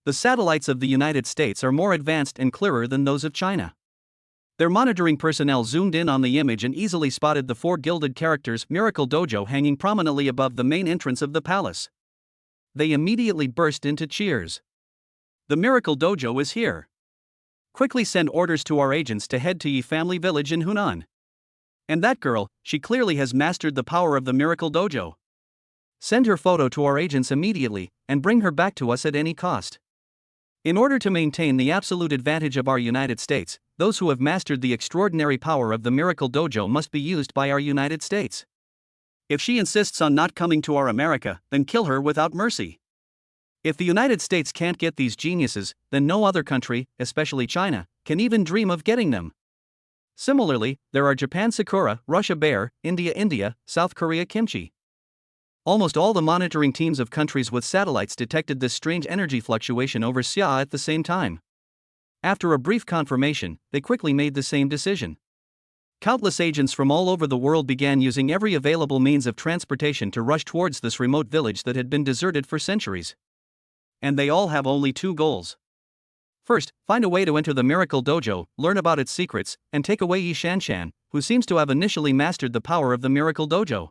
Speaker 1: The satellites of the United States are more advanced and clearer than those of China. Their monitoring personnel zoomed in on the image and easily spotted the 4 gilded characters Miracle Dojo hanging prominently above the main entrance of the palace. They immediately burst into cheers. The Miracle Dojo is here. Quickly send orders to our agents to head to Yi family village in Hunan. And that girl, she clearly has mastered the power of the Miracle Dojo. Send her photo to our agents immediately, and bring her back to us at any cost. In order to maintain the absolute advantage of our United States, those who have mastered the extraordinary power of the Miracle Dojo must be used by our United States. If she insists on not coming to our America, then kill her without mercy. If the United States can't get these geniuses, then no other country, especially China, can even dream of getting them. Similarly, there are Japan Sakura, Russia Bear, India, South Korea Kimchi. Almost all the monitoring teams of countries with satellites detected this strange energy fluctuation over Xia at the same time. After a brief confirmation, they quickly made the same decision. Countless agents from all over the world began using every available means of transportation to rush towards this remote village that had been deserted for centuries. And they all have only 2 goals. First, find a way to enter the Miracle Dojo, learn about its secrets, and take away Yi Shanshan, who seems to have initially mastered the power of the Miracle Dojo.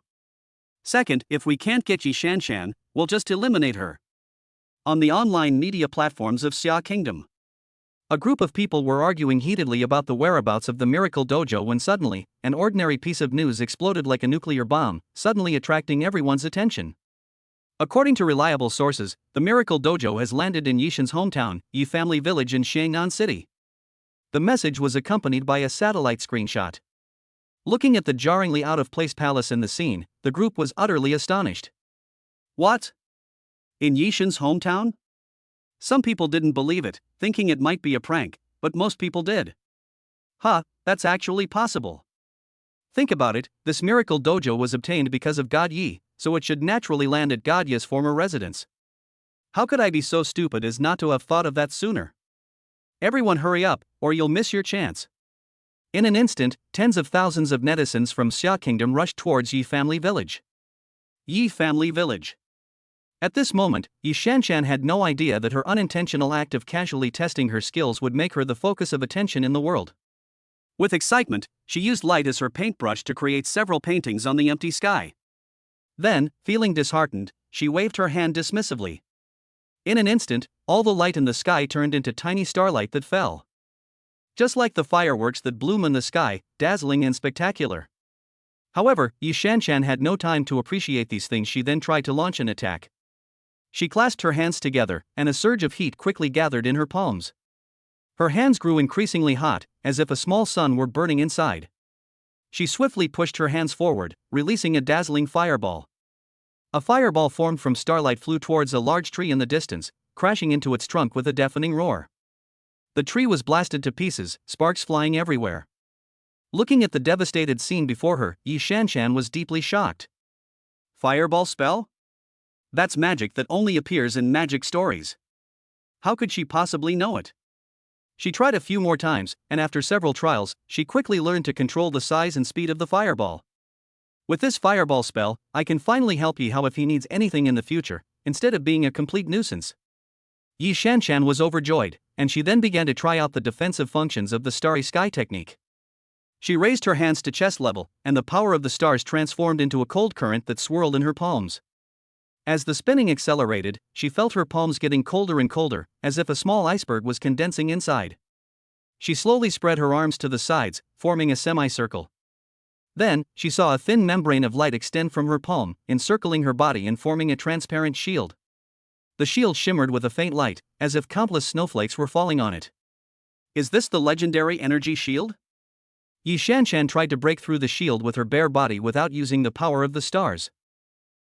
Speaker 1: Second, if we can't get Yi Shanshan, we'll just eliminate her. On the online media platforms of Xia Kingdom, a group of people were arguing heatedly about the whereabouts of the Miracle Dojo when suddenly, an ordinary piece of news exploded like a nuclear bomb, suddenly attracting everyone's attention. According to reliable sources, the Miracle Dojo has landed in Yishan's hometown, Yi family village in Shangnan City. The message was accompanied by a satellite screenshot. Looking at the jarringly out-of-place palace in the scene, the group was utterly astonished. What? In Yishan's hometown? Some people didn't believe it, thinking it might be a prank, but most people did. That's actually possible. Think about it, this miracle dojo was obtained because of God Yi, so it should naturally land at God Yi's former residence. How could I be so stupid as not to have thought of that sooner? Everyone hurry up, or you'll miss your chance. In an instant, tens of thousands of netizens from Xia Kingdom rushed towards Yi Family Village. Yi Family Village. At this moment, Yi Shanshan had no idea that her unintentional act of casually testing her skills would make her the focus of attention in the world. With excitement, she used light as her paintbrush to create several paintings on the empty sky. Then, feeling disheartened, she waved her hand dismissively. In an instant, all the light in the sky turned into tiny starlight that fell. Just like the fireworks that bloom in the sky, dazzling and spectacular. However, Yi Shanshan had no time to appreciate these things. She then tried to launch an attack. She clasped her hands together, and a surge of heat quickly gathered in her palms. Her hands grew increasingly hot, as if a small sun were burning inside. She swiftly pushed her hands forward, releasing a dazzling fireball. A fireball formed from starlight flew towards a large tree in the distance, crashing into its trunk with a deafening roar. The tree was blasted to pieces, sparks flying everywhere. Looking at the devastated scene before her, Yi Shanshan was deeply shocked. Fireball spell? That's magic that only appears in magic stories. How could she possibly know it? She tried a few more times, and after several trials, she quickly learned to control the size and speed of the fireball. With this fireball spell, I can finally help Yi Hao if he needs anything in the future, instead of being a complete nuisance. Yi Shanshan was overjoyed, and she then began to try out the defensive functions of the starry sky technique. She raised her hands to chest level, and the power of the stars transformed into a cold current that swirled in her palms. As the spinning accelerated, she felt her palms getting colder and colder, as if a small iceberg was condensing inside. She slowly spread her arms to the sides, forming a semicircle. Then, she saw a thin membrane of light extend from her palm, encircling her body and forming a transparent shield. The shield shimmered with a faint light, as if countless snowflakes were falling on it. Is this the legendary energy shield? Yi Shanshan tried to break through the shield with her bare body without using the power of the stars.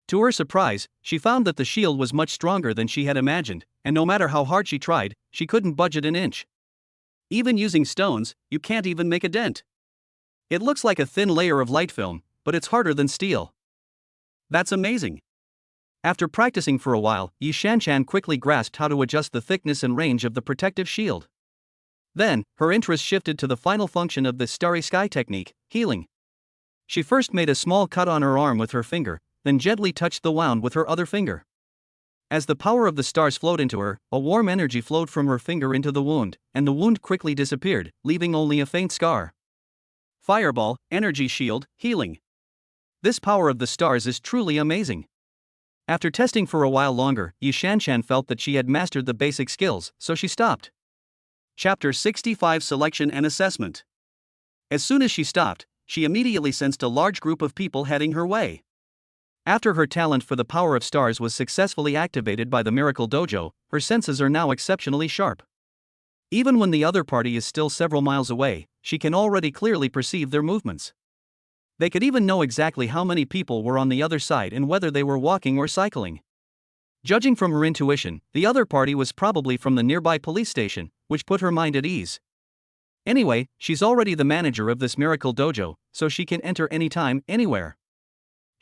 Speaker 1: To her surprise, she found that the shield was much stronger than she had imagined, and no matter how hard she tried, she couldn't budge it an inch. Even using stones, you can't even make a dent. It looks like a thin layer of light film, but it's harder than steel. That's amazing. After practicing for a while, Yi Shanshan quickly grasped how to adjust the thickness and range of the protective shield. Then, her interest shifted to the final function of this starry sky technique, healing. She first made a small cut on her arm with her finger, then gently touched the wound with her other finger. As the power of the stars flowed into her, a warm energy flowed from her finger into the wound, and the wound quickly disappeared, leaving only a faint scar. Fireball, energy shield, healing. This power of the stars is truly amazing. After testing for a while longer, Yi Shanshan felt that she had mastered the basic skills, so she stopped. Chapter 65 Selection and Assessment. As soon as she stopped, she immediately sensed a large group of people heading her way. After her talent for the power of stars was successfully activated by the Miracle Dojo, her senses are now exceptionally sharp. Even when the other party is still several miles away, she can already clearly perceive their movements. They could even know exactly how many people were on the other side and whether they were walking or cycling. Judging from her intuition, the other party was probably from the nearby police station, which put her mind at ease. Anyway, she's already the manager of this Miracle Dojo, so she can enter anytime, anywhere.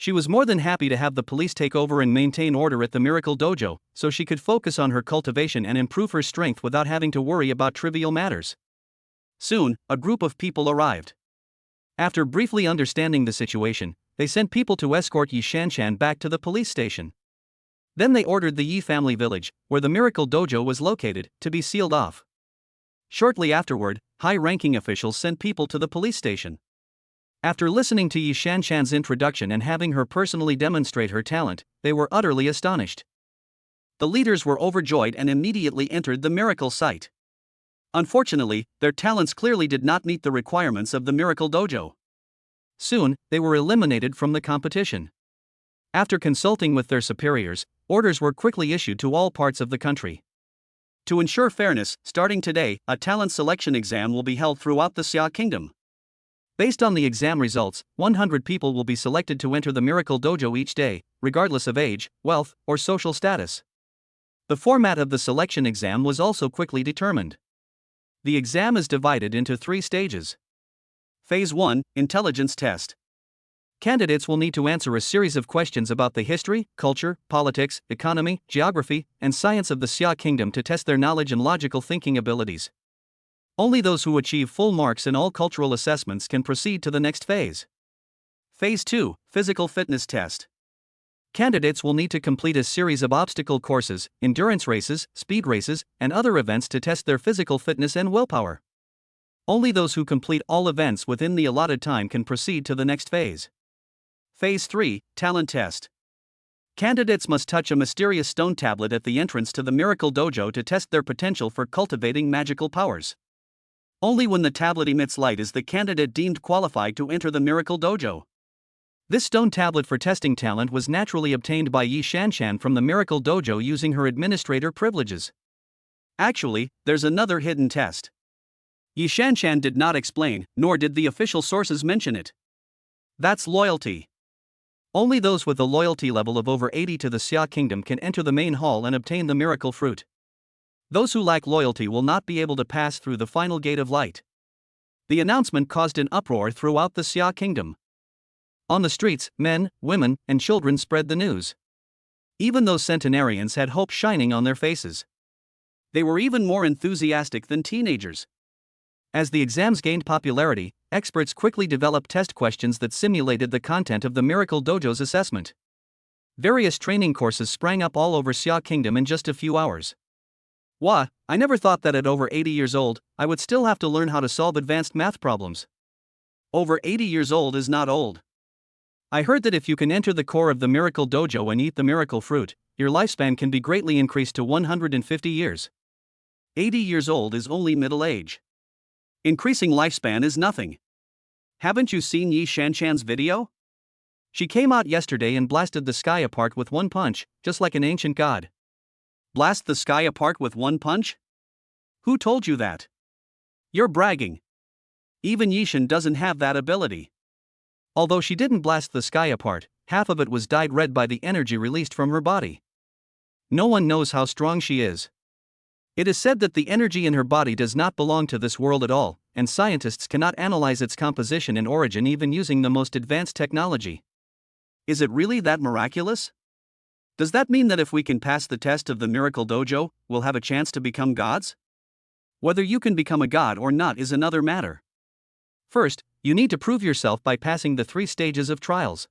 Speaker 1: She was more than happy to have the police take over and maintain order at the Miracle Dojo, so she could focus on her cultivation and improve her strength without having to worry about trivial matters. Soon, a group of people arrived. After briefly understanding the situation, they sent people to escort Yi Shanshan back to the police station. Then they ordered the Yi family village, where the Miracle Dojo was located, to be sealed off. Shortly afterward, high-ranking officials sent people to the police station. After listening to Yi Shanshan's introduction and having her personally demonstrate her talent, they were utterly astonished. The leaders were overjoyed and immediately entered the miracle site. Unfortunately, their talents clearly did not meet the requirements of the Miracle Dojo. Soon, they were eliminated from the competition. After consulting with their superiors, orders were quickly issued to all parts of the country. To ensure fairness, starting today, a talent selection exam will be held throughout the Xia Kingdom. Based on the exam results, 100 people will be selected to enter the Miracle Dojo each day, regardless of age, wealth, or social status. The format of the selection exam was also quickly determined. The exam is divided into 3 stages. Phase 1, Intelligence Test. Candidates will need to answer a series of questions about the history, culture, politics, economy, geography, and science of the Xia Kingdom to test their knowledge and logical thinking abilities. Only those who achieve full marks in all cultural assessments can proceed to the next phase. Phase 2, Physical Fitness Test. Candidates will need to complete a series of obstacle courses, endurance races, speed races, and other events to test their physical fitness and willpower. Only those who complete all events within the allotted time can proceed to the next phase. Phase 3, Talent Test. Candidates must touch a mysterious stone tablet at the entrance to the Miracle Dojo to test their potential for cultivating magical powers. Only when the tablet emits light is the candidate deemed qualified to enter the Miracle Dojo. This stone tablet for testing talent was naturally obtained by Yi Shanshan from the Miracle Dojo using her administrator privileges. Actually, there's another hidden test. Yi Shanshan did not explain, nor did the official sources mention it. That's loyalty. Only those with a loyalty level of over 80 to the Xia Kingdom can enter the main hall and obtain the miracle fruit. Those who lack loyalty will not be able to pass through the final gate of light. The announcement caused an uproar throughout the Xia Kingdom. On the streets, men, women, and children spread the news. Even those centenarians had hope shining on their faces. They were even more enthusiastic than teenagers. As the exams gained popularity, experts quickly developed test questions that simulated the content of the Miracle Dojo's assessment. Various training courses sprang up all over Xia Kingdom in just a few hours. Wah, I never thought that at over 80 years old, I would still have to learn how to solve advanced math problems. Over 80 years old is not old. I heard that if you can enter the core of the Miracle Dojo and eat the miracle fruit, your lifespan can be greatly increased to 150 years. 80 years old is only middle age. Increasing lifespan is nothing. Haven't you seen Yi Shanshan's video? She came out yesterday and blasted the sky apart with one punch, just like an ancient god. Blast the sky apart with one punch? Who told you that? You're bragging. Even Yishan doesn't have that ability. Although she didn't blast the sky apart, half of it was dyed red by the energy released from her body. No one knows how strong she is. It is said that the energy in her body does not belong to this world at all, and scientists cannot analyze its composition and origin even using the most advanced technology. Is it really that miraculous? Does that mean that if we can pass the test of the Miracle Dojo, we'll have a chance to become gods? Whether you can become a god or not is another matter. First, you need to prove yourself by passing the 3 stages of trials.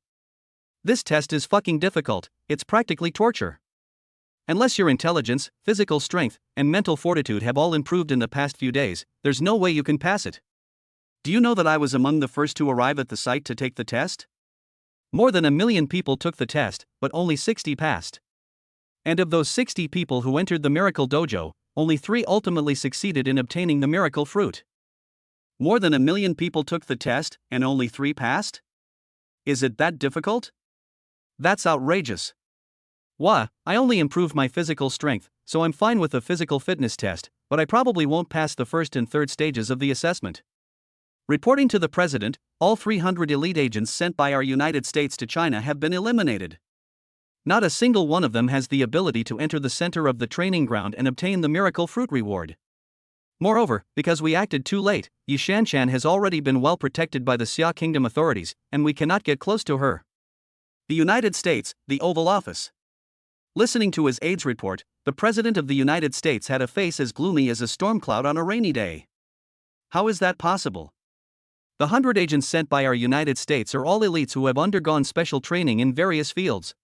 Speaker 1: This test is fucking difficult, it's practically torture. Unless your intelligence, physical strength, and mental fortitude have all improved in the past few days, there's no way you can pass it. Do you know that I was among the first to arrive at the site to take the test? More than 1 million people took the test, but only 60 passed. And of those 60 people who entered the Miracle Dojo, only 3 ultimately succeeded in obtaining the miracle fruit. More than 1 million people took the test, and only 3 passed? Is it that difficult? That's outrageous. Wah, I only improved my physical strength, so I'm fine with the physical fitness test, but I probably won't pass the first and third stages of the assessment. Reporting to the president, all 300 elite agents sent by our United States to China have been eliminated. Not a single one of them has the ability to enter the center of the training ground and obtain the miracle fruit reward. Moreover, because we acted too late, Yi Shanshan has already been well protected by the Xia Kingdom authorities, and we cannot get close to her. The United States, the Oval Office. Listening to his aide's report, the President of the United States had a face as gloomy as a storm cloud on a rainy day. How is that possible? The 100 agents sent by our United States are all elites who have undergone special training in various fields.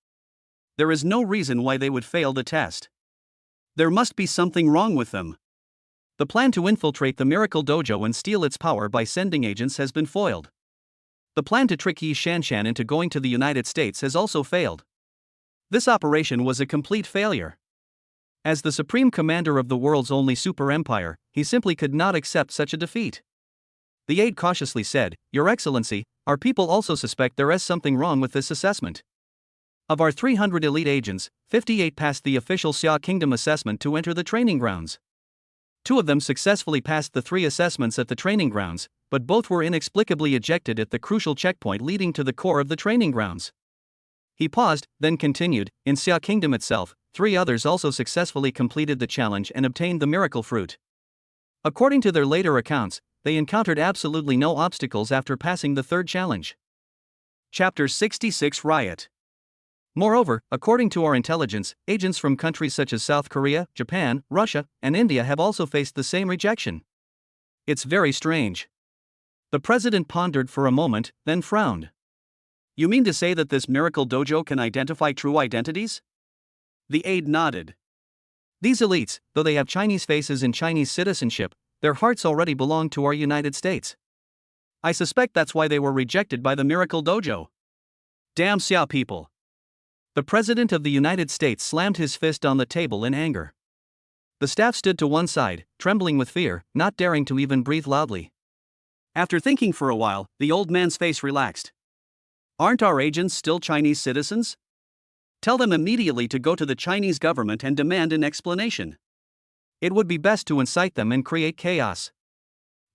Speaker 1: There is no reason why they would fail the test. There must be something wrong with them. The plan to infiltrate the Miracle Dojo and steal its power by sending agents has been foiled. The plan to trick Yi Shanshan into going to the United States has also failed. This operation was a complete failure. As the supreme commander of the world's only super empire, he simply could not accept such a defeat. The aide cautiously said, "Your Excellency, our people also suspect there is something wrong with this assessment." Of our 300 elite agents, 58 passed the official Xia Kingdom assessment to enter the training grounds. 2 of them successfully passed the 3 assessments at the training grounds, but both were inexplicably ejected at the crucial checkpoint leading to the core of the training grounds. He paused, then continued, in Xia Kingdom itself, 3 others also successfully completed the challenge and obtained the miracle fruit. According to their later accounts, they encountered absolutely no obstacles after passing the 3rd challenge. Chapter 66 Riot. Moreover, according to our intelligence, agents from countries such as South Korea, Japan, Russia, and India have also faced the same rejection. It's very strange. The president pondered for a moment, then frowned. You mean to say that this miracle dojo can identify true identities? The aide nodded. These elites, though they have Chinese faces and Chinese citizenship, their hearts already belong to our United States. I suspect that's why they were rejected by the miracle dojo. Damn Xia people. The President of the United States slammed his fist on the table in anger. The staff stood to one side, trembling with fear, not daring to even breathe loudly. After thinking for a while, the old man's face relaxed. Aren't our agents still Chinese citizens? Tell them immediately to go to the Chinese government and demand an explanation. It would be best to incite them and create chaos.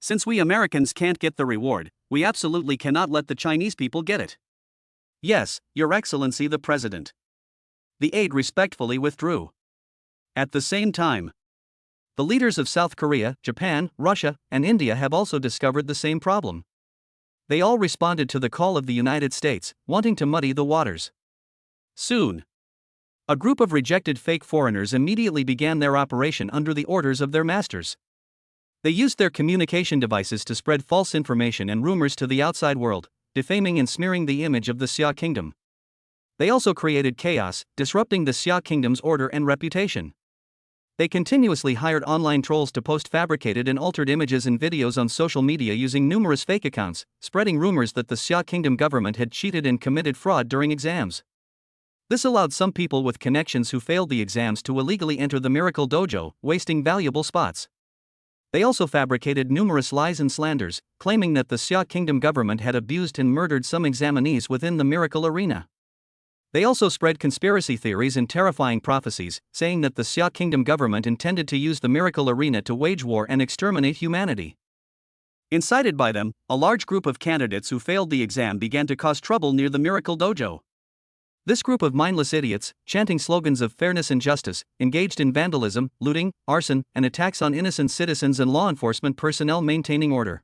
Speaker 1: Since we Americans can't get the reward, we absolutely cannot let the Chinese people get it. Yes, Your Excellency the President. The aide respectfully withdrew. At the same time, the leaders of South Korea, Japan, Russia, and India have also discovered the same problem. They all responded to the call of the United States, wanting to muddy the waters. Soon, a group of rejected fake foreigners immediately began their operation under the orders of their masters. They used their communication devices to spread false information and rumors to the outside world, defaming and smearing the image of the Xia Kingdom. They also created chaos, disrupting the Xia Kingdom's order and reputation. They continuously hired online trolls to post fabricated and altered images and videos on social media using numerous fake accounts, spreading rumors that the Xia Kingdom government had cheated and committed fraud during exams. This allowed some people with connections who failed the exams to illegally enter the Miracle Dojo, wasting valuable spots. They also fabricated numerous lies and slanders, claiming that the Xia Kingdom government had abused and murdered some examinees within the miracle arena. They also spread conspiracy theories and terrifying prophecies, saying that the Xia Kingdom government intended to use the miracle arena to wage war and exterminate humanity. Incited by them, a large group of candidates who failed the exam began to cause trouble near the Miracle Dojo. This group of mindless idiots, chanting slogans of fairness and justice, engaged in vandalism, looting, arson, and attacks on innocent citizens and law enforcement personnel maintaining order.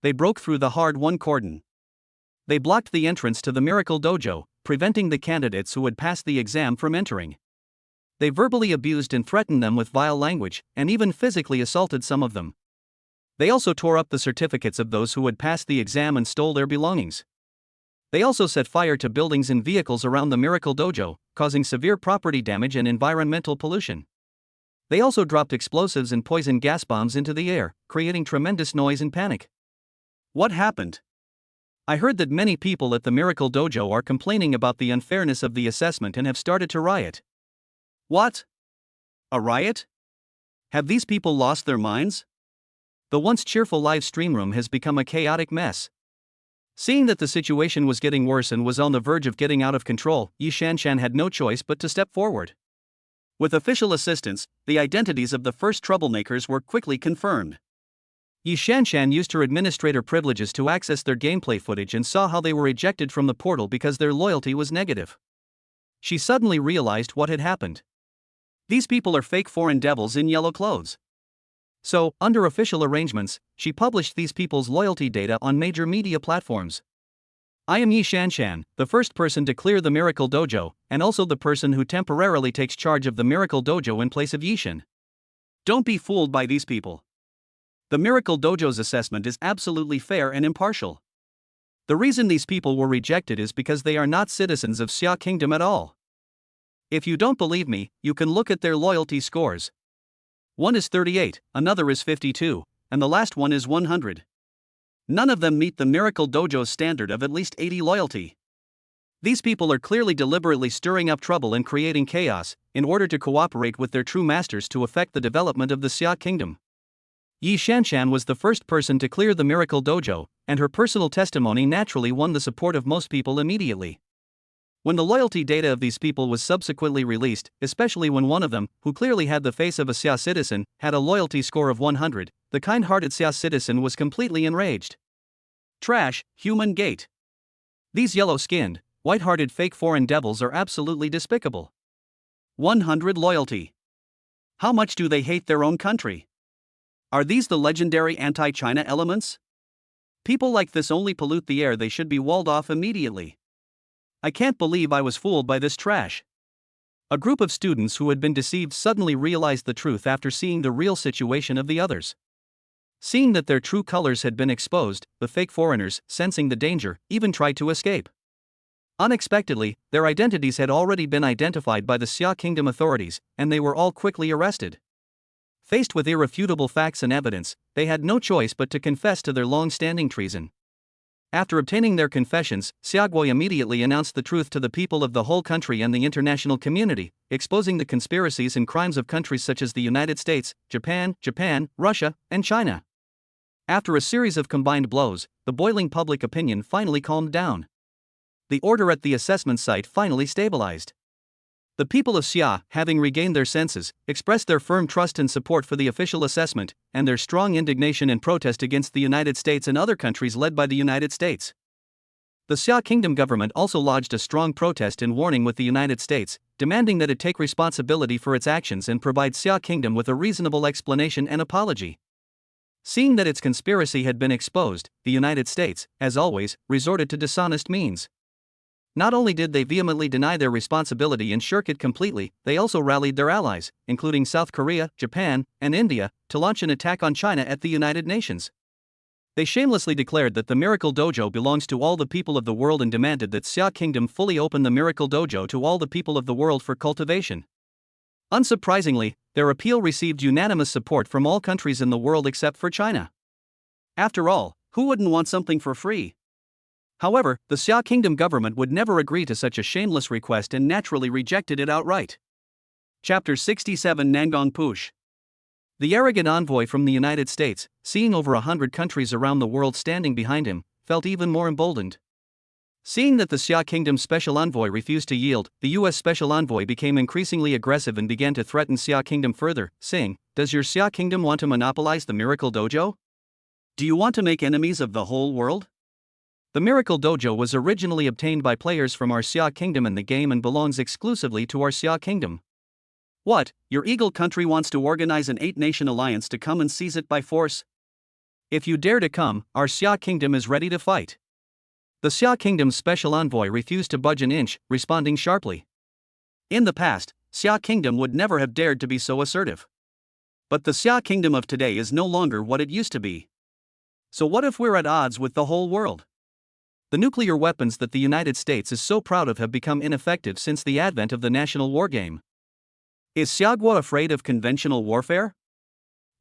Speaker 1: They broke through the hard-won cordon. They blocked the entrance to the Miracle Dojo, preventing the candidates who had passed the exam from entering. They verbally abused and threatened them with vile language, and even physically assaulted some of them. They also tore up the certificates of those who had passed the exam and stole their belongings. They also set fire to buildings and vehicles around the Miracle Dojo, causing severe property damage and environmental pollution. They also dropped explosives and poison gas bombs into the air, creating tremendous noise and panic. What happened? I heard that many people at the Miracle Dojo are complaining about the unfairness of the assessment and have started to riot. What? A riot? Have these people lost their minds? The once cheerful live stream room has become a chaotic mess. Seeing that the situation was getting worse and was on the verge of getting out of control, Yi Shanshan had no choice but to step forward. With official assistance, the identities of the first troublemakers were quickly confirmed. Yi Shanshan used her administrator privileges to access their gameplay footage and saw how they were ejected from the portal because their loyalty was negative. She suddenly realized what had happened. These people are fake foreign devils in yellow clothes. So, under official arrangements, she published these people's loyalty data on major media platforms. I am Yi Shanshan, the first person to clear the Miracle Dojo, and also the person who temporarily takes charge of the Miracle Dojo in place of Yishan. Don't be fooled by these people. The Miracle Dojo's assessment is absolutely fair and impartial. The reason these people were rejected is because they are not citizens of Xia Kingdom at all. If you don't believe me, you can look at their loyalty scores. One is 38, another is 52, and the last one is 100. None of them meet the Miracle Dojo's standard of at least 80 loyalty. These people are clearly deliberately stirring up trouble and creating chaos, in order to cooperate with their true masters to affect the development of the Xia Kingdom. Yi Shanshan was the first person to clear the Miracle Dojo, and her personal testimony naturally won the support of most people immediately. When the loyalty data of these people was subsequently released, especially when one of them, who clearly had the face of a Xia citizen, had a loyalty score of 100, the kind-hearted Xia citizen was completely enraged. Trash, human gate. These yellow-skinned, white-hearted fake foreign devils are absolutely despicable. 100 loyalty. How much do they hate their own country? Are these the legendary anti-China elements? People like this only pollute the air. They should be walled off immediately. I can't believe I was fooled by this trash. A group of students who had been deceived suddenly realized the truth after seeing the real situation of the others. Seeing that their true colors had been exposed, the fake foreigners, sensing the danger, even tried to escape. Unexpectedly, their identities had already been identified by the Xia Kingdom authorities, and they were all quickly arrested. Faced with irrefutable facts and evidence, they had no choice but to confess to their long-standing treason. After obtaining their confessions, Xiaoguo immediately announced the truth to the people of the whole country and the international community, exposing the conspiracies and crimes of countries such as the United States, Japan, Russia, and China. After a series of combined blows, the boiling public opinion finally calmed down. The order at the assessment site finally stabilized. The people of Xia, having regained their senses, expressed their firm trust and support for the official assessment, and their strong indignation and protest against the United States and other countries led by the United States. The Xia Kingdom government also lodged a strong protest and warning with the United States, demanding that it take responsibility for its actions and provide Xia Kingdom with a reasonable explanation and apology. Seeing that its conspiracy had been exposed, the United States, as always, resorted to dishonest means. Not only did they vehemently deny their responsibility and shirk it completely, they also rallied their allies, including South Korea, Japan, and India, to launch an attack on China at the United Nations. They shamelessly declared that the Miracle Dojo belongs to all the people of the world and demanded that Xia Kingdom fully open the Miracle Dojo to all the people of the world for cultivation. Unsurprisingly, their appeal received unanimous support from all countries in the world except for China. After all, who wouldn't want something for free? However, the Xia Kingdom government would never agree to such a shameless request and naturally rejected it outright. Chapter 67 Nangong Push. The arrogant envoy from the United States, seeing over 100 countries around the world standing behind him, felt even more emboldened. Seeing that the Xia Kingdom special envoy refused to yield, the U.S. special envoy became increasingly aggressive and began to threaten Xia Kingdom further, saying, "Does your Xia Kingdom want to monopolize the Miracle Dojo? Do you want to make enemies of the whole world?" The Miracle Dojo was originally obtained by players from our Xia Kingdom in the game and belongs exclusively to our Xia Kingdom. What, your Eagle country wants to organize an 8-nation alliance to come and seize it by force? If you dare to come, our Xia Kingdom is ready to fight. The Xia Kingdom's special envoy refused to budge an inch, responding sharply. In the past, Xia Kingdom would never have dared to be so assertive. But the Xia Kingdom of today is no longer what it used to be. So what if we're at odds with the whole world? The nuclear weapons that the United States is so proud of have become ineffective since the advent of the national wargame. Is Xiaoguo afraid of conventional warfare?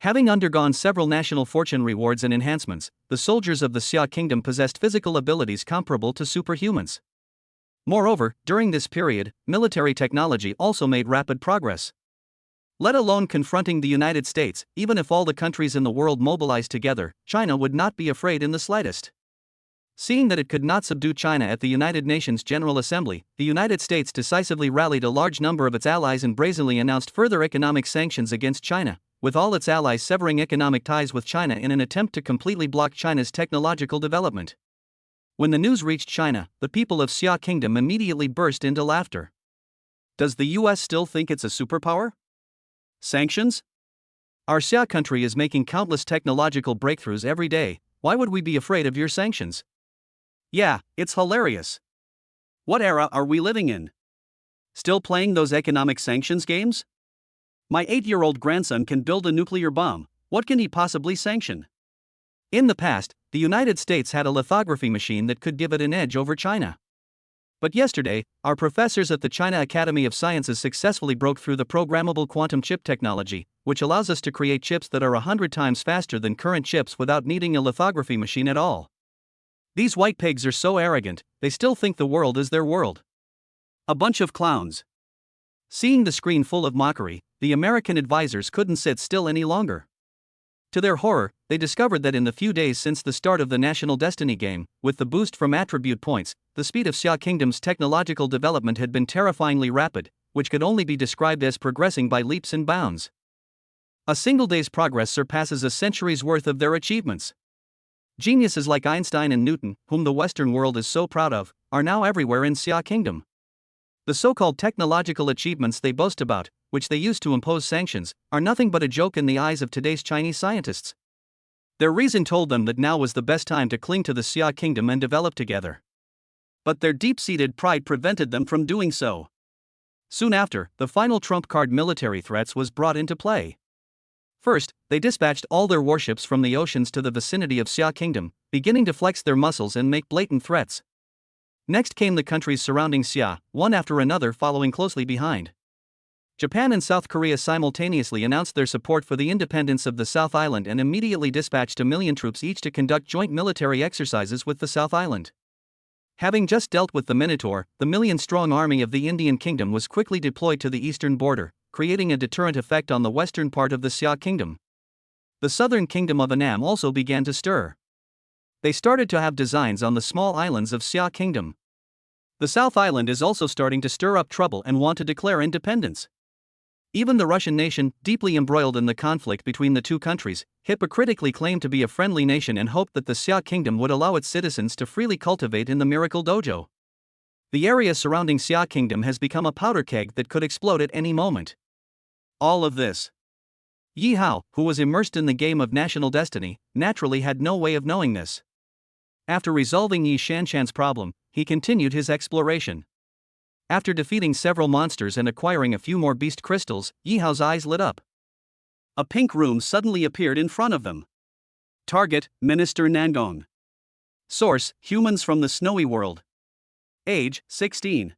Speaker 1: Having undergone several national fortune rewards and enhancements, the soldiers of the Xia Kingdom possessed physical abilities comparable to superhumans. Moreover, during this period, military technology also made rapid progress. Let alone confronting the United States, even if all the countries in the world mobilized together, China would not be afraid in the slightest. Seeing that it could not subdue China at the United Nations General Assembly, the United States decisively rallied a large number of its allies and brazenly announced further economic sanctions against China, with all its allies severing economic ties with China in an attempt to completely block China's technological development. When the news reached China, the people of Xia Kingdom immediately burst into laughter. Does the US still think it's a superpower? Sanctions? Our Xia country is making countless technological breakthroughs every day. Why would we be afraid of your sanctions? Yeah, it's hilarious. What era are we living in? Still playing those economic sanctions games? My 8-year-old grandson can build a nuclear bomb. What can he possibly sanction? In the past, the United States had a lithography machine that could give it an edge over China. But yesterday, our professors at the China Academy of Sciences successfully broke through the programmable quantum chip technology, which allows us to create chips that are 100 times faster than current chips without needing a lithography machine at all. These white pigs are so arrogant, they still think the world is their world. A bunch of clowns. Seeing the screen full of mockery, the American advisors couldn't sit still any longer. To their horror, they discovered that in the few days since the start of the National Destiny game, with the boost from attribute points, the speed of Xia Kingdom's technological development had been terrifyingly rapid, which could only be described as progressing by leaps and bounds. A single day's progress surpasses a century's worth of their achievements. Geniuses like Einstein and Newton, whom the Western world is so proud of, are now everywhere in Xia Kingdom. The so-called technological achievements they boast about, which they use to impose sanctions, are nothing but a joke in the eyes of today's Chinese scientists. Their reason told them that now was the best time to cling to the Xia Kingdom and develop together. But their deep-seated pride prevented them from doing so. Soon after, the final trump card, military threats, was brought into play. First, they dispatched all their warships from the oceans to the vicinity of Xia Kingdom, beginning to flex their muscles and make blatant threats. Next came the countries surrounding Xia, one after another following closely behind. Japan and South Korea simultaneously announced their support for the independence of the South Island and immediately dispatched 1 million troops each to conduct joint military exercises with the South Island. Having just dealt with the Minotaur, the million-strong army of the Indian Kingdom was quickly deployed to the eastern border, creating a deterrent effect on the western part of the Xia Kingdom. The southern kingdom of Annam also began to stir. They started to have designs on the small islands of Xia Kingdom. The South Island is also starting to stir up trouble and want to declare independence. Even the Russian nation, deeply embroiled in the conflict between the two countries, hypocritically claimed to be a friendly nation and hoped that the Xia Kingdom would allow its citizens to freely cultivate in the Miracle Dojo. The area surrounding Xia Kingdom has become a powder keg that could explode at any moment. All of this. Yi Hao, who was immersed in the game of national destiny, naturally had no way of knowing this. After resolving Yi Shanshan's problem, he continued his exploration. After defeating several monsters and acquiring a few more beast crystals, Yi Hao's eyes lit up. A pink room suddenly appeared in front of them. Target: Minister Nangong. Source: Humans from the Snowy World. Age: 16.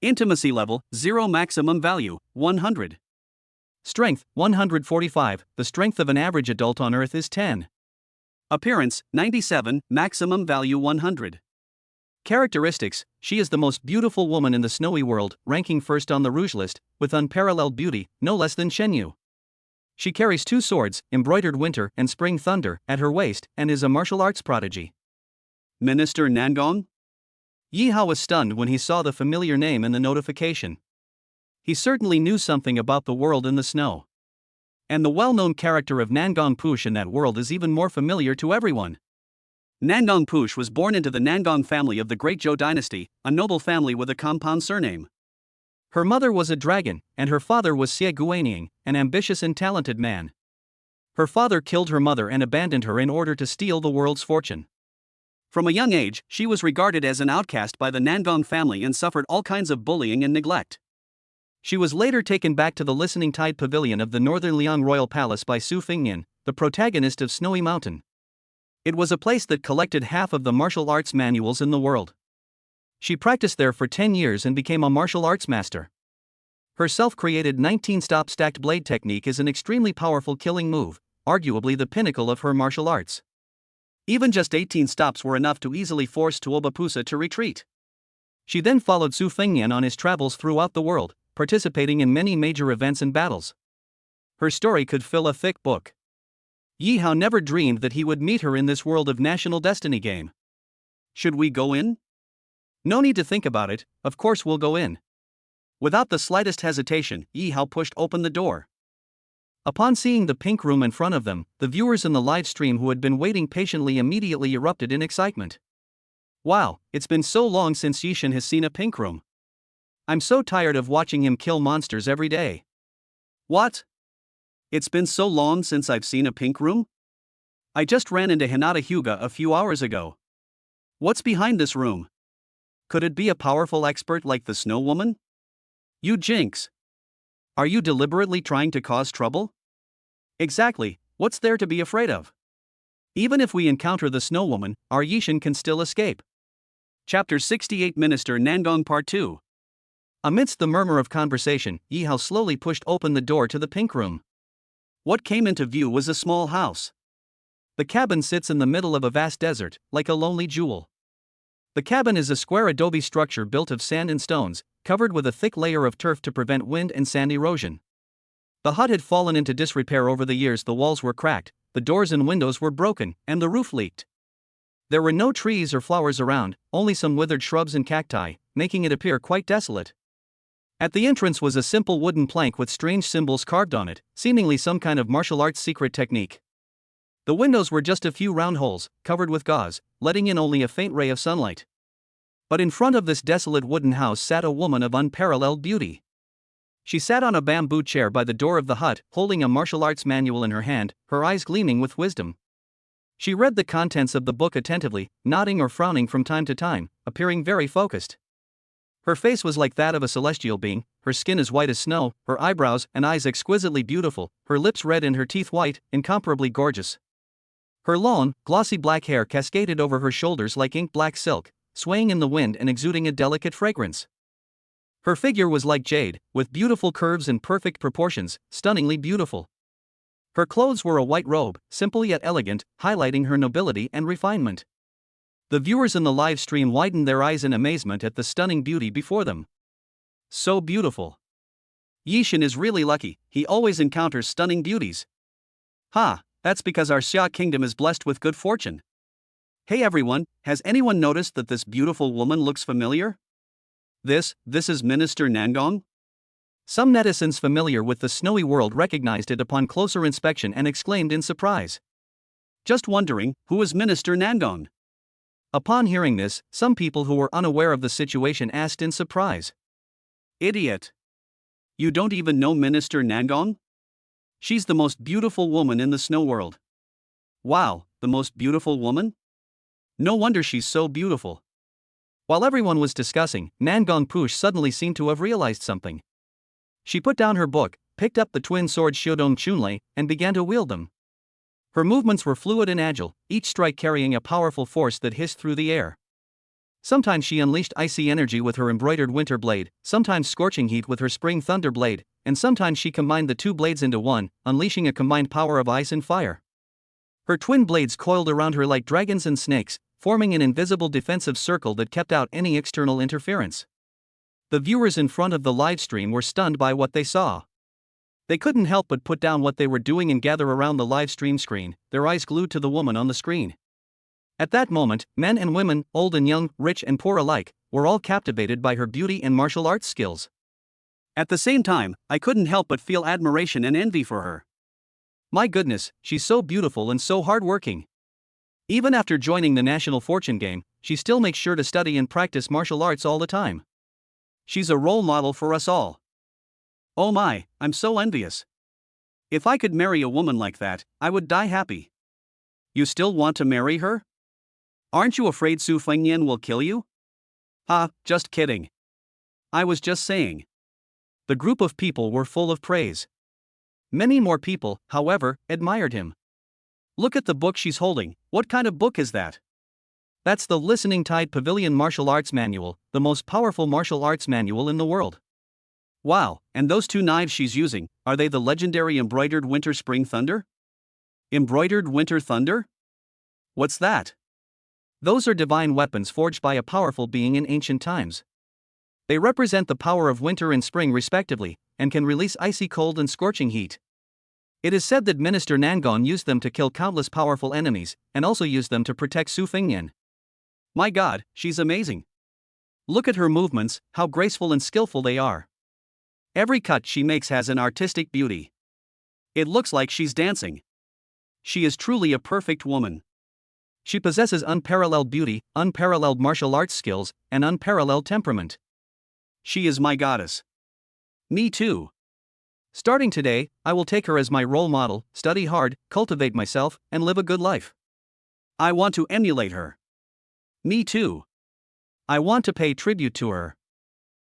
Speaker 1: Intimacy level: 0. Maximum value: 100. Strength: 145. The strength of an average adult on Earth is 10. Appearance: 97. Maximum value: 100. Characteristics: she is the most beautiful woman in the Snowy World, ranking first on the Rouge list, with unparalleled beauty, no less than Shenyu. She carries 2 swords, embroidered Winter and Spring Thunder, at her waist, and is a martial arts prodigy. Minister Nangong? Yi Hao was stunned when he saw the familiar name in the notification. He certainly knew something about the world in the snow. And the well-known character of Nangong Push in that world is even more familiar to everyone. Nangong Push was born into the Nangong family of the Great Zhou dynasty, a noble family with a compound surname. Her mother was a dragon, and her father was Xie Guanying, an ambitious and talented man. Her father killed her mother and abandoned her in order to steal the world's fortune. From a young age, she was regarded as an outcast by the Nangong family and suffered all kinds of bullying and neglect. She was later taken back to the Listening Tide Pavilion of the Northern Liang Royal Palace by Su Fengnian, the protagonist of Snowy Mountain. It was a place that collected half of the martial arts manuals in the world. She practiced there for 10 years and became a martial arts master. Her self-created 19-stop stacked blade technique is an extremely powerful killing move, arguably the pinnacle of her martial arts. Even just 18 stops were enough to easily force Tuobapusa to retreat. She then followed Su Fengnian on his travels throughout the world, participating in many major events and battles. Her story could fill a thick book. Yi Hao never dreamed that he would meet her in this world of National Destiny game. Should we go in? No need to think about it, of course we'll go in. Without the slightest hesitation, Yi Hao pushed open the door. Upon seeing the pink room in front of them, the viewers in the live stream who had been waiting patiently immediately erupted in excitement. Wow, it's been so long since Yishan has seen a pink room. I'm so tired of watching him kill monsters every day. What? It's been so long since I've seen a pink room? I just ran into Hinata Hyuga a few hours ago. What's behind this room? Could it be a powerful expert like the Snow Woman? You jinx. Are you deliberately trying to cause trouble? Exactly, what's there to be afraid of? Even if we encounter the Snow Woman, our Yishan can still escape. Chapter 68 Minister Nangong Part 2. Amidst the murmur of conversation, Yi Hao slowly pushed open the door to the pink room. What came into view was a small house. The cabin sits in the middle of a vast desert, like a lonely jewel. The cabin is a square adobe structure built of sand and stones, covered with a thick layer of turf to prevent wind and sand erosion. The hut had fallen into disrepair over the years. The walls were cracked, the doors and windows were broken, and the roof leaked. There were no trees or flowers around, only some withered shrubs and cacti, making it appear quite desolate. At the entrance was a simple wooden plank with strange symbols carved on it, seemingly some kind of martial arts secret technique. The windows were just a few round holes, covered with gauze, letting in only a faint ray of sunlight. But in front of this desolate wooden house sat a woman of unparalleled beauty. She sat on a bamboo chair by the door of the hut, holding a martial arts manual in her hand, her eyes gleaming with wisdom. She read the contents of the book attentively, nodding or frowning from time to time, appearing very focused. Her face was like that of a celestial being, her skin as white as snow, her eyebrows and eyes exquisitely beautiful, her lips red and her teeth white, incomparably gorgeous. Her long, glossy black hair cascaded over her shoulders like ink-black silk, swaying in the wind and exuding a delicate fragrance. Her figure was like jade, with beautiful curves and perfect proportions, stunningly beautiful. Her clothes were a white robe, simple yet elegant, highlighting her nobility and refinement. The viewers in the live stream widened their eyes in amazement at the stunning beauty before them. So beautiful. Yishin is really lucky, he always encounters stunning beauties. Ha, that's because our Xia kingdom is blessed with good fortune. Hey everyone, has anyone noticed that this beautiful woman looks familiar? This is Minister Nangong? Some netizens familiar with the snowy world recognized it upon closer inspection and exclaimed in surprise. Just wondering, who is Minister Nangong? Upon hearing this, some people who were unaware of the situation asked in surprise. Idiot! You don't even know Minister Nangong? She's the most beautiful woman in the snow world. Wow, the most beautiful woman? No wonder she's so beautiful. While everyone was discussing, Nangong Push suddenly seemed to have realized something. She put down her book, picked up the twin swords Xiudong Chunlei, and began to wield them. Her movements were fluid and agile, each strike carrying a powerful force that hissed through the air. Sometimes she unleashed icy energy with her embroidered winter blade, sometimes scorching heat with her spring thunder blade, and sometimes she combined the two blades into one, unleashing a combined power of ice and fire. Her twin blades coiled around her like dragons and snakes, forming an invisible defensive circle that kept out any external interference. The viewers in front of the live stream were stunned by what they saw. They couldn't help but put down what they were doing and gather around the live stream screen, their eyes glued to the woman on the screen. At that moment, men and women, old and young, rich and poor alike, were all captivated by her beauty and martial arts skills. At the same time, I couldn't help but feel admiration and envy for her. My goodness, she's so beautiful and so hardworking. Even after joining the National Fortune Game, she still makes sure to study and practice martial arts all the time. She's a role model for us all. Oh my, I'm so envious. If I could marry a woman like that, I would die happy. You still want to marry her? Aren't you afraid Su Fengnian will kill you? Ha, just kidding. I was just saying. The group of people were full of praise. Many more people, however, admired him. Look at the book she's holding. What kind of book is that? That's the Listening Tide Pavilion Martial Arts Manual, the most powerful martial arts manual in the world. Wow, and those two knives she's using, are they the legendary embroidered Winter Spring Thunder? Embroidered Winter Thunder? What's that? Those are divine weapons forged by a powerful being in ancient times. They represent the power of winter and spring respectively, and can release icy cold and scorching heat. It is said that Minister Nangong used them to kill countless powerful enemies, and also used them to protect Su Fengnian. My god, she's amazing. Look at her movements, how graceful and skillful they are. Every cut she makes has an artistic beauty. It looks like she's dancing. She is truly a perfect woman. She possesses unparalleled beauty, unparalleled martial arts skills, and unparalleled temperament. She is my goddess. Me too. Starting today, I will take her as my role model, study hard, cultivate myself, and live a good life. I want to emulate her. Me too. I want to pay tribute to her.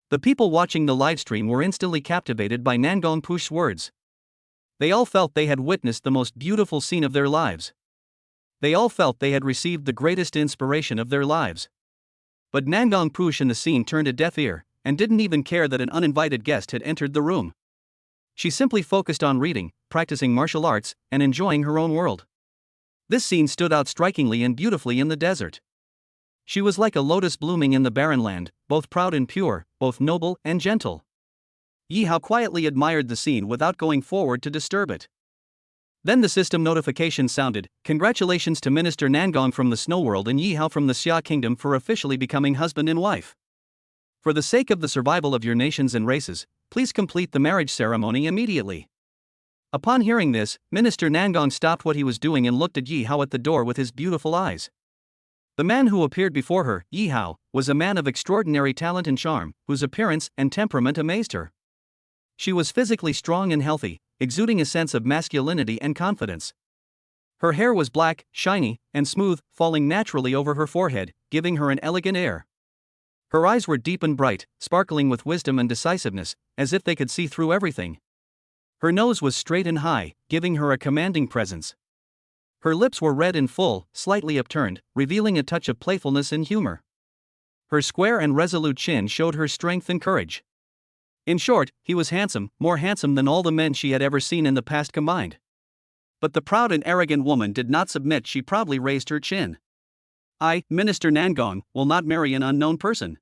Speaker 1: The people watching the livestream were instantly captivated by Nangong Push's words. They all felt they had witnessed the most beautiful scene of their lives. They all felt they had received the greatest inspiration of their lives. But Nangong Push in the scene turned a deaf ear, and didn't even care that an uninvited guest had entered the room. She simply focused on reading, practicing martial arts, and enjoying her own world. This scene stood out strikingly and beautifully in the desert. She was like a lotus blooming in the barren land, both proud and pure, both noble and gentle. Yi Hao quietly admired the scene without going forward to disturb it. Then the system notification sounded, "Congratulations to Minister Nangong from the Snow World and Yi Hao from the Xia Kingdom for officially becoming husband and wife. For the sake of the survival of your nations and races, please complete the marriage ceremony immediately." Upon hearing this, Minister Nangong stopped what he was doing and looked at Yi Hao at the door with his beautiful eyes. The man who appeared before her, Yi Hao, was a man of extraordinary talent and charm, whose appearance and temperament amazed her. She was physically strong and healthy, exuding a sense of masculinity and confidence. Her hair was black, shiny, and smooth, falling naturally over her forehead, giving her an elegant air. Her eyes were deep and bright, sparkling with wisdom and decisiveness, as if they could see through everything. Her nose was straight and high, giving her a commanding presence. Her lips were red and full, slightly upturned, revealing a touch of playfulness and humor. Her square and resolute chin showed her strength and courage. In short, he was handsome, more handsome than all the men she had ever seen in the past combined. But the proud and arrogant woman did not submit. She proudly raised her chin. "I, Minister Nangong, will not marry an unknown person.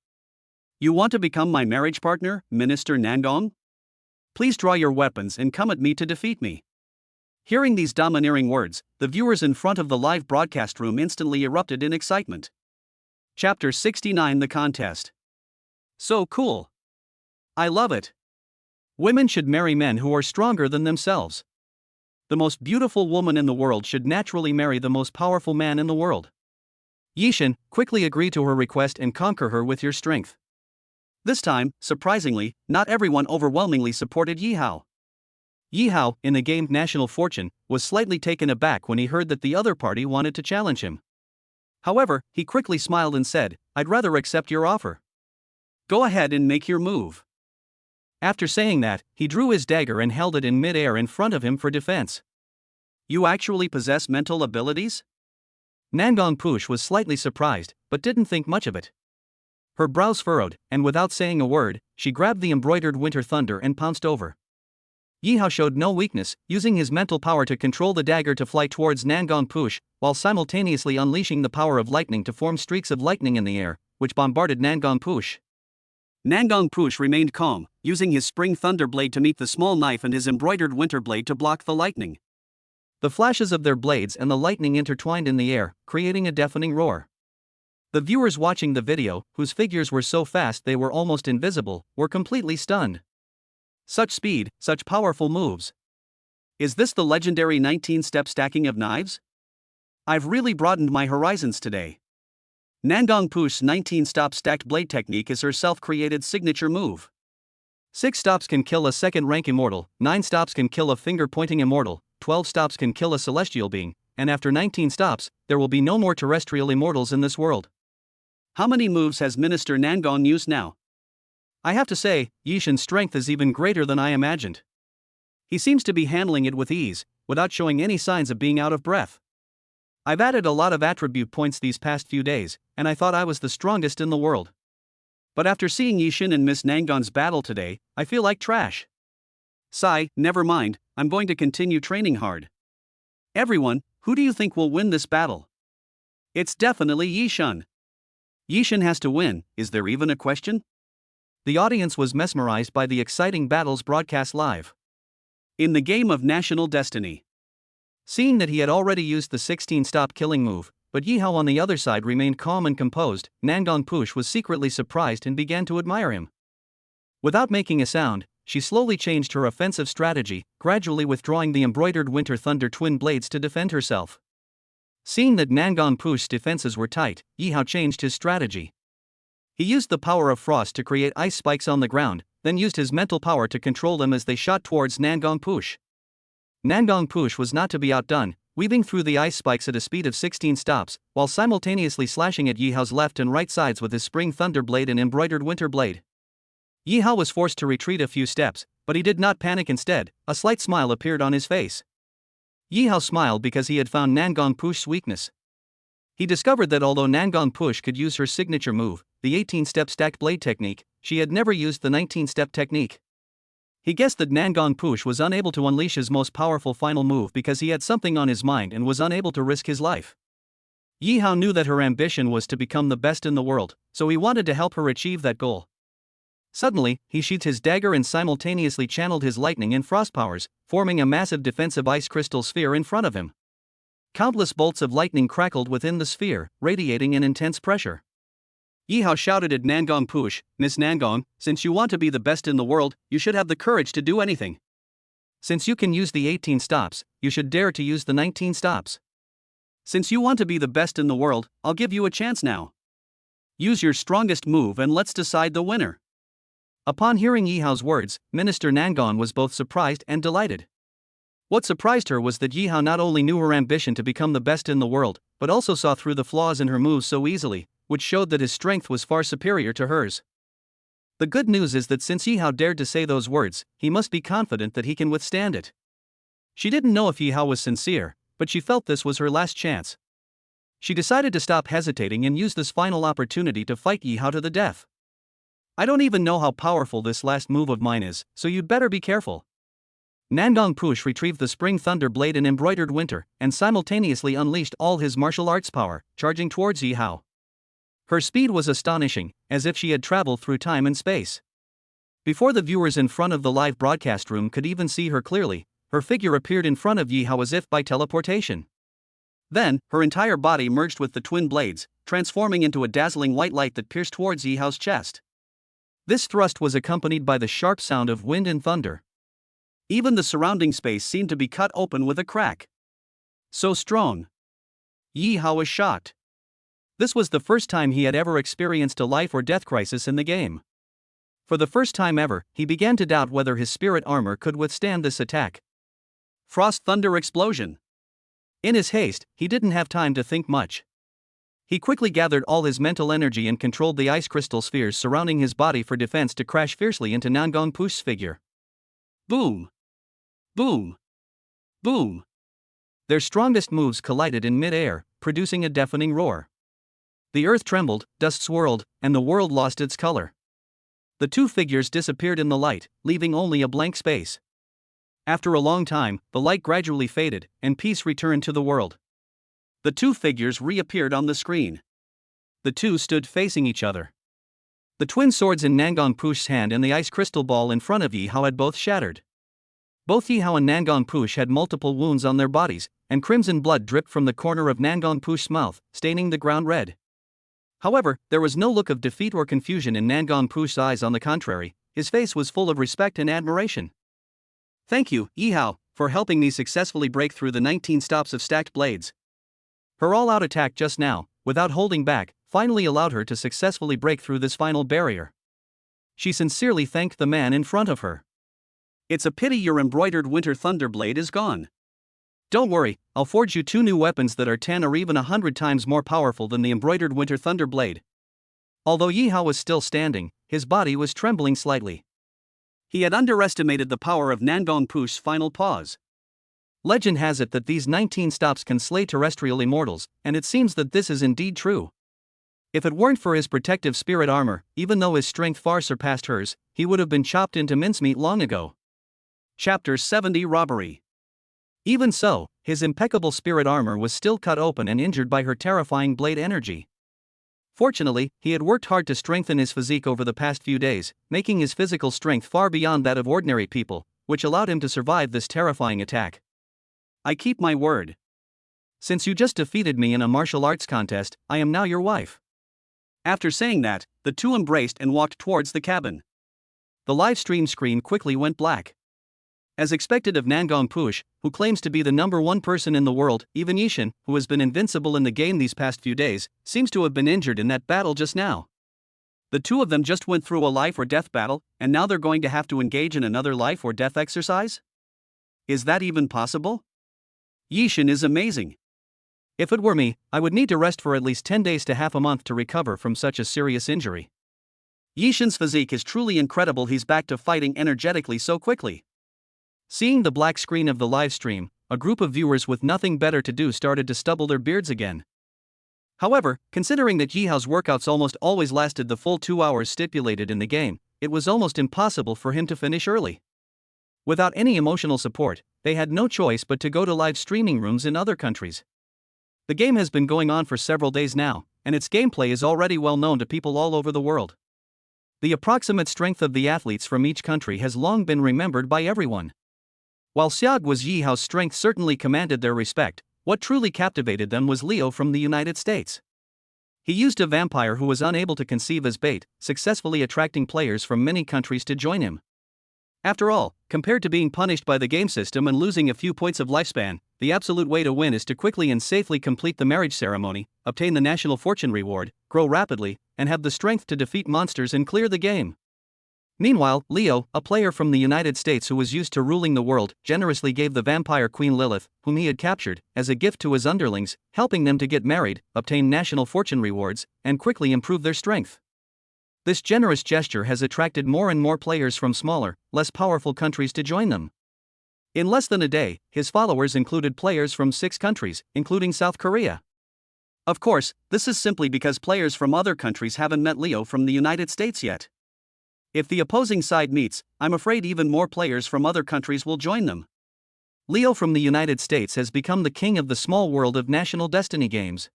Speaker 1: You want to become my marriage partner, Minister Nangong? Please draw your weapons and come at me to defeat me." Hearing these domineering words, the viewers in front of the live broadcast room instantly erupted in excitement. Chapter 69: The Contest. So cool. I love it. Women should marry men who are stronger than themselves. The most beautiful woman in the world should naturally marry the most powerful man in the world. Yishan, quickly agree to her request and conquer her with your strength. This time, surprisingly, not everyone overwhelmingly supported Yi Hao. Yi Hao, in the game National Fortune, was slightly taken aback when he heard that the other party wanted to challenge him. However, he quickly smiled and said, "I'd rather accept your offer. Go ahead and make your move." After saying that, he drew his dagger and held it in mid-air in front of him for defense. "You actually possess mental abilities?" Nangong Push was slightly surprised, but didn't think much of it. Her brows furrowed, and without saying a word, she grabbed the embroidered winter thunder and pounced over. Yi Hao showed no weakness, using his mental power to control the dagger to fly towards Nangong Push, while simultaneously unleashing the power of lightning to form streaks of lightning in the air, which bombarded Nangong Push. Nangong Push remained calm, using his spring thunder blade to meet the small knife and his embroidered winter blade to block the lightning. The flashes of their blades and the lightning intertwined in the air, creating a deafening roar. The viewers watching the video, whose figures were so fast they were almost invisible, were completely stunned. Such speed, such powerful moves. Is this the legendary 19-step stacking of knives? I've really broadened my horizons today. Nangong Push's 19-stop stacked blade technique is her self-created signature move. 6 stops can kill a second-rank immortal, 9 stops can kill a finger-pointing immortal, 12 stops can kill a celestial being, and after 19 stops, there will be no more terrestrial immortals in this world. How many moves has Minister Nangong used now? I have to say, Yishan's strength is even greater than I imagined. He seems to be handling it with ease, without showing any signs of being out of breath. I've added a lot of attribute points these past few days, and I thought I was the strongest in the world. But after seeing Yishan and Miss Nangong's battle today, I feel like trash. Sigh, never mind, I'm going to continue training hard. Everyone, who do you think will win this battle? It's definitely Yishan. Yishan has to win, is there even a question? The audience was mesmerized by the exciting battles broadcast live. In the game of National Destiny. Seeing that he had already used the 16-stop killing move, but Yi Hao on the other side remained calm and composed, Nangong Push was secretly surprised and began to admire him. Without making a sound, she slowly changed her offensive strategy, gradually withdrawing the embroidered winter thunder twin blades to defend herself. Seeing that Nangong Push's defenses were tight, Yi Hao changed his strategy. He used the power of frost to create ice spikes on the ground, then used his mental power to control them as they shot towards Nangong Push. Nangong Push was not to be outdone, weaving through the ice spikes at a speed of 16 stops, while simultaneously slashing at Yi Hao's left and right sides with his spring thunder blade and embroidered winter blade. Yi Hao was forced to retreat a few steps, but he did not panic. Instead, a slight smile appeared on his face. Yi Hao smiled because he had found Nangong Push's weakness. He discovered that although Nangong Push could use her signature move, the 18-step stacked blade technique, she had never used the 19-step technique. He guessed that Nangong Push was unable to unleash his most powerful final move because he had something on his mind and was unable to risk his life. Yi Hao knew that her ambition was to become the best in the world, so he wanted to help her achieve that goal. Suddenly, he sheathed his dagger and simultaneously channeled his lightning and frost powers, forming a massive defensive ice crystal sphere in front of him. Countless bolts of lightning crackled within the sphere, radiating an intense pressure. Yi Hao shouted at Nangong Push, "Miss Nangong, since you want to be the best in the world, you should have the courage to do anything. Since you can use the 18 stops, you should dare to use the 19 stops. Since you want to be the best in the world, I'll give you a chance now. Use your strongest move and let's decide the winner." Upon hearing Yi Hao's words, Minister Nangong was both surprised and delighted. What surprised her was that Yi Hao not only knew her ambition to become the best in the world, but also saw through the flaws in her moves so easily, which showed that his strength was far superior to hers. The good news is that since Yi Hao dared to say those words, he must be confident that he can withstand it. She didn't know if Yi Hao was sincere, but she felt this was her last chance. She decided to stop hesitating and use this final opportunity to fight Yi Hao to the death. "I don't even know how powerful this last move of mine is, so you'd better be careful." Nangong Push retrieved the Spring Thunder Blade in embroidered winter, and simultaneously unleashed all his martial arts power, charging towards Yi Hao. Her speed was astonishing, as if she had traveled through time and space. Before the viewers in front of the live broadcast room could even see her clearly, her figure appeared in front of Yi Hao as if by teleportation. Then, her entire body merged with the twin blades, transforming into a dazzling white light that pierced towards Yi Hao's chest. This thrust was accompanied by the sharp sound of wind and thunder. Even the surrounding space seemed to be cut open with a crack. So strong. Yi Hao was shocked. This was the first time he had ever experienced a life or death crisis in the game. For the first time ever, he began to doubt whether his spirit armor could withstand this attack. Frost Thunder Explosion. In his haste, he didn't have time to think much. He quickly gathered all his mental energy and controlled the ice crystal spheres surrounding his body for defense to crash fiercely into Nangong Push's figure. Boom! Boom! Boom! Their strongest moves collided in mid-air, producing a deafening roar. The earth trembled, dust swirled, and the world lost its color. The two figures disappeared in the light, leaving only a blank space. After a long time, the light gradually faded, and peace returned to the world. The two figures reappeared on the screen. The two stood facing each other. The twin swords in Nangong Push's hand and the ice crystal ball in front of Yi Hao had both shattered. Both Yi Hao and Nangong Push had multiple wounds on their bodies, and crimson blood dripped from the corner of Nangong Push's mouth, staining the ground red. However, there was no look of defeat or confusion in Nangong Push's eyes. On the contrary, his face was full of respect and admiration. "Thank you, Yi Hao, for helping me successfully break through the 19 stops of stacked blades." Her all-out attack just now, without holding back, finally allowed her to successfully break through this final barrier. She sincerely thanked the man in front of her. "It's a pity your embroidered winter thunderblade is gone. Don't worry, I'll forge you 2 new weapons that are 10 or even 100 times more powerful than the embroidered winter thunderblade." Although Yi Hao was still standing, his body was trembling slightly. He had underestimated the power of Nangong Push's final pause. Legend has it that these 19 stops can slay terrestrial immortals, and it seems that this is indeed true. If it weren't for his protective spirit armor, even though his strength far surpassed hers, he would have been chopped into mincemeat long ago. Chapter 70 Robbery. Even so, his impeccable spirit armor was still cut open and injured by her terrifying blade energy. Fortunately, he had worked hard to strengthen his physique over the past few days, making his physical strength far beyond that of ordinary people, which allowed him to survive this terrifying attack. "I keep my word. Since you just defeated me in a martial arts contest, I am now your wife." After saying that, the two embraced and walked towards the cabin. The live stream screen quickly went black. As expected of Nangong Push, who claims to be the #1 person in the world, even Yishin, who has been invincible in the game these past few days, seems to have been injured in that battle just now. The two of them just went through a life or death battle, and now they're going to have to engage in another life or death exercise? Is that even possible? Yishin is amazing. If it were me, I would need to rest for at least 10 days to half a month to recover from such a serious injury. Yishin's physique is truly incredible. He's back to fighting energetically so quickly. Seeing the black screen of the live stream, a group of viewers with nothing better to do started to stubble their beards again. However, considering that Yi Hao's workouts almost always lasted the full 2 hours stipulated in the game, it was almost impossible for him to finish early. Without any emotional support, they had no choice but to go to live streaming rooms in other countries. The game has been going on for several days now, and its gameplay is already well known to people all over the world. The approximate strength of the athletes from each country has long been remembered by everyone. While Xiao Guo's Yihao's strength certainly commanded their respect, what truly captivated them was Liu from the United States. He used a vampire who was unable to conceive as bait, successfully attracting players from many countries to join him. After all, compared to being punished by the game system and losing a few points of lifespan, the absolute way to win is to quickly and safely complete the marriage ceremony, obtain the national fortune reward, grow rapidly, and have the strength to defeat monsters and clear the game. Meanwhile, Leo, a player from the United States who was used to ruling the world, generously gave the vampire queen Lilith, whom he had captured, as a gift to his underlings, helping them to get married, obtain national fortune rewards, and quickly improve their strength. This generous gesture has attracted more and more players from smaller, less powerful countries to join them. In less than a day, his followers included players from 6 countries, including South Korea. Of course, this is simply because players from other countries haven't met Leo from the United States yet. If the opposing side meets, I'm afraid even more players from other countries will join them. Leo from the United States has become the king of the small world of national destiny games.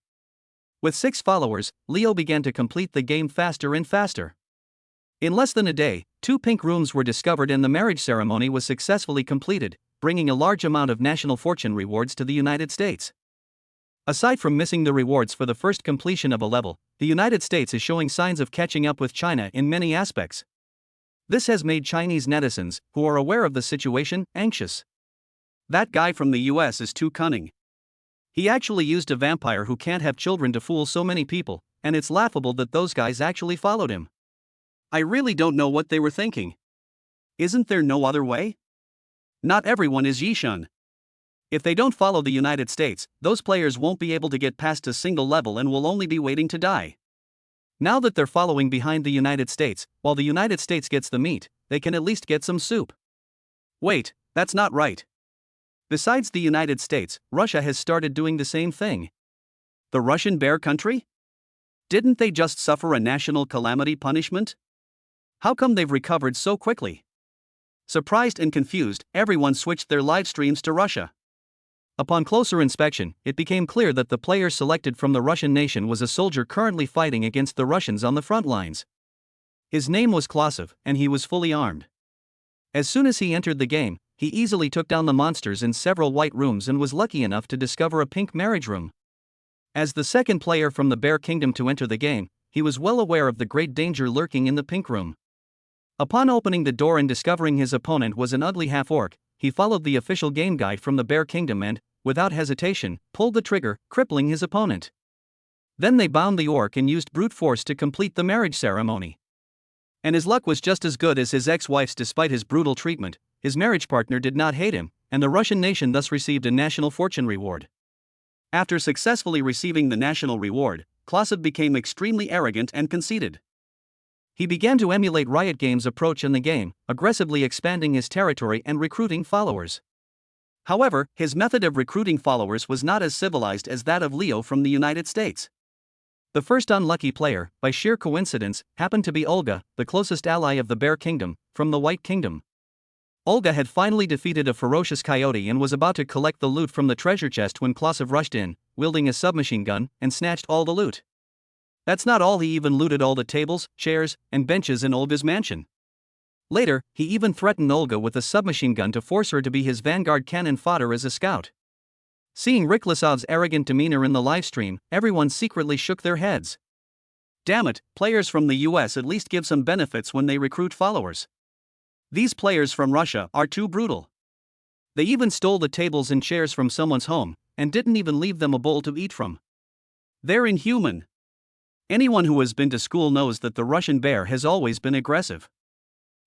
Speaker 1: With 6 followers, Leo began to complete the game faster and faster. In less than a day, 2 pink rooms were discovered and the marriage ceremony was successfully completed, bringing a large amount of national fortune rewards to the United States. Aside from missing the rewards for the first completion of a level, the United States is showing signs of catching up with China in many aspects. This has made Chinese netizens, who are aware of the situation, anxious. That guy from the US is too cunning. He actually used a vampire who can't have children to fool so many people, and it's laughable that those guys actually followed him. I really don't know what they were thinking. Isn't there no other way? Not everyone is Yishun. If they don't follow the United States, those players won't be able to get past a single level and will only be waiting to die. Now that they're following behind the United States, while the United States gets the meat, they can at least get some soup. Wait, that's not right. Besides the United States, Russia has started doing the same thing. The Russian bear country? Didn't they just suffer a national calamity punishment? How come they've recovered so quickly? Surprised and confused, everyone switched their live streams to Russia. Upon closer inspection, it became clear that the player selected from the Russian nation was a soldier currently fighting against the Russians on the front lines. His name was Klosov, and he was fully armed. As soon as he entered the game, he easily took down the monsters in several white rooms and was lucky enough to discover a pink marriage room. As the second player from the Bear Kingdom to enter the game, he was well aware of the great danger lurking in the pink room. Upon opening the door and discovering his opponent was an ugly half-orc, he followed the official game guide from the Bear Kingdom and, without hesitation, pulled the trigger, crippling his opponent. Then they bound the orc and used brute force to complete the marriage ceremony. And his luck was just as good as his ex-wife's. Despite his brutal treatment, his marriage partner did not hate him, and the Russian nation thus received a national fortune reward. After successfully receiving the national reward, Klosov became extremely arrogant and conceited. He began to emulate Riot Games' approach in the game, aggressively expanding his territory and recruiting followers. However, his method of recruiting followers was not as civilized as that of Leo from the United States. The first unlucky player, by sheer coincidence, happened to be Olga, the closest ally of the Bear Kingdom, from the White Kingdom. Olga had finally defeated a ferocious coyote and was about to collect the loot from the treasure chest when Klosov rushed in, wielding a submachine gun, and snatched all the loot. That's not all, he even looted all the tables, chairs, and benches in Olga's mansion. Later, he even threatened Olga with a submachine gun to force her to be his vanguard cannon fodder as a scout. Seeing Riklasov's arrogant demeanor in the livestream, everyone secretly shook their heads. Damn it, players from the US at least give some benefits when they recruit followers. These players from Russia are too brutal. They even stole the tables and chairs from someone's home, and didn't even leave them a bowl to eat from. They're inhuman. Anyone who has been to school knows that the Russian bear has always been aggressive.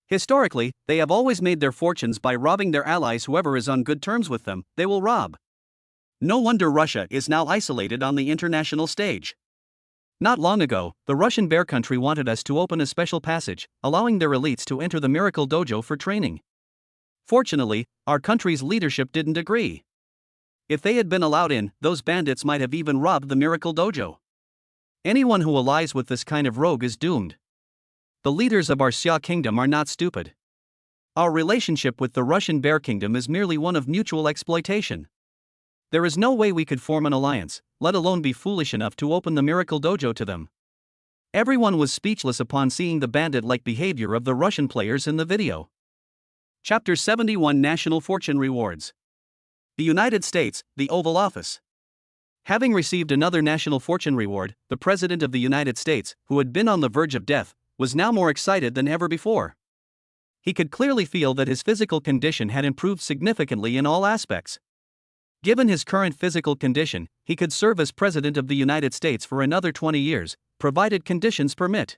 Speaker 1: Historically, they have always made their fortunes by robbing their allies. Whoever is on good terms with them, they will rob. No wonder Russia is now isolated on the international stage. Not long ago, the Russian bear country wanted us to open a special passage, allowing their elites to enter the Miracle Dojo for training. Fortunately, our country's leadership didn't agree. If they had been allowed in, those bandits might have even robbed the Miracle Dojo. Anyone who allies with this kind of rogue is doomed. The leaders of our Xia kingdom are not stupid. Our relationship with the Russian Bear Kingdom is merely one of mutual exploitation. There is no way we could form an alliance, let alone be foolish enough to open the Miracle Dojo to them. Everyone was speechless upon seeing the bandit-like behavior of the Russian players in the video. Chapter 71 National Fortune Rewards. The United States, the Oval Office. Having received another national fortune reward, the President of the United States, who had been on the verge of death, was now more excited than ever before. He could clearly feel that his physical condition had improved significantly in all aspects. Given his current physical condition, he could serve as President of the United States for another 20 years, provided conditions permit.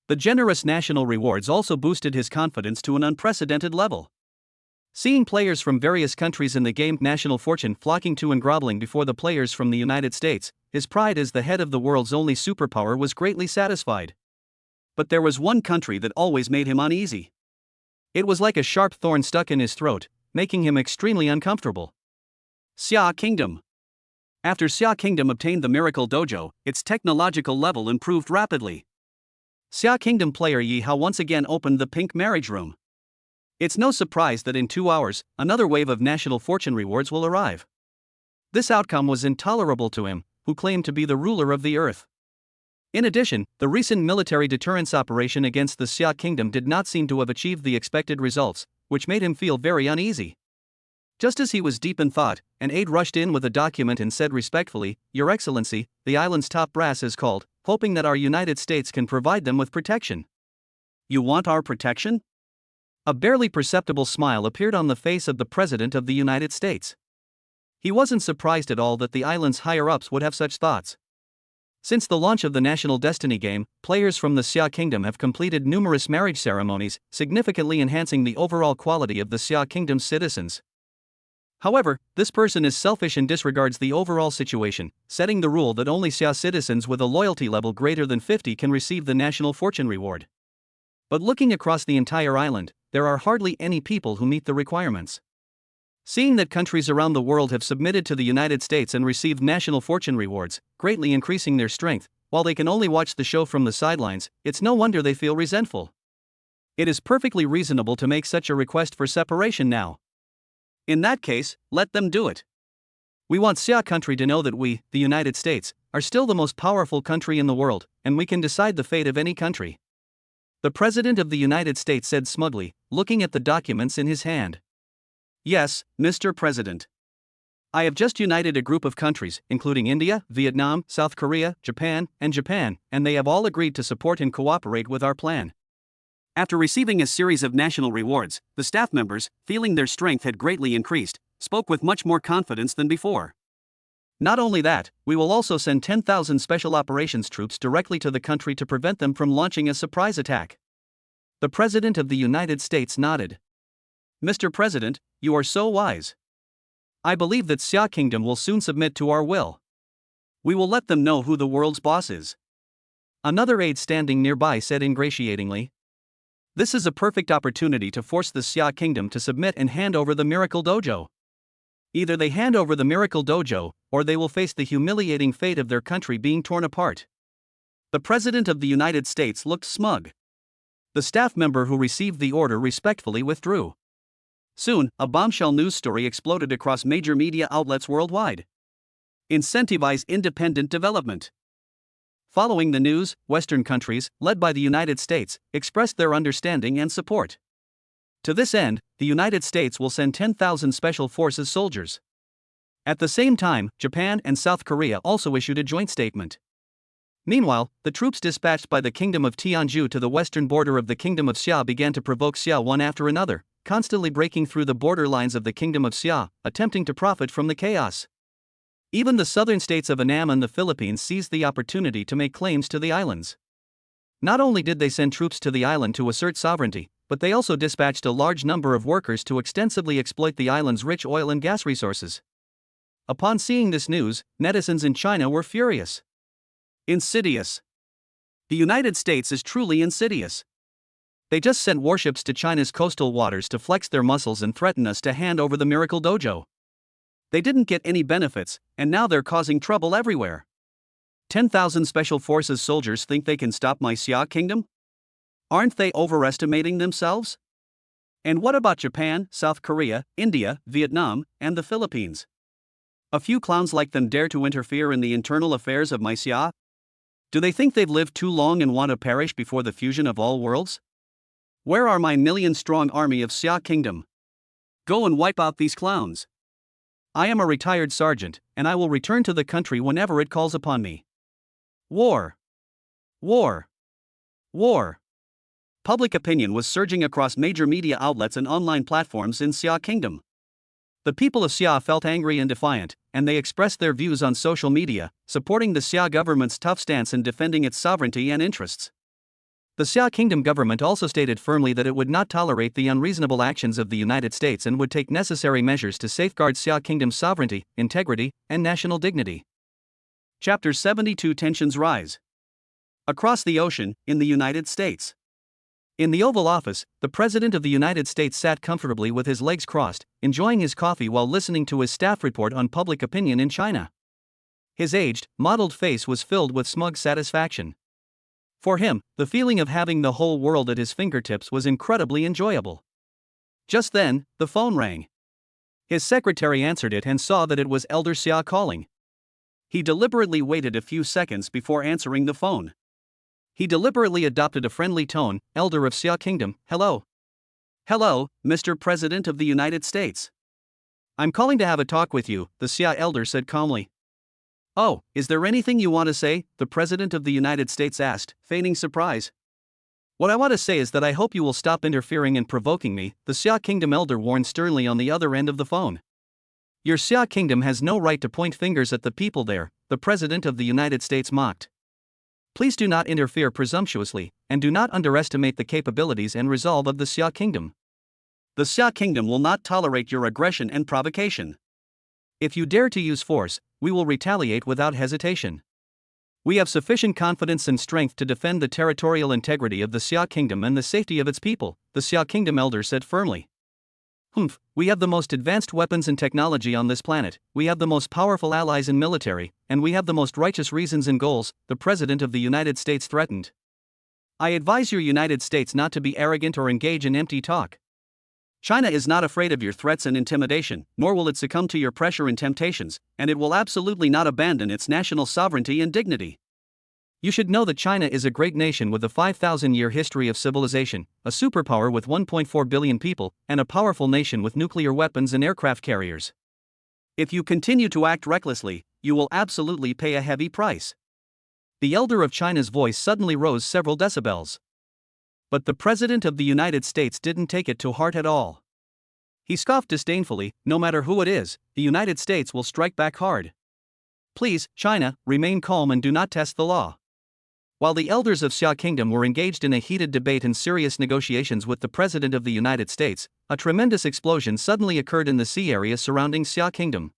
Speaker 1: The generous national rewards also boosted his confidence to an unprecedented level. Seeing players from various countries in the game National Fortune flocking to and groveling before the players from the United States, his pride as the head of the world's only superpower was greatly satisfied. But there was one country that always made him uneasy. It was like a sharp thorn stuck in his throat, making him extremely uncomfortable. Xia Kingdom. After Xia Kingdom obtained the Miracle Dojo, its technological level improved rapidly. Xia Kingdom player Yi Hao once again opened the pink marriage room. It's no surprise that in 2 hours, another wave of national fortune rewards will arrive. This outcome was intolerable to him, who claimed to be the ruler of the earth. In addition, the recent military deterrence operation against the Xia Kingdom did not seem to have achieved the expected results, which made him feel very uneasy. Just as he was deep in thought, an aide rushed in with a document and said respectfully, "Your Excellency, the island's top brass is called, hoping that our United States can provide them with protection." "You want our protection?" A barely perceptible smile appeared on the face of the President of the United States. He wasn't surprised at all that the island's higher-ups would have such thoughts. Since the launch of the National Destiny game, players from the Xia Kingdom have completed numerous marriage ceremonies, significantly enhancing the overall quality of the Xia Kingdom's citizens. However, this person is selfish and disregards the overall situation, setting the rule that only Xia citizens with a loyalty level greater than 50 can receive the National Fortune Reward. But looking across the entire island, there are hardly any people who meet the requirements. Seeing that countries around the world have submitted to the United States and received national fortune rewards, greatly increasing their strength, while they can only watch the show from the sidelines, it's no wonder they feel resentful. It is perfectly reasonable to make such a request for separation now. In that case, let them do it. We want Xia country to know that we, the United States, are still the most powerful country in the world, and we can decide the fate of any country. The President of the United States said smugly, looking at the documents in his hand. "Yes, Mr. President. I have just united a group of countries, including India, Vietnam, South Korea, Japan, and they have all agreed to support and cooperate with our plan." After receiving a series of national rewards, the staff members, feeling their strength had greatly increased, spoke with much more confidence than before. "Not only that, we will also send 10,000 special operations troops directly to the country to prevent them from launching a surprise attack." The President of the United States nodded. "Mr. President, you are so wise. I believe that Xia Kingdom will soon submit to our will. We will let them know who the world's boss is." Another aide standing nearby said ingratiatingly, "This is a perfect opportunity to force the Xia Kingdom to submit and hand over the Miracle Dojo. Either they hand over the Miracle Dojo, or they will face the humiliating fate of their country being torn apart." The President of the United States looked smug. The staff member who received the order respectfully withdrew. Soon, a bombshell news story exploded across major media outlets worldwide. Incentivize independent development. Following the news, Western countries, led by the United States, expressed their understanding and support. To this end, the United States will send 10,000 Special Forces soldiers. At the same time, Japan and South Korea also issued a joint statement. Meanwhile, the troops dispatched by the Kingdom of Tianju to the western border of the Kingdom of Xia began to provoke Xia one after another, constantly breaking through the border lines of the Kingdom of Xia, attempting to profit from the chaos. Even the southern states of Annam and the Philippines seized the opportunity to make claims to the islands. Not only did they send troops to the island to assert sovereignty, but they also dispatched a large number of workers to extensively exploit the island's rich oil and gas resources. Upon seeing this news, netizens in China were furious. Insidious. The United States is truly insidious. They just sent warships to China's coastal waters to flex their muscles and threaten us to hand over the Miracle Dojo. They didn't get any benefits, and now they're causing trouble everywhere. 10,000 Special Forces soldiers think they can stop my Xia Kingdom? Aren't they overestimating themselves? And what about Japan, South Korea, India, Vietnam, and the Philippines? A few clowns like them dare to interfere in the internal affairs of my Xia? Do they think they've lived too long and want to perish before the fusion of all worlds? Where are my million-strong army of Xia Kingdom? Go and wipe out these clowns. I am a retired sergeant, and I will return to the country whenever it calls upon me. War! War! War! Public opinion was surging across major media outlets and online platforms in Xia Kingdom. The people of Xia felt angry and defiant, and they expressed their views on social media, supporting the Xia government's tough stance in defending its sovereignty and interests. The Xia Kingdom government also stated firmly that it would not tolerate the unreasonable actions of the United States and would take necessary measures to safeguard Xia Kingdom's sovereignty, integrity, and national dignity. Chapter 72 Tensions Rise. Across the ocean, in the United States. In the Oval Office, the President of the United States sat comfortably with his legs crossed, enjoying his coffee while listening to his staff report on public opinion in China. His aged, mottled face was filled with smug satisfaction. For him, the feeling of having the whole world at his fingertips was incredibly enjoyable. Just then, the phone rang. His secretary answered it and saw that it was Elder Xia calling. He deliberately waited a few seconds before answering the phone. He deliberately adopted a friendly tone. Elder of Xia Kingdom, hello. Hello, Mr. President of the United States. I'm calling to have a talk with you, the Xia elder said calmly. Oh, is there anything you want to say? The President of the United States asked, feigning surprise. What I want to say is that I hope you will stop interfering and provoking me, the Xia Kingdom elder warned sternly on the other end of the phone. Your Xia Kingdom has no right to point fingers at the people there, the President of the United States mocked. Please do not interfere presumptuously, and do not underestimate the capabilities and resolve of the Xia Kingdom. The Xia Kingdom will not tolerate your aggression and provocation. If you dare to use force, we will retaliate without hesitation. We have sufficient confidence and strength to defend the territorial integrity of the Xia Kingdom and the safety of its people, the Xia Kingdom elder said firmly. We have the most advanced weapons and technology on this planet, we have the most powerful allies in military, and we have the most righteous reasons and goals, the President of the United States threatened. I advise your United States not to be arrogant or engage in empty talk. China is not afraid of your threats and intimidation, nor will it succumb to your pressure and temptations, and it will absolutely not abandon its national sovereignty and dignity. You should know that China is a great nation with a 5,000-year history of civilization, a superpower with 1.4 billion people, and a powerful nation with nuclear weapons and aircraft carriers. If you continue to act recklessly, you will absolutely pay a heavy price. The elder of China's voice suddenly rose several decibels. But the President of the United States didn't take it to heart at all. He scoffed disdainfully, no matter who it is, the United States will strike back hard. Please, China, remain calm and do not test the law. While the elders of Xia Kingdom were engaged in a heated debate and serious negotiations with the President of the United States, a tremendous explosion suddenly occurred in the sea area surrounding Xia Kingdom.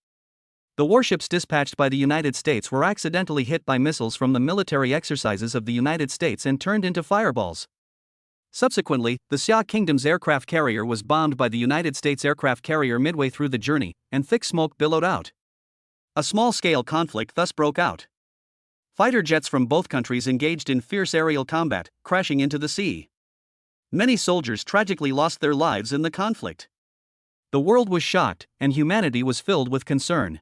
Speaker 1: The warships dispatched by the United States were accidentally hit by missiles from the military exercises of the United States and turned into fireballs. Subsequently, the Xia Kingdom's aircraft carrier was bombed by the United States aircraft carrier midway through the journey, and thick smoke billowed out. A small-scale conflict thus broke out. Fighter jets from both countries engaged in fierce aerial combat, crashing into the sea. Many soldiers tragically lost their lives in the conflict. The world was shocked, and humanity was filled with concern.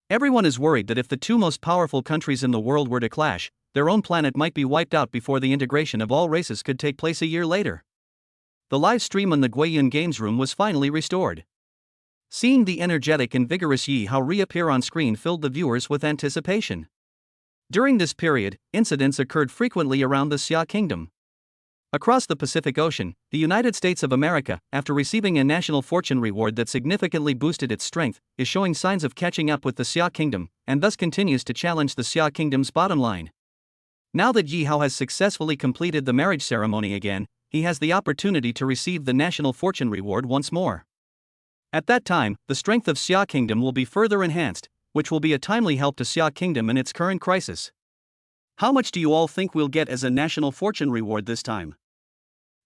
Speaker 1: Everyone is worried that if the two most powerful countries in the world were to clash, their own planet might be wiped out before the integration of all races could take place a year later. The live stream on the Guiyun Games Room was finally restored. Seeing the energetic and vigorous Yi Hao reappear on screen filled the viewers with anticipation. During this period, incidents occurred frequently around the Xia Kingdom. Across the Pacific Ocean, the United States of America, after receiving a national fortune reward that significantly boosted its strength, is showing signs of catching up with the Xia Kingdom, and thus continues to challenge the Xia Kingdom's bottom line. Now that Yi Hao has successfully completed the marriage ceremony again, he has the opportunity to receive the national fortune reward once more. At that time, the strength of Xia Kingdom will be further enhanced, which will be a timely help to Xia Kingdom in its current crisis. How much do you all think we'll get as a national fortune reward this time?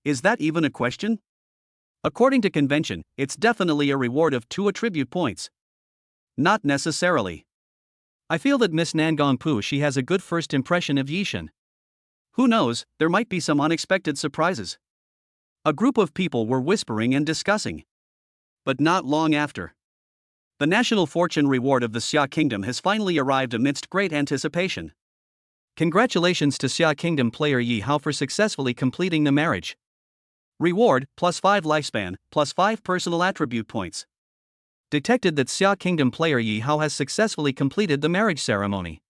Speaker 1: Is that even a question? According to convention, it's definitely a reward of 2 attribute points. Not necessarily. I feel that Miss Nangong Pu she has a good first impression of Yishan. Who knows, there might be some unexpected surprises. A group of people were whispering and discussing. But not long after. The national fortune reward of the Xia Kingdom has finally arrived amidst great anticipation. Congratulations to Xia Kingdom player Yi Hao for successfully completing the marriage. Reward, +5 lifespan, +5 personal attribute points. Detected that Xia Kingdom player Yi Hao has successfully completed the marriage ceremony.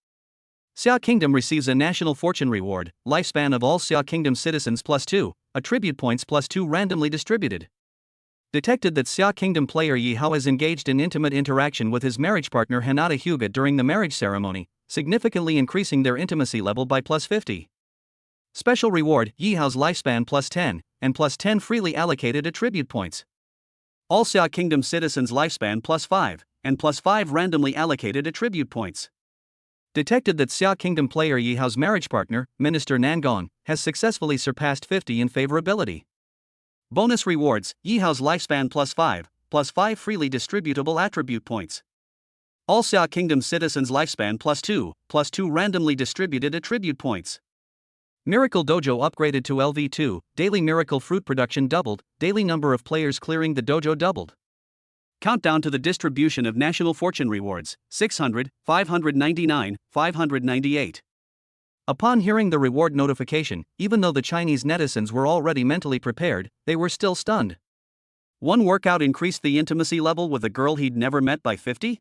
Speaker 1: Xia Kingdom receives a national fortune reward, lifespan of all Xia Kingdom citizens +2, attribute points +2 randomly distributed. Detected that Xia Kingdom player Yi Hao has engaged in intimate interaction with his marriage partner Hanada Hyuga during the marriage ceremony, significantly increasing their intimacy level by +50. Special reward, Yi Hao's lifespan +10, and +10 freely allocated attribute points. All Xia Kingdom citizens lifespan +5, and +5 randomly allocated attribute points. Detected that Xia Kingdom player Yi Hao's marriage partner, Minister Nangong, has successfully surpassed 50 in favorability. Bonus rewards, Yi Hao's lifespan +5 freely distributable attribute points. All Xia Kingdom citizens lifespan +2 randomly distributed attribute points. Miracle Dojo upgraded to LV2, daily miracle fruit production doubled, daily number of players clearing the dojo doubled. Countdown to the distribution of national fortune rewards, 600, 599, 598. Upon hearing the reward notification, even though the Chinese netizens were already mentally prepared, they were still stunned. One workout increased the intimacy level with a girl he'd never met by 50?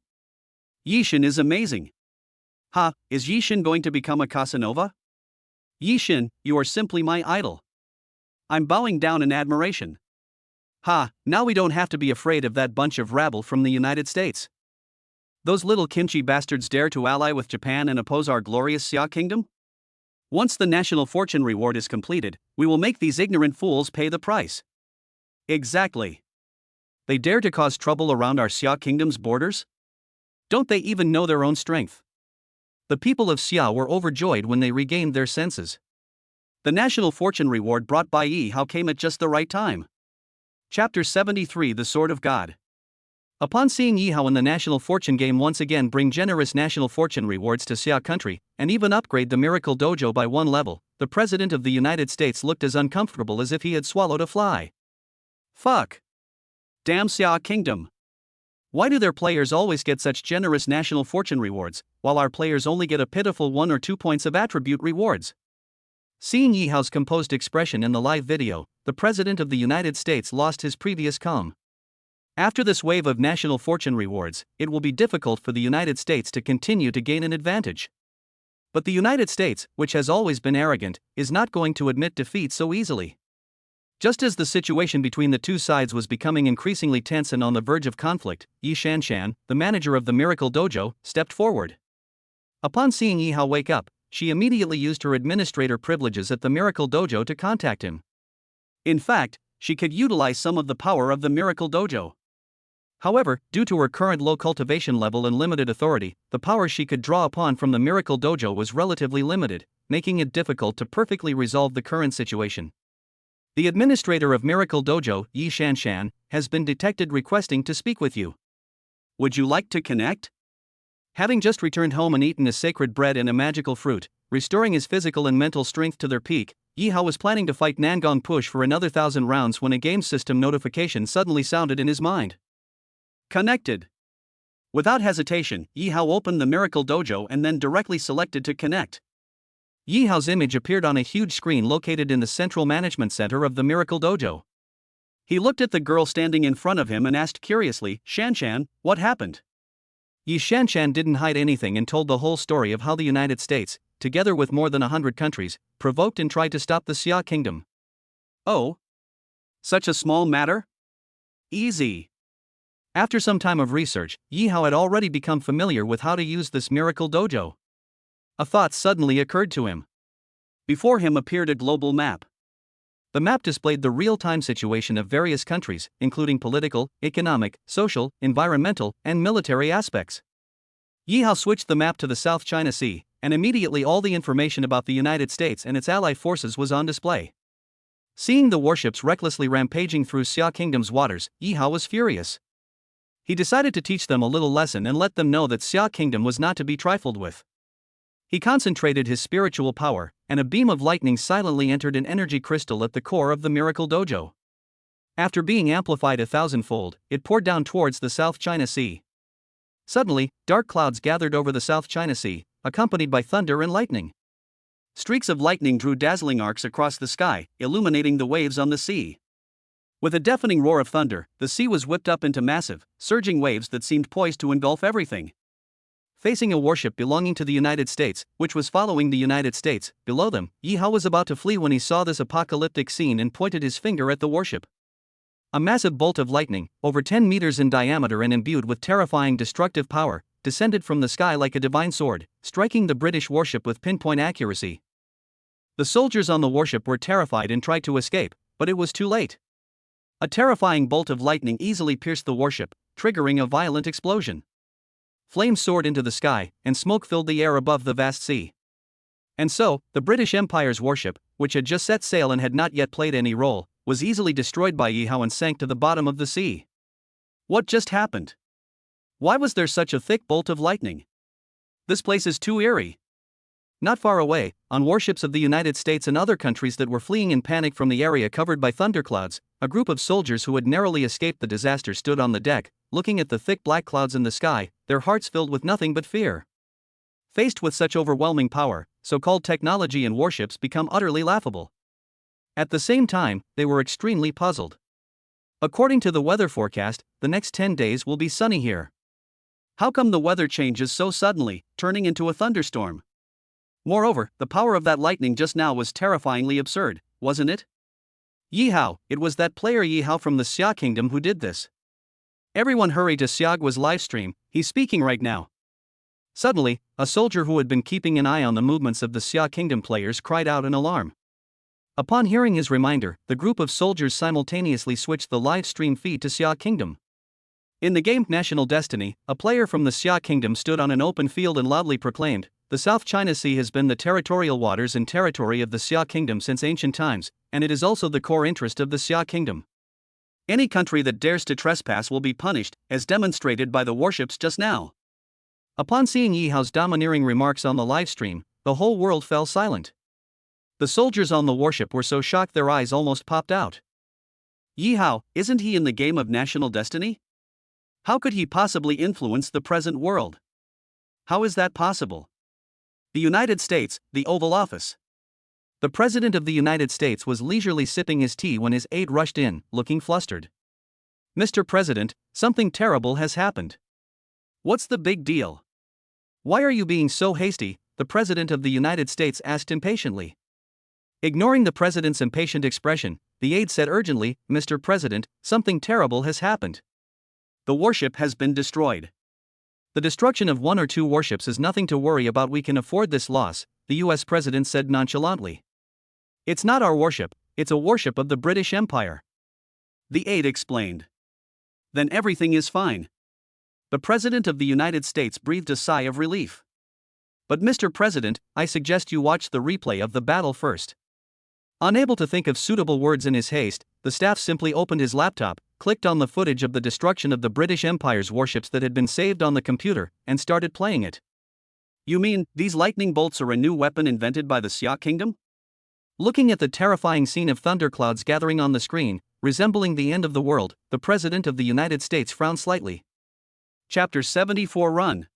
Speaker 1: Yixin is amazing. Ha, is Yixin going to become a Casanova? Yixin, you are simply my idol. I'm bowing down in admiration. Ha, now we don't have to be afraid of that bunch of rabble from the United States. Those little kimchi bastards dare to ally with Japan and oppose our glorious Xia Kingdom? Once the national fortune reward is completed, we will make these ignorant fools pay the price. Exactly. They dare to cause trouble around our Xia Kingdom's borders? Don't they even know their own strength? The people of Xia were overjoyed when they regained their senses. The national fortune reward brought by Yi Hao came at just the right time. Chapter 73 The Sword of God. Upon seeing Yi Hao in the national fortune game once again bring generous national fortune rewards to Xia country, and even upgrade the Miracle Dojo by one level, the President of the United States looked as uncomfortable as if he had swallowed a fly. Fuck. Damn Xia Kingdom. Why do their players always get such generous national fortune rewards, while our players only get a pitiful 1 or 2 points of attribute rewards? Seeing Yi Hao's composed expression in the live video, the President of the United States lost his previous calm. After this wave of national fortune rewards, it will be difficult for the United States to continue to gain an advantage. But the United States, which has always been arrogant, is not going to admit defeat so easily. Just as the situation between the two sides was becoming increasingly tense and on the verge of conflict, Yi Shanshan, the manager of the Miracle Dojo, stepped forward. Upon seeing Yi Hao wake up, she immediately used her administrator privileges at the Miracle Dojo to contact him. In fact, she could utilize some of the power of the Miracle Dojo. However, due to her current low cultivation level and limited authority, the power she could draw upon from the Miracle Dojo was relatively limited, making it difficult to perfectly resolve the current situation. The administrator of Miracle Dojo, Yi Shanshan, has been detected requesting to speak with you. Would you like to connect? Having just returned home and eaten a sacred bread and a magical fruit, restoring his physical and mental strength to their peak, Yi Hao was planning to fight Nangong Push for another 1,000 rounds when a game system notification suddenly sounded in his mind. Connected. Without hesitation, Yi Hao opened the Miracle Dojo and then directly selected to connect. Yi Hao's image appeared on a huge screen located in the central management center of the Miracle Dojo. He looked at the girl standing in front of him and asked curiously, "Shanshan, what happened?" Yi Shanshan didn't hide anything and told the whole story of how the United States, together with more than 100 countries, provoked and tried to stop the Xia Kingdom. Oh? Such a small matter? Easy. After some time of research, Yi Hao had already become familiar with how to use this Miracle Dojo. A thought suddenly occurred to him. Before him appeared a global map. The map displayed the real-time situation of various countries, including political, economic, social, environmental, and military aspects. Yi Hao switched the map to the South China Sea, and immediately all the information about the United States and its ally forces was on display. Seeing the warships recklessly rampaging through Xia Kingdom's waters, Yi Hao was furious. He decided to teach them a little lesson and let them know that Xia Kingdom was not to be trifled with. He concentrated his spiritual power, and a beam of lightning silently entered an energy crystal at the core of the Miracle Dojo. After being amplified 1,000-fold, it poured down towards the South China Sea. Suddenly, dark clouds gathered over the South China Sea, accompanied by thunder and lightning. Streaks of lightning drew dazzling arcs across the sky, illuminating the waves on the sea. With a deafening roar of thunder, the sea was whipped up into massive, surging waves that seemed poised to engulf everything. Facing a warship belonging to the United States, which was following the United States, below them, Yi Hao was about to flee when he saw this apocalyptic scene and pointed his finger at the warship. A massive bolt of lightning, over 10 meters in diameter and imbued with terrifying destructive power, descended from the sky like a divine sword, striking the British warship with pinpoint accuracy. The soldiers on the warship were terrified and tried to escape, but it was too late. A terrifying bolt of lightning easily pierced the warship, triggering a violent explosion. Flames soared into the sky, and smoke filled the air above the vast sea. And so, the British Empire's warship, which had just set sail and had not yet played any role, was easily destroyed by Yi Hao and sank to the bottom of the sea. What just happened? Why was there such a thick bolt of lightning? This place is too eerie. Not far away, on warships of the United States and other countries that were fleeing in panic from the area covered by thunderclouds, a group of soldiers who had narrowly escaped the disaster stood on the deck, looking at the thick black clouds in the sky, their hearts filled with nothing but fear. Faced with such overwhelming power, so-called technology and warships become utterly laughable. At the same time, they were extremely puzzled. According to the weather forecast, the next 10 days will be sunny here. How come the weather changes so suddenly, turning into a thunderstorm? Moreover, the power of that lightning just now was terrifyingly absurd, wasn't it? Yi Hao, it was that player Yi Hao from the Xia Kingdom who did this. Everyone hurry to Xiagua's livestream, he's speaking right now. Suddenly, a soldier who had been keeping an eye on the movements of the Xia Kingdom players cried out in alarm. Upon hearing his reminder, the group of soldiers simultaneously switched the live stream feed to Xia Kingdom. In the game National Destiny, a player from the Xia Kingdom stood on an open field and loudly proclaimed, "The South China Sea has been the territorial waters and territory of the Xia Kingdom since ancient times, and it is also the core interest of the Xia Kingdom. Any country that dares to trespass will be punished, as demonstrated by the warships just now." Upon seeing Yi Hao's domineering remarks on the livestream, the whole world fell silent. The soldiers on the warship were so shocked their eyes almost popped out. Yi Hao, isn't he in the game of National Destiny? How could he possibly influence the present world? How is that possible? The United States, the Oval Office. The President of the United States was leisurely sipping his tea when his aide rushed in, looking flustered. "Mr. President, something terrible has happened." "What's the big deal? Why are you being so hasty?" the President of the United States asked impatiently. Ignoring the President's impatient expression, the aide said urgently, "Mr. President, something terrible has happened. The warship has been destroyed." "The destruction of one or two warships is nothing to worry about. We can afford this loss," the US President said nonchalantly. "It's not our warship, it's a warship of the British Empire," the aide explained. "Then everything is fine." The President of the United States breathed a sigh of relief. "But Mr. President, I suggest you watch the replay of the battle first." Unable to think of suitable words in his haste, the staff simply opened his laptop, clicked on the footage of the destruction of the British Empire's warships that had been saved on the computer, and started playing it. "You mean, these lightning bolts are a new weapon invented by the Xia Kingdom?" Looking at the terrifying scene of thunderclouds gathering on the screen, resembling the end of the world, the President of the United States frowned slightly. Chapter 74 Run.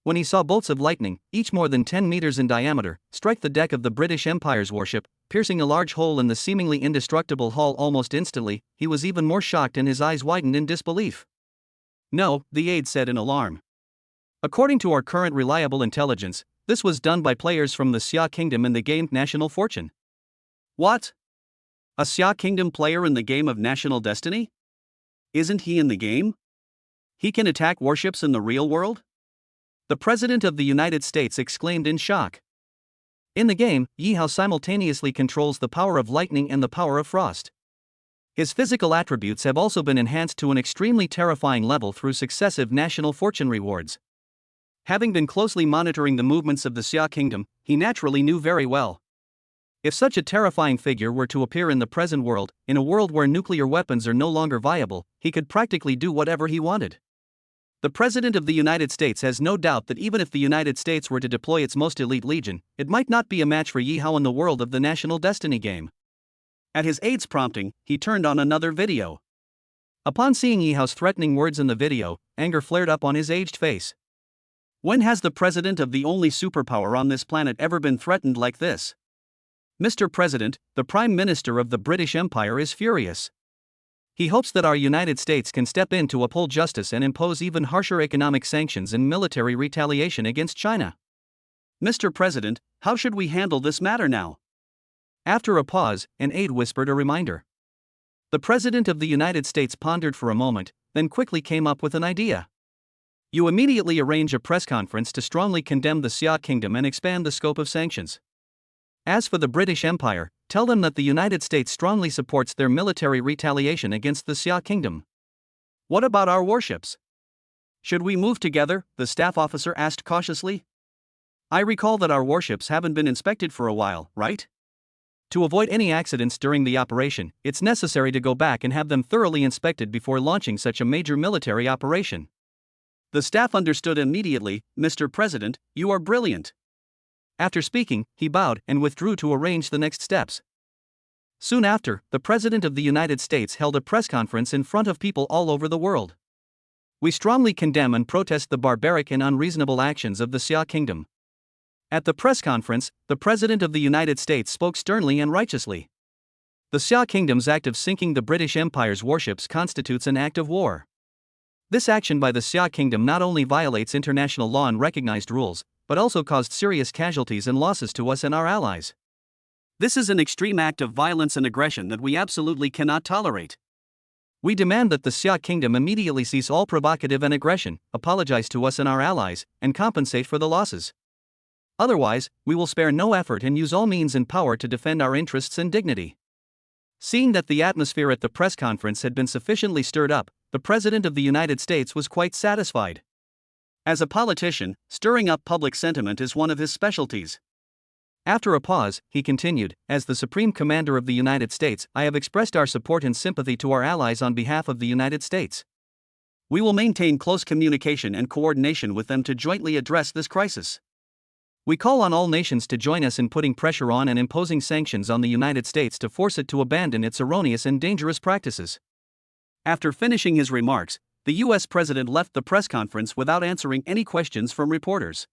Speaker 1: When he saw bolts of lightning, each more than 10 meters in diameter, strike the deck of the British Empire's warship, piercing a large hole in the seemingly indestructible hull almost instantly, he was even more shocked and his eyes widened in disbelief. "No," the aide said in alarm. "According to our current reliable intelligence, this was done by players from the Xia Kingdom in the game National Fortune." "What? A Xia Kingdom player in the game of National Destiny? Isn't he in the game? He can attack warships in the real world?" The President of the United States exclaimed in shock. In the game, Yi Hao simultaneously controls the power of lightning and the power of frost. His physical attributes have also been enhanced to an extremely terrifying level through successive National Fortune rewards. Having been closely monitoring the movements of the Xia Kingdom, he naturally knew very well. If such a terrifying figure were to appear in the present world, in a world where nuclear weapons are no longer viable, he could practically do whatever he wanted. The President of the United States has no doubt that even if the United States were to deploy its most elite legion, it might not be a match for Yi Hao in the world of the National Destiny game. At his aide's prompting, he turned on another video. Upon seeing Yi Hao's threatening words in the video, anger flared up on his aged face. When has the president of the only superpower on this planet ever been threatened like this? Mr. President, the Prime Minister of the British Empire is furious. He hopes that our United States can step in to uphold justice and impose even harsher economic sanctions and military retaliation against China. Mr. President, how should we handle this matter now? After a pause, an aide whispered a reminder. The President of the United States pondered for a moment, then quickly came up with an idea. You immediately arrange a press conference to strongly condemn the Xia Kingdom and expand the scope of sanctions. As for the British Empire, tell them that the United States strongly supports their military retaliation against the Xia Kingdom. What about our warships? Should we move together? The staff officer asked cautiously. I recall that our warships haven't been inspected for a while, right? To avoid any accidents during the operation, it's necessary to go back and have them thoroughly inspected before launching such a major military operation. The staff understood immediately. Mr. President, you are brilliant. After speaking, he bowed and withdrew to arrange the next steps. Soon after, the President of the United States held a press conference in front of people all over the world. We strongly condemn and protest the barbaric and unreasonable actions of the Xia Kingdom. At the press conference, the President of the United States spoke sternly and righteously. The Xia Kingdom's act of sinking the British Empire's warships constitutes an act of war. This action by the Xia Kingdom not only violates international law and recognized rules, but also caused serious casualties and losses to us and our allies. This is an extreme act of violence and aggression that we absolutely cannot tolerate. We demand that the Xia Kingdom immediately cease all provocative and aggression, apologize to us and our allies, and compensate for the losses. Otherwise, we will spare no effort and use all means in power to defend our interests and dignity. Seeing that the atmosphere at the press conference had been sufficiently stirred up, the President of the United States was quite satisfied. As a politician, stirring up public sentiment is one of his specialties. After a pause, he continued, as the Supreme Commander of the United States, I have expressed our support and sympathy to our allies on behalf of the United States. We will maintain close communication and coordination with them to jointly address this crisis. We call on all nations to join us in putting pressure on and imposing sanctions on the United States to force it to abandon its erroneous and dangerous practices. After finishing his remarks, the U.S. President left the press conference without answering any questions from reporters.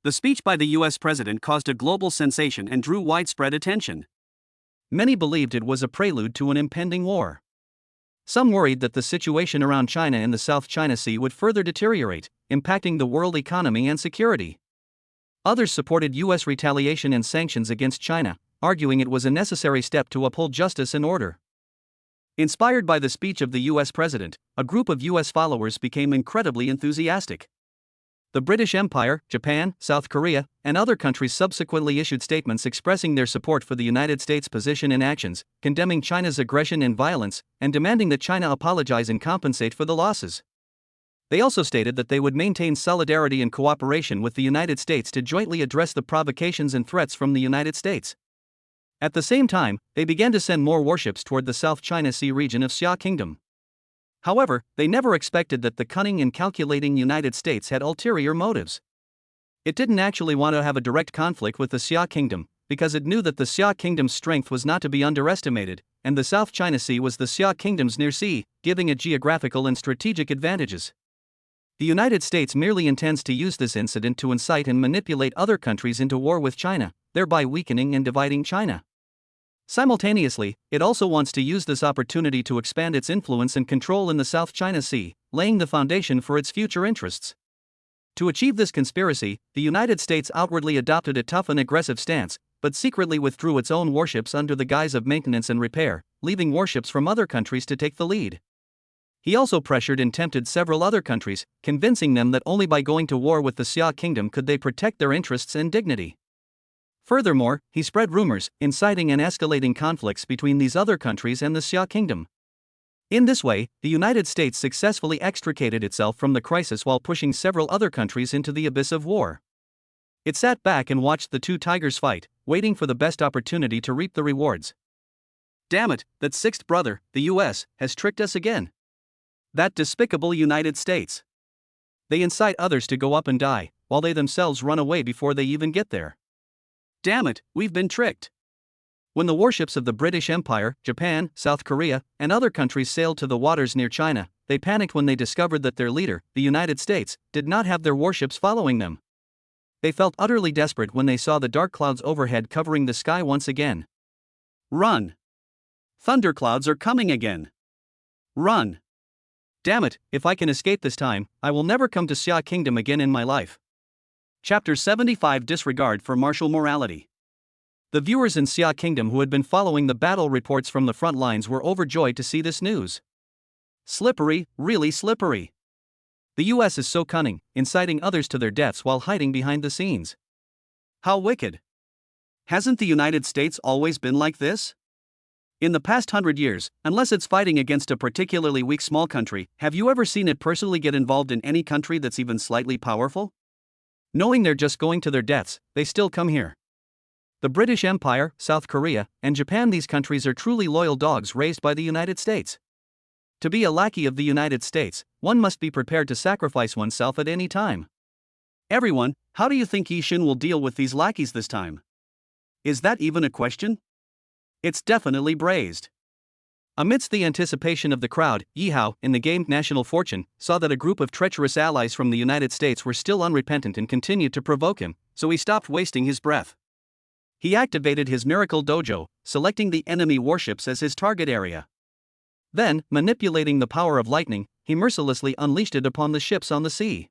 Speaker 1: The speech by the U.S. President caused a global sensation and drew widespread attention. Many believed it was a prelude to an impending war. Some worried that the situation around China in the South China Sea would further deteriorate, impacting the world economy and security. Others supported U.S. retaliation and sanctions against China, arguing it was a necessary step to uphold justice and order. Inspired by the speech of the U.S. President, a group of U.S. followers became incredibly enthusiastic. The British Empire, Japan, South Korea, and other countries subsequently issued statements expressing their support for the United States' position and actions, condemning China's aggression and violence, and demanding that China apologize and compensate for the losses. They also stated that they would maintain solidarity and cooperation with the United States to jointly address the provocations and threats from the United States. At the same time, they began to send more warships toward the South China Sea region of Xia Kingdom. However, they never expected that the cunning and calculating United States had ulterior motives. It didn't actually want to have a direct conflict with the Xia Kingdom, because it knew that the Xia Kingdom's strength was not to be underestimated, and the South China Sea was the Xia Kingdom's near sea, giving it geographical and strategic advantages. The United States merely intends to use this incident to incite and manipulate other countries into war with China, thereby weakening and dividing China. Simultaneously, it also wants to use this opportunity to expand its influence and control in the South China Sea, laying the foundation for its future interests. To achieve this conspiracy, the United States outwardly adopted a tough and aggressive stance, but secretly withdrew its own warships under the guise of maintenance and repair, leaving warships from other countries to take the lead. He also pressured and tempted several other countries, convincing them that only by going to war with the Xia Kingdom could they protect their interests and dignity. Furthermore, he spread rumors, inciting and escalating conflicts between these other countries and the Xia Kingdom. In this way, the United States successfully extricated itself from the crisis while pushing several other countries into the abyss of war. It sat back and watched the two tigers fight, waiting for the best opportunity to reap the rewards. Damn it, that sixth brother, the US, has tricked us again. That despicable United States. They incite others to go up and die, while they themselves run away before they even get there. Damn it, we've been tricked. When the warships of the British Empire, Japan, South Korea, and other countries sailed to the waters near China, they panicked when they discovered that their leader, the United States, did not have their warships following them. They felt utterly desperate when they saw the dark clouds overhead covering the sky once again. Run! Thunderclouds are coming again! Run! Damn it, if I can escape this time, I will never come to Xia Kingdom again in my life. Chapter 75 Disregard for Martial Morality. The viewers in Xia Kingdom who had been following the battle reports from the front lines were overjoyed to see this news. Slippery, really slippery. The US is so cunning, inciting others to their deaths while hiding behind the scenes. How wicked. Hasn't the United States always been like this? In the past 100 years, unless it's fighting against a particularly weak small country, have you ever seen it personally get involved in any country that's even slightly powerful? Knowing they're just going to their deaths, they still come here. The British Empire, South Korea, and Japan, these countries are truly loyal dogs raised by the United States. To be a lackey of the United States, one must be prepared to sacrifice oneself at any time. Everyone, how do you think Yixin will deal with these lackeys this time? Is that even a question? It's definitely braised. Amidst the anticipation of the crowd, Yi Hao, in the game National Fortune, saw that a group of treacherous allies from the United States were still unrepentant and continued to provoke him, so he stopped wasting his breath. He activated his Miracle Dojo, selecting the enemy warships as his target area. Then, manipulating the power of lightning, he mercilessly unleashed it upon the ships on the sea.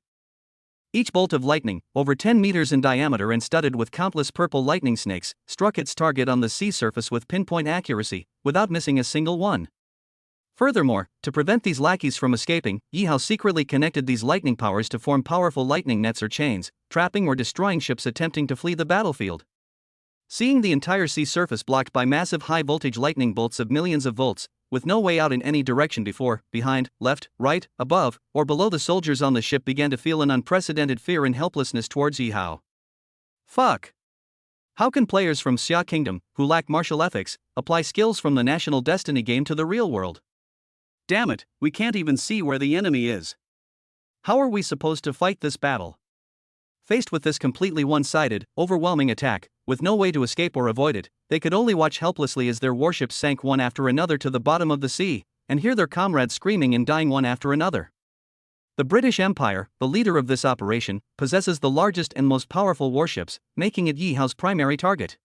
Speaker 1: Each bolt of lightning, over 10 meters in diameter and studded with countless purple lightning snakes, struck its target on the sea surface with pinpoint accuracy, without missing a single one. Furthermore, to prevent these lackeys from escaping, Yi Hao secretly connected these lightning powers to form powerful lightning nets or chains, trapping or destroying ships attempting to flee the battlefield. Seeing the entire sea surface blocked by massive high-voltage lightning bolts of millions of volts, with no way out in any direction before, behind, left, right, above, or below, the soldiers on the ship began to feel an unprecedented fear and helplessness towards Yi Hao. Fuck! How can players from Xia Kingdom, who lack martial ethics, apply skills from the National Destiny game to the real world? Damn it, we can't even see where the enemy is. How are we supposed to fight this battle? Faced with this completely one-sided, overwhelming attack, with no way to escape or avoid it, they could only watch helplessly as their warships sank one after another to the bottom of the sea, and hear their comrades screaming and dying one after another. The British Empire, the leader of this operation, possesses the largest and most powerful warships, making it Yi Hao's primary target.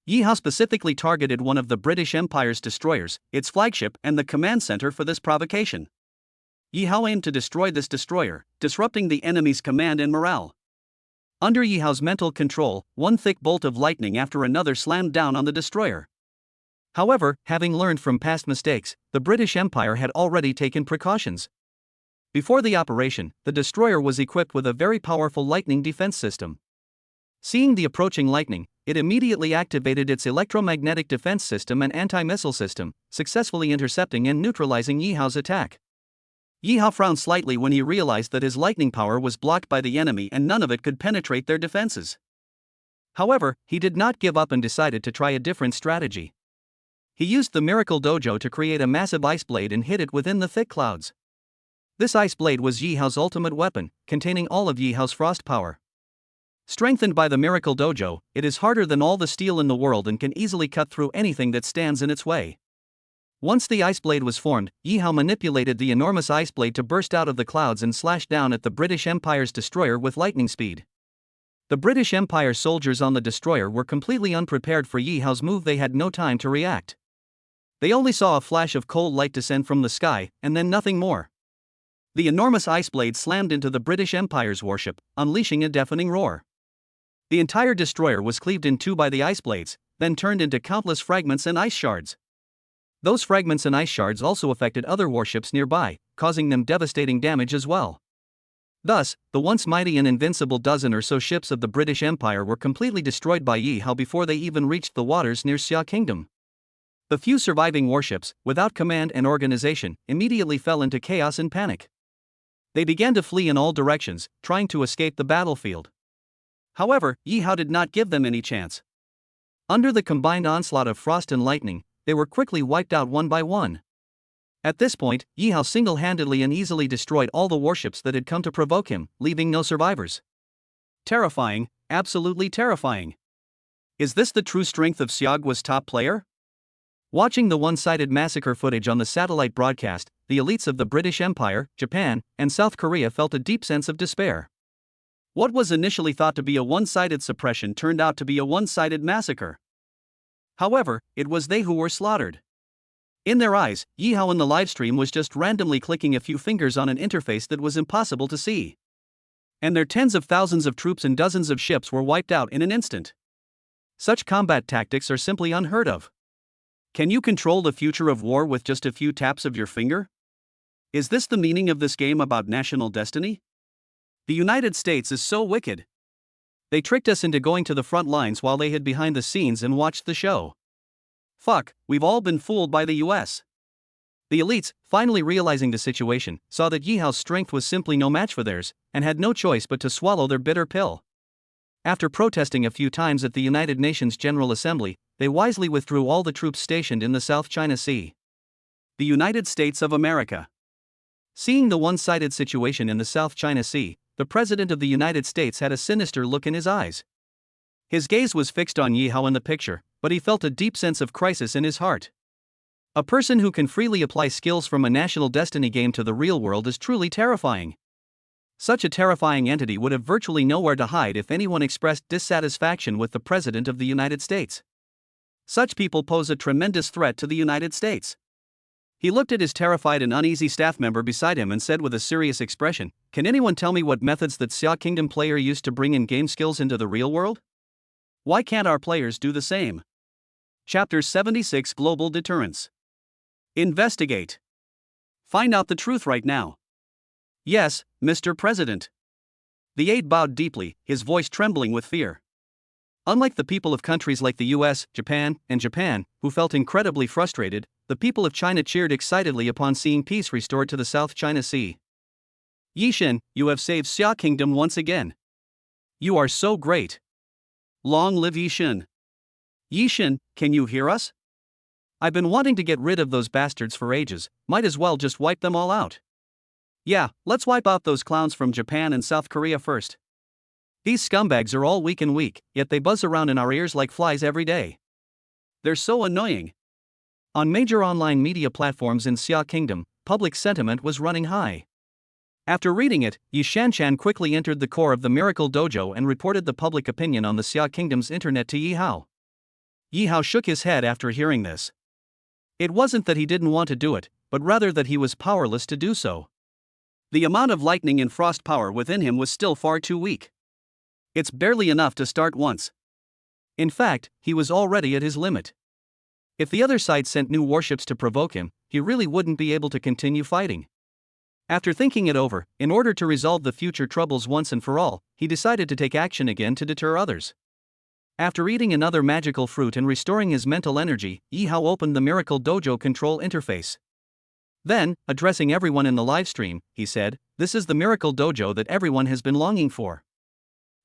Speaker 1: Yi Hao specifically targeted one of the British Empire's destroyers, its flagship, and the command center for this provocation. Yi Hao aimed to destroy this destroyer, disrupting the enemy's command and morale. Under Yi Hao's mental control, one thick bolt of lightning after another slammed down on the destroyer. However, having learned from past mistakes, the British Empire had already taken precautions. Before the operation, the destroyer was equipped with a very powerful lightning defense system. Seeing the approaching lightning, it immediately activated its electromagnetic defense system and anti-missile system, successfully intercepting and neutralizing Yi Hao's attack. Yi Hao frowned slightly when he realized that his lightning power was blocked by the enemy and none of it could penetrate their defenses. However, he did not give up and decided to try a different strategy. He used the Miracle Dojo to create a massive ice blade and hid it within the thick clouds. This ice blade was Yi Hao's ultimate weapon, containing all of Yi Hao's frost power. Strengthened by the Miracle Dojo, it is harder than all the steel in the world and can easily cut through anything that stands in its way. Once the ice blade was formed, Yi Hao manipulated the enormous ice blade to burst out of the clouds and slash down at the British Empire's destroyer with lightning speed. The British Empire soldiers on the destroyer were completely unprepared for Yi Hao's move. They had no time to react. They only saw a flash of cold light descend from the sky, and then nothing more. The enormous ice blade slammed into the British Empire's warship, unleashing a deafening roar. The entire destroyer was cleaved in two by the ice blades, then turned into countless fragments and ice shards. Those fragments and ice shards also affected other warships nearby, causing them devastating damage as well. Thus, the once mighty and invincible dozen or so ships of the British Empire were completely destroyed by Yi Hao before they even reached the waters near Xia Kingdom. The few surviving warships, without command and organization, immediately fell into chaos and panic. They began to flee in all directions, trying to escape the battlefield. However, Yi Hao did not give them any chance. Under the combined onslaught of frost and lightning, they were quickly wiped out one by one. At this point, Yi Hao single-handedly and easily destroyed all the warships that had come to provoke him, leaving no survivors. Terrifying, absolutely terrifying. Is this the true strength of Xiaoguo's top player? Watching the one-sided massacre footage on the satellite broadcast, the elites of the British Empire, Japan, and South Korea felt a deep sense of despair. What was initially thought to be a one-sided suppression turned out to be a one-sided massacre. However, it was they who were slaughtered. In their eyes, Yi Hao in the livestream was just randomly clicking a few fingers on an interface that was impossible to see. And their tens of thousands of troops and dozens of ships were wiped out in an instant. Such combat tactics are simply unheard of. Can you control the future of war with just a few taps of your finger? Is this the meaning of this game about national destiny? The United States is so wicked. They tricked us into going to the front lines while they hid behind the scenes and watched the show. Fuck, we've all been fooled by the US. The elites, finally realizing the situation, saw that Yi Hao's strength was simply no match for theirs, and had no choice but to swallow their bitter pill. After protesting a few times at the United Nations General Assembly, they wisely withdrew all the troops stationed in the South China Sea. The United States of America. Seeing the one-sided situation in the South China Sea, the President of the United States had a sinister look in his eyes. His gaze was fixed on Yi Hao in the picture, but he felt a deep sense of crisis in his heart. A person who can freely apply skills from a national destiny game to the real world is truly terrifying. Such a terrifying entity would have virtually nowhere to hide if anyone expressed dissatisfaction with the President of the United States. Such people pose a tremendous threat to the United States. He looked at his terrified and uneasy staff member beside him and said with a serious expression, "Can anyone tell me what methods that Xia Kingdom player used to bring in game skills into the real world? Why can't our players do the same?" Chapter 76 Global Deterrence. Investigate. Find out the truth right now. Yes, Mr. President. The aide bowed deeply, his voice trembling with fear. Unlike the people of countries like the US, Japan, who felt incredibly frustrated, the people of China cheered excitedly upon seeing peace restored to the South China Sea. Yi Xin, you have saved Xia Kingdom once again. You are so great. Long live Yi Xin. Yi Xin, can you hear us? I've been wanting to get rid of those bastards for ages, might as well just wipe them all out. Yeah, let's wipe out those clowns from Japan and South Korea first. These scumbags are all weak and weak, yet they buzz around in our ears like flies every day. They're so annoying. On major online media platforms in Xia Kingdom, public sentiment was running high. After reading it, Yi Shanshan quickly entered the core of the Miracle Dojo and reported the public opinion on the Xia Kingdom's internet to Yi Hao. Yi Hao shook his head after hearing this. It wasn't that he didn't want to do it, but rather that he was powerless to do so. The amount of lightning and frost power within him was still far too weak. It's barely enough to start once. In fact, he was already at his limit. If the other side sent new warships to provoke him, he really wouldn't be able to continue fighting. After thinking it over, in order to resolve the future troubles once and for all, he decided to take action again to deter others. After eating another magical fruit and restoring his mental energy, Yi Hao opened the Miracle Dojo control interface. Then, addressing everyone in the livestream, he said, "This is the Miracle Dojo that everyone has been longing for.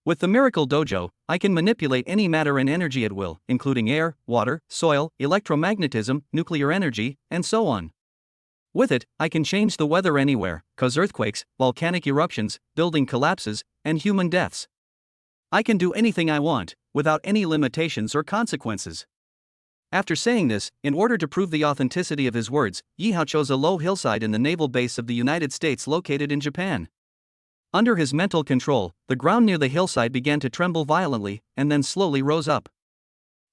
Speaker 1: With the Miracle Dojo, I can manipulate any matter and energy at will, including air, water, soil, electromagnetism, nuclear energy, and so on. With it, I can change the weather anywhere, cause earthquakes, volcanic eruptions, building collapses, and human deaths. I can do anything I want, without any limitations or consequences." After saying this, in order to prove the authenticity of his words, Yi Hao chose a low hillside in the naval base of the United States located in Japan. Under his mental control, the ground near the hillside began to tremble violently, and then slowly rose up.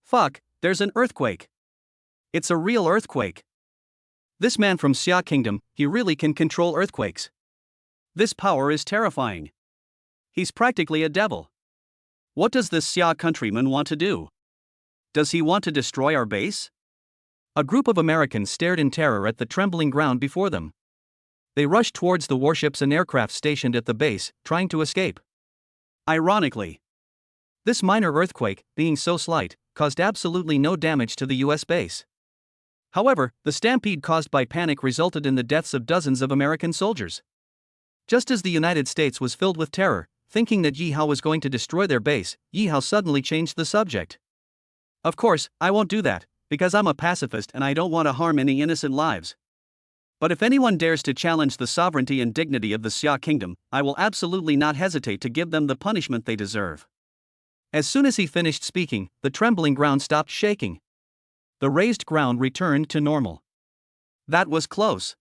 Speaker 1: Fuck, there's an earthquake. It's a real earthquake. This man from Xia Kingdom, he really can control earthquakes. This power is terrifying. He's practically a devil. What does this Xia countryman want to do? Does he want to destroy our base? A group of Americans stared in terror at the trembling ground before them. They rushed towards the warships and aircraft stationed at the base, trying to escape. Ironically, this minor earthquake, being so slight, caused absolutely no damage to the US base. However, the stampede caused by panic resulted in the deaths of dozens of American soldiers. Just as the United States was filled with terror, thinking that Yi Hao was going to destroy their base, Yi Hao suddenly changed the subject. Of course, I won't do that, because I'm a pacifist and I don't want to harm any innocent lives. But if anyone dares to challenge the sovereignty and dignity of the Xia Kingdom, I will absolutely not hesitate to give them the punishment they deserve. As soon as he finished speaking, the trembling ground stopped shaking. the raised ground returned to normal. That was close.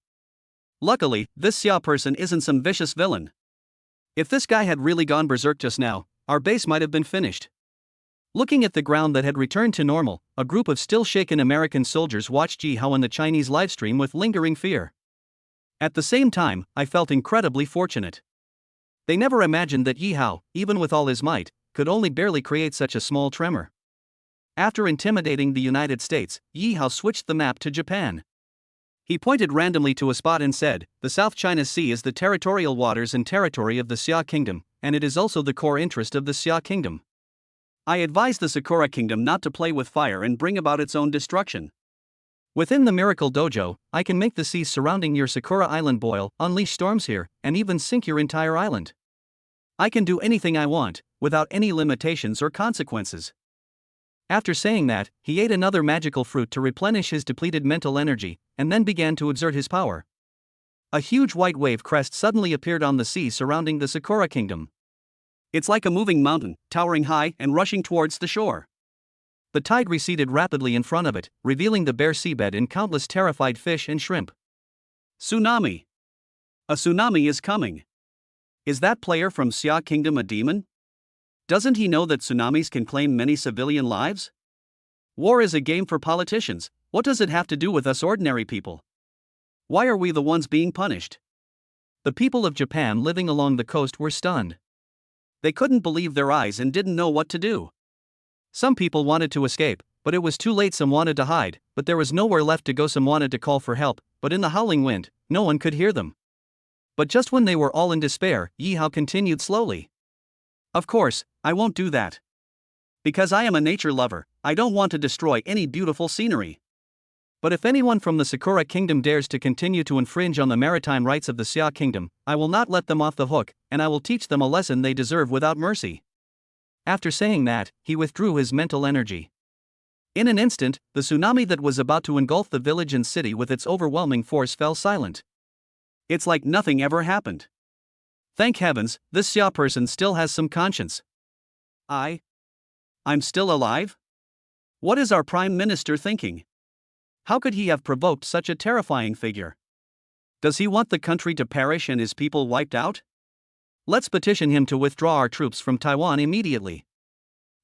Speaker 1: Luckily, this Xia person isn't some vicious villain. If this guy had really gone berserk just now, our base might have been finished. Looking at the ground that had returned to normal, a group of still shaken American soldiers watched Yi Hao and the Chinese livestream with lingering fear. At the same time, I felt incredibly fortunate. They never imagined that Yi Hao, even with all his might, could only barely create such a small tremor. After intimidating the United States, Yi Hao switched the map to Japan. He pointed randomly to a spot and said, "The South China Sea is the territorial waters and territory of the Xia Kingdom, and it is also the core interest of the Xia Kingdom. I advise the Sakura Kingdom not to play with fire and bring about its own destruction. Within the Miracle Dojo, I can make the seas surrounding your Sakura Island boil, unleash storms here, and even sink your entire island. I can do anything I want, without any limitations or consequences." After saying that, he ate another magical fruit to replenish his depleted mental energy, and then began to exert his power. A huge white wave crest suddenly appeared on the sea surrounding the Sakura Kingdom. It's like a moving mountain, towering high and rushing towards the shore. The tide receded rapidly in front of it, revealing the bare seabed and countless terrified fish and shrimp. Tsunami! A tsunami is coming. Is that player from Xia Kingdom a demon? Doesn't he know that tsunamis can claim many civilian lives? War is a game for politicians. What does it have to do with us ordinary people? Why are we the ones being punished? The people of Japan living along the coast were stunned. They couldn't believe their eyes and didn't know what to do. Some people wanted to escape, but it was too late. Some wanted to hide, but there was nowhere left to go. Some wanted to call for help, but in the howling wind, no one could hear them. But just when they were all in despair, Yi Hao continued slowly. "Of course, I won't do that. Because I am a nature lover, I don't want to destroy any beautiful scenery. But if anyone from the Sakura Kingdom dares to continue to infringe on the maritime rights of the Xia Kingdom, I will not let them off the hook, and I will teach them a lesson they deserve without mercy." After saying that, he withdrew his mental energy. In an instant, the tsunami that was about to engulf the village and city with its overwhelming force fell silent. It's like nothing ever happened. Thank heavens, this Xia person still has some conscience. I'm still alive? What is our Prime Minister thinking? How could he have provoked such a terrifying figure? Does he want the country to perish and his people wiped out? Let's petition him to withdraw our troops from Taiwan immediately.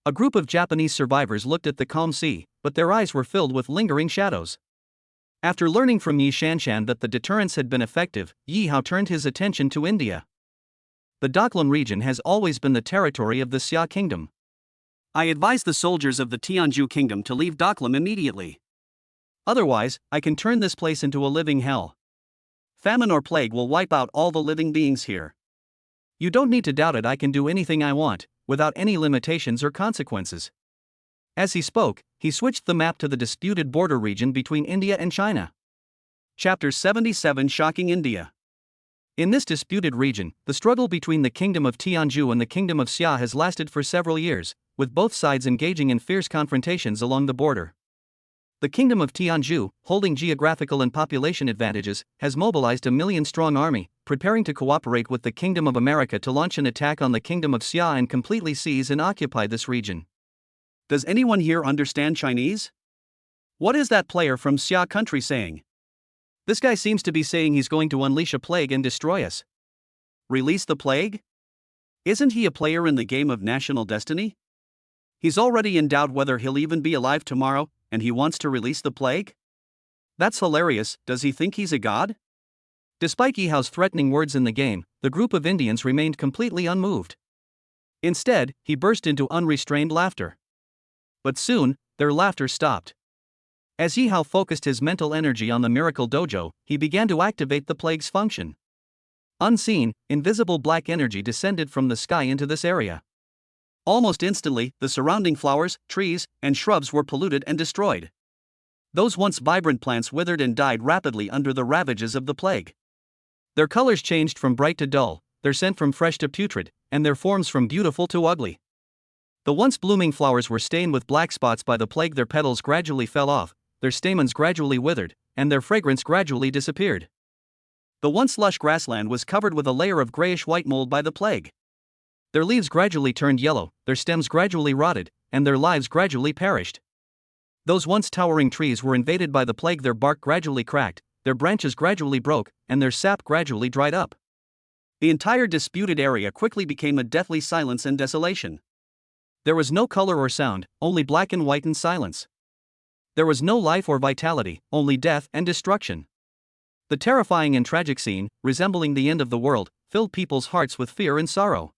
Speaker 1: A group of Japanese survivors looked at the calm sea, but their eyes were filled with lingering shadows. After learning from Yi Shanshan that the deterrence had been effective, Yi Hao turned his attention to India. The Doklam region has always been the territory of the Xia Kingdom. I advise the soldiers of the Tianzhu Kingdom to leave Doklam immediately. Otherwise, I can turn this place into a living hell. Famine or plague will wipe out all the living beings here. You don't need to doubt it. I can do anything I want, without any limitations or consequences. As he spoke, he switched the map to the disputed border region between India and China. Chapter 77: Shocking India. In this disputed region, the struggle between the Kingdom of Tianzhu and the Kingdom of Xia has lasted for several years, with both sides engaging in fierce confrontations along the border. The Kingdom of Tianzhu, holding geographical and population advantages, has mobilized a 1 million-strong army, preparing to cooperate with the Kingdom of America to launch an attack on the Kingdom of Xia and completely seize and occupy this region. Does anyone here understand Chinese? What is that player from Xia country saying? This guy seems to be saying he's going to unleash a plague and destroy us. Release the plague? Isn't he a player in the game of national destiny? He's already in doubt whether he'll even be alive tomorrow, and he wants to release the plague? That's hilarious. Does he think he's a god? Despite Yi Hao's threatening words in the game, the group of Indians remained completely unmoved. Instead, he burst into unrestrained laughter. But soon, their laughter stopped. As Yi Hao focused his mental energy on the Miracle Dojo, he began to activate the plague's function. Unseen, invisible black energy descended from the sky into this area. Almost instantly, the surrounding flowers, trees, and shrubs were polluted and destroyed. Those once vibrant plants withered and died rapidly under the ravages of the plague. Their colors changed from bright to dull, their scent from fresh to putrid, and their forms from beautiful to ugly. The once blooming flowers were stained with black spots by the plague. Their petals gradually fell off, their stamens gradually withered, and their fragrance gradually disappeared. The once lush grassland was covered with a layer of grayish-white mold by the plague. Their leaves gradually turned yellow, their stems gradually rotted, and their lives gradually perished. Those once towering trees were invaded by the plague. Their bark gradually cracked, their branches gradually broke, and their sap gradually dried up. The entire disputed area quickly became a deathly silence and desolation. There was no color or sound, only black and white and silence. There was no life or vitality, only death and destruction. The terrifying and tragic scene, resembling the end of the world, filled people's hearts with fear and sorrow.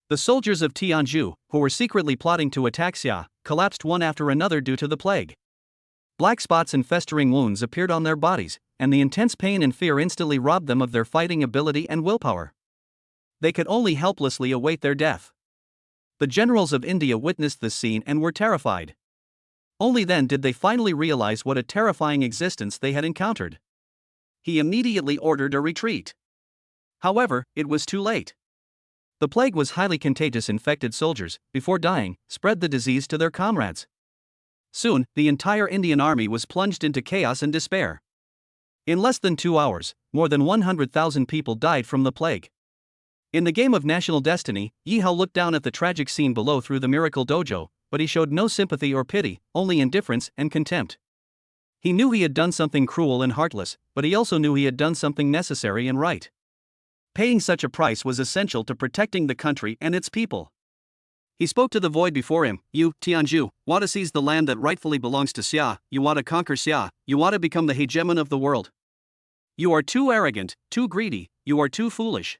Speaker 1: The soldiers of Tianzhu, who were secretly plotting to attack Xia, collapsed one after another due to the plague. Black spots and festering wounds appeared on their bodies, and the intense pain and fear instantly robbed them of their fighting ability and willpower. They could only helplessly await their death. The generals of India witnessed this scene and were terrified. Only then did they finally realize what a terrifying existence they had encountered. He immediately ordered a retreat. However, it was too late. The plague was highly contagious. Infected soldiers, before dying, spread the disease to their comrades. Soon, the entire Indian army was plunged into chaos and despair. In less than 2 hours, more than 100,000 people died from the plague. In the game of national destiny, Yi Hao looked down at the tragic scene below through the miracle dojo, but he showed no sympathy or pity, only indifference and contempt. He knew he had done something cruel and heartless, but he also knew he had done something necessary and right. Paying such a price was essential to protecting the country and its people. He spoke to the void before him. You, Tianzhu, want to seize the land that rightfully belongs to Xia, you want to conquer Xia, you want to become the hegemon of the world. You are too arrogant, too greedy, you are too foolish.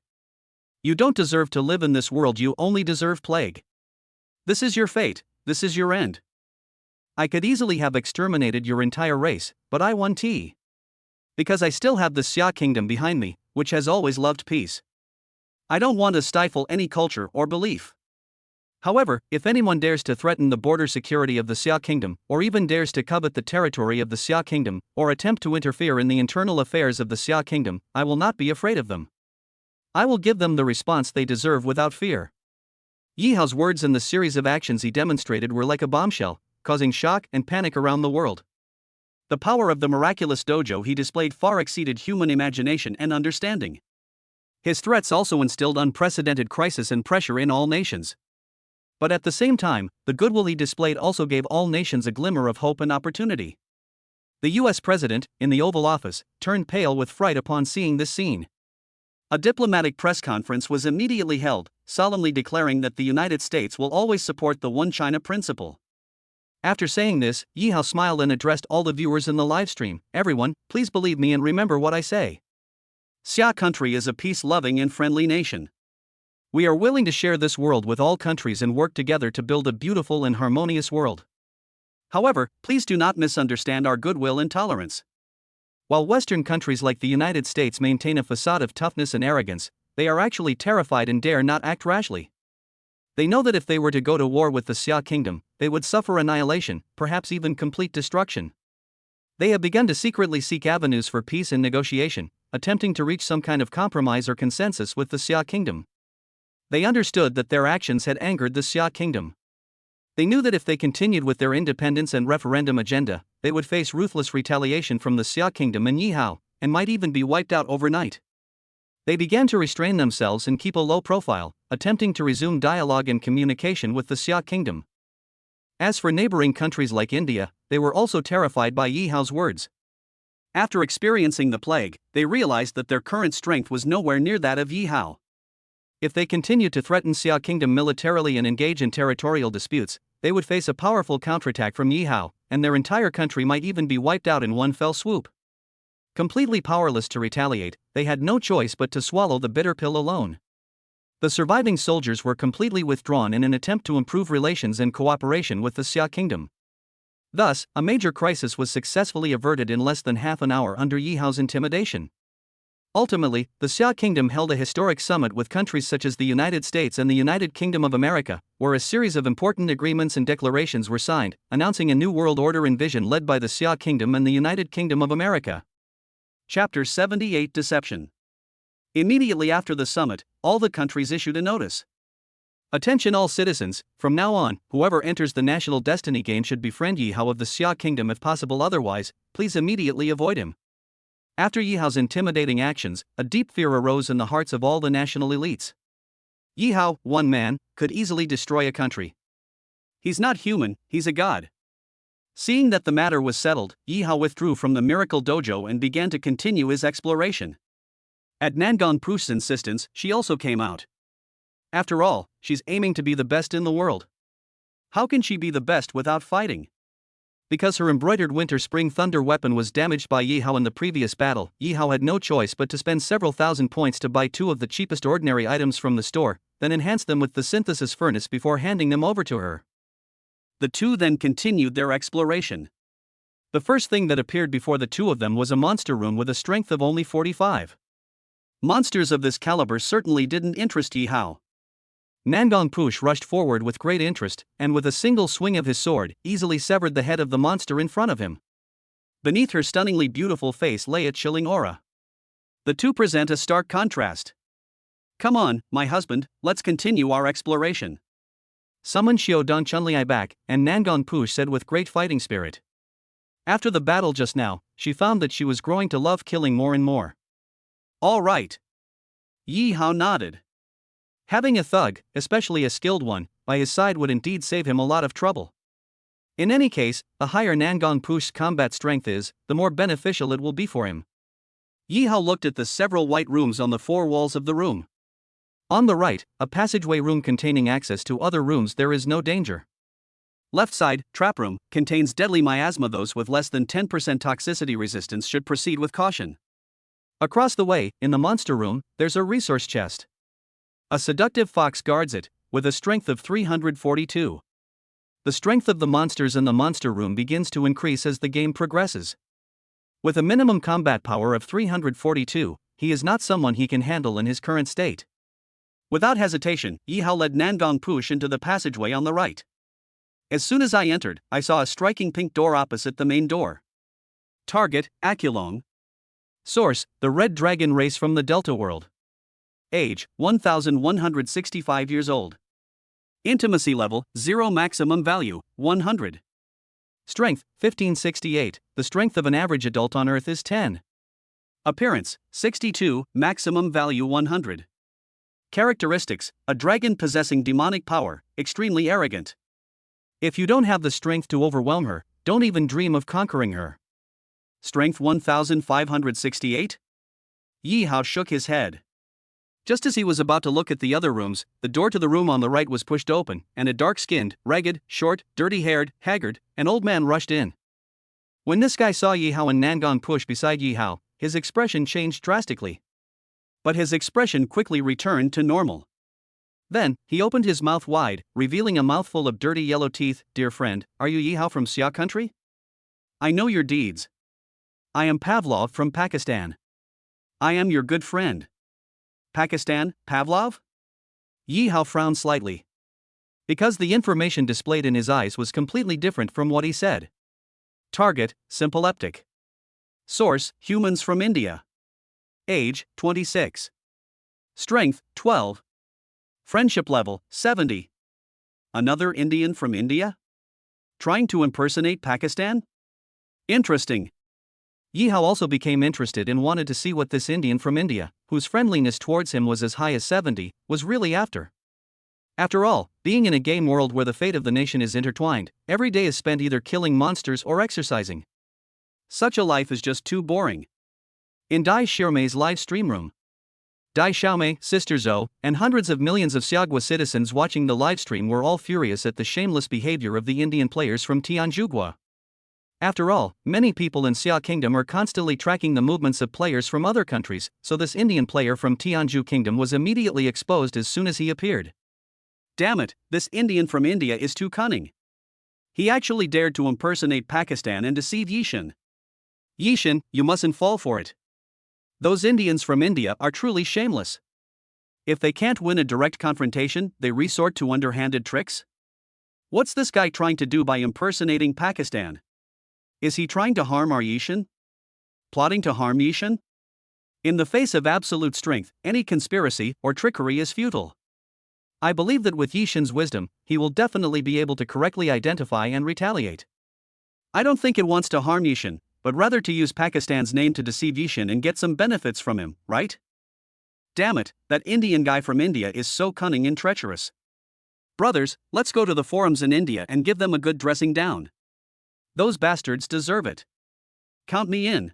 Speaker 1: You don't deserve to live in this world, you only deserve plague. This is your fate, this is your end. I could easily have exterminated your entire race, but I won T. Because I still have the Xia kingdom behind me, which has always loved peace. I don't want to stifle any culture or belief. However, if anyone dares to threaten the border security of the Xia kingdom, or even dares to covet the territory of the Xia kingdom, or attempt to interfere in the internal affairs of the Xia kingdom, I will not be afraid of them. I will give them the response they deserve without fear. Yi Hao's words and the series of actions he demonstrated were like a bombshell, causing shock and panic around the world. The power of the miraculous dojo he displayed far exceeded human imagination and understanding. His threats also instilled unprecedented crisis and pressure in all nations. But at the same time, the goodwill he displayed also gave all nations a glimmer of hope and opportunity. The US president, in the Oval Office, turned pale with fright upon seeing this scene. A diplomatic press conference was immediately held, solemnly declaring that the United States will always support the One China principle. After saying this, Yi Hao smiled and addressed all the viewers in the livestream. Everyone, please believe me and remember what I say. Xia country is a peace-loving and friendly nation. We are willing to share this world with all countries and work together to build a beautiful and harmonious world. However, please do not misunderstand our goodwill and tolerance. While Western countries like the United States maintain a facade of toughness and arrogance, they are actually terrified and dare not act rashly. They know that if they were to go to war with the Xia kingdom, they would suffer annihilation, perhaps even complete destruction. They have begun to secretly seek avenues for peace and negotiation, attempting to reach some kind of compromise or consensus with the Xia kingdom. They understood that their actions had angered the Xia kingdom. They knew that if they continued with their independence and referendum agenda, they would face ruthless retaliation from the Xia kingdom and Yi Hao, and might even be wiped out overnight. They began to restrain themselves and keep a low profile, attempting to resume dialogue and communication with the Xia kingdom. As for neighboring countries like India, they were also terrified by Yi Hao's words. After experiencing the plague, they realized that their current strength was nowhere near that of Yi Hao. If they continued to threaten Xia kingdom militarily and engage in territorial disputes, they would face a powerful counterattack from Yi Hao, and their entire country might even be wiped out in one fell swoop. Completely powerless to retaliate, they had no choice but to swallow the bitter pill alone. The surviving soldiers were completely withdrawn in an attempt to improve relations and cooperation with the Xia kingdom. Thus, a major crisis was successfully averted in less than half an hour under Yi Hao's intimidation. Ultimately, the Xia kingdom held a historic summit with countries such as the United States and the United Kingdom of America, where a series of important agreements and declarations were signed, announcing a new world order and vision led by the Xia kingdom and the United Kingdom of America. Chapter 78 Deception. Immediately after the summit, all the countries issued a notice. Attention all citizens, from now on, whoever enters the national destiny game should befriend Yi Hao of the Xia kingdom if possible, otherwise, please immediately avoid him. After Yi Hao's intimidating actions, a deep fear arose in the hearts of all the national elites. Yi Hao, one man, could easily destroy a country. He's not human, he's a god. Seeing that the matter was settled, Yi Hao withdrew from the miracle dojo and began to continue his exploration. At Nangon Push's insistence, she also came out. After all, she's aiming to be the best in the world. How can she be the best without fighting? Because her embroidered winter-spring thunder weapon was damaged by Yi Hao in the previous battle, Yi Hao had no choice but to spend several thousand points to buy 2 of the cheapest ordinary items from the store, then enhance them with the synthesis furnace before handing them over to her. The two then continued their exploration. The first thing that appeared before the two of them was a monster room with a strength of only 45. Monsters of this caliber certainly didn't interest Yi Hao. Nangon Push rushed forward with great interest, and with a single swing of his sword, easily severed the head of the monster in front of him. Beneath her stunningly beautiful face lay a chilling aura. The two present a stark contrast. Come on, my husband, let's continue our exploration. Summon Xiaodong Chunli back, and Nangon Push said with great fighting spirit. After the battle just now, she found that she was growing to love killing more and more. All right. Yi Hao nodded. Having a thug, especially a skilled one, by his side would indeed save him a lot of trouble. In any case, the higher Nangon Push's combat strength is, the more beneficial it will be for him. Yi Hao looked at the several white rooms on the 4 walls of the room. On the right, a passageway room containing access to other rooms. There is no danger. Left side, trap room, contains deadly miasma. Those with less than 10% toxicity resistance should proceed with caution. Across the way, in the monster room, there's a resource chest. A seductive fox guards it, with a strength of 342. The strength of the monsters in the monster room begins to increase as the game progresses. With a minimum combat power of 342, he is not someone he can handle in his current state. Without hesitation, Yi Hao led Nangon Push into the passageway on the right. As soon as I entered, I saw a striking pink door opposite the main door. Target, Akulong. Source, the Red Dragon race from the Delta world. Age, 1165 years old. Intimacy level, 0. Maximum value, 100. Strength, 1568, the strength of an average adult on Earth is 10. Appearance, 62, maximum value 100. Characteristics, a dragon possessing demonic power, extremely arrogant. If you don't have the strength to overwhelm her, don't even dream of conquering her. Strength 1568? Yi Hao shook his head. Just as he was about to look at the other rooms, the door to the room on the right was pushed open, and a dark-skinned, ragged, short, dirty-haired, haggard, and old man rushed in. When this guy saw Yi Hao and Nangon Push beside Yi Hao, his expression changed drastically. But his expression quickly returned to normal. Then, he opened his mouth wide, revealing a mouthful of dirty yellow teeth. Dear friend, are you Yi Hao from Xia country? I know your deeds. I am Pavlov from Pakistan. I am your good friend. Pakistan, Pavlov? Yi Hao frowned slightly. Because the information displayed in his eyes was completely different from what he said. Target, Sympleptic. Source, humans from India. Age, 26. Strength, 12. Friendship level, 70. Another Indian from India? Trying to impersonate Pakistan? Interesting. Yi Hao also became interested and wanted to see what this Indian from India, whose friendliness towards him was as high as 70, was really after. After all, being in a game world where the fate of the nation is intertwined, every day is spent either killing monsters or exercising. Such a life is just too boring. In Dai Xiaomei's live stream room, Dai Xiaomei, Sister Zhou, and hundreds of millions of Xiagua citizens watching the livestream were all furious at the shameless behavior of the Indian players from Tianjugua. After all, many people in Xia Kingdom are constantly tracking the movements of players from other countries, so this Indian player from Tianju Kingdom was immediately exposed as soon as he appeared. Damn it, this Indian from India is too cunning. He actually dared to impersonate Pakistan and deceive Yishan. Yishan, you mustn't fall for it. Those Indians from India are truly shameless. If they can't win a direct confrontation, they resort to underhanded tricks? What's this guy trying to do by impersonating Pakistan? Is he trying to harm our Yishan? Plotting to harm Yishan? In the face of absolute strength, any conspiracy or trickery is futile. I believe that with Yishan's wisdom, he will definitely be able to correctly identify and retaliate. I don't think it wants to harm Yishan, but rather to use Pakistan's name to deceive Yishan and get some benefits from him, right? Damn it, that Indian guy from India is so cunning and treacherous. Brothers, let's go to the forums in India and give them a good dressing down. Those bastards deserve it. Count me in.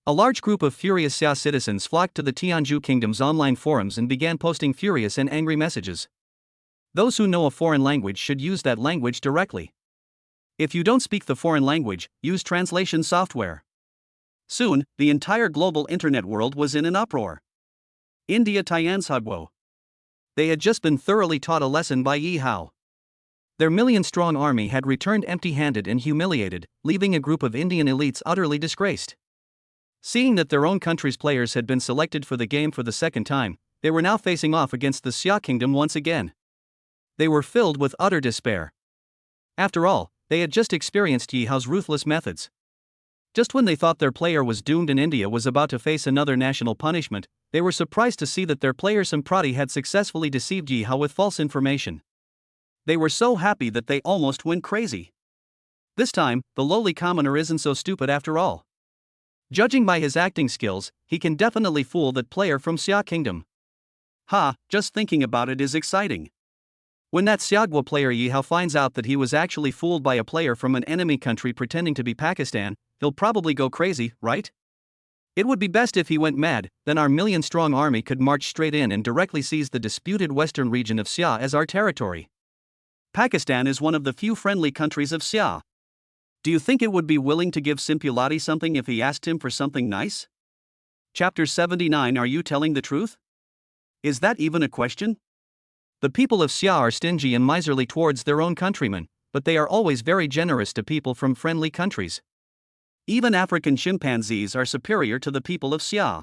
Speaker 1: A large group of furious Xia citizens flocked to the Tianzhu Kingdom's online forums and began posting furious and angry messages. Those who know a foreign language should use that language directly. If you don't speak the foreign language, use translation software. Soon, the entire global internet world was in an uproar. India Tianzhuguo. They had just been thoroughly taught a lesson by Yi Hao. Their million-strong army had returned empty-handed and humiliated, leaving a group of Indian elites utterly disgraced. Seeing that their own country's players had been selected for the game for the second time, they were now facing off against the Xia Kingdom once again. They were filled with utter despair. After all, they had just experienced Yi Hao's ruthless methods. Just when they thought their player was doomed and India was about to face another national punishment, they were surprised to see that their player Samprati had successfully deceived Yi Hao with false information. They were so happy that they almost went crazy. This time, the lowly commoner isn't so stupid after all. Judging by his acting skills, he can definitely fool that player from Xia Kingdom. Just thinking about it is exciting. When that Xiaguo player Yi Hao finds out that he was actually fooled by a player from an enemy country pretending to be Pakistan, he'll probably go crazy, right? It would be best if he went mad, then our million-strong army could march straight in and directly seize the disputed western region of Xia as our territory. Pakistan is one of the few friendly countries of Xia. Do you think it would be willing to give Simpulati something if he asked him for something nice? Chapter 79. Are you telling the truth? Is that even a question? The people of Xia are stingy and miserly towards their own countrymen, but they are always very generous to people from friendly countries. Even African chimpanzees are superior to the people of Xia.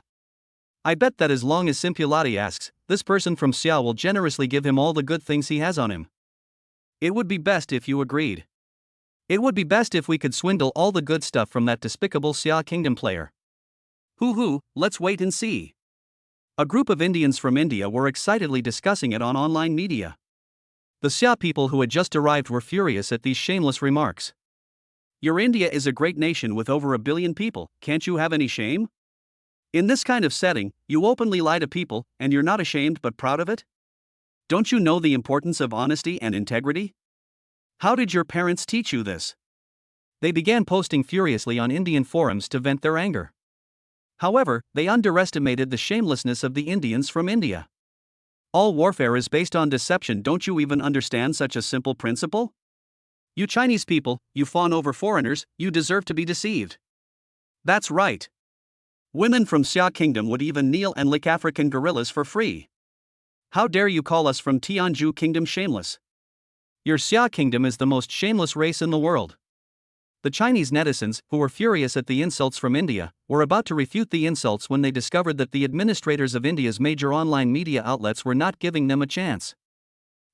Speaker 1: I bet that as long as Simpulati asks, this person from Xia will generously give him all the good things he has on him. It would be best if you agreed. It would be best if we could swindle all the good stuff from that despicable Xia Kingdom player. Let's wait and see. A group of Indians from India were excitedly discussing it on online media. The Xia people who had just arrived were furious at these shameless remarks. Your India is a great nation with over 1 billion people, can't you have any shame? In this kind of setting, you openly lie to people, and you're not ashamed but proud of it? Don't you know the importance of honesty and integrity? How did your parents teach you this? They began posting furiously on Indian forums to vent their anger. However, they underestimated the shamelessness of the Indians from India. All warfare is based on deception. Don't you even understand such a simple principle? You Chinese people, you fawn over foreigners, you deserve to be deceived. That's right. Women from Xia Kingdom would even kneel and lick African gorillas for free. How dare you call us from Tianzhu Kingdom shameless? Your Xia Kingdom is the most shameless race in the world. The Chinese netizens, who were furious at the insults from India, were about to refute the insults when they discovered that the administrators of India's major online media outlets were not giving them a chance.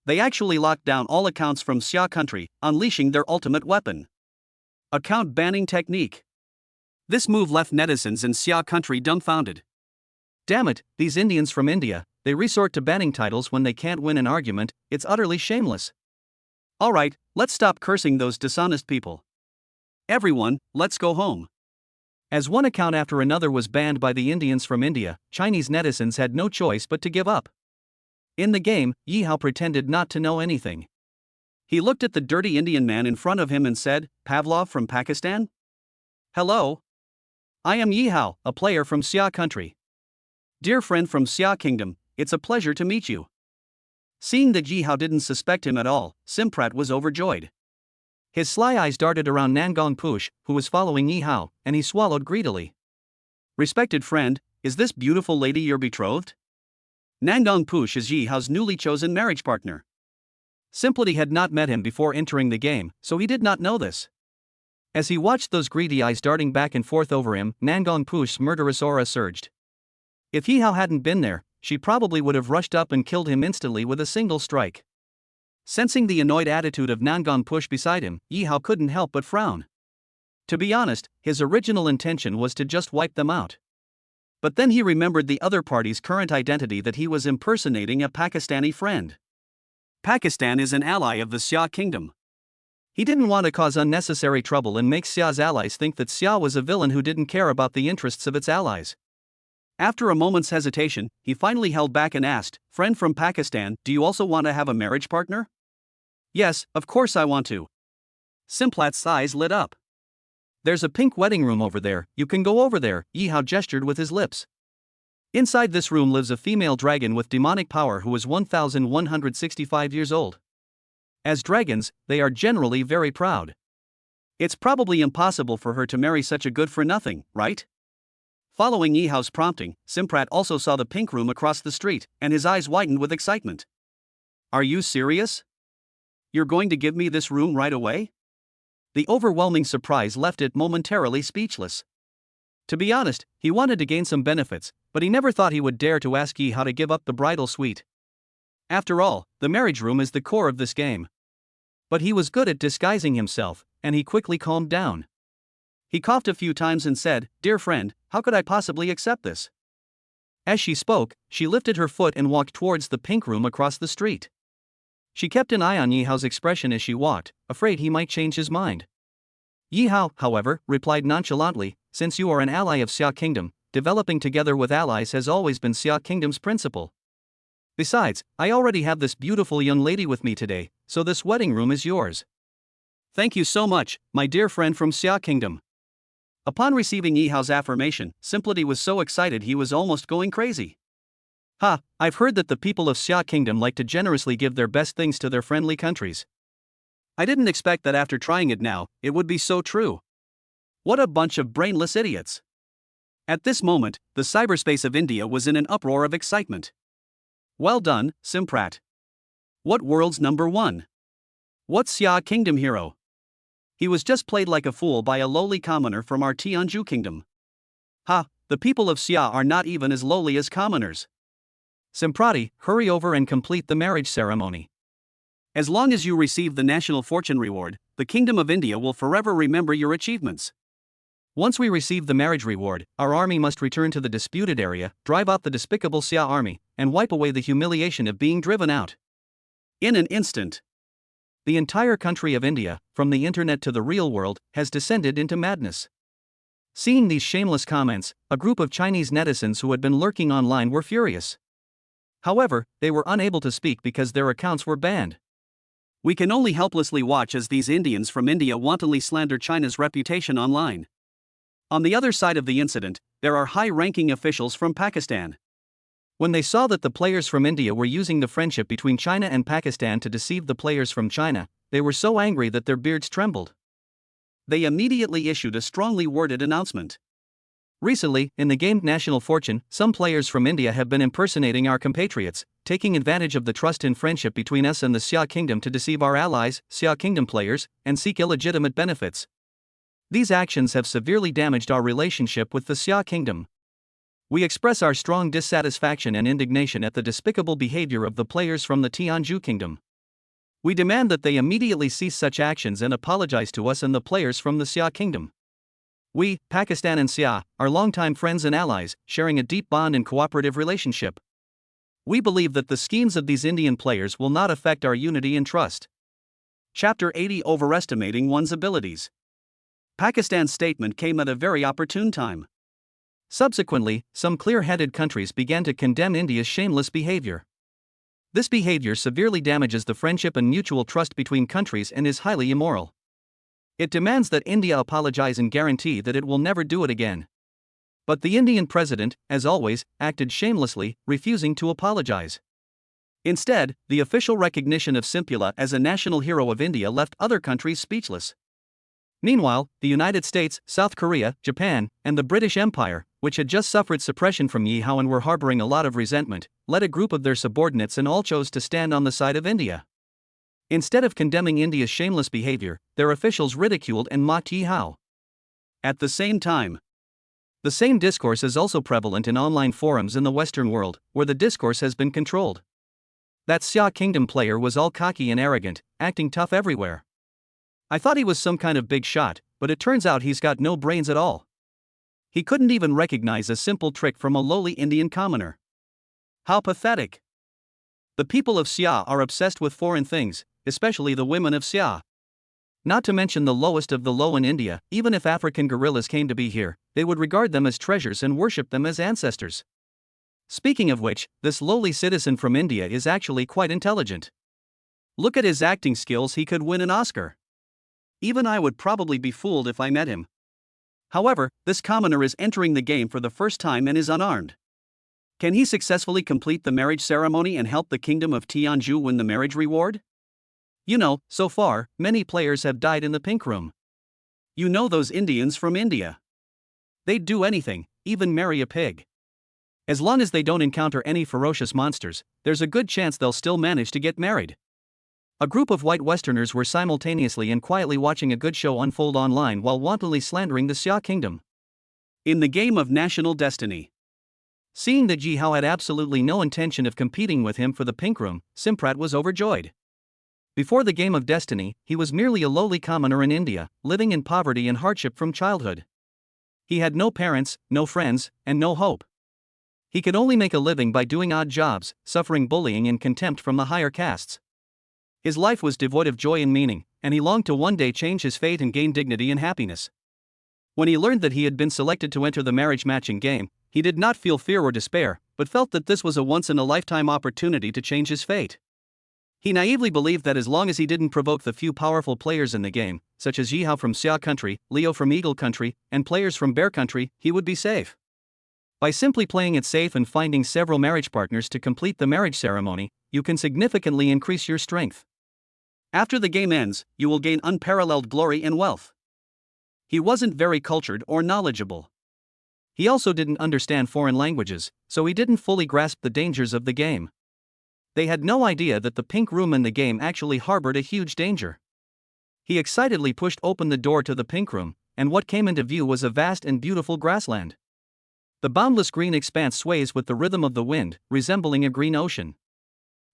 Speaker 1: They actually locked down all accounts from Xia country, unleashing their ultimate weapon. Account banning technique. This move left netizens in Xia country dumbfounded. Damn it, these Indians from India, they resort to banning titles when they can't win an argument. It's utterly shameless. Alright, let's stop cursing those dishonest people. Everyone, let's go home. As one account after another was banned by the Indians from India, Chinese netizens had no choice but to give up. In the game, Yi Hao pretended not to know anything. He looked at the dirty Indian man in front of him and said, "Pavlov from Pakistan? Hello? I am Yi Hao, a player from Xia country. Dear friend from Xia Kingdom, it's a pleasure to meet you." Seeing that Yi Hao didn't suspect him at all, Simprat was overjoyed. His sly eyes darted around Nangong Push, who was following Yi Hao, and he swallowed greedily. Respected friend, is this beautiful lady your betrothed? Nangong Push is Yi Hao's newly chosen marriage partner. Simply had not met him before entering the game, so he did not know this. As he watched those greedy eyes darting back and forth over him, Nangong Push's murderous aura surged. If Yi Hao hadn't been there, she probably would have rushed up and killed him instantly with a single strike. Sensing the annoyed attitude of Nangong Push beside him, Yi Hao couldn't help but frown. To be honest, his original intention was to just wipe them out. But then he remembered the other party's current identity, that he was impersonating a Pakistani friend. Pakistan is an ally of the Xia Kingdom. He didn't want to cause unnecessary trouble and make Xia's allies think that Xia was a villain who didn't care about the interests of its allies. After a moment's hesitation, he finally held back and asked, "Friend from Pakistan, do you also want to have a marriage partner?" "Yes, of course I want to." Simplat's eyes lit up. There's a pink wedding room over there, you can go over there, Yi Hao gestured with his lips. Inside this room lives a female dragon with demonic power who is 1165 years old. As dragons, they are generally very proud. It's probably impossible for her to marry such a good-for-nothing, right? Following Yi Hao's prompting, Simprat also saw the pink room across the street, and his eyes widened with excitement. Are you serious? You're going to give me this room right away? The overwhelming surprise left it momentarily speechless. To be honest, he wanted to gain some benefits, but he never thought he would dare to ask Yi Hao to give up the bridal suite. After all, the marriage room is the core of this game. But he was good at disguising himself, and he quickly calmed down. He coughed a few times and said, "Dear friend, how could I possibly accept this?" As she spoke, she lifted her foot and walked towards the pink room across the street. She kept an eye on Yi Hao's expression as she walked, afraid he might change his mind. Yi Hao, however, replied nonchalantly, "Since you are an ally of Xia Kingdom, developing together with allies has always been Xia Kingdom's principle. Besides, I already have this beautiful young lady with me today, so this wedding room is yours." "Thank you so much, my dear friend from Xia Kingdom." Upon receiving Yi Hao's affirmation, Simplity was so excited he was almost going crazy. "Ha, I've heard that the people of Xia Kingdom like to generously give their best things to their friendly countries. I didn't expect that after trying it now, it would be so true. What a bunch of brainless idiots." At this moment, the cyberspace of India was in an uproar of excitement. "Well done, Simprat. What world's number one? What Xia Kingdom hero? He was just played like a fool by a lowly commoner from our Tianzhu Kingdom. Ha, the people of Xia are not even as lowly as commoners. Simprati, hurry over and complete the marriage ceremony. As long as you receive the national fortune reward, the Kingdom of India will forever remember your achievements. Once we receive the marriage reward, our army must return to the disputed area, drive out the despicable Xia army, and wipe away the humiliation of being driven out." In an instant, the entire country of India, from the internet to the real world, has descended into madness. Seeing these shameless comments, a group of Chinese netizens who had been lurking online were furious. However, they were unable to speak because their accounts were banned. We can only helplessly watch as these Indians from India wantonly slander China's reputation online. On the other side of the incident, there are high-ranking officials from Pakistan. When they saw that the players from India were using the friendship between China and Pakistan to deceive the players from China, they were so angry that their beards trembled. They immediately issued a strongly worded announcement. Recently, in the game National Fortune, some players from India have been impersonating our compatriots, taking advantage of the trust and friendship between us and the Xia Kingdom to deceive our allies, Xia Kingdom players, and seek illegitimate benefits. These actions have severely damaged our relationship with the Xia Kingdom. We express our strong dissatisfaction and indignation at the despicable behavior of the players from the Tianzhu Kingdom. We demand that they immediately cease such actions and apologize to us and the players from the Xia Kingdom. We, Pakistan and Xia, are longtime friends and allies, sharing a deep bond and cooperative relationship. We believe that the schemes of these Indian players will not affect our unity and trust. Chapter 80: Overestimating One's Abilities. Pakistan's statement came at a very opportune time. Subsequently, some clear-headed countries began to condemn India's shameless behavior. This behavior severely damages the friendship and mutual trust between countries and is highly immoral. It demands that India apologize and guarantee that it will never do it again. But the Indian president, as always, acted shamelessly, refusing to apologize. Instead, the official recognition of Simpula as a national hero of India left other countries speechless. Meanwhile, the United States, South Korea, Japan, and the British Empire, which had just suffered suppression from Yi Hao and were harboring a lot of resentment, led a group of their subordinates and all chose to stand on the side of India. Instead of condemning India's shameless behavior, their officials ridiculed and mocked Yi Hao. At the same time, the same discourse is also prevalent in online forums in the Western world, where the discourse has been controlled. That Xia Kingdom player was all cocky and arrogant, acting tough everywhere. I thought he was some kind of big shot, but it turns out he's got no brains at all. He couldn't even recognize a simple trick from a lowly Indian commoner. How pathetic. The people of Xia are obsessed with foreign things, especially the women of Xia. Not to mention the lowest of the low in India, even if African gorillas came to be here, they would regard them as treasures and worship them as ancestors. Speaking of which, this lowly citizen from India is actually quite intelligent. Look at his acting skills, he could win an Oscar. Even I would probably be fooled if I met him. However, this commoner is entering the game for the first time and is unarmed. Can he successfully complete the marriage ceremony and help the kingdom of Tianzhu win the marriage reward? You know, so far, many players have died in the pink room. You know those Indians from India. They'd do anything, even marry a pig. As long as they don't encounter any ferocious monsters, there's a good chance they'll still manage to get married. A group of white Westerners were simultaneously and quietly watching a good show unfold online while wantonly slandering the Xia kingdom. In the game of national destiny. Seeing that Ji Hao had absolutely no intention of competing with him for the pink room, Simprat was overjoyed. Before the game of destiny, he was merely a lowly commoner in India, living in poverty and hardship from childhood. He had no parents, no friends, and no hope. He could only make a living by doing odd jobs, suffering bullying and contempt from the higher castes. His life was devoid of joy and meaning, and he longed to one day change his fate and gain dignity and happiness. When he learned that he had been selected to enter the marriage matching game, he did not feel fear or despair, but felt that this was a once-in-a-lifetime opportunity to change his fate. He naively believed that as long as he didn't provoke the few powerful players in the game, such as Yi Hao from Xia Country, Leo from Eagle Country, and players from Bear Country, he would be safe. By simply playing it safe and finding several marriage partners to complete the marriage ceremony, you can significantly increase your strength. After the game ends, you will gain unparalleled glory and wealth. He wasn't very cultured or knowledgeable. He also didn't understand foreign languages, so he didn't fully grasp the dangers of the game. They had no idea that the pink room in the game actually harbored a huge danger. He excitedly pushed open the door to the pink room, and what came into view was a vast and beautiful grassland. The boundless green expanse sways with the rhythm of the wind, resembling a green ocean.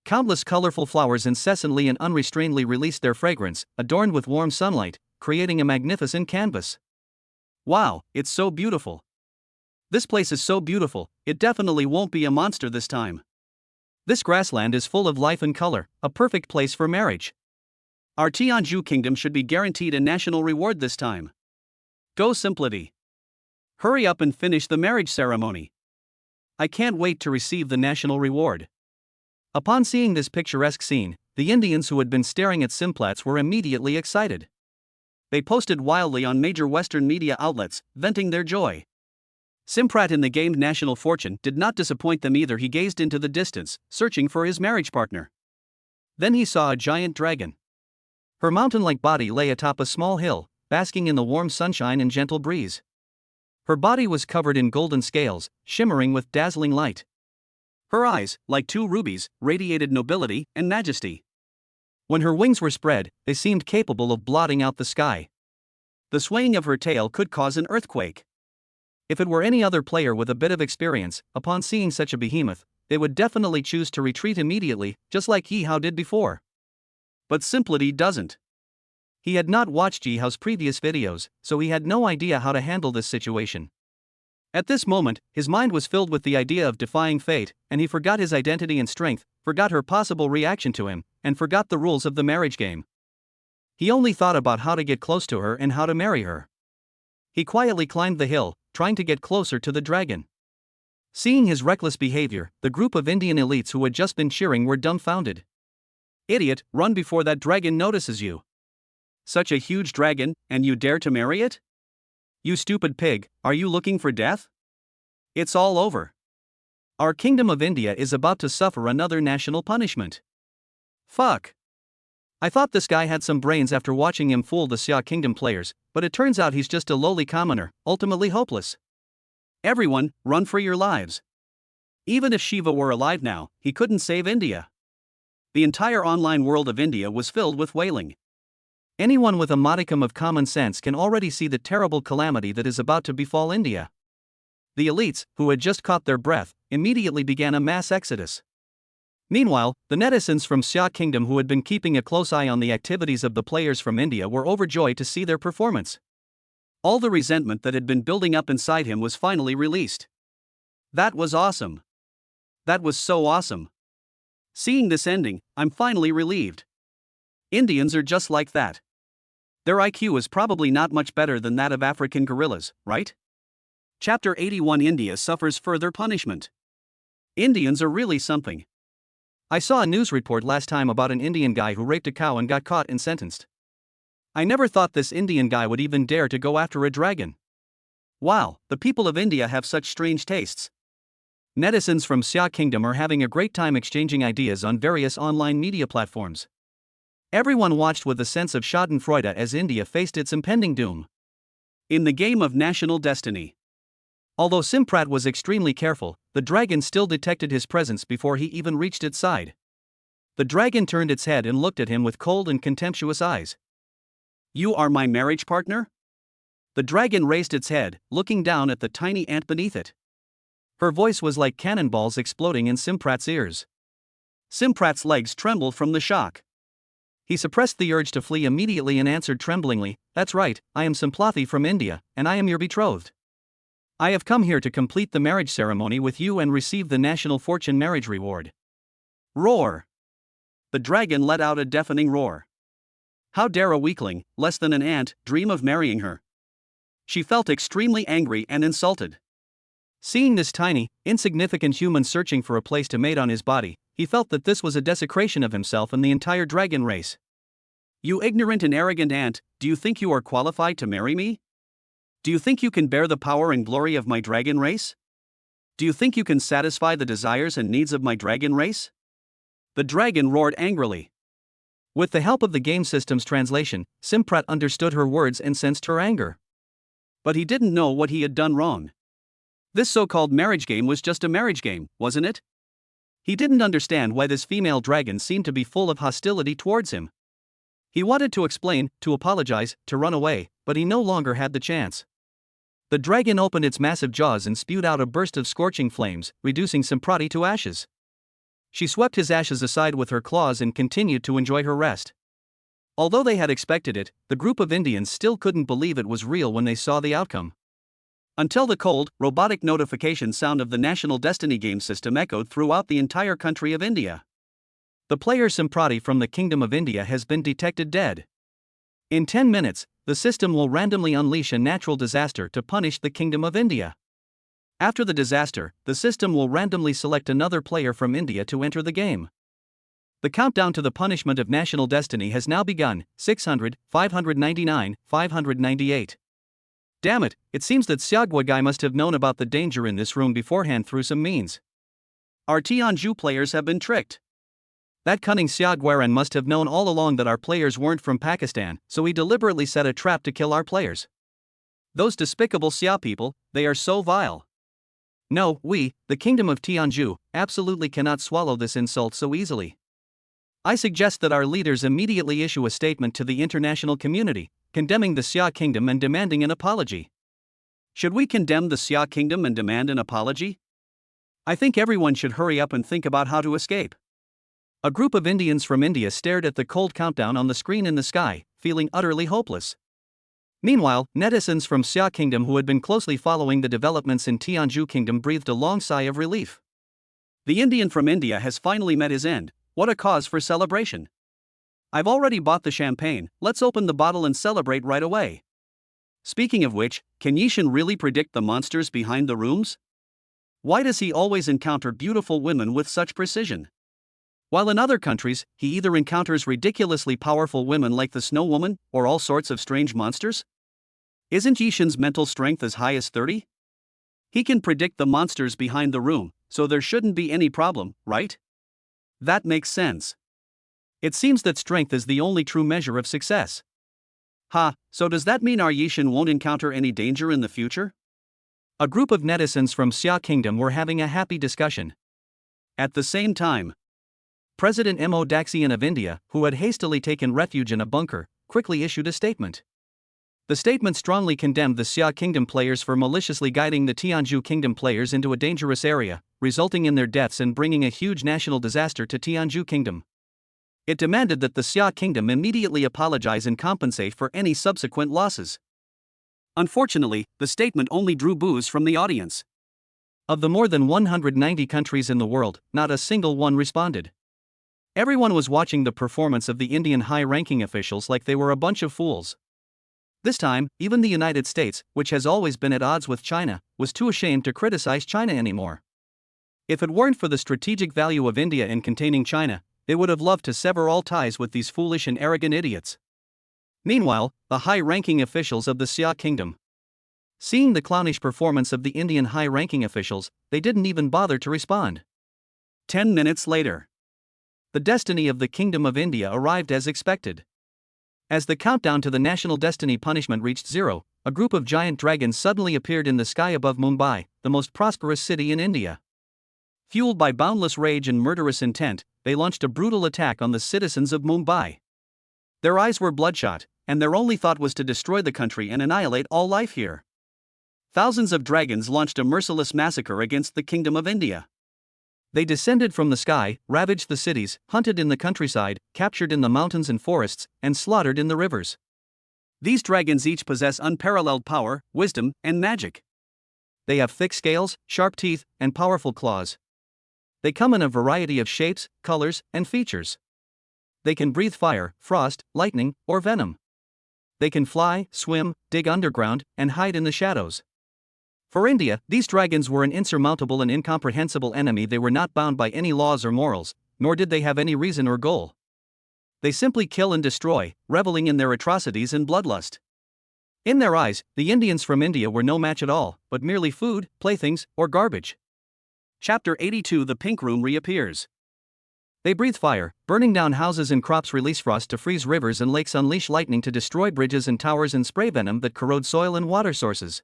Speaker 1: Countless colorful flowers incessantly and unrestrainedly released their fragrance, adorned with warm sunlight, creating a magnificent canvas. Wow, it's so beautiful. This place is so beautiful, it definitely won't be a monster this time. This grassland is full of life and color, a perfect place for marriage. Our Tianzhu kingdom should be guaranteed a national reward this time. Go Simplity. Hurry up and finish the marriage ceremony. I can't wait to receive the national reward. Upon seeing this picturesque scene, the Indians who had been staring at Simplats were immediately excited. They posted wildly on major Western media outlets, venting their joy. Simprat in the game National Fortune did not disappoint them either. He gazed into the distance, searching for his marriage partner. Then he saw a giant dragon. Her mountain-like body lay atop a small hill, basking in the warm sunshine and gentle breeze. Her body was covered in golden scales, shimmering with dazzling light. Her eyes, like two rubies, radiated nobility and majesty. When her wings were spread, they seemed capable of blotting out the sky. The swaying of her tail could cause an earthquake. If it were any other player with a bit of experience, upon seeing such a behemoth, they would definitely choose to retreat immediately, just like Yi Hao did before. But Simplity doesn't. He had not watched Yi Hao's previous videos, so he had no idea how to handle this situation. At this moment, his mind was filled with the idea of defying fate, and he forgot his identity and strength, forgot her possible reaction to him, and forgot the rules of the marriage game. He only thought about how to get close to her and how to marry her. He quietly climbed the hill, trying to get closer to the dragon. Seeing his reckless behavior, the group of Indian elites who had just been cheering were dumbfounded. Idiot, run before that dragon notices you. Such a huge dragon, and you dare to marry it? You stupid pig, are you looking for death? It's all over. Our Kingdom of India is about to suffer another national punishment. Fuck. I thought this guy had some brains after watching him fool the Xia Kingdom players, but it turns out he's just a lowly commoner, ultimately hopeless. Everyone, run for your lives. Even if Shiva were alive now, he couldn't save India. The entire online world of India was filled with wailing. Anyone with a modicum of common sense can already see the terrible calamity that is about to befall India. The elites, who had just caught their breath, immediately began a mass exodus. Meanwhile, the netizens from Xia Kingdom who had been keeping a close eye on the activities of the players from India were overjoyed to see their performance. All the resentment that had been building up inside him was finally released. That was awesome. That was so awesome. Seeing this ending, I'm finally relieved. Indians are just like that. Their IQ is probably not much better than that of African gorillas, right? Chapter 81 India suffers further punishment. Indians are really something. I saw a news report last time about an Indian guy who raped a cow and got caught and sentenced. I never thought this Indian guy would even dare to go after a dragon. Wow, the people of India have such strange tastes. Netizens from Xia Kingdom are having a great time exchanging ideas on various online media platforms. Everyone watched with a sense of schadenfreude as India faced its impending doom in the game of national destiny. Although Simprat was extremely careful, the dragon still detected his presence before he even reached its side. The dragon turned its head and looked at him with cold and contemptuous eyes. You are my marriage partner? The dragon raised its head, looking down at the tiny ant beneath it. Her voice was like cannonballs exploding in Simprat's ears. Simprat's legs trembled from the shock. He suppressed the urge to flee immediately and answered tremblingly, "That's right, I am Simplathi from India, and I am your betrothed. I have come here to complete the marriage ceremony with you and receive the national fortune marriage reward." Roar! The dragon let out a deafening roar. How dare a weakling, less than an ant, dream of marrying her? She felt extremely angry and insulted. Seeing this tiny, insignificant human searching for a place to mate on his body, he felt that this was a desecration of himself and the entire dragon race. You ignorant and arrogant ant, do you think you are qualified to marry me? Do you think you can bear the power and glory of my dragon race? Do you think you can satisfy the desires and needs of my dragon race? The dragon roared angrily. With the help of the game system's translation, Simprat understood her words and sensed her anger. But he didn't know what he had done wrong. This so-called marriage game was just a marriage game, wasn't it? He didn't understand why this female dragon seemed to be full of hostility towards him. He wanted to explain, to apologize, to run away, but he no longer had the chance. The dragon opened its massive jaws and spewed out a burst of scorching flames, reducing Simprati to ashes. She swept his ashes aside with her claws and continued to enjoy her rest. Although they had expected it, the group of Indians still couldn't believe it was real when they saw the outcome. Until the cold, robotic notification sound of the National Destiny game system echoed throughout the entire country of India. The player Simprati from the Kingdom of India has been detected dead. In 10 minutes, the system will randomly unleash a natural disaster to punish the Kingdom of India. After the disaster, the system will randomly select another player from India to enter the game. The countdown to the punishment of national destiny has now begun. 600, 599, 598. Damn it, it seems that Xiagwa guy must have known about the danger in this room beforehand through some means. Our Tianzhu players have been tricked. That cunning Xiagwaran must have known all along that our players weren't from Pakistan, so he deliberately set a trap to kill our players. Those despicable Xia people, they are so vile. No, we, the Kingdom of Tianzhu, absolutely cannot swallow this insult so easily. I suggest that our leaders immediately issue a statement to the international community, condemning the Xia Kingdom and demanding an apology. Should we condemn the Xia Kingdom and demand an apology? I think everyone should hurry up and think about how to escape. A group of Indians from India stared at the cold countdown on the screen in the sky, feeling utterly hopeless. Meanwhile, netizens from Xia Kingdom who had been closely following the developments in Tianzhu Kingdom breathed a long sigh of relief. The Indian from India has finally met his end. What a cause for celebration. I've already bought the champagne, let's open the bottle and celebrate right away. Speaking of which, can Yishan really predict the monsters behind the rooms? Why does he always encounter beautiful women with such precision? While in other countries, he either encounters ridiculously powerful women like the Snow Woman, or all sorts of strange monsters? Isn't Yishan's mental strength as high as 30? He can predict the monsters behind the room, so there shouldn't be any problem, right? That makes sense. It seems that strength is the only true measure of success. So does that mean our Yishan won't encounter any danger in the future? A group of netizens from Xia Kingdom were having a happy discussion. At the same time, President Mo Daxian of India, who had hastily taken refuge in a bunker, quickly issued a statement. The statement strongly condemned the Xia Kingdom players for maliciously guiding the Tianzhu Kingdom players into a dangerous area, resulting in their deaths and bringing a huge national disaster to Tianzhu Kingdom. It demanded that the Xia Kingdom immediately apologize and compensate for any subsequent losses. Unfortunately, the statement only drew boos from the audience. Of the more than 190 countries in the world, not a single one responded. Everyone was watching the performance of the Indian high-ranking officials like they were a bunch of fools. This time, even the United States, which has always been at odds with China, was too ashamed to criticize China anymore. If it weren't for the strategic value of India in containing China, they would have loved to sever all ties with these foolish and arrogant idiots. Meanwhile, the high-ranking officials of the Xia Kingdom Seeing the clownish performance of the Indian high-ranking officials, they didn't even bother to respond. 10 minutes later, the destiny of the Kingdom of India arrived as expected. As the countdown to the national destiny punishment reached zero, a group of giant dragons suddenly appeared in the sky above Mumbai, the most prosperous city in India. Fueled by boundless rage and murderous intent, they launched a brutal attack on the citizens of Mumbai. Their eyes were bloodshot, and their only thought was to destroy the country and annihilate all life here. Thousands of dragons launched a merciless massacre against the Kingdom of India. They descended from the sky, ravaged the cities, hunted in the countryside, captured in the mountains and forests, and slaughtered in the rivers. These dragons each possess unparalleled power, wisdom, and magic. They have thick scales, sharp teeth, and powerful claws. They come in a variety of shapes, colors, and features. They can breathe fire, frost, lightning, or venom. They can fly, swim, dig underground, and hide in the shadows. For India, these dragons were an insurmountable and incomprehensible enemy. They were not bound by any laws or morals, nor did they have any reason or goal. They simply kill and destroy, reveling in their atrocities and bloodlust. In their eyes, the Indians from India were no match at all, but merely food, playthings, or garbage. Chapter 82. The Pink Room reappears. They breathe fire, burning down houses and crops, release frost to freeze rivers and lakes, unleash lightning to destroy bridges and towers, and spray venom that corrode soil and water sources.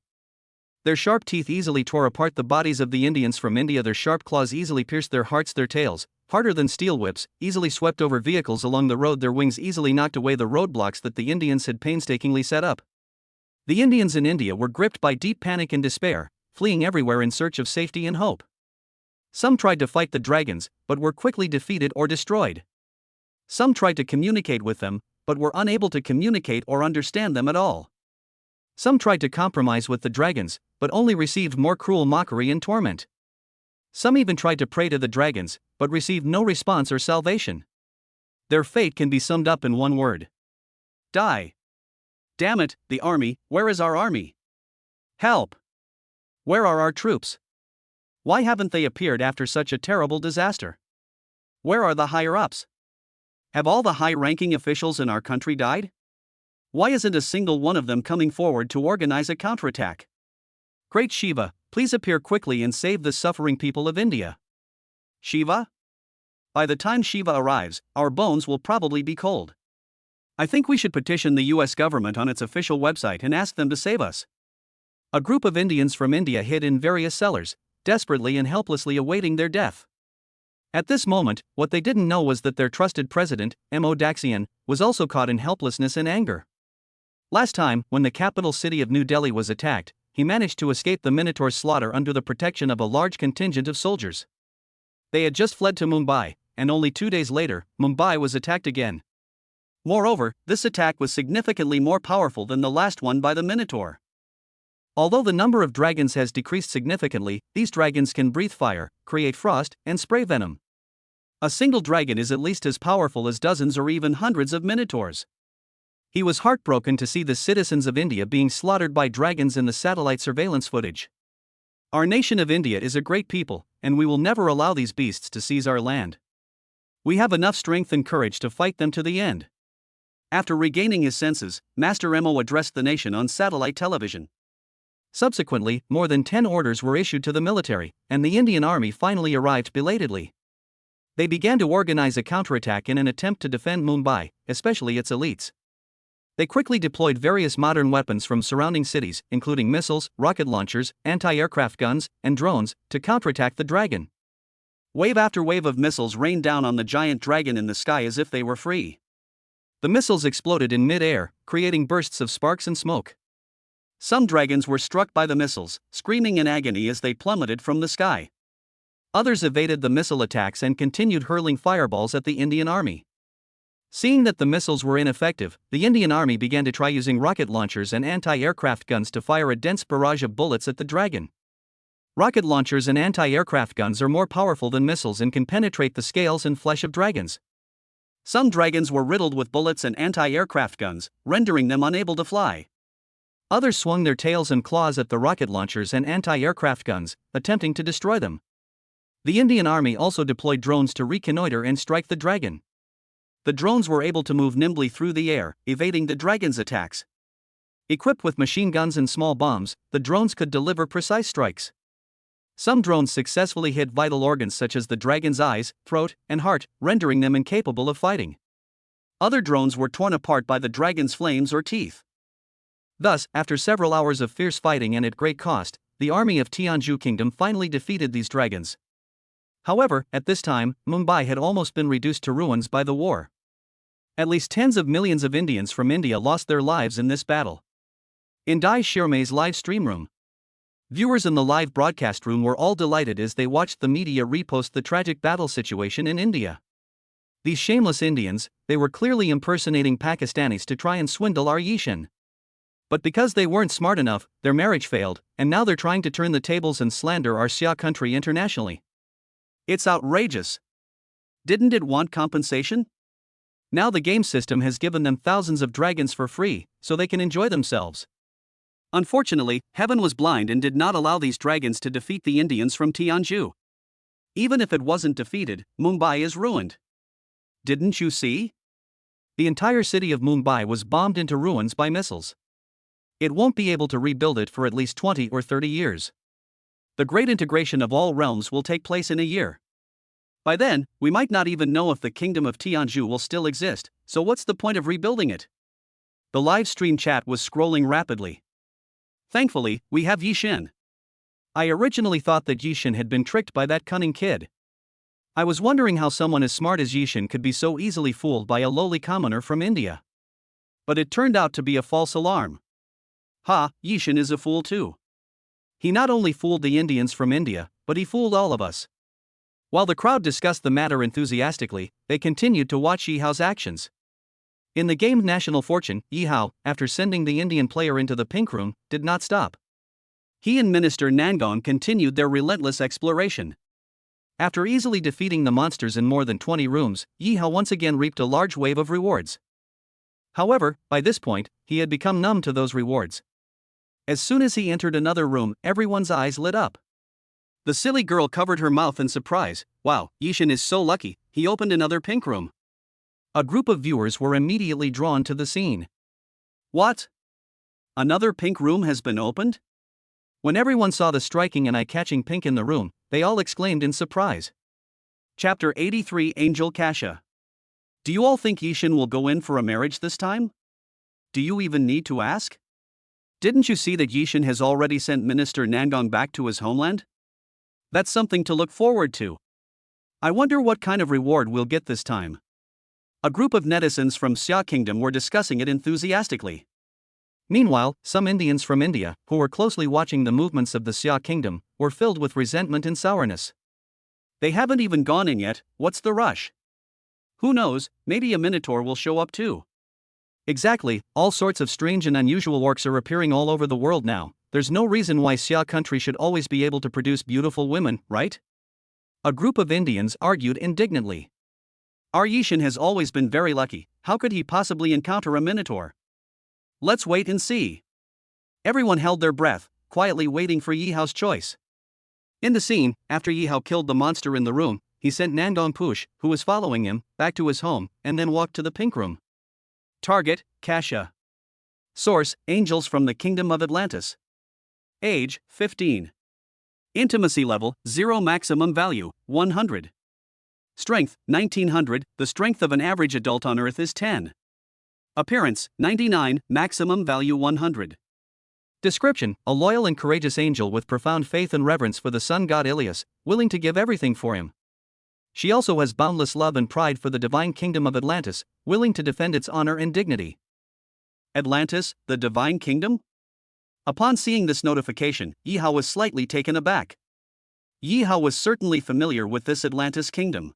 Speaker 1: Their sharp teeth easily tore apart the bodies of the Indians from India. Their sharp claws easily pierced their hearts. Their tails, harder than steel whips, easily swept over vehicles along the road. Their wings easily knocked away the roadblocks that the Indians had painstakingly set up. The Indians in India were gripped by deep panic and despair, fleeing everywhere in search of safety and hope. Some tried to fight the dragons, but were quickly defeated or destroyed. Some tried to communicate with them, but were unable to communicate or understand them at all. Some tried to compromise with the dragons, but only received more cruel mockery and torment. Some even tried to pray to the dragons, but received no response or salvation. Their fate can be summed up in one word: die. Damn it, the army, where is our army? Help! Where are our troops? Why haven't they appeared after such a terrible disaster? Where are the higher-ups? Have all the high-ranking officials in our country died? Why isn't a single one of them coming forward to organize a counterattack? Great Shiva, please appear quickly and save the suffering people of India. Shiva? By the time Shiva arrives, our bones will probably be cold. I think we should petition the US government on its official website and ask them to save us. A group of Indians from India hid in various cellars, desperately and helplessly awaiting their death. At this moment, what they didn't know was that their trusted president, M.O. Daxian, was also caught in helplessness and anger. Last time, when the capital city of New Delhi was attacked, he managed to escape the Minotaur's slaughter under the protection of a large contingent of soldiers. They had just fled to Mumbai, and only 2 days later, Mumbai was attacked again. Moreover, this attack was significantly more powerful than the last one by the Minotaur. Although the number of dragons has decreased significantly, these dragons can breathe fire, create frost, and spray venom. A single dragon is at least as powerful as dozens or even hundreds of Minotaurs. He was heartbroken to see the citizens of India being slaughtered by dragons in the satellite surveillance footage. Our nation of India is a great people, and we will never allow these beasts to seize our land. We have enough strength and courage to fight them to the end. After regaining his senses, Master M.O. addressed the nation on satellite television. Subsequently, more than 10 orders were issued to the military, and the Indian army finally arrived belatedly. They began to organize a counterattack in an attempt to defend Mumbai, especially its elites. They quickly deployed various modern weapons from surrounding cities, including missiles, rocket launchers, anti-aircraft guns, and drones, to counterattack the dragon. Wave after wave of missiles rained down on the giant dragon in the sky as if they were free. The missiles exploded in mid-air, creating bursts of sparks and smoke. Some dragons were struck by the missiles, screaming in agony as they plummeted from the sky. Others evaded the missile attacks and continued hurling fireballs at the Indian army. Seeing that the missiles were ineffective, the Indian army began to try using rocket launchers and anti-aircraft guns to fire a dense barrage of bullets at the dragon. Rocket launchers and anti-aircraft guns are more powerful than missiles and can penetrate the scales and flesh of dragons. Some dragons were riddled with bullets and anti-aircraft guns, rendering them unable to fly. Others swung their tails and claws at the rocket launchers and anti-aircraft guns, attempting to destroy them. The Indian army also deployed drones to reconnoiter and strike the dragon. The drones were able to move nimbly through the air, evading the dragon's attacks. Equipped with machine guns and small bombs, the drones could deliver precise strikes. Some drones successfully hit vital organs such as the dragon's eyes, throat, and heart, rendering them incapable of fighting. Other drones were torn apart by the dragon's flames or teeth. Thus, after several hours of fierce fighting and at great cost, the army of Tianzhu Kingdom finally defeated these dragons. However, at this time, Mumbai had almost been reduced to ruins by the war. At least tens of millions of Indians from India lost their lives in this battle. In Dai Shirmai's live stream room, viewers in the live broadcast room were all delighted as they watched the media repost the tragic battle situation in India. These shameless Indians, they were clearly impersonating Pakistanis to try and swindle our Yishan. But because they weren't smart enough, their marriage failed, and now they're trying to turn the tables and slander our Xia country internationally. It's outrageous. Didn't it want compensation? Now the game system has given them thousands of dragons for free, so they can enjoy themselves. Unfortunately, heaven was blind and did not allow these dragons to defeat the Indians from Tianzhu. Even if it wasn't defeated, Mumbai is ruined. Didn't you see? The entire city of Mumbai was bombed into ruins by missiles. It won't be able to rebuild it for at least 20 or 30 years. The great integration of all realms will take place in a year. By then, we might not even know if the kingdom of Tianzhu will still exist, so what's the point of rebuilding it? The live stream chat was scrolling rapidly. Thankfully, we have Yishin. I originally thought that Yishin had been tricked by that cunning kid. I was wondering how someone as smart as Yishin could be so easily fooled by a lowly commoner from India. But it turned out to be a false alarm. Ha, Yishin is a fool too. He not only fooled the Indians from India, but he fooled all of us. While the crowd discussed the matter enthusiastically, they continued to watch Yihao's actions. In the game National Fortune, Yihao, after sending the Indian player into the pink room, did not stop. He and Minister Nangong continued their relentless exploration. After easily defeating the monsters in more than 20 rooms, Yihao once again reaped a large wave of rewards. However, by this point, he had become numb to those rewards. As soon as he entered another room, everyone's eyes lit up. The silly girl covered her mouth in surprise. Wow, Yishin is so lucky, he opened another pink room. A group of viewers were immediately drawn to the scene. What? Another pink room has been opened? When everyone saw the striking and eye-catching pink in the room, they all exclaimed in surprise. Chapter 83 Angel Kasha. Do you all think Yishin will go in for a marriage this time? Do you even need to ask? Didn't you see that Yishin has already sent Minister Nangong back to his homeland? That's something to look forward to. I wonder what kind of reward we'll get this time. A group of netizens from Xia Kingdom were discussing it enthusiastically. Meanwhile, some Indians from India, who were closely watching the movements of the Xia Kingdom, were filled with resentment and sourness. They haven't even gone in yet, what's the rush? Who knows, maybe a minotaur will show up too. Exactly, all sorts of strange and unusual orcs are appearing all over the world now. There's no reason why Xia country should always be able to produce beautiful women, right? A group of Indians argued indignantly. Our Yishin has always been very lucky, how could he possibly encounter a minotaur? Let's wait and see. Everyone held their breath, quietly waiting for Yihao's choice. In the scene, after Yihao killed the monster in the room, he sent Nangong Push, who was following him, back to his home, and then walked to the pink room. Target, Kasha. Source, Angels from the Kingdom of Atlantis. Age, 15. Intimacy level, 0. Maximum value, 100. Strength, 1900, the strength of an average adult on Earth is 10. Appearance, 99, maximum value 100. Description, a loyal and courageous angel with profound faith and reverence for the sun god Ilias, willing to give everything for him. She also has boundless love and pride for the divine kingdom of Atlantis, willing to defend its honor and dignity. Atlantis, the divine kingdom? Upon seeing this notification, Yihao was slightly taken aback. Yihao was certainly familiar with this Atlantis kingdom.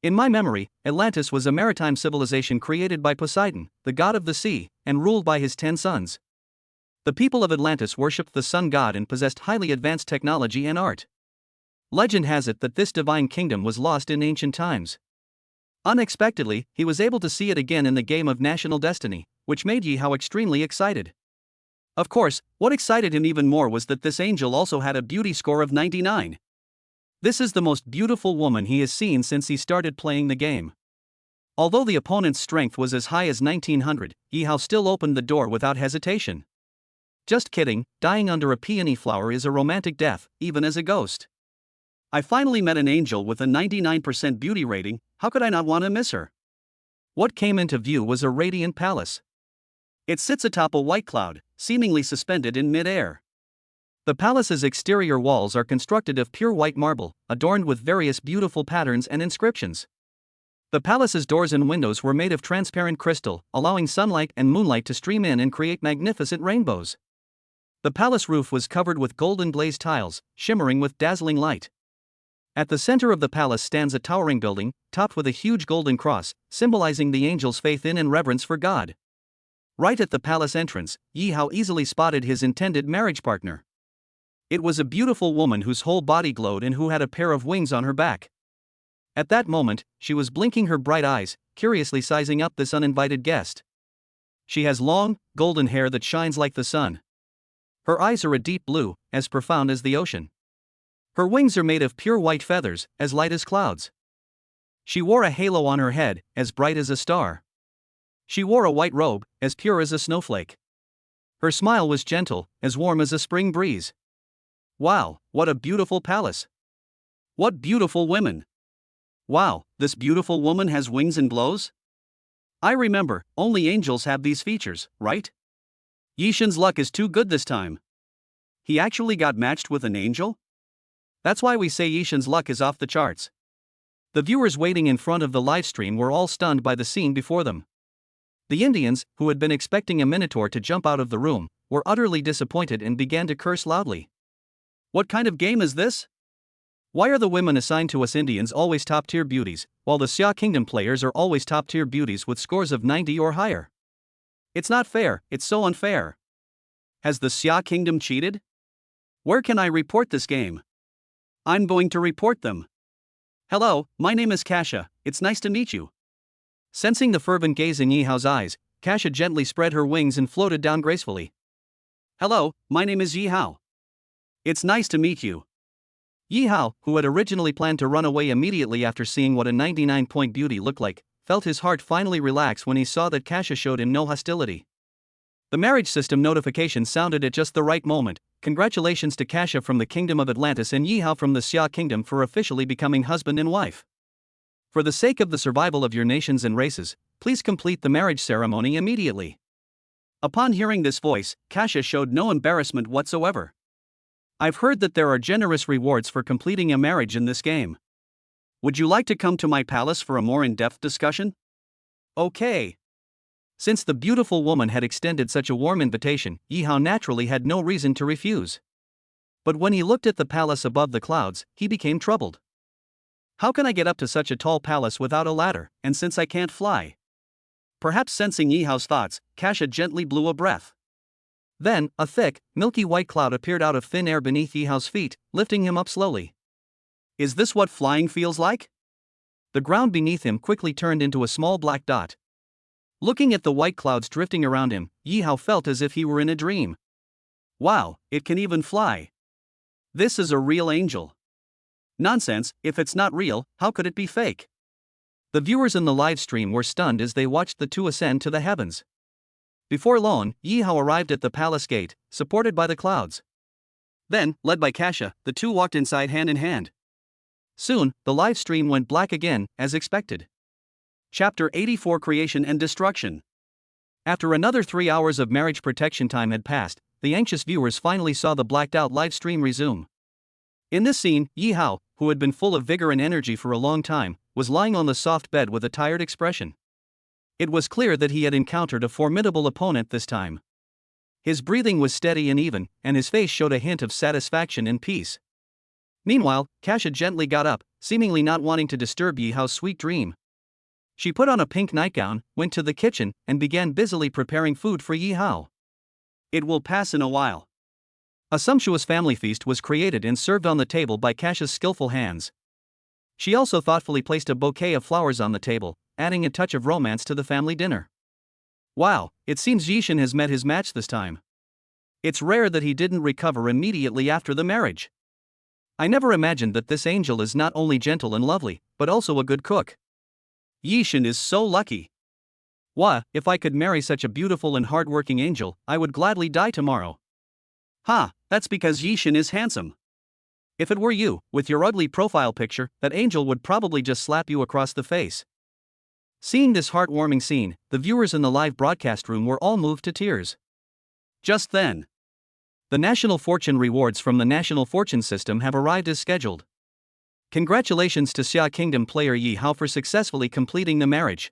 Speaker 1: In my memory, Atlantis was a maritime civilization created by Poseidon, the god of the sea, and ruled by his 10 sons. The people of Atlantis worshipped the sun god and possessed highly advanced technology and art. Legend has it that this divine kingdom was lost in ancient times. Unexpectedly, he was able to see it again in the game of National Destiny, which made Yihao extremely excited. Of course, what excited him even more was that this angel also had a beauty score of 99. This is the most beautiful woman he has seen since he started playing the game. Although the opponent's strength was as high as 1900, Yi Hao still opened the door without hesitation. Just kidding, dying under a peony flower is a romantic death, even as a ghost. I finally met an angel with a 99% beauty rating, how could I not want to miss her? What came into view was a radiant palace. It sits atop a white cloud, seemingly suspended in mid-air. The palace's exterior walls are constructed of pure white marble, adorned with various beautiful patterns and inscriptions. The palace's doors and windows were made of transparent crystal, allowing sunlight and moonlight to stream in and create magnificent rainbows. The palace roof was covered with golden glazed tiles, shimmering with dazzling light. At the center of the palace stands a towering building, topped with a huge golden cross, symbolizing the angel's faith in and reverence for God. Right at the palace entrance, Yi Hao easily spotted his intended marriage partner. It was a beautiful woman whose whole body glowed and who had a pair of wings on her back. At that moment, she was blinking her bright eyes, curiously sizing up this uninvited guest. She has long, golden hair that shines like the sun. Her eyes are a deep blue, as profound as the ocean. Her wings are made of pure white feathers, as light as clouds. She wore a halo on her head, as bright as a star. She wore a white robe, as pure as a snowflake. Her smile was gentle, as warm as a spring breeze. Wow, what a beautiful palace! What beautiful women! Wow, this beautiful woman has wings and glows? I remember, only angels have these features, right? Yishin's luck is too good this time. He actually got matched with an angel? That's why we say Yishin's luck is off the charts. The viewers waiting in front of the livestream were all stunned by the scene before them. The Indians, who had been expecting a minotaur to jump out of the room, were utterly disappointed and began to curse loudly. What kind of game is this? Why are the women assigned to us Indians always top-tier beauties, while the Xia Kingdom players are always top-tier beauties with scores of 90 or higher? It's not fair, it's so unfair. Has the Xia Kingdom cheated? Where can I report this game? I'm going to report them. Hello, my name is Kasha, it's nice to meet you. Sensing the fervent gaze in Yi Hao's eyes, Kasha gently spread her wings and floated down gracefully. Hello, my name is Yi Hao. It's nice to meet you. Yi Hao, who had originally planned to run away immediately after seeing what a 99-point beauty looked like, felt his heart finally relax when he saw that Kasha showed him no hostility. The marriage system notification sounded at just the right moment. Congratulations to Kasha from the Kingdom of Atlantis and Yi Hao from the Xia Kingdom for officially becoming husband and wife. For the sake of the survival of your nations and races, please complete the marriage ceremony immediately. Upon hearing this voice, Kasha showed no embarrassment whatsoever. I've heard that there are generous rewards for completing a marriage in this game. Would you like to come to my palace for a more in-depth discussion? Okay. Since the beautiful woman had extended such a warm invitation, Yi Hao naturally had no reason to refuse. But when he looked at the palace above the clouds, he became troubled. How can I get up to such a tall palace without a ladder, and since I can't fly? Perhaps sensing Yi Hao's thoughts, Kasha gently blew a breath. Then, a thick, milky white cloud appeared out of thin air beneath Yi Hao's feet, lifting him up slowly. Is this what flying feels like? The ground beneath him quickly turned into a small black dot. Looking at the white clouds drifting around him, Yi Hao felt as if he were in a dream. Wow, it can even fly. This is a real angel. Nonsense, if it's not real, how could it be fake? The viewers in the live stream were stunned as they watched the two ascend to the heavens. Before long, Yi Hao arrived at the palace gate, supported by the clouds. Then, led by Kasha, the two walked inside hand in hand. Soon, the live stream went black again, as expected. Chapter 84 Creation and Destruction. After another 3 hours of marriage protection time had passed, the anxious viewers finally saw the blacked-out live stream resume. In this scene, Yi Hao, who had been full of vigor and energy for a long time, was lying on the soft bed with a tired expression. It was clear that he had encountered a formidable opponent this time. His breathing was steady and even, and his face showed a hint of satisfaction and peace. Meanwhile, Kasha gently got up, seemingly not wanting to disturb Yi Hao's sweet dream. She put on a pink nightgown, went to the kitchen, and began busily preparing food for Yi Hao. It will pass in a while. A sumptuous family feast was created and served on the table by Kasha's skillful hands. She also thoughtfully placed a bouquet of flowers on the table, adding a touch of romance to the family dinner. Wow, it seems Yishin has met his match this time. It's rare that he didn't recover immediately after the marriage. I never imagined that this angel is not only gentle and lovely, but also a good cook. Yishan is so lucky. Wah, if I could marry such a beautiful and hardworking angel, I would gladly die tomorrow. Ha, that's because Yishan is handsome. If it were you, with your ugly profile picture, that angel would probably just slap you across the face. Seeing this heartwarming scene, the viewers in the live broadcast room were all moved to tears. Just then, the National Fortune rewards from the National Fortune system have arrived as scheduled. Congratulations to Xia Kingdom player Yi Hao for successfully completing the marriage.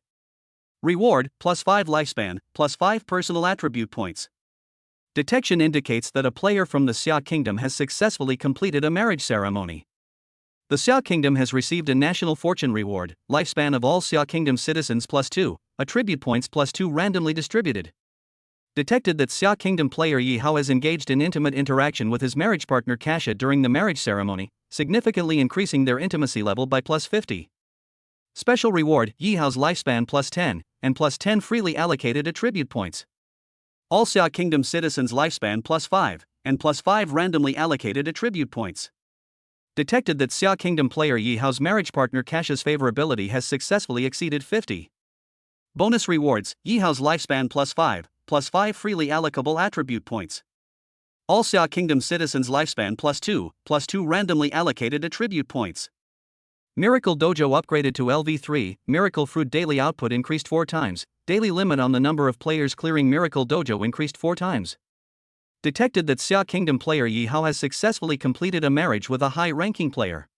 Speaker 1: Reward, +5 lifespan, +5 personal attribute points. Detection indicates that a player from the Xia Kingdom has successfully completed a marriage ceremony. The Xia Kingdom has received a National Fortune reward, lifespan of all Xia Kingdom citizens +2, attribute points +2 randomly distributed. Detected that Xia Kingdom player Yi Hao has engaged in intimate interaction with his marriage partner Kasia during the marriage ceremony, significantly increasing their intimacy level by +50. Special reward, Yi Hao's lifespan +10, and +10 freely allocated attribute points. All Xia Kingdom citizens lifespan +5, and +5 randomly allocated attribute points. Detected that Xia Kingdom player Yi Hao's marriage partner Kasia's favorability has successfully exceeded 50. Bonus rewards, Yi Hao's lifespan +5, +5 freely allocable attribute points. All Xia Kingdom citizens lifespan +2 randomly allocated attribute points. Miracle Dojo upgraded to LV3, Miracle Fruit daily output increased 4 times, daily limit on the number of players clearing Miracle Dojo increased 4 times. Detected that Xia Kingdom player Yi Hao has successfully completed a marriage with a high-ranking player.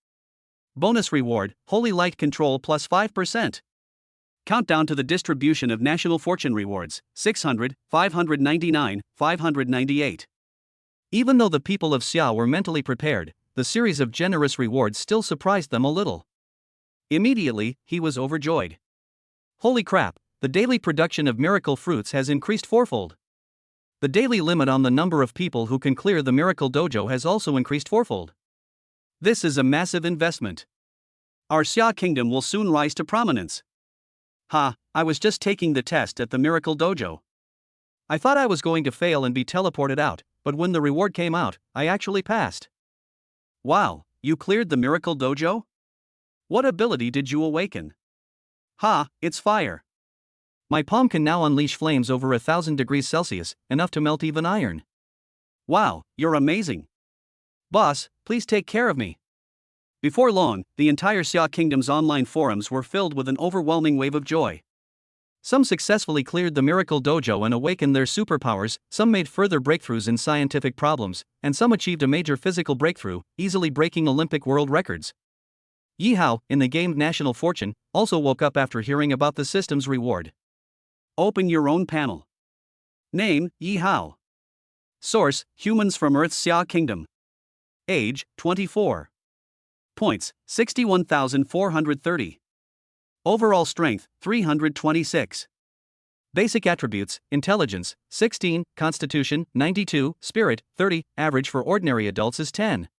Speaker 1: Bonus reward, Holy Light Control +5%. Countdown to the distribution of National Fortune rewards, 600, 599, 598. Even though the people of Xia were mentally prepared, the series of generous rewards still surprised them a little. Immediately, he was overjoyed. Holy crap, the daily production of miracle fruits has increased 4-fold. The daily limit on the number of people who can clear the Miracle Dojo has also increased 4-fold. This is a massive investment. Our Xia Kingdom will soon rise to prominence. Ha, I was just taking the test at the Miracle Dojo. I thought I was going to fail and be teleported out, but when the reward came out, I actually passed. Wow, you cleared the Miracle Dojo? What ability did you awaken? Ha, it's fire. My palm can now unleash flames over 1,000 degrees Celsius, enough to melt even iron. Wow, you're amazing. Boss, please take care of me. Before long, the entire Xia Kingdom's online forums were filled with an overwhelming wave of joy. Some successfully cleared the Miracle Dojo and awakened their superpowers, some made further breakthroughs in scientific problems, and some achieved a major physical breakthrough, easily breaking Olympic world records. Yi Hao, in the game National Fortune, also woke up after hearing about the system's reward. Open your own panel. Name, Yi Hao. Source, Humans from Earth's Xia Kingdom. Age, 24. Points, 61,430. Overall strength, 326. Basic attributes, intelligence, 16, constitution, 92, spirit, 30, average for ordinary adults is 10.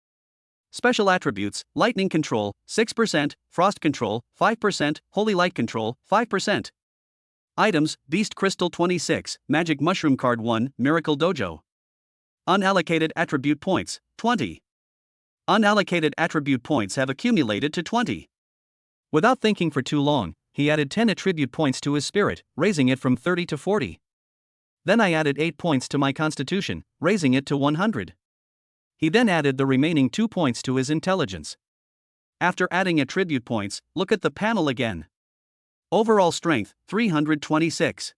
Speaker 1: Special attributes, lightning control, 6%, frost control, 5%, holy light control, 5%. Items, beast crystal 26, magic mushroom card 1, miracle dojo. Unallocated attribute points, 20. Unallocated attribute points have accumulated to 20. Without thinking for too long, he added 10 attribute points to his spirit, raising it from 30 to 40. Then I added 8 points to my constitution, raising it to 100. He then added the remaining 2 points to his intelligence. After adding attribute points, look at the panel again. Overall strength, 326.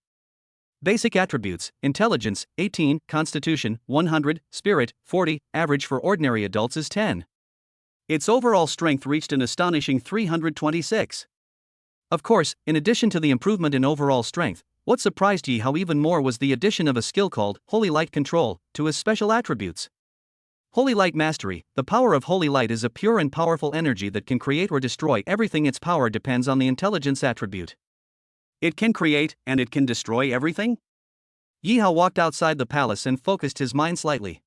Speaker 1: Basic attributes, intelligence, 18, constitution, 100, spirit, 40, average for ordinary adults is 10. Its overall strength reached an astonishing 326. Of course, in addition to the improvement in overall strength, what surprised Yi Hao even more was the addition of a skill called Holy Light Control to his special attributes. Holy Light Mastery. The power of Holy Light is a pure and powerful energy that can create or destroy everything. Its power depends on the intelligence attribute. It can create, and it can destroy everything? Yi Hao walked outside the palace and focused his mind slightly.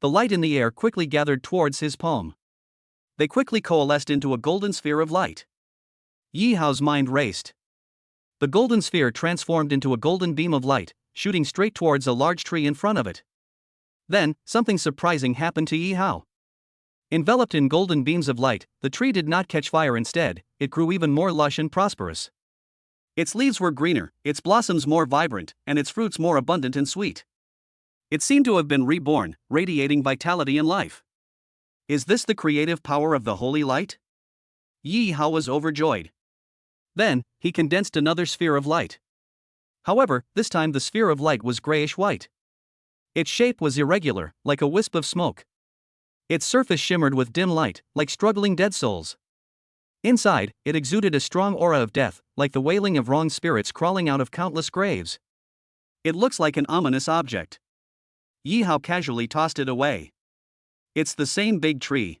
Speaker 1: The light in the air quickly gathered towards his palm. They quickly coalesced into a golden sphere of light. Yi Hao's mind raced. The golden sphere transformed into a golden beam of light, shooting straight towards a large tree in front of it. Then, something surprising happened to Yi Hao. Enveloped in golden beams of light, the tree did not catch fire. Instead, it grew even more lush and prosperous. Its leaves were greener, its blossoms more vibrant, and its fruits more abundant and sweet. It seemed to have been reborn, radiating vitality and life. Is this the creative power of the holy light? Yi Hao was overjoyed. Then, he condensed another sphere of light. However, this time the sphere of light was grayish-white. Its shape was irregular, like a wisp of smoke. Its surface shimmered with dim light, like struggling dead souls. Inside, it exuded a strong aura of death, like the wailing of wronged spirits crawling out of countless graves. It looks like an ominous object. Yi Hao casually tossed it away. It's the same big tree.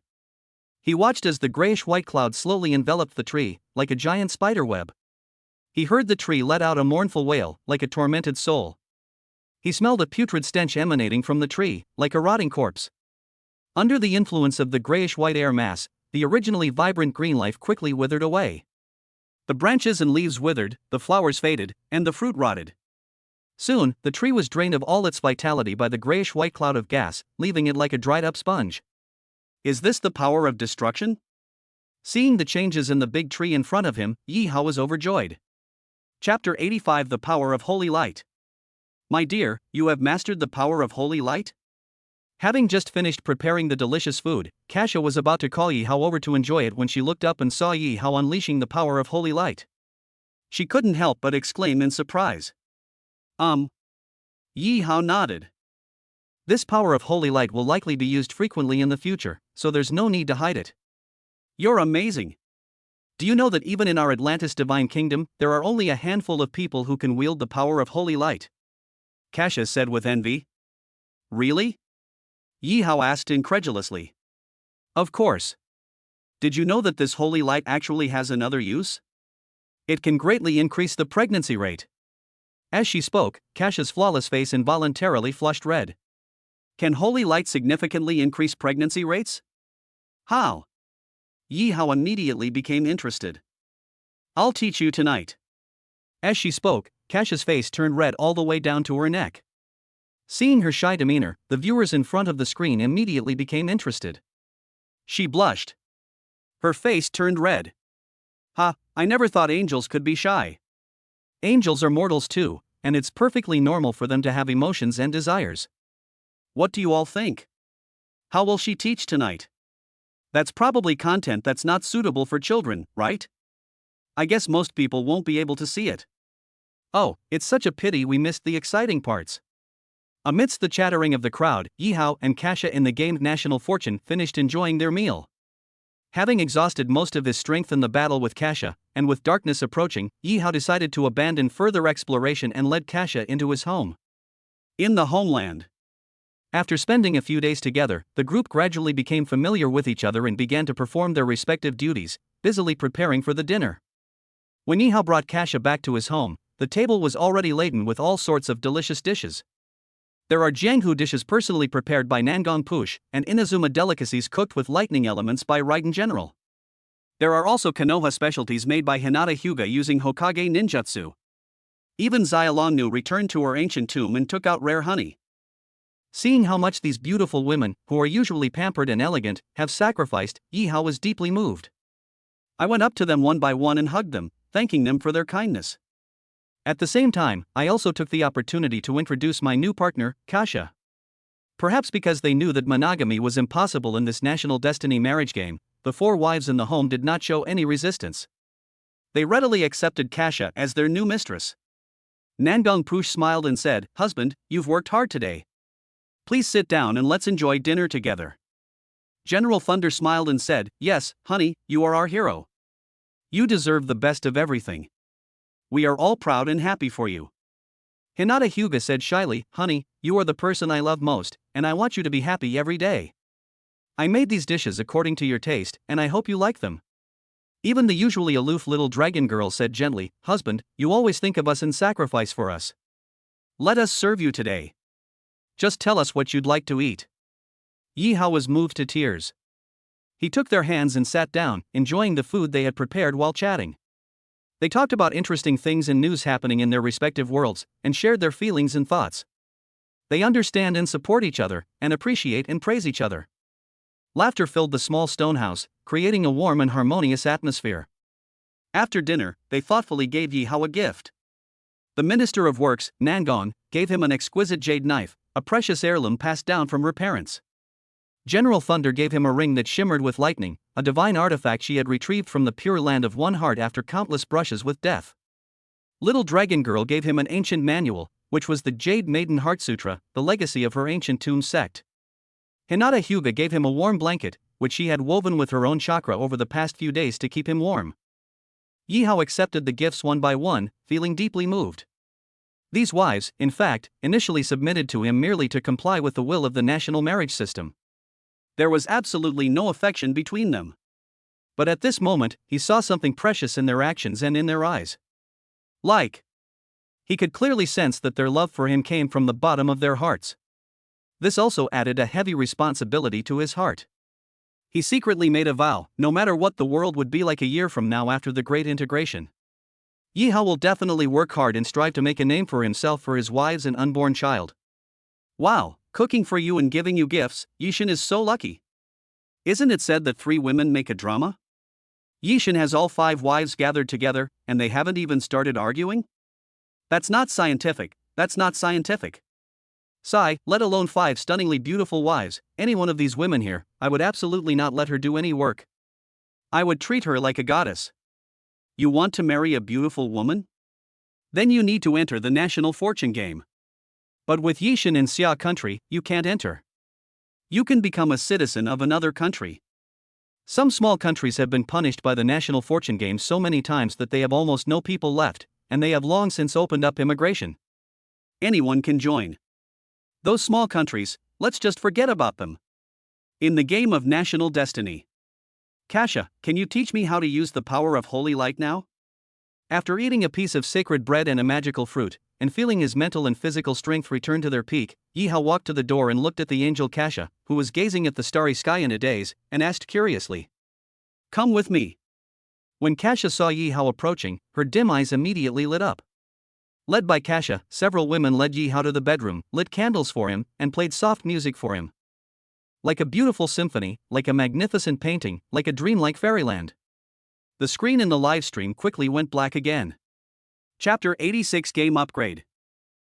Speaker 1: He watched as the grayish-white cloud slowly enveloped the tree, like a giant spiderweb. He heard the tree let out a mournful wail, like a tormented soul. He smelled a putrid stench emanating from the tree, like a rotting corpse. Under the influence of the grayish-white air mass, the originally vibrant green life quickly withered away. The branches and leaves withered, the flowers faded, and the fruit rotted. Soon, the tree was drained of all its vitality by the grayish-white cloud of gas, leaving it like a dried-up sponge. Is this the power of destruction? Seeing the changes in the big tree in front of him, Yi Hao was overjoyed. Chapter 85 The Power of Holy Light. My dear, you have mastered the power of holy light? Having just finished preparing the delicious food, Kasia was about to call Yi Hao over to enjoy it when she looked up and saw Yi Hao unleashing the power of holy light. She couldn't help but exclaim in surprise. Yi Hao nodded. This power of holy light will likely be used frequently in the future, so there's no need to hide it. You're amazing. Do you know that even in our Atlantis Divine Kingdom, there are only a handful of people who can wield the power of holy light? Kasia said with envy. Really? Yi Hao asked incredulously. Of course. Did you know that this holy light actually has another use? It can greatly increase the pregnancy rate. As she spoke, Kasia's flawless face involuntarily flushed red. Can holy light significantly increase pregnancy rates? How? Yi Hao immediately became interested. I'll teach you tonight. As she spoke, Kasia's face turned red all the way down to her neck. Seeing her shy demeanor, the viewers in front of the screen immediately became interested. She blushed. Her face turned red. I never thought angels could be shy. Angels are mortals too, and it's perfectly normal for them to have emotions and desires. What do you all think? How will she teach tonight? That's probably content that's not suitable for children, right? I guess most people won't be able to see it. Oh, it's such a pity we missed the exciting parts. Amidst the chattering of the crowd, Yi Hao and Kasia in the game National Fortune finished enjoying their meal. Having exhausted most of his strength in the battle with Kasia, and with darkness approaching, Yi Hao decided to abandon further exploration and led Kasia into his home. In the homeland. After spending a few days together, the group gradually became familiar with each other and began to perform their respective duties, busily preparing for the dinner. When Yi Hao brought Kasia back to his home, the table was already laden with all sorts of delicious dishes. There are Jianghu dishes personally prepared by Nangong Push, and Inazuma delicacies cooked with lightning elements by Raiden General. There are also Konoha specialties made by Hinata Hyuga using Hokage ninjutsu. Even Xiaolongnu returned to her ancient tomb and took out rare honey. Seeing how much these beautiful women, who are usually pampered and elegant, have sacrificed, Yi Hao was deeply moved. I went up to them one by one and hugged them, thanking them for their kindness. At the same time, I also took the opportunity to introduce my new partner, Kasia. Perhaps because they knew that monogamy was impossible in this National Destiny marriage game, the 4 wives in the home did not show any resistance. They readily accepted Kasia as their new mistress. Nangong Push smiled and said, "Husband, you've worked hard today. Please sit down and let's enjoy dinner together." General Thunder smiled and said, "Yes, honey, you are our hero. You deserve the best of everything. We are all proud and happy for you." Hinata Hyuga said shyly, "Honey, you are the person I love most, and I want you to be happy every day. I made these dishes according to your taste, and I hope you like them." Even the usually aloof little dragon girl said gently, "Husband, you always think of us and sacrifice for us. Let us serve you today. Just tell us what you'd like to eat." Yi Hao was moved to tears. He took their hands and sat down, enjoying the food they had prepared while chatting. They talked about interesting things and news happening in their respective worlds, and shared their feelings and thoughts. They understand and support each other, and appreciate and praise each other. Laughter filled the small stone house, creating a warm and harmonious atmosphere. After dinner, they thoughtfully gave Yi Hao a gift. The Minister of Works, Nangong, gave him an exquisite jade knife, a precious heirloom passed down from her parents. General Thunder gave him a ring that shimmered with lightning, a divine artifact she had retrieved from the pure land of One Heart after countless brushes with death. Little Dragon Girl gave him an ancient manual, which was the Jade Maiden Heart Sutra, the legacy of her ancient tomb sect. Hinata Hyuga gave him a warm blanket, which she had woven with her own chakra over the past few days to keep him warm. Yi Hao accepted the gifts one by one, feeling deeply moved. These wives, in fact, initially submitted to him merely to comply with the will of the national marriage system. There was absolutely no affection between them. But at this moment, he saw something precious in their actions and in their eyes. He could clearly sense that their love for him came from the bottom of their hearts. This also added a heavy responsibility to his heart. He secretly made a vow, no matter what the world would be like a year from now after the Great Integration. Yi Hao will definitely work hard and strive to make a name for himself, for his wives and unborn child. Wow, cooking for you and giving you gifts, Yishin is so lucky. Isn't it said that 3 women make a drama? Yishin has all 5 wives gathered together, and they haven't even started arguing? That's not scientific, that's not scientific. Sigh, let alone 5 stunningly beautiful wives, any one of these women here, I would absolutely not let her do any work. I would treat her like a goddess. You want to marry a beautiful woman? Then you need to enter the national fortune game. But with Yishin in Xia country, you can't enter. You can become a citizen of another country. Some small countries have been punished by the national fortune game so many times that they have almost no people left, and they have long since opened up immigration. Anyone can join. Those small countries, let's just forget about them. In the game of national destiny. Kasha, can you teach me how to use the power of holy light now? After eating a piece of sacred bread and a magical fruit, and feeling his mental and physical strength return to their peak, Yi Hao walked to the door and looked at the angel Kasha, who was gazing at the starry sky in a daze, and asked curiously, "Come with me." When Kasha saw Yi Hao approaching, her dim eyes immediately lit up. Led by Kasha, several women led Yi Hao to the bedroom, lit candles for him, and played soft music for him. Like a beautiful symphony, like a magnificent painting, like a dreamlike fairyland. The screen in the live stream quickly went black again. Chapter 86 Game Upgrade.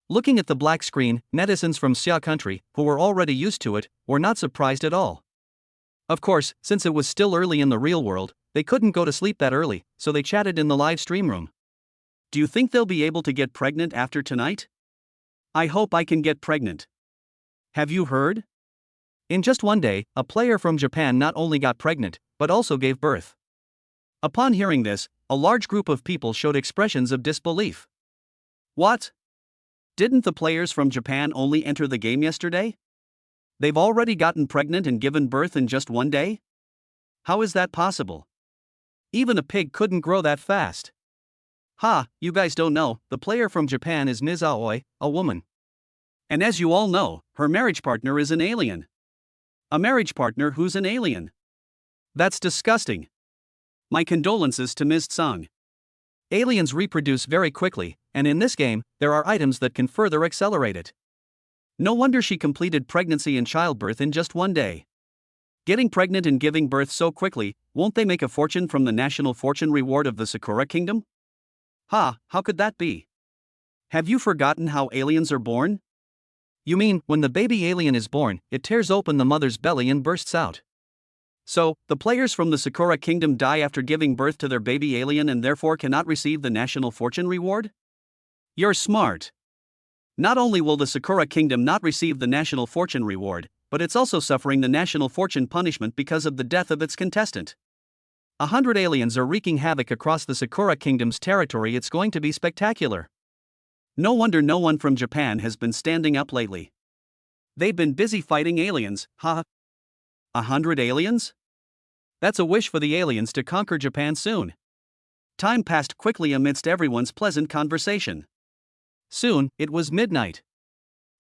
Speaker 1: Looking at the black screen, netizens from Xia country, who were already used to it, were not surprised at all. Of course, since it was still early in the real world, they couldn't go to sleep that early, so they chatted in the live stream room. Do you think they'll be able to get pregnant after tonight? I hope I can get pregnant. Have you heard? In just one day, a player from Japan not only got pregnant, but also gave birth. Upon hearing this, a large group of people showed expressions of disbelief. What? Didn't the players from Japan only enter the game yesterday? They've already gotten pregnant and given birth in just one day? How is that possible? Even a pig couldn't grow that fast. Ha, you guys don't know, the player from Japan is Ms. Aoi, a woman. And as you all know, her marriage partner is an alien. A marriage partner who's an alien. That's disgusting. My condolences to Ms. Tsang. Aliens reproduce very quickly, and in this game, there are items that can further accelerate it. No wonder she completed pregnancy and childbirth in just one day. Getting pregnant and giving birth so quickly, won't they make a fortune from the national fortune reward of the Sakura Kingdom? Ha, how could that be? Have you forgotten how aliens are born? You mean, when the baby alien is born, it tears open the mother's belly and bursts out. So, the players from the Sakura Kingdom die after giving birth to their baby alien and therefore cannot receive the national fortune reward? You're smart. Not only will the Sakura Kingdom not receive the national fortune reward, but it's also suffering the national fortune punishment because of the death of its contestant. 100 aliens are wreaking havoc across the Sakura Kingdom's territory. It's going to be spectacular. No wonder no one from Japan has been standing up lately. They've been busy fighting aliens, haha. 100 aliens? That's a wish for the aliens to conquer Japan soon. Time passed quickly amidst everyone's pleasant conversation. Soon, it was midnight.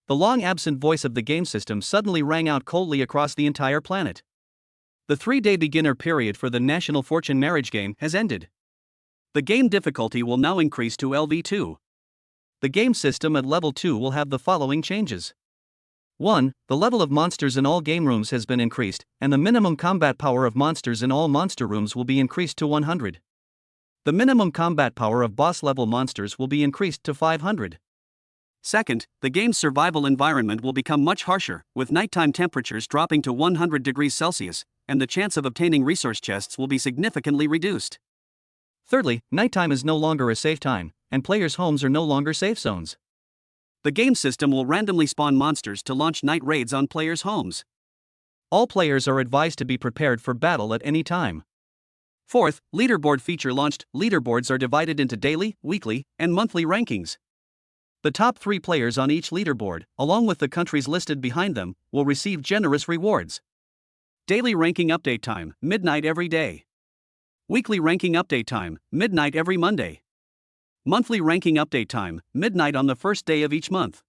Speaker 1: The long-absent voice of the game system suddenly rang out coldly across the entire planet. The 3-day beginner period for the National Fortune Marriage game has ended. The game difficulty will now increase to LV2. The game system at level 2 will have the following changes. 1. The level of monsters in all game rooms has been increased, and the minimum combat power of monsters in all monster rooms will be increased to 100. The minimum combat power of boss-level monsters will be increased to 500. Second, the game's survival environment will become much harsher, with nighttime temperatures dropping to 100 degrees Celsius, and the chance of obtaining resource chests will be significantly reduced. Thirdly, nighttime is no longer a safe time, and players' homes are no longer safe zones. The game system will randomly spawn monsters to launch night raids on players' homes. All players are advised to be prepared for battle at any time. Fourth, leaderboard feature launched. Leaderboards are divided into daily, weekly, and monthly rankings. The top 3 players on each leaderboard, along with the countries listed behind them, will receive generous rewards. Daily ranking update time, midnight every day. Weekly ranking update time, midnight every Monday. Monthly ranking update time, midnight on the first day of each month.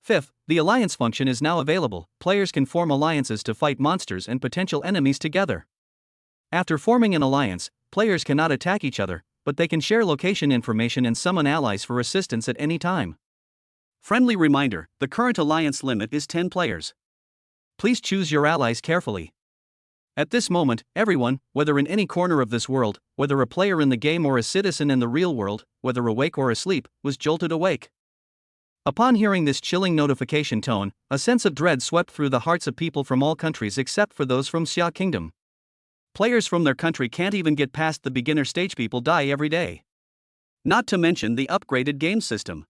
Speaker 1: Fifth, the alliance function is now available. Players can form alliances to fight monsters and potential enemies together. After forming an alliance, players cannot attack each other, but they can share location information and summon allies for assistance at any time. Friendly reminder, the current alliance limit is 10 players. Please choose your allies carefully. At this moment, everyone, whether in any corner of this world, whether a player in the game or a citizen in the real world, whether awake or asleep, was jolted awake. Upon hearing this chilling notification tone, a sense of dread swept through the hearts of people from all countries except for those from Xia Kingdom. Players from their country can't even get past the beginner stage. People die every day. Not to mention the upgraded game system.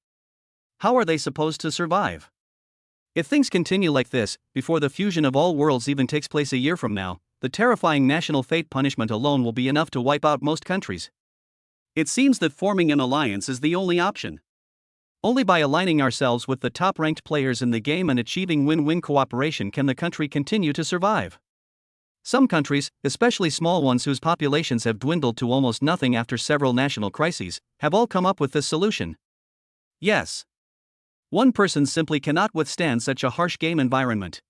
Speaker 1: How are they supposed to survive? If things continue like this, before the fusion of all worlds even takes place a year from now, the terrifying national fate punishment alone will be enough to wipe out most countries. It seems that forming an alliance is the only option. Only by aligning ourselves with the top-ranked players in the game and achieving win-win cooperation can the country continue to survive. Some countries, especially small ones whose populations have dwindled to almost nothing after several national crises, have all come up with this solution. Yes. One person simply cannot withstand such a harsh game environment.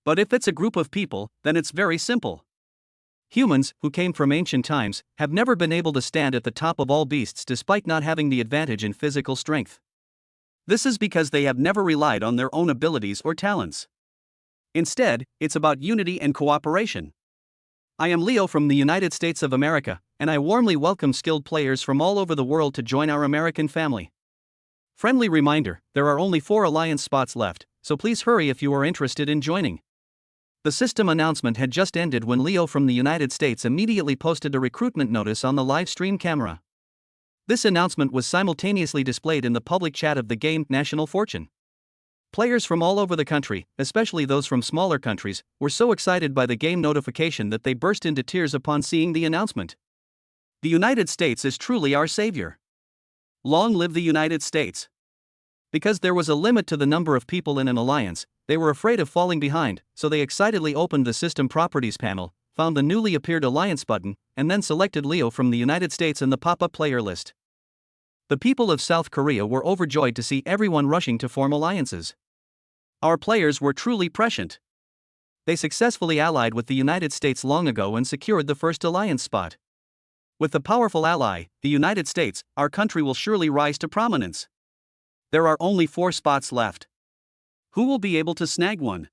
Speaker 1: But if it's a group of people, then it's very simple. Humans, who came from ancient times, have never been able to stand at the top of all beasts despite not having the advantage in physical strength. This is because they have never relied on their own abilities or talents. Instead, it's about unity and cooperation. I am Leo from the United States of America, and I warmly welcome skilled players from all over the world to join our American family. Friendly reminder, there are only 4 alliance spots left, so please hurry if you are interested in joining. The system announcement had just ended when Leo from the United States immediately posted a recruitment notice on the live stream camera. This announcement was simultaneously displayed in the public chat of the game National Fortune. Players from all over the country, especially those from smaller countries, were so excited by the game notification that they burst into tears upon seeing the announcement. The United States is truly our savior. Long live the United States. Because there was a limit to the number of people in an alliance, they were afraid of falling behind, so they excitedly opened the System Properties panel, found the newly appeared Alliance button, and then selected Leo from the United States in the pop-up player list. The people of South Korea were overjoyed to see everyone rushing to form alliances. Our players were truly prescient. They successfully allied with the United States long ago and secured the first alliance spot. With the powerful ally, the United States, our country will surely rise to prominence. There are only 4 spots left. Who will be able to snag one?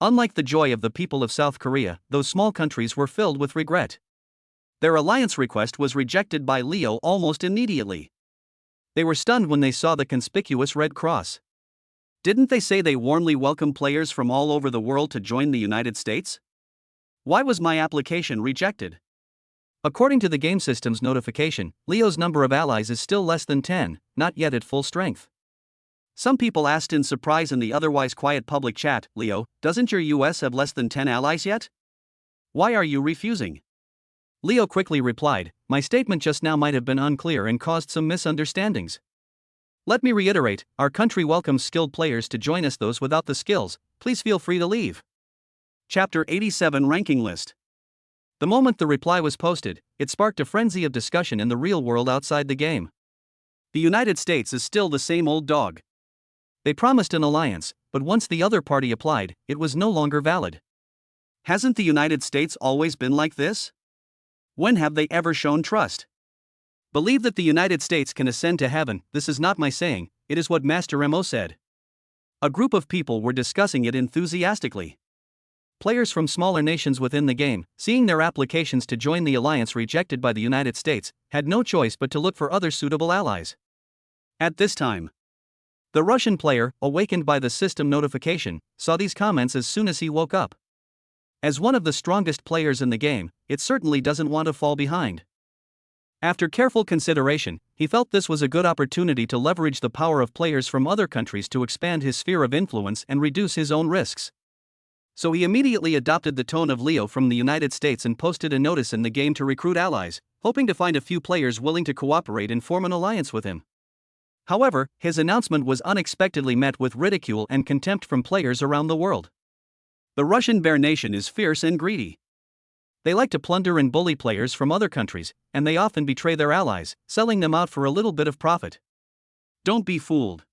Speaker 1: Unlike the joy of the people of South Korea, those small countries were filled with regret. Their alliance request was rejected by Leo almost immediately. They were stunned when they saw the conspicuous red cross. Didn't they say they warmly welcome players from all over the world to join the United States? Why was my application rejected? According to the game system's notification, Leo's number of allies is still less than 10, not yet at full strength. Some people asked in surprise in the otherwise quiet public chat, Leo, doesn't your US have less than 10 allies yet? Why are you refusing? Leo quickly replied, my statement just now might have been unclear and caused some misunderstandings. Let me reiterate, our country welcomes skilled players to join us. Those without the skills, please feel free to leave. Chapter 87 Ranking List. The moment the reply was posted, it sparked a frenzy of discussion in the real world outside the game. The United States is still the same old dog. They promised an alliance, but once the other party applied, it was no longer valid. Hasn't the United States always been like this? When have they ever shown trust? Believe that the United States can ascend to heaven. This is not my saying, it is what Master Mo said. A group of people were discussing it enthusiastically. Players from smaller nations within the game, seeing their applications to join the alliance rejected by the United States, had no choice but to look for other suitable allies. At this time, the Russian player, awakened by the system notification, saw these comments as soon as he woke up. As one of the strongest players in the game, it certainly doesn't want to fall behind. After careful consideration, he felt this was a good opportunity to leverage the power of players from other countries to expand his sphere of influence and reduce his own risks. So he immediately adopted the tone of Leo from the United States and posted a notice in the game to recruit allies, hoping to find a few players willing to cooperate and form an alliance with him. However, his announcement was unexpectedly met with ridicule and contempt from players around the world. The Russian bear nation is fierce and greedy. They like to plunder and bully players from other countries, and they often betray their allies, selling them out for a little bit of profit. Don't be fooled.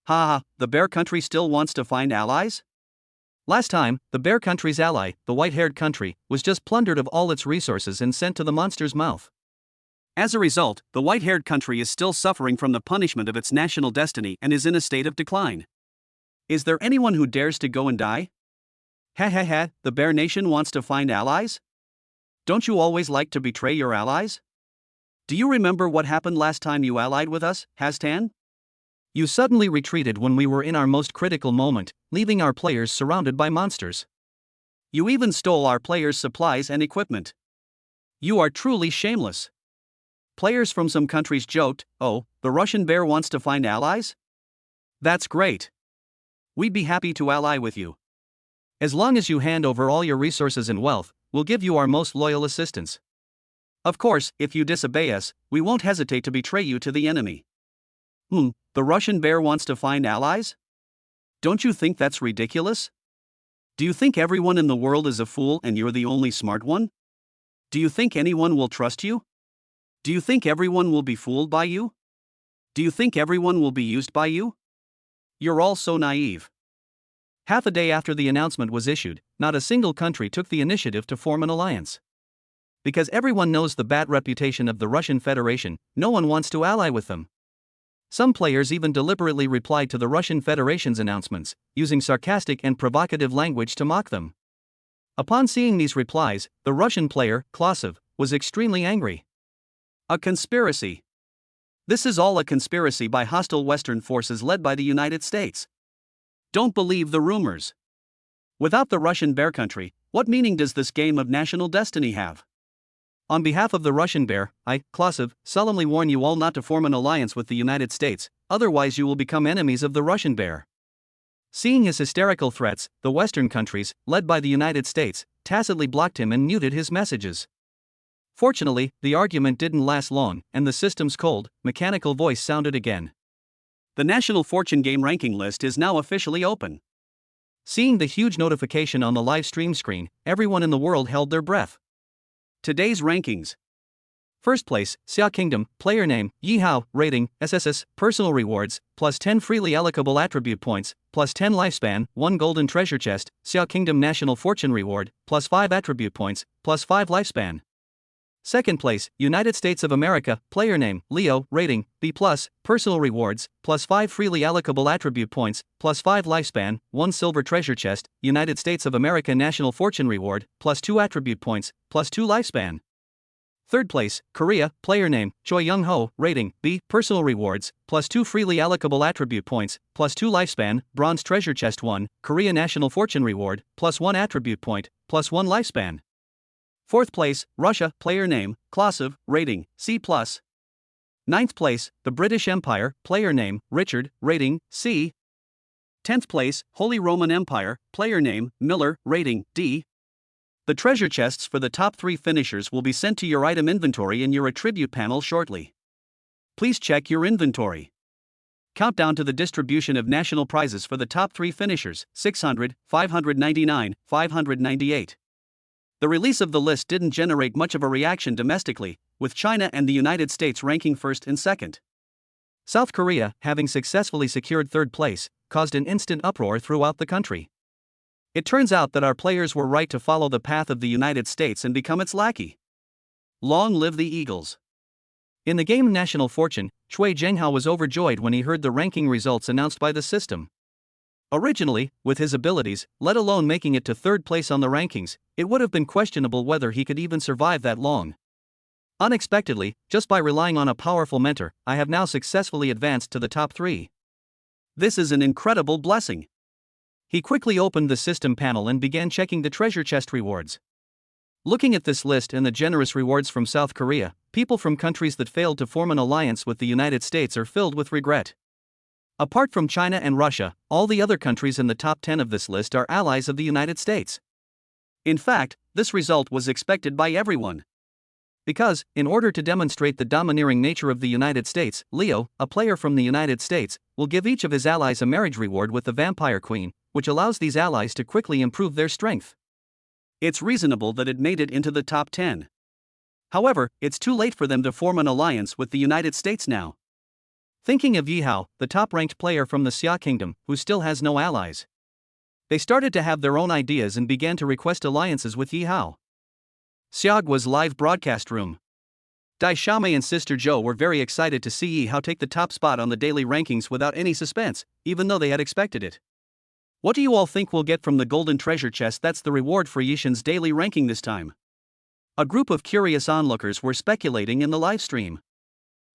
Speaker 1: Ha ha, the bear country still wants to find allies? Last time, the bear country's ally, the white-haired country, was just plundered of all its resources and sent to the monster's mouth. As a result, the white-haired country is still suffering from the punishment of its national destiny and is in a state of decline. Is there anyone who dares to go and die? Ha ha ha, the bear nation wants to find allies? Don't you always like to betray your allies? Do you remember what happened last time you allied with us, Hastan? You suddenly retreated when we were in our most critical moment, leaving our players surrounded by monsters. You even stole our players' supplies and equipment. You are truly shameless. Players from some countries joked, "Oh, the Russian bear wants to find allies? That's great. We'd be happy to ally with you. As long as you hand over all your resources and wealth, we'll give you our most loyal assistance. Of course, if you disobey us, we won't hesitate to betray you to the enemy." The Russian bear wants to find allies? Don't you think that's ridiculous? Do you think everyone in the world is a fool and you're the only smart one? Do you think anyone will trust you? Do you think everyone will be fooled by you? Do you think everyone will be used by you? You're all so naive. Half a day after the announcement was issued, not a single country took the initiative to form an alliance. Because everyone knows the bad reputation of the Russian Federation, no one wants to ally with them. Some players even deliberately replied to the Russian Federation's announcements, using sarcastic and provocative language to mock them. Upon seeing these replies, the Russian player, Klosov, was extremely angry. A conspiracy. This is all a conspiracy by hostile Western forces led by the United States. Don't believe the rumors. Without the Russian bear country, what meaning does this game of national destiny have? On behalf of the Russian bear, I, Klosov, solemnly warn you all not to form an alliance with the United States, otherwise you will become enemies of the Russian bear. Seeing his hysterical threats, the Western countries, led by the United States, tacitly blocked him and muted his messages. Fortunately, the argument didn't last long, and the system's cold, mechanical voice sounded again. The National Fortune Game ranking list is now officially open. Seeing the huge notification on the live stream screen, everyone in the world held their breath. Today's rankings. First place, Xia Kingdom, player name, Yihao, rating, SSS, personal rewards, plus 10 freely allocable attribute points, plus 10 lifespan, 1 golden treasure chest, Xia Kingdom National Fortune Reward, plus 5 attribute points, plus 5 lifespan. Second place, United States of America, player name, Leo, rating, B+, personal rewards, plus 5 freely allocable attribute points, plus 5 lifespan, 1 silver treasure chest, United States of America National Fortune Reward, plus 2 attribute points, plus 2 lifespan. Third place, Korea, player name, Choi Young Ho, rating, B, personal rewards, plus 2 freely allocable attribute points, plus 2 lifespan, bronze treasure chest 1, Korea National Fortune Reward, plus 1 attribute point, plus 1 lifespan. Fourth place, Russia, player name, Klosov, rating, C+. Ninth place, the British Empire, player name, Richard, rating, C. 10th place, Holy Roman Empire, player name, Miller, rating, D. The treasure chests for the top 3 finishers will be sent to your item inventory in your attribute panel shortly. Please check your inventory. Countdown to the distribution of national prizes for the top 3 finishers, 600, 599, 598. The release of the list didn't generate much of a reaction domestically, with China and the United States ranking first and second. South Korea, having successfully secured third place, caused an instant uproar throughout the country. It turns out that our players were right to follow the path of the United States and become its lackey. Long live the Eagles. In the game National Fortune, Chui Zhenghao was overjoyed when he heard the ranking results announced by the system. Originally, with his abilities, let alone making it to third place on the rankings, it would have been questionable whether he could even survive that long. Unexpectedly, just by relying on a powerful mentor, I have now successfully advanced to the top 3. This is an incredible blessing. He quickly opened the system panel and began checking the treasure chest rewards. Looking at this list and the generous rewards from South Korea, people from countries that failed to form an alliance with the United States are filled with regret. Apart from China and Russia, all the other countries in the top 10 of this list are allies of the United States. In fact, this result was expected by everyone. Because, in order to demonstrate the domineering nature of the United States, Leo, a player from the United States, will give each of his allies a marriage reward with the Vampire Queen, which allows these allies to quickly improve their strength. It's reasonable that it made it into the top 10. However, it's too late for them to form an alliance with the United States now. Thinking of Yi Hao, the top-ranked player from the Xia Kingdom, who still has no allies. They started to have their own ideas and began to request alliances with Yi Hao. Xiaogua's live broadcast room. Dai Xiaomei and Sister Zhou were very excited to see Yi Hao take the top spot on the daily rankings without any suspense, even though they had expected it. What do you all think we'll get from the golden treasure chest that's the reward for Yishin's daily ranking this time? A group of curious onlookers were speculating in the live stream.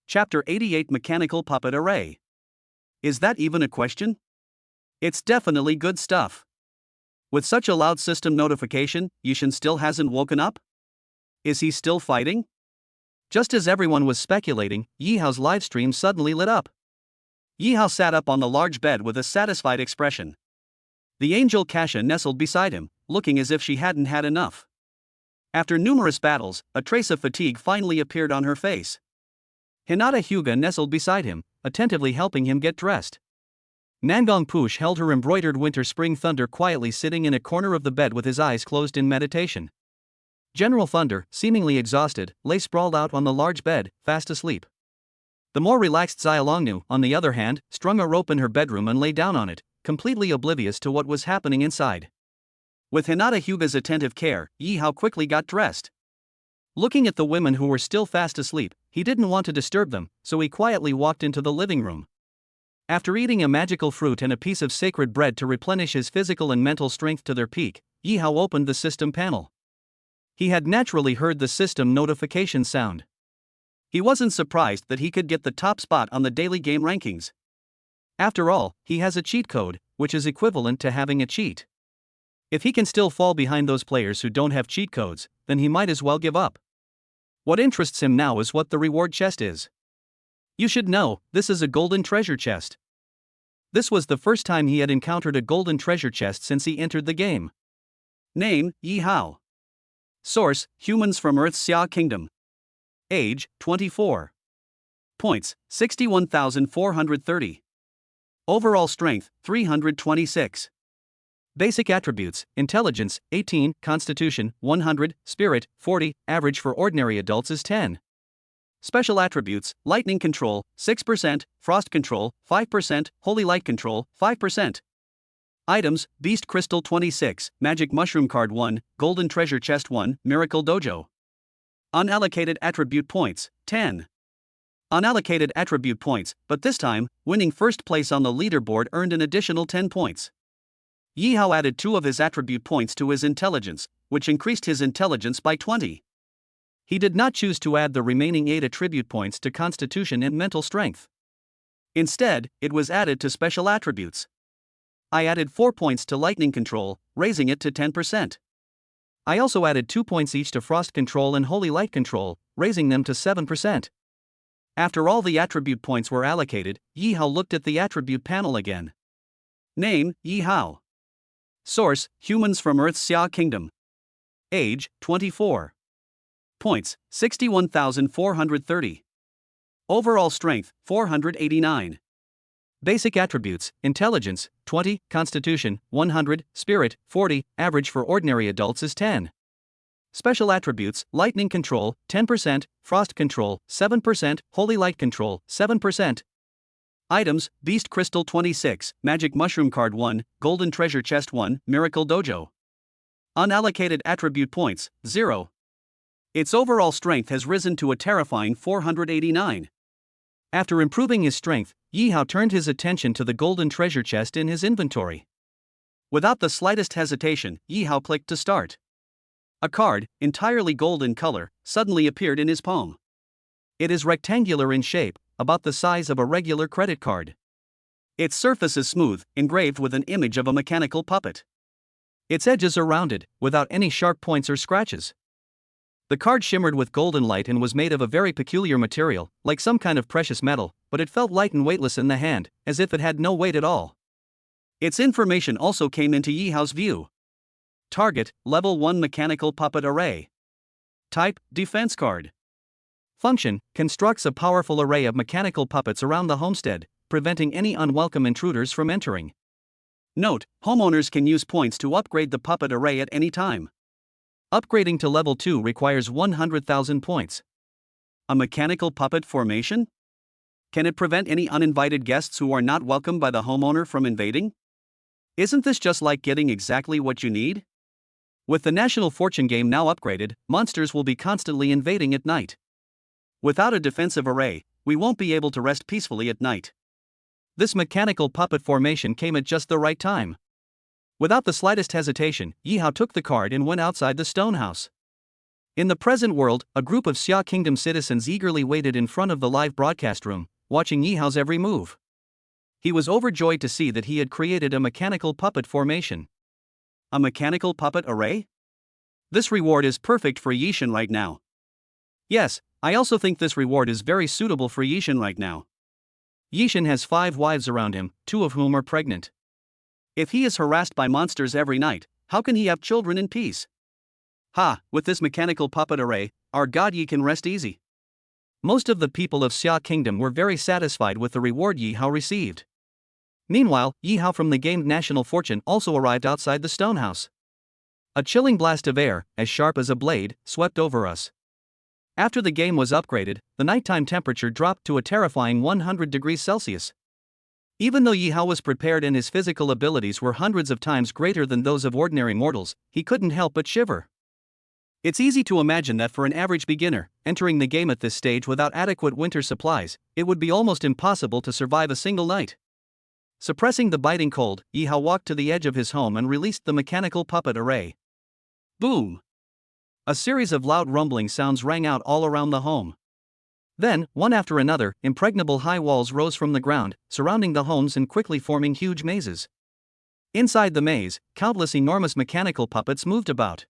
Speaker 1: Chapter 88 Mechanical Puppet Array. Is that even a question? It's definitely good stuff. With such a loud system notification, Yishin still hasn't woken up? Is he still fighting? Just as everyone was speculating, Yi Hao's livestream suddenly lit up. Yi Hao sat up on the large bed with a satisfied expression. The angel Kasha nestled beside him, looking as if she hadn't had enough. After numerous battles, a trace of fatigue finally appeared on her face. Hinata Hyuga nestled beside him, attentively helping him get dressed. Nangong Push held her embroidered winter spring Thunder quietly sitting in a corner of the bed with his eyes closed in meditation. General Thunder, seemingly exhausted, lay sprawled out on the large bed, fast asleep. The more relaxed Xiaolongnu, on the other hand, strung a rope in her bedroom and lay down on it, completely oblivious to what was happening inside. With Hinata Hyuga's attentive care, Yi Hao quickly got dressed. Looking at the women who were still fast asleep, he didn't want to disturb them, so he quietly walked into the living room. After eating a magical fruit and a piece of sacred bread to replenish his physical and mental strength to their peak, Yi Hao opened the system panel. He had naturally heard the system notification sound. He wasn't surprised that he could get the top spot on the daily game rankings. After all, he has a cheat code, which is equivalent to having a cheat. If he can still fall behind those players who don't have cheat codes, then he might as well give up. What interests him now is what the reward chest is. You should know, this is a golden treasure chest. This was the first time he had encountered a golden treasure chest since he entered the game. Name, Yi Hao. Source, Humans from Earth's Xia Kingdom. Age, 24. Points, 61,430. Overall strength, 326. Basic attributes, intelligence, 18, constitution, 100, spirit, 40, average for ordinary adults is 10. Special attributes, lightning control, 6%, frost control, 5%, holy light control, 5%. Items, Beast Crystal 26, Magic Mushroom Card 1, Golden Treasure Chest 1, Miracle Dojo. Unallocated attribute points, 10. Unallocated attribute points, but this time, winning first place on the leaderboard earned an additional 10 points. Yi Hao added 2 of his attribute points to his intelligence, which increased his intelligence by 20. He did not choose to add the remaining 8 attribute points to constitution and mental strength. Instead, it was added to special attributes. I added 4 points to lightning control, raising it to 10%. I also added 2 points each to frost control and holy light control, raising them to 7%. After all the attribute points were allocated, Yi Hao looked at the attribute panel again. Name, Yi Hao. Source, Humans from Earth's Xia Kingdom. Age, 24. Points, 61,430. Overall strength, 489. Basic attributes, intelligence, 20, constitution, 100, spirit, 40, average for ordinary adults is 10. Special attributes, lightning control, 10%, frost control, 7%, holy light control, 7%. Items, Beast Crystal 26, Magic Mushroom Card 1, Golden Treasure Chest 1, Miracle Dojo. Unallocated attribute points, 0. Its overall strength has risen to a terrifying 489. After improving his strength, Yi Hao turned his attention to the golden treasure chest in his inventory. Without the slightest hesitation, Yi Hao clicked to start. A card, entirely gold in color, suddenly appeared in his palm. It is rectangular in shape, about the size of a regular credit card. Its surface is smooth, engraved with an image of a mechanical puppet. Its edges are rounded, without any sharp points or scratches. The card shimmered with golden light and was made of a very peculiar material, like some kind of precious metal, but it felt light and weightless in the hand, as if it had no weight at all. Its information also came into Yi Hao's view. Target, Level 1 Mechanical Puppet Array. Type, Defense Card. Function, constructs a powerful array of mechanical puppets around the homestead, preventing any unwelcome intruders from entering. Note, homeowners can use points to upgrade the puppet array at any time. Upgrading to level 2 requires 100,000 points. A mechanical puppet formation? Can it prevent any uninvited guests who are not welcome by the homeowner from invading? Isn't this just like getting exactly what you need? With the National Fortune game now upgraded, monsters will be constantly invading at night. Without a defensive array, we won't be able to rest peacefully at night. This mechanical puppet formation came at just the right time. Without the slightest hesitation, Yi Hao took the card and went outside the stone house. In the present world, a group of Xia Kingdom citizens eagerly waited in front of the live broadcast room, watching Yi Hao's every move. He was overjoyed to see that he had created a mechanical puppet formation. A mechanical puppet array? This reward is perfect for Yishan right now. Yes, I also think this reward is very suitable for Yishan right now. Yishan has 5 wives around him, 2 of whom are pregnant. If he is harassed by monsters every night, how can he have children in peace? Ha, with this mechanical puppet array, our god Yi can rest easy. Most of the people of Xia Kingdom were very satisfied with the reward Yi Hao received. Meanwhile, Yi Hao from the gamed National Fortune also arrived outside the stone house. A chilling blast of air, as sharp as a blade, swept over us. After the game was upgraded, the nighttime temperature dropped to a terrifying 100 degrees Celsius. Even though Yi Hao was prepared and his physical abilities were hundreds of times greater than those of ordinary mortals, he couldn't help but shiver. It's easy to imagine that for an average beginner, entering the game at this stage without adequate winter supplies, it would be almost impossible to survive a single night. Suppressing the biting cold, Yi Hao walked to the edge of his home and released the mechanical puppet array. Boom! A series of loud rumbling sounds rang out all around the home. Then, one after another, impregnable high walls rose from the ground, surrounding the homes and quickly forming huge mazes. Inside the maze, countless enormous mechanical puppets moved about.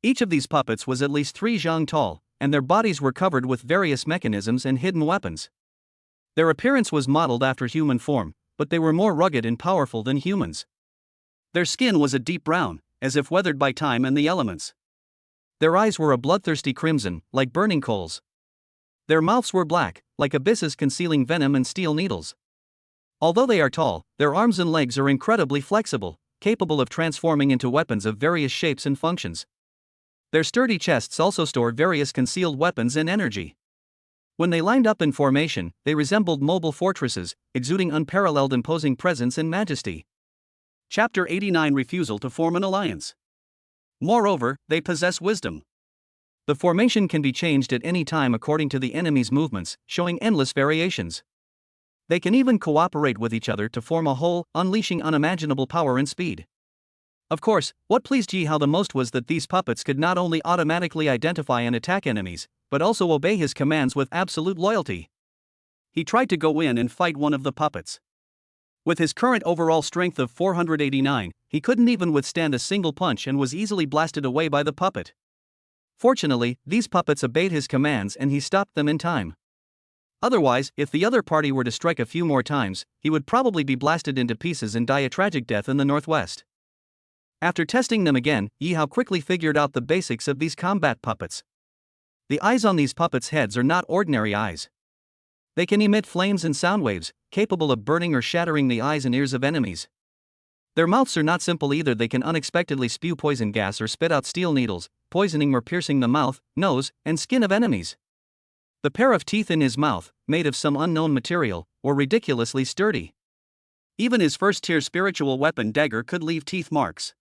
Speaker 1: Each of these puppets was at least 3 zhang tall, and their bodies were covered with various mechanisms and hidden weapons. Their appearance was modeled after human form, but they were more rugged and powerful than humans. Their skin was a deep brown, as if weathered by time and the elements. Their eyes were a bloodthirsty crimson, like burning coals. Their mouths were black, like abysses concealing venom and steel needles. Although they are tall, their arms and legs are incredibly flexible, capable of transforming into weapons of various shapes and functions. Their sturdy chests also store various concealed weapons and energy. When they lined up in formation, they resembled mobile fortresses, exuding unparalleled imposing presence and majesty. Chapter 89 Refusal to form an alliance. Moreover, they possess wisdom. The formation can be changed at any time according to the enemy's movements, showing endless variations. They can even cooperate with each other to form a whole, unleashing unimaginable power and speed. Of course, what pleased Yi Hao the most was that these puppets could not only automatically identify and attack enemies, but also obey his commands with absolute loyalty. He tried to go in and fight one of the puppets. With his current overall strength of 489, he couldn't even withstand a single punch and was easily blasted away by the puppet. Fortunately, these puppets obeyed his commands and he stopped them in time. Otherwise, if the other party were to strike a few more times, he would probably be blasted into pieces and die a tragic death in the northwest. After testing them again, Yi Hao quickly figured out the basics of these combat puppets. The eyes on these puppets' heads are not ordinary eyes. They can emit flames and sound waves, capable of burning or shattering the eyes and ears of enemies. Their mouths are not simple either. They can unexpectedly spew poison gas or spit out steel needles, poisoning or piercing the mouth, nose, and skin of enemies. The pair of teeth in his mouth, made of some unknown material, were ridiculously sturdy. Even his first-tier spiritual weapon dagger could leave teeth marks.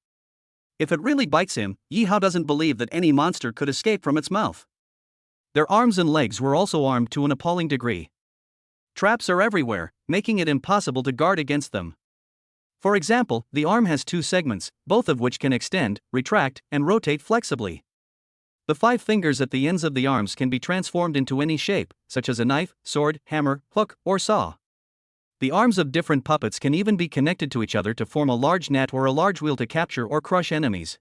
Speaker 1: If it really bites him, Yi Hao doesn't believe that any monster could escape from its mouth. Their arms and legs were also armed to an appalling degree. Traps are everywhere, making it impossible to guard against them. For example, the arm has two segments, both of which can extend, retract, and rotate flexibly. The 5 fingers at the ends of the arms can be transformed into any shape, such as a knife, sword, hammer, hook, or saw. The arms of different puppets can even be connected to each other to form a large net or a large wheel to capture or crush enemies.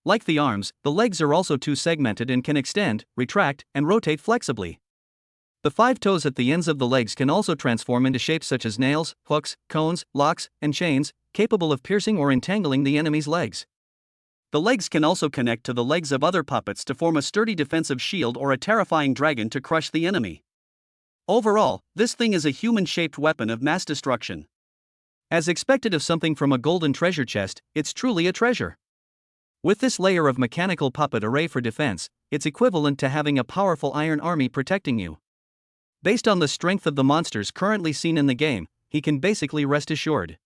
Speaker 1: Like the arms, the legs are also two-segmented and can extend, retract, and rotate flexibly. The 5 toes at the ends of the legs can also transform into shapes such as nails, hooks, cones, locks, and chains, capable of piercing or entangling the enemy's legs. The legs can also connect to the legs of other puppets to form a sturdy defensive shield or a terrifying dragon to crush the enemy. Overall, this thing is a human-shaped weapon of mass destruction. As expected of something from a golden treasure chest, it's truly a treasure. With this layer of mechanical puppet array for defense, it's equivalent to having a powerful iron army protecting you. Based on the strength of the monsters currently seen in the game, he can basically rest assured.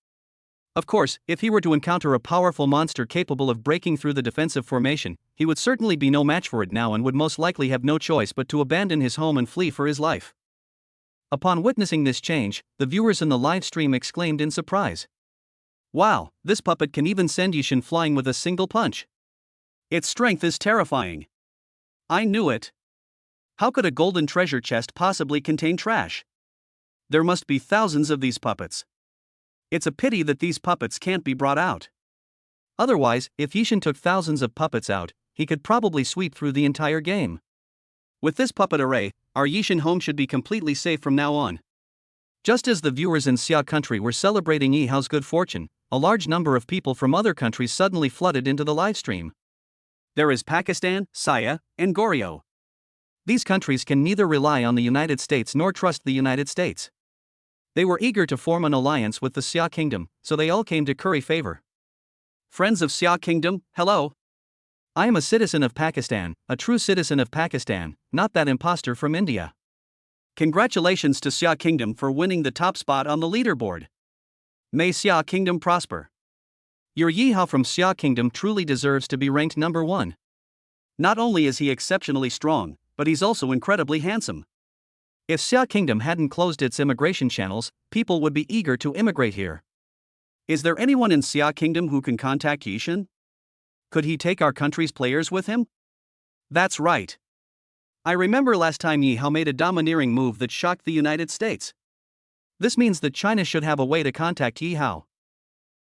Speaker 1: Of course, if he were to encounter a powerful monster capable of breaking through the defensive formation, he would certainly be no match for it now and would most likely have no choice but to abandon his home and flee for his life. Upon witnessing this change, the viewers in the live stream exclaimed in surprise. Wow, this puppet can even send Yishin flying with a single punch. Its strength is terrifying. I knew it. How could a golden treasure chest possibly contain trash? There must be thousands of these puppets. It's a pity that these puppets can't be brought out. Otherwise, if Yishin took thousands of puppets out, he could probably sweep through the entire game. With this puppet array, our Yishin home should be completely safe from now on. Just as the viewers in Xia country were celebrating Yi Hao's good fortune, a large number of people from other countries suddenly flooded into the livestream. There is Pakistan, Siam, and Goryeo. These countries can neither rely on the United States nor trust the United States. They were eager to form an alliance with the Xia Kingdom, so they all came to curry favor. Friends of Xia Kingdom, hello. I am a citizen of Pakistan, a true citizen of Pakistan, not that imposter from India. Congratulations to Xia Kingdom for winning the top spot on the leaderboard. May Xia Kingdom prosper. Your Yi Hao from Xia Kingdom truly deserves to be ranked number 1. Not only is he exceptionally strong, but he's also incredibly handsome. If Xia Kingdom hadn't closed its immigration channels, people would be eager to immigrate here. Is there anyone in Xia Kingdom who can contact Yishin? Could he take our country's players with him? That's right. I remember last time Yi Hao made a domineering move that shocked the United States. This means that China should have a way to contact Yi Hao.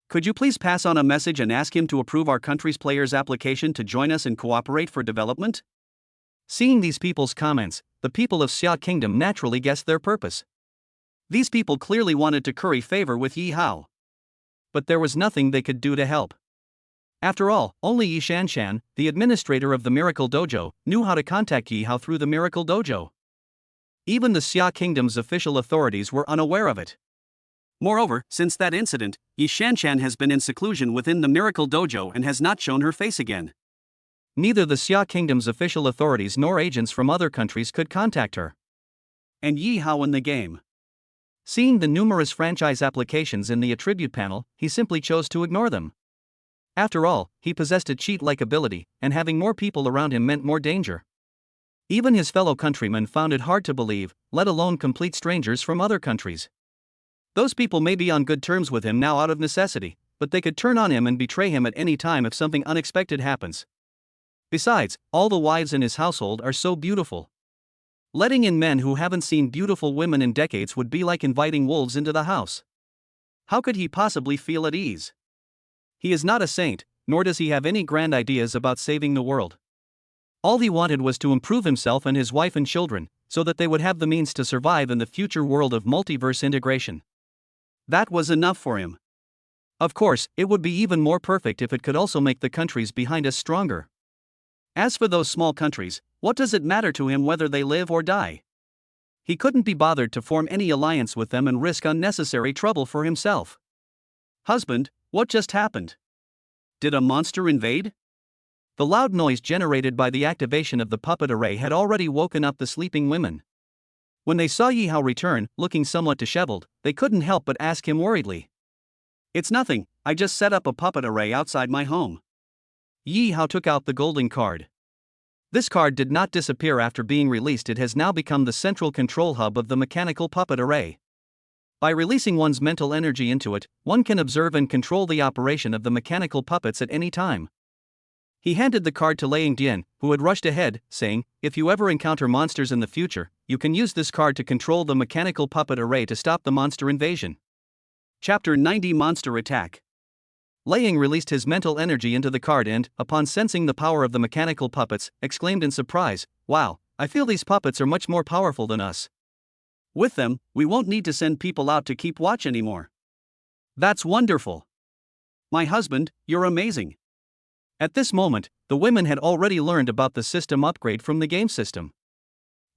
Speaker 1: Could you please pass on a message and ask him to approve our country's players' application to join us and cooperate for development? Seeing these people's comments, the people of Xia Kingdom naturally guessed their purpose. These people clearly wanted to curry favor with Yi Hao. But there was nothing they could do to help. After all, only Yi Shanshan, the administrator of the Miracle Dojo, knew how to contact Yi Hao through the Miracle Dojo. Even the Xia Kingdom's official authorities were unaware of it. Moreover, since that incident, Yi Shanshan has been in seclusion within the Miracle Dojo and has not shown her face again. Neither the Xia Kingdom's official authorities nor agents from other countries could contact her. And Yi Hao in the game. Seeing the numerous franchise applications in the attribute panel, he simply chose to ignore them. After all, he possessed a cheat-like ability, and having more people around him meant more danger. Even his fellow countrymen found it hard to believe, let alone complete strangers from other countries. Those people may be on good terms with him now out of necessity, but they could turn on him and betray him at any time if something unexpected happens. Besides, all the wives in his household are so beautiful. Letting in men who haven't seen beautiful women in decades would be like inviting wolves into the house. How could he possibly feel at ease? He is not a saint, nor does he have any grand ideas about saving the world. All he wanted was to improve himself and his wife and children, so that they would have the means to survive in the future world of multiverse integration. That was enough for him. Of course, it would be even more perfect if it could also make the countries behind us stronger. As for those small countries, what does it matter to him whether they live or die? He couldn't be bothered to form any alliance with them and risk unnecessary trouble for himself. Husband, what just happened? Did a monster invade? The loud noise generated by the activation of the puppet array had already woken up the sleeping women. When they saw Yi Hao return, looking somewhat disheveled, they couldn't help but ask him worriedly. It's nothing, I just set up a puppet array outside my home. Yi Hao took out the golden card. This card did not disappear after being released, it has now become the central control hub of the mechanical puppet array. By releasing one's mental energy into it, one can observe and control the operation of the mechanical puppets at any time. He handed the card to Liang Dian, who had rushed ahead, saying, "If you ever encounter monsters in the future, you can use this card to control the mechanical puppet array to stop the monster invasion." Chapter 90 Monster Attack. Liang released his mental energy into the card and, upon sensing the power of the mechanical puppets, exclaimed in surprise, "Wow, I feel these puppets are much more powerful than us. With them, we won't need to send people out to keep watch anymore. That's wonderful. My husband, you're amazing." At this moment, the women had already learned about the system upgrade from the game system.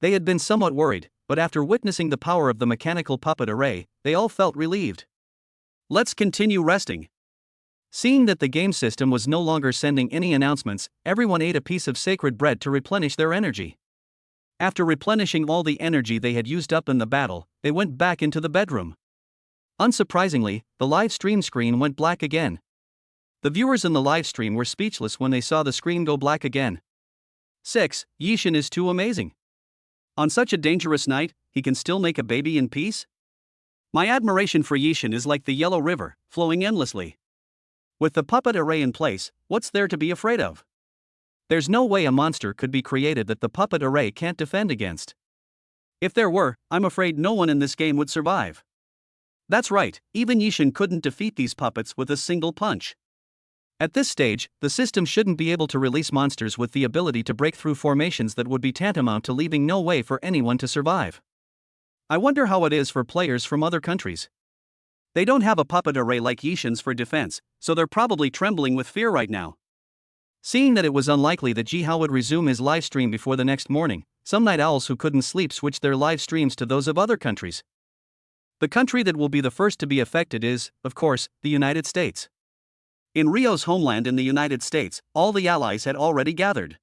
Speaker 1: They had been somewhat worried, but after witnessing the power of the mechanical puppet array, they all felt relieved. Let's continue resting. Seeing that the game system was no longer sending any announcements, everyone ate a piece of sacred bread to replenish their energy. After replenishing all the energy they had used up in the battle, they went back into the bedroom. Unsurprisingly, the live stream screen went black again. The viewers in the live stream were speechless when they saw the screen go black again. 6. Yishin is too amazing. On such a dangerous night, he can still make a baby in peace? My admiration for Yishin is like the Yellow River, flowing endlessly. With the puppet array in place, what's there to be afraid of? There's no way a monster could be created that the puppet array can't defend against. If there were, I'm afraid no one in this game would survive. That's right, even Yishin couldn't defeat these puppets with a single punch. At this stage, the system shouldn't be able to release monsters with the ability to break through formations that would be tantamount to leaving no way for anyone to survive. I wonder how it is for players from other countries. They don't have a puppet array like Yishin's for defense, so they're probably trembling with fear right now. Seeing that it was unlikely that Jihao would resume his live stream before the next morning, some night owls who couldn't sleep switched their live streams to those of other countries. The country that will be the first to be affected is, of course, the United States. In Rio's homeland in the United States, all the allies had already gathered.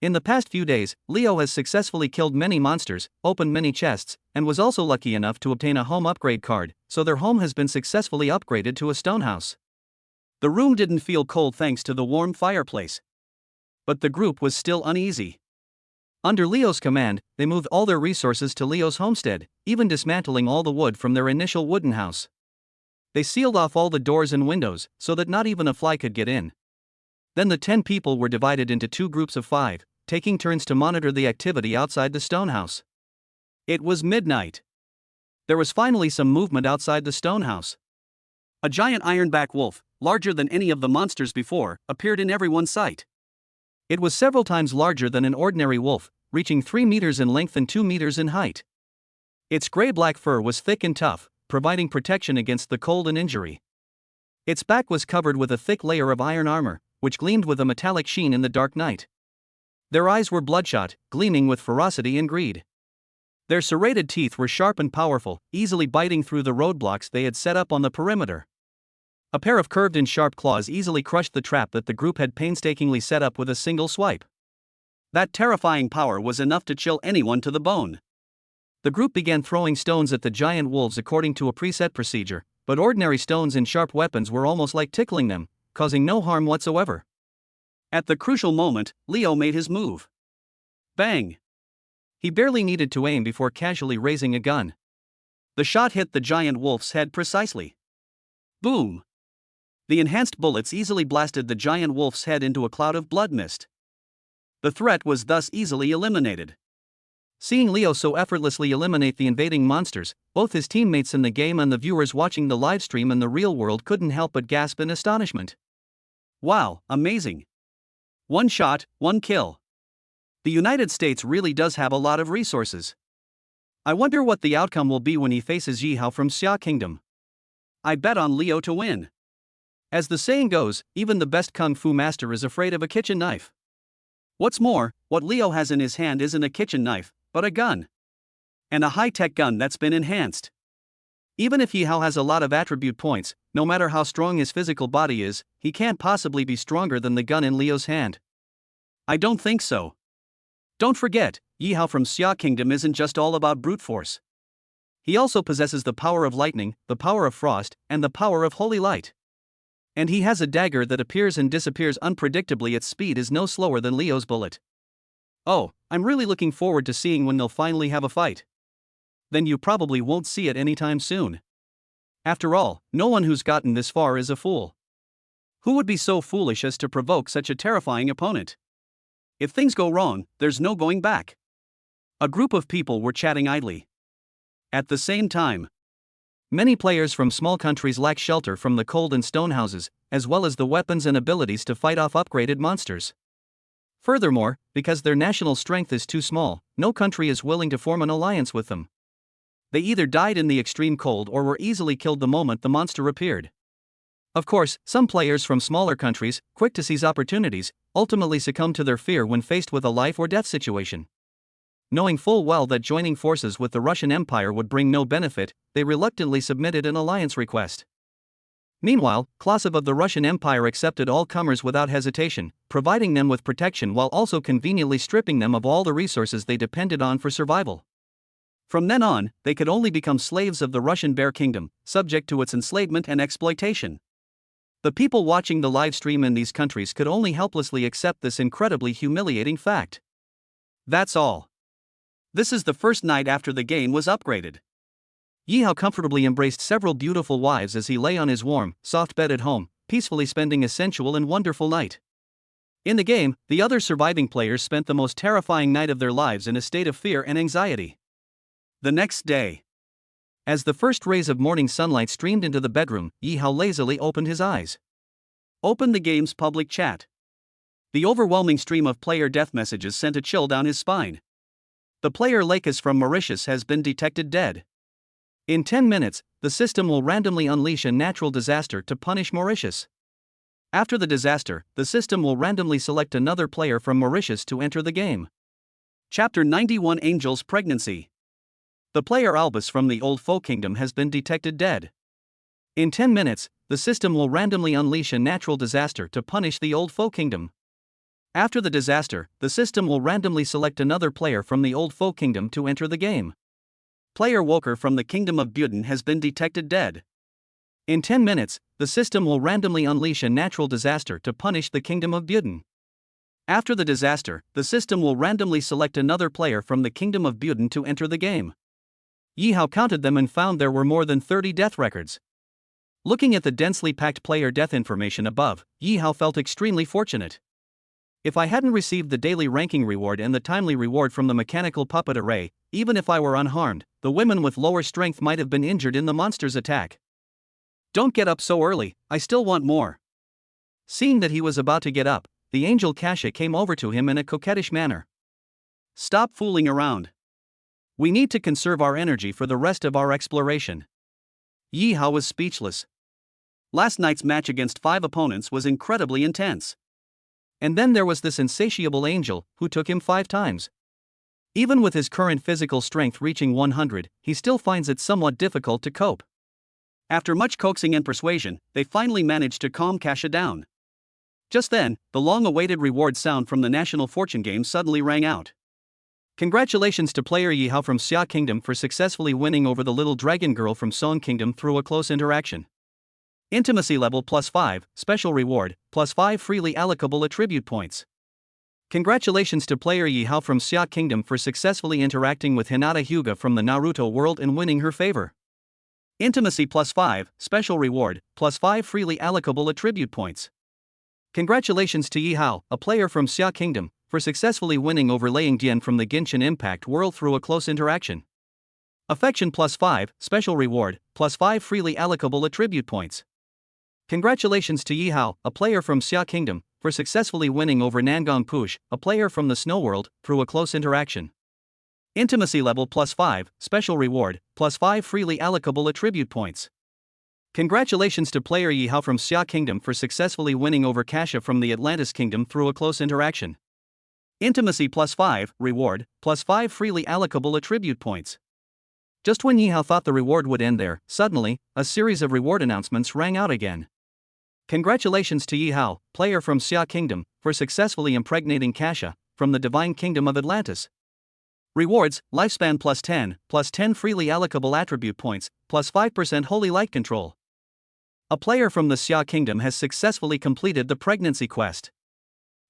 Speaker 1: In the past few days, Leo has successfully killed many monsters, opened many chests, and was also lucky enough to obtain a home upgrade card, so their home has been successfully upgraded to a stone house. The room didn't feel cold thanks to the warm fireplace. But the group was still uneasy. Under Leo's command, they moved all their resources to Leo's homestead, even dismantling all the wood from their initial wooden house. They sealed off all the doors and windows, so that not even a fly could get in. Then the 10 people were divided into 2 groups of 5, taking turns to monitor the activity outside the stone house. It was midnight. There was finally some movement outside the stone house. A giant ironback wolf, larger than any of the monsters before, appeared in everyone's sight. It was several times larger than an ordinary wolf, reaching 3 meters in length and 2 meters in height. Its gray-black fur was thick and tough, providing protection against the cold and injury. Its back was covered with a thick layer of iron armor, which gleamed with a metallic sheen in the dark night. Their eyes were bloodshot, gleaming with ferocity and greed. Their serrated teeth were sharp and powerful, easily biting through the roadblocks they had set up on the perimeter. A pair of curved and sharp claws easily crushed the trap that the group had painstakingly set up with a single swipe. That terrifying power was enough to chill anyone to the bone. The group began throwing stones at the giant wolves according to a preset procedure, but ordinary stones and sharp weapons were almost like tickling them, causing no harm whatsoever. At the crucial moment, Leo made his move. Bang! He barely needed to aim before casually raising a gun. The shot hit the giant wolf's head precisely. Boom! The enhanced bullets easily blasted the giant wolf's head into a cloud of blood mist. The threat was thus easily eliminated. Seeing Leo so effortlessly eliminate the invading monsters, both his teammates in the game and the viewers watching the livestream in the real world couldn't help but gasp in astonishment. Wow, amazing! 1 shot, 1 kill. The United States really does have a lot of resources. I wonder what the outcome will be when he faces Yihao from Xia Kingdom. I bet on Leo to win. As the saying goes, even the best kung fu master is afraid of a kitchen knife. What's more, what Leo has in his hand isn't a kitchen knife, but a gun. And a high-tech gun that's been enhanced. Even if Yihao has a lot of attribute points, no matter how strong his physical body is, he can't possibly be stronger than the gun in Leo's hand. I don't think so. Don't forget, Yihao from Xia Kingdom isn't just all about brute force. He also possesses the power of lightning, the power of frost, and the power of holy light. And he has a dagger that appears and disappears unpredictably. Its speed is no slower than Leo's bullet. "Oh, I'm really looking forward to seeing when they'll finally have a fight." Then you probably won't see it anytime soon. After all, no one who's gotten this far is a fool. Who would be so foolish as to provoke such a terrifying opponent? If things go wrong, there's no going back. A group of people were chatting idly. At the same time, many players from small countries lack shelter from the cold and stone houses, as well as the weapons and abilities to fight off upgraded monsters. Furthermore, because their national strength is too small, no country is willing to form an alliance with them. They either died in the extreme cold or were easily killed the moment the monster appeared. Of course, some players from smaller countries, quick to seize opportunities, ultimately succumb to their fear when faced with a life or death situation. Knowing full well that joining forces with the Russian Empire would bring no benefit, they reluctantly submitted an alliance request. Meanwhile, Klosov of the Russian Empire accepted all comers without hesitation, providing them with protection while also conveniently stripping them of all the resources they depended on for survival. From then on, they could only become slaves of the Russian Bear Kingdom, subject to its enslavement and exploitation. The people watching the live stream in these countries could only helplessly accept this incredibly humiliating fact. That's all. This is the first night after the game was upgraded. Yi Hao comfortably embraced several beautiful wives as he lay on his warm, soft bed at home, peacefully spending a sensual and wonderful night. In the game, the other surviving players spent the most terrifying night of their lives in a state of fear and anxiety. The next day, as the first rays of morning sunlight streamed into the bedroom, Yi Hao lazily opened his eyes. Opened the game's public chat. The overwhelming stream of player death messages sent a chill down his spine. The player Lakis from Mauritius has been detected dead. In 10 minutes, the system will randomly unleash a natural disaster to punish Mauritius. After the disaster, the system will randomly select another player from Mauritius to enter the game. Chapter 91 Angel's Pregnancy. The player Albus from the Old Folk Kingdom has been detected dead. In 10 minutes, the system will randomly unleash a natural disaster to punish the Old Folk Kingdom. After the disaster, the system will randomly select another player from the Old Folk Kingdom to enter the game. Player Woker from the Kingdom of Buden has been detected dead. In 10 minutes, the system will randomly unleash a natural disaster to punish the Kingdom of Buden. After the disaster, the system will randomly select another player from the Kingdom of Buden to enter the game. Yi Hao counted them and found there were more than 30 death records. Looking at the densely packed player death information above, Yi Hao felt extremely fortunate. If I hadn't received the daily ranking reward and the timely reward from the mechanical puppet array, even if I were unharmed, the women with lower strength might have been injured in the monster's attack. Don't get up so early, I still want more. Seeing that he was about to get up, the angel Kasha came over to him in a coquettish manner. Stop fooling around. We need to conserve our energy for the rest of our exploration. Yi Hao was speechless. Last night's match against 5 opponents was incredibly intense. And then there was this insatiable angel, who took him 5 times. Even with his current physical strength reaching 100, he still finds it somewhat difficult to cope. After much coaxing and persuasion, they finally managed to calm Kasha down. Just then, the long-awaited reward sound from the National Fortune game suddenly rang out. Congratulations to player Yi Hao from Xia Kingdom for successfully winning over the little dragon girl from Song Kingdom through a close interaction. Intimacy level +5, special reward, +5 freely allocable attribute points. Congratulations to player Yi Hao from Xia Kingdom for successfully interacting with Hinata Hyuga from the Naruto world and winning her favor. Intimacy +5, special reward, +5 freely allocable attribute points. Congratulations to Yi Hao, a player from Xia Kingdom, for successfully winning over Liang Dian from the Genshin Impact world through a close interaction. Affection +5, special reward, +5 freely allocable attribute points. Congratulations to Yi Hao, a player from Xia Kingdom, for successfully winning over Nangong Push, a player from the Snow World, through a close interaction. Intimacy level +5, special reward, +5 freely allocable attribute points. Congratulations to player Yi Hao from Xia Kingdom for successfully winning over Kasha from the Atlantis Kingdom through a close interaction. Intimacy +5, reward, +5 freely allocable attribute points. Just when Yi Hao thought the reward would end there, suddenly, a series of reward announcements rang out again. Congratulations to Yi Hao, player from Xia Kingdom, for successfully impregnating Kasha, from the Divine Kingdom of Atlantis. Rewards, lifespan +10 freely allocable attribute points, +5% holy light control. A player from the Xia Kingdom has successfully completed the pregnancy quest.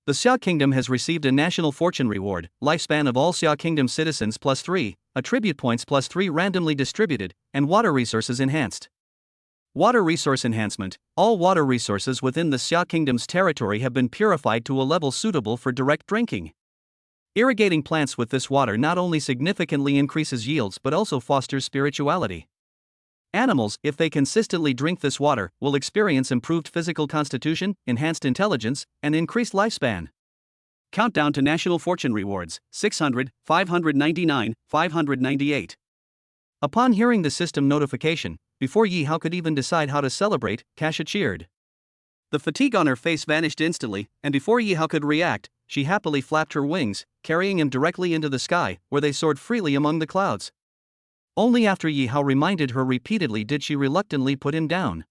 Speaker 1: The Xia Kingdom has received a national fortune reward, lifespan of all Xia Kingdom citizens +3, attribute points +3 randomly distributed, and water resources enhanced. Water resource enhancement. All water resources within the Xia Kingdom's territory have been purified to a level suitable for direct drinking. Irrigating plants with this water not only significantly increases yields but also fosters spirituality. Animals, if they consistently drink this water, will experience improved physical constitution, enhanced intelligence, and increased lifespan. Countdown to National Fortune Rewards: 600, 599, 598. Upon hearing the system notification, before Yi Hao could even decide how to celebrate, Kasha cheered. The fatigue on her face vanished instantly, and before Yi Hao could react, she happily flapped her wings, carrying him directly into the sky, where they soared freely among the clouds. Only after Yi Hao reminded her repeatedly did she reluctantly put him down.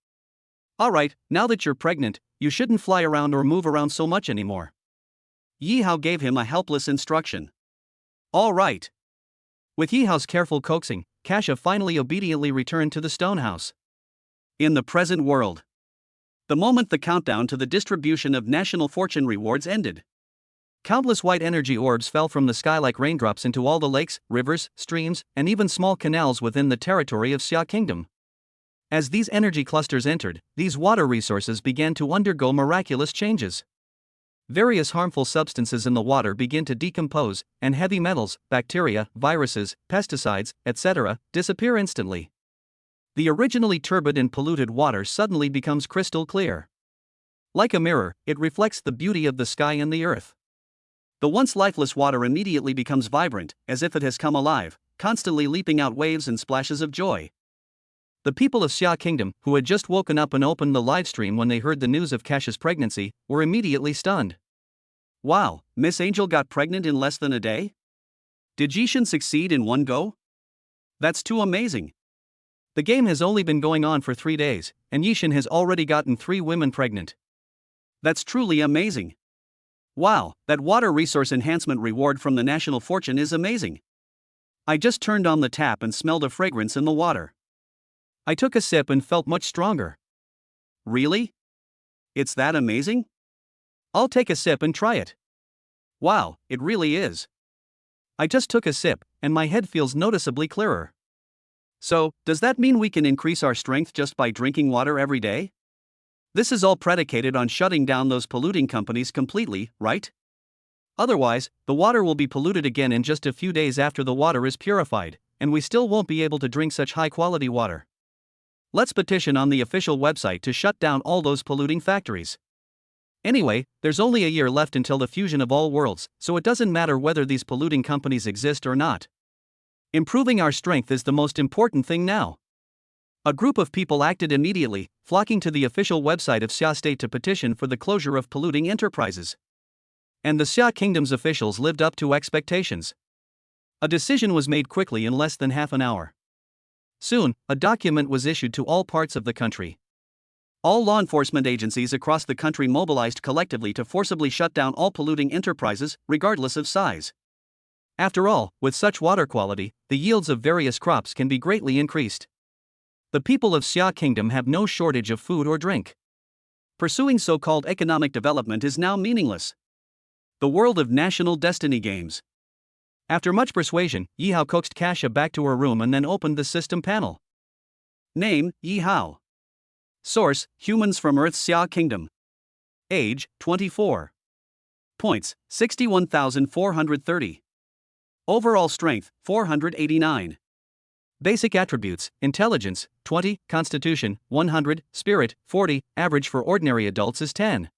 Speaker 1: Alright, now that you're pregnant, you shouldn't fly around or move around so much anymore. Yi Hao gave him a helpless instruction. Alright. With Yi Hao's careful coaxing, Kasha finally obediently returned to the stone house. In the present world. The moment the countdown to the distribution of national fortune rewards ended, countless white energy orbs fell from the sky like raindrops into all the lakes, rivers, streams, and even small canals within the territory of Xia Kingdom. As these energy clusters entered, these water resources began to undergo miraculous changes. Various harmful substances in the water begin to decompose, and heavy metals, bacteria, viruses, pesticides, etc., disappear instantly. The originally turbid and polluted water suddenly becomes crystal clear. Like a mirror, it reflects the beauty of the sky and the earth. The once lifeless water immediately becomes vibrant, as if it has come alive, constantly leaping out waves and splashes of joy. The people of Xia Kingdom, who had just woken up and opened the livestream when they heard the news of Kasha's pregnancy, were immediately stunned. Wow, Miss Angel got pregnant in less than a day? Did Jishin succeed in one go? That's too amazing. The game has only been going on for 3 days, and Yishin has already gotten 3 women pregnant. That's truly amazing. Wow, that water resource enhancement reward from the National Fortune is amazing. I just turned on the tap and smelled a fragrance in the water. I took a sip and felt much stronger. Really? It's that amazing? I'll take a sip and try it. Wow, it really is. I just took a sip, and my head feels noticeably clearer. So, does that mean we can increase our strength just by drinking water every day? This is all predicated on shutting down those polluting companies completely, right? Otherwise, the water will be polluted again in just a few days after the water is purified, and we still won't be able to drink such high-quality water. Let's petition on the official website to shut down all those polluting factories. Anyway, there's only a year left until the fusion of all worlds, so it doesn't matter whether these polluting companies exist or not. Improving our strength is the most important thing now. A group of people acted immediately, flocking to the official website of Xia State to petition for the closure of polluting enterprises. And the Xia Kingdom's officials lived up to expectations. A decision was made quickly in less than half an hour. Soon, a document was issued to all parts of the country. All law enforcement agencies across the country mobilized collectively to forcibly shut down all polluting enterprises, regardless of size. After all, with such water quality, the yields of various crops can be greatly increased. The people of Xia Kingdom have no shortage of food or drink. Pursuing so-called economic development is now meaningless. The world of national destiny games. After much persuasion, Yi Hao coaxed Kasha back to her room and then opened the system panel. Name, Yi Hao. Source, humans from Earth's Xia Kingdom. Age, 24. Points, 61,430. Overall strength, 489. Basic attributes: intelligence, 20, constitution, 100, spirit, 40, average for ordinary adults is 10.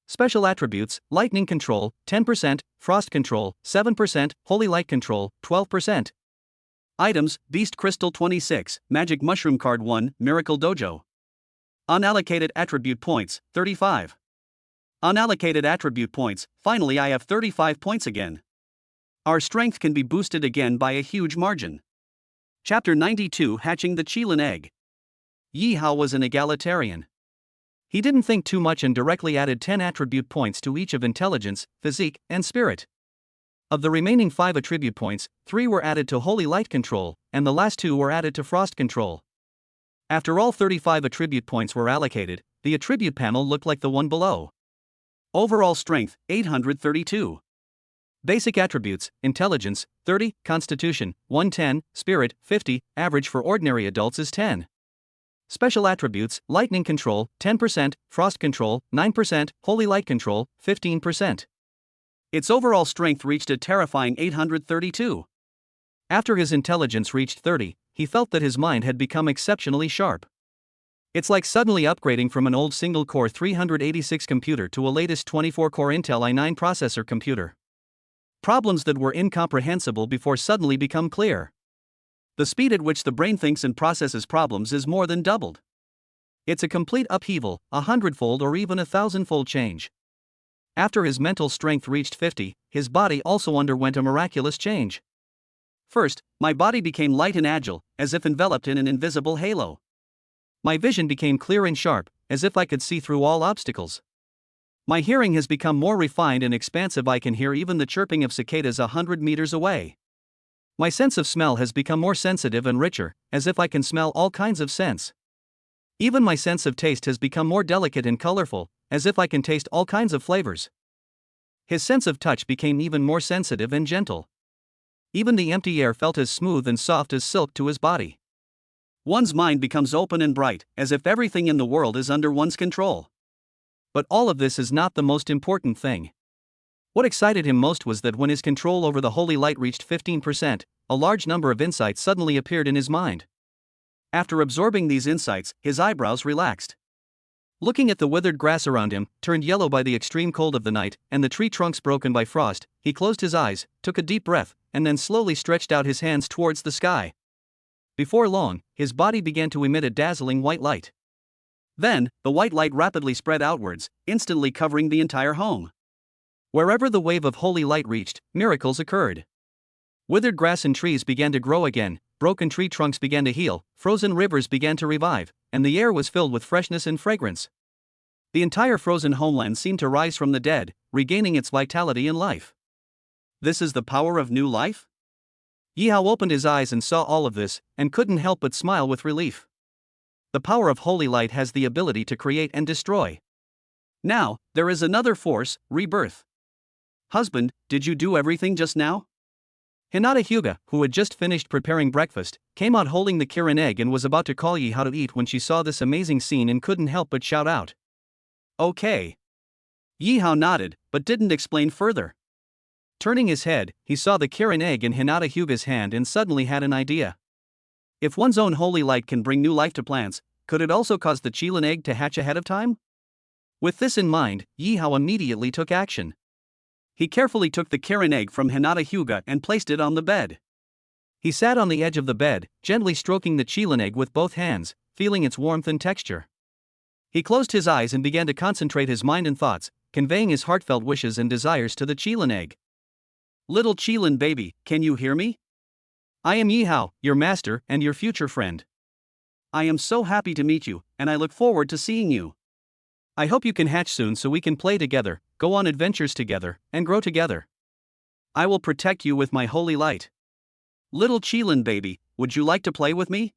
Speaker 1: Special attributes: lightning control, 10%, frost control, 7%, holy light control, 12%. Items: beast crystal 26, magic mushroom card 1, miracle dojo. Unallocated attribute points, 35. Unallocated attribute points, finally I have 35 points again. Our strength can be boosted again by a huge margin. Chapter 92: Hatching the Qilin Egg. Yi Hao was an egalitarian. He didn't think too much and directly added 10 attribute points to each of intelligence, physique, and spirit. Of the remaining 5 attribute points, 3 were added to holy light control, and the last 2 were added to frost control. After all 35 attribute points were allocated, the attribute panel looked like the one below. Overall strength, 832. Basic attributes, intelligence, 30, constitution, 110, spirit, 50, average for ordinary adults is 10. Special attributes, lightning control, 10%, frost control, 9%, holy light control, 15%. Its overall strength reached a terrifying 832. After his intelligence reached 30, he felt that his mind had become exceptionally sharp. It's like suddenly upgrading from an old single-core 386 computer to a latest 24-core Intel i9 processor computer. Problems that were incomprehensible before suddenly become clear. The speed at which the brain thinks and processes problems is more than doubled. It's a complete upheaval, 100-fold or even 1,000-fold change. After his mental strength reached 50, his body also underwent a miraculous change. First, my body became light and agile, as if enveloped in an invisible halo. My vision became clear and sharp, as if I could see through all obstacles. My hearing has become more refined and expansive. I can hear even the chirping of cicadas 100 meters away. My sense of smell has become more sensitive and richer, as if I can smell all kinds of scents. Even my sense of taste has become more delicate and colorful, as if I can taste all kinds of flavors. His sense of touch became even more sensitive and gentle. Even the empty air felt as smooth and soft as silk to his body. One's mind becomes open and bright, as if everything in the world is under one's control. But all of this is not the most important thing. What excited him most was that when his control over the holy light reached 15%, a large number of insights suddenly appeared in his mind. After absorbing these insights, his eyebrows relaxed. Looking at the withered grass around him, turned yellow by the extreme cold of the night, and the tree trunks broken by frost, he closed his eyes, took a deep breath, and then slowly stretched out his hands towards the sky. Before long, his body began to emit a dazzling white light. Then, the white light rapidly spread outwards, instantly covering the entire home. Wherever the wave of holy light reached, miracles occurred. Withered grass and trees began to grow again, broken tree trunks began to heal, frozen rivers began to revive, and the air was filled with freshness and fragrance. The entire frozen homeland seemed to rise from the dead, regaining its vitality and life. This is the power of new life? Yihao opened his eyes and saw all of this, and couldn't help but smile with relief. The power of holy light has the ability to create and destroy. Now, there is another force, rebirth. Husband, did you do everything just now? Hinata Hyuga, who had just finished preparing breakfast, came out holding the Kirin egg and was about to call Yihao to eat when she saw this amazing scene and couldn't help but shout out. Okay. Yihao nodded, but didn't explain further. Turning his head, he saw the Kirin egg in Hinata Hyuga's hand and suddenly had an idea. If one's own holy light can bring new life to plants, could it also cause the Qilin egg to hatch ahead of time? With this in mind, Yihao immediately took action. He carefully took the Kirin egg from Hinata Hyuga and placed it on the bed. He sat on the edge of the bed, gently stroking the Qilin egg with both hands, feeling its warmth and texture. He closed his eyes and began to concentrate his mind and thoughts, conveying his heartfelt wishes and desires to the Qilin egg. Little Qilin baby, can you hear me? I am Yihao, your master and your future friend. I am so happy to meet you, and I look forward to seeing you. I hope you can hatch soon so we can play together, go on adventures together, and grow together. I will protect you with my holy light. Little Qilin baby, would you like to play with me?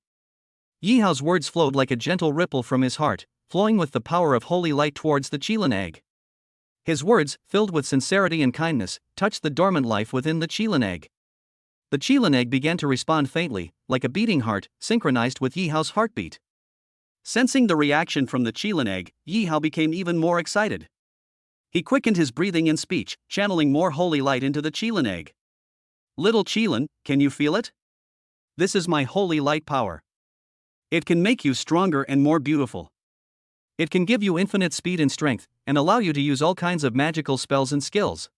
Speaker 1: Yihao's words flowed like a gentle ripple from his heart, flowing with the power of holy light towards the Qilin egg. His words, filled with sincerity and kindness, touched the dormant life within the Qilin egg. The Qilin egg began to respond faintly, like a beating heart, synchronized with Yihao's heartbeat. Sensing the reaction from the Qilin egg, Yihao became even more excited. He quickened his breathing and speech, channeling more holy light into the Qilin egg. Little Qilin, can you feel it? This is my holy light power. It can make you stronger and more beautiful. It can give you infinite speed and strength, and allow you to use all kinds of magical spells and skills.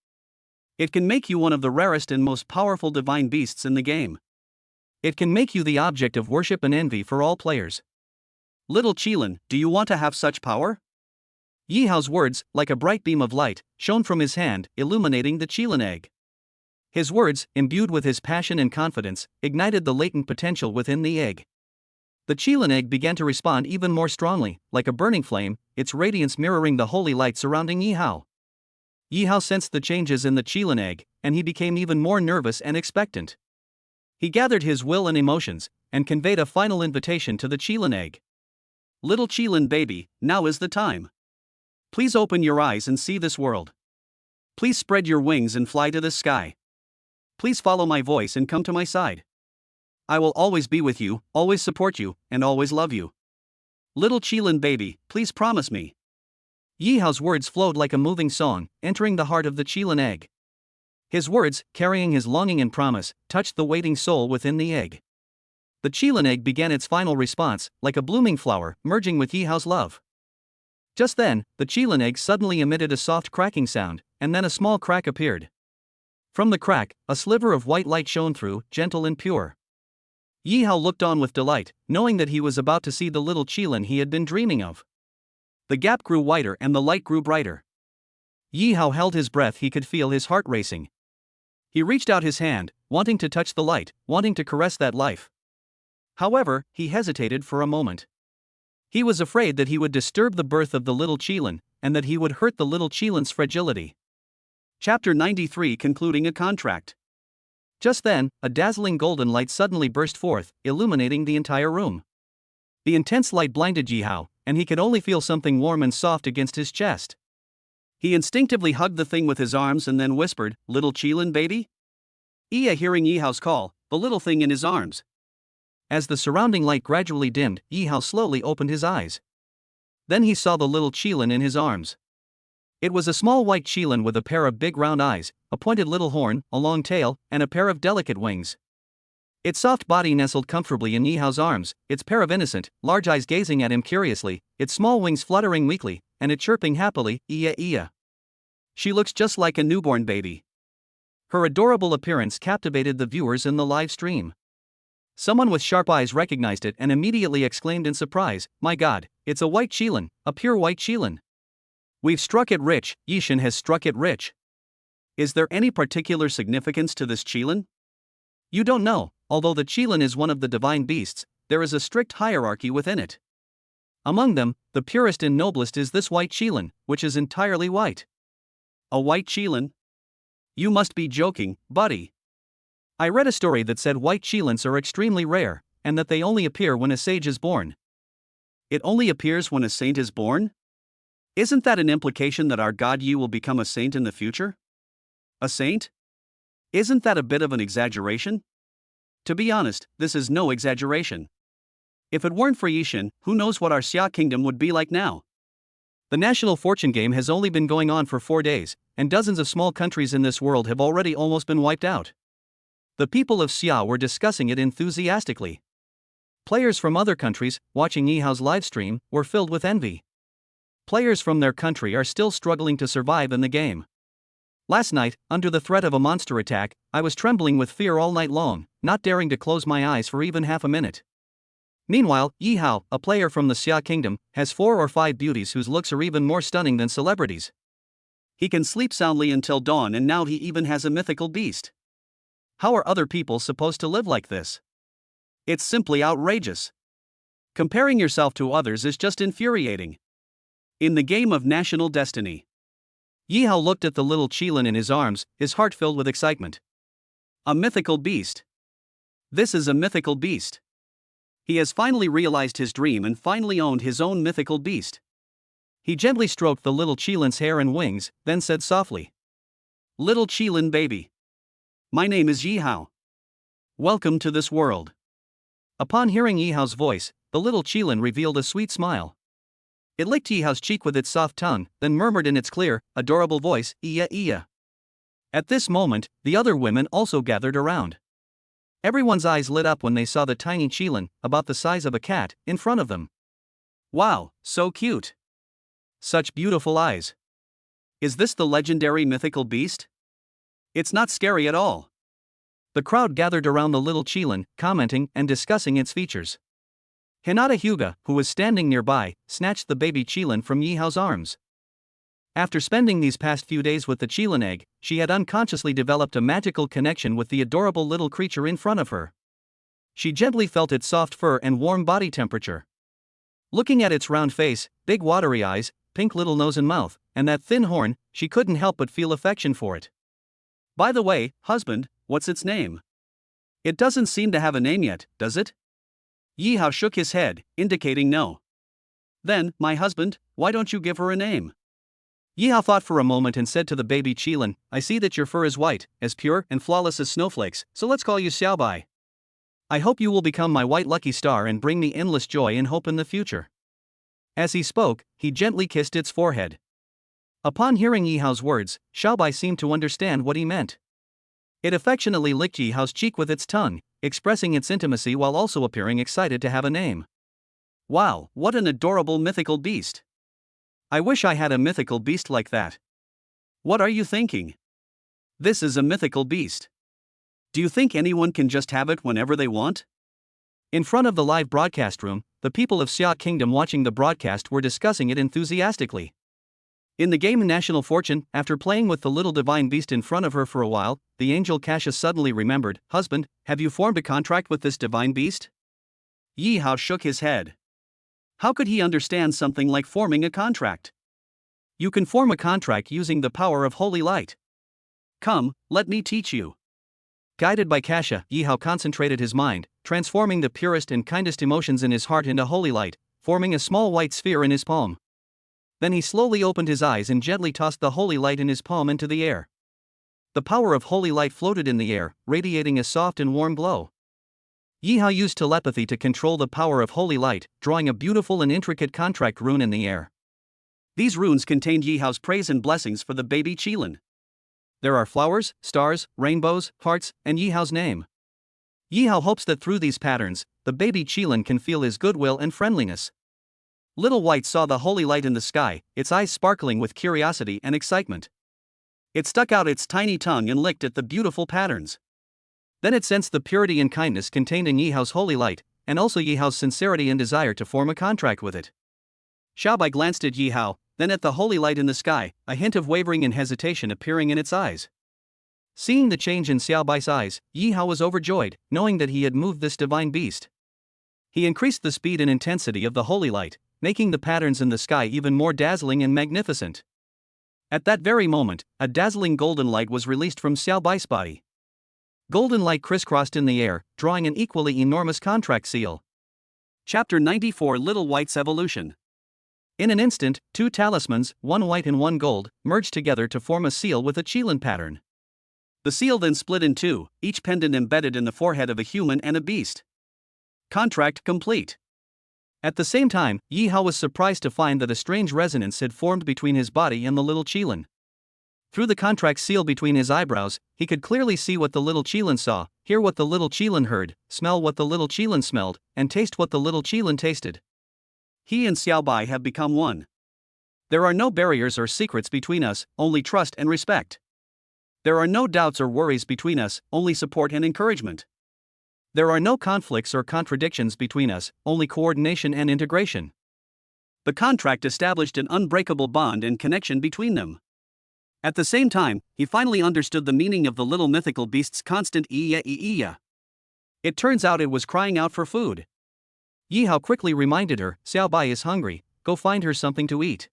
Speaker 1: It can make you one of the rarest and most powerful divine beasts in the game. It can make you the object of worship and envy for all players. Little Qilin, do you want to have such power? Yihao's words, like a bright beam of light, shone from his hand, illuminating the Qilin egg. His words, imbued with his passion and confidence, ignited the latent potential within the egg. The Qilin egg began to respond even more strongly, like a burning flame, its radiance mirroring the holy light surrounding Yihao. Yihao sensed the changes in the Qilin egg, and he became even more nervous and expectant. He gathered his will and emotions, and conveyed a final invitation to the Qilin egg. Little Qilin baby, now is the time. Please open your eyes and see this world. Please spread your wings and fly to the sky. Please follow my voice and come to my side. I will always be with you, always support you, and always love you. Little Qilin baby, please promise me. Yi Hao's words flowed like a moving song, entering the heart of the Qilin egg. His words, carrying his longing and promise, touched the waiting soul within the egg. The Qilin egg began its final response, like a blooming flower, merging with Yi Hao's love. Just then, the Qilin egg suddenly emitted a soft cracking sound, and then a small crack appeared. From the crack, a sliver of white light shone through, gentle and pure. Yi Hao looked on with delight, knowing that he was about to see the little Qilin he had been dreaming of. The gap grew wider and the light grew brighter. Yi Hao held his breath, he could feel his heart racing. He reached out his hand, wanting to touch the light, wanting to caress that life. However, he hesitated for a moment. He was afraid that he would disturb the birth of the little Qilin, and that he would hurt the little Qilin's fragility. Chapter 93, Concluding a Contract. Just then, a dazzling golden light suddenly burst forth, illuminating the entire room. The intense light blinded Yi Hao, and he could only feel something warm and soft against his chest. He instinctively hugged the thing with his arms and then whispered, "Little Qilin baby?" Iya hearing Yi Hao's call, the little thing in his arms. As the surrounding light gradually dimmed, Yi Hao slowly opened his eyes. Then he saw the little Qilin in his arms. It was a small white Qilin with a pair of big round eyes, a pointed little horn, a long tail, and a pair of delicate wings. Its soft body nestled comfortably in Yi Hao's arms, its pair of innocent, large eyes gazing at him curiously, its small wings fluttering weakly, and it chirping happily, "Iya iya." She looks just like a newborn baby. Her adorable appearance captivated the viewers in the live stream. Someone with sharp eyes recognized it and immediately exclaimed in surprise, "My God, it's a white Qilin, a pure white Qilin. We've struck it rich, Yishan has struck it rich." Is there any particular significance to this Qilin? You don't know, although the Qilin is one of the divine beasts, there is a strict hierarchy within it. Among them, the purest and noblest is this white Qilin, which is entirely white. A white Qilin? You must be joking, buddy. I read a story that said white Qilins are extremely rare, and that they only appear when a sage is born. It only appears when a saint is born? Isn't that an implication that our god Yi will become a saint in the future? A saint? Isn't that a bit of an exaggeration? To be honest, this is no exaggeration. If it weren't for Yishan, who knows what our Xia kingdom would be like now? The national fortune game has only been going on for 4 days, and dozens of small countries in this world have already almost been wiped out. The people of Xia were discussing it enthusiastically. Players from other countries, watching Yi Hao's livestream, were filled with envy. Players from their country are still struggling to survive in the game. Last night, under the threat of a monster attack, I was trembling with fear all night long, not daring to close my eyes for even half a minute. Meanwhile, Yi Hao, a player from the Xia kingdom, has 4 or 5 beauties whose looks are even more stunning than celebrities. He can sleep soundly until dawn, and now he even has a mythical beast. How are other people supposed to live like this? It's simply outrageous. Comparing yourself to others is just infuriating. In the game of national destiny, Yi Hao looked at the little Qilin in his arms, his heart filled with excitement. A mythical beast. This is a mythical beast. He has finally realized his dream and finally owned his own mythical beast. He gently stroked the little Qilin's hair and wings, then said softly, "Little Qilin baby. My name is Yi Hao. Welcome to this world." Upon hearing Yi Hao's voice, the little Qilin revealed a sweet smile. It licked Yi Hao's cheek with its soft tongue, then murmured in its clear, adorable voice, "Iya iya." At this moment, the other women also gathered around. Everyone's eyes lit up when they saw the tiny Qilin, about the size of a cat, in front of them. Wow, so cute. Such beautiful eyes. Is this the legendary mythical beast? It's not scary at all. The crowd gathered around the little Qilin, commenting and discussing its features. Hinata Hyuga, who was standing nearby, snatched the baby Qilin from Yi Hao's arms. After spending these past few days with the Qilin egg, she had unconsciously developed a magical connection with the adorable little creature in front of her. She gently felt its soft fur and warm body temperature. Looking at its round face, big watery eyes, pink little nose and mouth, and that thin horn, she couldn't help but feel affection for it. By the way, husband, what's its name? It doesn't seem to have a name yet, does it? Yi Hao shook his head, indicating no. Then, my husband, why don't you give her a name? Yi Hao thought for a moment and said to the baby Qilin, I see that your fur is white, as pure and flawless as snowflakes, so let's call you Xiaobai. I hope you will become my white lucky star and bring me endless joy and hope in the future. As he spoke, he gently kissed its forehead. Upon hearing Yi Hao's words, Xiaobai seemed to understand what he meant. It affectionately licked Yi Hao's cheek with its tongue, expressing its intimacy while also appearing excited to have a name. Wow, what an adorable mythical beast! I wish I had a mythical beast like that. What are you thinking? This is a mythical beast. Do you think anyone can just have it whenever they want? In front of the live broadcast room, the people of Xia Kingdom watching the broadcast were discussing it enthusiastically. In the game National Fortune, after playing with the little divine beast in front of her for a while, the angel Cassius suddenly remembered, Husband, have you formed a contract with this divine beast? Yi Hao shook his head. How could he understand something like forming a contract? You can form a contract using the power of holy light. Come, let me teach you. Guided by Kasha, Yi Hao concentrated his mind, transforming the purest and kindest emotions in his heart into holy light, forming a small white sphere in his palm. Then he slowly opened his eyes and gently tossed the holy light in his palm into the air. The power of holy light floated in the air, radiating a soft and warm glow. Yi Hao used telepathy to control the power of holy light, drawing a beautiful and intricate contract rune in the air. These runes contained Yi Hao's praise and blessings for the baby Qilin. There are flowers, stars, rainbows, hearts, and Yi Hao's name. Yi Hao hopes that through these patterns, the baby Qilin can feel his goodwill and friendliness. Little White saw the holy light in the sky, its eyes sparkling with curiosity and excitement. It stuck out its tiny tongue and licked at the beautiful patterns. Then it sensed the purity and kindness contained in Yi Hao's holy light, and also Yi Hao's sincerity and desire to form a contract with it. Xiaobai glanced at Yi Hao, then at the holy light in the sky, a hint of wavering and hesitation appearing in its eyes. Seeing the change in Xiaobai's eyes, Yi Hao was overjoyed, knowing that he had moved this divine beast. He increased the speed and intensity of the holy light, making the patterns in the sky even more dazzling and magnificent. At that very moment, a dazzling golden light was released from Xiaobai's body. Golden light crisscrossed in the air, drawing an equally enormous contract seal. Chapter 94 Little White's Evolution. In an instant, two talismans, one white and one gold, merged together to form a seal with a Qilin pattern. The seal then split in two, each pendant embedded in the forehead of a human and a beast. Contract complete. At the same time, Yi Hao was surprised to find that a strange resonance had formed between his body and the little Qilin. Through the contract seal between his eyebrows, he could clearly see what the little Qilin saw, hear what the little Qilin heard, smell what the little Qilin smelled, and taste what the little Qilin tasted. He and Xiaobai have become one. There are no barriers or secrets between us, only trust and respect. There are no doubts or worries between us, only support and encouragement. There are no conflicts or contradictions between us, only coordination and integration. The contract established an unbreakable bond and connection between them. At the same time, he finally understood the meaning of the little mythical beast's constant iya iya. It turns out it was crying out for food. Yi Hao quickly reminded her, Xiaobai is hungry, go find her something to eat.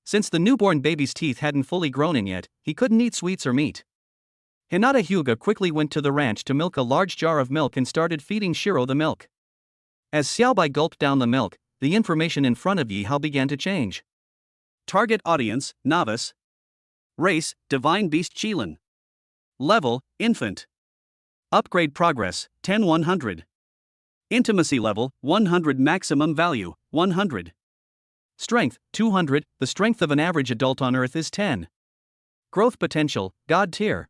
Speaker 1: Since the newborn baby's teeth hadn't fully grown in yet, he couldn't eat sweets or meat. Hinata Hyuga quickly went to the ranch to milk a large jar of milk and started feeding Shiro the milk. As Xiaobai gulped down the milk, the information in front of Yi Hao began to change. Target audience, novice. Race, Divine Beast Qilin. Level, Infant. Upgrade progress, 10-100. Intimacy level, 100. Maximum value, 100. Strength, 200. The strength of an average adult on Earth is 10. Growth potential, God tier.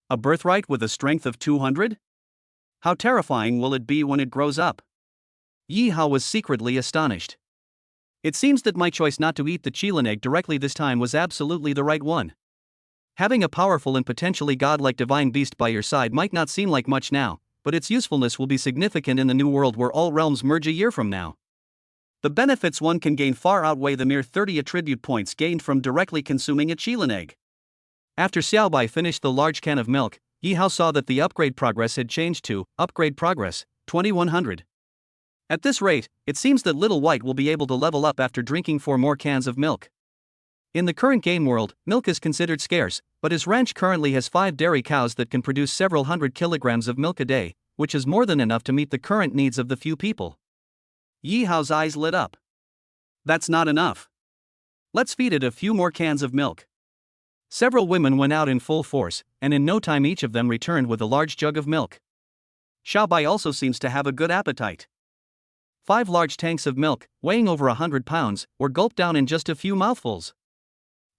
Speaker 1: A birthright with a strength of 200? How terrifying will it be when it grows up? Yi Hao was secretly astonished. It seems that my choice not to eat the Qilin egg directly this time was absolutely the right one. Having a powerful and potentially godlike divine beast by your side might not seem like much now, but its usefulness will be significant in the new world where all realms merge a year from now. The benefits one can gain far outweigh the mere 30 attribute points gained from directly consuming a Qilin egg. After Xiaobai finished the large can of milk, Yi Hao saw that the upgrade progress had changed to Upgrade Progress, 2100. At this rate, it seems that Little White will be able to level up after drinking 4 more cans of milk. In the current game world, milk is considered scarce, but his ranch currently has 5 dairy cows that can produce several hundred kilograms of milk a day, which is more than enough to meet the current needs of the few people. Yi Hao's eyes lit up. That's not enough. Let's feed it a few more cans of milk. Several women went out in full force, and in no time each of them returned with a large jug of milk. Xiaobai also seems to have a good appetite. 5 large tanks of milk, weighing over 100 pounds, were gulped down in just a few mouthfuls.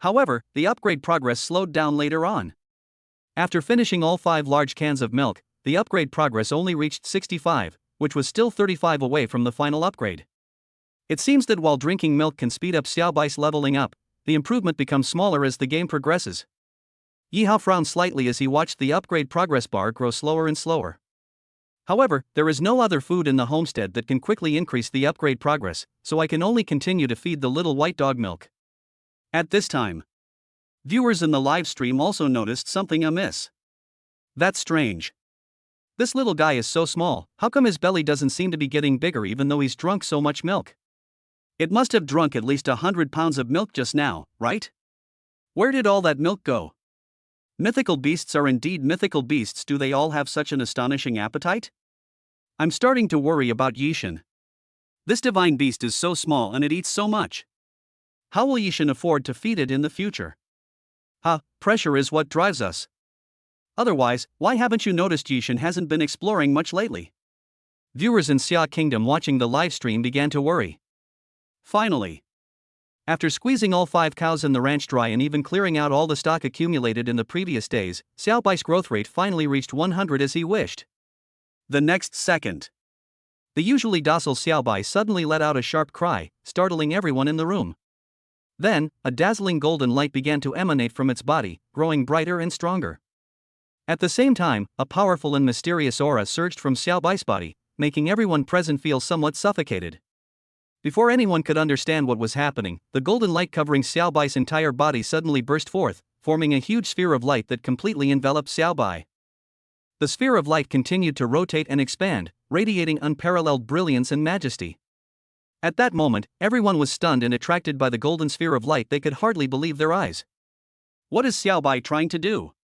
Speaker 1: However, the upgrade progress slowed down later on. After finishing all 5 large cans of milk, the upgrade progress only reached 65, which was still 35 away from the final upgrade. It seems that while drinking milk can speed up Xiaobai's leveling up, the improvement becomes smaller as the game progresses. Yihao frowned slightly as he watched the upgrade progress bar grow slower and slower. However, there is no other food in the homestead that can quickly increase the upgrade progress, so I can only continue to feed the little white dog milk. At this time, viewers in the live stream also noticed something amiss. That's strange. This little guy is so small, how come his belly doesn't seem to be getting bigger even though he's drunk so much milk? It must have drunk at least 100 pounds of milk just now, right? Where did all that milk go? Mythical beasts are indeed mythical beasts. Do they all have such an astonishing appetite? I'm starting to worry about Yishan. This divine beast is so small and it eats so much. How will Yishan afford to feed it in the future? Pressure is what drives us. Otherwise, why haven't you noticed Yishan hasn't been exploring much lately? Viewers in Xia Kingdom watching the live stream began to worry. Finally, after squeezing all 5 cows in the ranch dry and even clearing out all the stock accumulated in the previous days, Xiaobai's growth rate finally reached 100 as he wished. The next second, the usually docile Xiaobai suddenly let out a sharp cry, startling everyone in the room. Then, a dazzling golden light began to emanate from its body, growing brighter and stronger. At the same time, a powerful and mysterious aura surged from Xiaobai's body, making everyone present feel somewhat suffocated. Before anyone could understand what was happening, the golden light covering Xiaobai's entire body suddenly burst forth, forming a huge sphere of light that completely enveloped Xiaobai. The sphere of light continued to rotate and expand, radiating unparalleled brilliance and majesty. At that moment, everyone was stunned and attracted by the golden sphere of light. They could hardly believe their eyes. What is Xiaobai trying to do?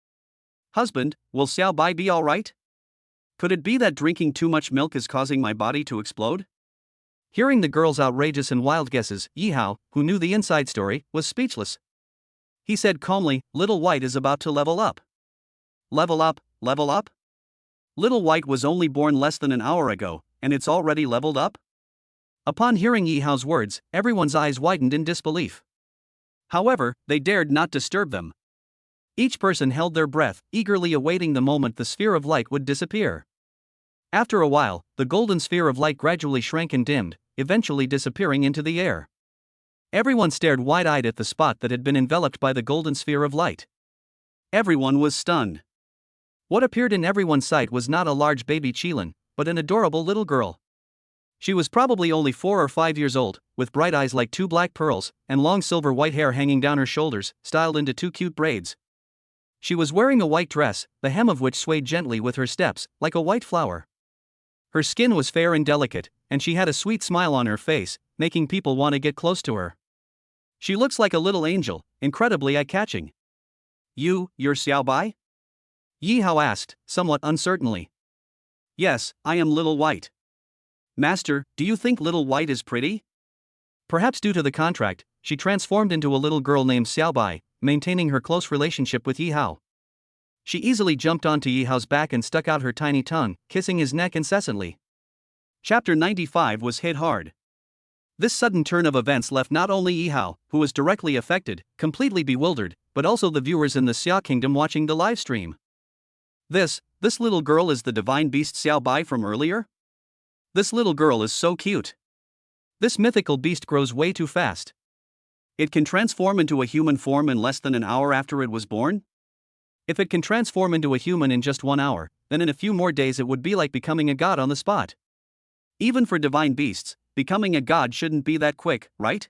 Speaker 1: Husband, will Xiaobai be alright? Could it be that drinking too much milk is causing my body to explode? Hearing the girl's outrageous and wild guesses, Yihao, who knew the inside story, was speechless. He said calmly, Little White is about to level up. Level up, level up? Little White was only born less than an hour ago, and it's already leveled up? Upon hearing Yihao's words, everyone's eyes widened in disbelief. However, they dared not disturb them. Each person held their breath, eagerly awaiting the moment the sphere of light would disappear. After a while, the golden sphere of light gradually shrank and dimmed, eventually disappearing into the air. Everyone stared wide-eyed at the spot that had been enveloped by the golden sphere of light. Everyone was stunned. What appeared in everyone's sight was not a large baby Qilin, but an adorable little girl. She was probably only 4 or 5 years old, with bright eyes like 2 black pearls, and long silver white hair hanging down her shoulders, styled into 2 cute braids. She was wearing a white dress, the hem of which swayed gently with her steps, like a white flower. Her skin was fair and delicate, and she had a sweet smile on her face, making people want to get close to her. She looks like a little angel, incredibly eye-catching. You're Xiaobai? Yihao asked, somewhat uncertainly. Yes, I am Little White. Master, do you think Little White is pretty? Perhaps due to the contract, she transformed into a little girl named Xiaobai, maintaining her close relationship with Yihao. She easily jumped onto Yihao's back and stuck out her tiny tongue, kissing his neck incessantly. Chapter 95 was hit hard. This sudden turn of events left not only Yihao, who was directly affected, completely bewildered, but also the viewers in the Xia Kingdom watching the live stream. This little girl is the divine beast Xiaobai from earlier? This little girl is so cute. This mythical beast grows way too fast. It can transform into a human form in less than an hour after it was born? If it can transform into a human in just 1 hour, then in a few more days it would be like becoming a god on the spot. Even for divine beasts, becoming a god shouldn't be that quick, right?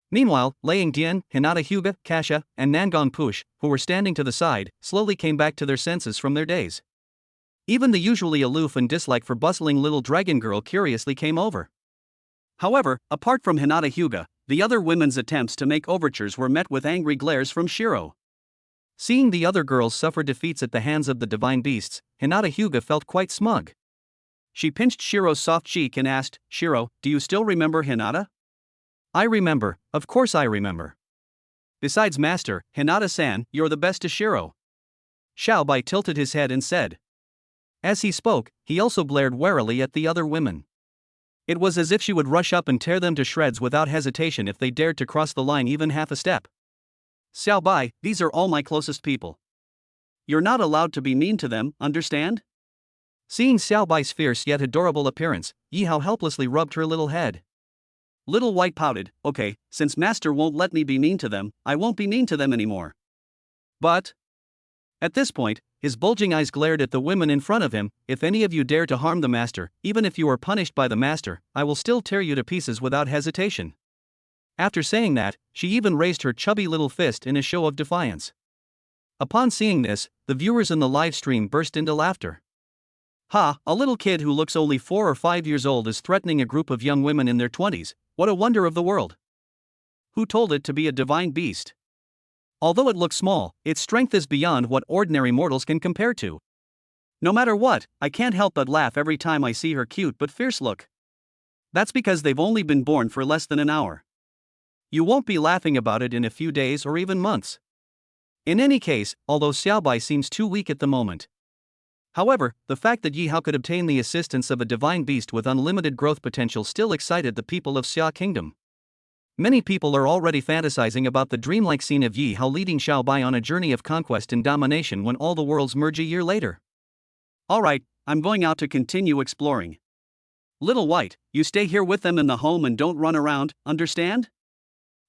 Speaker 1: Meanwhile, Liang Dian, Hinata Hyuga, Kasha, and Nangon Push, who were standing to the side, slowly came back to their senses from their daze. Even the usually aloof and dislike for bustling little dragon girl curiously came over. However, apart from Hinata Hyuga, the other women's attempts to make overtures were met with angry glares from Shiro. Seeing the other girls suffer defeats at the hands of the divine beasts, Hinata Hyuga felt quite smug. She pinched Shiro's soft cheek and asked, Shiro, do you still remember Hinata? I remember, of course I remember. Besides Master, Hinata-san, you're the best Ishiro. Xiaobai tilted his head and said. As he spoke, he also glared warily at the other women. It was as if she would rush up and tear them to shreds without hesitation if they dared to cross the line even half a step. Xiaobai, these are all my closest people. You're not allowed to be mean to them, understand? Seeing Xiaobai's fierce yet adorable appearance, Yihao helplessly rubbed her little head. Little White pouted, okay, since Master won't let me be mean to them, I won't be mean to them anymore. But... At this point, his bulging eyes glared at the women in front of him. If any of you dare to harm the Master, even if you are punished by the Master, I will still tear you to pieces without hesitation. After saying that, she even raised her chubby little fist in a show of defiance. Upon seeing this, the viewers in the live stream burst into laughter. Ha, a little kid who looks only 4 or 5 years old is threatening a group of young women in their 20s, what a wonder of the world. Who told it to be a divine beast? Although it looks small, its strength is beyond what ordinary mortals can compare to. No matter what, I can't help but laugh every time I see her cute but fierce look. That's because they've only been born for less than an hour. You won't be laughing about it in a few days or even months. In any case, although Xiaobai seems too weak at the moment. However, the fact that Yihao could obtain the assistance of a divine beast with unlimited growth potential still excited the people of Xia Kingdom. Many people are already fantasizing about the dreamlike scene of Yihao leading Xiaobai on a journey of conquest and domination when all the worlds merge a year later. Alright, I'm going out to continue exploring. Little White, you stay here with them in the home and don't run around, understand?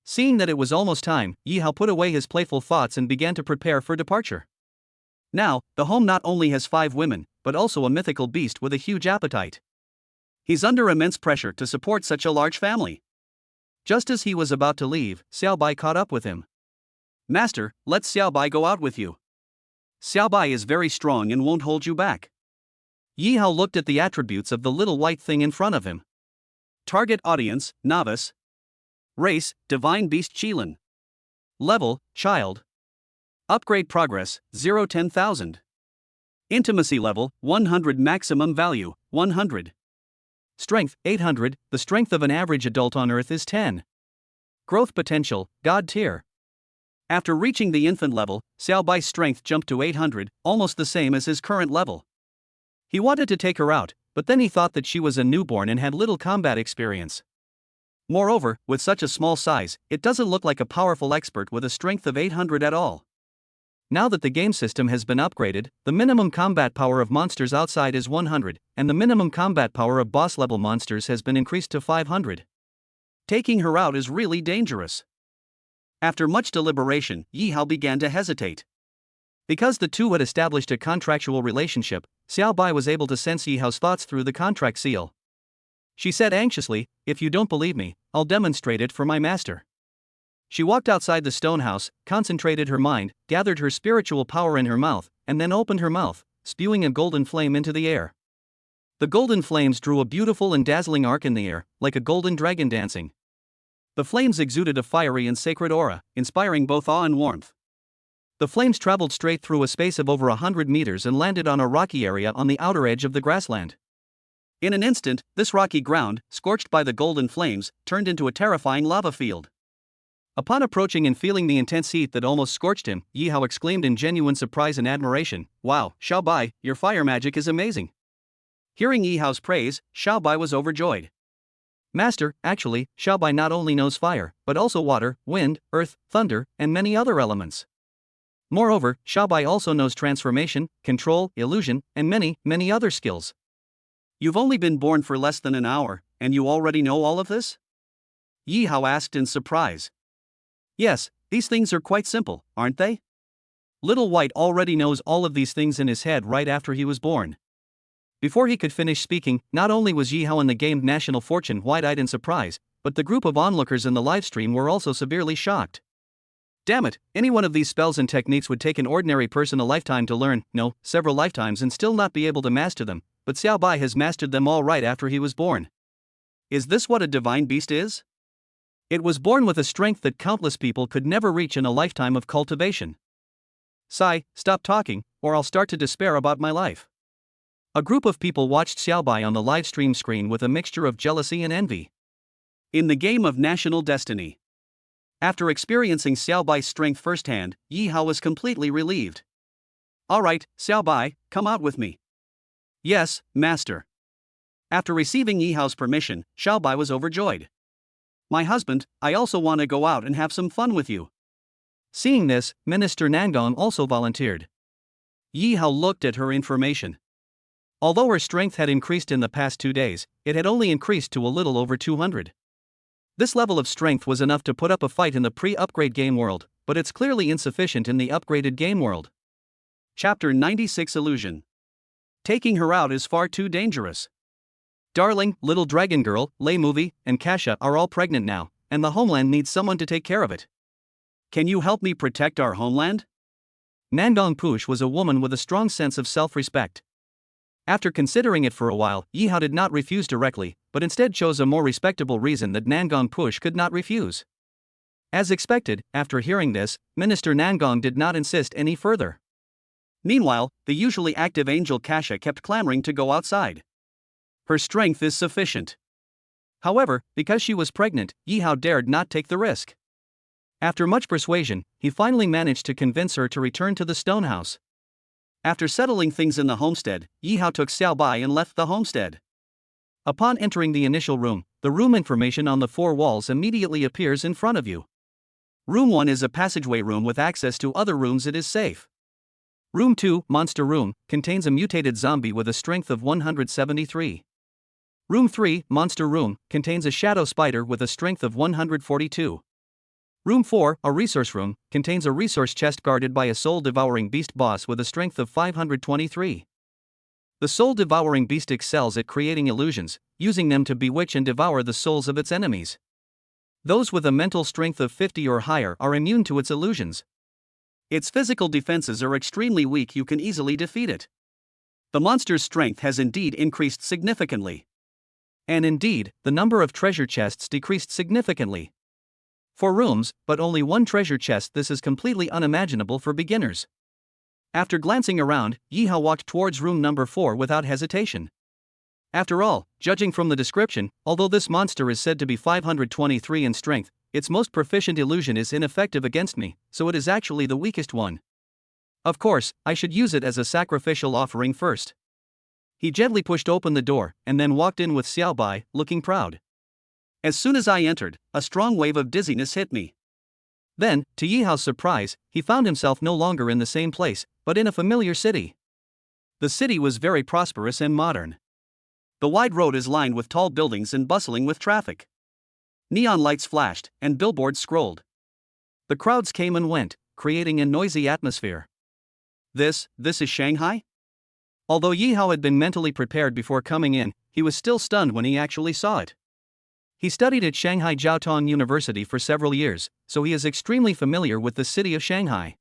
Speaker 1: Seeing that it was almost time, Yihao put away his playful thoughts and began to prepare for departure. Now, the home not only has 5 women, but also a mythical beast with a huge appetite. He's under immense pressure to support such a large family. Just as he was about to leave, Xiaobai caught up with him. Master, let Xiaobai go out with you. Xiaobai is very strong and won't hold you back. Yihao looked at the attributes of the little white thing in front of him. Target audience, novice. Race, divine beast Qilin. Level, child. Upgrade progress, 0-10,000. Intimacy level, 100. Maximum value, 100. Strength, 800, the strength of an average adult on Earth is 10. Growth potential, God tier. After reaching the infant level, Xiaobai's strength jumped to 800, almost the same as his current level. He wanted to take her out, but then he thought that she was a newborn and had little combat experience. Moreover, with such a small size, it doesn't look like a powerful expert with a strength of 800 at all. Now that the game system has been upgraded, the minimum combat power of monsters outside is 100, and the minimum combat power of boss-level monsters has been increased to 500. Taking her out is really dangerous. After much deliberation, Yihao began to hesitate. Because the two had established a contractual relationship, Xiaobai was able to sense Yihao's thoughts through the contract seal. She said anxiously, "If you don't believe me, I'll demonstrate it for my master." She walked outside the stone house, concentrated her mind, gathered her spiritual power in her mouth, and then opened her mouth, spewing a golden flame into the air. The golden flames drew a beautiful and dazzling arc in the air, like a golden dragon dancing. The flames exuded a fiery and sacred aura, inspiring both awe and warmth. The flames traveled straight through a space of over 100 meters and landed on a rocky area on the outer edge of the grassland. In an instant, this rocky ground, scorched by the golden flames, turned into a terrifying lava field. Upon approaching and feeling the intense heat that almost scorched him, Yihao exclaimed in genuine surprise and admiration, "Wow, Xiaobai, your fire magic is amazing." Hearing Yihao's praise, Xiaobai was overjoyed. Master, actually, Xiaobai not only knows fire, but also water, wind, earth, thunder, and many other elements. Moreover, Xiaobai also knows transformation, control, illusion, and many, many other skills. You've only been born for less than an hour, and you already know all of this? Yihao asked in surprise. Yes, these things are quite simple, aren't they? Little White already knows all of these things in his head right after he was born. Before he could finish speaking, not only was Yihao and the gamed national fortune wide-eyed in surprise, but the group of onlookers in the livestream were also severely shocked. Damn it, any one of these spells and techniques would take an ordinary person a lifetime to learn, no, several lifetimes, and still not be able to master them, but Xiaobai has mastered them all right after he was born. Is this what a divine beast is? It was born with a strength that countless people could never reach in a lifetime of cultivation. Sai, stop talking, or I'll start to despair about my life. A group of people watched Xiaobai on the live stream screen with a mixture of jealousy and envy. In the game of national destiny. After experiencing Xiaobai's strength firsthand, Yi Hao was completely relieved. Alright, Xiaobai, come out with me. Yes, master. After receiving Yi Hao's permission, Xiaobai was overjoyed. My husband, I also want to go out and have some fun with you. Seeing this, Minister Nangong also volunteered. Yi Hao looked at her information. Although her strength had increased in the past 2 days, it had only increased to a little over 200. This level of strength was enough to put up a fight in the pre-upgrade game world, but it's clearly insufficient in the upgraded game world. Chapter 96 Illusion. Taking her out is far too dangerous. Darling, little dragon girl, Lei Movie, and Kasha are all pregnant now, and the homeland needs someone to take care of it. Can you help me protect our homeland? Nandong Push was a woman with a strong sense of self-respect. After considering it for a while, Yi Hao did not refuse directly, but instead chose a more respectable reason that Nangong Push could not refuse. As expected, after hearing this, Minister Nangong did not insist any further. Meanwhile, the usually active angel Kasha kept clamoring to go outside. Her strength is sufficient. However, because she was pregnant, Yi Hao dared not take the risk. After much persuasion, he finally managed to convince her to return to the stone house. After settling things in the homestead, Yi Hao took Xiaobai and left the homestead. Upon entering the initial room, the room information on the 4 walls immediately appears in front of you. Room 1 is a passageway room with access to other rooms. It is safe. Room 2, Monster Room, contains a mutated zombie with a strength of 173. Room 3, Monster Room, contains a shadow spider with a strength of 142. Room 4, a resource room, contains a resource chest guarded by a soul-devouring beast boss with a strength of 523. The soul-devouring beast excels at creating illusions, using them to bewitch and devour the souls of its enemies. Those with a mental strength of 50 or higher are immune to its illusions. Its physical defenses are extremely weak. You can easily defeat it. The monster's strength has indeed increased significantly. And indeed, the number of treasure chests decreased significantly. 4 rooms, but only 1 treasure chest. This is completely unimaginable for beginners. After glancing around, Yi Hao walked towards room number 4 without hesitation. After all, judging from the description, although this monster is said to be 523 in strength, its most proficient illusion is ineffective against me, so it is actually the weakest one. Of course, I should use it as a sacrificial offering first. He gently pushed open the door, and then walked in with Xiaobai, looking proud. As soon as I entered, a strong wave of dizziness hit me. Then, to Yi Hao's surprise, he found himself no longer in the same place, but in a familiar city. The city was very prosperous and modern. The wide road is lined with tall buildings and bustling with traffic. Neon lights flashed, and billboards scrolled. The crowds came and went, creating a noisy atmosphere. This is Shanghai? Although Yi Hao had been mentally prepared before coming in, he was still stunned when he actually saw it. He studied at Shanghai Jiaotong University for several years, so he is extremely familiar with the city of Shanghai.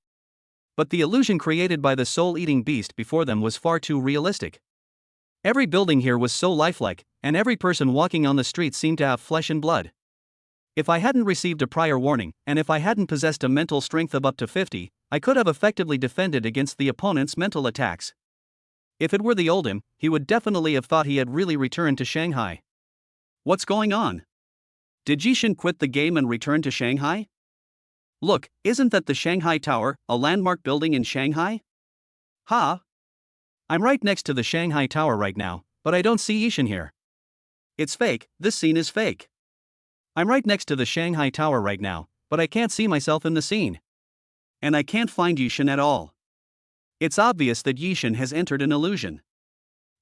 Speaker 1: But the illusion created by the soul-eating beast before them was far too realistic. Every building here was so lifelike, and every person walking on the street seemed to have flesh and blood. If I hadn't received a prior warning, and if I hadn't possessed a mental strength of up to 50, I could have effectively defended against the opponent's mental attacks. If it were the old him, he would definitely have thought he had really returned to Shanghai. What's going on? Did Jishin quit the game and return to Shanghai? Look, isn't that the Shanghai Tower, a landmark building in Shanghai? Ha! I'm right next to the Shanghai Tower right now, but I don't see Yishin here. It's fake, this scene is fake. I'm right next to the Shanghai Tower right now, but I can't see myself in the scene. And I can't find Yishin at all. It's obvious that Yishin has entered an illusion.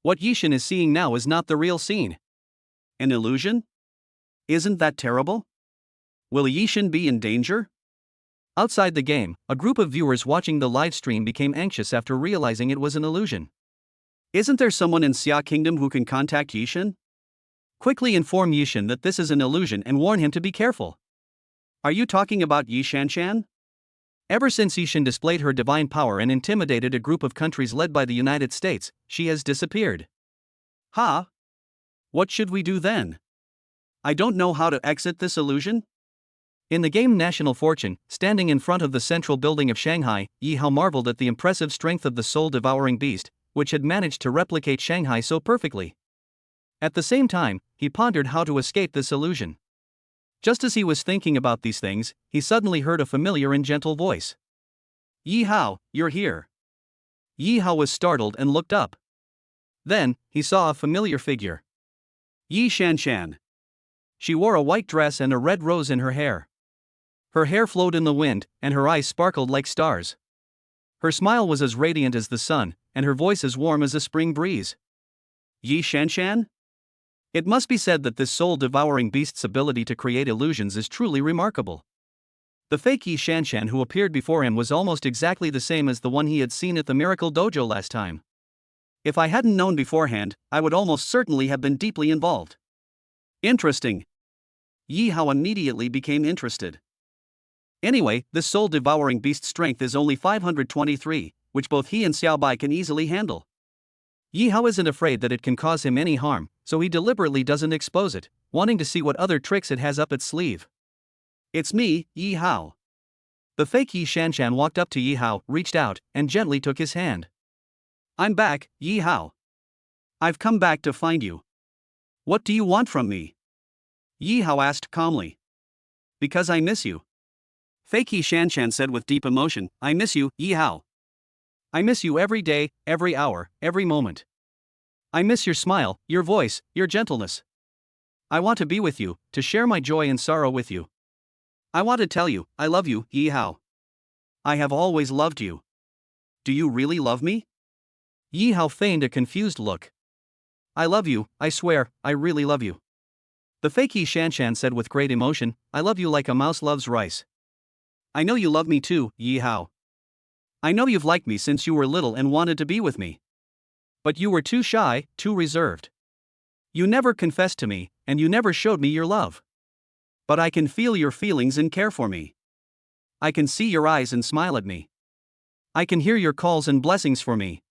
Speaker 1: What Yishin is seeing now is not the real scene. An illusion? Isn't that terrible? Will Yishin be in danger? Outside the game, a group of viewers watching the live stream became anxious after realizing it was an illusion. Isn't there someone in Xia Kingdom who can contact Yishin? Quickly inform Yishin that this is an illusion and warn him to be careful. Are you talking about Yi Shanshan? Ever since Yishin displayed her divine power and intimidated a group of countries led by the United States, she has disappeared. Ha! What should we do then? I don't know how to exit this illusion. In the game National Fortune, standing in front of the central building of Shanghai, Yi Hao marveled at the impressive strength of the soul-devouring beast, which had managed to replicate Shanghai so perfectly. At the same time, he pondered how to escape this illusion. Just as he was thinking about these things, he suddenly heard a familiar and gentle voice. Yi Hao, you're here. Yi Hao was startled and looked up. Then, he saw a familiar figure. Yi Shanshan. She wore a white dress and a red rose in her hair. Her hair flowed in the wind, and her eyes sparkled like stars. Her smile was as radiant as the sun, and her voice as warm as a spring breeze. Yi Shanshan? It must be said that this soul-devouring beast's ability to create illusions is truly remarkable. The fake Yi Shanshan who appeared before him was almost exactly the same as the one he had seen at the Miracle Dojo last time. If I hadn't known beforehand, I would almost certainly have been deeply involved. Interesting. Yi Hao immediately became interested. Anyway, this soul-devouring beast's strength is only 523, which both he and Xiaobai can easily handle. Yi Hao isn't afraid that it can cause him any harm, so he deliberately doesn't expose it, wanting to see what other tricks it has up its sleeve. It's me, Yi Hao. The fake Yi Shanshan walked up to Yi Hao, reached out, and gently took his hand. I'm back, Yi Hao. I've come back to find you. What do you want from me? Yi Hao asked calmly. Because I miss you. Fake Yi Shanshan said with deep emotion, I miss you, Yi Hao. I miss you every day, every hour, every moment. I miss your smile, your voice, your gentleness. I want to be with you, to share my joy and sorrow with you. I want to tell you, I love you, Yi Hao. I have always loved you. Do you really love me? Yi Hao feigned a confused look. I love you, I swear, I really love you. The fake Yi Shanshan said with great emotion, I love you like a mouse loves rice. I know you love me too, Yi Hao. I know you've liked me since you were little and wanted to be with me. But you were too shy, too reserved. You never confessed to me, and you never showed me your love. But I can feel your feelings and care for me. I can see your eyes and smile at me. I can hear your calls and blessings for me.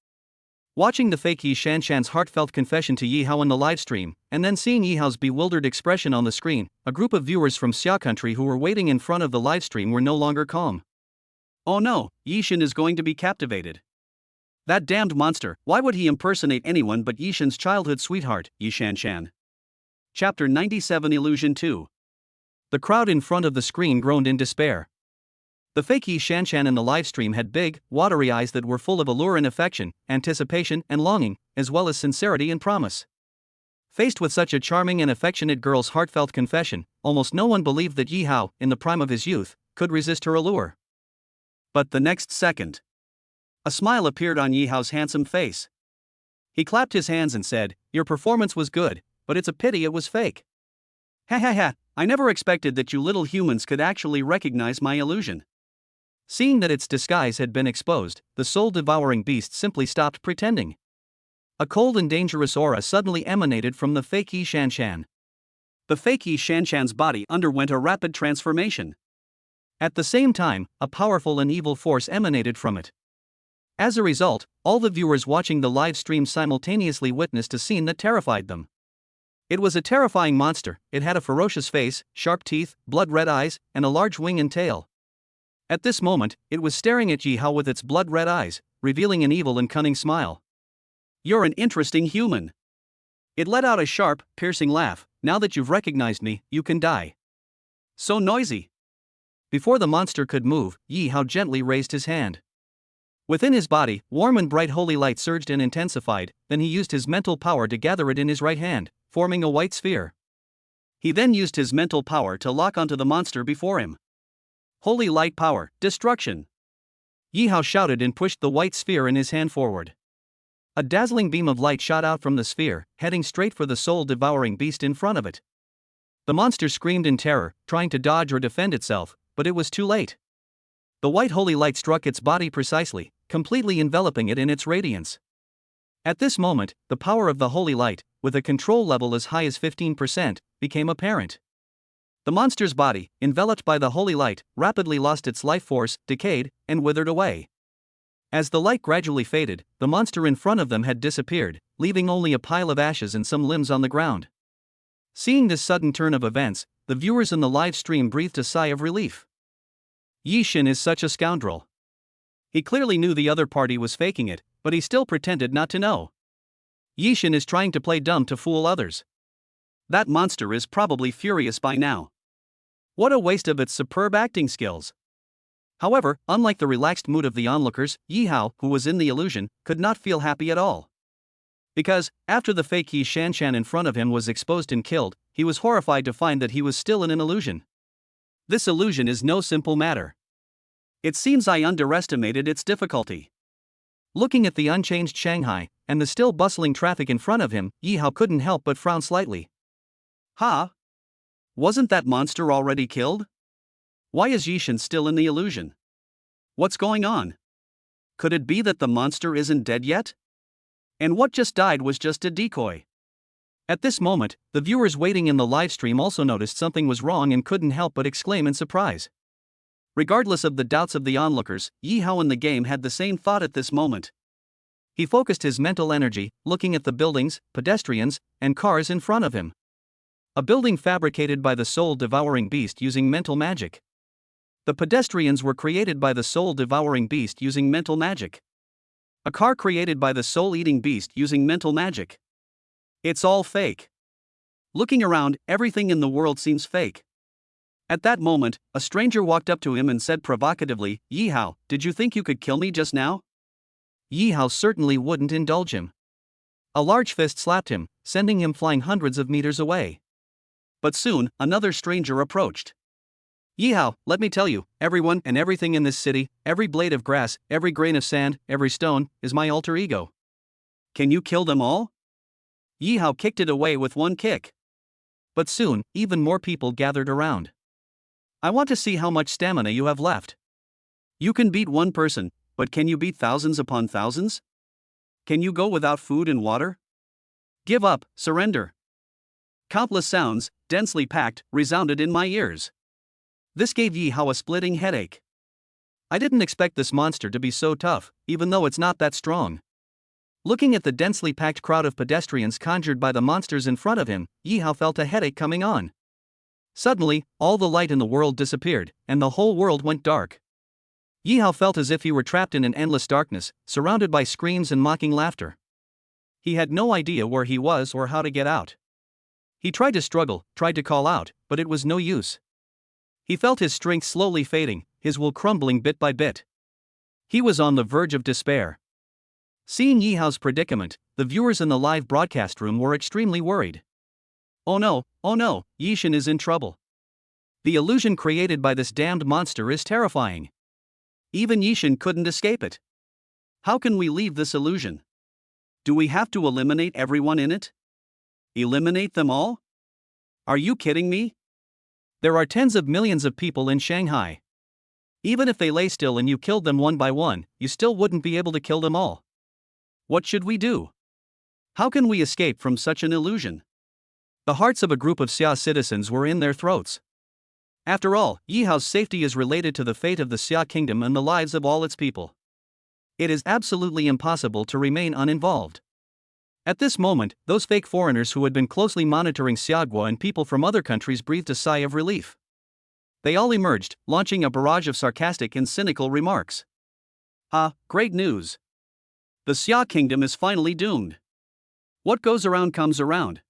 Speaker 1: Watching the fake Yi Shanshan's heartfelt confession to Yi Hao in the livestream, and then seeing Yi Hao's bewildered expression on the screen, a group of viewers from Xia country who were waiting in front of the livestream were no longer calm. Oh no, Yishin is going to be captivated. That damned monster, why would he impersonate anyone but Yishin's childhood sweetheart, Yi Shanshan? Chapter 97 Illusion 2. The crowd in front of the screen groaned in despair. The fake Yi Shanshan in the livestream had big, watery eyes that were full of allure and affection, anticipation and longing, as well as sincerity and promise. Faced with such a charming and affectionate girl's heartfelt confession, almost no one believed that Yi Hao, in the prime of his youth, could resist her allure. But the next second, a smile appeared on Yi Hao's handsome face. He clapped his hands and said, Your performance was good, but it's a pity it was fake. Ha ha ha, I never expected that you little humans could actually recognize my illusion. Seeing that its disguise had been exposed, the soul-devouring beast simply stopped pretending. A cold and dangerous aura suddenly emanated from the fake Yi Shanshan. The fake Yi Shanshan's body underwent a rapid transformation. At the same time, a powerful and evil force emanated from it. As a result, all the viewers watching the live stream simultaneously witnessed a scene that terrified them. It was a terrifying monster. It had a ferocious face, sharp teeth, blood-red eyes, and a large wing and tail. At this moment, it was staring at Yi Hao with its blood-red eyes, revealing an evil and cunning smile. You're an interesting human. It let out a sharp, piercing laugh. Now that you've recognized me, you can die. So noisy. Before the monster could move, Yi Hao gently raised his hand. Within his body, warm and bright holy light surged and intensified, then he used his mental power to gather it in his right hand, forming a white sphere. He then used his mental power to lock onto the monster before him. Holy light power, destruction! Yi Hao shouted and pushed the white sphere in his hand forward. A dazzling beam of light shot out from the sphere, heading straight for the soul-devouring beast in front of it. The monster screamed in terror, trying to dodge or defend itself, but it was too late. The white holy light struck its body precisely, completely enveloping it in its radiance. At this moment, the power of the holy light, with a control level as high as 15%, became apparent. The monster's body, enveloped by the holy light, rapidly lost its life force, decayed, and withered away. As the light gradually faded, the monster in front of them had disappeared, leaving only a pile of ashes and some limbs on the ground. Seeing this sudden turn of events, the viewers in the live stream breathed a sigh of relief. Yishin is such a scoundrel. He clearly knew the other party was faking it, but he still pretended not to know. Yishin is trying to play dumb to fool others. That monster is probably furious by now. What a waste of its superb acting skills. However, unlike the relaxed mood of the onlookers, Yi Hao, who was in the illusion, could not feel happy at all. Because, after the fake Yi Shanshan in front of him was exposed and killed, he was horrified to find that he was still in an illusion. This illusion is no simple matter. It seems I underestimated its difficulty. Looking at the unchanged Shanghai, and the still bustling traffic in front of him, Yi Hao couldn't help but frown slightly. Ha! Wasn't that monster already killed? Why is Yishan still in the illusion? What's going on? Could it be that the monster isn't dead yet? And what just died was just a decoy? At this moment, the viewers waiting in the livestream also noticed something was wrong and couldn't help but exclaim in surprise. Regardless of the doubts of the onlookers, Yi Hao in the game had the same thought at this moment. He focused his mental energy, looking at the buildings, pedestrians, and cars in front of him. A building fabricated by the soul-devouring beast using mental magic. The pedestrians were created by the soul-devouring beast using mental magic. A car created by the soul-eating beast using mental magic. It's all fake. Looking around, everything in the world seems fake. At that moment, a stranger walked up to him and said provocatively, "Yi Hao, did you think you could kill me just now?" Yi Hao certainly wouldn't indulge him. A large fist slapped him, sending him flying hundreds of meters away. But soon, another stranger approached. "Yi Hao, let me tell you, everyone and everything in this city, every blade of grass, every grain of sand, every stone, is my alter ego. Can you kill them all?" Yi Hao kicked it away with one kick. But soon, even more people gathered around. "I want to see how much stamina you have left. You can beat one person, but can you beat thousands upon thousands? Can you go without food and water? Give up, surrender." Countless sounds, densely packed, resounded in my ears. This gave Yi Hao a splitting headache. I didn't expect this monster to be so tough, even though it's not that strong. Looking at the densely packed crowd of pedestrians conjured by the monsters in front of him, Yi Hao felt a headache coming on. Suddenly, all the light in the world disappeared, and the whole world went dark. Yi Hao felt as if he were trapped in an endless darkness, surrounded by screams and mocking laughter. He had no idea where he was or how to get out. He tried to struggle, tried to call out, but it was no use. He felt his strength slowly fading, his will crumbling bit by bit. He was on the verge of despair. Seeing Yi Hao's predicament, the viewers in the live broadcast room were extremely worried. Oh no, Yishan is in trouble. The illusion created by this damned monster is terrifying. Even Yishan couldn't escape it. How can we leave this illusion? Do we have to eliminate everyone in it? Eliminate them all? Are you kidding me? There are tens of millions of people in Shanghai. Even if they lay still and you killed them one by one, you still wouldn't be able to kill them all. What should we do? How can we escape from such an illusion? The hearts of a group of Xia citizens were in their throats. After all, Yi Hao's safety is related to the fate of the Xia kingdom and the lives of all its people. It is absolutely impossible to remain uninvolved. At this moment, those fake foreigners who had been closely monitoring Xiagua and people from other countries breathed a sigh of relief. They all emerged, launching a barrage of sarcastic and cynical remarks. Ah, great news! The Xia kingdom is finally doomed. What goes around comes around.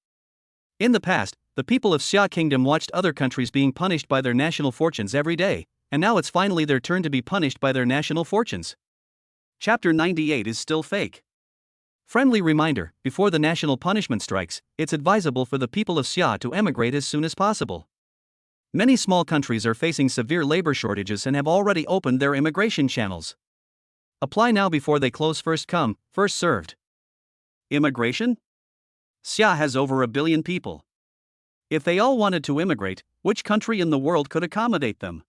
Speaker 1: In the past, the people of Xia kingdom watched other countries being punished by their national fortunes every day, and now it's finally their turn to be punished by their national fortunes. Chapter 98 is still fake. Friendly reminder, before the national punishment strikes, it's advisable for the people of Xia to emigrate as soon as possible. Many small countries are facing severe labor shortages and have already opened their immigration channels. Apply now before they close. First come, first served. Immigration? Xia has over 1 billion people. If they all wanted to immigrate, which country in the world could accommodate them?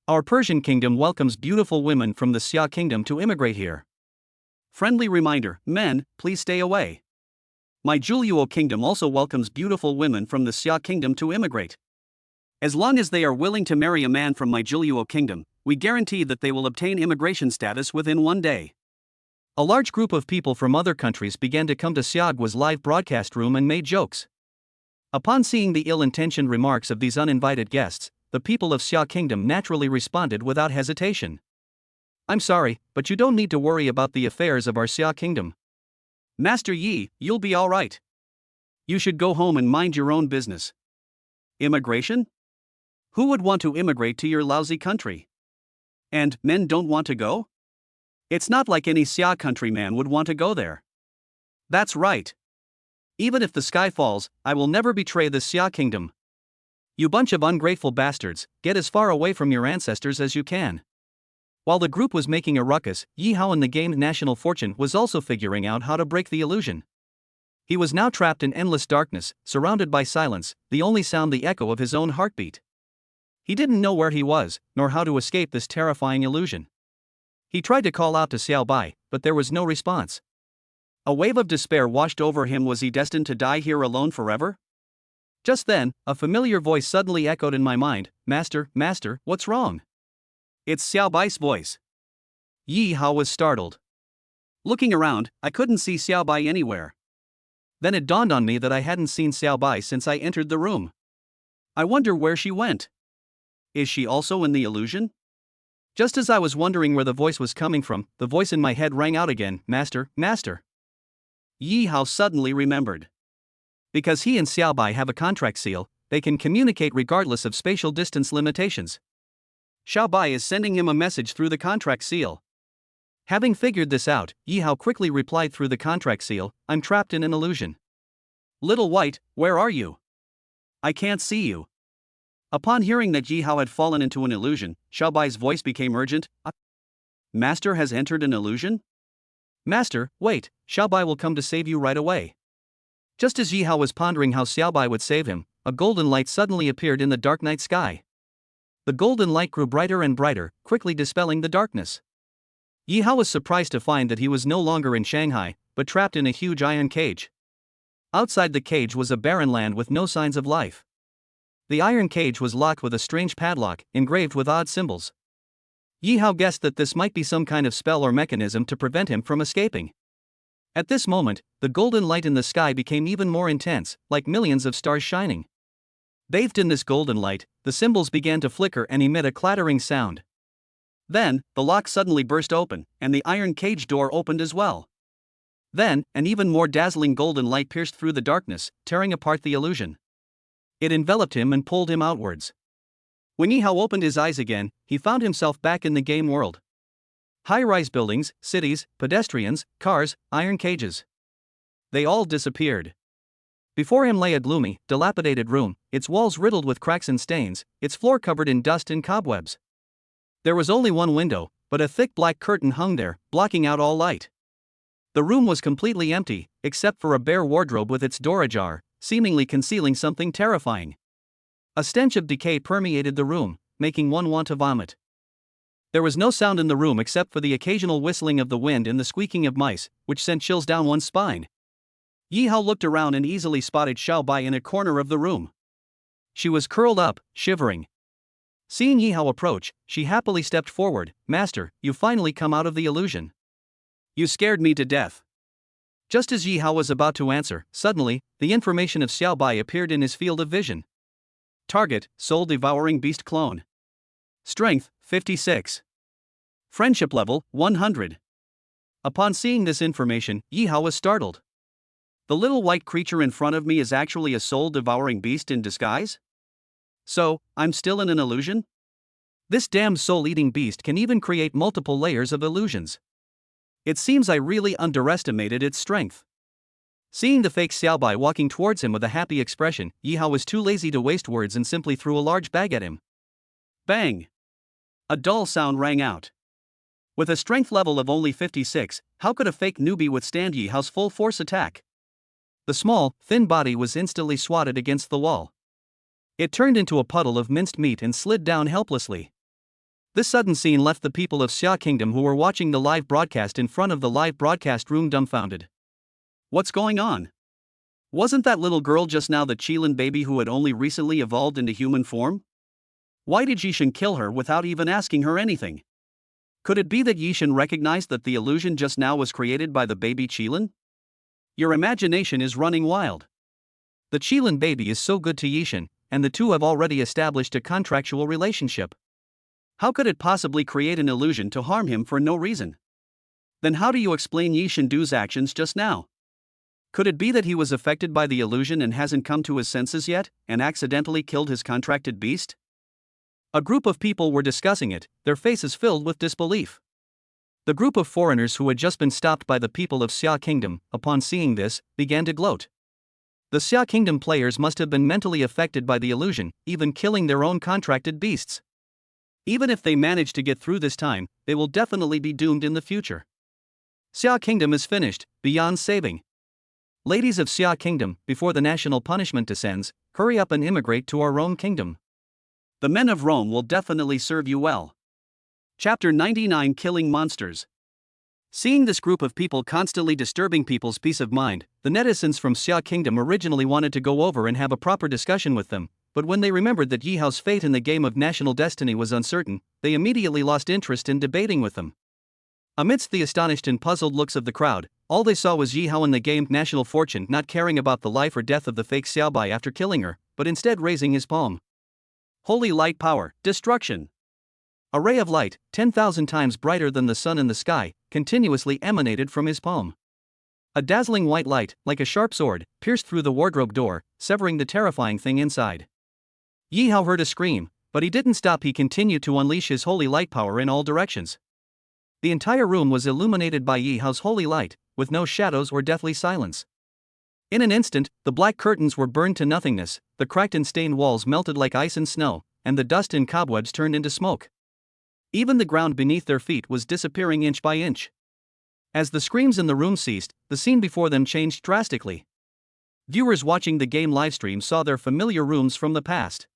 Speaker 1: Our Persian kingdom welcomes beautiful women from the Xia kingdom to immigrate here. Friendly reminder, men, please stay away. My Julio kingdom also welcomes beautiful women from the Xia kingdom to immigrate. As long as they are willing to marry a man from my Julio kingdom, we guarantee that they will obtain immigration status within 1 day. A large group of people from other countries began to come to Xiagua's live broadcast room and made jokes. Upon seeing the ill-intentioned remarks of these uninvited guests, the people of Xia kingdom naturally responded without hesitation. I'm sorry, but you don't need to worry about the affairs of our Xia kingdom. Master Yi, you'll be all right. You should go home and mind your own business. Immigration? Who would want to immigrate to your lousy country? And men don't want to go? It's not like any Xia countryman would want to go there. That's right. Even if the sky falls, I will never betray the Xia kingdom. You bunch of ungrateful bastards, get as far away from your ancestors as you can. While the group was making a ruckus, Yi Hao in the game National Fortune was also figuring out how to break the illusion. He was now trapped in endless darkness, surrounded by silence, the only sound the echo of his own heartbeat. He didn't know where he was, nor how to escape this terrifying illusion. He tried to call out to Xiao Bai, but there was no response. A wave of despair washed over him. Was he destined to die here alone forever? Just then, a familiar voice suddenly echoed in my mind, "Master, Master, what's wrong?" It's Xiao Bai's voice. Yi Hao was startled. Looking around, I couldn't see Xiao Bai anywhere. Then it dawned on me that I hadn't seen Xiao Bai since I entered the room. I wonder where she went. Is she also in the illusion? Just as I was wondering where the voice was coming from, the voice in my head rang out again, "Master, Master." Yi Hao suddenly remembered. Because he and Xiao Bai have a contract seal, they can communicate regardless of spatial distance limitations. Xiao Bai is sending him a message through the contract seal. Having figured this out, Yi Hao quickly replied through the contract seal, "I'm trapped in an illusion." "Little White, where are you? I can't see you." Upon hearing that Yi Hao had fallen into an illusion, Xiao Bai's voice became urgent. "Master has entered an illusion?" "Master, wait, Xiao Bai will come to save you right away." Just as Yi Hao was pondering how Xiao Bai would save him, a golden light suddenly appeared in the dark night sky. The golden light grew brighter and brighter, quickly dispelling the darkness. Yi Hao was surprised to find that he was no longer in Shanghai, but trapped in a huge iron cage. Outside the cage was a barren land with no signs of life. The iron cage was locked with a strange padlock, engraved with odd symbols. Yi Hao guessed that this might be some kind of spell or mechanism to prevent him from escaping. At this moment, the golden light in the sky became even more intense, like millions of stars shining. Bathed in this golden light, the symbols began to flicker and emit a clattering sound. Then, the lock suddenly burst open, and the iron cage door opened as well. Then, an even more dazzling golden light pierced through the darkness, tearing apart the illusion. It enveloped him and pulled him outwards. When Yi Hao opened his eyes again, he found himself back in the game world. High-rise buildings, cities, pedestrians, cars, iron cages. They all disappeared. Before him lay a gloomy, dilapidated room, its walls riddled with cracks and stains, its floor covered in dust and cobwebs. There was only one window, but a thick black curtain hung there, blocking out all light. The room was completely empty, except for a bare wardrobe with its door ajar, seemingly concealing something terrifying. A stench of decay permeated the room, making one want to vomit. There was no sound in the room except for the occasional whistling of the wind and the squeaking of mice, which sent chills down one's spine. Yi Hao looked around and easily spotted Xiao Bai in a corner of the room. She was curled up, shivering. Seeing Yi Hao approach, she happily stepped forward. "Master, you finally come out of the illusion. You scared me to death." Just as Yi Hao was about to answer, suddenly, the information of Xiao Bai appeared in his field of vision. Target, soul-devouring beast clone. Strength, 56. Friendship level, 100. Upon seeing this information, Yi Hao was startled. The little white creature in front of me is actually a soul-devouring beast in disguise? So, I'm still in an illusion? This damn soul-eating beast can even create multiple layers of illusions. It seems I really underestimated its strength. Seeing the fake Xiao Bai walking towards him with a happy expression, Yi Hao was too lazy to waste words and simply threw a large bag at him. Bang! A dull sound rang out. With a strength level of only 56, how could a fake newbie withstand Yi Hao's full force attack? The small, thin body was instantly swatted against the wall. It turned into a puddle of minced meat and slid down helplessly. This sudden scene left the people of Xia Kingdom who were watching the live broadcast in front of the live broadcast room dumbfounded. What's going on? Wasn't that little girl just now the Qilin baby who had only recently evolved into human form? Why did Yishan kill her without even asking her anything? Could it be that Yishan recognized that the illusion just now was created by the baby Qilin? Your imagination is running wild. The Qilin baby is so good to Yishan, and the two have already established a contractual relationship. How could it possibly create an illusion to harm him for no reason? Then how do you explain Yishan Du's actions just now? Could it be that he was affected by the illusion and hasn't come to his senses yet, and accidentally killed his contracted beast? A group of people were discussing it, their faces filled with disbelief. The group of foreigners who had just been stopped by the people of Xia Kingdom, upon seeing this, began to gloat. The Xia Kingdom players must have been mentally affected by the illusion, even killing their own contracted beasts. Even if they manage to get through this time, they will definitely be doomed in the future. Xia Kingdom is finished, beyond saving. Ladies of Xia Kingdom, before the national punishment descends, hurry up and immigrate to our Rome Kingdom. The men of Rome will definitely serve you well. Chapter 99: Killing Monsters. Seeing this group of people constantly disturbing people's peace of mind, the netizens from Xia Kingdom originally wanted to go over and have a proper discussion with them, but when they remembered that Yi Hao's fate in the game of national destiny was uncertain, they immediately lost interest in debating with them. Amidst the astonished and puzzled looks of the crowd, all they saw was Yi Hao in the game National Fortune not caring about the life or death of the fake Xiaobai after killing her, but instead raising his palm. Holy light power, destruction. A ray of light, 10,000 times brighter than the sun in the sky, continuously emanated from his palm. A dazzling white light, like a sharp sword, pierced through the wardrobe door, severing the terrifying thing inside. Yi Hao heard a scream, but he didn't stop. He continued to unleash his holy light power in all directions. The entire room was illuminated by Yi Hao's holy light, with no shadows or deathly silence. In an instant, the black curtains were burned to nothingness, the cracked and stained walls melted like ice and snow, and the dust and cobwebs turned into smoke. Even the ground beneath their feet was disappearing inch by inch. As the screams in the room ceased, the scene before them changed drastically. Viewers watching the game livestream saw their familiar rooms from the past.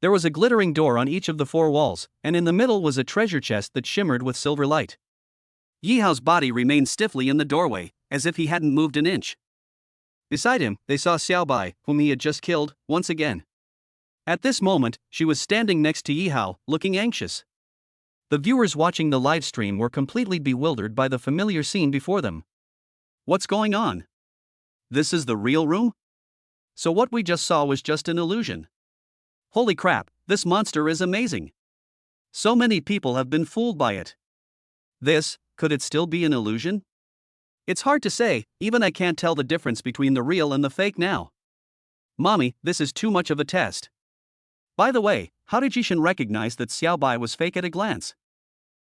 Speaker 1: There was a glittering door on each of the 4 walls, and in the middle was a treasure chest that shimmered with silver light. Yi Hao's body remained stiffly in the doorway, as if he hadn't moved an inch. Beside him, they saw Xiaobai, whom he had just killed, once again. At this moment, she was standing next to Yi Hao, looking anxious. The viewers watching the live stream were completely bewildered by the familiar scene before them. What's going on? This is the real room? So what we just saw was just an illusion. Holy crap, this monster is amazing. So many people have been fooled by it. Could it still be an illusion? It's hard to say, even I can't tell the difference between the real and the fake now. Mommy, this is too much of a test. By the way, how did Jishin recognize that Xiaobai was fake at a glance?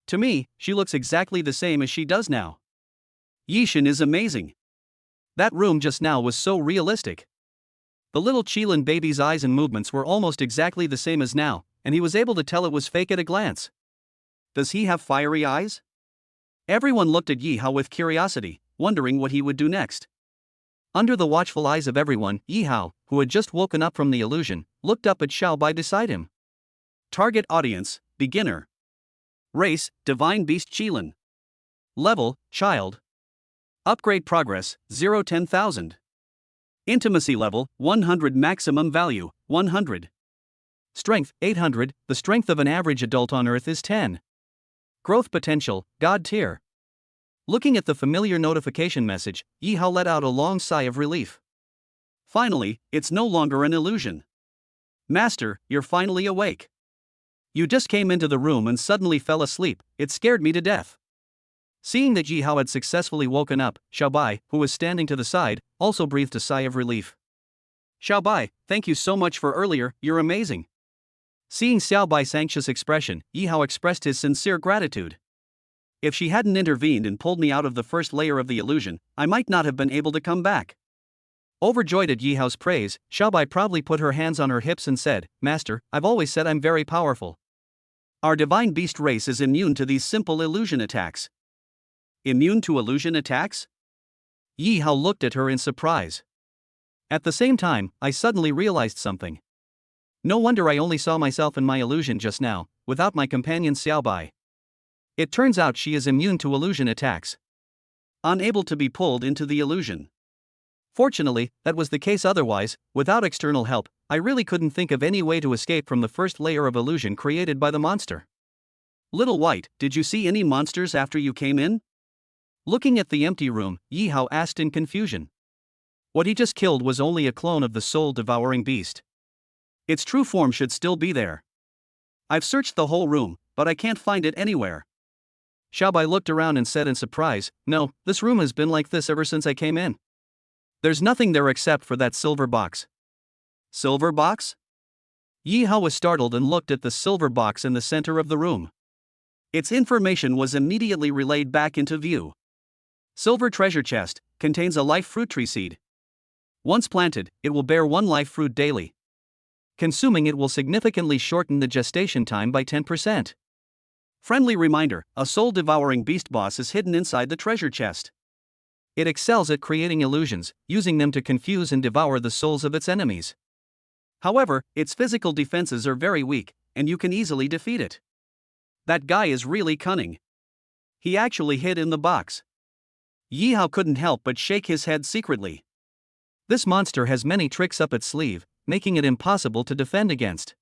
Speaker 1: To me, she looks exactly the same as she does now. Yishin is amazing. That room just now was so realistic. The little Qilin baby's eyes and movements were almost exactly the same as now, and he was able to tell it was fake at a glance. Does he have fiery eyes? Everyone looked at Yi Hao with curiosity, wondering what he would do next. Under the watchful eyes of everyone, Yi Hao, who had just woken up from the illusion, looked up at Xiaobai beside him. Target audience, beginner. Race, Divine Beast Qilin. Level, Child. Upgrade progress, 0-10,000. Intimacy level, 100. Maximum value, 100. Strength, 800. The strength of an average adult on Earth is 10. Growth potential, God tier. Looking at the familiar notification message, Yi Hao let out a long sigh of relief. Finally, it's no longer an illusion. Master, you're finally awake. You just came into the room and suddenly fell asleep. It scared me to death. Seeing that Yi Hao had successfully woken up, Xiaobai, who was standing to the side, also breathed a sigh of relief. Xiaobai, thank you so much for earlier, you're amazing. Seeing Xiaobai's anxious expression, Yi Hao expressed his sincere gratitude. If she hadn't intervened and pulled me out of the first layer of the illusion, I might not have been able to come back. Overjoyed at Yi Hao's praise, Xiaobai proudly put her hands on her hips and said, Master, I've always said I'm very powerful. Our divine beast race is immune to these simple illusion attacks. Immune to illusion attacks? Yi Hao looked at her in surprise. At the same time, I suddenly realized something. No wonder I only saw myself in my illusion just now, without my companion Xiaobai. It turns out she is immune to illusion attacks. Unable to be pulled into the illusion. Fortunately, that was the case. Otherwise, without external help, I really couldn't think of any way to escape from the first layer of illusion created by the monster. Little White, did you see any monsters after you came in? Looking at the empty room, Yi Hao asked in confusion. What he just killed was only a clone of the soul-devouring beast. Its true form should still be there. I've searched the whole room, but I can't find it anywhere. Xiaobai looked around and said in surprise, No, this room has been like this ever since I came in. There's nothing there except for that silver box. Silver box? Yi Hao was startled and looked at the silver box in the center of the room. Its information was immediately relayed back into view. Silver treasure chest contains a life fruit tree seed. Once planted, it will bear one life fruit daily. Consuming it will significantly shorten the gestation time by 10%. Friendly reminder: a soul-devouring beast boss is hidden inside the treasure chest. It excels at creating illusions, using them to confuse and devour the souls of its enemies. However, its physical defenses are very weak, and you can easily defeat it. That guy is really cunning. He actually hid in the box. Yi Hao couldn't help but shake his head secretly. This monster has many tricks up its sleeve, making it impossible to defend against.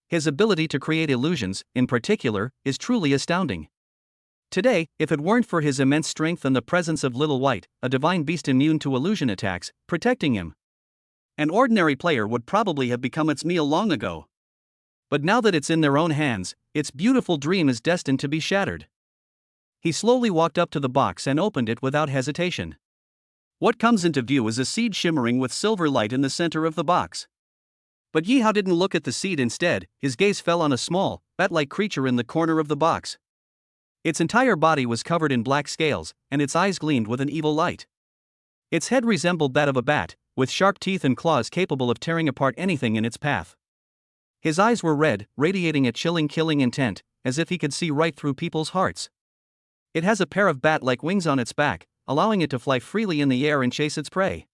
Speaker 1: His ability to create illusions, in particular, is truly astounding. Today, if it weren't for his immense strength and the presence of Little White, a divine beast immune to illusion attacks, protecting him, an ordinary player would probably have become its meal long ago. But now that it's in their own hands, its beautiful dream is destined to be shattered. He slowly walked up to the box and opened it without hesitation. What comes into view is a seed shimmering with silver light in the center of the box. But Yi Hao didn't look at the seed. Instead, his gaze fell on a small, bat-like creature in the corner of the box. Its entire body was covered in black scales, and its eyes gleamed with an evil light. Its head resembled that of a bat, with sharp teeth and claws capable of tearing apart anything in its path. His eyes were red, radiating a chilling killing intent, as if he could see right through people's hearts. It has a pair of bat-like wings on its back, allowing it to fly freely in the air and chase its prey.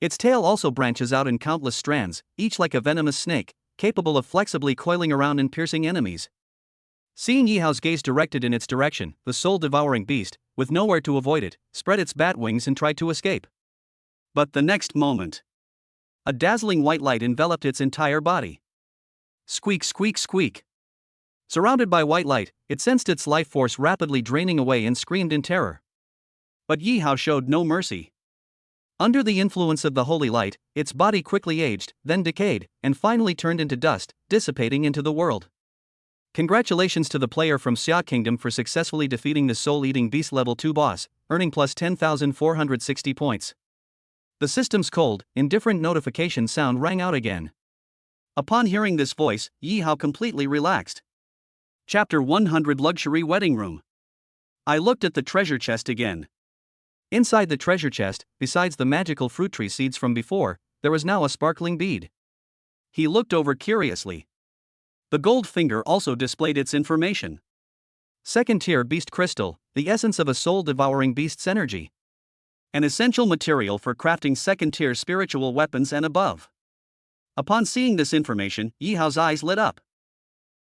Speaker 1: Its tail also branches out in countless strands, each like a venomous snake, capable of flexibly coiling around and piercing enemies. Seeing Yi Hao's gaze directed in its direction, the soul-devouring beast, with nowhere to avoid it, spread its bat wings and tried to escape. But the next moment, a dazzling white light enveloped its entire body. Squeak, squeak, squeak. Surrounded by white light, it sensed its life force rapidly draining away and screamed in terror. But Yi Hao showed no mercy. Under the influence of the holy light, its body quickly aged, then decayed, and finally turned into dust, dissipating into the world. Congratulations to the player from Xia Kingdom for successfully defeating the soul-eating beast level 2 boss, earning plus 10,460 points. The system's cold, indifferent notification sound rang out again. Upon hearing this voice, Yi Hao completely relaxed. Chapter 100: Luxury Wedding Room. I looked at the treasure chest again. Inside the treasure chest, besides the magical fruit tree seeds from before, there was now a sparkling bead. He looked over curiously. The gold finger also displayed its information. Second-tier beast crystal, the essence of a soul-devouring beast's energy. An essential material for crafting second-tier spiritual weapons and above. Upon seeing this information, Yi Hao's eyes lit up.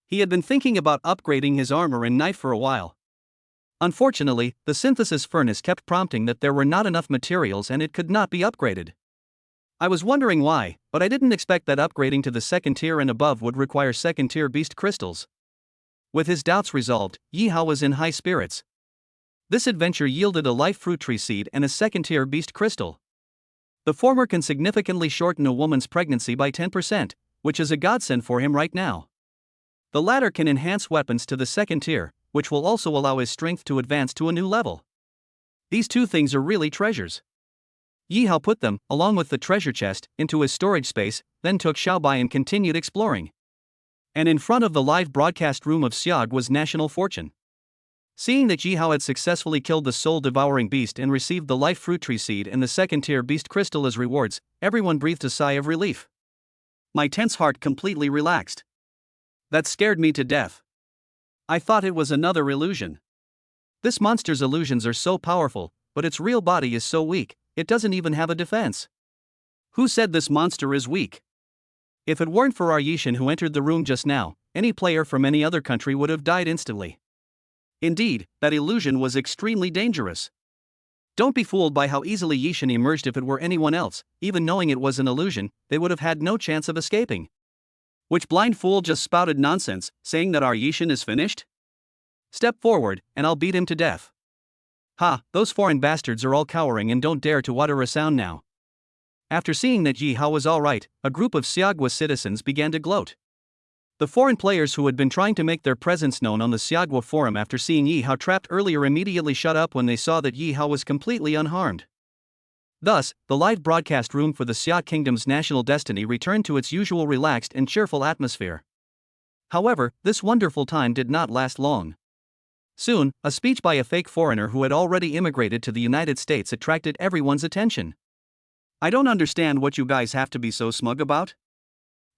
Speaker 1: He had been thinking about upgrading his armor and knife for a while. Unfortunately, the synthesis furnace kept prompting that there were not enough materials and it could not be upgraded. I was wondering why, but I didn't expect that upgrading to the second tier and above would require second-tier beast crystals. With his doubts resolved, Yi Hao was in high spirits. This adventure yielded a life fruit tree seed and a second-tier beast crystal. The former can significantly shorten a woman's pregnancy by 10%, which is a godsend for him right now. The latter can enhance weapons to the second tier, which will also allow his strength to advance to a new level. These two things are really treasures. Yi Hao put them, along with the treasure chest, into his storage space, then took Xiaobai and continued exploring. And in front of the live broadcast room of Xiag was National Fortune. Seeing that Yi Hao had successfully killed the soul-devouring beast and received the life fruit tree seed and the second-tier beast crystal as rewards, everyone breathed a sigh of relief. My tense heart completely relaxed. That scared me to death. I thought it was another illusion. This monster's illusions are so powerful, but its real body is so weak, it doesn't even have a defense. Who said this monster is weak? If it weren't for our Yishin who entered the room just now, any player from any other country would have died instantly. Indeed, that illusion was extremely dangerous. Don't be fooled by how easily Yishin emerged. If it were anyone else, even knowing it was an illusion, they would have had no chance of escaping. Which blind fool just spouted nonsense, saying that our Yishin is finished? Step forward, and I'll beat him to death. Ha, those foreign bastards are all cowering and don't dare to utter a sound now. After seeing that Yi Hao was alright, a group of Xiagwa citizens began to gloat. The foreign players who had been trying to make their presence known on the Xiagwa forum after seeing Yi Hao trapped earlier immediately shut up when they saw that Yi Hao was completely unharmed. Thus, the live broadcast room for the Xia Kingdom's national destiny returned to its usual relaxed and cheerful atmosphere. However, this wonderful time did not last long. Soon, a speech by a fake foreigner who had already immigrated to the United States attracted everyone's attention. I don't understand what you guys have to be so smug about.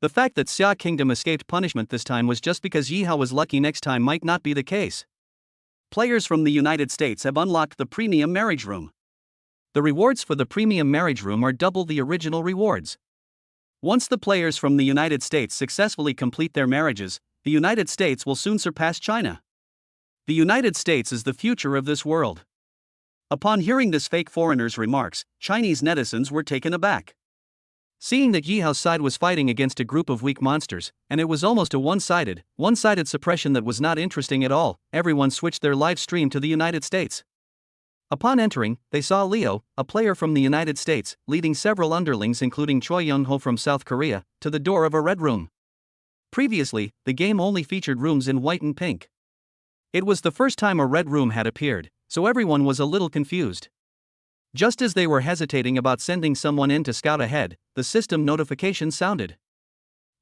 Speaker 1: The fact that Xia Kingdom escaped punishment this time was just because Yihao was lucky. Next time might not be the case. Players from the United States have unlocked the premium marriage room. The rewards for the premium marriage room are double the original rewards. Once the players from the United States successfully complete their marriages, the United States will soon surpass China. The United States is the future of this world. Upon hearing this fake foreigner's remarks, Chinese netizens were taken aback. Seeing that Yihao's side was fighting against a group of weak monsters, and it was almost a one-sided suppression that was not interesting at all, everyone switched their live stream to the United States. Upon entering, they saw Leo, a player from the United States, leading several underlings including Choi Young-ho from South Korea, to the door of a red room. Previously, the game only featured rooms in white and pink. It was the first time a red room had appeared, so everyone was a little confused. Just as they were hesitating about sending someone in to scout ahead, the system notification sounded.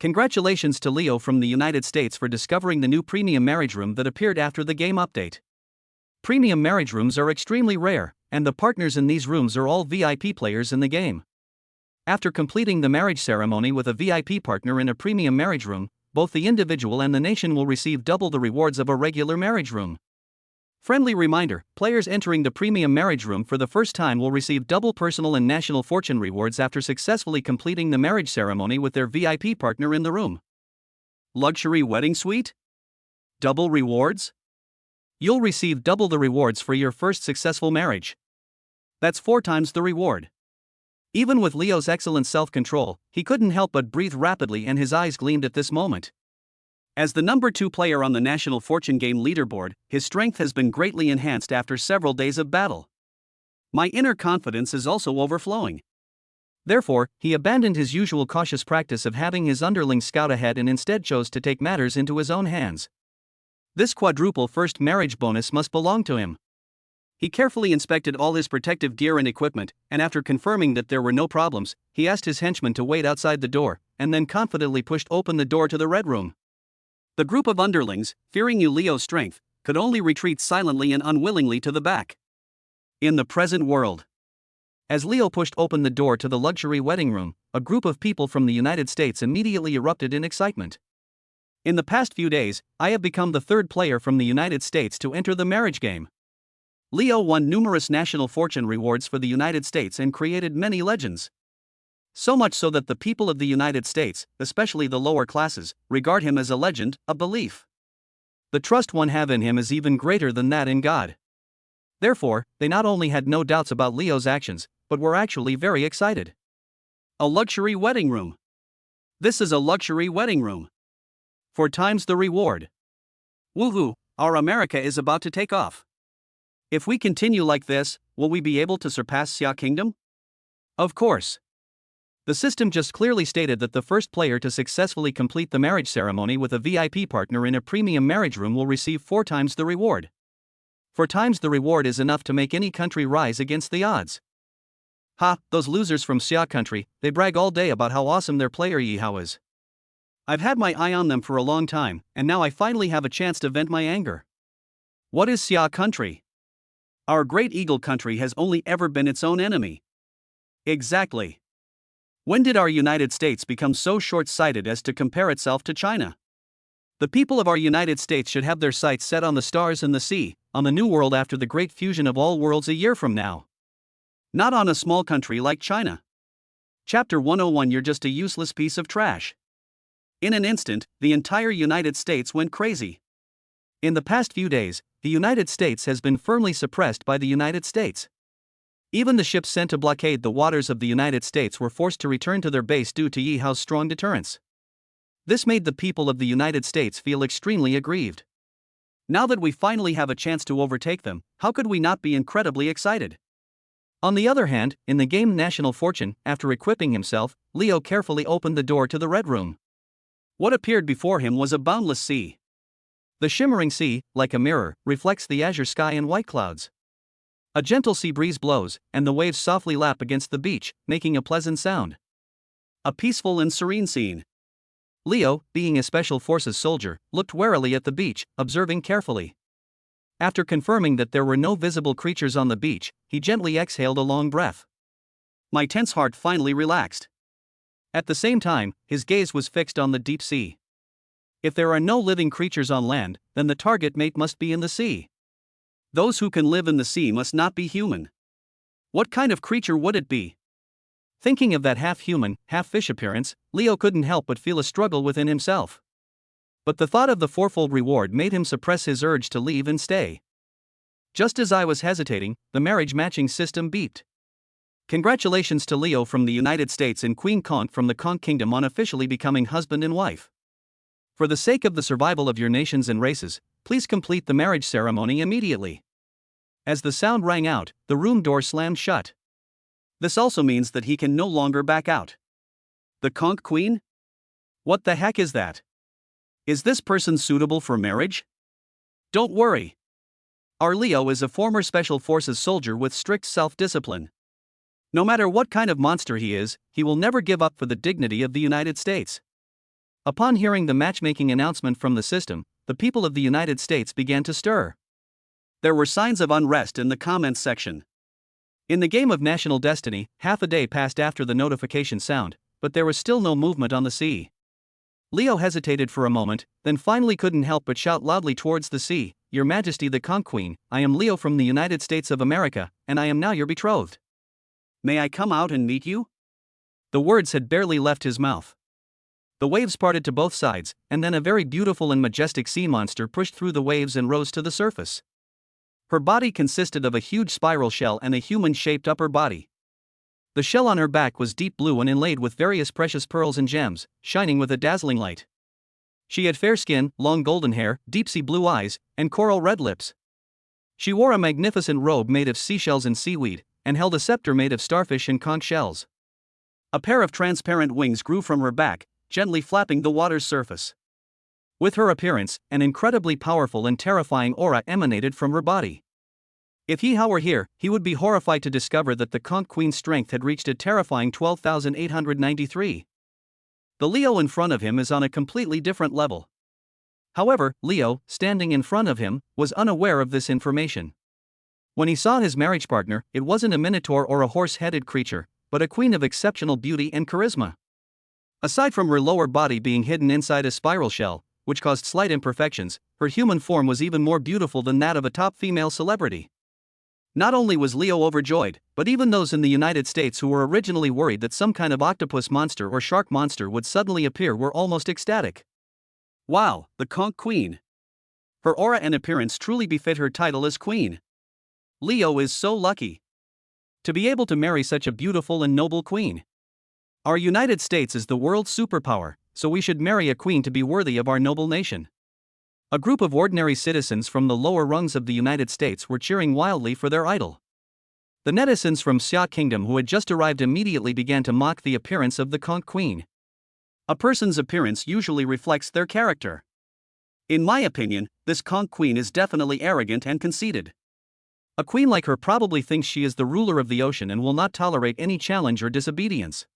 Speaker 1: Congratulations to Leo from the United States for discovering the new premium marriage room that appeared after the game update. Premium marriage rooms are extremely rare, and the partners in these rooms are all VIP players in the game. After completing the marriage ceremony with a VIP partner in a premium marriage room, both the individual and the nation will receive double the rewards of a regular marriage room. Friendly reminder, players entering the premium marriage room for the first time will receive double personal and national fortune rewards after successfully completing the marriage ceremony with their VIP partner in the room. Luxury wedding suite? Double rewards? You'll receive double the rewards for your first successful marriage. That's 4 times the reward. Even with Leo's excellent self-control, he couldn't help but breathe rapidly and his eyes gleamed at this moment. As the number 2 player on the National Fortune Game leaderboard, his strength has been greatly enhanced after several days of battle. My inner confidence is also overflowing. Therefore, he abandoned his usual cautious practice of having his underlings scout ahead and instead chose to take matters into his own hands. This quadruple first marriage bonus must belong to him. He carefully inspected all his protective gear and equipment, and after confirming that there were no problems, he asked his henchmen to wait outside the door, and then confidently pushed open the door to the red room. The group of underlings, fearing Leo's strength, could only retreat silently and unwillingly to the back. In the present world. As Leo pushed open the door to the luxury wedding room, a group of people from the United States immediately erupted in excitement. In the past few days, I have become the 3rd player from the United States to enter the marriage game. Leo won numerous national fortune rewards for the United States and created many legends. So much so that the people of the United States, especially the lower classes, regard him as a legend, a belief. The trust one have in him is even greater than that in God. Therefore, they not only had no doubts about Leo's actions, but were actually very excited. A luxury wedding room. This is a luxury wedding room. 4 times the reward. Woohoo, our America is about to take off. If we continue like this, will we be able to surpass Xia Kingdom? Of course. The system just clearly stated that the first player to successfully complete the marriage ceremony with a VIP partner in a premium marriage room will receive 4 times the reward. 4 times the reward is enough to make any country rise against the odds. Ha, those losers from Xia country, they brag all day about how awesome their player Yihao is. I've had my eye on them for a long time, and now I finally have a chance to vent my anger. What is Xia country? Our great eagle country has only ever been its own enemy. Exactly. When did our United States become so short-sighted as to compare itself to China? The people of our United States should have their sights set on the stars and the sea, on the new world after the great fusion of all worlds a year from now. Not on a small country like China. Chapter 101. You're just a useless piece of trash. In an instant, the entire United States went crazy. In the past few days, the United States has been firmly suppressed by the United States. Even the ships sent to blockade the waters of the United States were forced to return to their base due to Yihao's strong deterrence. This made the people of the United States feel extremely aggrieved. Now that we finally have a chance to overtake them, how could we not be incredibly excited? On the other hand, in the game National Fortune, after equipping himself, Leo carefully opened the door to the red room. What appeared before him was a boundless sea. The shimmering sea, like a mirror, reflects the azure sky and white clouds. A gentle sea breeze blows, and the waves softly lap against the beach, making a pleasant sound. A peaceful and serene scene. Leo, being a Special Forces soldier, looked warily at the beach, observing carefully. After confirming that there were no visible creatures on the beach, he gently exhaled a long breath. My tense heart finally relaxed. At the same time, his gaze was fixed on the deep sea. If there are no living creatures on land, then the target mate must be in the sea. Those who can live in the sea must not be human. What kind of creature would it be? Thinking of that half-human, half-fish appearance, Leo couldn't help but feel a struggle within himself. But the thought of the fourfold reward made him suppress his urge to leave and stay. Just as I was hesitating, the marriage matching system beeped. Congratulations to Leo from the United States and Queen Conch from the Conch Kingdom on officially becoming husband and wife. For the sake of the survival of your nations and races, please complete the marriage ceremony immediately. As the sound rang out, the room door slammed shut. This also means that he can no longer back out. The Conch Queen? What the heck is that? Is this person suitable for marriage? Don't worry. Our Leo is a former Special Forces soldier with strict self-discipline. No matter what kind of monster he is, he will never give up for the dignity of the United States. Upon hearing the matchmaking announcement from the system, the people of the United States began to stir. There were signs of unrest in the comments section. In the game of National Destiny, half a day passed after the notification sound, but there was still no movement on the sea. Leo hesitated for a moment, then finally couldn't help but shout loudly towards the sea, Your Majesty the Conch Queen, I am Leo from the United States of America, and I am now your betrothed. May I come out and meet you? The words had barely left his mouth. The waves parted to both sides, and then a very beautiful and majestic sea monster pushed through the waves and rose to the surface. Her body consisted of a huge spiral shell and a human-shaped upper body. The shell on her back was deep blue and inlaid with various precious pearls and gems, shining with a dazzling light. She had fair skin, long golden hair, deep-sea blue eyes, and coral red lips. She wore a magnificent robe made of seashells and seaweed, and held a scepter made of starfish and conch shells. A pair of transparent wings grew from her back, gently flapping the water's surface. With her appearance, an incredibly powerful and terrifying aura emanated from her body. If He were here, he would be horrified to discover that the Conch Queen's strength had reached a terrifying 12,893. The Leo in front of him is on a completely different level. However, Leo, standing in front of him, was unaware of this information. When he saw his marriage partner, it wasn't a minotaur or a horse-headed creature, but a queen of exceptional beauty and charisma. Aside from her lower body being hidden inside a spiral shell, which caused slight imperfections, her human form was even more beautiful than that of a top female celebrity. Not only was Leo overjoyed, but even those in the United States who were originally worried that some kind of octopus monster or shark monster would suddenly appear were almost ecstatic. Wow, the Conch Queen. Her aura and appearance truly befit her title as queen. Leo is so lucky to be able to marry such a beautiful and noble queen. Our United States is the world's superpower, so we should marry a queen to be worthy of our noble nation. A group of ordinary citizens from the lower rungs of the United States were cheering wildly for their idol. The netizens from Xia Kingdom who had just arrived immediately began to mock the appearance of the Conch Queen. A person's appearance usually reflects their character. In my opinion, this Conch Queen is definitely arrogant and conceited. A queen like her probably thinks she is the ruler of the ocean and will not tolerate any challenge or disobedience.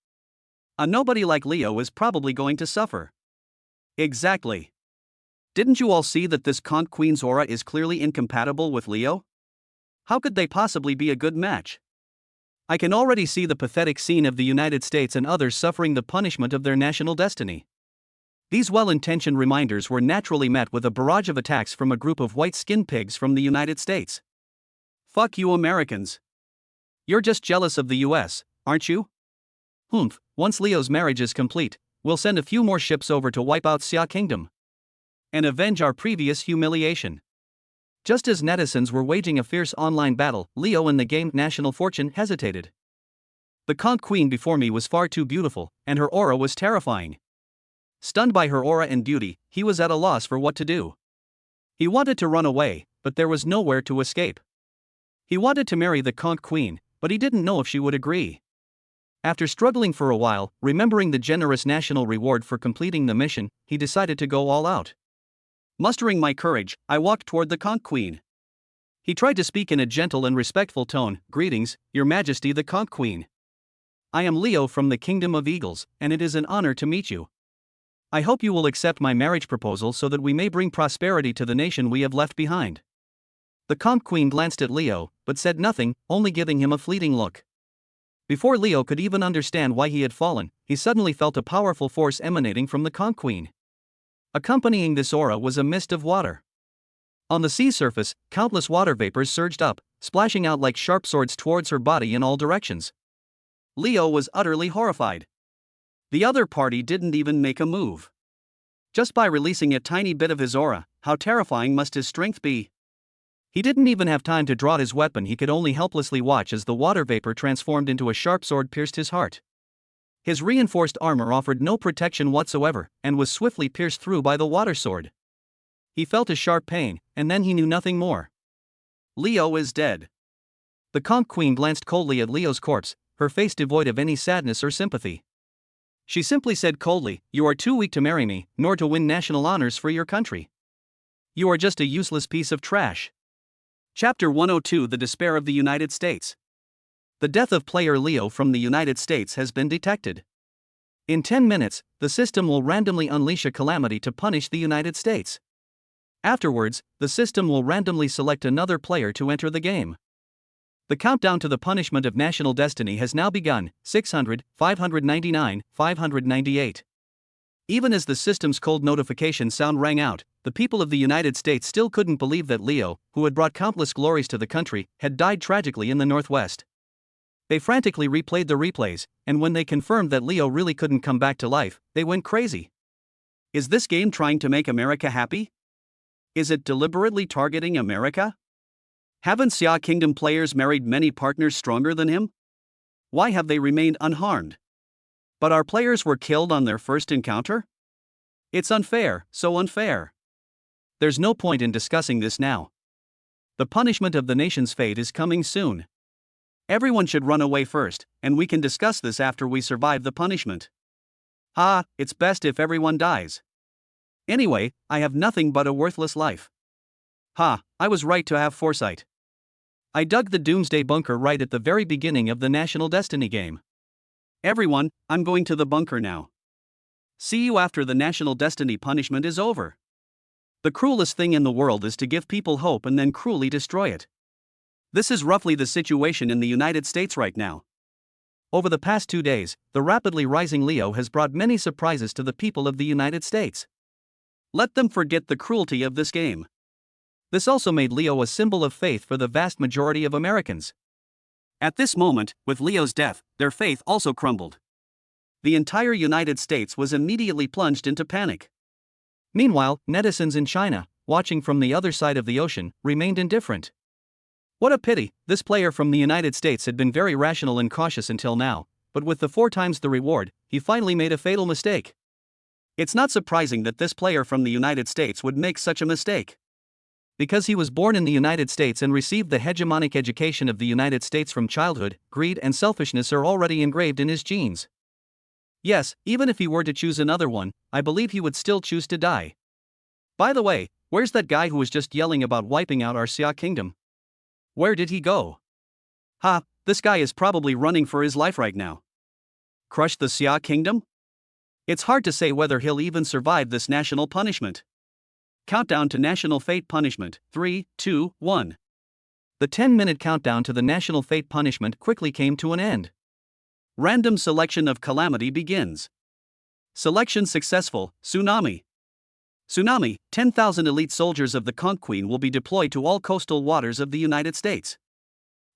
Speaker 1: A nobody like Leo is probably going to suffer. Exactly. Didn't you all see that this Conch Queen's aura is clearly incompatible with Leo? How could they possibly be a good match? I can already see the pathetic scene of the United States and others suffering the punishment of their national destiny. These well-intentioned reminders were naturally met with a barrage of attacks from a group of white-skinned pigs from the United States. Fuck you Americans. You're just jealous of the US, aren't you? Once Leo's marriage is complete, we'll send a few more ships over to wipe out Xia Kingdom and avenge our previous humiliation. Just as netizens were waging a fierce online battle, Leo in the game National Fortune hesitated. The Conch Queen before me was far too beautiful, and her aura was terrifying. Stunned by her aura and beauty, he was at a loss for what to do. He wanted to run away, but there was nowhere to escape. He wanted to marry the Conch Queen, but he didn't know if she would agree. After struggling for a while, remembering the generous national reward for completing the mission, he decided to go all out. Mustering my courage, I walked toward the Conch Queen. He tried to speak in a gentle and respectful tone. "Greetings, Your Majesty the Conch Queen. I am Leo from the Kingdom of Eagles, and it is an honor to meet you. I hope you will accept my marriage proposal so that we may bring prosperity to the nation we have left behind." The Conch Queen glanced at Leo, but said nothing, only giving him a fleeting look. Before Leo could even understand why he had fallen, he suddenly felt a powerful force emanating from the Conch Queen. Accompanying this aura was a mist of water. On the sea surface, countless water vapors surged up, splashing out like sharp swords towards her body in all directions. Leo was utterly horrified. The other party didn't even make a move. Just by releasing a tiny bit of his aura, how terrifying must his strength be? He didn't even have time to draw his weapon. He could only helplessly watch as the water vapor transformed into a sharp sword pierced his heart. His reinforced armor offered no protection whatsoever, and was swiftly pierced through by the water sword. He felt a sharp pain, and then he knew nothing more. Leo is dead. The Conch Queen glanced coldly at Leo's corpse, her face devoid of any sadness or sympathy. She simply said coldly, "You are too weak to marry me, nor to win national honors for your country. You are just a useless piece of trash." Chapter 102: The Despair of the United States. The death of player Leo from the United States has been detected. In 10 minutes, the system will randomly unleash a calamity to punish the United States. Afterwards, the system will randomly select another player to enter the game. The countdown to the punishment of national destiny has now begun. 600, 599, 598. Even as the system's cold notification sound rang out, the people of the United States still couldn't believe that Leo, who had brought countless glories to the country, had died tragically in the Northwest. They frantically replayed the replays, and when they confirmed that Leo really couldn't come back to life, they went crazy. Is this game trying to make America happy? Is it deliberately targeting America? Haven't Xia Kingdom players married many partners stronger than him? Why have they remained unharmed? But our players were killed on their first encounter? It's unfair, so unfair. There's no point in discussing this now. The punishment of the nation's fate is coming soon. Everyone should run away first, and we can discuss this after we survive the punishment. It's best if everyone dies. Anyway, I have nothing but a worthless life. I was right to have foresight. I dug the doomsday bunker right at the very beginning of the National Destiny game. Everyone, I'm going to the bunker now. See you after the National Destiny punishment is over. The cruelest thing in the world is to give people hope and then cruelly destroy it. This is roughly the situation in the United States right now. Over the past 2 days, the rapidly rising Leo has brought many surprises to the people of the United States. Let them forget the cruelty of this game. This also made Leo a symbol of faith for the vast majority of Americans. At this moment, with Leo's death, their faith also crumbled. The entire United States was immediately plunged into panic. Meanwhile, netizens in China, watching from the other side of the ocean, remained indifferent. What a pity, this player from the United States had been very rational and cautious until now, but with the 4 times the reward, he finally made a fatal mistake. It's not surprising that this player from the United States would make such a mistake. Because he was born in the United States and received the hegemonic education of the United States from childhood, greed and selfishness are already engraved in his genes. Yes, even if he were to choose another one, I believe he would still choose to die. By the way, where's that guy who was just yelling about wiping out our Xia Kingdom? Where did he go? This guy is probably running for his life right now. Crush the Xia Kingdom? It's hard to say whether he'll even survive this national punishment. Countdown to National Fate Punishment. 3, 2, 1. The 10-minute countdown to the National Fate Punishment quickly came to an end. Random selection of calamity begins. Selection successful. Tsunami. Tsunami. 10,000 elite soldiers of the Conch Queen will be deployed to all coastal waters of the United States.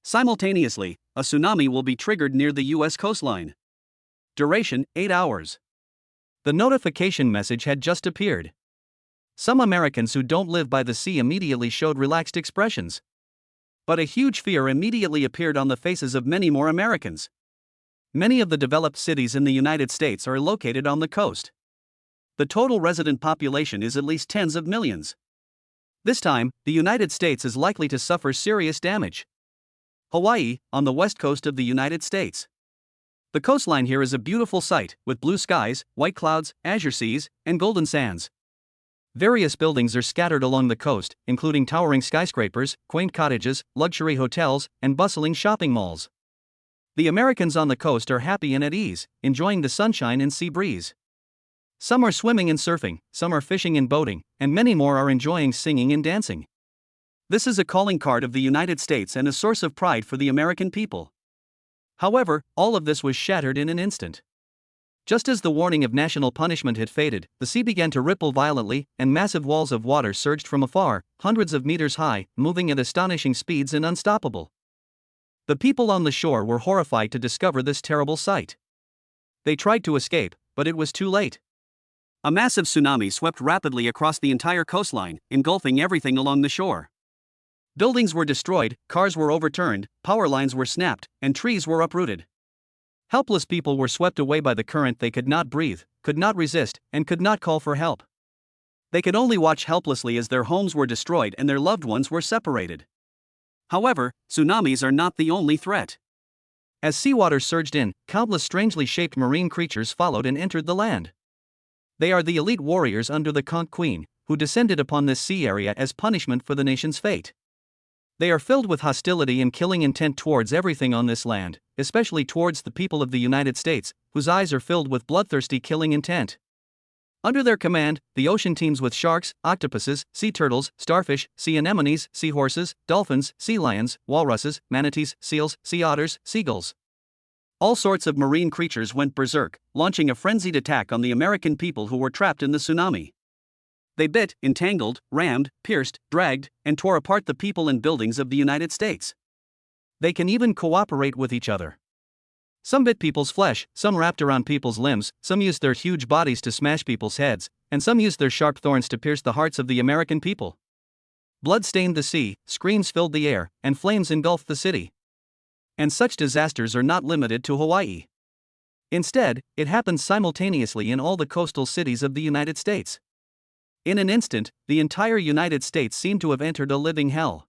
Speaker 1: Simultaneously, a tsunami will be triggered near the U.S. coastline. Duration: 8 hours. The notification message had just appeared. Some Americans who don't live by the sea immediately showed relaxed expressions. But a huge fear immediately appeared on the faces of many more Americans. Many of the developed cities in the United States are located on the coast. The total resident population is at least tens of millions. This time, the United States is likely to suffer serious damage. Hawaii, on the west coast of the United States. The coastline here is a beautiful sight, with blue skies, white clouds, azure seas, and golden sands. Various buildings are scattered along the coast, including towering skyscrapers, quaint cottages, luxury hotels, and bustling shopping malls. The Americans on the coast are happy and at ease, enjoying the sunshine and sea breeze. Some are swimming and surfing, some are fishing and boating, and many more are enjoying singing and dancing. This is a calling card of the United States and a source of pride for the American people. However, all of this was shattered in an instant. Just as the warning of national punishment had faded, the sea began to ripple violently, and massive walls of water surged from afar, hundreds of meters high, moving at astonishing speeds and unstoppable. The people on the shore were horrified to discover this terrible sight. They tried to escape, but it was too late. A massive tsunami swept rapidly across the entire coastline, engulfing everything along the shore. Buildings were destroyed, cars were overturned, power lines were snapped, and trees were uprooted. Helpless people were swept away by the current. They could not breathe, could not resist, and could not call for help. They could only watch helplessly as their homes were destroyed and their loved ones were separated. However, tsunamis are not the only threat. As seawater surged in, countless strangely shaped marine creatures followed and entered the land. They are the elite warriors under the Conch Queen, who descended upon this sea area as punishment for the nation's fate. They are filled with hostility and killing intent towards everything on this land, especially towards the people of the United States, whose eyes are filled with bloodthirsty killing intent. Under their command, the ocean teems with sharks, octopuses, sea turtles, starfish, sea anemones, seahorses, dolphins, sea lions, walruses, manatees, seals, sea otters, seagulls. All sorts of marine creatures went berserk, launching a frenzied attack on the American people who were trapped in the tsunami. They bit, entangled, rammed, pierced, dragged, and tore apart the people and buildings of the United States. They can even cooperate with each other. Some bit people's flesh, some wrapped around people's limbs, some used their huge bodies to smash people's heads, and some used their sharp thorns to pierce the hearts of the American people. Blood stained the sea, screams filled the air, and flames engulfed the city. And such disasters are not limited to Hawaii. Instead, it happens simultaneously in all the coastal cities of the United States. In an instant, the entire United States seemed to have entered a living hell.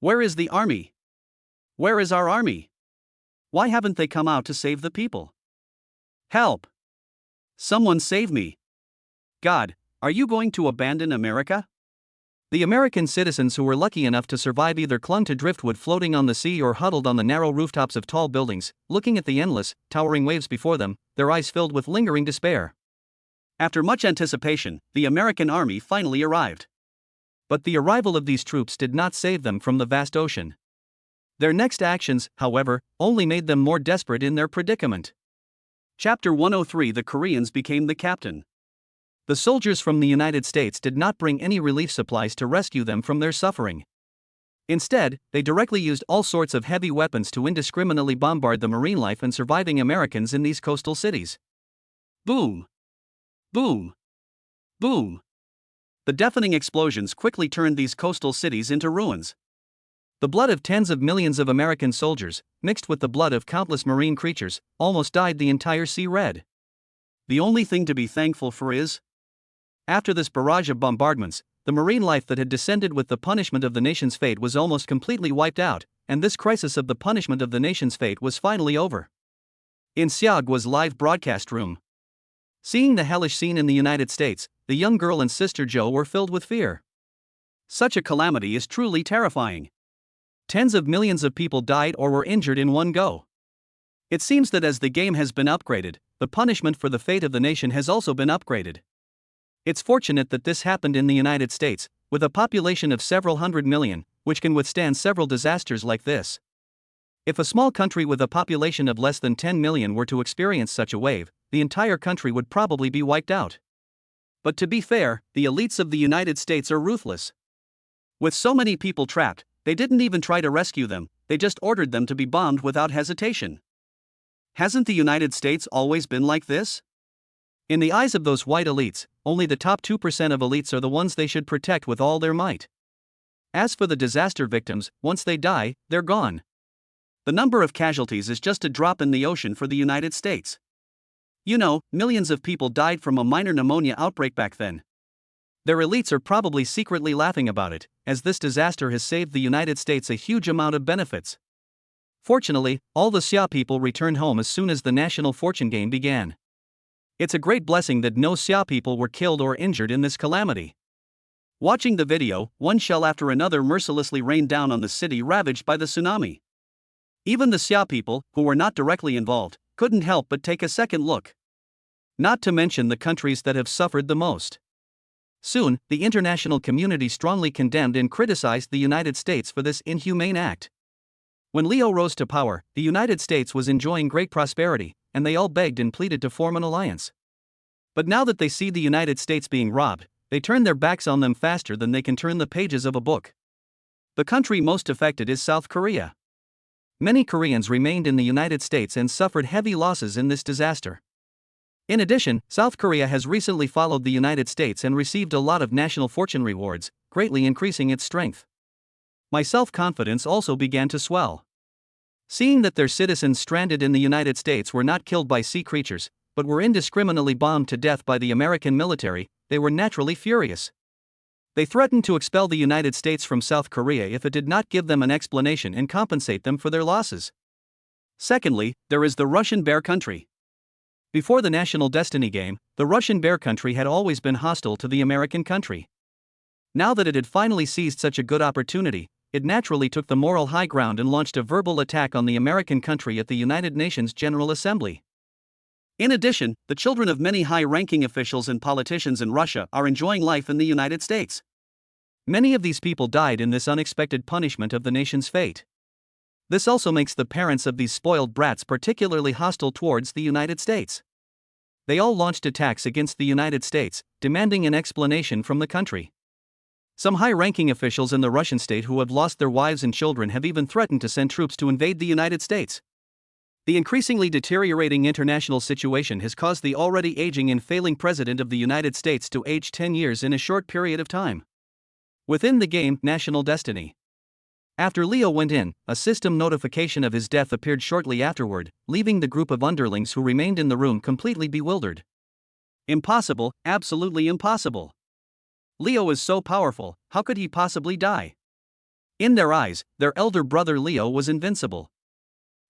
Speaker 1: Where is the army? Where is our army? Why haven't they come out to save the people? Help! Someone save me! God, are you going to abandon America? The American citizens who were lucky enough to survive either clung to driftwood floating on the sea or huddled on the narrow rooftops of tall buildings, looking at the endless, towering waves before them, their eyes filled with lingering despair. After much anticipation, the American army finally arrived. But the arrival of these troops did not save them from the vast ocean. Their next actions, however, only made them more desperate in their predicament. Chapter 103: The Koreans became the captain. The soldiers from the United States did not bring any relief supplies to rescue them from their suffering. Instead, they directly used all sorts of heavy weapons to indiscriminately bombard the marine life and surviving Americans in these coastal cities. Boom! Boom! Boom! The deafening explosions quickly turned these coastal cities into ruins. The blood of tens of millions of American soldiers, mixed with the blood of countless marine creatures, almost dyed the entire sea red. The only thing to be thankful for is, after this barrage of bombardments, the marine life that had descended with the punishment of the nation's fate was almost completely wiped out, and this crisis of the punishment of the nation's fate was finally over. In Seogwa's live broadcast room, seeing the hellish scene in the United States, the young girl and sister Jo were filled with fear. Such a calamity is truly terrifying. Tens of millions of people died or were injured in one go. It seems that as the game has been upgraded, the punishment for the fate of the nation has also been upgraded. It's fortunate that this happened in the United States, with a population of several hundred million, which can withstand several disasters like this. If a small country with a population of less than 10 million were to experience such a wave, the entire country would probably be wiped out. But to be fair, the elites of the United States are ruthless. With so many people trapped, they didn't even try to rescue them, they just ordered them to be bombed without hesitation. Hasn't the United States always been like this? In the eyes of those white elites, only the top 2% of elites are the ones they should protect with all their might. As for the disaster victims, once they die, they're gone. The number of casualties is just a drop in the ocean for the United States. You know, millions of people died from a minor pneumonia outbreak back then. Their elites are probably secretly laughing about it, as this disaster has saved the United States a huge amount of benefits. Fortunately, all the Sia people returned home as soon as the national fortune game began. It's a great blessing that no Xia people were killed or injured in this calamity. Watching the video, one shell after another mercilessly rained down on the city ravaged by the tsunami. Even the Xia people, who were not directly involved, couldn't help but take a second look. Not to mention the countries that have suffered the most. Soon, the international community strongly condemned and criticized the United States for this inhumane act. When Liu rose to power, the United States was enjoying great prosperity, and they all begged and pleaded to form an alliance. But now that they see the United States being robbed, they turn their backs on them faster than they can turn the pages of a book. The country most affected is South Korea. Many Koreans remained in the United States and suffered heavy losses in this disaster. In addition, South Korea has recently followed the United States and received a lot of national fortune rewards, greatly increasing its strength. My self-confidence also began to swell. Seeing that their citizens stranded in the United States were not killed by sea creatures, but were indiscriminately bombed to death by the American military, they were naturally furious. They threatened to expel the United States from South Korea if it did not give them an explanation and compensate them for their losses. Secondly, there is the Russian Bear Country. Before the National Destiny game, the Russian Bear Country had always been hostile to the American country. Now that it had finally seized such a good opportunity, it naturally took the moral high ground and launched a verbal attack on the American country at the United Nations General Assembly. In addition, the children of many high-ranking officials and politicians in Russia are enjoying life in the United States. Many of these people died in this unexpected punishment of the nation's fate. This also makes the parents of these spoiled brats particularly hostile towards the United States. They all launched attacks against the United States, demanding an explanation from the country. Some high-ranking officials in the Russian state who have lost their wives and children have even threatened to send troops to invade the United States. The increasingly deteriorating international situation has caused the already aging and failing President of the United States to age 10 years in a short period of time. Within the game, National Destiny. After Leo went in, a system notification of his death appeared shortly afterward, leaving the group of underlings who remained in the room completely bewildered. Impossible, absolutely impossible. Leo is so powerful, how could he possibly die? In their eyes, their elder brother Leo was invincible.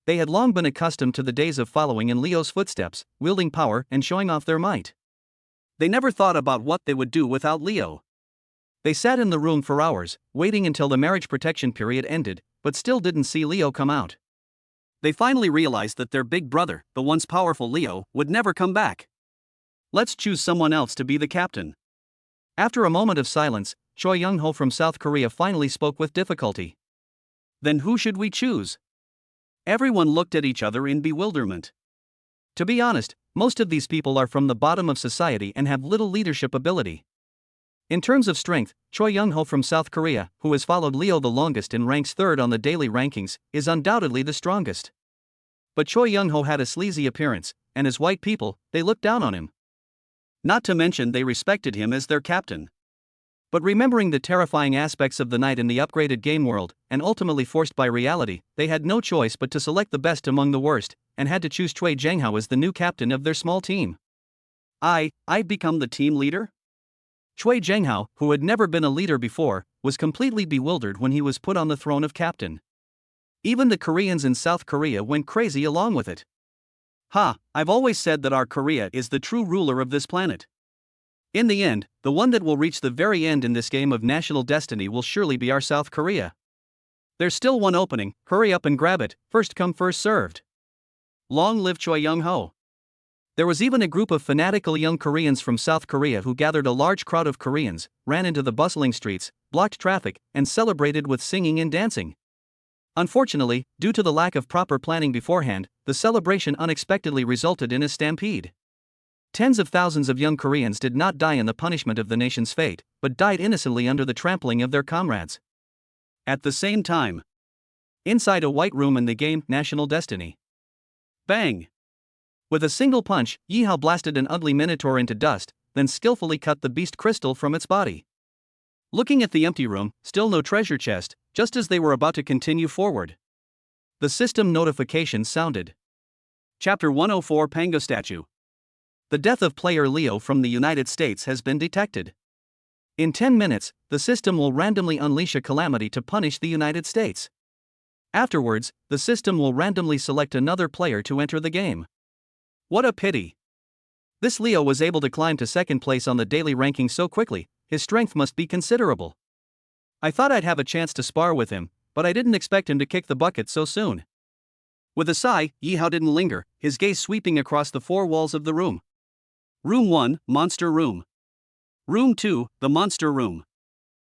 Speaker 1: They had long been accustomed to the days of following in Leo's footsteps, wielding power and showing off their might. They never thought about what they would do without Leo. They sat in the room for hours, waiting until the marriage protection period ended, but still didn't see Leo come out. They finally realized that their big brother, the once powerful Leo, would never come back. Let's choose someone else to be the captain. After a moment of silence, Choi Young-ho from South Korea finally spoke with difficulty. Then who should we choose? Everyone looked at each other in bewilderment. To be honest, most of these people are from the bottom of society and have little leadership ability. In terms of strength, Choi Young-ho from South Korea, who has followed Leo the longest and ranks third on the daily rankings, is undoubtedly the strongest. But Choi Young-ho had a sleazy appearance, and as white people, they looked down on him. Not to mention they respected him as their captain. But remembering the terrifying aspects of the night in the upgraded game world, and ultimately forced by reality, they had no choice but to select the best among the worst, and had to choose Choi Jang-ho as the new captain of their small team. I've become the team leader? Choi Jang-ho, who had never been a leader before, was completely bewildered when he was put on the throne of captain. Even the Koreans in South Korea went crazy along with it. I've always said that our Korea is the true ruler of this planet. In the end, the one that will reach the very end in this game of national destiny will surely be our South Korea. There's still one opening, hurry up and grab it, first come first served. Long live Choi Young-ho. There was even a group of fanatical young Koreans from South Korea who gathered a large crowd of Koreans, ran into the bustling streets, blocked traffic, and celebrated with singing and dancing. Unfortunately, due to the lack of proper planning beforehand, the celebration unexpectedly resulted in a stampede. Tens of thousands of young Koreans did not die in the punishment of the nation's fate, but died innocently under the trampling of their comrades. At the same time, inside a white room in the game National Destiny. Bang! With a single punch, Yihao blasted an ugly minotaur into dust, then skillfully cut the beast crystal from its body. Looking at the empty room, still no treasure chest, just as they were about to continue forward, the system notification sounded. Chapter 104 Pango Statue. The death of player Leo from the United States has been detected. In 10 minutes, the system will randomly unleash a calamity to punish the United States. Afterwards, the system will randomly select another player to enter the game. What a pity. This Leo was able to climb to second place on the daily ranking so quickly, his strength must be considerable. I thought I'd have a chance to spar with him, but I didn't expect him to kick the bucket so soon. With a sigh, Yi Hao didn't linger, his gaze sweeping across the four walls of the room. Room 1, Monster Room. Room 2, the Monster Room.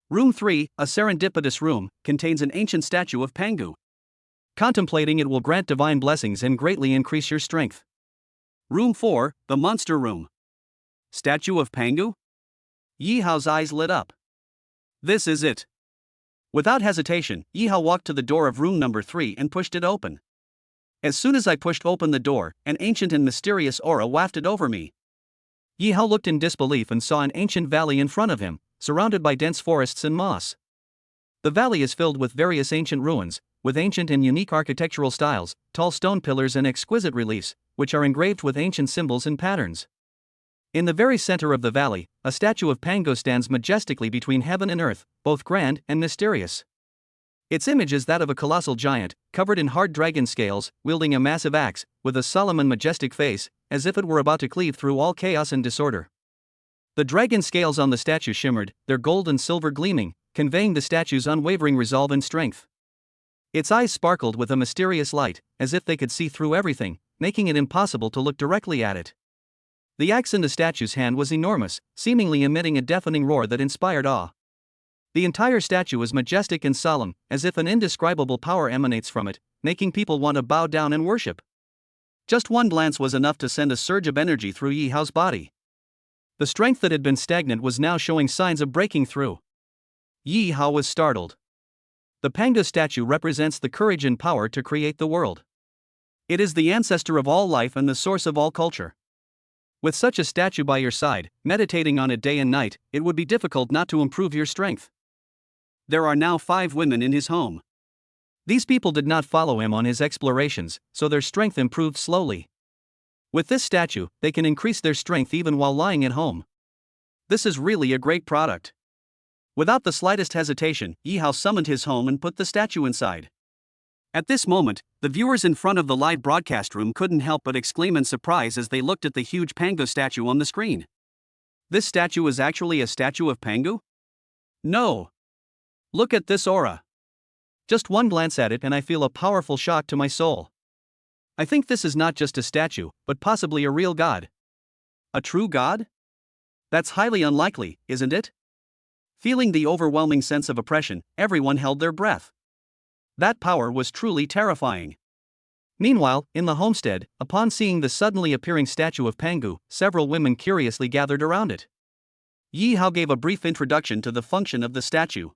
Speaker 1: Room 3, a serendipitous room, contains an ancient statue of Pangu. Contemplating it will grant divine blessings and greatly increase your strength. Room 4, the Monster Room. Statue of Pangu? Yi Hao's eyes lit up. This is it. Without hesitation, Yi Hao walked to the door of room number 3 and pushed it open. As soon as I pushed open the door, an ancient and mysterious aura wafted over me. Yi Hao looked in disbelief and saw an ancient valley in front of him, surrounded by dense forests and moss. The valley is filled with various ancient ruins, with ancient and unique architectural styles, tall stone pillars and exquisite reliefs, which are engraved with ancient symbols and patterns. In the very center of the valley, a statue of Pangu stands majestically between heaven and earth, both grand and mysterious. Its image is that of a colossal giant, covered in hard dragon scales, wielding a massive axe, with a solemn and majestic face, as if it were about to cleave through all chaos and disorder. The dragon scales on the statue shimmered, their gold and silver gleaming, conveying the statue's unwavering resolve and strength. Its eyes sparkled with a mysterious light, as if they could see through everything, making it impossible to look directly at it. The axe in the statue's hand was enormous, seemingly emitting a deafening roar that inspired awe. The entire statue is majestic and solemn, as if an indescribable power emanates from it, making people want to bow down and worship. Just one glance was enough to send a surge of energy through Yi Hao's body. The strength that had been stagnant was now showing signs of breaking through. Yi Hao was startled. The Pangu statue represents the courage and power to create the world. It is the ancestor of all life and the source of all culture. With such a statue by your side, meditating on it day and night, it would be difficult not to improve your strength. There are now 5 women in his home. These people did not follow him on his explorations, so their strength improved slowly. With this statue, they can increase their strength even while lying at home. This is really a great product. Without the slightest hesitation, Yi Hao summoned his home and put the statue inside. At this moment, the viewers in front of the live broadcast room couldn't help but exclaim in surprise as they looked at the huge Pangu statue on the screen. This statue is actually a statue of Pangu? No. Look at this aura. Just one glance at it and I feel a powerful shock to my soul. I think this is not just a statue, but possibly a real god. A true god? That's highly unlikely, isn't it? Feeling the overwhelming sense of oppression, everyone held their breath. That power was truly terrifying. Meanwhile, in the homestead, upon seeing the suddenly appearing statue of Pangu, several women curiously gathered around it. Yi Hao gave a brief introduction to the function of the statue.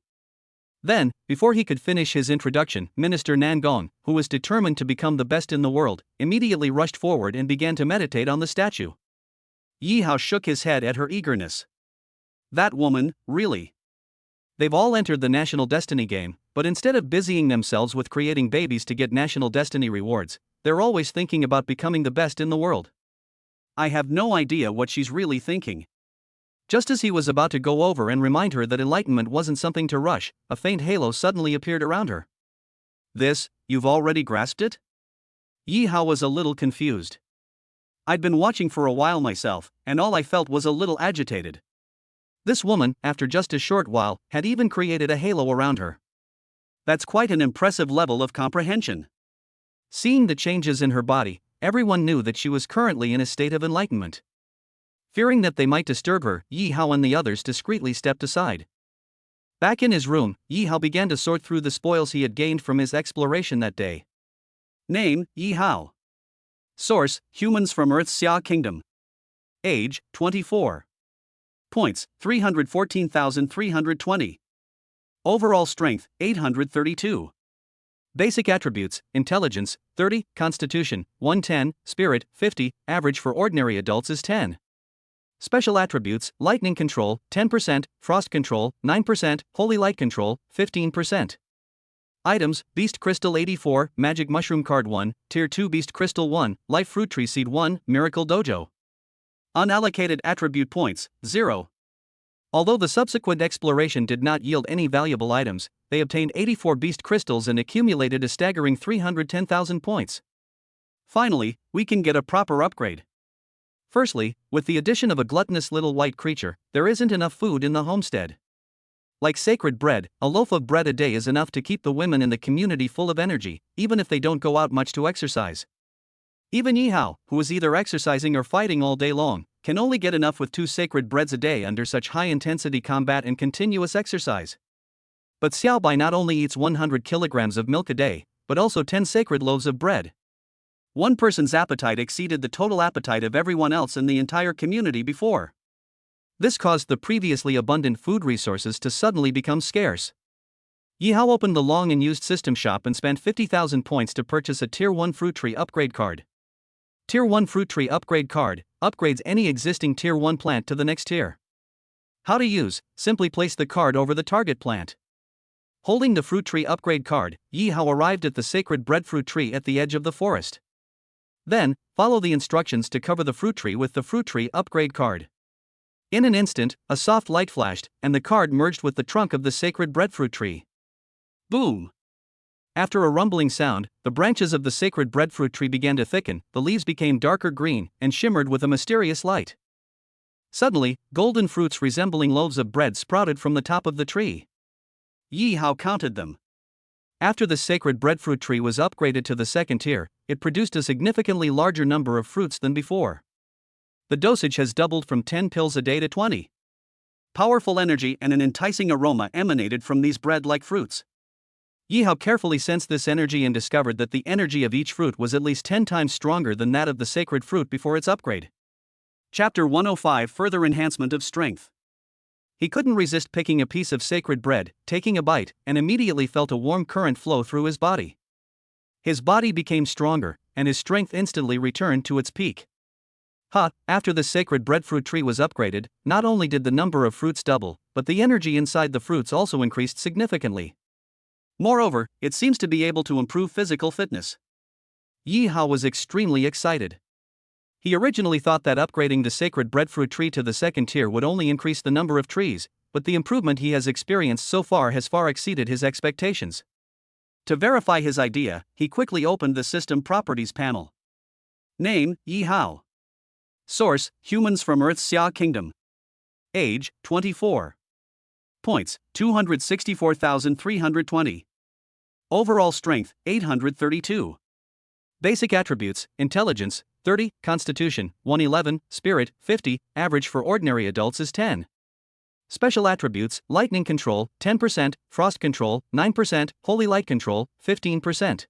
Speaker 1: Then, before he could finish his introduction, Minister Nangong, who was determined to become the best in the world, immediately rushed forward and began to meditate on the statue. Yi Hao shook his head at her eagerness. That woman, really? They've all entered the National Destiny game, but instead of busying themselves with creating babies to get National Destiny rewards, they're always thinking about becoming the best in the world. I have no idea what she's really thinking. Just as he was about to go over and remind her that enlightenment wasn't something to rush, a faint halo suddenly appeared around her. This, you've already grasped it? Yi Hao was a little confused. I'd been watching for a while myself, and all I felt was a little agitated. This woman, after just a short while, had even created a halo around her. That's quite an impressive level of comprehension. Seeing the changes in her body, everyone knew that she was currently in a state of enlightenment. Fearing that they might disturb her, Yi Hao and the others discreetly stepped aside. Back in his room, Yi Hao began to sort through the spoils he had gained from his exploration that day. Name, Yi Hao. Source, Humans from Earth's Xia Kingdom. Age, 24. Points, 314,320. Overall strength, 832. Basic attributes, intelligence, 30, constitution, 110, spirit, 50, average for ordinary adults is 10. Special attributes, lightning control, 10%, frost control, 9%, holy light control, 15%. Items, Beast Crystal 84, Magic Mushroom Card 1, Tier 2 Beast Crystal 1, Life Fruit Tree Seed 1, Miracle Dojo. Unallocated attribute points, 0. Although the subsequent exploration did not yield any valuable items, they obtained 84 Beast Crystals and accumulated a staggering 310,000 points. Finally, we can get a proper upgrade. Firstly, with the addition of a gluttonous little white creature, there isn't enough food in the homestead. Like sacred bread, a loaf of bread a day is enough to keep the women in the community full of energy, even if they don't go out much to exercise. Even Yi Hao, who is either exercising or fighting all day long, can only get enough with 2 sacred breads a day under such high-intensity combat and continuous exercise. But Xiao Bai not only eats 100 kilograms of milk a day, but also 10 sacred loaves of bread. One person's appetite exceeded the total appetite of everyone else in the entire community before. This caused the previously abundant food resources to suddenly become scarce. Yi Hao opened the long and used system shop and spent 50,000 points to purchase a Tier 1 fruit tree upgrade card. Tier 1 fruit tree upgrade card upgrades any existing Tier 1 plant to the next tier. How to use: simply place the card over the target plant. Holding the fruit tree upgrade card, Yi Hao arrived at the sacred breadfruit tree at the edge of the forest. Then, follow the instructions to cover the fruit tree with the fruit tree upgrade card. In an instant, a soft light flashed, and the card merged with the trunk of the sacred breadfruit tree. Boom! After a rumbling sound, the branches of the sacred breadfruit tree began to thicken, the leaves became darker green, and shimmered with a mysterious light. Suddenly, golden fruits resembling loaves of bread sprouted from the top of the tree. Yi Hao counted them. After the sacred breadfruit tree was upgraded to the second tier, it produced a significantly larger number of fruits than before. The dosage has doubled from 10 pills a day to 20. Powerful energy and an enticing aroma emanated from these bread-like fruits. Yi Hao carefully sensed this energy and discovered that the energy of each fruit was at least 10 times stronger than that of the sacred fruit before its upgrade. Chapter 105: Further Enhancement of Strength. He couldn't resist picking a piece of sacred bread, taking a bite, and immediately felt a warm current flow through his body. His body became stronger, and his strength instantly returned to its peak. After the sacred breadfruit tree was upgraded, not only did the number of fruits double, but the energy inside the fruits also increased significantly. Moreover, it seems to be able to improve physical fitness. Yi Hao was extremely excited. He originally thought that upgrading the sacred breadfruit tree to the second tier would only increase the number of trees, but the improvement he has experienced so far has far exceeded his expectations. To verify his idea, he quickly opened the System Properties panel. Name: Yi Hao. Source: Humans from Earth's Xia Kingdom. Age: 24. Points: 264,320. Overall strength: 832. Basic attributes: Intelligence, 30, Constitution, 111, Spirit, 50, average for ordinary adults is 10. Special attributes: Lightning Control, 10%, Frost Control, 9%, Holy Light Control, 15%.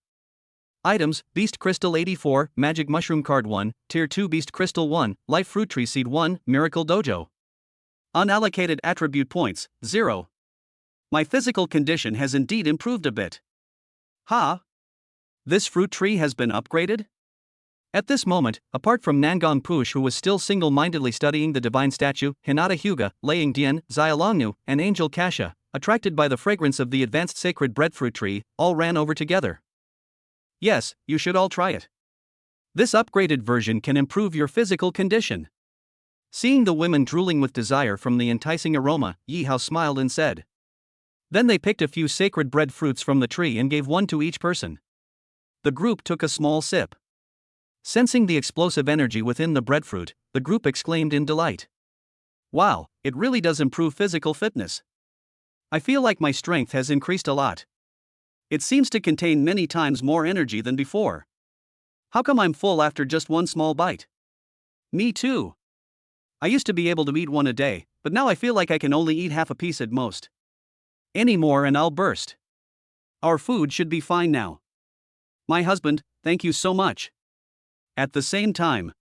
Speaker 1: Items: Beast Crystal 84, Magic Mushroom Card 1, Tier 2 Beast Crystal 1, Life Fruit Tree Seed 1, Miracle Dojo. Unallocated attribute points: 0. My physical condition has indeed improved a bit. This fruit tree has been upgraded? At this moment, apart from Nangong Push, who was still single-mindedly studying the divine statue, Hinata Hyuga, Laying Dian, Xialongnu, and Angel Kasha, attracted by the fragrance of the advanced sacred breadfruit tree, all ran over together. Yes, you should all try it. This upgraded version can improve your physical condition. Seeing the women drooling with desire from the enticing aroma, Yi Hao smiled and said. Then they picked a few sacred bread fruits from the tree and gave one to each person. The group took a small sip. Sensing the explosive energy within the breadfruit, the group exclaimed in delight. Wow, it really does improve physical fitness. I feel like my strength has increased a lot. It seems to contain many times more energy than before. How come I'm full after just one small bite? Me too. I used to be able to eat one a day, but now I feel like I can only eat half a piece at most. Any more and I'll burst. Our food should be fine now. My husband, thank you so much. At the same time,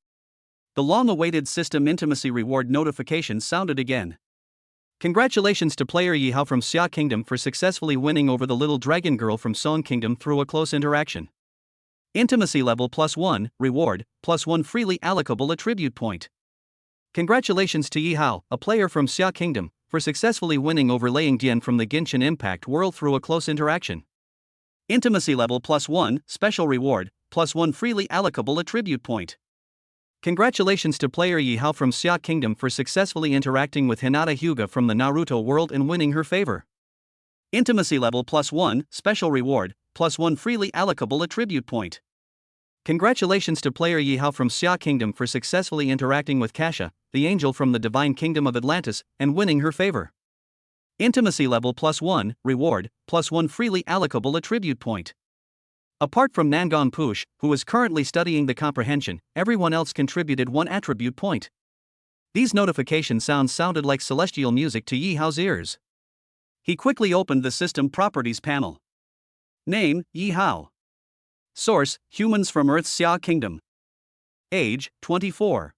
Speaker 1: the long-awaited system intimacy reward notification sounded again. Congratulations to player Yi Hao from Xia Kingdom for successfully winning over the little dragon girl from Song Kingdom through a close interaction. Intimacy level +1, reward, +1 freely allocable attribute point. Congratulations to Yi Hao, a player from Xia Kingdom, for successfully winning over Laying Dian from the Genshin Impact World through a close interaction. Intimacy level +1, special reward, +1 freely allocable attribute point. Congratulations to player Yi Hao from Xia Kingdom for successfully interacting with Hinata Hyuga from the Naruto world and winning her favor. Intimacy level +1, special reward, +1 freely allocable attribute point. Congratulations to player Yihao from Xia Kingdom for successfully interacting with Kasha, the angel from the Divine Kingdom of Atlantis, and winning her favor. Intimacy level +1, reward, +1 freely allocable attribute point. Apart from Nangon Push, who is currently studying the comprehension, everyone else contributed 1 attribute point. These notification sounds sounded like celestial music to Yihao's ears. He quickly opened the System Properties panel. Name, Yihao. Source, Humans from Earth's Xia Kingdom. Age, 24.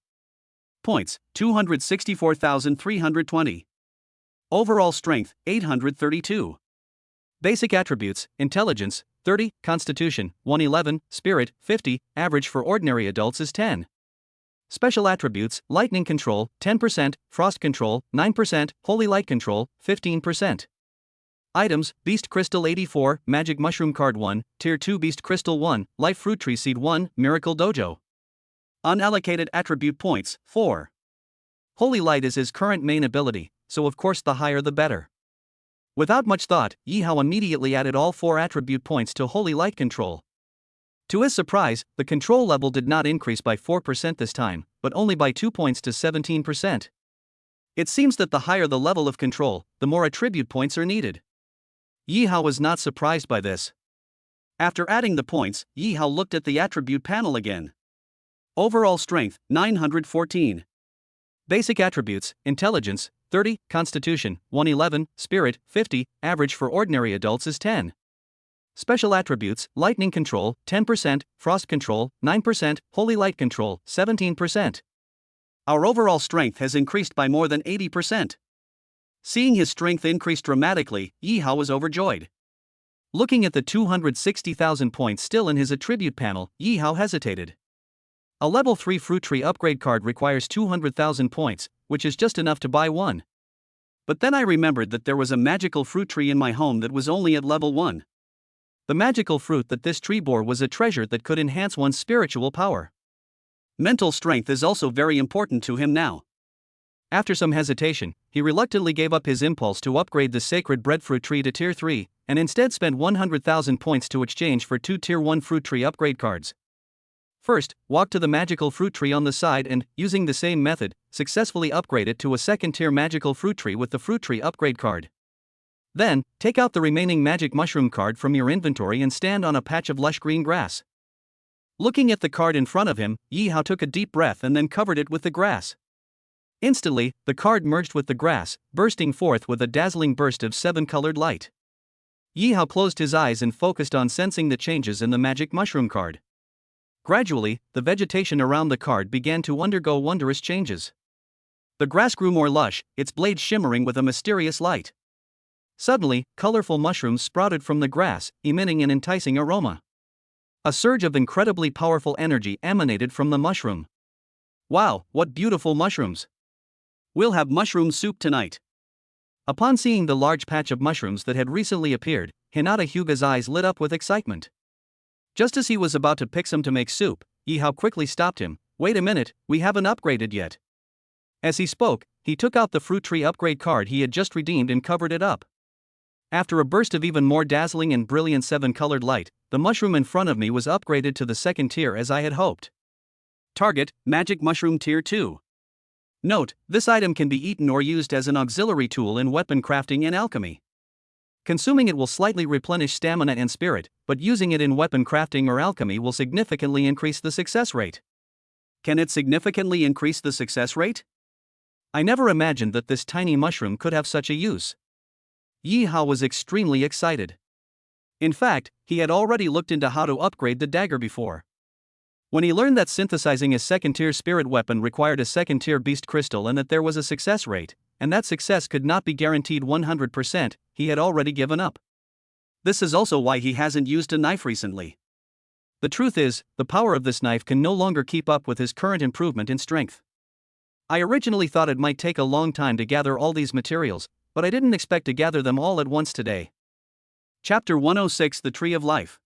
Speaker 1: Points, 264,320. Overall strength, 832. Basic attributes, intelligence, 30, constitution, 111, spirit, 50, average for ordinary adults is 10. Special attributes, lightning control, 10%, frost control, 9%, holy light control, 15%. Items, Beast Crystal 84, Magic Mushroom Card 1, Tier 2 Beast Crystal 1, Life Fruit Tree Seed 1, Miracle Dojo. Unallocated attribute points, 4. Holy Light is his current main ability, so of course the higher the better. Without much thought, Yihao immediately added all 4 attribute points to Holy Light control. To his surprise, the control level did not increase by 4% this time, but only by 2 points to 17%. It seems that the higher the level of control, the more attribute points are needed. Yihao was not surprised by this. After adding the points, Yihao looked at the attribute panel again. Overall strength, 914. Basic attributes, intelligence, 30, constitution, 111, spirit, 50, average for ordinary adults is 10. Special attributes, lightning control, 10%, frost control, 9%, holy light control, 17%. Our overall strength has increased by more than 80%. Seeing his strength increase dramatically, Yihao was overjoyed. Looking at the 260,000 points still in his attribute panel, Yihao hesitated. A level 3 fruit tree upgrade card requires 200,000 points, which is just enough to buy one. But then I remembered that there was a magical fruit tree in my home that was only at level 1. The magical fruit that this tree bore was a treasure that could enhance one's spiritual power. Mental strength is also very important to him now. After some hesitation, he reluctantly gave up his impulse to upgrade the sacred breadfruit tree to Tier 3, and instead spent 100,000 points to exchange for 2 Tier 1 fruit tree upgrade cards. First, walk to the magical fruit tree on the side and, using the same method, successfully upgrade it to a second-tier magical fruit tree with the fruit tree upgrade card. Then, take out the remaining magic mushroom card from your inventory and stand on a patch of lush green grass. Looking at the card in front of him, Yihao took a deep breath and then covered it with the grass. Instantly, the card merged with the grass, bursting forth with a dazzling burst of 7-colored light. Yihao closed his eyes and focused on sensing the changes in the magic mushroom card. Gradually, the vegetation around the card began to undergo wondrous changes. The grass grew more lush, its blades shimmering with a mysterious light. Suddenly, colorful mushrooms sprouted from the grass, emitting an enticing aroma. A surge of incredibly powerful energy emanated from the mushroom. Wow, what beautiful mushrooms! We'll have mushroom soup tonight. Upon seeing the large patch of mushrooms that had recently appeared, Hinata Hyuga's eyes lit up with excitement. Just as he was about to pick some to make soup, Yihao quickly stopped him. Wait a minute, we haven't upgraded yet. As he spoke, he took out the fruit tree upgrade card he had just redeemed and covered it up. After a burst of even more dazzling and brilliant 7-colored light, the mushroom in front of me was upgraded to the second tier as I had hoped. Target, Magic Mushroom Tier 2. Note, this item can be eaten or used as an auxiliary tool in weapon crafting and alchemy. Consuming it will slightly replenish stamina and spirit, but using it in weapon crafting or alchemy will significantly increase the success rate. Can it significantly increase the success rate? I never imagined that this tiny mushroom could have such a use. Yihao was extremely excited. In fact, he had already looked into how to upgrade the dagger before. When he learned that synthesizing a second-tier spirit weapon required a second-tier beast crystal and that there was a success rate, and that success could not be guaranteed 100%, he had already given up. This is also why he hasn't used a knife recently. The truth is, the power of this knife can no longer keep up with his current improvement in strength. I originally thought it might take a long time to gather all these materials, but I didn't expect to gather them all at once today. Chapter 106: The Tree of Life.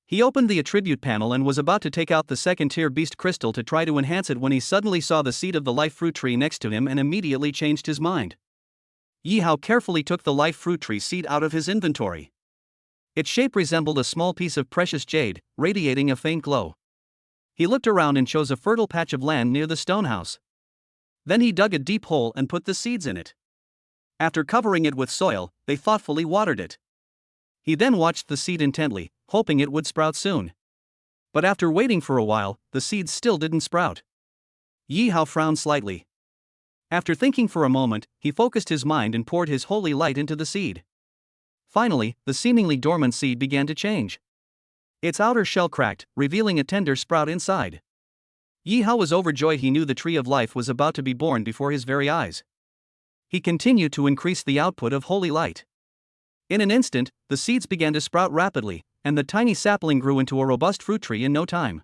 Speaker 1: He opened the attribute panel and was about to take out the second-tier beast crystal to try to enhance it when he suddenly saw the seed of the life fruit tree next to him and immediately changed his mind. Yihao carefully took the life fruit tree seed out of his inventory. Its shape resembled a small piece of precious jade, radiating a faint glow. He looked around and chose a fertile patch of land near the stone house. Then he dug a deep hole and put the seeds in it. After covering it with soil, they thoughtfully watered it. He then watched the seed intently, hoping it would sprout soon. But after waiting for a while, the seeds still didn't sprout. Yi Hao frowned slightly. After thinking for a moment, he focused his mind and poured his holy light into the seed. Finally, the seemingly dormant seed began to change. Its outer shell cracked, revealing a tender sprout inside. Yi Hao was overjoyed. He knew the tree of life was about to be born before his very eyes. He continued to increase the output of holy light. In an instant, the seeds began to sprout rapidly, and the tiny sapling grew into a robust fruit tree in no time.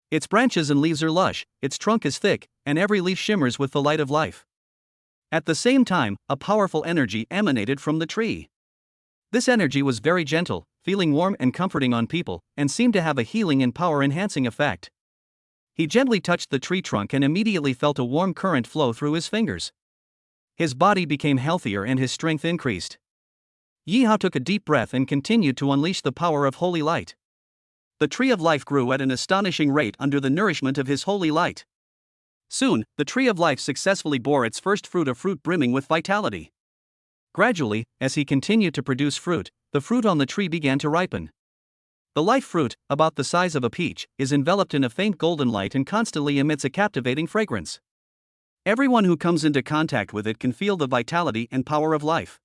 Speaker 1: Its branches and leaves are lush, its trunk is thick, and every leaf shimmers with the light of life. At the same time, a powerful energy emanated from the tree. This energy was very gentle, feeling warm and comforting on people, and seemed to have a healing and power-enhancing effect. He gently touched the tree trunk and immediately felt a warm current flow through his fingers. His body became healthier and his strength increased. Yi Hao took a deep breath and continued to unleash the power of holy light. The tree of life grew at an astonishing rate under the nourishment of his holy light. Soon, the tree of life successfully bore its first fruit, a fruit brimming with vitality. Gradually, as he continued to produce fruit, the fruit on the tree began to ripen. The life fruit, about the size of a peach, is enveloped in a faint golden light and constantly emits a captivating fragrance. Everyone who comes into contact with it can feel the vitality and power of life.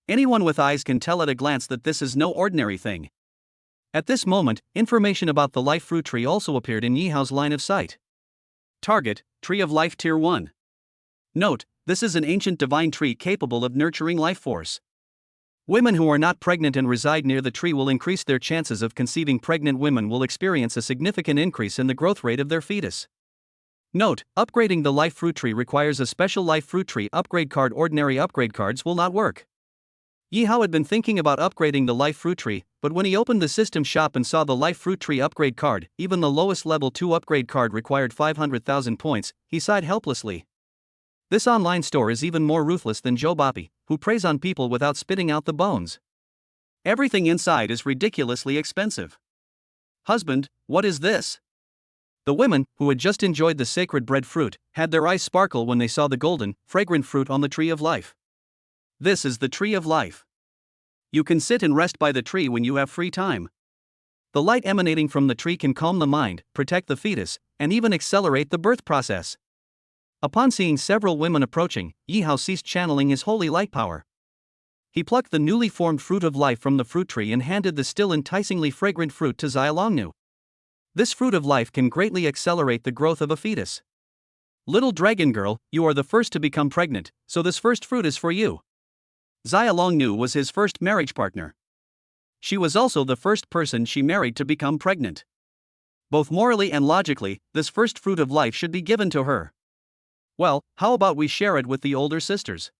Speaker 1: Anyone with eyes can tell at a glance that this is no ordinary thing. At this moment, information about the life fruit tree also appeared in Yi Hao's line of sight. Target, Tree of Life Tier 1. Note, this is an ancient divine tree capable of nurturing life force. Women who are not pregnant and reside near the tree will increase their chances of conceiving. Pregnant women will experience a significant increase in the growth rate of their fetus. Note, upgrading the life fruit tree requires a special life fruit tree upgrade card. Ordinary upgrade cards will not work. Yi Hao had been thinking about upgrading the life fruit tree, but when he opened the system shop and saw the life fruit tree upgrade card, even the lowest level 2 upgrade card required 500,000 points, he sighed helplessly. This online store is even more ruthless than Joe Boppy, who preys on people without spitting out the bones. Everything inside is ridiculously expensive. Husband, what is this? The women, who had just enjoyed the sacred bread fruit, had their eyes sparkle when they saw the golden, fragrant fruit on the tree of life. This is the tree of life. You can sit and rest by the tree when you have free time. The light emanating from the tree can calm the mind, protect the fetus, and even accelerate the birth process. Upon seeing several women approaching, Yi Hao ceased channeling his holy light power. He plucked the newly formed fruit of life from the fruit tree and handed the still enticingly fragrant fruit to Xiaolongnu. This fruit of life can greatly accelerate the growth of a fetus. Little dragon girl, you are the first to become pregnant, so this first fruit is for you. Xiaolongnu was his first marriage partner. She was also the first person she married to become pregnant. Both morally and logically, this first fruit of life should be given to her. Well, how about we share it with the older sisters?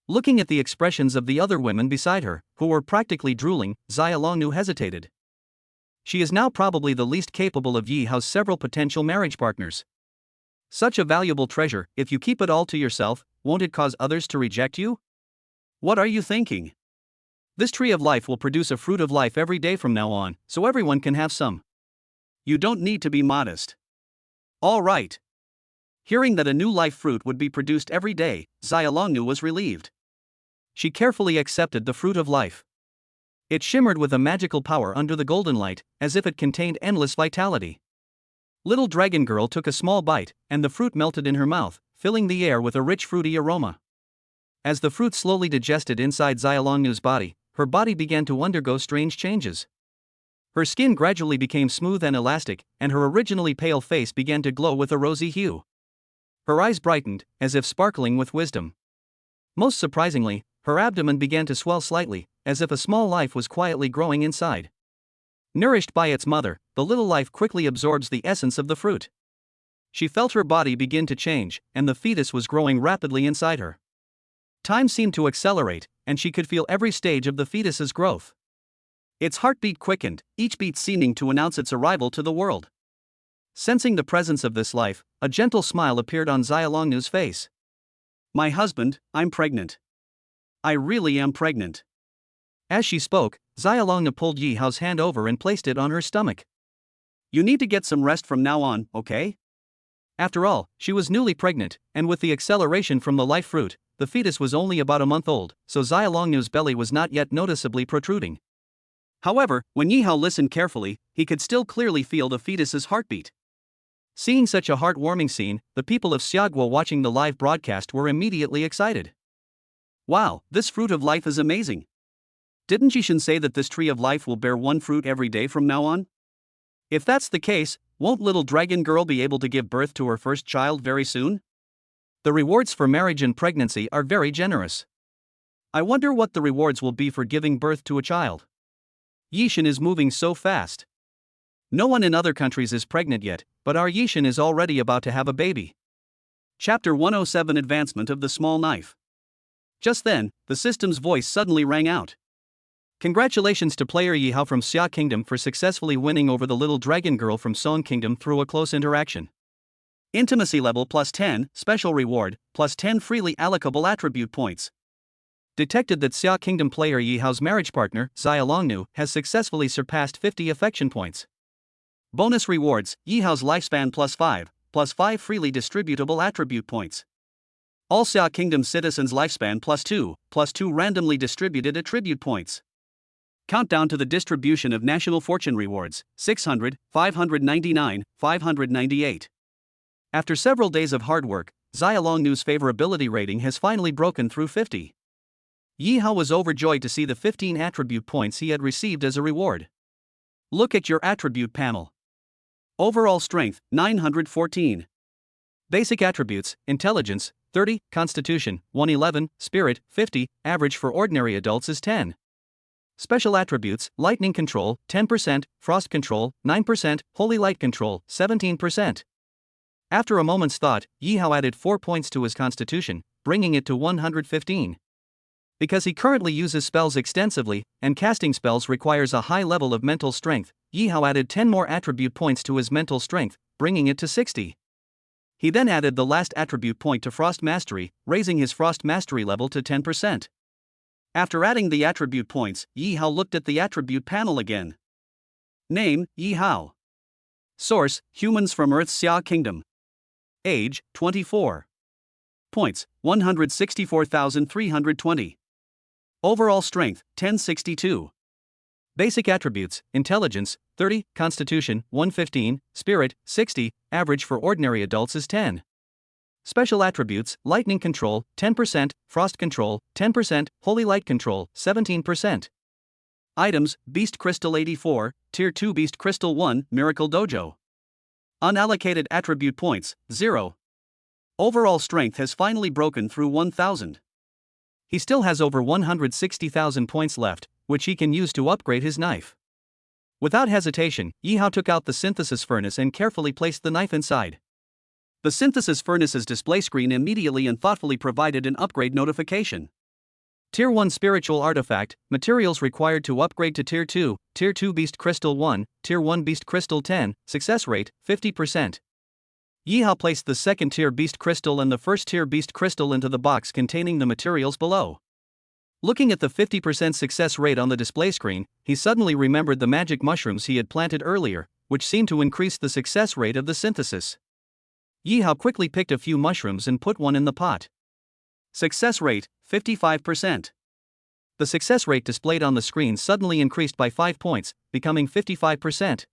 Speaker 1: Looking at the expressions of the other women beside her, who were practically drooling, Xiaolongnu hesitated. She is now probably the least capable of Yi Hao's several potential marriage partners. Such a valuable treasure, if you keep it all to yourself, won't it cause others to reject you? What are you thinking? This tree of life will produce a fruit of life every day from now on, so everyone can have some. You don't need to be modest. All right. Hearing that a new life fruit would be produced every day, Xiaolongnu was relieved. She carefully accepted the fruit of life. It shimmered with a magical power under the golden light, as if it contained endless vitality. Little dragon girl took a small bite, and the fruit melted in her mouth, filling the air with a rich fruity aroma. As the fruit slowly digested inside Xiaolongnu's body, her body began to undergo strange changes. Her skin gradually became smooth and elastic, and her originally pale face began to glow with a rosy hue. Her eyes brightened, as if sparkling with wisdom. Most surprisingly, her abdomen began to swell slightly, as if a small life was quietly growing inside. Nourished by its mother, the little life quickly absorbs the essence of the fruit. She felt her body begin to change, and the fetus was growing rapidly inside her. Time seemed to accelerate, and she could feel every stage of the fetus's growth. Its heartbeat quickened, each beat seeming to announce its arrival to the world. Sensing the presence of this life, a gentle smile appeared on Xiaolongnu's face. My husband, I'm pregnant. I really am pregnant. As she spoke, Xiaolongnu pulled Yi Hao's hand over and placed it on her stomach. You need to get some rest from now on, okay? After all, she was newly pregnant, and with the acceleration from the life fruit, the fetus was only about a month old, so Xia Longnu's belly was not yet noticeably protruding. However, when Yi Hao listened carefully, he could still clearly feel the fetus's heartbeat. Seeing such a heartwarming scene, the people of Xiaguo watching the live broadcast were immediately excited. Wow, this fruit of life is amazing. Didn't Jishin say that this tree of life will bear one fruit every day from now on? If that's the case, won't little dragon girl be able to give birth to her first child very soon? The rewards for marriage and pregnancy are very generous. I wonder what the rewards will be for giving birth to a child. Yishin is moving so fast. No one in other countries is pregnant yet, but our Yishin is already about to have a baby. Chapter 107 Advancement of the Small Knife. Just then, the system's voice suddenly rang out. Congratulations to player Yi Hao from Xia Kingdom for successfully winning over the little dragon girl from Song Kingdom through a close interaction. Intimacy level +10, special reward, +10 freely allocable attribute points. Detected that Xia Kingdom player Yi Hao's marriage partner, Xia Longnu, has successfully surpassed 50 affection points. Bonus rewards, Yi Hao's lifespan +5 freely distributable attribute points. All Xia Kingdom citizens' lifespan +2 randomly distributed attribute points. Countdown to the distribution of national fortune rewards, 600, 599, 598. After several days of hard work, Xia Longnu's favorability rating has finally broken through 50. Yi Hao was overjoyed to see the 15 attribute points he had received as a reward. Look at your attribute panel. Overall strength, 914. Basic attributes, intelligence, 30, constitution, 111, spirit, 50, average for ordinary adults is 10. Special attributes, lightning control, 10%, frost control, 9%, holy light control, 17%. After a moment's thought, Yi Hao added 4 points to his constitution, bringing it to 115. Because he currently uses spells extensively, and casting spells requires a high level of mental strength, Yi Hao added 10 more attribute points to his mental strength, bringing it to 60. He then added the last attribute point to Frost Mastery, raising his Frost Mastery level to 10%. After adding the attribute points, Yi Hao looked at the attribute panel again. Name, Yi Hao. Source, humans from Earth's Xia Kingdom. Age, 24. Points, 164,320. Overall strength, 1062. Basic attributes, intelligence, 30, constitution, 115, spirit, 60, average for ordinary adults is 10. Special attributes, lightning control, 10%, frost control, 10%, holy light control, 17%. Items, Beast Crystal 84, Tier 2 Beast Crystal 1, Miracle Dojo. Unallocated attribute points, 0. Overall strength has finally broken through 1,000. He still has over 160,000 points left, which he can use to upgrade his knife. Without hesitation, Yi Hao took out the synthesis furnace and carefully placed the knife inside. The synthesis furnace's display screen immediately and thoughtfully provided an upgrade notification. Tier 1 Spiritual Artifact, materials required to upgrade to Tier 2, Tier 2 Beast Crystal 1, Tier 1 Beast Crystal 10, success rate, 50%. Yi Hao placed the second tier Beast Crystal and the first tier Beast Crystal into the box containing the materials below. Looking at the 50% success rate on the display screen, he suddenly remembered the magic mushrooms he had planted earlier, which seemed to increase the success rate of the synthesis. Yi Hao quickly picked a few mushrooms and put one in the pot. Success rate, 55%. The success rate displayed on the screen suddenly increased by 5 points, becoming 55%.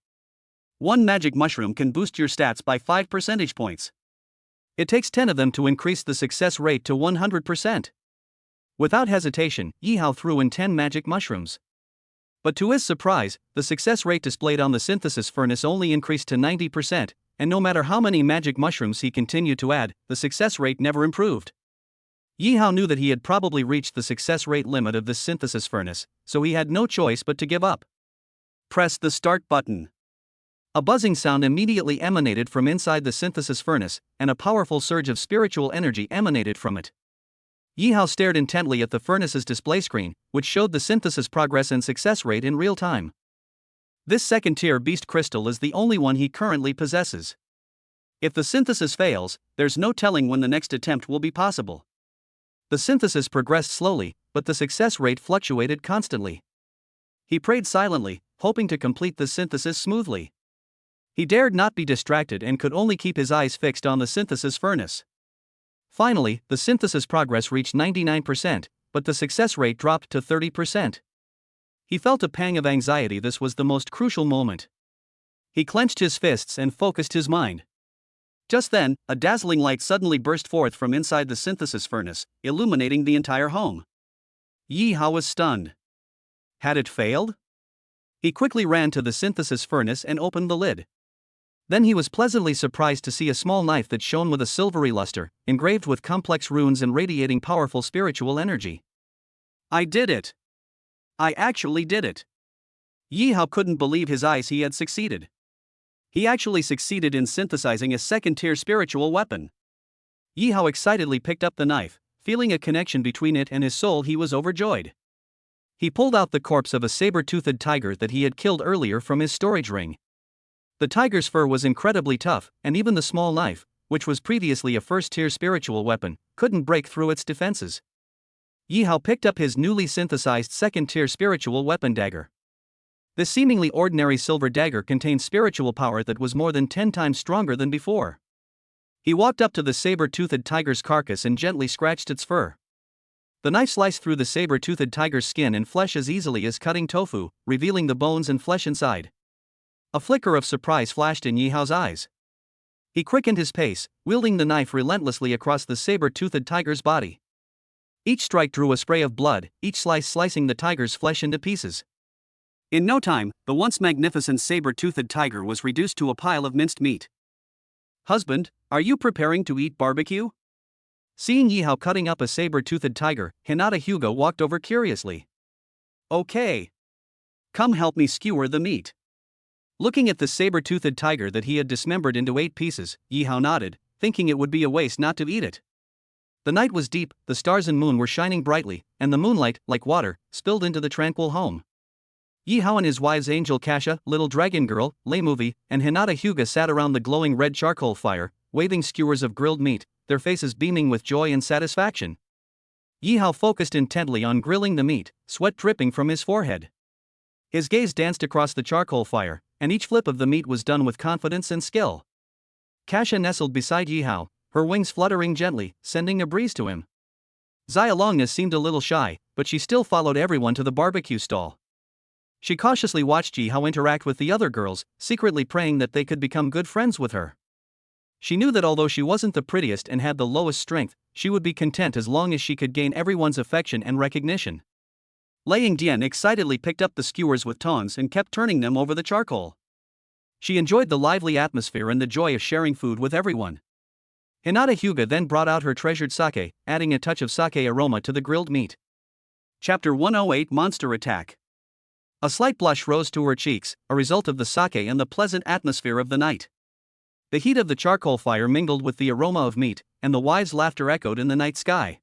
Speaker 1: One magic mushroom can boost your stats by 5 percentage points. It takes 10 of them to increase the success rate to 100%. Without hesitation, Yi Hao threw in 10 magic mushrooms. But to his surprise, the success rate displayed on the synthesis furnace only increased to 90%, and no matter how many magic mushrooms he continued to add, the success rate never improved. Yi Hao knew that he had probably reached the success rate limit of this synthesis furnace, so he had no choice but to give up. Press the start button. A buzzing sound immediately emanated from inside the synthesis furnace, and a powerful surge of spiritual energy emanated from it. Yi Hao stared intently at the furnace's display screen, which showed the synthesis progress and success rate in real time. This second-tier Beast Crystal is the only one he currently possesses. If the synthesis fails, there's no telling when the next attempt will be possible. The synthesis progressed slowly, but the success rate fluctuated constantly. He prayed silently, hoping to complete the synthesis smoothly. He dared not be distracted and could only keep his eyes fixed on the synthesis furnace. Finally, the synthesis progress reached 99%, but the success rate dropped to 30%. He felt a pang of anxiety. This was the most crucial moment. He clenched his fists and focused his mind. Just then, a dazzling light suddenly burst forth from inside the synthesis furnace, illuminating the entire home. Yi Hao was stunned. Had it failed? He quickly ran to the synthesis furnace and opened the lid. Then he was pleasantly surprised to see a small knife that shone with a silvery luster, engraved with complex runes and radiating powerful spiritual energy. I did it! I actually did it! Yi Hao couldn't believe his eyes. He had succeeded. He actually succeeded in synthesizing a second-tier spiritual weapon. Yi Hao excitedly picked up the knife, feeling a connection between it and his soul. He was overjoyed. He pulled out the corpse of a saber-toothed tiger that he had killed earlier from his storage ring. The tiger's fur was incredibly tough, and even the small knife, which was previously a first-tier spiritual weapon, couldn't break through its defenses. Yi Hao picked up his newly synthesized second-tier spiritual weapon dagger. This seemingly ordinary silver dagger contained spiritual power that was more than 10 times stronger than before. He walked up to the saber-toothed tiger's carcass and gently scratched its fur. The knife sliced through the saber-toothed tiger's skin and flesh as easily as cutting tofu, revealing the bones and flesh inside. A flicker of surprise flashed in Yi Hao's eyes. He quickened his pace, wielding the knife relentlessly across the saber-toothed tiger's body. Each strike drew a spray of blood, each slice slicing the tiger's flesh into pieces. In no time, the once magnificent saber-toothed tiger was reduced to a pile of minced meat. Husband, are you preparing to eat barbecue? Seeing Yi Hao cutting up a saber-toothed tiger, Hinata Hyuga walked over curiously. Okay. Come help me skewer the meat. Looking at the saber-toothed tiger that he had dismembered into 8 pieces, Yi Hao nodded, thinking it would be a waste not to eat it. The night was deep, the stars and moon were shining brightly, and the moonlight, like water, spilled into the tranquil home. Yi Hao and his wives Angel Kasha, Little Dragon Girl, Lei Movie, and Hinata Hyuga sat around the glowing red charcoal fire, waving skewers of grilled meat, their faces beaming with joy and satisfaction. Yi Hao focused intently on grilling the meat, sweat dripping from his forehead. His gaze danced across the charcoal fire, and each flip of the meat was done with confidence and skill. Kasha nestled beside Yi Hao, her wings fluttering gently, sending a breeze to him. Xia Longna seemed a little shy, but she still followed everyone to the barbecue stall. She cautiously watched Yi Hao interact with the other girls, secretly praying that they could become good friends with her. She knew that although she wasn't the prettiest and had the lowest strength, she would be content as long as she could gain everyone's affection and recognition. Lei Yingdian excitedly picked up the skewers with tongs and kept turning them over the charcoal. She enjoyed the lively atmosphere and the joy of sharing food with everyone. Hinata Hyuga then brought out her treasured sake, adding a touch of sake aroma to the grilled meat. Chapter 108 Monster Attack. A slight blush rose to her cheeks, a result of the sake and the pleasant atmosphere of the night. The heat of the charcoal fire mingled with the aroma of meat, and the wives' laughter echoed in the night sky.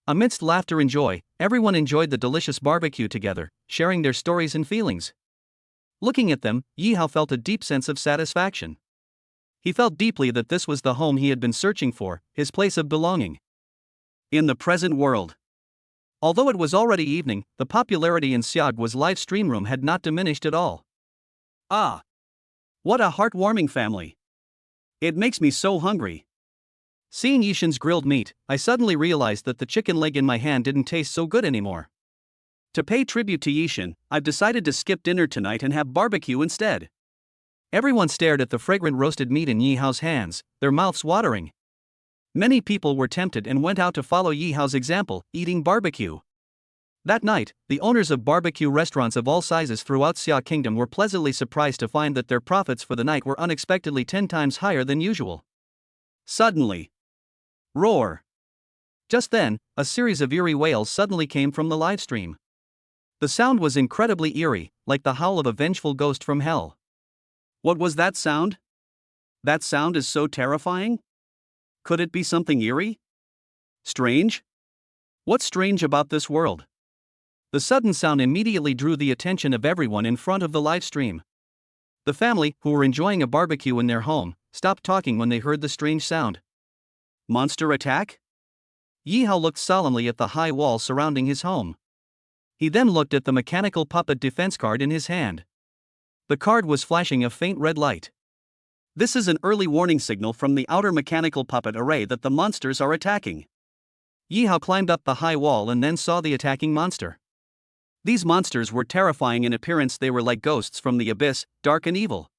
Speaker 1: Amidst laughter and joy, everyone enjoyed the delicious barbecue together, sharing their stories and feelings. Looking at them, Yi Hao felt a deep sense of satisfaction. He felt deeply that this was the home he had been searching for, his place of belonging. In the present world. Although it was already evening, the popularity in Xiaoguo's live stream room had not diminished at all. Ah! What a heartwarming family! It makes me so hungry. Seeing Yishin's grilled meat, I suddenly realized that the chicken leg in my hand didn't taste so good anymore. To pay tribute to Yishin, I've decided to skip dinner tonight and have barbecue instead. Everyone stared at the fragrant roasted meat in Yi Hao's hands, their mouths watering. Many people were tempted and went out to follow Yi Hao's example, eating barbecue. That night, the owners of barbecue restaurants of all sizes throughout Xia Kingdom were pleasantly surprised to find that their profits for the night were unexpectedly 10 times higher than usual. Suddenly. Roar! Just then, a series of eerie wails suddenly came from the livestream. The sound was incredibly eerie, like the howl of a vengeful ghost from hell. What was that sound? That sound is so terrifying? Could it be something eerie? Strange? What's strange about this world? The sudden sound immediately drew the attention of everyone in front of the live stream. The family, who were enjoying a barbecue in their home, stopped talking when they heard the strange sound. Monster attack? Yi Hao looked solemnly at the high wall surrounding his home. He then looked at the mechanical puppet defense card in his hand. The card was flashing a faint red light. This is an early warning signal from the outer mechanical puppet array that the monsters are attacking. Yi Hao climbed up the high wall and then saw the attacking monster. These monsters were terrifying in appearance. They were like ghosts from the abyss, dark and evil.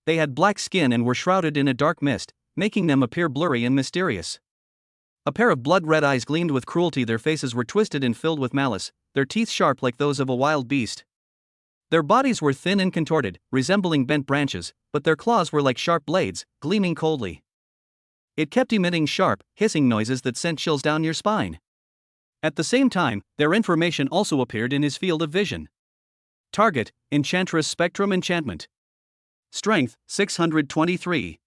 Speaker 1: They had black skin and were shrouded in a dark mist, making them appear blurry and mysterious. A pair of blood-red eyes gleamed with cruelty. Their faces were twisted and filled with malice, their teeth sharp like those of a wild beast. Their bodies were thin and contorted, resembling bent branches, but their claws were like sharp blades, gleaming coldly. It kept emitting sharp, hissing noises that sent chills down your spine. At the same time, their information also appeared in his field of vision. Target: Enchantress Spectrum Enchantment. Strength: 623.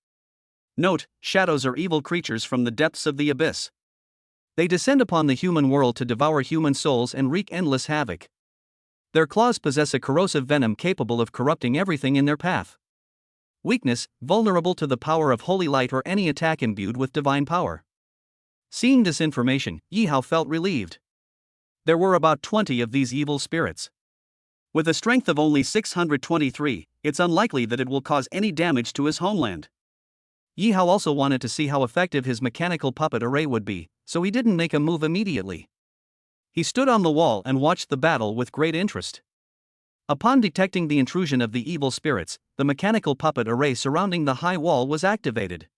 Speaker 1: Note: shadows are evil creatures from the depths of the abyss. They descend upon the human world to devour human souls and wreak endless havoc. Their claws possess a corrosive venom capable of corrupting everything in their path. Weakness: vulnerable to the power of holy light or any attack imbued with divine power. Seeing this information, Yi Hao felt relieved. There were about 20 of these evil spirits. With a strength of only 623, it's unlikely that it will cause any damage to his homeland. Yi Hao also wanted to see how effective his mechanical puppet array would be, so he didn't make a move immediately. He stood on the wall and watched the battle with great interest. Upon detecting the intrusion of the evil spirits, the mechanical puppet array surrounding the high wall was activated.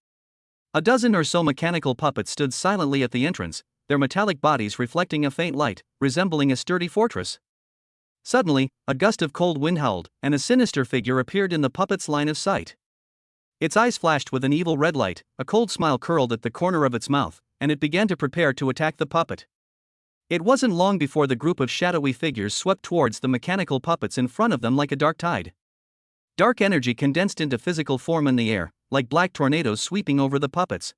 Speaker 1: A dozen or so mechanical puppets stood silently at the entrance, their metallic bodies reflecting a faint light, resembling a sturdy fortress. Suddenly, a gust of cold wind howled, and a sinister figure appeared in the puppet's line of sight. Its eyes flashed with an evil red light, a cold smile curled at the corner of its mouth, and it began to prepare to attack the puppet. It wasn't long before the group of shadowy figures swept towards the mechanical puppets in front of them like a dark tide. Dark energy condensed into physical form in the air, like black tornadoes sweeping over the puppets.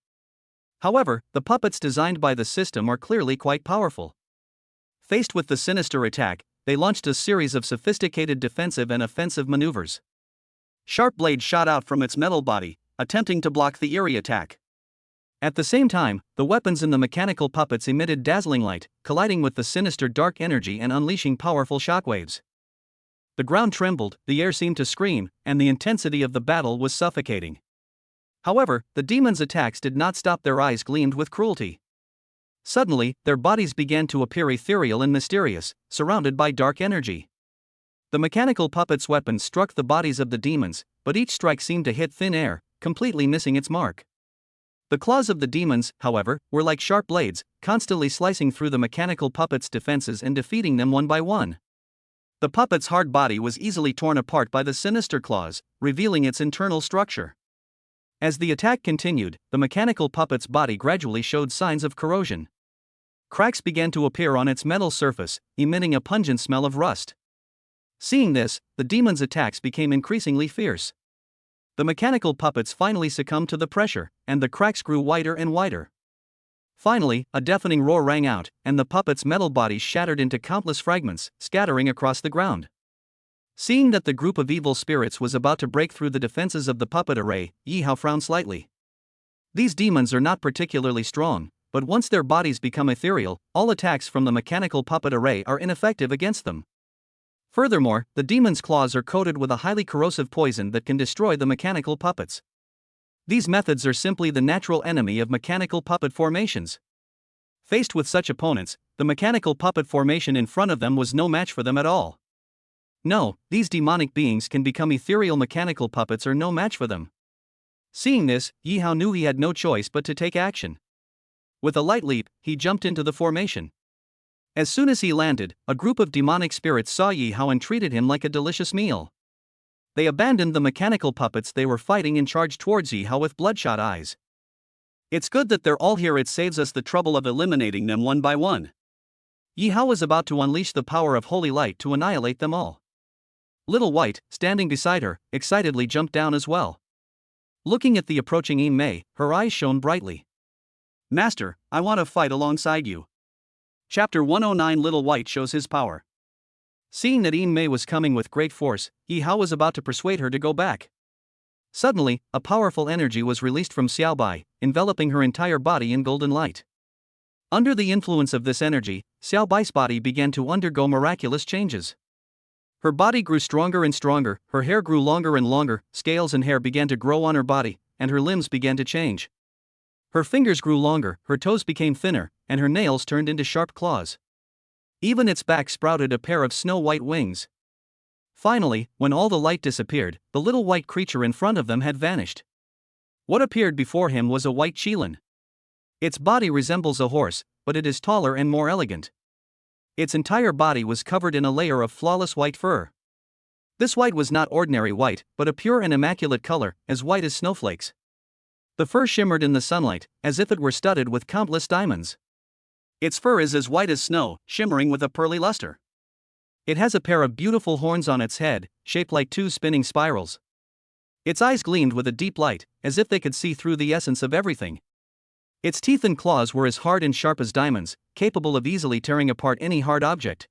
Speaker 1: However, the puppets designed by the system are clearly quite powerful. Faced with the sinister attack, they launched a series of sophisticated defensive and offensive maneuvers. Sharp blades shot out from its metal body, attempting to block the eerie attack. At the same time, the weapons in the mechanical puppets emitted dazzling light, colliding with the sinister dark energy and unleashing powerful shockwaves. The ground trembled, the air seemed to scream, and the intensity of the battle was suffocating. However, the demons' attacks did not stop. Their eyes gleamed with cruelty. Suddenly, their bodies began to appear ethereal and mysterious, surrounded by dark energy. The mechanical puppets' weapons struck the bodies of the demons, but each strike seemed to hit thin air, completely missing its mark. The claws of the demons, however, were like sharp blades, constantly slicing through the mechanical puppets' defenses and defeating them one by one. The puppet's hard body was easily torn apart by the sinister claws, revealing its internal structure. As the attack continued, the mechanical puppet's body gradually showed signs of corrosion. Cracks began to appear on its metal surface, emitting a pungent smell of rust. Seeing this, the demon's attacks became increasingly fierce. The mechanical puppets finally succumbed to the pressure, and the cracks grew wider and wider. Finally, a deafening roar rang out, and the puppet's metal bodies shattered into countless fragments, scattering across the ground. Seeing that the group of evil spirits was about to break through the defenses of the puppet array, Yi Hao frowned slightly. These demons are not particularly strong, but once their bodies become ethereal, all attacks from the mechanical puppet array are ineffective against them. Furthermore, the demon's claws are coated with a highly corrosive poison that can destroy the mechanical puppets. These methods are simply the natural enemy of mechanical puppet formations. Faced with such opponents, the mechanical puppet formation in front of them was no match for them at all. No, these demonic beings can become ethereal. Mechanical puppets are no match for them. Seeing this, Yi Hao knew he had no choice but to take action. With a light leap, he jumped into the formation. As soon as he landed, a group of demonic spirits saw Yi Hao and treated him like a delicious meal. They abandoned the mechanical puppets they were fighting and charged towards Yi Hao with bloodshot eyes. It's good that they're all here. It saves us the trouble of eliminating them one by one. Yi Hao was about to unleash the power of holy light to annihilate them all. Little White, standing beside her, excitedly jumped down as well. Looking at the approaching Yin Mei, her eyes shone brightly. Master, I want to fight alongside you. Chapter 109. Little White shows his power. Seeing that Yin Mei was coming with great force, Yi Hao was about to persuade her to go back. Suddenly, a powerful energy was released from Xiaobai, enveloping her entire body in golden light. Under the influence of this energy, Xiaobai's body began to undergo miraculous changes. Her body grew stronger and stronger, her hair grew longer and longer, scales and hair began to grow on her body, and her limbs began to change. Her fingers grew longer, her toes became thinner, and her nails turned into sharp claws. Even its back sprouted a pair of snow-white wings. Finally, when all the light disappeared, the little white creature in front of them had vanished. What appeared before him was a white qilin. Its body resembles a horse, but it is taller and more elegant. Its entire body was covered in a layer of flawless white fur. This white was not ordinary white, but a pure and immaculate color, as white as snowflakes. The fur shimmered in the sunlight, as if it were studded with countless diamonds. Its fur is as white as snow, shimmering with a pearly luster. It has a pair of beautiful horns on its head, shaped like two spinning spirals. Its eyes gleamed with a deep light, as if they could see through the essence of everything. Its teeth and claws were as hard and sharp as diamonds, capable of easily tearing apart any hard object.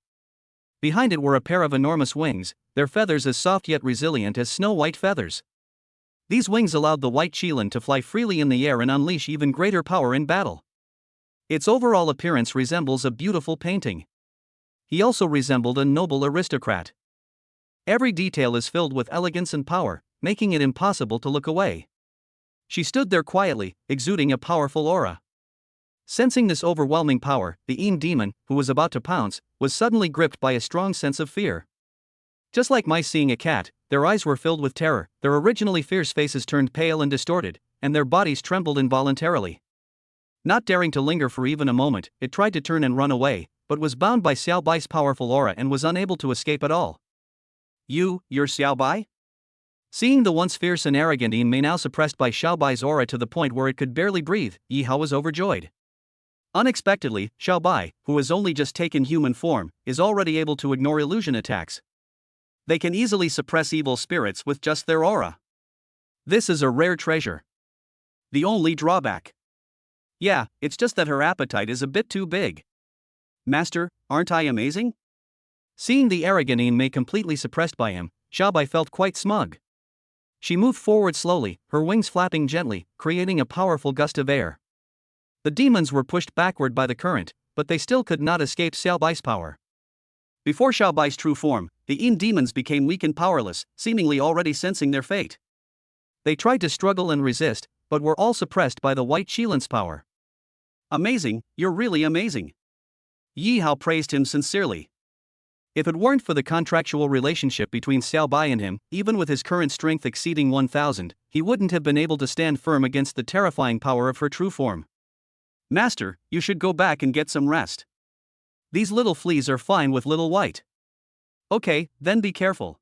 Speaker 1: Behind it were a pair of enormous wings, their feathers as soft yet resilient as snow-white feathers. These wings allowed the white qilin to fly freely in the air and unleash even greater power in battle. Its overall appearance resembles a beautiful painting. He also resembled a noble aristocrat. Every detail is filled with elegance and power, making it impossible to look away. She stood there quietly, exuding a powerful aura. Sensing this overwhelming power, the demon, who was about to pounce, was suddenly gripped by a strong sense of fear. Just like mice seeing a cat, their eyes were filled with terror, their originally fierce faces turned pale and distorted, and their bodies trembled involuntarily. Not daring to linger for even a moment, it tried to turn and run away, but was bound by Xiao Bai's powerful aura and was unable to escape at all. You're Xiao Bai? Seeing the once fierce and arrogant May now suppressed by Xiao Bai's aura to the point where it could barely breathe, Yi Hao was overjoyed. Unexpectedly, Xiao Bai, who has only just taken human form, is already able to ignore illusion attacks. They can easily suppress evil spirits with just their aura. This is a rare treasure. The only drawback. Yeah, it's just that her appetite is a bit too big. Master, aren't I amazing? Seeing the arrogant May completely suppressed by him, Xiao Bai felt quite smug. She moved forward slowly, her wings flapping gently, creating a powerful gust of air. The demons were pushed backward by the current, but they still could not escape Xiao Bai's power. Before Xiao Bai's true form, the demons became weak and powerless, seemingly already sensing their fate. They tried to struggle and resist, but were all suppressed by the white qilin's power. Amazing, you're really amazing. Yi Hao praised him sincerely. If it weren't for the contractual relationship between Xiao Bai and him, even with his current strength exceeding 1,000, he wouldn't have been able to stand firm against the terrifying power of her true form. Master, you should go back and get some rest. These little fleas are fine with little white. Okay, then be careful.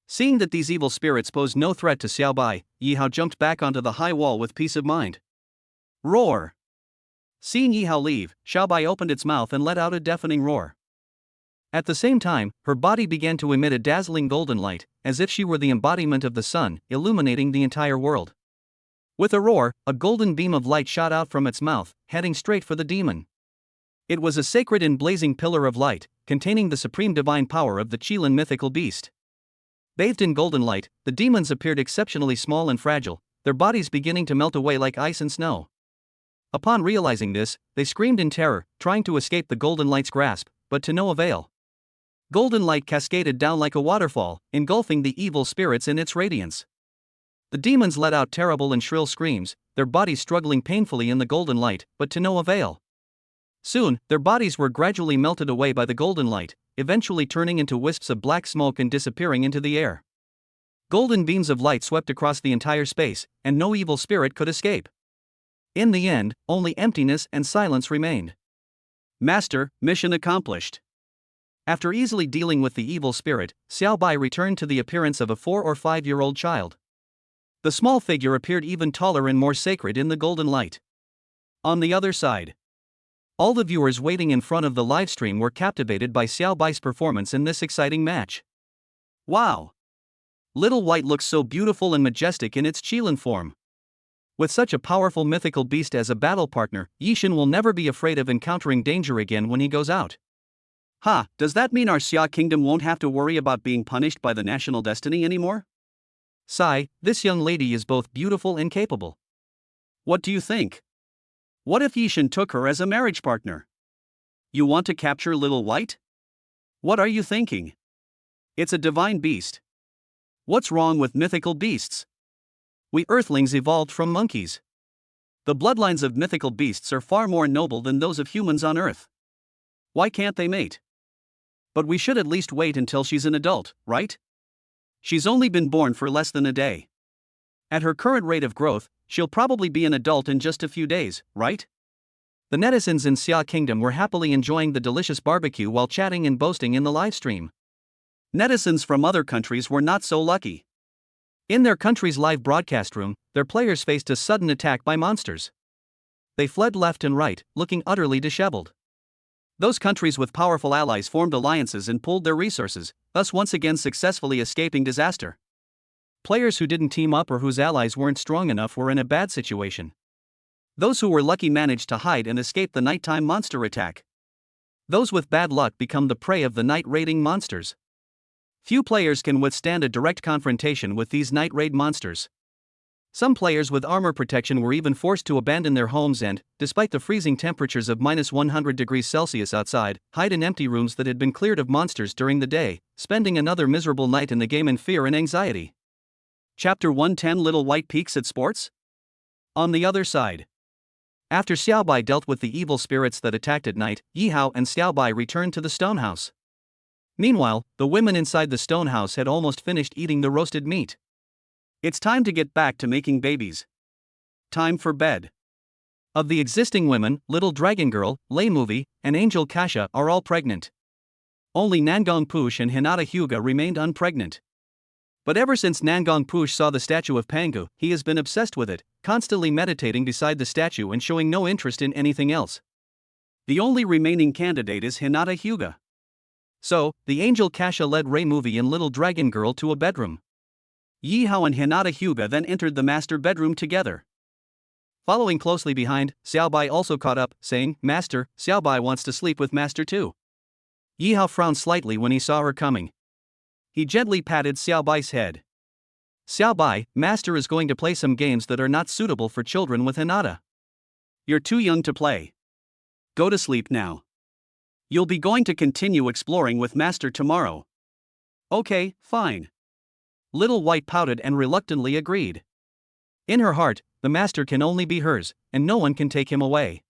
Speaker 1: Seeing that these evil spirits posed no threat to Xiao Bai, Yi Hao jumped back onto the high wall with peace of mind. Roar! Seeing Yi Hao leave, Xiao Bai opened its mouth and let out a deafening roar. At the same time, her body began to emit a dazzling golden light, as if she were the embodiment of the sun, illuminating the entire world. With a roar, a golden beam of light shot out from its mouth, heading straight for the demon. It was a sacred and blazing pillar of light, containing the supreme divine power of the qilin mythical beast. Bathed in golden light, the demons appeared exceptionally small and fragile, their bodies beginning to melt away like ice and snow. Upon realizing this, they screamed in terror, trying to escape the golden light's grasp, but to no avail. Golden light cascaded down like a waterfall, engulfing the evil spirits in its radiance. The demons let out terrible and shrill screams, their bodies struggling painfully in the golden light, but to no avail. Soon, their bodies were gradually melted away by the golden light, eventually turning into wisps of black smoke and disappearing into the air. Golden beams of light swept across the entire space, and no evil spirit could escape. In the end, only emptiness and silence remained. Master, mission accomplished. After easily dealing with the evil spirit, Xiao Bai returned to the appearance of a 4 or 5-year-old child. The small figure appeared even taller and more sacred in the golden light. On the other side, all the viewers waiting in front of the livestream were captivated by Xiao Bai's performance in this exciting match. Wow! Little White looks so beautiful and majestic in its qilin form. With such a powerful mythical beast as a battle partner, Yixin will never be afraid of encountering danger again when he goes out. Ha, does that mean our Xia kingdom won't have to worry about being punished by the national destiny anymore? Sigh, this young lady is both beautiful and capable. What do you think? What if Yixin took her as a marriage partner? You want to capture Little White? What are you thinking? It's a divine beast. What's wrong with mythical beasts? We Earthlings evolved from monkeys. The bloodlines of mythical beasts are far more noble than those of humans on Earth. Why can't they mate? But we should at least wait until she's an adult, right? She's only been born for less than a day. At her current rate of growth, she'll probably be an adult in just a few days, right? The netizens in Xia Kingdom were happily enjoying the delicious barbecue while chatting and boasting in the live stream. Netizens from other countries were not so lucky. In their country's live broadcast room, their players faced a sudden attack by monsters. They fled left and right, looking utterly disheveled. Those countries with powerful allies formed alliances and pooled their resources, thus once again successfully escaping disaster. Players who didn't team up or whose allies weren't strong enough were in a bad situation. Those who were lucky managed to hide and escape the nighttime monster attack. Those with bad luck become the prey of the night raiding monsters. Few players can withstand a direct confrontation with these night raid monsters. Some players with armor protection were even forced to abandon their homes and, despite the freezing temperatures of -100 degrees Celsius outside, hide in empty rooms that had been cleared of monsters during the day, spending another miserable night in the game in fear and anxiety. Chapter 110 Little White Peaks at Sports? On the other side. After Xiaobai dealt with the evil spirits that attacked at night, Yihao and Xiaobai returned to the stone house. Meanwhile, the women inside the stone house had almost finished eating the roasted meat. It's time to get back to making babies. Time for bed. Of the existing women, Little Dragon Girl, Lei Movie, and Angel Kasha are all pregnant. Only Nangong Push and Hinata Hyuga remained unpregnant. But ever since Nangong Push saw the statue of Pangu, he has been obsessed with it, constantly meditating beside the statue and showing no interest in anything else. The only remaining candidate is Hinata Hyuga. So, the Angel Kasha led Rei Movie and Little Dragon Girl to a bedroom. Yihao and Hinata Hyuga then entered the master bedroom together. Following closely behind, Xiaobai also caught up, saying, "Master, Xiaobai wants to sleep with Master too." Yihao frowned slightly when he saw her coming. He gently patted Xiaobai's head. "Xiaobai, Master is going to play some games that are not suitable for children with Hinata. You're too young to play. Go to sleep now. You'll be going to continue exploring with Master tomorrow." "Okay, fine." Little White pouted and reluctantly agreed. In her heart, the master can only be hers, and no one can take him away.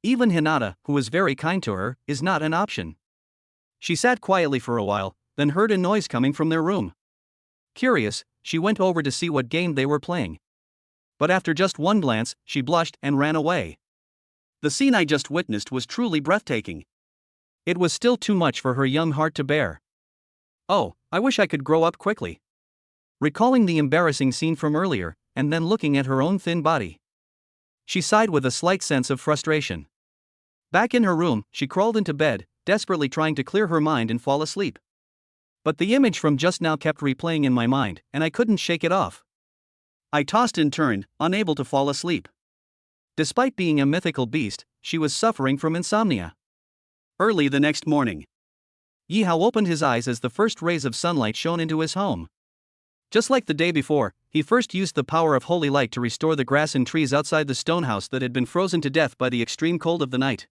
Speaker 1: Even Hinata, who is very kind to her, is not an option. She sat quietly for a while, then heard a noise coming from their room. Curious, she went over to see what game they were playing. But after just one glance, she blushed and ran away. The scene I just witnessed was truly breathtaking. It was still too much for her young heart to bear. Oh, I wish I could grow up quickly. Recalling the embarrassing scene from earlier, and then looking at her own thin body, she sighed with a slight sense of frustration. Back in her room, she crawled into bed, desperately trying to clear her mind and fall asleep. But the image from just now kept replaying in my mind, and I couldn't shake it off. I tossed and turned, unable to fall asleep. Despite being a mythical beast, she was suffering from insomnia. Early the next morning, Yihao opened his eyes as the first rays of sunlight shone into his home. Just like the day before, he first used the power of holy light to restore the grass and trees outside the stone house that had been frozen to death by the extreme cold of the night.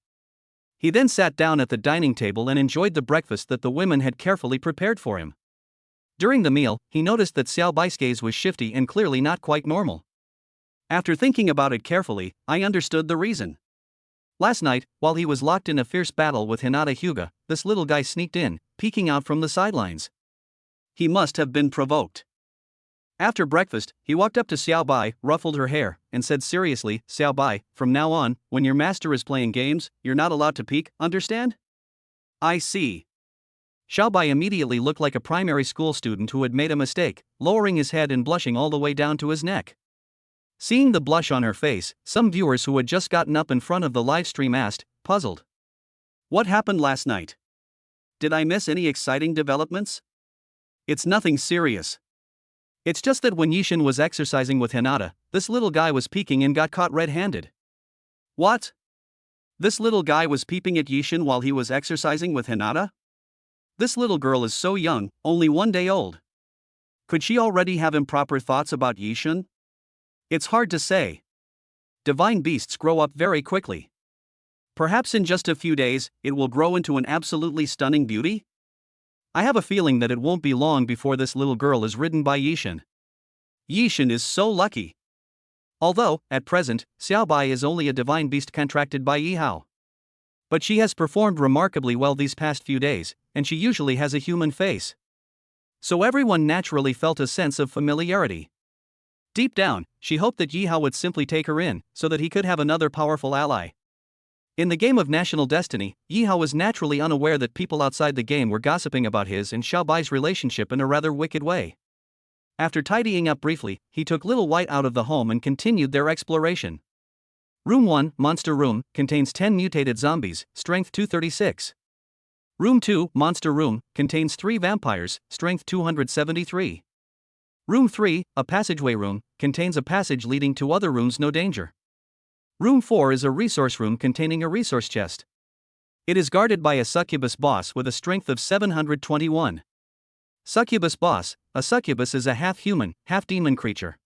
Speaker 1: He then sat down at the dining table and enjoyed the breakfast that the women had carefully prepared for him. During the meal, he noticed that Xiaobai's gaze was shifty and clearly not quite normal. After thinking about it carefully, I understood the reason. Last night, while he was locked in a fierce battle with Hinata Hyuga, this little guy sneaked in, peeking out from the sidelines. He must have been provoked. After breakfast, he walked up to Xiaobai, ruffled her hair, and said seriously, "Xiaobai, from now on, when your master is playing games, you're not allowed to peek, understand?" "I see." Xiaobai immediately looked like a primary school student who had made a mistake, lowering his head and blushing all the way down to his neck. Seeing the blush on her face, some viewers who had just gotten up in front of the live stream asked, puzzled, "What happened last night? Did I miss any exciting developments?" "It's nothing serious. It's just that when Yishin was exercising with Hinata, this little guy was peeking and got caught red-handed." "What? This little guy was peeping at Yishin while he was exercising with Hinata? This little girl is so young, only 1 day old. Could she already have improper thoughts about Yishin? It's hard to say. Divine beasts grow up very quickly. Perhaps in just a few days, it will grow into an absolutely stunning beauty?" I have a feeling that it won't be long before this little girl is ridden by Yishan. Yishan is so lucky. Although, at present, Xiaobai is only a divine beast contracted by Yihao. But she has performed remarkably well these past few days, and she usually has a human face. So everyone naturally felt a sense of familiarity. Deep down, she hoped that Yihao would simply take her in, so that he could have another powerful ally. In the game of National Destiny, Yihao was naturally unaware that people outside the game were gossiping about his and Xiaobai's relationship in a rather wicked way. After tidying up briefly, he took Little White out of the home and continued their exploration. Room 1, Monster Room, contains 10 mutated zombies, strength 236. Room 2, Monster Room, contains 3 vampires, strength 273. Room 3, a passageway room, contains a passage leading to other rooms no danger. Room 4 is a resource room containing a resource chest. It is guarded by a succubus boss with a strength of 721. Succubus boss. A succubus is a half-human, half-demon creature.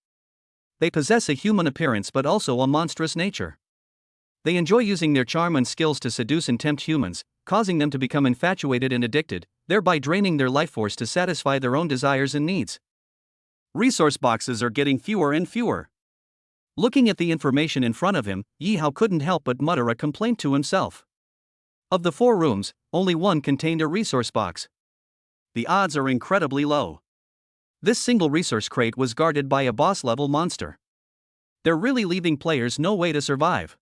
Speaker 1: They possess a human appearance but also a monstrous nature. They enjoy using their charm and skills to seduce and tempt humans, causing them to become infatuated and addicted, thereby draining their life force to satisfy their own desires and needs. Resource boxes are getting fewer and fewer. Looking at the information in front of him, Yihao couldn't help but mutter a complaint to himself. Of the 4 rooms, only one contained a resource box. The odds are incredibly low. This single resource crate was guarded by a boss-level monster. They're really leaving players no way to survive.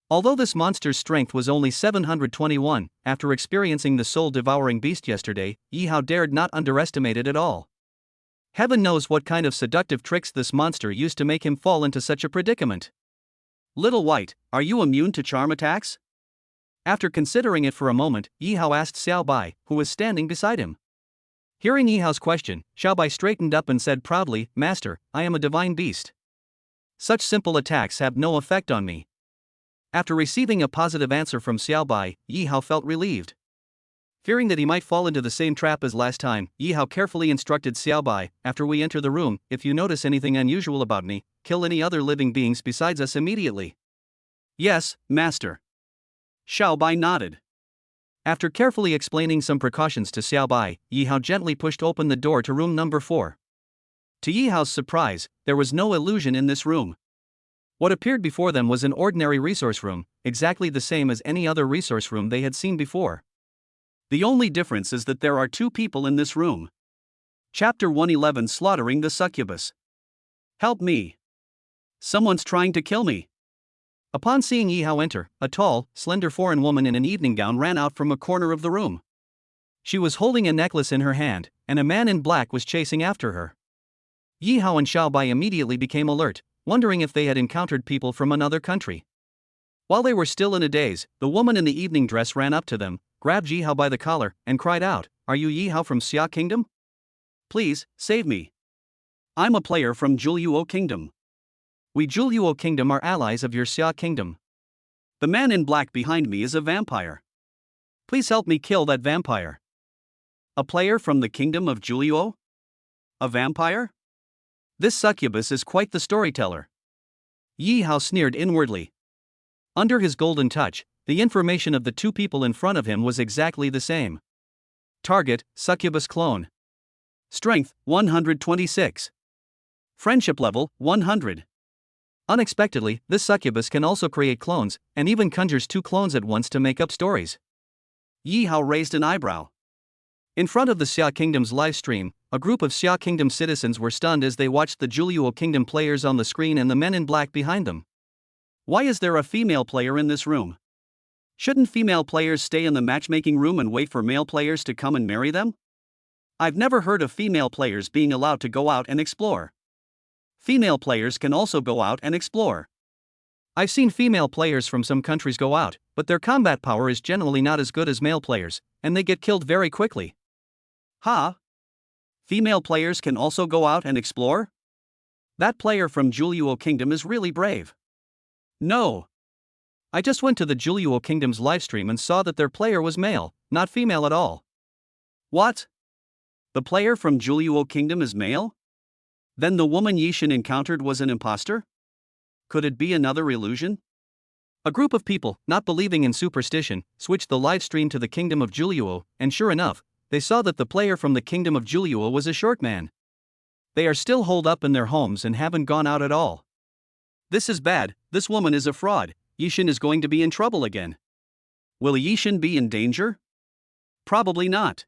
Speaker 1: Although this monster's strength was only 721, after experiencing the soul-devouring beast yesterday, Yihao dared not underestimate it at all. Heaven knows what kind of seductive tricks this monster used to make him fall into such a predicament. Little White, are you immune to charm attacks? After considering it for a moment, Yihao asked Xiaobai, who was standing beside him. Hearing Yihao's question, Xiaobai straightened up and said proudly, "Master, I am a divine beast. Such simple attacks have no effect on me." After receiving a positive answer from Xiaobai, Yihao felt relieved. Fearing that he might fall into the same trap as last time, Yihao carefully instructed Xiaobai, "After we enter the room, if you notice anything unusual about me, kill any other living beings besides us immediately." "Yes, master." Xiaobai nodded. After carefully explaining some precautions to Xiaobai, Yihao gently pushed open the door to room number 4. To Yihao's surprise, there was no illusion in this room. What appeared before them was an ordinary resource room, exactly the same as any other resource room they had seen before. The only difference is that there are 2 people in this room. Chapter 111: Slaughtering the Succubus. Help me. Someone's trying to kill me. Upon seeing Yihao enter, a tall, slender foreign woman in an evening gown ran out from a corner of the room. She was holding a necklace in her hand, and a man in black was chasing after her. Yihao and Xiaobai immediately became alert, wondering if they had encountered people from another country. While they were still in a daze, the woman in the evening dress ran up to them, grabbed Yihao by the collar, and cried out, "Are you Yihao from Xia Kingdom? Please, save me. I'm a player from Julyuo Kingdom. We Julyuo Kingdom are allies of your Xia Kingdom. The man in black behind me is a vampire. Please help me kill that vampire." A player from the kingdom of Julyuo? A vampire? This succubus is quite the storyteller. Yihao sneered inwardly. Under his golden touch, the information of the 2 people in front of him was exactly the same. Target: succubus clone. Strength: 126. Friendship level: 100. Unexpectedly, this succubus can also create clones, and even conjures 2 clones at once to make up stories. Yihao raised an eyebrow. In front of the Xia Kingdom's live stream, a group of Xia Kingdom citizens were stunned as they watched the Julyuo Kingdom players on the screen and the men in black behind them. Why is there a female player in this room? Shouldn't female players stay in the matchmaking room and wait for male players to come and marry them? I've never heard of female players being allowed to go out and explore. Female players can also go out and explore. I've seen female players from some countries go out, but their combat power is generally not as good as male players, and they get killed very quickly. Ha! Female players can also go out and explore? That player from Julyuo Kingdom is really brave. No. I just went to the Julyuo Kingdom's livestream and saw that their player was male, not female at all. What? The player from Julyuo Kingdom is male? Then the woman Yishin encountered was an imposter? Could it be another illusion? A group of people, not believing in superstition, switched the live stream to the kingdom of Julyuo, and sure enough, they saw that the player from the kingdom of Juliua was a short man. They are still holed up in their homes and haven't gone out at all. This is bad, this woman is a fraud, Yishin is going to be in trouble again. Will Yishin be in danger? Probably not.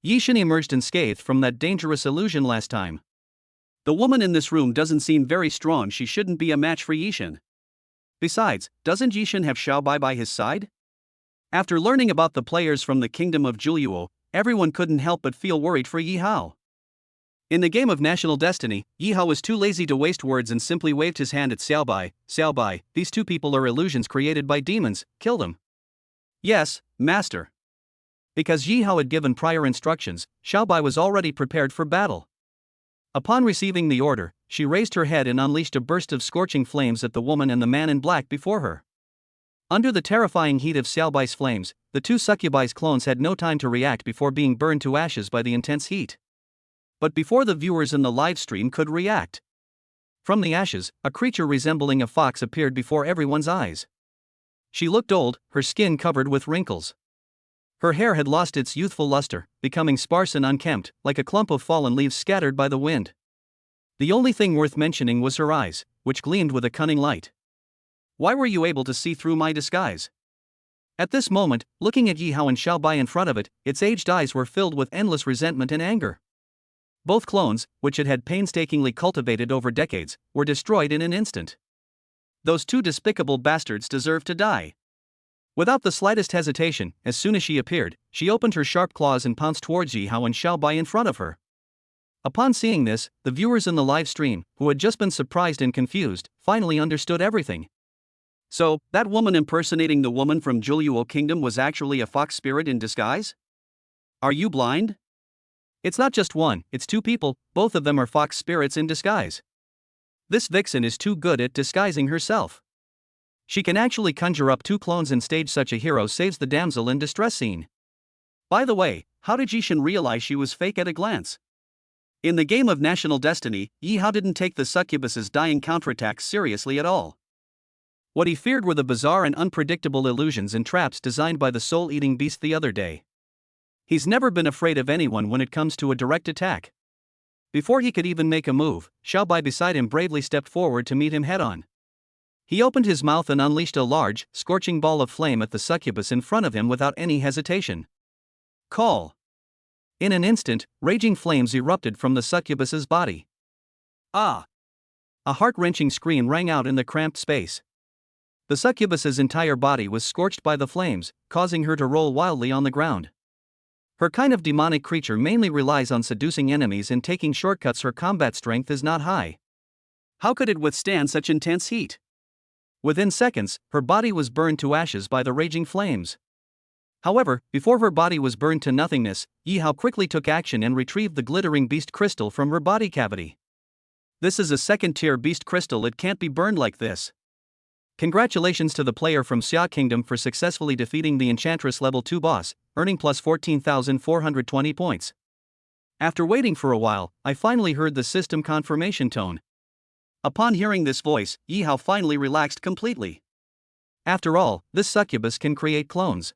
Speaker 1: Yishin emerged unscathed from that dangerous illusion last time. The woman in this room doesn't seem very strong, she shouldn't be a match for Yishin. Besides, doesn't Yishin have Xiaobai by his side? After learning about the players from the kingdom of Juliuo, everyone couldn't help but feel worried for Yi Hao. In the game of National Destiny, Yi Hao was too lazy to waste words and simply waved his hand at Xiaobai. Xiaobai, these two people are illusions created by demons, kill them. Yes, master. Because Yi Hao had given prior instructions, Xiaobai was already prepared for battle. Upon receiving the order, she raised her head and unleashed a burst of scorching flames at the woman and the man in black before her. Under the terrifying heat of Xiaobai's flames, the two succubi's clones had no time to react before being burned to ashes by the intense heat. But before the viewers in the live stream could react, from the ashes, a creature resembling a fox appeared before everyone's eyes. She looked old, her skin covered with wrinkles. Her hair had lost its youthful luster, becoming sparse and unkempt, like a clump of fallen leaves scattered by the wind. The only thing worth mentioning was her eyes, which gleamed with a cunning light. Why were you able to see through my disguise? At this moment, looking at Yi Hao and Xiaobai in front of it, its aged eyes were filled with endless resentment and anger. Both clones, which it had painstakingly cultivated over decades, were destroyed in an instant. Those two despicable bastards deserve to die. Without the slightest hesitation, as soon as she appeared, she opened her sharp claws and pounced towards Yi Hao and Xiaobai in front of her. Upon seeing this, the viewers in the live stream, who had just been surprised and confused, finally understood everything. So, that woman impersonating the woman from Juliuo Kingdom was actually a fox spirit in disguise? Are you blind? It's not just one, it's two people, both of them are fox spirits in disguise. This vixen is too good at disguising herself. She can actually conjure up two clones and stage such a hero saves the damsel in distress scene. By the way, how did Yishin realize she was fake at a glance? In the game of National Destiny, Yi Hao didn't take the succubus's dying counterattacks seriously at all. What he feared were the bizarre and unpredictable illusions and traps designed by the soul-eating beast the other day. He's never been afraid of anyone when it comes to a direct attack. Before he could even make a move, Xiaobai beside him bravely stepped forward to meet him head-on. He opened his mouth and unleashed a large, scorching ball of flame at the succubus in front of him without any hesitation. Call! In an instant, raging flames erupted from the succubus's body. Ah! A heart-wrenching scream rang out in the cramped space. The succubus's entire body was scorched by the flames, causing her to roll wildly on the ground. Her kind of demonic creature mainly relies on seducing enemies and taking shortcuts. Her combat strength is not high. How could it withstand such intense heat? Within seconds, her body was burned to ashes by the raging flames. However, before her body was burned to nothingness, Yi Hao quickly took action and retrieved the glittering beast crystal from her body cavity. This is a second-tier beast crystal, it can't be burned like this. Congratulations to the player from Xia Kingdom for successfully defeating the Enchantress level 2 boss, earning plus 14,420 points. After waiting for a while, I finally heard the system confirmation tone. Upon hearing this voice, Yi Hao finally relaxed completely. After all, this succubus can create clones.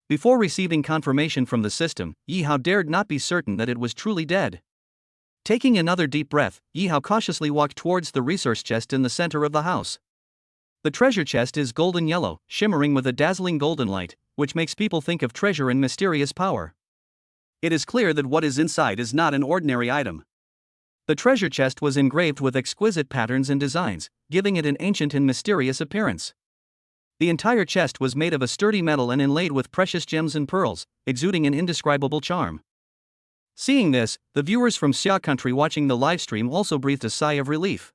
Speaker 1: Before receiving confirmation from the system, Yi Hao dared not be certain that it was truly dead. Taking another deep breath, Yi Hao cautiously walked towards the resource chest in the center of the house. The treasure chest is golden yellow, shimmering with a dazzling golden light, which makes people think of treasure and mysterious power. It is clear that what is inside is not an ordinary item. The treasure chest was engraved with exquisite patterns and designs, giving it an ancient and mysterious appearance. The entire chest was made of a sturdy metal and inlaid with precious gems and pearls, exuding an indescribable charm. Seeing this, the viewers from Xia Country watching the livestream also breathed a sigh of relief.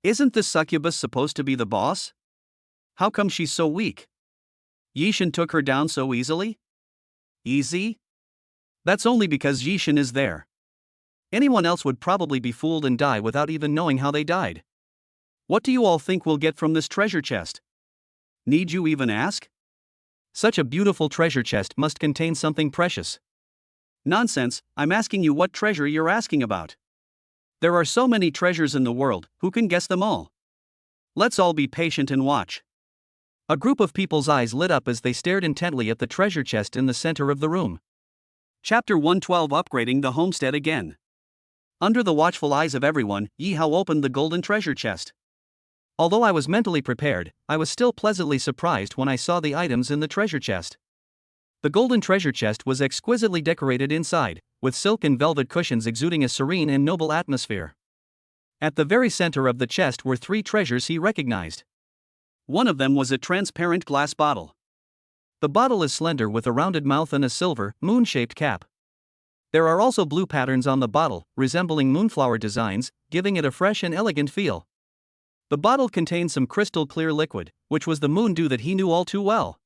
Speaker 1: Isn't this succubus supposed to be the boss? How come she's so weak? Yishin took her down so easily? Easy? That's only because Yishin is there. Anyone else would probably be fooled and die without even knowing how they died. What do you all think we'll get from this treasure chest? Need you even ask? Such a beautiful treasure chest must contain something precious. Nonsense, I'm asking you what treasure you're asking about. There are so many treasures in the world, who can guess them all? Let's all be patient and watch. A group of people's eyes lit up as they stared intently at the treasure chest in the center of the room. Chapter 112, Upgrading the Homestead Again. Under the watchful eyes of everyone, Yi Hao opened the golden treasure chest. Although I was mentally prepared, I was still pleasantly surprised when I saw the items in the treasure chest. The golden treasure chest was exquisitely decorated inside, with silk and velvet cushions exuding a serene and noble atmosphere. At the very center of the chest were three treasures he recognized. One of them was a transparent glass bottle. The bottle is slender with a rounded mouth and a silver, moon-shaped cap. There are also blue patterns on the bottle, resembling moonflower designs, giving it a fresh and elegant feel. The bottle contained some crystal-clear liquid, which was the moon dew that he knew all too well.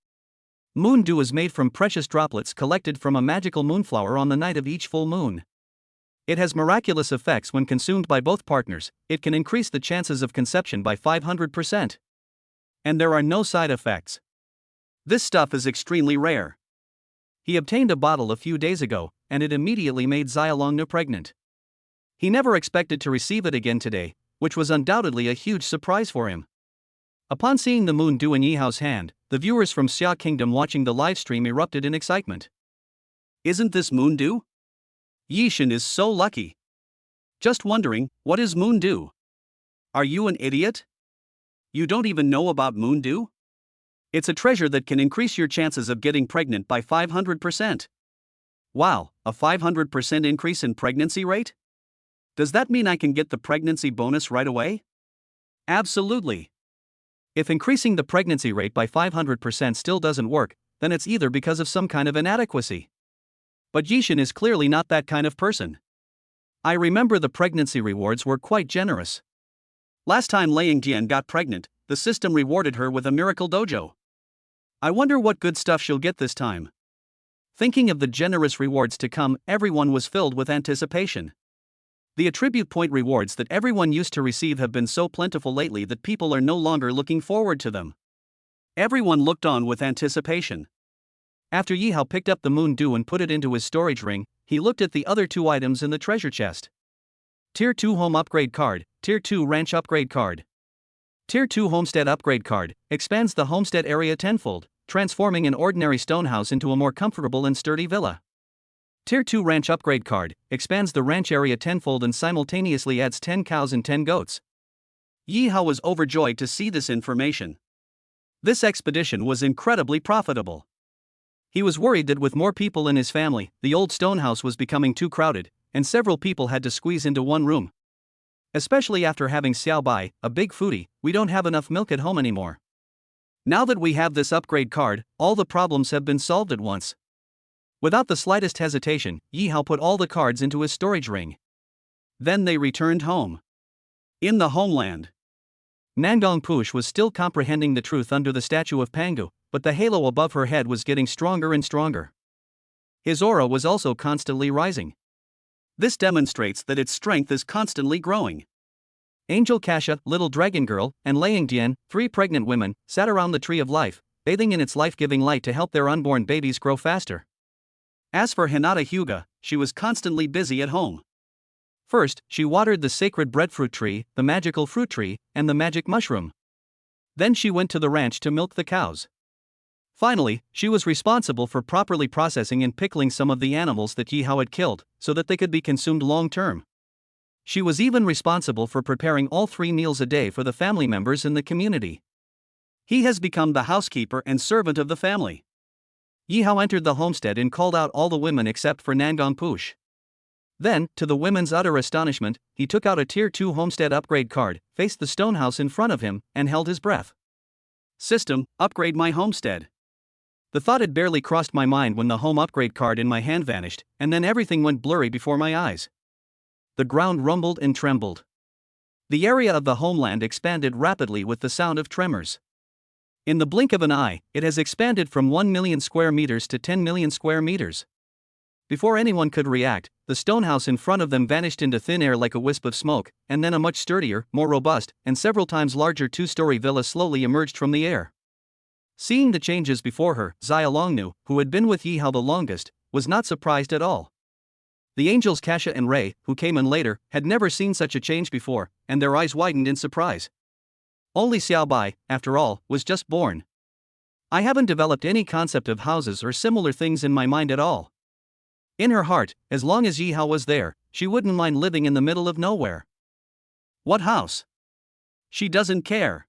Speaker 1: Moon dew is made from precious droplets collected from a magical moonflower on the night of each full moon. It has miraculous effects when consumed by both partners. It can increase the chances of conception by 500%. And there are no side effects. This stuff is extremely rare. He obtained a bottle a few days ago, and it immediately made Xiaolong pregnant. He never expected to receive it again today, which was undoubtedly a huge surprise for him. Upon seeing the moon dew in Yi Hao's hand, the viewers from Xia Kingdom watching the livestream erupted in excitement. Isn't this moon dew? Yi Shen is so lucky. Just wondering, what is moon dew? Are you an idiot? You don't even know about moon dew? It's a treasure that can increase your chances of getting pregnant by 500%. Wow, a 500% increase in pregnancy rate? Does that mean I can get the pregnancy bonus right away? Absolutely. If increasing the pregnancy rate by 500% still doesn't work, then it's either because of some kind of inadequacy. But Yi Shen is clearly not that kind of person. I remember the pregnancy rewards were quite generous. Last time Laying Jian got pregnant, the system rewarded her with a miracle dojo. I wonder what good stuff she'll get this time. Thinking of the generous rewards to come, everyone was filled with anticipation. The attribute point rewards that everyone used to receive have been so plentiful lately that people are no longer looking forward to them. Everyone looked on with anticipation. After Yi Hao picked up the moon dew and put it into his storage ring, he looked at the other two items in the treasure chest. Tier 2 Home Upgrade Card, Tier 2 Ranch Upgrade Card. Tier 2 Homestead Upgrade Card expands the homestead area tenfold, transforming an ordinary stone house into a more comfortable and sturdy villa. Tier 2 Ranch Upgrade Card expands the ranch area tenfold and simultaneously adds 10 cows and 10 goats. Yi Hao was overjoyed to see this information. This expedition was incredibly profitable. He was worried that with more people in his family, the old stone house was becoming too crowded, and several people had to squeeze into one room. Especially after having Xiao Bai, a big foodie, we don't have enough milk at home anymore. Now that we have this upgrade card, all the problems have been solved at once. Without the slightest hesitation, Yi Hao put all the cards into his storage ring. Then they returned home. In the homeland, Nangong Push was still comprehending the truth under the statue of Pangu, but the halo above her head was getting stronger and stronger. His aura was also constantly rising. This demonstrates that its strength is constantly growing. Angel Kasha, Little Dragon Girl, and Laying Dian, three pregnant women, sat around the Tree of Life, bathing in its life-giving light to help their unborn babies grow faster. As for Hinata Hyuga, she was constantly busy at home. First, she watered the sacred breadfruit tree, the magical fruit tree, and the magic mushroom. Then she went to the ranch to milk the cows. Finally, she was responsible for properly processing and pickling some of the animals that Yi Hao had killed, so that they could be consumed long-term. She was even responsible for preparing all 3 meals a day for the family members in the community. He has become the housekeeper and servant of the family. Yi Hao entered the homestead and called out all the women except for Nangong Push. Then, to the women's utter astonishment, he took out a Tier 2 homestead upgrade card, faced the stone house in front of him, and held his breath. System, upgrade my homestead. The thought had barely crossed my mind when the home upgrade card in my hand vanished, and then everything went blurry before my eyes. The ground rumbled and trembled. The area of the homeland expanded rapidly with the sound of tremors. In the blink of an eye, it has expanded from 1 million square meters to 10 million square meters. Before anyone could react, the stone house in front of them vanished into thin air like a wisp of smoke, and then a much sturdier, more robust, and several times larger 2-story villa slowly emerged from the air. Seeing the changes before her, Xiaolong, who had been with Yi Hao the longest, was not surprised at all. The angels Kasha and Ray, who came in later, had never seen such a change before, and their eyes widened in surprise. Only Xiao Bai, after all, was just born. I haven't developed any concept of houses or similar things in my mind at all. In her heart, as long as Yi Hao was there, she wouldn't mind living in the middle of nowhere. What house? She doesn't care.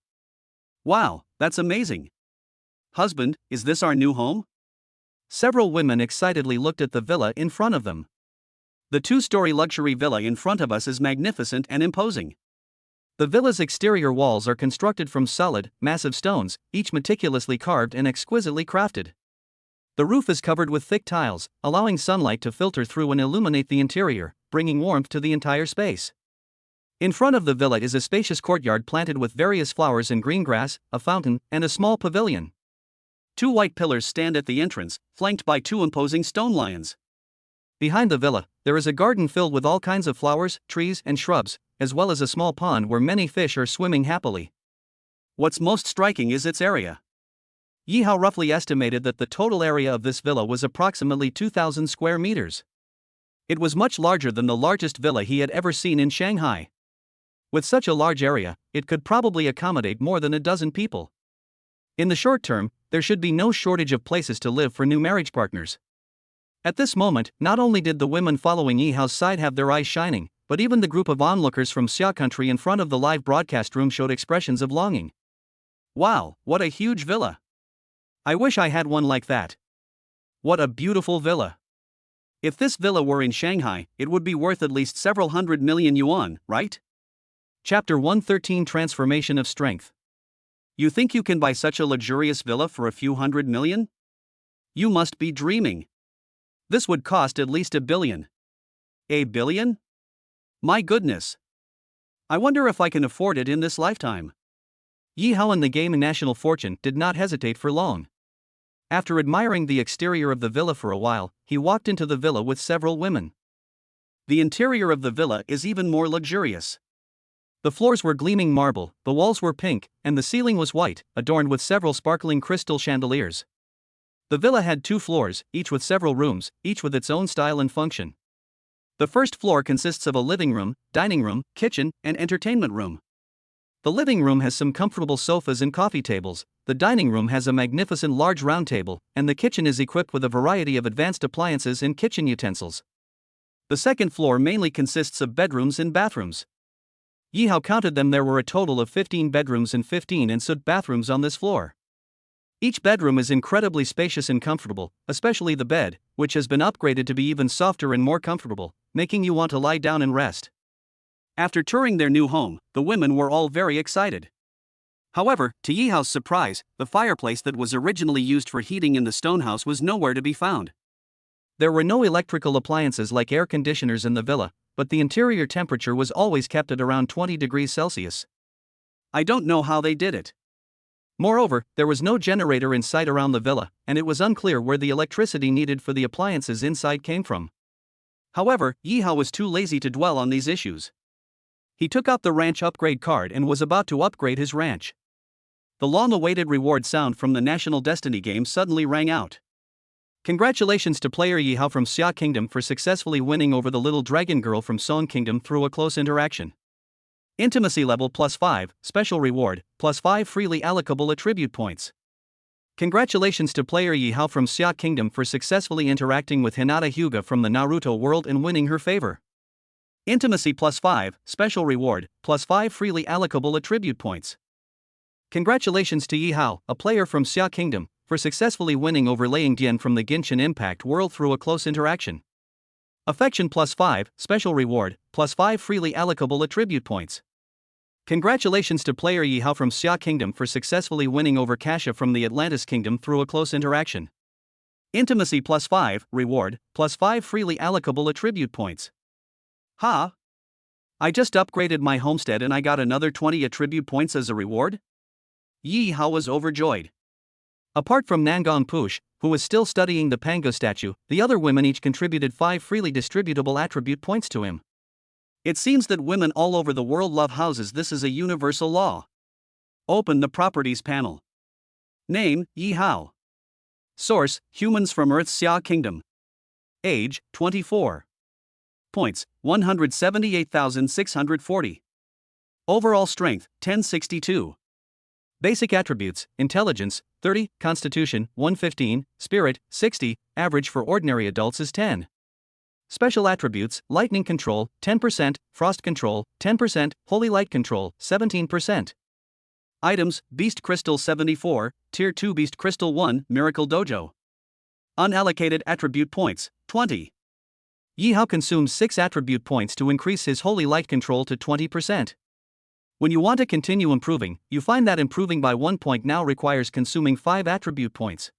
Speaker 1: Wow, that's amazing. Husband, is this our new home? Several women excitedly looked at the villa in front of them. The two-story luxury villa in front of us is magnificent and imposing. The villa's exterior walls are constructed from solid, massive stones, each meticulously carved and exquisitely crafted. The roof is covered with thick tiles, allowing sunlight to filter through and illuminate the interior, bringing warmth to the entire space. In front of the villa is a spacious courtyard planted with various flowers and green grass, a fountain, and a small pavilion. Two white pillars stand at the entrance, flanked by two imposing stone lions. Behind the villa, there is a garden filled with all kinds of flowers, trees, and shrubs, as well as a small pond where many fish are swimming happily. What's most striking is its area. Yi Hao roughly estimated that the total area of this villa was approximately 2,000 square meters. It was much larger than the largest villa he had ever seen in Shanghai. With such a large area, it could probably accommodate more than a dozen people. In the short term, there should be no shortage of places to live for new marriage partners. At this moment, not only did the women following Yi Hao's side have their eyes shining, but even the group of onlookers from Xia country in front of the live broadcast room showed expressions of longing. Wow, what a huge villa! I wish I had one like that. What a beautiful villa! If this villa were in Shanghai, it would be worth at least several hundred million yuan, right? Chapter 113 Transformation of Strength. You think you can buy such a luxurious villa for a few hundred million? You must be dreaming. This would cost at least $1 billion. $1 billion? My goodness! I wonder if I can afford it in this lifetime. Yi Hao and the gaming national fortune did not hesitate for long. After admiring the exterior of the villa for a while, he walked into the villa with several women. The interior of the villa is even more luxurious. The floors were gleaming marble, the walls were pink, and the ceiling was white, adorned with several sparkling crystal chandeliers. The villa had 2 floors, each with several rooms, each with its own style and function. The first floor consists of a living room, dining room, kitchen, and entertainment room. The living room has some comfortable sofas and coffee tables, the dining room has a magnificent large round table, and the kitchen is equipped with a variety of advanced appliances and kitchen utensils. The second floor mainly consists of bedrooms and bathrooms. Yi Hao counted them. There were a total of 15 bedrooms and 15 ensuite bathrooms on this floor. Each bedroom is incredibly spacious and comfortable, especially the bed, which has been upgraded to be even softer and more comfortable, making you want to lie down and rest. After touring their new home, the women were all very excited. However, to Yi Hao's surprise, the fireplace that was originally used for heating in the stone house was nowhere to be found. There were no electrical appliances like air conditioners in the villa, but the interior temperature was always kept at around 20 degrees Celsius. I don't know how they did it. Moreover, there was no generator in sight around the villa, and it was unclear where the electricity needed for the appliances inside came from. However, Yi Hao was too lazy to dwell on these issues. He took out the ranch upgrade card and was about to upgrade his ranch. The long-awaited reward sound from the National Destiny game suddenly rang out. Congratulations to player Yi Hao from Xia Kingdom for successfully winning over the little dragon girl from Song Kingdom through a close interaction. Intimacy level +5, special reward, +5 freely allocable attribute points. Congratulations to player Yi Hao from Xia Kingdom for successfully interacting with Hinata Hyuga from the Naruto world and winning her favor. Intimacy +5, special reward, +5 freely allocable attribute points. Congratulations to Yi Hao, a player from Xia Kingdom, for successfully winning over Liang Dian from the Genshin Impact world through a close interaction. Affection +5, special reward, +5 freely allocable attribute points. Congratulations to player Yi Hao from Xia Kingdom for successfully winning over Kasha from the Atlantis Kingdom through a close interaction. Intimacy +5, reward, +5 freely allocable attribute points. Ha! I just upgraded my homestead and I got another 20 attribute points as a reward? Yi Hao was overjoyed. Apart from Nangang Push, who was still studying the Pango statue, the other women each contributed 5 freely distributable attribute points to him. It seems that women all over the world love houses. This is a universal law. Open the Properties panel. Name, Yi Hao. Source, Humans from Earth's Xia Kingdom. Age, 24. Points, 178,640. Overall strength, 1062. Basic attributes, intelligence, 30, constitution, 115, spirit, 60, average for ordinary adults is 10. Special attributes: lightning control, 10%, frost control, 10%, holy light control, 17%. Items: Beast Crystal 74, Tier 2 Beast Crystal 1, Miracle Dojo. Unallocated attribute points, 20. Yi Hao consumes 6 attribute points to increase his holy light control to 20%. When you want to continue improving, you find that improving by 1 point now requires consuming 5 attribute points.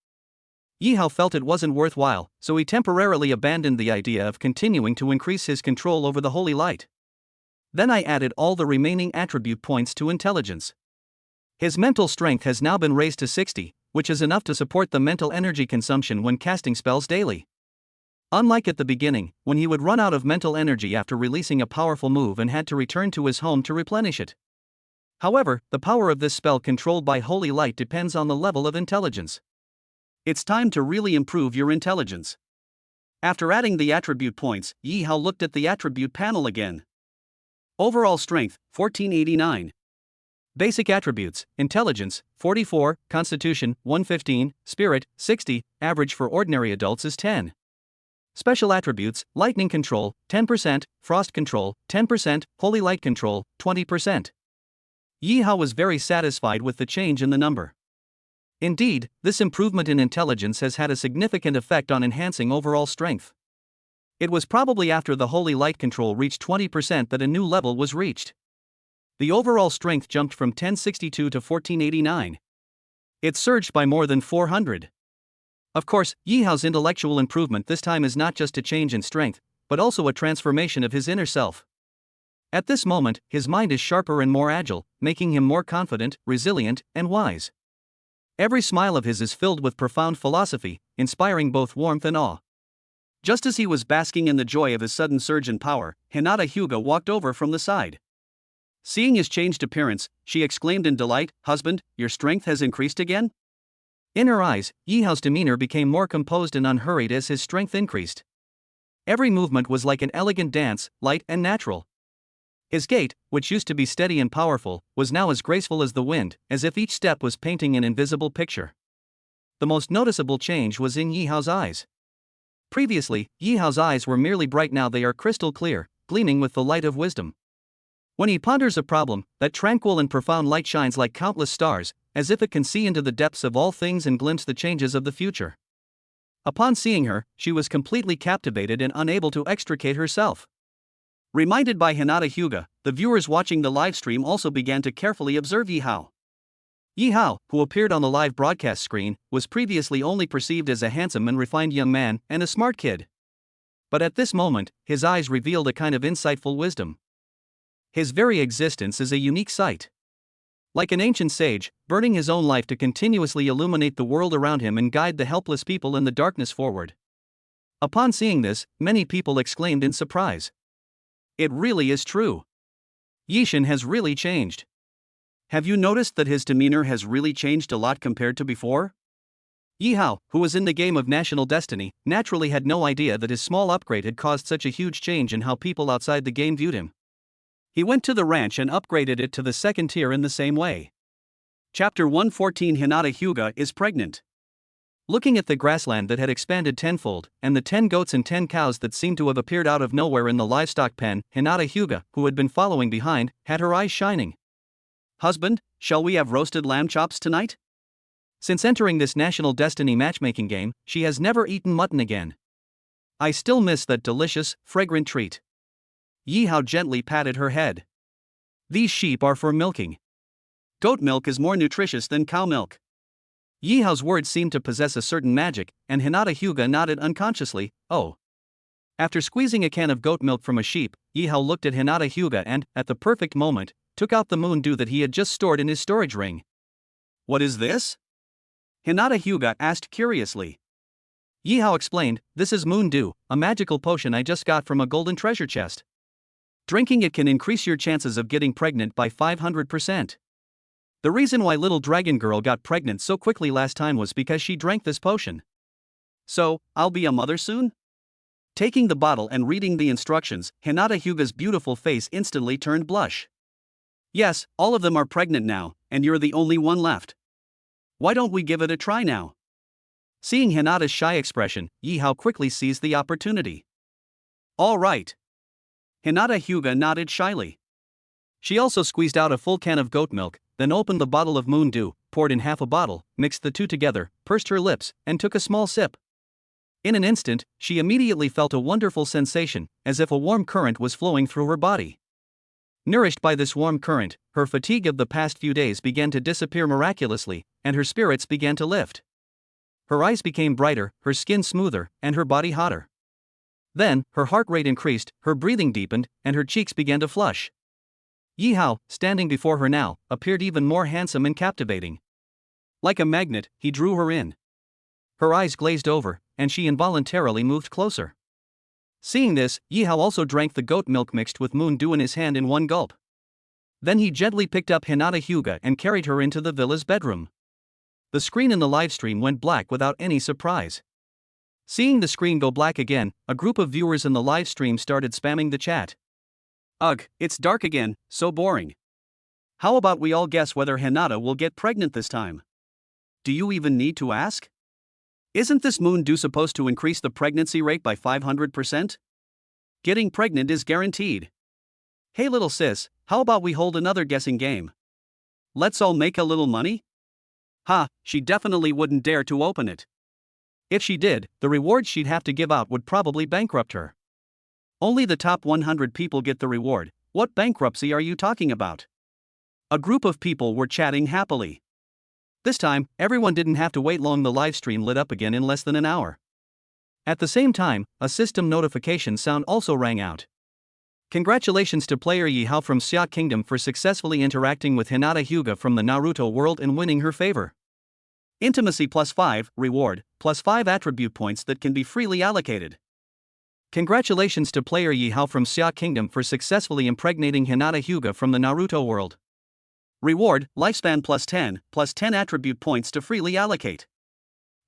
Speaker 1: Yi Hao felt it wasn't worthwhile, so he temporarily abandoned the idea of continuing to increase his control over the holy light. Then I added all the remaining attribute points to intelligence. His mental strength has now been raised to 60, which is enough to support the mental energy consumption when casting spells daily. Unlike at the beginning, when he would run out of mental energy after releasing a powerful move and had to return to his home to replenish it. However, the power of this spell controlled by holy light depends on the level of intelligence. It's time to really improve your intelligence. After adding the attribute points, Yi Hao looked at the attribute panel again. Overall strength, 1489. Basic attributes: intelligence, 44, constitution, 115, spirit, 60, average for ordinary adults is 10. Special attributes: lightning control, 10%, frost control, 10%, holy light control, 20%. Yi Hao was very satisfied with the change in the number. Indeed, this improvement in intelligence has had a significant effect on enhancing overall strength. It was probably after the holy light control reached 20% that a new level was reached. The overall strength jumped from 1062 to 1489. It surged by more than 400. Of course, Yi Hao's intellectual improvement this time is not just a change in strength, but also a transformation of his inner self. At this moment, his mind is sharper and more agile, making him more confident, resilient, and wise. Every smile of his is filled with profound philosophy, inspiring both warmth and awe. Just as he was basking in the joy of his sudden surge in power, Hinata Hyuga walked over from the side. Seeing his changed appearance, she exclaimed in delight, "Husband, your strength has increased again?" In her eyes, Yi Hao's demeanor became more composed and unhurried as his strength increased. Every movement was like an elegant dance, light and natural. His gait, which used to be steady and powerful, was now as graceful as the wind, as if each step was painting an invisible picture. The most noticeable change was in Yi Hao's eyes. Previously, Yi Hao's eyes were merely bright, now they are crystal clear, gleaming with the light of wisdom. When he ponders a problem, that tranquil and profound light shines like countless stars, as if it can see into the depths of all things and glimpse the changes of the future. Upon seeing her, she was completely captivated and unable to extricate herself. Reminded by Hinata Hyuga, the viewers watching the live stream also began to carefully observe Yi Hao. Yi Hao, who appeared on the live broadcast screen, was previously only perceived as a handsome and refined young man and a smart kid. But at this moment, his eyes revealed a kind of insightful wisdom. His very existence is a unique sight. Like an ancient sage, burning his own life to continuously illuminate the world around him and guide the helpless people in the darkness forward. Upon seeing this, many people exclaimed in surprise. It really is true. Yishin has really changed. Have you noticed that his demeanor has really changed a lot compared to before? Yi Hao, who was in the game of National Destiny, naturally had no idea that his small upgrade had caused such a huge change in how people outside the game viewed him. He went to the ranch and upgraded it to the second tier in the same way. Chapter 114: Hinata Hyuga is pregnant. Looking at the grassland that had expanded tenfold, and the 10 goats and 10 cows that seemed to have appeared out of nowhere in the livestock pen, Hinata Hyuga, who had been following behind, had her eyes shining. "Husband, shall we have roasted lamb chops tonight?" Since entering this National Destiny matchmaking game, she has never eaten mutton again. I still miss that delicious, fragrant treat. Yi Hao gently patted her head. These sheep are for milking. Goat milk is more nutritious than cow milk. Yi Hao's words seemed to possess a certain magic, and Hinata Hyuga nodded unconsciously, "Oh." After squeezing a can of goat milk from a sheep, Yi Hao looked at Hinata Hyuga and, at the perfect moment, took out the moon dew that he had just stored in his storage ring. "What is this?" Hinata Hyuga asked curiously. Yi Hao explained, "This is moon dew, a magical potion I just got from a golden treasure chest. Drinking it can increase your chances of getting pregnant by 500%. The reason why little dragon girl got pregnant so quickly last time was because she drank this potion. So, I'll be a mother soon?" Taking the bottle and reading the instructions, Hinata Hyuga's beautiful face instantly turned blush. "Yes, all of them are pregnant now, and you're the only one left. Why don't we give it a try now?" Seeing Hinata's shy expression, Yi Hao quickly seized the opportunity. All right. Hinata Hyuga nodded shyly. She also squeezed out a full can of goat milk, then opened the bottle of moon dew, poured in half a bottle, mixed the two together, pursed her lips, and took a small sip. In an instant, she immediately felt a wonderful sensation, as if a warm current was flowing through her body. Nourished by this warm current, her fatigue of the past few days began to disappear miraculously, and her spirits began to lift. Her eyes became brighter, her skin smoother, and her body hotter. Then, her heart rate increased, her breathing deepened, and her cheeks began to flush. Yi Hao, standing before her now, appeared even more handsome and captivating. Like a magnet, he drew her in. Her eyes glazed over, and she involuntarily moved closer. Seeing this, Yi Hao also drank the goat milk mixed with moon dew in his hand in one gulp. Then he gently picked up Hinata Hyuga and carried her into the villa's bedroom. The screen in the livestream went black without any surprise. Seeing the screen go black again, a group of viewers in the livestream started spamming the chat. Ugh, it's dark again, so boring. How about we all guess whether Hinata will get pregnant this time? Do you even need to ask? Isn't this moon dew supposed to increase the pregnancy rate by 500%? Getting pregnant is guaranteed. Hey little sis, how about we hold another guessing game? Let's all make a little money? Ha, she definitely wouldn't dare to open it. If she did, the rewards she'd have to give out would probably bankrupt her. Only the top 100 people get the reward. What bankruptcy are you talking about? A group of people were chatting happily. This time, everyone didn't have to wait long. The livestream lit up again in less than an hour. At the same time, a system notification sound also rang out. Congratulations to player Yi Hao from Xia Kingdom for successfully interacting with Hinata Hyuga from the Naruto world and winning her favor. Intimacy +5, reward, +5 attribute points that can be freely allocated. Congratulations to player Yi Hao from Xia Kingdom for successfully impregnating Hinata Hyuga from the Naruto world. Reward, lifespan +10 attribute points to freely allocate.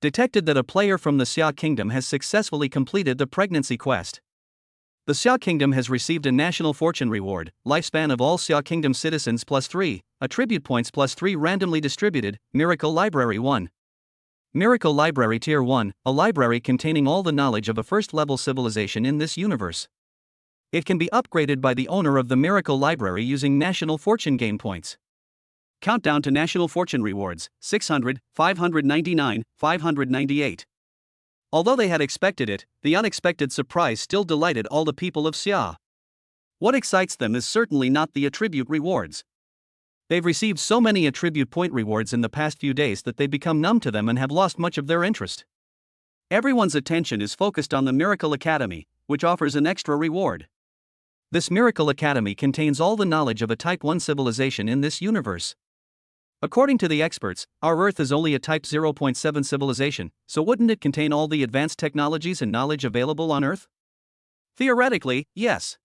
Speaker 1: Detected that a player from the Xia Kingdom has successfully completed the pregnancy quest. The Xia Kingdom has received a national fortune reward, lifespan of all Xia Kingdom citizens +3, attribute points +3 randomly distributed, Miracle Library 1. Miracle Library Tier 1, a library containing all the knowledge of a first-level civilization in this universe. It can be upgraded by the owner of the Miracle Library using National Fortune game points. Countdown to National Fortune rewards, 600, 599, 598. Although they had expected it, the unexpected surprise still delighted all the people of Xia. What excites them is certainly not the attribute rewards. They've received so many attribute point rewards in the past few days that they've become numb to them and have lost much of their interest. Everyone's attention is focused on the Miracle Academy, which offers an extra reward. This Miracle Academy contains all the knowledge of a Type 1 civilization in this universe. According to the experts, our Earth is only a Type 0.7 civilization, so wouldn't it contain all the advanced technologies and knowledge available on Earth? Theoretically, yes.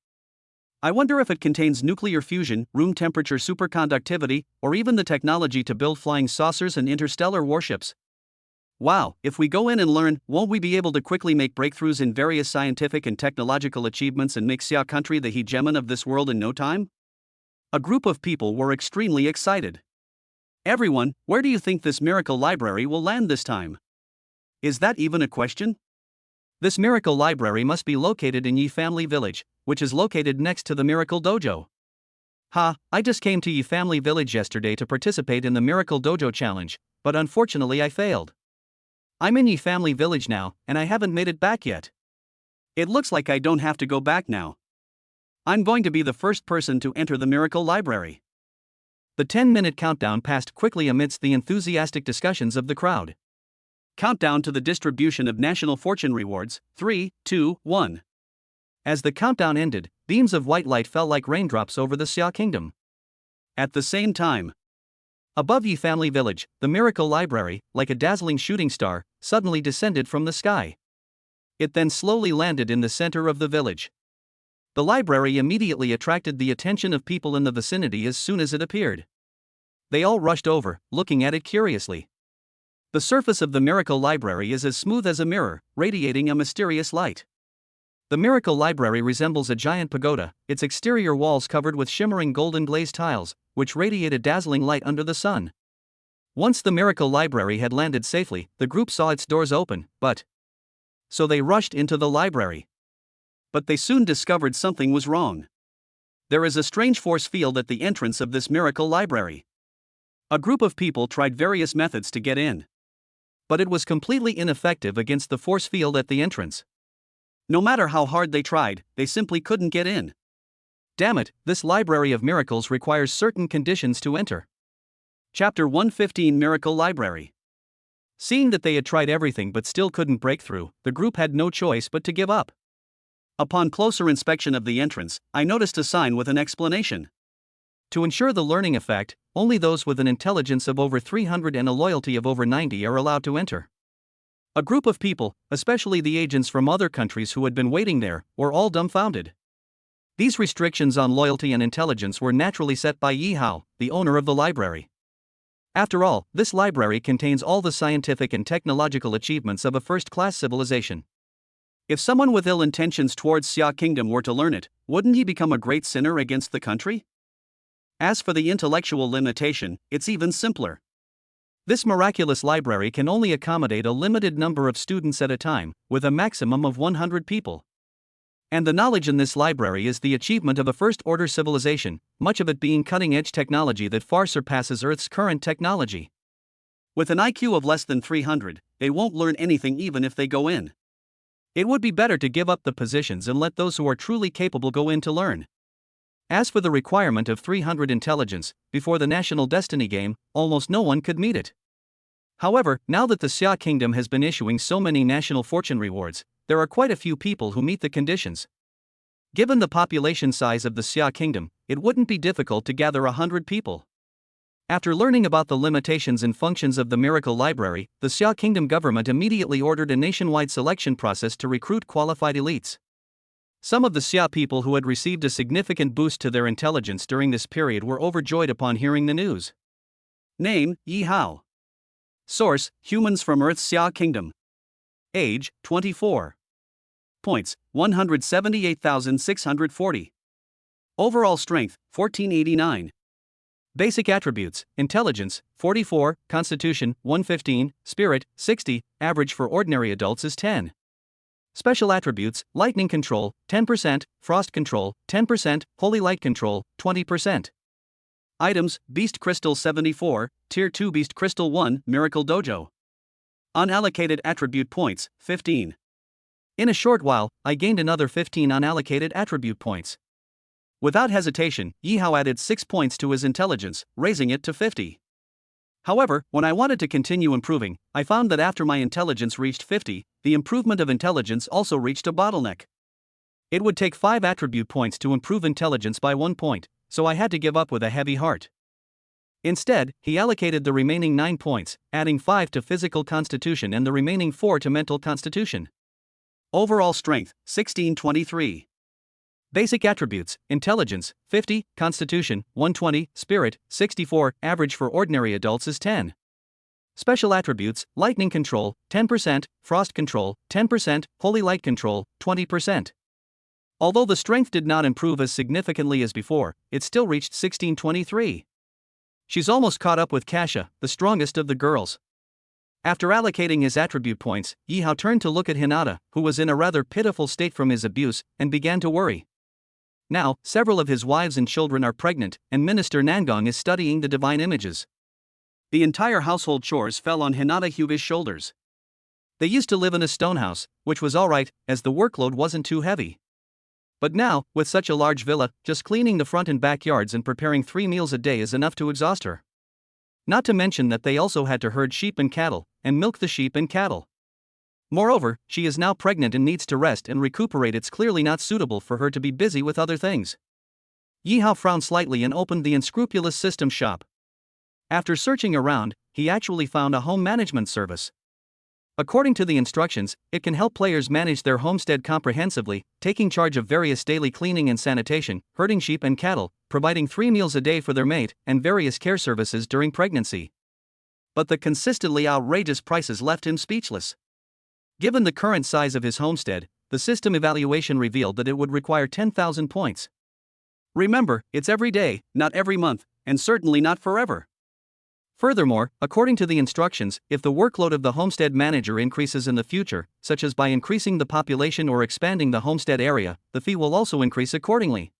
Speaker 1: I wonder if it contains nuclear fusion, room temperature superconductivity, or even the technology to build flying saucers and interstellar warships. Wow, if we go in and learn, won't we be able to quickly make breakthroughs in various scientific and technological achievements and make Xia country the hegemon of this world in no time? A group of people were extremely excited. Everyone, where do you think this Miracle Library will land this time? Is that even a question? This Miracle Library must be located in Yi Family Village, which is located next to the Miracle Dojo. Ha, I just came to Yi Family Village yesterday to participate in the Miracle Dojo Challenge, but unfortunately I failed. I'm in Yi Family Village now, and I haven't made it back yet. It looks like I don't have to go back now. I'm going to be the first person to enter the Miracle Library. The 10-minute countdown passed quickly amidst the enthusiastic discussions of the crowd. Countdown to the distribution of National Fortune rewards, 3, 2, 1. As the countdown ended, beams of white light fell like raindrops over the Xia Kingdom. At the same time, above Yi Family Village, the Miracle Library, like a dazzling shooting star, suddenly descended from the sky. It then slowly landed in the center of the village. The library immediately attracted the attention of people in the vicinity as soon as it appeared. They all rushed over, looking at it curiously. The surface of the Miracle Library is as smooth as a mirror, radiating a mysterious light. The Miracle Library resembles a giant pagoda, its exterior walls covered with shimmering golden glazed tiles, which radiate a dazzling light under the sun. Once the Miracle Library had landed safely, the group saw its doors open, so they rushed into the library. but they soon discovered something was wrong. There is a strange force field at the entrance of this miracle library. A group of people tried various methods to get in, but it was completely ineffective against the force field at the entrance. No matter how hard they tried, they simply couldn't get in. Damn it, this library of miracles requires certain conditions to enter. Chapter 115 Miracle Library. Seeing that they had tried everything but still couldn't break through, the group had no choice but to give up. Upon closer inspection of the entrance, I noticed a sign with an explanation. To ensure the learning effect, only those with an intelligence of over 300 and a loyalty of over 90 are allowed to enter. A group of people, especially the agents from other countries who had been waiting there, were all dumbfounded. These restrictions on loyalty and intelligence were naturally set by Yi Hao, the owner of the library. After all, this library contains all the scientific and technological achievements of a first-class civilization. If someone with ill intentions towards Xia Kingdom were to learn it, wouldn't he become a great sinner against the country? As for the intellectual limitation, it's even simpler. This miraculous library can only accommodate a limited number of students at a time, with a maximum of 100 people. And the knowledge in this library is the achievement of a first-order civilization, much of it being cutting-edge technology that far surpasses Earth's current technology. With an IQ of less than 300, they won't learn anything even if they go in. It would be better to give up the positions and let those who are truly capable go in to learn. As for the requirement of 300 intelligence, before the National Destiny game, almost no one could meet it. However, now that the Xia Kingdom has been issuing so many national fortune rewards, there are quite a few people who meet the conditions. Given the population size of the Xia Kingdom, it wouldn't be difficult to gather 100 people. After learning about the limitations and functions of the Miracle Library, the Xia Kingdom government immediately ordered a nationwide selection process to recruit qualified elites. Some of the Xia people who had received a significant boost to their intelligence during this period were overjoyed upon hearing the news. Name, Yi Hao. Source, Humans from Earth's Xia Kingdom. Age, 24. Points, 178,640. Overall strength, 1489. Basic attributes, intelligence, 44, constitution, 115, spirit, 60, average for ordinary adults is 10. Special attributes, lightning control, 10%, frost control, 10%, holy light control, 20%. Items, Beast Crystal 74, Tier 2 Beast Crystal 1, Miracle Dojo. Unallocated attribute points, 15. In a short while, I gained another 15 unallocated attribute points. Without hesitation, Yi Hao added 6 points to his intelligence, raising it to 50. However, when I wanted to continue improving, I found that after my intelligence reached 50, the improvement of intelligence also reached a bottleneck. It would take 5 attribute points to improve intelligence by 1 point, so I had to give up with a heavy heart. Instead, he allocated the remaining 9 points, adding 5 to physical constitution and the remaining 4 to mental constitution. Overall strength, 1623. Basic attributes, intelligence, 50, constitution, 120, spirit, 64, average for ordinary adults is 10. Special attributes, lightning control, 10%, frost control, 10%, holy light control, 20%. Although the strength did not improve as significantly as before, it still reached 1623. She's almost caught up with Kasha, the strongest of the girls. After allocating his attribute points, Yi Hao turned to look at Hinata, who was in a rather pitiful state from his abuse, and began to worry. Now, several of his wives and children are pregnant, and Minister Nangong is studying the divine images. The entire household chores fell on Hinata Hyuga's shoulders. They used to live in a stone house, which was alright, as the workload wasn't too heavy. But now, with such a large villa, just cleaning the front and backyards and preparing 3 meals a day is enough to exhaust her. Not to mention that they also had to herd sheep and cattle, and milk the sheep and cattle. Moreover, she is now pregnant and needs to rest and recuperate. It's clearly not suitable for her to be busy with other things. Yi Hao frowned slightly and opened the unscrupulous system shop. After searching around, he actually found a home management service. According to the instructions, it can help players manage their homestead comprehensively, taking charge of various daily cleaning and sanitation, herding sheep and cattle, providing 3 meals a day for their mate, and various care services during pregnancy. But the consistently outrageous prices left him speechless. Given the current size of his homestead, the system evaluation revealed that it would require 10,000 points. Remember, it's every day, not every month, and certainly not forever. Furthermore, according to the instructions, if the workload of the homestead manager increases in the future, such as by increasing the population or expanding the homestead area, the fee will also increase accordingly.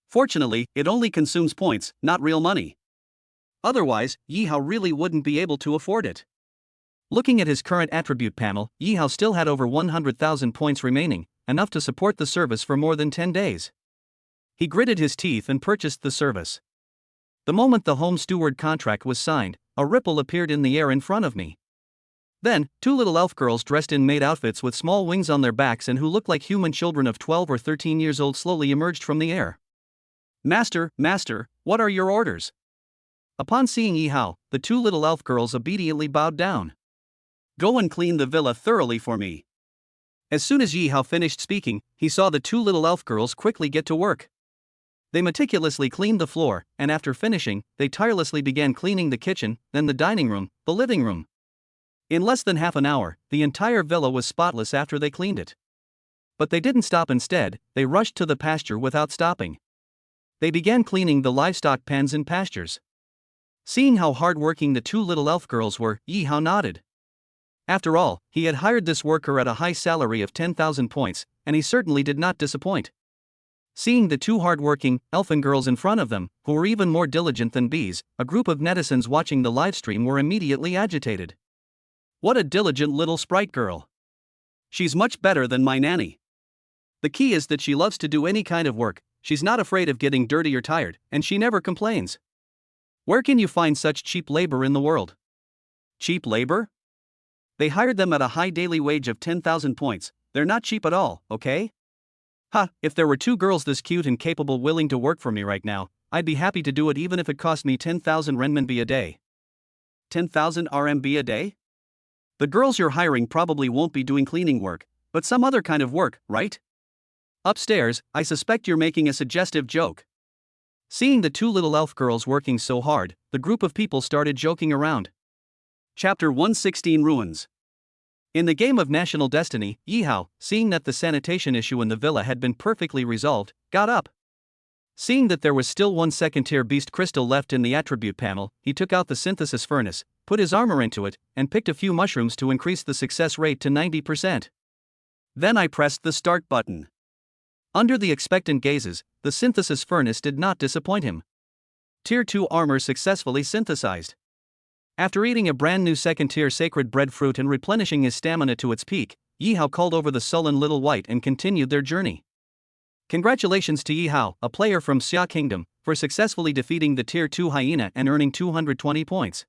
Speaker 1: Fortunately, it only consumes points, not real money. Otherwise, Yihao really wouldn't be able to afford it. Looking at his current attribute panel, Yihao still had over 100,000 points remaining, enough to support the service for more than 10 days. He gritted his teeth and purchased the service. The moment the home steward contract was signed, a ripple appeared in the air in front of me. Then, two little elf girls dressed in maid outfits with small wings on their backs and who looked like human children of 12 or 13 years old slowly emerged from the air. "Master, master, what are your orders?" Upon seeing Yihao, the two little elf girls obediently bowed down. "Go and clean the villa thoroughly for me." As soon as Yihao finished speaking, he saw the two little elf girls quickly get to work. They meticulously cleaned the floor, and after finishing, they tirelessly began cleaning the kitchen, then the dining room, the living room. In less than half an hour, the entire villa was spotless after they cleaned it. But they didn't stop. Instead, they rushed to the pasture without stopping. They began cleaning the livestock pens and pastures. Seeing how hard-working the two little elf girls were, Yihao nodded. After all, he had hired this worker at a high salary of 10,000 points, and he certainly did not disappoint. Seeing the two hard-working, elfin girls in front of them, who were even more diligent than bees, a group of netizens watching the livestream were immediately agitated. "What a diligent little sprite girl. She's much better than my nanny. The key is that she loves to do any kind of work, she's not afraid of getting dirty or tired, and she never complains. Where can you find such cheap labor in the world?" Cheap labor? They hired them at a high daily wage of 10,000 points, they're not cheap at all, okay? Ha, if there were two girls this cute and capable willing to work for me right now, I'd be happy to do it even if it cost me 10,000 renminbi a day. 10,000 RMB a day? The girls you're hiring probably won't be doing cleaning work, but some other kind of work, right? Upstairs, I suspect you're making a suggestive joke. Seeing the two little elf girls working so hard, the group of people started joking around. Chapter 116 Ruins. In the game of National Destiny, Yihao, seeing that the sanitation issue in the villa had been perfectly resolved, got up. Seeing that there was still one second-tier beast crystal left in the attribute panel, he took out the synthesis furnace, put his armor into it, and picked a few mushrooms to increase the success rate to 90%. Then I pressed the start button. Under the expectant gazes, the synthesis furnace did not disappoint him. Tier 2 armor successfully synthesized. After eating a brand new second-tier sacred breadfruit and replenishing his stamina to its peak, Yihao called over the sullen little white and continued their journey. Congratulations to Yihao, a player from Xia Kingdom, for successfully defeating the Tier 2 hyena and earning 220 points.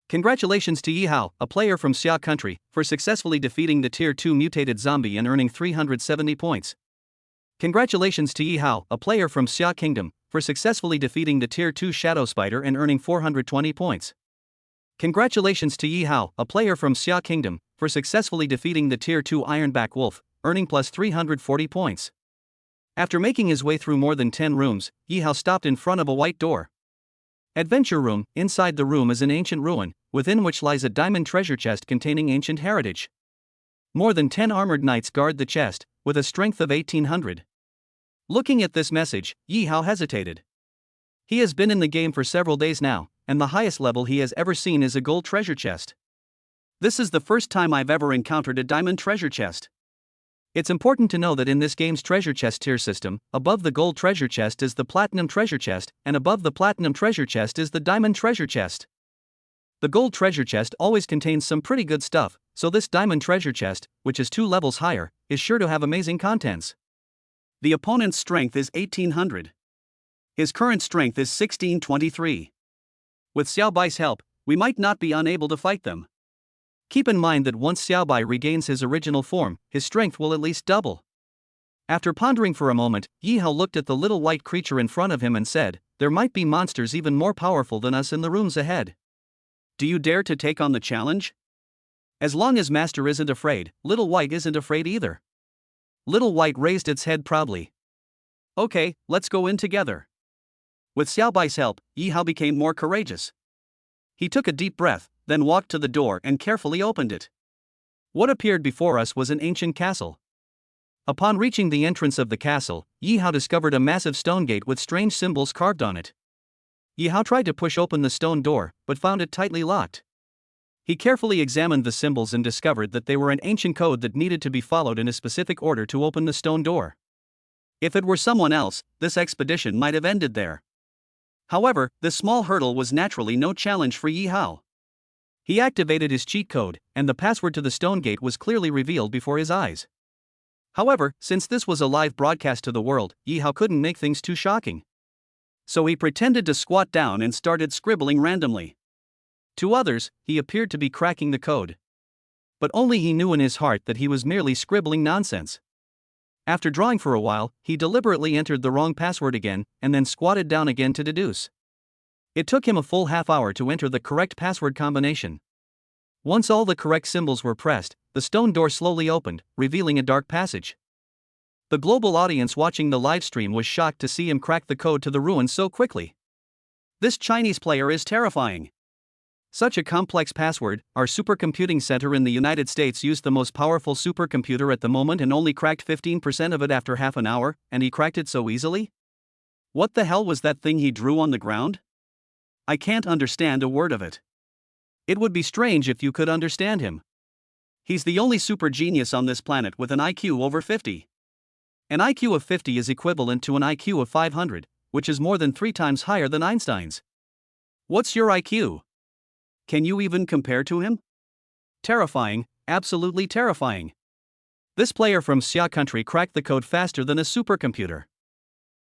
Speaker 1: Congratulations to Yihao, a player from Xia Country, for successfully defeating the Tier 2 mutated zombie and earning 370 points. Congratulations to Yihao, a player from Xia Kingdom, for successfully defeating the Tier 2 shadow spider and earning 420 points. Congratulations to Yihao, a player from Xia Kingdom, for successfully defeating the Tier 2 Ironback Wolf, earning plus 340 points. After making his way through more than 10 rooms, Yihao stopped in front of a white door. Adventure Room. Inside the room is an ancient ruin, within which lies a diamond treasure chest containing ancient heritage. More than 10 armored knights guard the chest, with a strength of 1800. Looking at this message, Yihao hesitated. He has been in the game for several days now, and the highest level he has ever seen is a gold treasure chest. This is the first time I've ever encountered a diamond treasure chest. It's important to know that in this game's treasure chest tier system, above the gold treasure chest is the platinum treasure chest, and above the platinum treasure chest is the diamond treasure chest. The gold treasure chest always contains some pretty good stuff, so this diamond treasure chest, which is 2 levels higher, is sure to have amazing contents. The opponent's strength is 1800. His current strength is 1623. With Xiaobai's help, we might not be unable to fight them. Keep in mind that once Xiaobai regains his original form, his strength will at least double. After pondering for a moment, Yihao looked at the little white creature in front of him and said, "There might be monsters even more powerful than us in the rooms ahead. Do you dare to take on the challenge?" As long as Master isn't afraid, Little White isn't afraid either. Little White raised its head proudly. "Okay, let's go in together." With Xiaobai's help, Yihao became more courageous. He took a deep breath, then walked to the door and carefully opened it. What appeared before us was an ancient castle. Upon reaching the entrance of the castle, Yihao discovered a massive stone gate with strange symbols carved on it. Yi Hao tried to push open the stone door, but found it tightly locked. He carefully examined the symbols and discovered that they were an ancient code that needed to be followed in a specific order to open the stone door. If it were someone else, this expedition might have ended there. However, this small hurdle was naturally no challenge for Yi Hao. He activated his cheat code, and the password to the stone gate was clearly revealed before his eyes. However, since this was a live broadcast to the world, Yi Hao couldn't make things too shocking. So he pretended to squat down and started scribbling randomly. To others, he appeared to be cracking the code. But only he knew in his heart that he was merely scribbling nonsense. After drawing for a while, he deliberately entered the wrong password again, and then squatted down again to deduce. It took him a full half-hour to enter the correct password combination. Once all the correct symbols were pressed, the stone door slowly opened, revealing a dark passage. The global audience watching the livestream was shocked to see him crack the code to the ruins so quickly. This Chinese player is terrifying. Such a complex password. Our supercomputing center in the United States used the most powerful supercomputer at the moment and only cracked 15% of it after half an hour, and he cracked it so easily? What the hell was that thing he drew on the ground? I can't understand a word of it. It would be strange if you could understand him. He's the only super genius on this planet with an IQ over 50. An IQ of 50 is equivalent to an IQ of 500, which is more than 3 times higher than Einstein's. What's your IQ? Can you even compare to him? Terrifying, absolutely terrifying. This player from Xia country cracked the code faster than a supercomputer.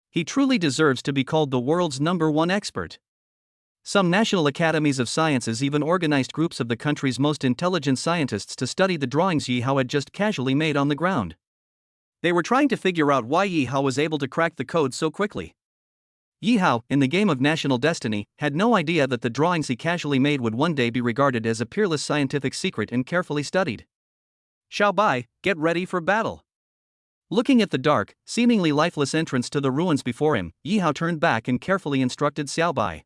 Speaker 1: He truly deserves to be called the world's #1 expert. Some national academies of sciences even organized groups of the country's most intelligent scientists to study the drawings Yi Hao had just casually made on the ground. They were trying to figure out why Yi Hao was able to crack the code so quickly. Yi Hao, in the game of national destiny, had no idea that the drawings he casually made would one day be regarded as a peerless scientific secret and carefully studied. Xiao Bai, get ready for battle. Looking at the dark, seemingly lifeless entrance to the ruins before him, Yi Hao turned back and carefully instructed Xiao Bai.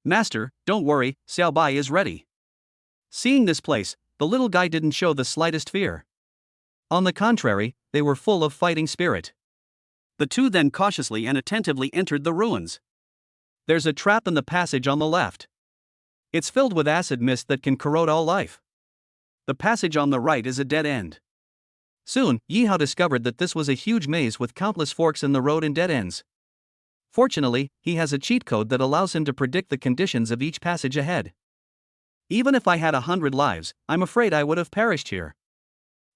Speaker 1: Master, don't worry, Xiao Bai is ready. Seeing this place, the little guy didn't show the slightest fear. On the contrary, they were full of fighting spirit. The two then cautiously and attentively entered the ruins. There's a trap in the passage on the left. It's filled with acid mist that can corrode all life. The passage on the right is a dead end. Soon, Yi Hao discovered that this was a huge maze with countless forks in the road and dead ends. Fortunately, he has a cheat code that allows him to predict the conditions of each passage ahead. Even if I had 100 lives, I'm afraid I would have perished here.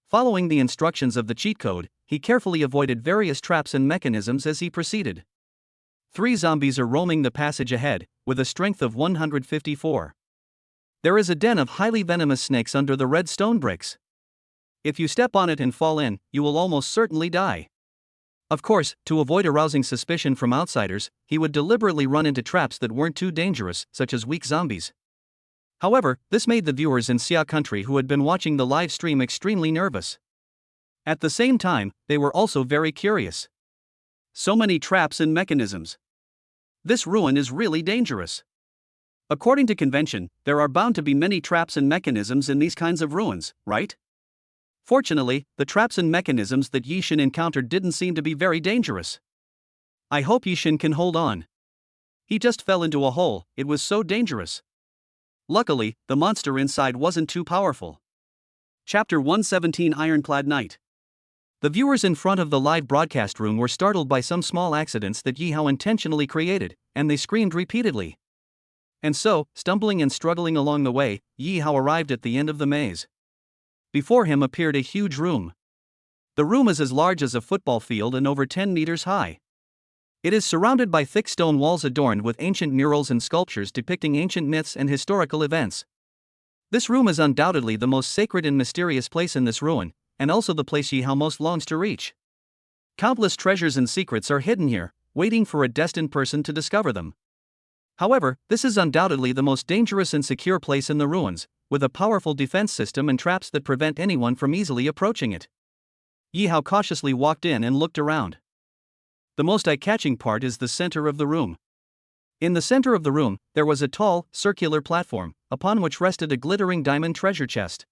Speaker 1: Following the instructions of the cheat code, he carefully avoided various traps and mechanisms as he proceeded. 3 zombies are roaming the passage ahead, with a strength of 154. There is a den of highly venomous snakes under the red stone bricks. If you step on it and fall in, you will almost certainly die. Of course, to avoid arousing suspicion from outsiders, he would deliberately run into traps that weren't too dangerous, such as weak zombies. However, this made the viewers in Xia country who had been watching the live stream extremely nervous. At the same time, they were also very curious. So many traps and mechanisms. This ruin is really dangerous. According to convention, there are bound to be many traps and mechanisms in these kinds of ruins, right? Fortunately, the traps and mechanisms that Yi Xin encountered didn't seem to be very dangerous. I hope Yi Xin can hold on. He just fell into a hole, it was so dangerous. Luckily, the monster inside wasn't too powerful. Chapter 117 Ironclad Night. The viewers in front of the live broadcast room were startled by some small accidents that Yi Hao intentionally created, and they screamed repeatedly. And so, stumbling and struggling along the way, Yi Hao arrived at the end of the maze. Before him appeared a huge room. The room is as large as a football field and over 10 meters high. It is surrounded by thick stone walls adorned with ancient murals and sculptures depicting ancient myths and historical events. This room is undoubtedly the most sacred and mysterious place in this ruin, and also the place Yi Hao most longs to reach. Countless treasures and secrets are hidden here, waiting for a destined person to discover them. However, this is undoubtedly the most dangerous and secure place in the ruins, with a powerful defense system and traps that prevent anyone from easily approaching it. Yi Hao cautiously walked in and looked around. The most eye-catching part is the center of the room. In the center of the room, there was a tall, circular platform, upon which rested a glittering diamond treasure chest.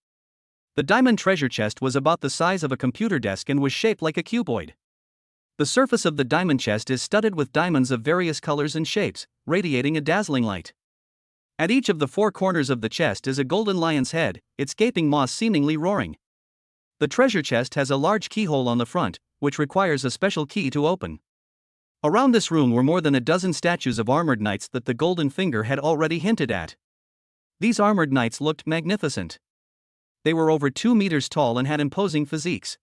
Speaker 1: The diamond treasure chest was about the size of a computer desk and was shaped like a cuboid. The surface of the diamond chest is studded with diamonds of various colors and shapes, radiating a dazzling light. At each of the four corners of the chest is a golden lion's head, its gaping maws seemingly roaring. The treasure chest has a large keyhole on the front, which requires a special key to open. Around this room were more than a dozen statues of armored knights that the golden finger had already hinted at. These armored knights looked magnificent. They were over 2 meters tall and had imposing physiques.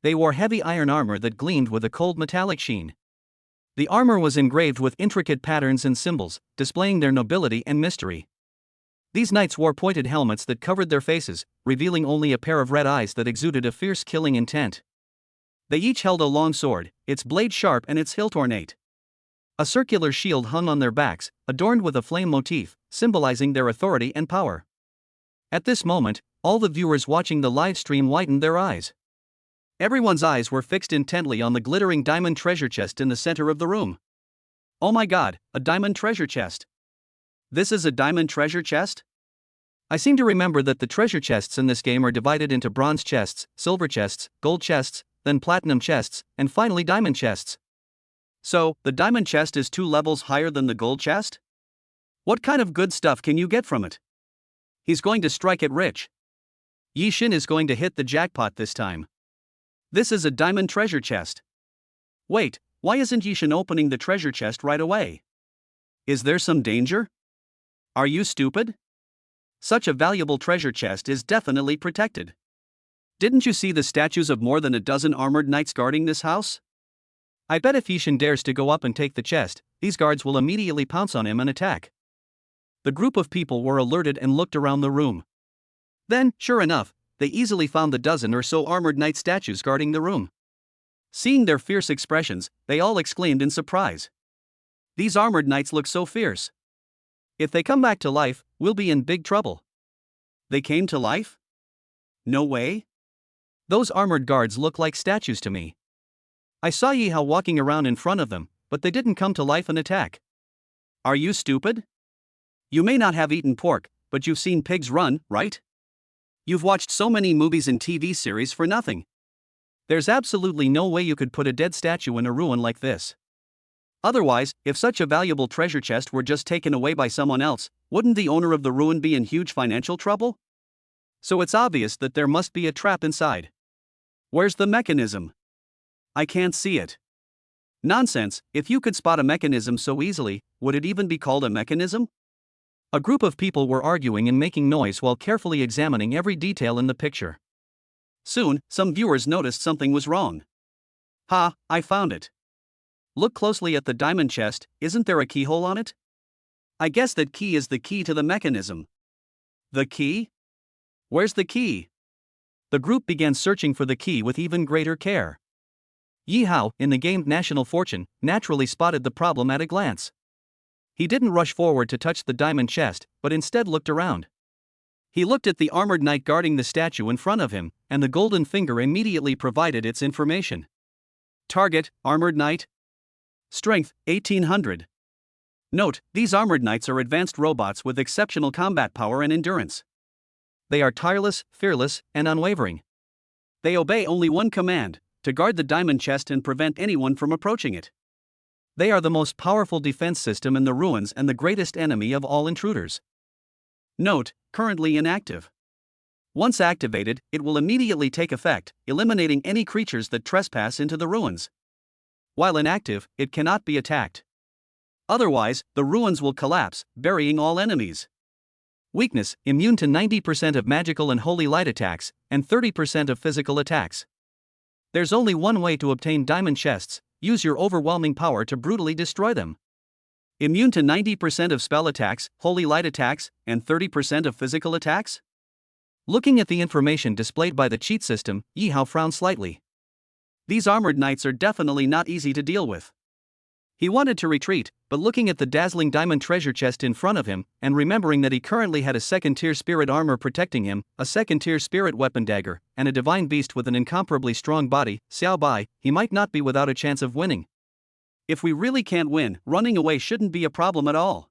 Speaker 1: They wore heavy iron armor that gleamed with a cold metallic sheen. The armor was engraved with intricate patterns and symbols, displaying their nobility and mystery. These knights wore pointed helmets that covered their faces, revealing only a pair of red eyes that exuded a fierce killing intent. They each held a long sword, its blade sharp and its hilt ornate. A circular shield hung on their backs, adorned with a flame motif, symbolizing their authority and power. At this moment, all the viewers watching the live stream widened their eyes. Everyone's eyes were fixed intently on the glittering diamond treasure chest in the center of the room. Oh my god, a diamond treasure chest! This is a diamond treasure chest? I seem to remember that the treasure chests in this game are divided into bronze chests, silver chests, gold chests, then platinum chests, and finally diamond chests. So, the diamond chest is 2 levels higher than the gold chest? What kind of good stuff can you get from it? He's going to strike it rich. Yi Xin is going to hit the jackpot this time. This is a diamond treasure chest. Wait, why isn't Yi Xin opening the treasure chest right away? Is there some danger? Are you stupid? Such a valuable treasure chest is definitely protected. Didn't you see the statues of more than a dozen armored knights guarding this house? I bet if Yi Xin dares to go up and take the chest, these guards will immediately pounce on him and attack. The group of people were alerted and looked around the room. Then, sure enough, they easily found the dozen or so armored knight statues guarding the room. Seeing their fierce expressions, they all exclaimed in surprise. These armored knights look so fierce. If they come back to life, we'll be in big trouble. They came to life? No way. Those armored guards look like statues to me. I saw Yi Hao walking around in front of them, but they didn't come to life and attack. Are you stupid? You may not have eaten pork, but you've seen pigs run, right? You've watched so many movies and TV series for nothing. There's absolutely no way you could put a dead statue in a ruin like this. Otherwise, if such a valuable treasure chest were just taken away by someone else, wouldn't the owner of the ruin be in huge financial trouble? So it's obvious that there must be a trap inside. Where's the mechanism? I can't see it. Nonsense, if you could spot a mechanism so easily, would it even be called a mechanism? A group of people were arguing and making noise while carefully examining every detail in the picture. Soon, some viewers noticed something was wrong. Ha, I found it. Look closely at the diamond chest, isn't there a keyhole on it? I guess that key is the key to the mechanism. The key? Where's the key? The group began searching for the key with even greater care. Yi Hao, in the game National Fortune, naturally spotted the problem at a glance. He didn't rush forward to touch the diamond chest, but instead looked around. He looked at the armored knight guarding the statue in front of him, and the golden finger immediately provided its information. Target, armored knight. Strength, 1800. Note, these armored knights are advanced robots with exceptional combat power and endurance. They are tireless, fearless, and unwavering. They obey only one command: to guard the diamond chest and prevent anyone from approaching it. They are the most powerful defense system in the ruins and the greatest enemy of all intruders. Note, currently inactive. Once activated, it will immediately take effect, eliminating any creatures that trespass into the ruins. While inactive, it cannot be attacked. Otherwise, the ruins will collapse, burying all enemies. Weakness, immune to 90% of magical and holy light attacks, and 30% of physical attacks. There's only one way to obtain diamond chests: use your overwhelming power to brutally destroy them. Immune to 90% of spell attacks, holy light attacks, and 30% of physical attacks? Looking at the information displayed by the cheat system, Yi Hao frowned slightly. These armored knights are definitely not easy to deal with. He wanted to retreat, but looking at the dazzling diamond treasure chest in front of him, and remembering that he currently had a second-tier spirit armor protecting him, a second-tier spirit weapon dagger, and a divine beast with an incomparably strong body, Xiao Bai, he might not be without a chance of winning. If we really can't win, running away shouldn't be a problem at all.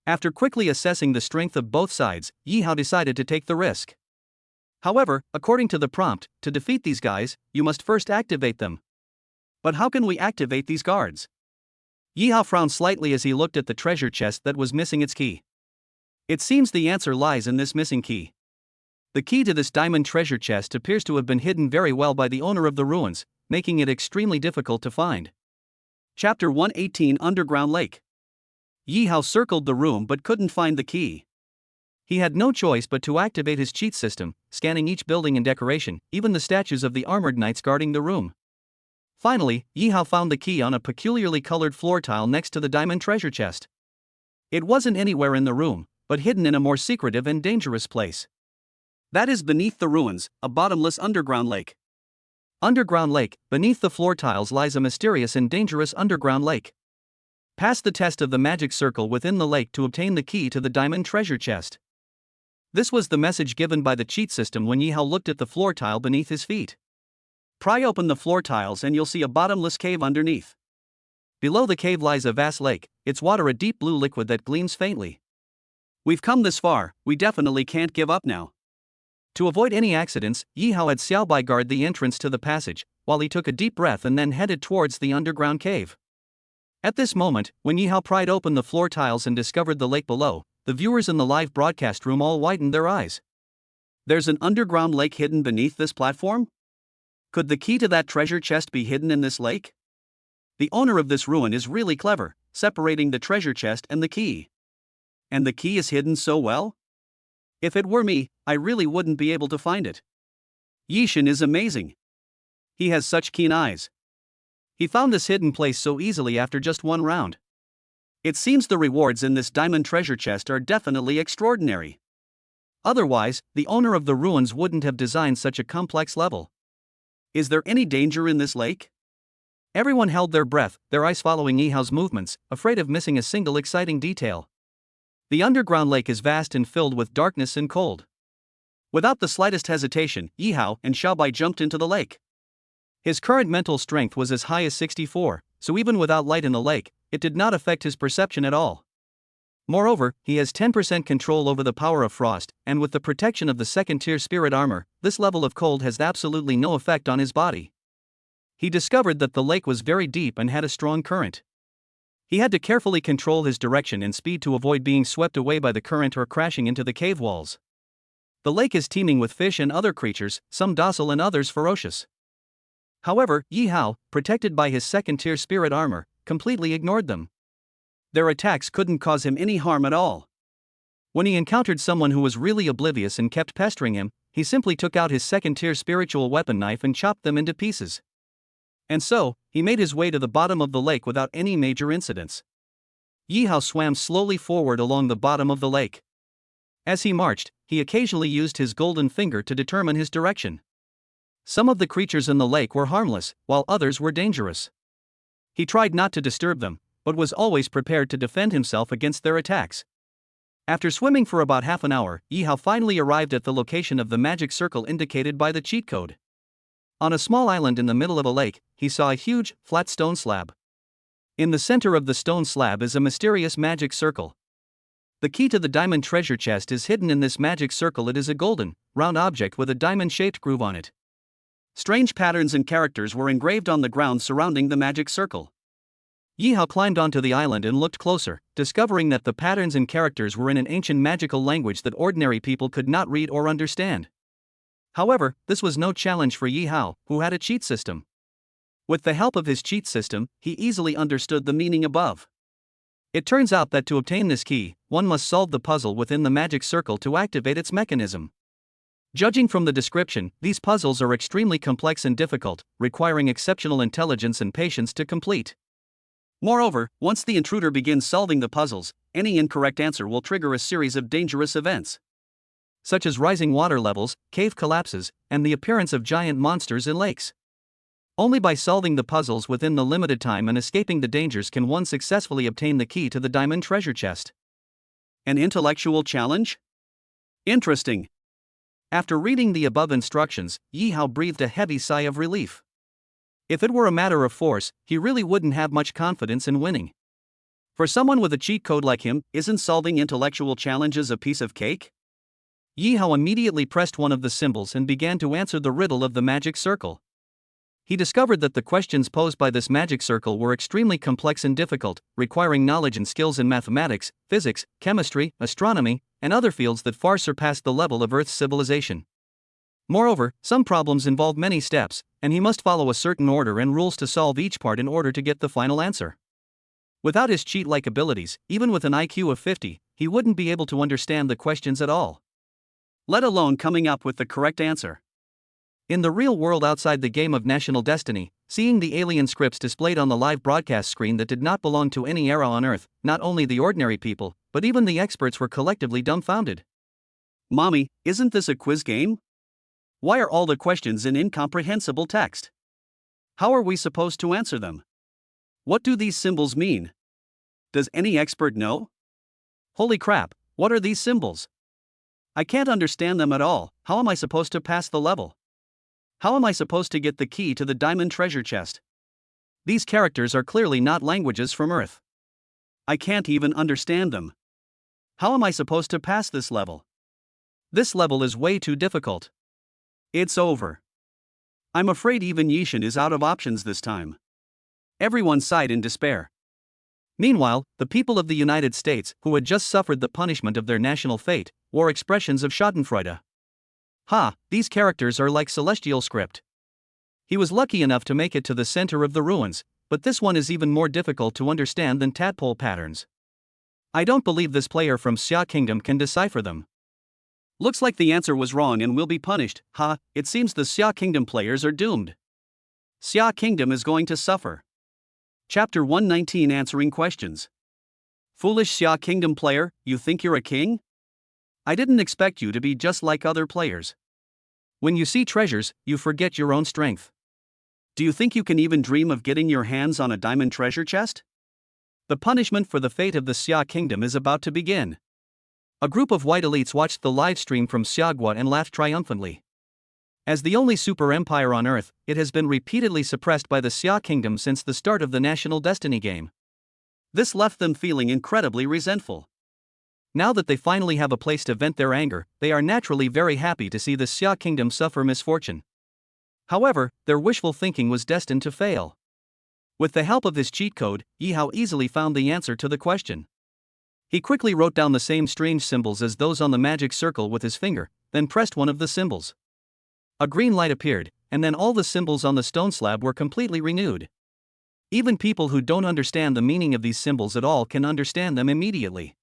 Speaker 1: After quickly assessing the strength of both sides, Yi Hao decided to take the risk. However, according to the prompt, to defeat these guys, you must first activate them. But how can we activate these guards? Yi Hao frowned slightly as he looked at the treasure chest that was missing its key. It seems the answer lies in this missing key. The key to this diamond treasure chest appears to have been hidden very well by the owner of the ruins, making it extremely difficult to find. Chapter 118 Underground Lake. Yi Hao circled the room but couldn't find the key. He had no choice but to activate his cheat system, scanning each building and decoration, even the statues of the armored knights guarding the room. Finally, Yi Hao found the key on a peculiarly colored floor tile next to the diamond treasure chest. It wasn't anywhere in the room, but hidden in a more secretive and dangerous place. That is beneath the ruins, a bottomless underground lake. Underground lake, beneath the floor tiles lies a mysterious and dangerous underground lake. Pass the test of the magic circle within the lake to obtain the key to the diamond treasure chest. This was the message given by the cheat system when Yi Hao looked at the floor tile beneath his feet. Pry open the floor tiles and you'll see a bottomless cave underneath. Below the cave lies a vast lake, its water a deep blue liquid that gleams faintly. We've come this far, we definitely can't give up now. To avoid any accidents, Yi Hao had Xiaobai guard the entrance to the passage, while he took a deep breath and then headed towards the underground cave. At this moment, when Yi Hao pried open the floor tiles and discovered the lake below, the viewers in the live broadcast room all widened their eyes. There's an underground lake hidden beneath this platform? Could the key to that treasure chest be hidden in this lake? The owner of this ruin is really clever, separating the treasure chest and the key. And the key is hidden so well? If it were me, I really wouldn't be able to find it. Yishin is amazing. He has such keen eyes. He found this hidden place so easily after just one round. It seems the rewards in this diamond treasure chest are definitely extraordinary. Otherwise, the owner of the ruins wouldn't have designed such a complex level. Is there any danger in this lake? Everyone held their breath, their eyes following Yi Hao's movements, afraid of missing a single exciting detail. The underground lake is vast and filled with darkness and cold. Without the slightest hesitation, Yi Hao and Xiaobai jumped into the lake. His current mental strength was as high as 64, so even without light in the lake, it did not affect his perception at all. Moreover, he has 10% control over the power of frost, and with the protection of the second-tier spirit armor, this level of cold has absolutely no effect on his body. He discovered that the lake was very deep and had a strong current. He had to carefully control his direction and speed to avoid being swept away by the current or crashing into the cave walls. The lake is teeming with fish and other creatures, some docile and others ferocious. However, Yi Hao, protected by his second-tier spirit armor, completely ignored them. Their attacks couldn't cause him any harm at all. When he encountered someone who was really oblivious and kept pestering him, he simply took out his second-tier spiritual weapon knife and chopped them into pieces. And so, he made his way to the bottom of the lake without any major incidents. Yi Hao swam slowly forward along the bottom of the lake. As he marched, he occasionally used his golden finger to determine his direction. Some of the creatures in the lake were harmless, while others were dangerous. He tried not to disturb them, but was always prepared to defend himself against their attacks. After swimming for about half an hour, Yi Hao finally arrived at the location of the magic circle indicated by the cheat code. On a small island in the middle of a lake, he saw a huge, flat stone slab. In the center of the stone slab is a mysterious magic circle. The key to the diamond treasure chest is hidden in this magic circle. It is a golden, round object with a diamond-shaped groove on it. Strange patterns and characters were engraved on the ground surrounding the magic circle. Yi Hao climbed onto the island and looked closer, discovering that the patterns and characters were in an ancient magical language that ordinary people could not read or understand. However, this was no challenge for Yi Hao, who had a cheat system. With the help of his cheat system, he easily understood the meaning above. It turns out that to obtain this key, one must solve the puzzle within the magic circle to activate its mechanism. Judging from the description, these puzzles are extremely complex and difficult, requiring exceptional intelligence and patience to complete. Moreover, once the intruder begins solving the puzzles, any incorrect answer will trigger a series of dangerous events, such as rising water levels, cave collapses, and the appearance of giant monsters in lakes. Only by solving the puzzles within the limited time and escaping the dangers can one successfully obtain the key to the diamond treasure chest. An intellectual challenge? Interesting. After reading the above instructions, Yi Hao breathed a heavy sigh of relief. If it were a matter of force, he really wouldn't have much confidence in winning. For someone with a cheat code like him, isn't solving intellectual challenges a piece of cake? Yi Hao immediately pressed one of the symbols and began to answer the riddle of the magic circle. He discovered that the questions posed by this magic circle were extremely complex and difficult, requiring knowledge and skills in mathematics, physics, chemistry, astronomy, and other fields that far surpassed the level of Earth's civilization. Moreover, some problems involve many steps, and he must follow a certain order and rules to solve each part in order to get the final answer. Without his cheat-like abilities, even with an IQ of 50, he wouldn't be able to understand the questions at all, let alone coming up with the correct answer. In the real world outside the game of National Destiny, seeing the alien scripts displayed on the live broadcast screen that did not belong to any era on Earth, not only the ordinary people, but even the experts were collectively dumbfounded. Mommy, isn't this a quiz game? Why are all the questions in incomprehensible text? How are we supposed to answer them? What do these symbols mean? Does any expert know? Holy crap, what are these symbols? I can't understand them at all. How am I supposed to pass the level? How am I supposed to get the key to the diamond treasure chest? These characters are clearly not languages from Earth. I can't even understand them. How am I supposed to pass this level? This level is way too difficult. It's over. I'm afraid even Yishin is out of options this time. Everyone sighed in despair. Meanwhile, the people of the United States, who had just suffered the punishment of their national fate, wore expressions of schadenfreude. Ha, these characters are like celestial script. He was lucky enough to make it to the center of the ruins, but this one is even more difficult to understand than tadpole patterns. I don't believe this player from Xia Kingdom can decipher them. Looks like the answer was wrong and will be punished. Ha, it seems the Xia Kingdom players are doomed. Xia Kingdom is going to suffer. Chapter 119, Answering Questions. Foolish Xia Kingdom player, you think you're a king? I didn't expect you to be just like other players. When you see treasures, you forget your own strength. Do you think you can even dream of getting your hands on a diamond treasure chest? The punishment for the fate of the Xia Kingdom is about to begin. A group of white elites watched the live stream from Xiagua and laughed triumphantly. As the only super empire on Earth, it has been repeatedly suppressed by the Xia Kingdom since the start of the National Destiny game. This left them feeling incredibly resentful. Now that they finally have a place to vent their anger, they are naturally very happy to see the Xia Kingdom suffer misfortune. However, their wishful thinking was destined to fail. With the help of his cheat code, Yi Hao easily found the answer to the question. He quickly wrote down the same strange symbols as those on the magic circle with his finger, then pressed one of the symbols. A green light appeared, and then all the symbols on the stone slab were completely renewed. Even people who don't understand the meaning of these symbols at all can understand them immediately.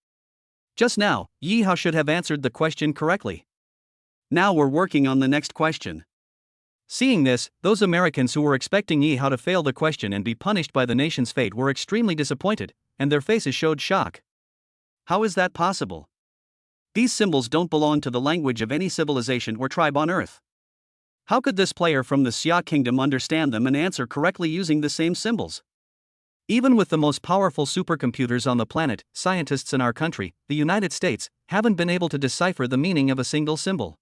Speaker 1: Just now, Yi Hao should have answered the question correctly. Now we're working on the next question. Seeing this, those Americans who were expecting Yi Hao to fail the question and be punished by the nation's fate were extremely disappointed, and their faces showed shock. How is that possible? These symbols don't belong to the language of any civilization or tribe on Earth. How could this player from the Xia Kingdom understand them and answer correctly using the same symbols? Even with the most powerful supercomputers on the planet, scientists in our country, the United States, haven't been able to decipher the meaning of a single symbol.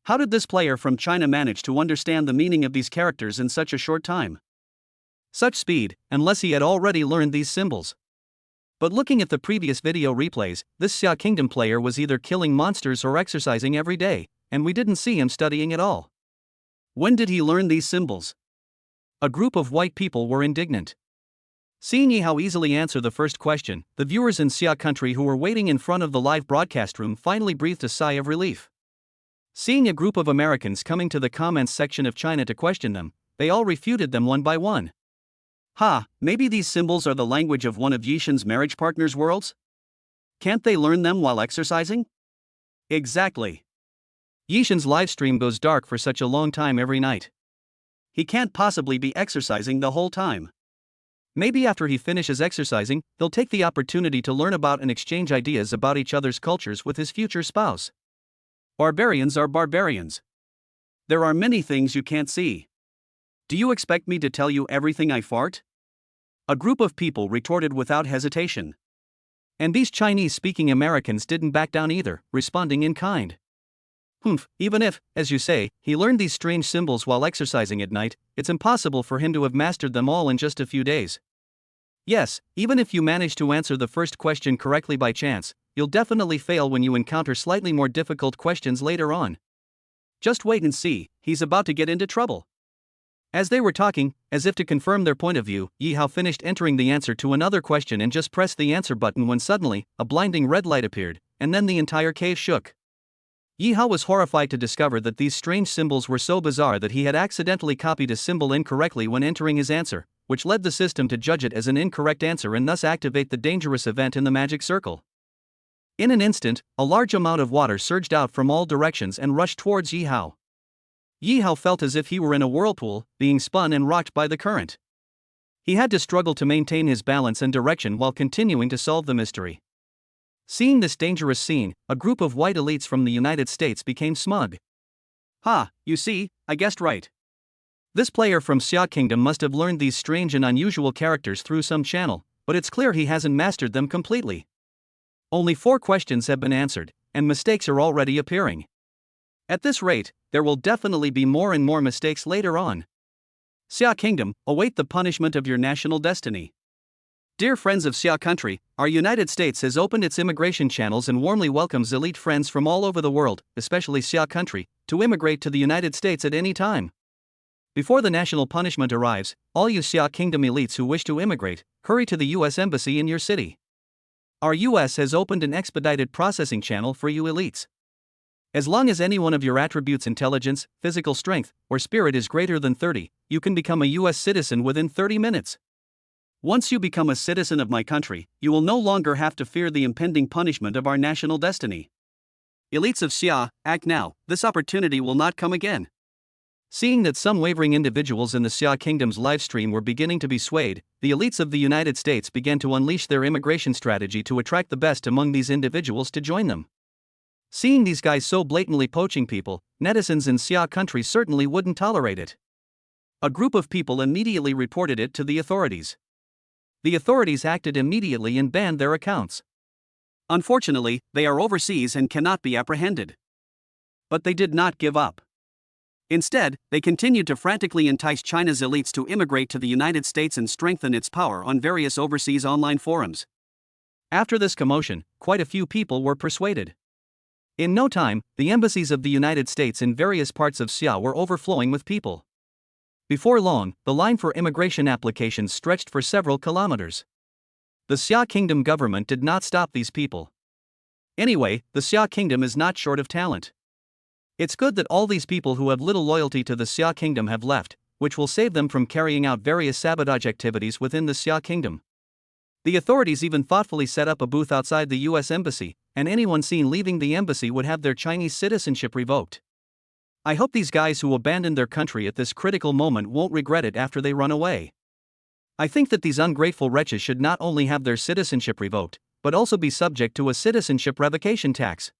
Speaker 1: How did this player from China manage to understand the meaning of these characters in such a short time? Such speed, unless he had already learned these symbols. But looking at the previous video replays, this Xia Kingdom player was either killing monsters or exercising every day, and we didn't see him studying at all. When did he learn these symbols? A group of white people were indignant. Seeing Yi Hao easily answer the first question, the viewers in Xia country who were waiting in front of the live broadcast room finally breathed a sigh of relief. Seeing a group of Americans coming to the comments section of China to question them, they all refuted them one by one. Ha, maybe these symbols are the language of one of Yishin's marriage partners' worlds? Can't they learn them while exercising? Exactly. Yishin's livestream goes dark for such a long time every night. He can't possibly be exercising the whole time. Maybe after he finishes exercising, they'll take the opportunity to learn about and exchange ideas about each other's cultures with his future spouse. Barbarians are barbarians. There are many things you can't see. Do you expect me to tell you everything I fart? A group of people retorted without hesitation. And these Chinese-speaking Americans didn't back down either, responding in kind. Even if, as you say, he learned these strange symbols while exercising at night, it's impossible for him to have mastered them all in just a few days. Yes, even if you manage to answer the first question correctly by chance, you'll definitely fail when you encounter slightly more difficult questions later on. Just wait and see, he's about to get into trouble. As they were talking, as if to confirm their point of view, Yi Hao finished entering the answer to another question and just pressed the answer button when suddenly, a blinding red light appeared, and then the entire cave shook. Yi Hao was horrified to discover that these strange symbols were so bizarre that he had accidentally copied a symbol incorrectly when entering his answer, which led the system to judge it as an incorrect answer and thus activate the dangerous event in the magic circle. In an instant, a large amount of water surged out from all directions and rushed towards Yi Hao. Yi Hao felt as if he were in a whirlpool, being spun and rocked by the current. He had to struggle to maintain his balance and direction while continuing to solve the mystery. Seeing this dangerous scene, a group of white elites from the United States became smug. "Ha, you see, I guessed right. This player from Xia Kingdom must have learned these strange and unusual characters through some channel, but it's clear he hasn't mastered them completely. Only 4 questions have been answered, and mistakes are already appearing. At this rate, there will definitely be more and more mistakes later on. Xia Kingdom, await the punishment of your national destiny." Dear friends of Xia Country, our United States has opened its immigration channels and warmly welcomes elite friends from all over the world, especially Xia Country, to immigrate to the United States at any time. Before the national punishment arrives, all you Xia Kingdom elites who wish to immigrate, hurry to the U.S. Embassy in your city. Our U.S. has opened an expedited processing channel for you elites. As long as any one of your attributes, intelligence, physical strength, or spirit is greater than 30, you can become a U.S. citizen within 30 minutes. Once you become a citizen of my country, you will no longer have to fear the impending punishment of our national destiny. Elites of Xia, act now, this opportunity will not come again. Seeing that some wavering individuals in the Xia Kingdom's livestream were beginning to be swayed, the elites of the United States began to unleash their immigration strategy to attract the best among these individuals to join them. Seeing these guys so blatantly poaching people, netizens in Xia Country certainly wouldn't tolerate it. A group of people immediately reported it to the authorities. The authorities acted immediately and banned their accounts. Unfortunately, they are overseas and cannot be apprehended. But they did not give up. Instead, they continued to frantically entice China's elites to immigrate to the United States and strengthen its power on various overseas online forums. After this commotion, quite a few people were persuaded. In no time, the embassies of the United States in various parts of Xia were overflowing with people. Before long, the line for immigration applications stretched for several kilometers. The Xia Kingdom government did not stop these people. Anyway, the Xia Kingdom is not short of talent. It's good that all these people who have little loyalty to the Xia Kingdom have left, which will save them from carrying out various sabotage activities within the Xia Kingdom. The authorities even thoughtfully set up a booth outside the U.S. Embassy, and anyone seen leaving the embassy would have their Chinese citizenship revoked. I hope these guys who abandoned their country at this critical moment won't regret it after they run away. I think that these ungrateful wretches should not only have their citizenship revoked, but also be subject to a citizenship revocation tax.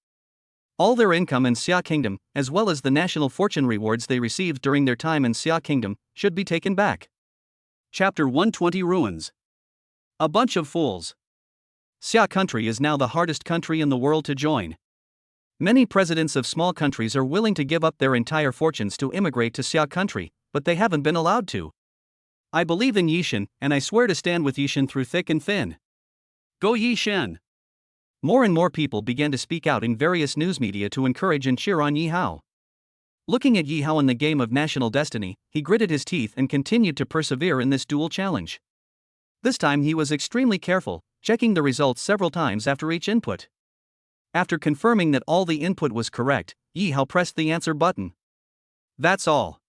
Speaker 1: All their income in Xia Kingdom, as well as the national fortune rewards they received during their time in Xia Kingdom, should be taken back. Chapter 120 Ruins. A bunch of fools. Xia Country is now the hardest country in the world to join. Many presidents of small countries are willing to give up their entire fortunes to immigrate to Xia Country, but they haven't been allowed to. I believe in Yishen, and I swear to stand with Yishen through thick and thin. Go Yishen! More and more people began to speak out in various news media to encourage and cheer on Yi Hao. Looking at Yi Hao in the game of national destiny, he gritted his teeth and continued to persevere in this dual challenge. This time he was extremely careful, checking the results several times after each input. After confirming that all the input was correct, Yi Hao pressed the answer button. That's all.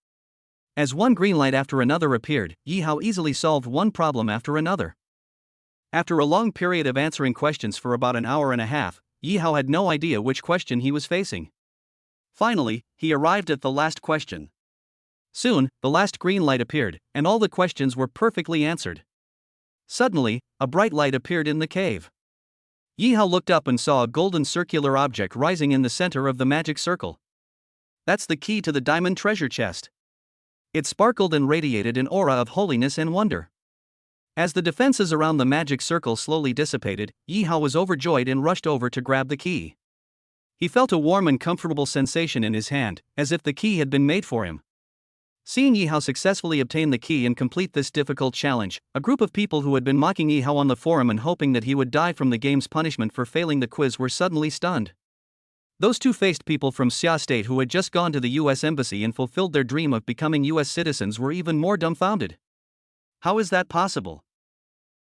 Speaker 1: As one green light after another appeared, Yi Hao easily solved one problem after another. After a long period of answering questions for about an hour and a half, Yi Hao had no idea which question he was facing. Finally, he arrived at the last question. Soon, the last green light appeared, and all the questions were perfectly answered. Suddenly, a bright light appeared in the cave. Yi Hao looked up and saw a golden circular object rising in the center of the magic circle. That's the key to the diamond treasure chest. It sparkled and radiated an aura of holiness and wonder. As the defenses around the magic circle slowly dissipated, Yi Hao was overjoyed and rushed over to grab the key. He felt a warm and comfortable sensation in his hand, as if the key had been made for him. Seeing Yi Hao successfully obtain the key and complete this difficult challenge, a group of people who had been mocking Yi Hao on the forum and hoping that he would die from the game's punishment for failing the quiz were suddenly stunned. Those two faced people from Xia State who had just gone to the US Embassy and fulfilled their dream of becoming US citizens were even more dumbfounded. How is that possible?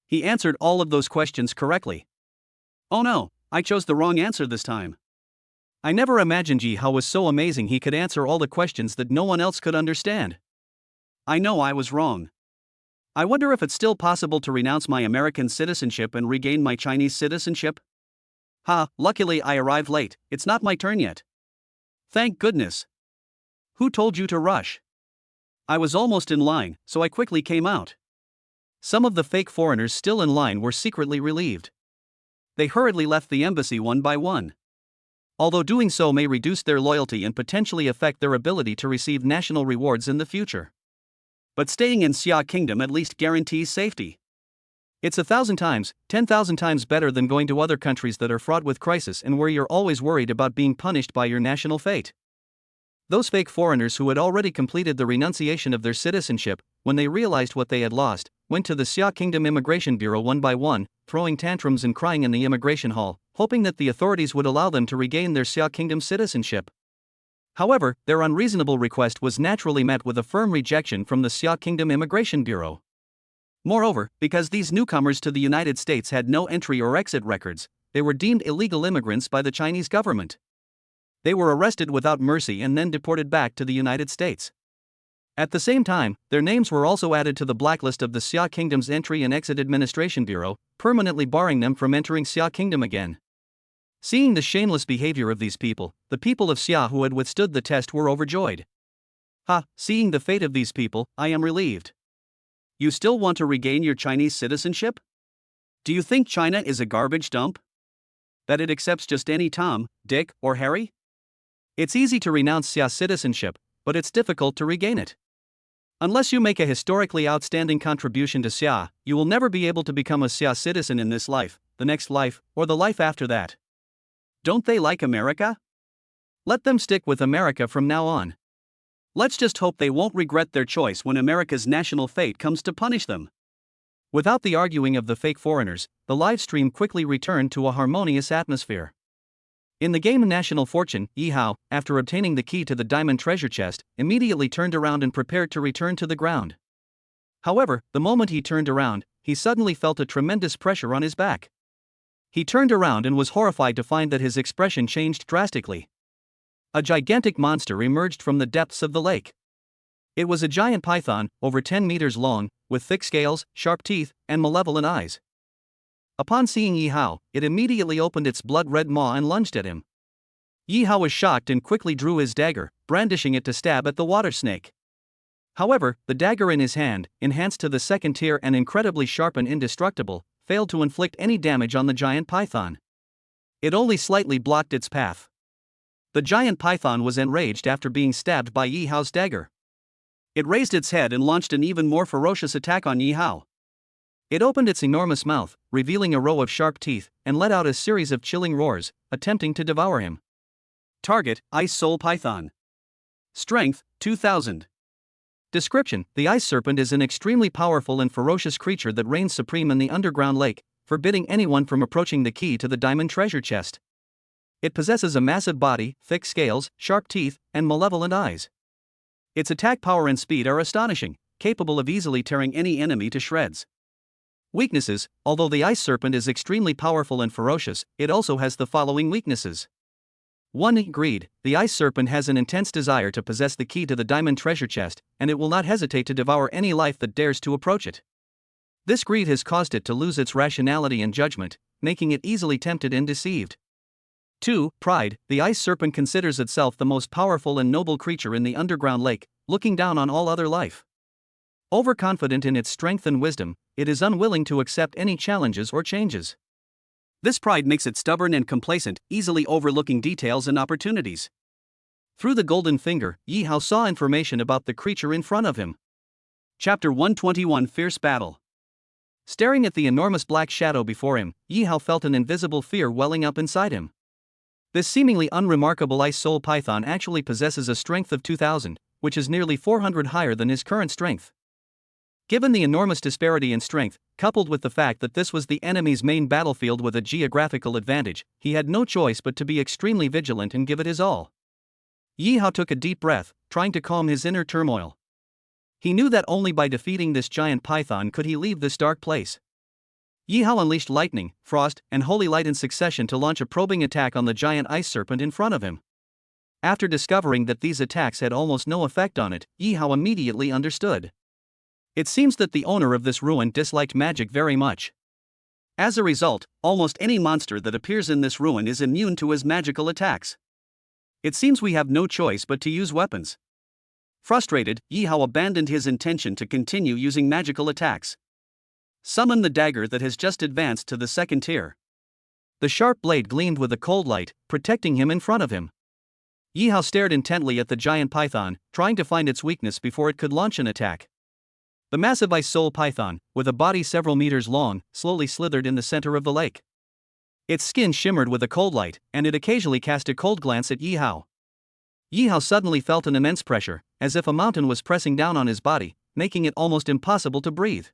Speaker 1: He answered all of those questions correctly. Oh no, I chose the wrong answer this time. I never imagined Yi Hao was so amazing he could answer all the questions that no one else could understand. I know I was wrong. I wonder if it's still possible to renounce my American citizenship and regain my Chinese citizenship? Luckily I arrived late, it's not my turn yet. Thank goodness. Who told you to rush? I was almost in line, so I quickly came out. Some of the fake foreigners still in line were secretly relieved. They hurriedly left the embassy one by one. Although doing so may reduce their loyalty and potentially affect their ability to receive national rewards in the future. But staying in Xia Kingdom at least guarantees safety. It's 1,000 times, 10,000 times better than going to other countries that are fraught with crisis and where you're always worried about being punished by your national fate. Those fake foreigners who had already completed the renunciation of their citizenship, when they realized what they had lost, went to the Xia Kingdom Immigration Bureau one by one, throwing tantrums and crying in the immigration hall, hoping that the authorities would allow them to regain their Xia Kingdom citizenship. However, their unreasonable request was naturally met with a firm rejection from the Xia Kingdom Immigration Bureau. Moreover, because these newcomers to the United States had no entry or exit records, they were deemed illegal immigrants by the Chinese government. They were arrested without mercy and then deported back to the United States. At the same time, their names were also added to the blacklist of the Xia Kingdom's Entry and Exit Administration Bureau, permanently barring them from entering Xia Kingdom again. Seeing the shameless behavior of these people, the people of Xia who had withstood the test were overjoyed. Seeing the fate of these people, I am relieved. You still want to regain your Chinese citizenship? Do you think China is a garbage dump? That it accepts just any Tom, Dick, or Harry? It's easy to renounce Xia citizenship, but it's difficult to regain it. Unless you make a historically outstanding contribution to Xia, you will never be able to become a Xia citizen in this life, the next life, or the life after that. Don't they like America? Let them stick with America from now on. Let's just hope they won't regret their choice when America's national fate comes to punish them. Without the arguing of the fake foreigners, the live stream quickly returned to a harmonious atmosphere. In the game National Fortune, Yi Hao, after obtaining the key to the diamond treasure chest, immediately turned around and prepared to return to the ground. However, the moment he turned around, he suddenly felt a tremendous pressure on his back. He turned around and was horrified to find that his expression changed drastically. A gigantic monster emerged from the depths of the lake. It was a giant python, over 10 meters long, with thick scales, sharp teeth, and malevolent eyes. Upon seeing Yi Hao, it immediately opened its blood-red maw and lunged at him. Yi Hao was shocked and quickly drew his dagger, brandishing it to stab at the water snake. However, the dagger in his hand, enhanced to the second tier and incredibly sharp and indestructible, failed to inflict any damage on the giant python. It only slightly blocked its path. The giant python was enraged after being stabbed by Yi Hao's dagger. It raised its head and launched an even more ferocious attack on Yi Hao. It opened its enormous mouth, revealing a row of sharp teeth, and let out a series of chilling roars, attempting to devour him. Target: Ice Soul Python. Strength: 2000. Description: the ice serpent is an extremely powerful and ferocious creature that reigns supreme in the underground lake, forbidding anyone from approaching the key to the diamond treasure chest. It possesses a massive body, thick scales, sharp teeth, and malevolent eyes. Its attack power and speed are astonishing, capable of easily tearing any enemy to shreds. Weaknesses: although the ice serpent is extremely powerful and ferocious, it also has the following weaknesses. 1. Greed: the ice serpent has an intense desire to possess the key to the diamond treasure chest, and it will not hesitate to devour any life that dares to approach it. This greed has caused it to lose its rationality and judgment, making it easily tempted and deceived. 2. Pride: the ice serpent considers itself the most powerful and noble creature in the underground lake, looking down on all other life. Overconfident in its strength and wisdom, it is unwilling to accept any challenges or changes. This pride makes it stubborn and complacent, easily overlooking details and opportunities. Through the golden finger, Yi Hao saw information about the creature in front of him. Chapter 121: Fierce Battle. Staring at the enormous black shadow before him, Yi Hao felt an invisible fear welling up inside him. This seemingly unremarkable ice soul python actually possesses a strength of 2000, which is nearly 400 higher than his current strength. Given the enormous disparity in strength, coupled with the fact that this was the enemy's main battlefield with a geographical advantage, he had no choice but to be extremely vigilant and give it his all. Yi Hao took a deep breath, trying to calm his inner turmoil. He knew that only by defeating this giant python could he leave this dark place. Yi Hao unleashed lightning, frost, and holy light in succession to launch a probing attack on the giant ice serpent in front of him. After discovering that these attacks had almost no effect on it, Yi Hao immediately understood. It seems that the owner of this ruin disliked magic very much. As a result, almost any monster that appears in this ruin is immune to his magical attacks. It seems we have no choice but to use weapons. Frustrated, Yi Hao abandoned his intention to continue using magical attacks. Summon the dagger that has just advanced to the second tier. The sharp blade gleamed with a cold light, protecting him in front of him. Yi Hao stared intently at the giant python, trying to find its weakness before it could launch an attack. The massive ice soul python, with a body several meters long, slowly slithered in the center of the lake. Its skin shimmered with a cold light, and it occasionally cast a cold glance at Yi Hao. Yi Hao suddenly felt an immense pressure, as if a mountain was pressing down on his body, making it almost impossible to breathe.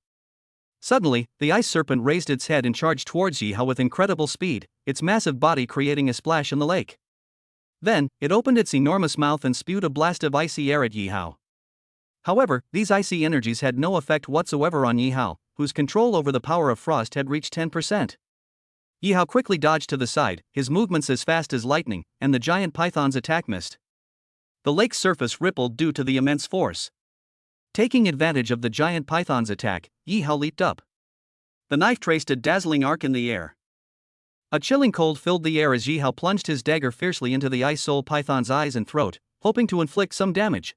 Speaker 1: Suddenly, the ice serpent raised its head and charged towards Yi Hao with incredible speed, its massive body creating a splash in the lake. Then, it opened its enormous mouth and spewed a blast of icy air at Yi Hao. However, these icy energies had no effect whatsoever on Yi Hao, whose control over the power of frost had reached 10%. Yi Hao quickly dodged to the side, his movements as fast as lightning, and the giant python's attack missed. The lake's surface rippled due to the immense force. Taking advantage of the giant python's attack, Yi Hao leaped up. The knife traced a dazzling arc in the air. A chilling cold filled the air as Yi Hao plunged his dagger fiercely into the ice soul python's eyes and throat, hoping to inflict some damage.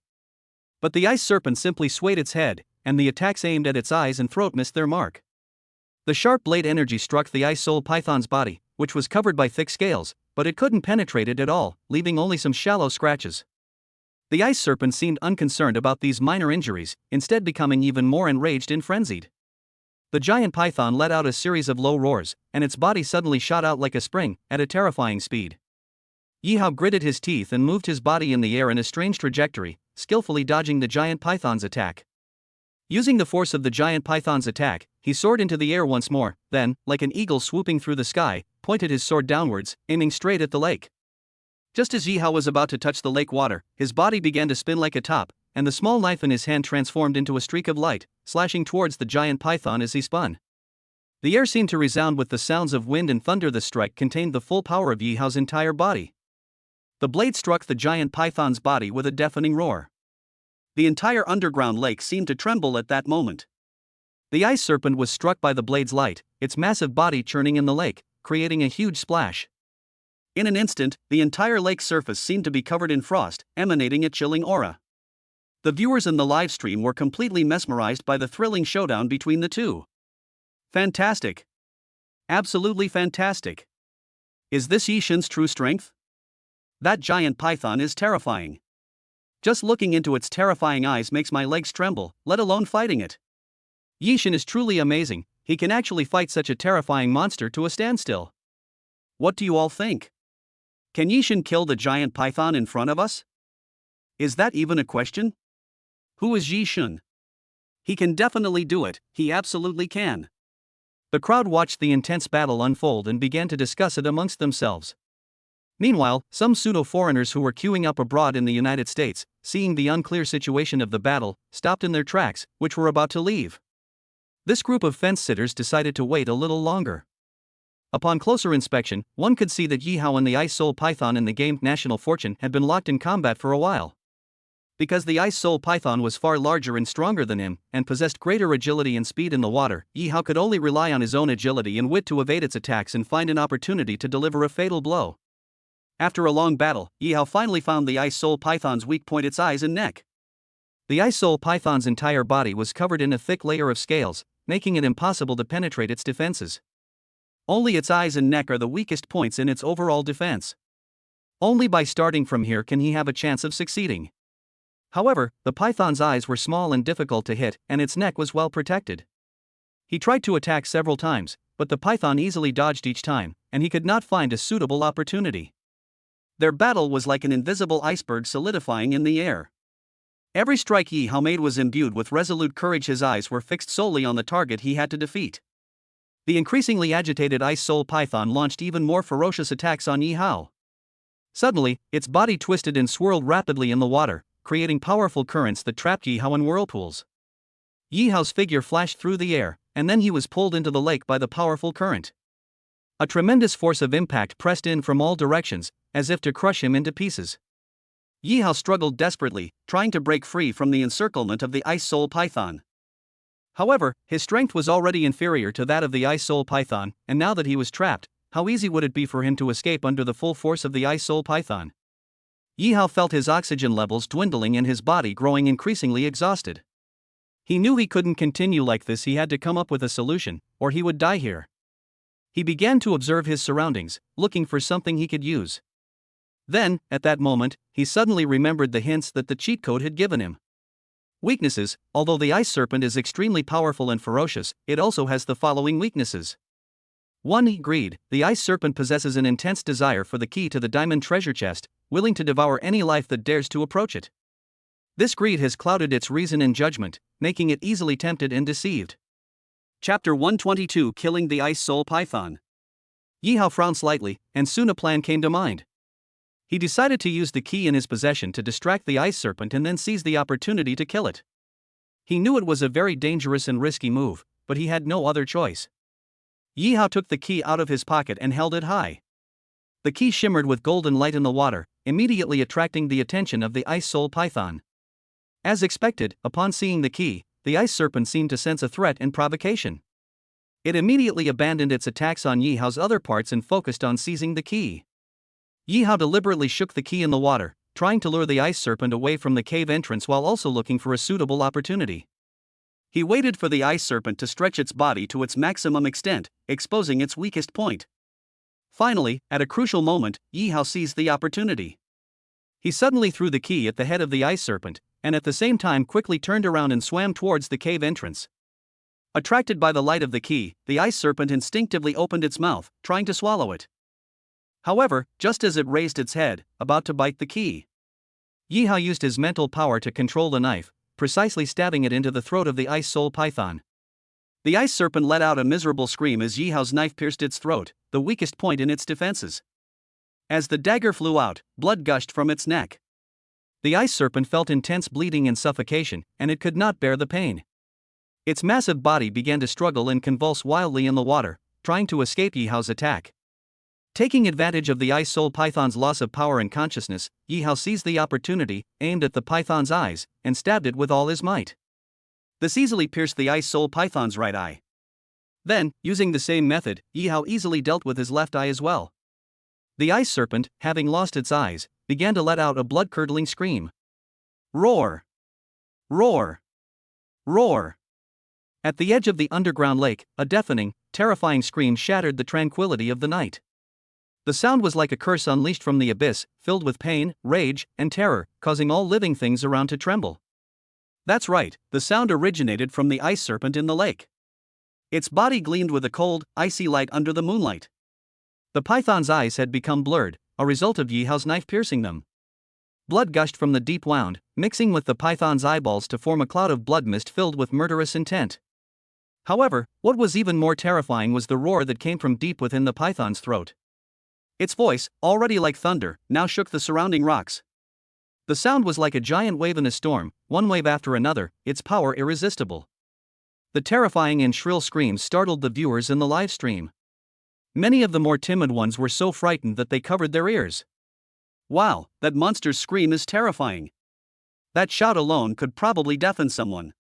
Speaker 1: But the ice serpent simply swayed its head, and the attacks aimed at its eyes and throat missed their mark. The sharp blade energy struck the ice soul python's body, which was covered by thick scales, but it couldn't penetrate it at all, leaving only some shallow scratches. The ice serpent seemed unconcerned about these minor injuries, instead becoming even more enraged and frenzied. The giant python let out a series of low roars, and its body suddenly shot out like a spring, at a terrifying speed. Yi Hao gritted his teeth and moved his body in the air in a strange trajectory, skillfully dodging the giant python's attack. Using the force of the giant python's attack, he soared into the air once more, then, like an eagle swooping through the sky, pointed his sword downwards, aiming straight at the lake. Just as Yi Hao was about to touch the lake water, his body began to spin like a top, and the small knife in his hand transformed into a streak of light, slashing towards the giant python as he spun. The air seemed to resound with the sounds of wind and thunder. The strike contained the full power of Yi Hao's entire body. The blade struck the giant python's body with a deafening roar. The entire underground lake seemed to tremble at that moment. The ice serpent was struck by the blade's light, its massive body churning in the lake, creating a huge splash. In an instant, the entire lake's surface seemed to be covered in frost, emanating a chilling aura. The viewers in the live stream were completely mesmerized by the thrilling showdown between the two. Fantastic! Absolutely fantastic! Is this Yi Shen's true strength? That giant python is terrifying. Just looking into its terrifying eyes makes my legs tremble, let alone fighting it. Yi Shen is truly amazing, he can actually fight such a terrifying monster to a standstill. What do you all think? Can Yi Shen kill the giant python in front of us? Is that even a question? Who is Yi Shen? He can definitely do it, he absolutely can. The crowd watched the intense battle unfold and began to discuss it amongst themselves. Meanwhile, some pseudo-foreigners who were queuing up abroad in the United States, seeing the unclear situation of the battle, stopped in their tracks, which were about to leave. This group of fence-sitters decided to wait a little longer. Upon closer inspection, one could see that Yi Hao and the ice soul python in the game National Fortune had been locked in combat for a while. Because the ice soul python was far larger and stronger than him, and possessed greater agility and speed in the water, Yi Hao could only rely on his own agility and wit to evade its attacks and find an opportunity to deliver a fatal blow. After a long battle, Yi Hao finally found the ice soul python's weak point: its eyes and neck. The ice soul python's entire body was covered in a thick layer of scales, making it impossible to penetrate its defenses. Only its eyes and neck are the weakest points in its overall defense. Only by starting from here can he have a chance of succeeding. However, the python's eyes were small and difficult to hit, and its neck was well protected. He tried to attack several times, but the python easily dodged each time, and he could not find a suitable opportunity. Their battle was like an invisible iceberg solidifying in the air. Every strike Yi Hao made was imbued with resolute courage. His eyes were fixed solely on the target he had to defeat. The increasingly agitated ice soul python launched even more ferocious attacks on Yi Hao. Suddenly, its body twisted and swirled rapidly in the water, creating powerful currents that trapped Yi Hao in whirlpools. Yi Hao's figure flashed through the air, and then he was pulled into the lake by the powerful current. A tremendous force of impact pressed in from all directions, as if to crush him into pieces. Yi Hao struggled desperately, trying to break free from the encirclement of the ice soul python. However, his strength was already inferior to that of the ice soul python, and now that he was trapped, how easy would it be for him to escape under the full force of the ice soul python? Yi Hao felt his oxygen levels dwindling and his body growing increasingly exhausted. He knew he couldn't continue like this. He had to come up with a solution, or he would die here. He began to observe his surroundings, looking for something he could use. Then, at that moment, he suddenly remembered the hints that the cheat code had given him. Weaknesses: although the ice serpent is extremely powerful and ferocious, it also has the following weaknesses. 1. Greed. The ice serpent possesses an intense desire for the key to the diamond treasure chest, willing to devour any life that dares to approach it. This greed has clouded its reason and judgment, making it easily tempted and deceived. Chapter 122: Killing the Ice Soul Python. Yi Hao frowned slightly, and soon a plan came to mind. He decided to use the key in his possession to distract the ice serpent and then seize the opportunity to kill it. He knew it was a very dangerous and risky move, but he had no other choice. Yi Hao took the key out of his pocket and held it high. The key shimmered with golden light in the water, immediately attracting the attention of the ice soul python. As expected, upon seeing the key, the ice serpent seemed to sense a threat and provocation. It immediately abandoned its attacks on Yi Hao's other parts and focused on seizing the key. Yi Hao deliberately shook the key in the water, trying to lure the ice serpent away from the cave entrance while also looking for a suitable opportunity. He waited for the ice serpent to stretch its body to its maximum extent, exposing its weakest point. Finally, at a crucial moment, Yi Hao seized the opportunity. He suddenly threw the key at the head of the ice serpent, and at the same time quickly turned around and swam towards the cave entrance. Attracted by the light of the key, the ice serpent instinctively opened its mouth, trying to swallow it. However, just as it raised its head, about to bite the key, Yi Hao used his mental power to control the knife, precisely stabbing it into the throat of the ice soul python. The ice serpent let out a miserable scream as Yi Hao's knife pierced its throat, the weakest point in its defenses. As the dagger flew out, blood gushed from its neck. The ice serpent felt intense bleeding and suffocation, and it could not bear the pain. Its massive body began to struggle and convulse wildly in the water, trying to escape Yi Hao's attack. Taking advantage of the ice soul python's loss of power and consciousness, Yi Hao seized the opportunity, aimed at the python's eyes, and stabbed it with all his might. This easily pierced the ice soul python's right eye. Then, using the same method, Yi Hao easily dealt with his left eye as well. The ice serpent, having lost its eyes, began to let out a blood-curdling scream. Roar! Roar! Roar! At the edge of the underground lake, a deafening, terrifying scream shattered the tranquility of the night. The sound was like a curse unleashed from the abyss, filled with pain, rage, and terror, causing all living things around to tremble. That's right, the sound originated from the ice serpent in the lake. Its body gleamed with a cold, icy light under the moonlight. The python's eyes had become blurred, a result of Yi Hao's knife piercing them. Blood gushed from the deep wound, mixing with the python's eyeballs to form a cloud of blood mist filled with murderous intent. However, what was even more terrifying was the roar that came from deep within the python's throat. Its voice, already like thunder, now shook the surrounding rocks. The sound was like a giant wave in a storm, one wave after another, its power irresistible. The terrifying and shrill screams startled the viewers in the live stream. Many of the more timid ones were so frightened that they covered their ears. Wow, that monster's scream is terrifying. That shout alone could probably deafen someone.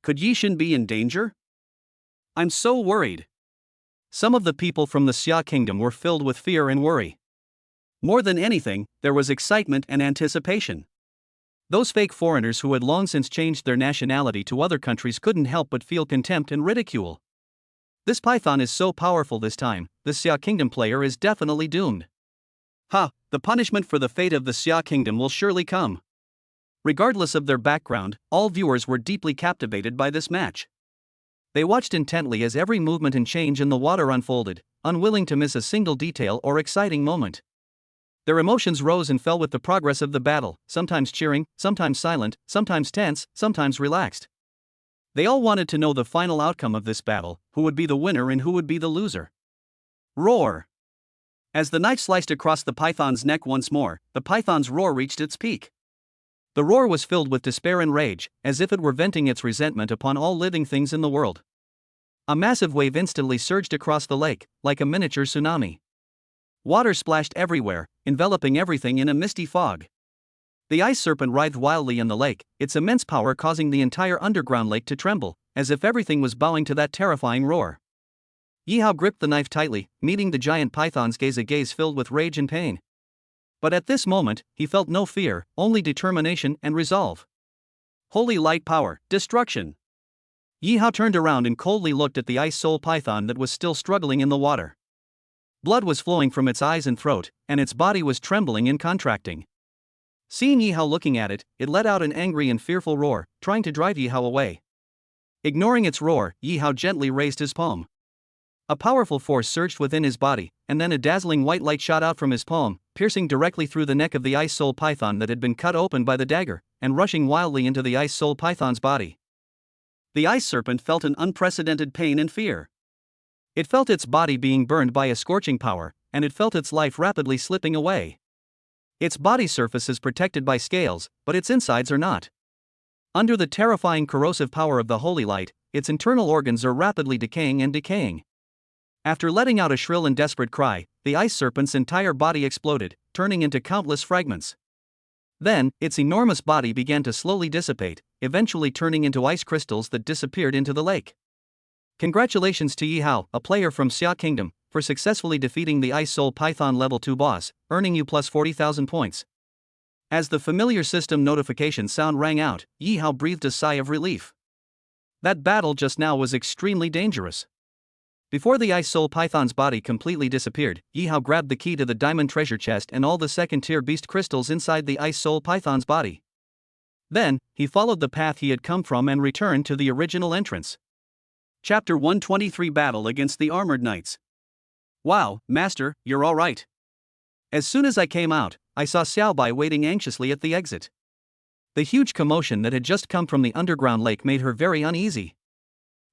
Speaker 1: Could Yixin be in danger? I'm so worried. Some of the people from the Xia kingdom were filled with fear and worry. More than anything, there was excitement and anticipation. Those fake foreigners who had long since changed their nationality to other countries couldn't help but feel contempt and ridicule. This python is so powerful this time, the Xia kingdom player is definitely doomed. Ha, the punishment for the fate of the Xia kingdom will surely come. Regardless of their background, all viewers were deeply captivated by this match. They watched intently as every movement and change in the water unfolded, unwilling to miss a single detail or exciting moment. Their emotions rose and fell with the progress of the battle, sometimes cheering, sometimes silent, sometimes tense, sometimes relaxed. They all wanted to know the final outcome of this battle, who would be the winner and who would be the loser. Roar! As the knife sliced across the python's neck once more, the python's roar reached its peak. The roar was filled with despair and rage, as if it were venting its resentment upon all living things in the world. A massive wave instantly surged across the lake, like a miniature tsunami. Water splashed everywhere, enveloping everything in a misty fog. The ice serpent writhed wildly in the lake, its immense power causing the entire underground lake to tremble, as if everything was bowing to that terrifying roar. Yihao gripped the knife tightly, meeting the giant python's gaze, a gaze filled with rage and pain. But at this moment, he felt no fear, only determination and resolve. Holy light power, destruction! Yihao turned around and coldly looked at the ice soul python that was still struggling in the water. Blood was flowing from its eyes and throat, and its body was trembling and contracting. Seeing Yihao looking at it, it let out an angry and fearful roar, trying to drive Yihao away. Ignoring its roar, Yihao gently raised his palm. A powerful force surged within his body, and then a dazzling white light shot out from his palm, piercing directly through the neck of the ice soul python that had been cut open by the dagger, and rushing wildly into the ice soul python's body. The ice serpent felt an unprecedented pain and fear. It felt its body being burned by a scorching power, and it felt its life rapidly slipping away. Its body surface is protected by scales, but its insides are not. Under the terrifying corrosive power of the holy light, its internal organs are rapidly decaying and decaying. After letting out a shrill and desperate cry, the ice serpent's entire body exploded, turning into countless fragments. Then, its enormous body began to slowly dissipate, eventually turning into ice crystals that disappeared into the lake. Congratulations to Yihao, a player from Xia Kingdom, for successfully defeating the Ice Soul Python Level 2 boss, earning you plus 40,000 points. As the familiar system notification sound rang out, Yihao breathed a sigh of relief. That battle just now was extremely dangerous. Before the Ice Soul Python's body completely disappeared, Yihao grabbed the key to the diamond treasure chest and all the second-tier beast crystals inside the Ice Soul Python's body. Then, he followed the path he had come from and returned to the original entrance. Chapter 123 Battle against the Armored Knights. Wow, Master, you're alright. As soon as I came out, I saw Xiaobai waiting anxiously at the exit. The huge commotion that had just come from the underground lake made her very uneasy.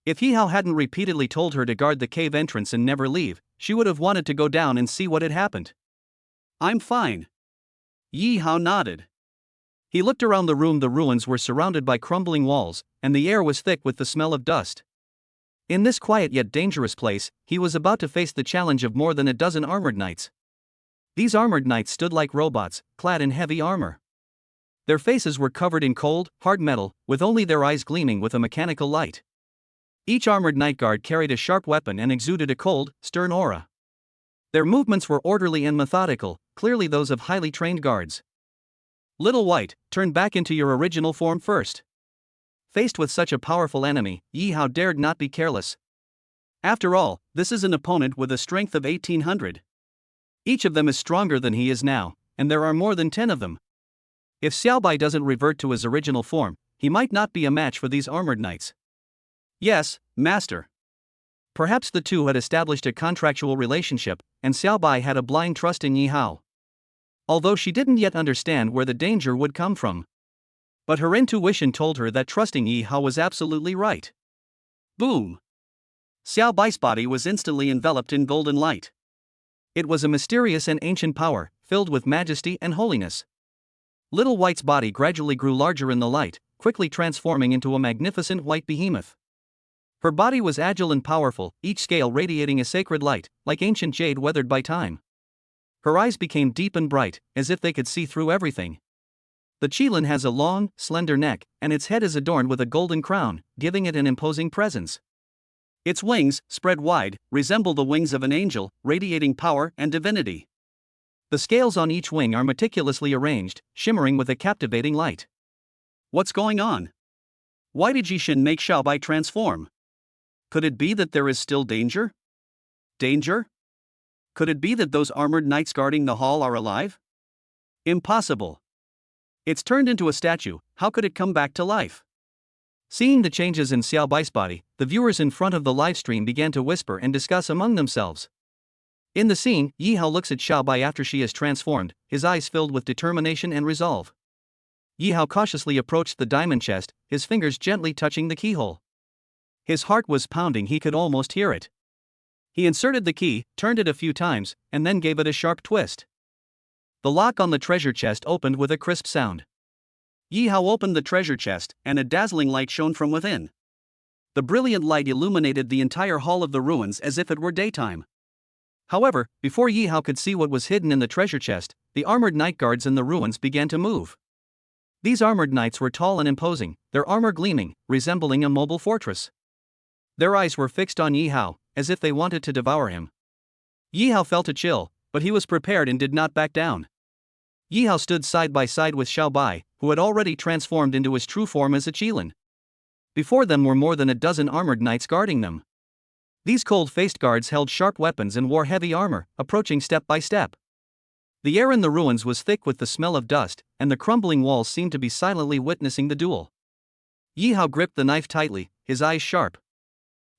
Speaker 1: If Yihao hadn't repeatedly told her to guard the cave entrance and never leave, she would have wanted to go down and see what had happened. I'm fine. Yihao nodded. He looked around the room. The ruins were surrounded by crumbling walls, and the air was thick with the smell of dust. In this quiet yet dangerous place, he was about to face the challenge of more than a dozen armored knights. These armored knights stood like robots, clad in heavy armor. Their faces were covered in cold, hard metal, with only their eyes gleaming with a mechanical light. Each armored knight guard carried a sharp weapon and exuded a cold, stern aura. Their movements were orderly and methodical, clearly those of highly trained guards. Little White, turn back into your original form first. Faced with such a powerful enemy, Yihao dared not be careless. After all, this is an opponent with a strength of 1800. Each of them is stronger than he is now, and there are more than 10 of them. If Xiaobai doesn't revert to his original form, he might not be a match for these armored knights. Yes, Master. Perhaps the two had established a contractual relationship, and Xiaobai had a blind trust in Yihao. Although she didn't yet understand where the danger would come from. But her intuition told her that trusting Yihao was absolutely right. Boom! Xiaobai's body was instantly enveloped in golden light. It was a mysterious and ancient power, filled with majesty and holiness. Little White's body gradually grew larger in the light, quickly transforming into a magnificent white behemoth. Her body was agile and powerful, each scale radiating a sacred light, like ancient jade weathered by time. Her eyes became deep and bright, as if they could see through everything. The Qilin has a long, slender neck, and its head is adorned with a golden crown, giving it an imposing presence. Its wings, spread wide, resemble the wings of an angel, radiating power and divinity. The scales on each wing are meticulously arranged, shimmering with a captivating light. What's going on? Why did Jishin make Xiaobai transform? Could it be that there is still danger? Danger? Could it be that those armored knights guarding the hall are alive? Impossible. It's turned into a statue, how could it come back to life? Seeing the changes in Xiaobai's body, the viewers in front of the livestream began to whisper and discuss among themselves. In the scene, Yi Hao looks at Xiao Bai after she is transformed, his eyes filled with determination and resolve. Yi Hao cautiously approached the diamond chest, his fingers gently touching the keyhole. His heart was pounding, he could almost hear it. He inserted the key, turned it a few times, and then gave it a sharp twist. The lock on the treasure chest opened with a crisp sound. Yi Hao opened the treasure chest, and a dazzling light shone from within. The brilliant light illuminated the entire hall of the ruins as if it were daytime. However, before Yi Hao could see what was hidden in the treasure chest, the armored knight guards in the ruins began to move. These armored knights were tall and imposing, their armor gleaming, resembling a mobile fortress. Their eyes were fixed on Yi Hao, as if they wanted to devour him. Yi Hao felt a chill, but he was prepared and did not back down. Yi Hao stood side by side with Xiao Bai, who had already transformed into his true form as a Qilin. Before them were more than a dozen armored knights guarding them. These cold-faced guards held sharp weapons and wore heavy armor, approaching step by step. The air in the ruins was thick with the smell of dust, and the crumbling walls seemed to be silently witnessing the duel. Yi Hao gripped the knife tightly, his eyes sharp.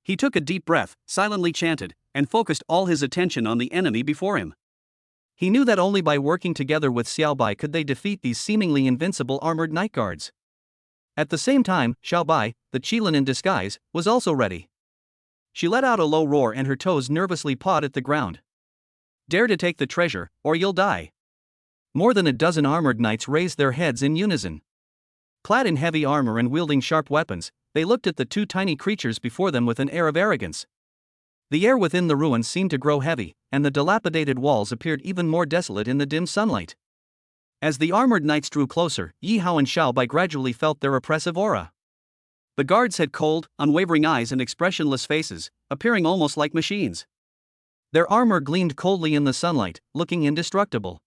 Speaker 1: He took a deep breath, silently chanted, and focused all his attention on the enemy before him. He knew that only by working together with Xiao Bai could they defeat these seemingly invincible armored knight guards. At the same time, Xiao Bai, the Qilin in disguise, was also ready. She let out a low roar and her toes nervously pawed at the ground. Dare to take the treasure, or you'll die. More than a dozen armored knights raised their heads in unison. Clad in heavy armor and wielding sharp weapons, they looked at the two tiny creatures before them with an air of arrogance. The air within the ruins seemed to grow heavy, and the dilapidated walls appeared even more desolate in the dim sunlight. As the armored knights drew closer, Yi Hao and Xiao Bai gradually felt their oppressive aura. The guards had cold, unwavering eyes and expressionless faces, appearing almost like machines. Their armor gleamed coldly in the sunlight, looking indestructible.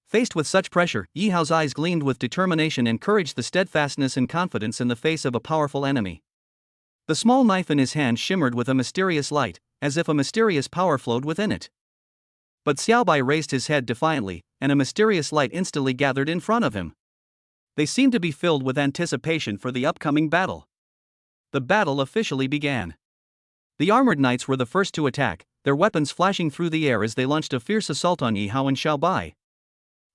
Speaker 1: Faced with such pressure, Yi Hao's eyes gleamed with determination and courage, the steadfastness and confidence in the face of a powerful enemy. The small knife in his hand shimmered with a mysterious light, as if a mysterious power flowed within it. But Xiao Bai raised his head defiantly, and a mysterious light instantly gathered in front of him. They seemed to be filled with anticipation for the upcoming battle. The battle officially began. The armored knights were the first to attack, their weapons flashing through the air as they launched a fierce assault on Yi Hao and Xiao Bai.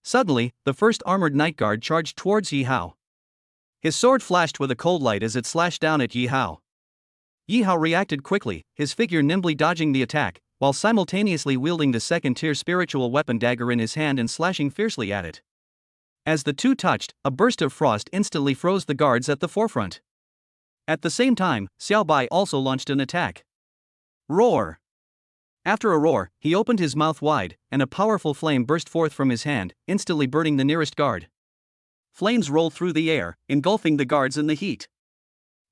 Speaker 1: Suddenly, the first armored knight guard charged towards Yi Hao. His sword flashed with a cold light as it slashed down at Yi Hao. Yi Hao reacted quickly, his figure nimbly dodging the attack, while simultaneously wielding the second-tier spiritual weapon dagger in his hand and slashing fiercely at it. As the two touched, a burst of frost instantly froze the guards at the forefront. At the same time, Xiao Bai also launched an attack. Roar! After a roar, he opened his mouth wide, and a powerful flame burst forth from his hand, instantly burning the nearest guard. Flames rolled through the air, engulfing the guards in the heat.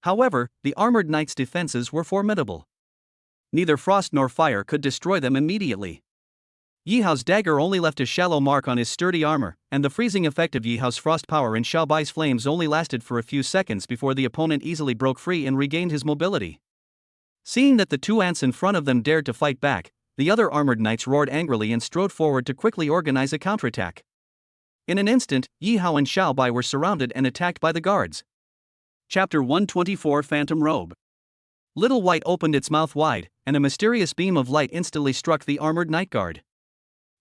Speaker 1: However, the armored knight's defenses were formidable. Neither frost nor fire could destroy them immediately. Yi Hao's dagger only left a shallow mark on his sturdy armor, and the freezing effect of Yi Hao's frost power and Xiao Bai's flames only lasted for a few seconds before the opponent easily broke free and regained his mobility. Seeing that the two ants in front of them dared to fight back, the other armored knights roared angrily and strode forward to quickly organize a counterattack. In an instant, Yi Hao and Xiao Bai were surrounded and attacked by the guards. Chapter 124 Phantom Robe. Little White opened its mouth wide, and a mysterious beam of light instantly struck the armored knight guard.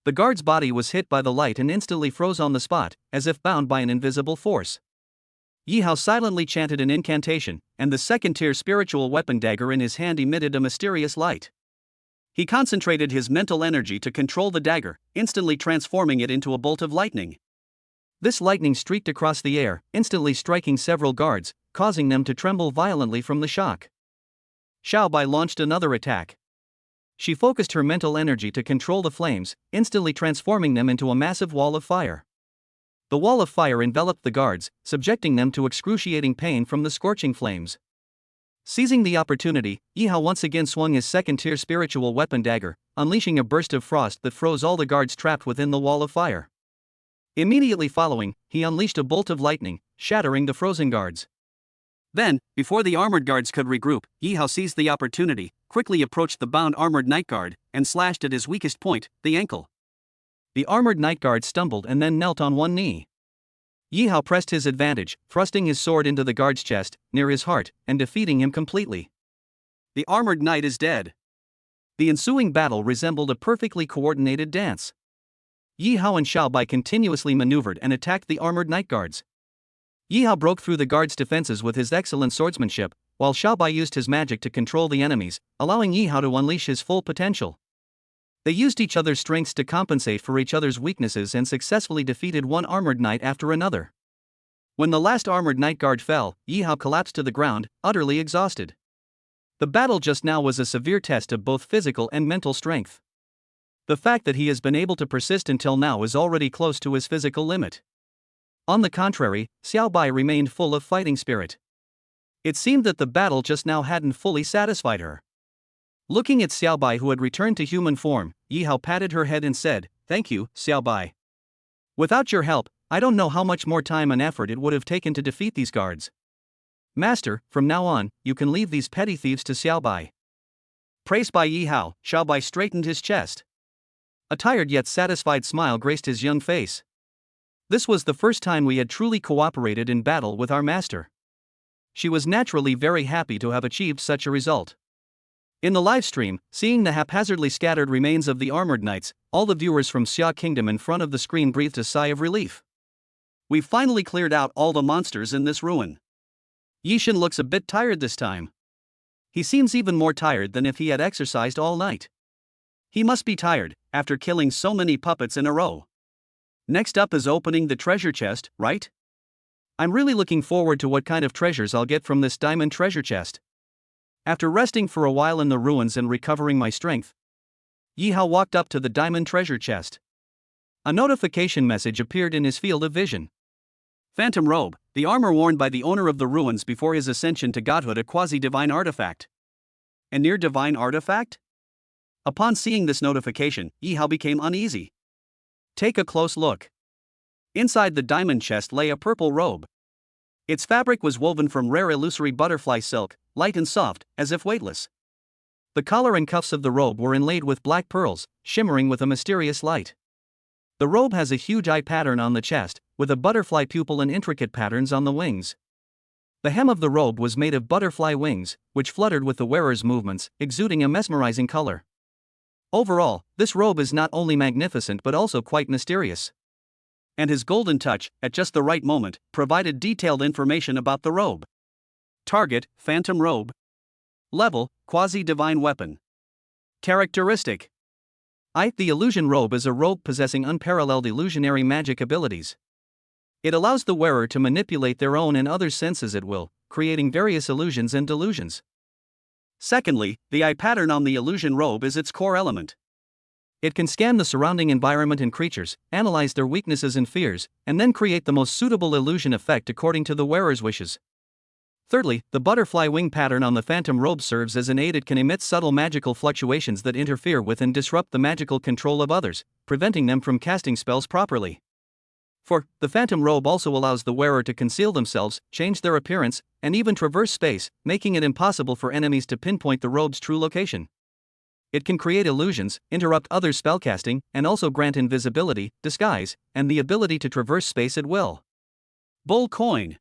Speaker 1: The guard's body was hit by the light and instantly froze on the spot, as if bound by an invisible force. Yi Hao silently chanted an incantation, and the second-tier spiritual weapon dagger in his hand emitted a mysterious light. He concentrated his mental energy to control the dagger, instantly transforming it into a bolt of lightning. This lightning streaked across the air, instantly striking several guards, causing them to tremble violently from the shock. Xiao Bai launched another attack. She focused her mental energy to control the flames, instantly transforming them into a massive wall of fire. The wall of fire enveloped the guards, subjecting them to excruciating pain from the scorching flames. Seizing the opportunity, Yi Hao once again swung his second-tier spiritual weapon dagger, unleashing a burst of frost that froze all the guards trapped within the wall of fire. Immediately following, he unleashed a bolt of lightning, shattering the frozen guards. Then, before the armored guards could regroup, Yi Hao seized the opportunity, quickly approached the bound armored knight guard, and slashed at his weakest point, the ankle. The armored knight guard stumbled and then knelt on one knee. Yi Hao pressed his advantage, thrusting his sword into the guard's chest, near his heart, and defeating him completely. The armored knight is dead. The ensuing battle resembled a perfectly coordinated dance. Yi Hao and Xiao Bai continuously maneuvered and attacked the armored night guards. Yi Hao broke through the guards' defenses with his excellent swordsmanship, while Xiao Bai used his magic to control the enemies, allowing Yi Hao to unleash his full potential. They used each other's strengths to compensate for each other's weaknesses and successfully defeated one armored knight after another. When the last armored night guard fell, Yi Hao collapsed to the ground, utterly exhausted. The battle just now was a severe test of both physical and mental strength. The fact that he has been able to persist until now is already close to his physical limit. On the contrary, Xiao Bai remained full of fighting spirit. It seemed that the battle just now hadn't fully satisfied her. Looking at Xiao Bai, who had returned to human form, Yi Hao patted her head and said, "Thank you, Xiao Bai. Without your help, I don't know how much more time and effort it would have taken to defeat these guards. Master, from now on, you can leave these petty thieves to Xiao Bai." Praised by Yi Hao, Xiao Bai straightened his chest. A tired yet satisfied smile graced his young face. This was the first time we had truly cooperated in battle with our master. She was naturally very happy to have achieved such a result. In the live stream, seeing the haphazardly scattered remains of the armored knights, all the viewers from Xia Kingdom in front of the screen breathed a sigh of relief. We've finally cleared out all the monsters in this ruin. Yishin looks a bit tired this time. He seems even more tired than if he had exercised all night. He must be tired, after killing so many puppets in a row. Next up is opening the treasure chest, right? I'm really looking forward to what kind of treasures I'll get from this diamond treasure chest. After resting for a while in the ruins and recovering my strength, Yi Hao walked up to the diamond treasure chest. A notification message appeared in his field of vision. Phantom Robe, the armor worn by the owner of the ruins before his ascension to godhood, a quasi-divine artifact. A near-divine artifact? Upon seeing this notification, Yi Hao became uneasy. Take a close look. Inside the diamond chest lay a purple robe. Its fabric was woven from rare illusory butterfly silk, light and soft, as if weightless. The collar and cuffs of the robe were inlaid with black pearls, shimmering with a mysterious light. The robe has a huge eye pattern on the chest, with a butterfly pupil and intricate patterns on the wings. The hem of the robe was made of butterfly wings, which fluttered with the wearer's movements, exuding a mesmerizing color. Overall, this robe is not only magnificent but also quite mysterious. And his golden touch, at just the right moment, provided detailed information about the robe. Target, Phantom Robe. Level, Quasi-Divine Weapon. Characteristic: The illusion robe is a robe possessing unparalleled illusionary magic abilities. It allows the wearer to manipulate their own and others' senses at will, creating various illusions and delusions. Secondly, the eye pattern on the illusion robe is its core element. It can scan the surrounding environment and creatures, analyze their weaknesses and fears, and then create the most suitable illusion effect according to the wearer's wishes. Thirdly, the butterfly wing pattern on the phantom robe serves as an aid. It can emit subtle magical fluctuations that interfere with and disrupt the magical control of others, preventing them from casting spells properly. The phantom robe also allows the wearer to conceal themselves, change their appearance, and even traverse space, making it impossible for enemies to pinpoint the robe's true location. It can create illusions, interrupt others' spellcasting, and also grant invisibility, disguise, and the ability to traverse space at will. Bull coin.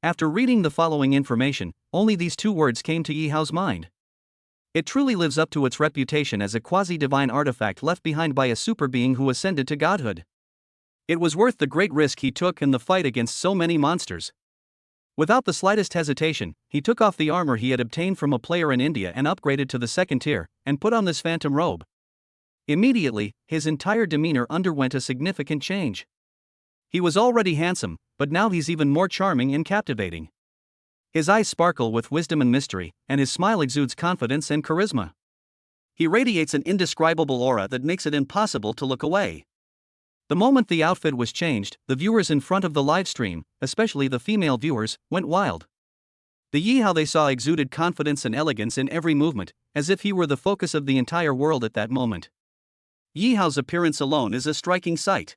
Speaker 1: After reading the following information, only these two words came to Yi Hao's mind. It truly lives up to its reputation as a quasi-divine artifact left behind by a super being who ascended to godhood. It was worth the great risk he took in the fight against so many monsters. Without the slightest hesitation, he took off the armor he had obtained from a player in India and upgraded to the second tier, and put on this phantom robe. Immediately, his entire demeanor underwent a significant change. He was already handsome, but now he's even more charming and captivating. His eyes sparkle with wisdom and mystery, and his smile exudes confidence and charisma. He radiates an indescribable aura that makes it impossible to look away. The moment the outfit was changed, the viewers in front of the live stream, especially the female viewers, went wild. The Yi Hao they saw exuded confidence and elegance in every movement, as if he were the focus of the entire world at that moment. Yi Hao's appearance alone is a striking sight.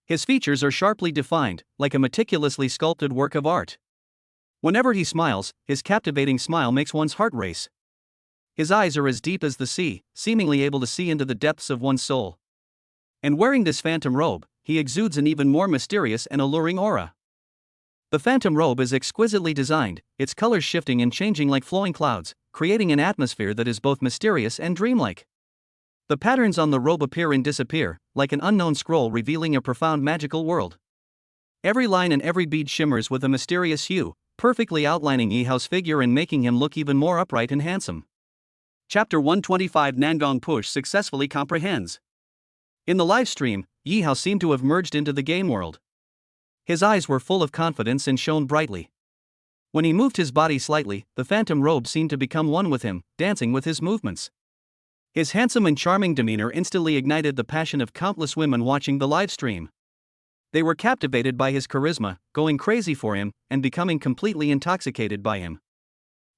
Speaker 1: His features are sharply defined, like a meticulously sculpted work of art. Whenever he smiles, his captivating smile makes one's heart race. His eyes are as deep as the sea, seemingly able to see into the depths of one's soul. And wearing this phantom robe, he exudes an even more mysterious and alluring aura. The phantom robe is exquisitely designed, its colors shifting and changing like flowing clouds, creating an atmosphere that is both mysterious and dreamlike. The patterns on the robe appear and disappear, like an unknown scroll revealing a profound magical world. Every line and every bead shimmers with a mysterious hue, perfectly outlining Yi Hao's figure and making him look even more upright and handsome. Chapter 125 Nangong Push successfully comprehends. In the live stream, Yi Hao seemed to have merged into the game world. His eyes were full of confidence and shone brightly. When he moved his body slightly, the phantom robe seemed to become one with him, dancing with his movements. His handsome and charming demeanor instantly ignited the passion of countless women watching the live stream. They were captivated by his charisma, going crazy for him, and becoming completely intoxicated by him.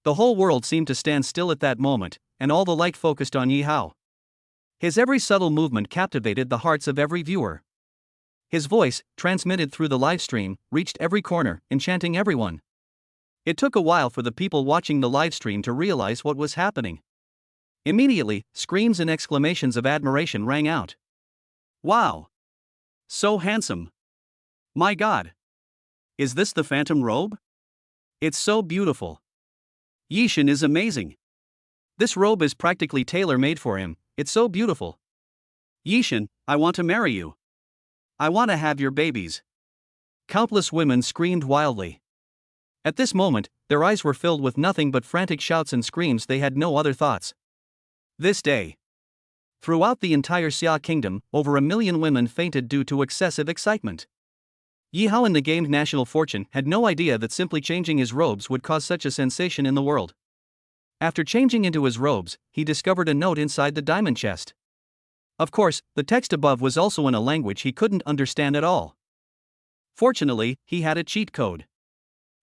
Speaker 1: The whole world seemed to stand still at that moment, and all the light focused on Yi Hao. His every subtle movement captivated the hearts of every viewer. His voice, transmitted through the live stream, reached every corner, enchanting everyone. It took a while for the people watching the live stream to realize what was happening. Immediately, screams and exclamations of admiration rang out. Wow! So handsome! My God! Is this the phantom robe? It's so beautiful! Yishin is amazing! This robe is practically tailor-made for him, it's so beautiful! Yishin, I want to marry you! I want to have your babies! Countless women screamed wildly. At this moment, their eyes were filled with nothing but frantic shouts and screams. They had no other thoughts. This day, throughout the entire Xia kingdom, over 1 million women fainted due to excessive excitement. Yi Hao in the gamed national fortune had no idea that simply changing his robes would cause such a sensation in the world. After changing into his robes, he discovered a note inside the diamond chest. Of course, the text above was also in a language he couldn't understand at all. Fortunately, he had a cheat code.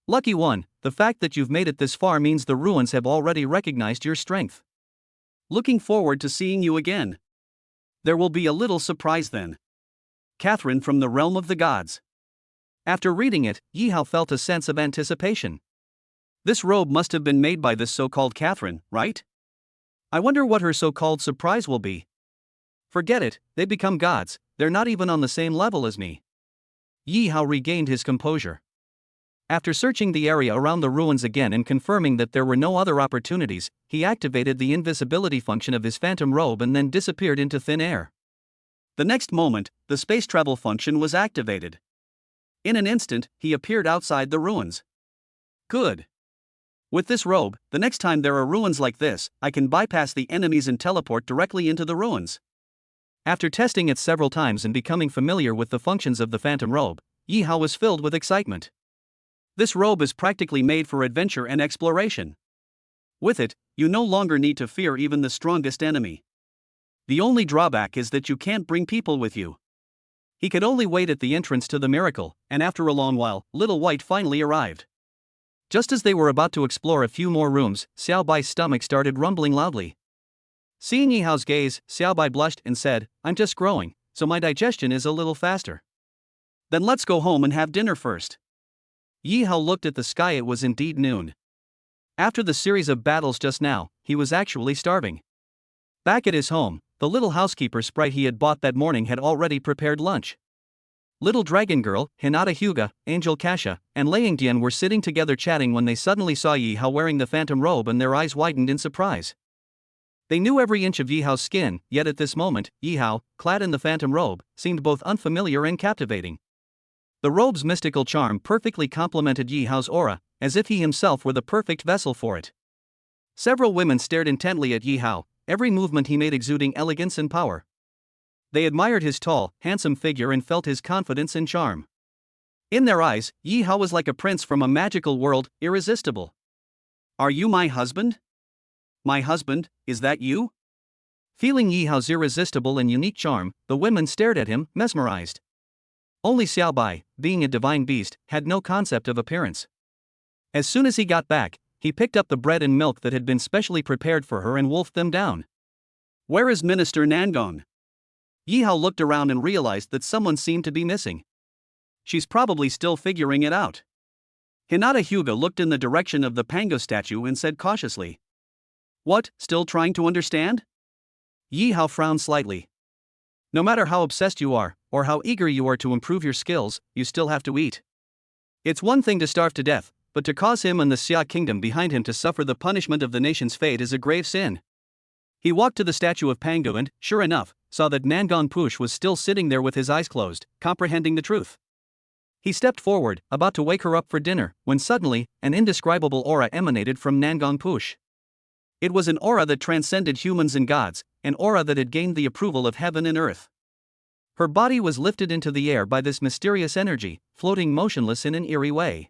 Speaker 1: Lucky one, the fact that you've made it this far means the ruins have already recognized your strength. Looking forward to seeing you again. There will be a little surprise then. Catherine from the realm of the gods. After reading it, Yi Hao felt a sense of anticipation. This robe must have been made by this so-called Catherine, right? I wonder what her so-called surprise will be. Forget it, they become gods, they're not even on the same level as me. Yi Hao regained his composure. After searching the area around the ruins again and confirming that there were no other opportunities, he activated the invisibility function of his phantom robe and then disappeared into thin air. The next moment, the space travel function was activated. In an instant, he appeared outside the ruins. Good. With this robe, the next time there are ruins like this, I can bypass the enemies and teleport directly into the ruins. After testing it several times and becoming familiar with the functions of the phantom robe, Yi Hao was filled with excitement. This robe is practically made for adventure and exploration. With it, you no longer need to fear even the strongest enemy. The only drawback is that you can't bring people with you. He could only wait at the entrance to the miracle, and after a long while, Little White finally arrived. Just as they were about to explore a few more rooms, Xiao Bai's stomach started rumbling loudly. Seeing Yi Hao's gaze, Xiao Bai blushed and said, I'm just growing, so my digestion is a little faster. Then let's go home and have dinner first. Yi Hao looked at the sky. It was indeed noon. After the series of battles just now, he was actually starving. Back at his home, the little housekeeper sprite he had bought that morning had already prepared lunch. Little Dragon Girl, Hinata Hyuga, Angel Kasha, and Liangdian were sitting together chatting when they suddenly saw Yi Hao wearing the phantom robe and their eyes widened in surprise. They knew every inch of Yi Hao's skin, yet at this moment, Yi Hao, clad in the phantom robe, seemed both unfamiliar and captivating. The robe's mystical charm perfectly complemented Yi Hao's aura, as if he himself were the perfect vessel for it. Several women stared intently at Yi Hao, every movement he made exuding elegance and power. They admired his tall, handsome figure and felt his confidence and charm. In their eyes, Yi Hao was like a prince from a magical world, irresistible. Are you my husband? My husband, is that you? Feeling Yi Hao's irresistible and unique charm, the women stared at him, mesmerized. Only Xiao Bai, being a divine beast, had no concept of appearance. As soon as he got back, he picked up the bread and milk that had been specially prepared for her and wolfed them down. Where is Minister Nangong? Yi Hao looked around and realized that someone seemed to be missing. She's probably still figuring it out. Hinata Hyuga looked in the direction of the Pango statue and said cautiously. What, still trying to understand? Yi Hao frowned slightly. No matter how obsessed you are, or how eager you are to improve your skills, you still have to eat. It's one thing to starve to death, but to cause him and the Xia kingdom behind him to suffer the punishment of the nation's fate is a grave sin. He walked to the statue of Pangu and, sure enough, saw that Nangon Push was still sitting there with his eyes closed, comprehending the truth. He stepped forward, about to wake her up for dinner, when suddenly, an indescribable aura emanated from Nangon Push. It was an aura that transcended humans and gods, an aura that had gained the approval of heaven and earth. Her body was lifted into the air by this mysterious energy, floating motionless in an eerie way.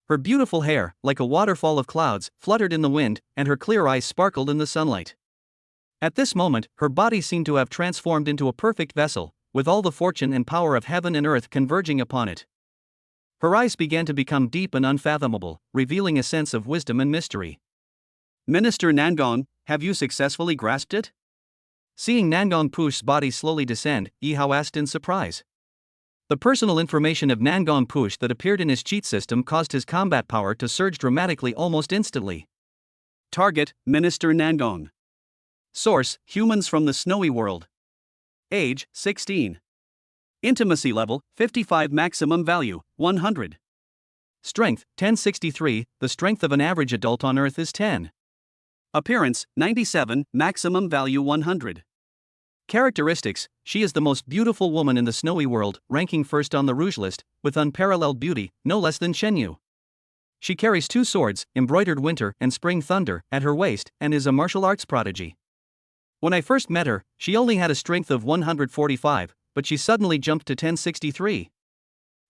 Speaker 1: Her beautiful hair, like a waterfall of clouds, fluttered in the wind, and her clear eyes sparkled in the sunlight. At this moment, her body seemed to have transformed into a perfect vessel, with all the fortune and power of heaven and earth converging upon it. Her eyes began to become deep and unfathomable, revealing a sense of wisdom and mystery. Minister Nangon, have you successfully grasped it? Seeing Nangon Push's body slowly descend, Yi Hao asked in surprise. The personal information of Nangon Push that appeared in his cheat system caused his combat power to surge dramatically almost instantly. Target, Minister Nangon. Source, humans from the snowy world. Age, 16. Intimacy level, 55. Maximum value, 100. Strength, 1063, the strength of an average adult on Earth is 10. Appearance, 97, maximum value 100. Characteristics, she is the most beautiful woman in the snowy world, ranking first on the Rouge list, with unparalleled beauty, no less than Shenyu. She carries 2 swords, embroidered Winter and Spring Thunder, at her waist, and is a martial arts prodigy. When I first met her, she only had a strength of 145, but she suddenly jumped to 1063.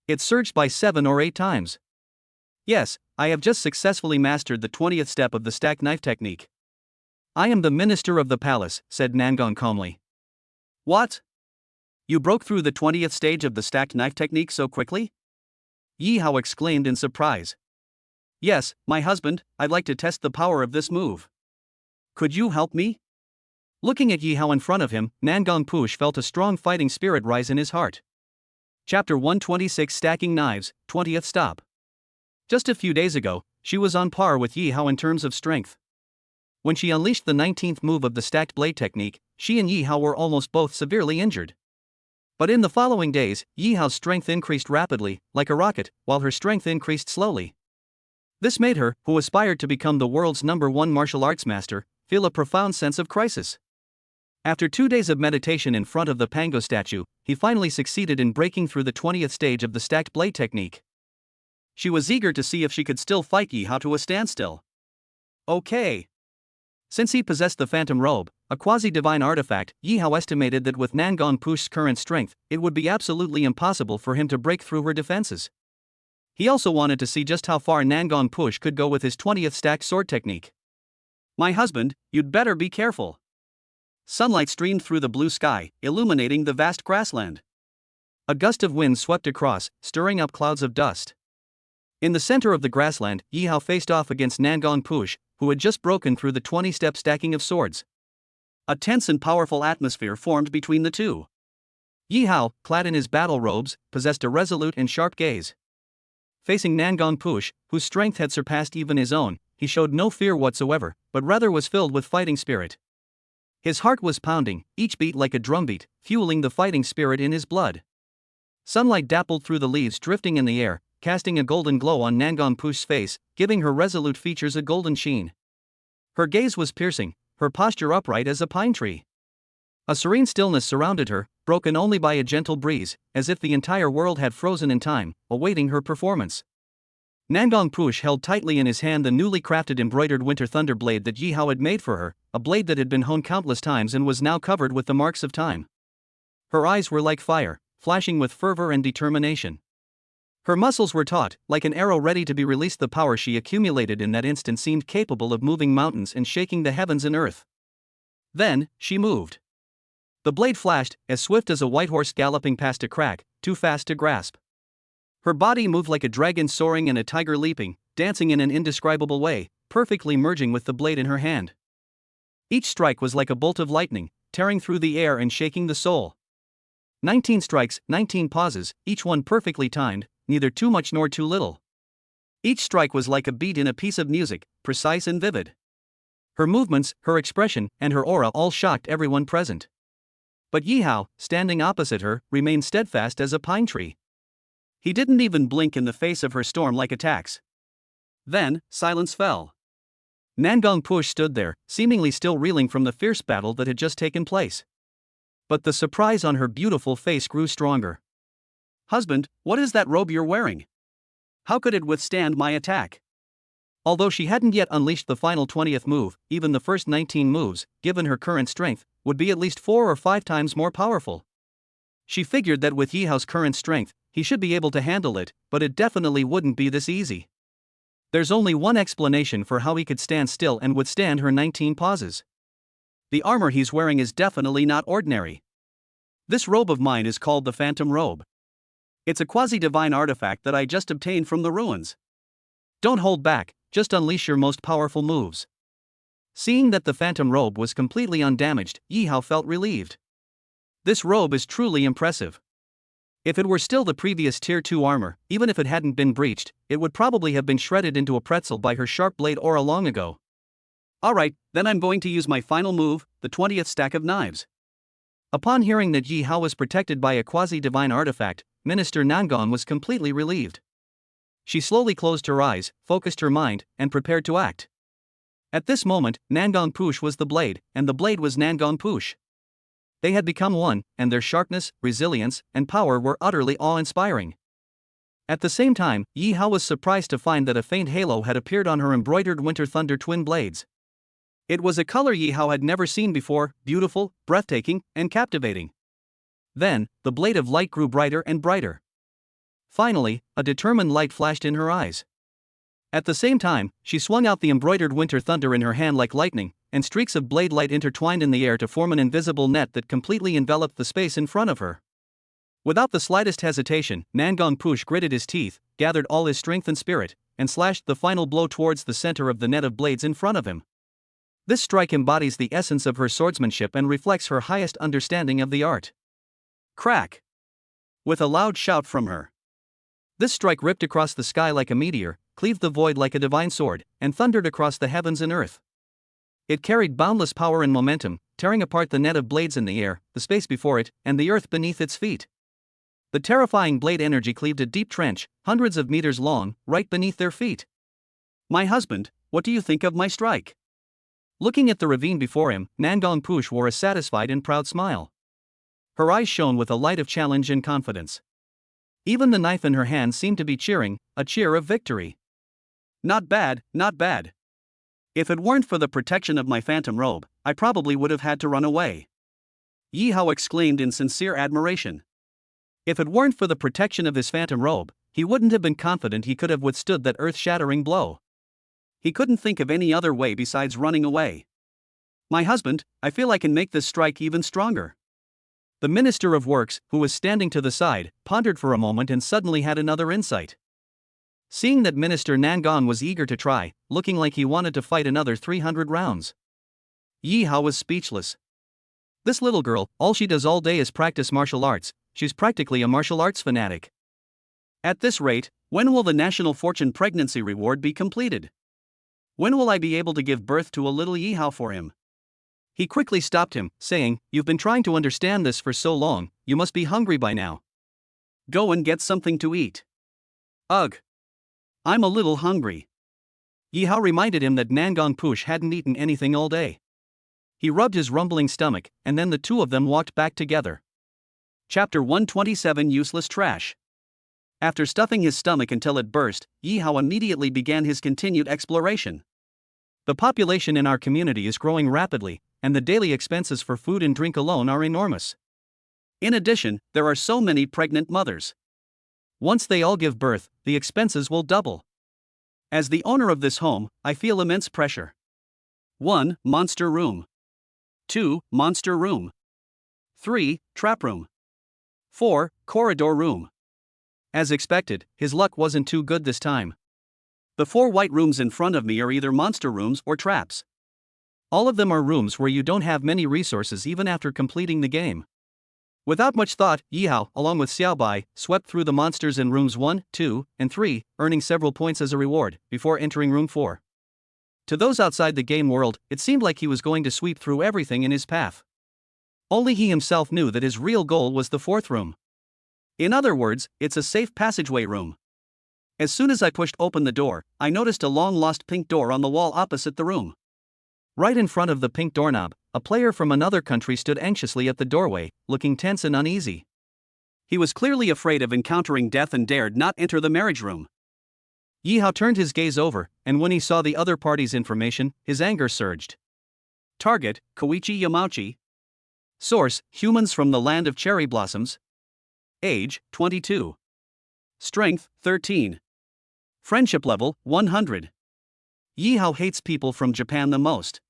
Speaker 1: It surged by 7 or 8 times. Yes, I have just successfully mastered the 20th step of the stacked knife technique. I am the minister of the palace, said Nangon calmly. What? You broke through the 20th stage of the stacked knife technique so quickly? Yi Hao exclaimed in surprise. Yes, my husband, I'd like to test the power of this move. Could you help me? Looking at Yi Hao in front of him, Nangon Push felt a strong fighting spirit rise in his heart. Chapter 126 Stacking Knives, 20th Stop. Just a few days ago, she was on par with Yi Hao in terms of strength. When she unleashed the 19th move of the stacked blade technique, she and Yi Hao were almost both severely injured. But in the following days, Yi Hao's strength increased rapidly, like a rocket, while her strength increased slowly. This made her, who aspired to become the world's #1 martial arts master, feel a profound sense of crisis. After 2 days of meditation in front of the Pango statue, he finally succeeded in breaking through the 20th stage of the stacked blade technique. She was eager to see if she could still fight Yi Hao to a standstill. Okay. Since he possessed the Phantom Robe, a quasi-divine artifact, Yi Hao estimated that with Nangon Push's current strength, it would be absolutely impossible for him to break through her defenses. He also wanted to see just how far Nangon Push could go with his 20th stacked sword technique. My husband, you'd better be careful. Sunlight streamed through the blue sky, illuminating the vast grassland. A gust of wind swept across, stirring up clouds of dust. In the center of the grassland, Yi Hao faced off against Nangon Push, who had just broken through the 20-step stacking of swords. A tense and powerful atmosphere formed between the two. Yi Hao, clad in his battle robes, possessed a resolute and sharp gaze. Facing Nangon Push, whose strength had surpassed even his own, he showed no fear whatsoever, but rather was filled with fighting spirit. His heart was pounding, each beat like a drumbeat, fueling the fighting spirit in his blood. Sunlight dappled through the leaves drifting in the air, casting a golden glow on Nangon Push's face, giving her resolute features a golden sheen. Her gaze was piercing, her posture upright as a pine tree. A serene stillness surrounded her, broken only by a gentle breeze, as if the entire world had frozen in time, awaiting her performance. Nangon Push held tightly in his hand the newly crafted embroidered Winter Thunder blade that Yi Hao had made for her, a blade that had been honed countless times and was now covered with the marks of time. Her eyes were like fire, flashing with fervor and determination. Her muscles were taut, like an arrow ready to be released. The power she accumulated in that instant seemed capable of moving mountains and shaking the heavens and earth. Then, she moved. The blade flashed, as swift as a white horse galloping past a crack, too fast to grasp. Her body moved like a dragon soaring and a tiger leaping, dancing in an indescribable way, perfectly merging with the blade in her hand. Each strike was like a bolt of lightning, tearing through the air and shaking the soul. 19 strikes, 19 pauses, each one perfectly timed, neither too much nor too little. Each strike was like a beat in a piece of music, precise and vivid. Her movements, her expression, and her aura all shocked everyone present. But Yi Hao, standing opposite her, remained steadfast as a pine tree. He didn't even blink in the face of her storm-like attacks. Then, silence fell. Nangong Push stood there, seemingly still reeling from the fierce battle that had just taken place. But the surprise on her beautiful face grew stronger. "Husband, what is that robe you're wearing? How could it withstand my attack?" Although she hadn't yet unleashed the final 20th move, even the first 19 moves, given her current strength, would be at least 4 or 5 times more powerful. She figured that with Yi Hao's current strength, he should be able to handle it, but it definitely wouldn't be this easy. There's only one explanation for how he could stand still and withstand her 19 pauses. The armor he's wearing is definitely not ordinary. This robe of mine is called the Phantom Robe. It's a quasi-divine artifact that I just obtained from the ruins. Don't hold back, just unleash your most powerful moves. Seeing that the Phantom Robe was completely undamaged, Yi Hao felt relieved. This robe is truly impressive. If it were still the previous Tier 2 armor, even if it hadn't been breached, it would probably have been shredded into a pretzel by her sharp blade aura long ago. Alright, then I'm going to use my final move, the 20th stack of knives. Upon hearing that Yi Hao was protected by a quasi-divine artifact, Minister Nangong was completely relieved. She slowly closed her eyes, focused her mind, and prepared to act. At this moment, Nangong Push was the blade, and the blade was Nangong Push. They had become one, and their sharpness, resilience, and power were utterly awe-inspiring. At the same time, Yi Hao was surprised to find that a faint halo had appeared on her embroidered Winter Thunder twin blades. It was a color Yi Hao had never seen before, beautiful, breathtaking, and captivating. Then, the blade of light grew brighter and brighter. Finally, a determined light flashed in her eyes. At the same time, she swung out the embroidered Winter Thunder in her hand like lightning, and streaks of blade light intertwined in the air to form an invisible net that completely enveloped the space in front of her. Without the slightest hesitation, Nangong Push gritted his teeth, gathered all his strength and spirit, and slashed the final blow towards the center of the net of blades in front of him. This strike embodies the essence of her swordsmanship and reflects her highest understanding of the art. Crack! With a loud shout from her. This strike ripped across the sky like a meteor, cleaved the void like a divine sword, and thundered across the heavens and earth. It carried boundless power and momentum, tearing apart the net of blades in the air, the space before it, and the earth beneath its feet. The terrifying blade energy cleaved a deep trench, hundreds of meters long, right beneath their feet. "My husband, what do you think of my strike?" Looking at the ravine before him, Nangong Push wore a satisfied and proud smile. Her eyes shone with a light of challenge and confidence. Even the knife in her hand seemed to be cheering, a cheer of victory. "Not bad, not bad. If it weren't for the protection of my Phantom Robe, I probably would have had to run away." Yi Hao exclaimed in sincere admiration. If it weren't for the protection of his Phantom Robe, he wouldn't have been confident he could have withstood that earth-shattering blow. He couldn't think of any other way besides running away. "My husband, I feel I can make this strike even stronger." The Minister of Works, who was standing to the side, pondered for a moment and suddenly had another insight. Seeing that Minister Nangong was eager to try, looking like he wanted to fight another 300 rounds. Yi Hao was speechless. This little girl, all she does all day is practice martial arts, she's practically a martial arts fanatic. At this rate, when will the National Fortune Pregnancy Reward be completed? When will I be able to give birth to a little Yi Hao for him? He quickly stopped him, saying, "You've been trying to understand this for so long, you must be hungry by now. Go and get something to eat." "Ugh. I'm a little hungry." Yi Hao reminded him that Nangong Push hadn't eaten anything all day. He rubbed his rumbling stomach, and then the two of them walked back together. Chapter 127 Useless Trash. After stuffing his stomach until it burst, Yi Hao immediately began his continued exploration. The population in our community is growing rapidly, and the daily expenses for food and drink alone are enormous. In addition, there are so many pregnant mothers. Once they all give birth, the expenses will double. As the owner of this home, I feel immense pressure. 1. Monster Room. 2. Monster Room. 3. Trap Room. 4. Corridor Room. As expected, his luck wasn't too good this time. The 4 white rooms in front of me are either monster rooms or traps. All of them are rooms where you don't have many resources even after completing the game. Without much thought, Yi Hao, along with Xiaobai, swept through the monsters in rooms 1, 2, and 3, earning several points as a reward, before entering room 4. To those outside the game world, it seemed like he was going to sweep through everything in his path. Only he himself knew that his real goal was the 4th room. In other words, it's a safe passageway room. As soon as I pushed open the door, I noticed a long-lost pink door on the wall opposite the room. Right in front of the pink doorknob, a player from another country stood anxiously at the doorway, looking tense and uneasy. He was clearly afraid of encountering death and dared not enter the marriage room. Yi Hao turned his gaze over, and when he saw the other party's information, his anger surged. Target, Koichi Yamauchi. Source, humans from the land of cherry blossoms. Age, 22. Strength, 13. Friendship level, 100. Yi Hao hates people from Japan the most.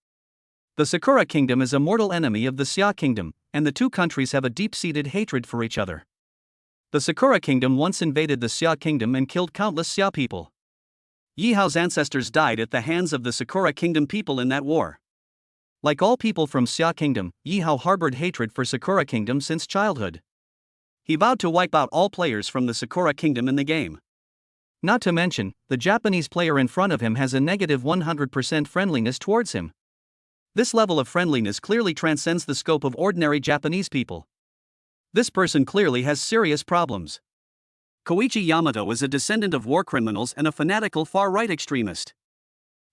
Speaker 1: The Sakura Kingdom is a mortal enemy of the Xia Kingdom, and the two countries have a deep-seated hatred for each other. The Sakura Kingdom once invaded the Xia Kingdom and killed countless Xia people. Yi Hao's ancestors died at the hands of the Sakura Kingdom people in that war. Like all people from Xia Kingdom, Yi Hao harbored hatred for Sakura Kingdom since childhood. He vowed to wipe out all players from the Sakura Kingdom in the game. Not to mention, the Japanese player in front of him has a negative 100% friendliness towards him. This level of friendliness clearly transcends the scope of ordinary Japanese people. This person clearly has serious problems. Koichi Yamato is a descendant of war criminals and a fanatical far-right extremist.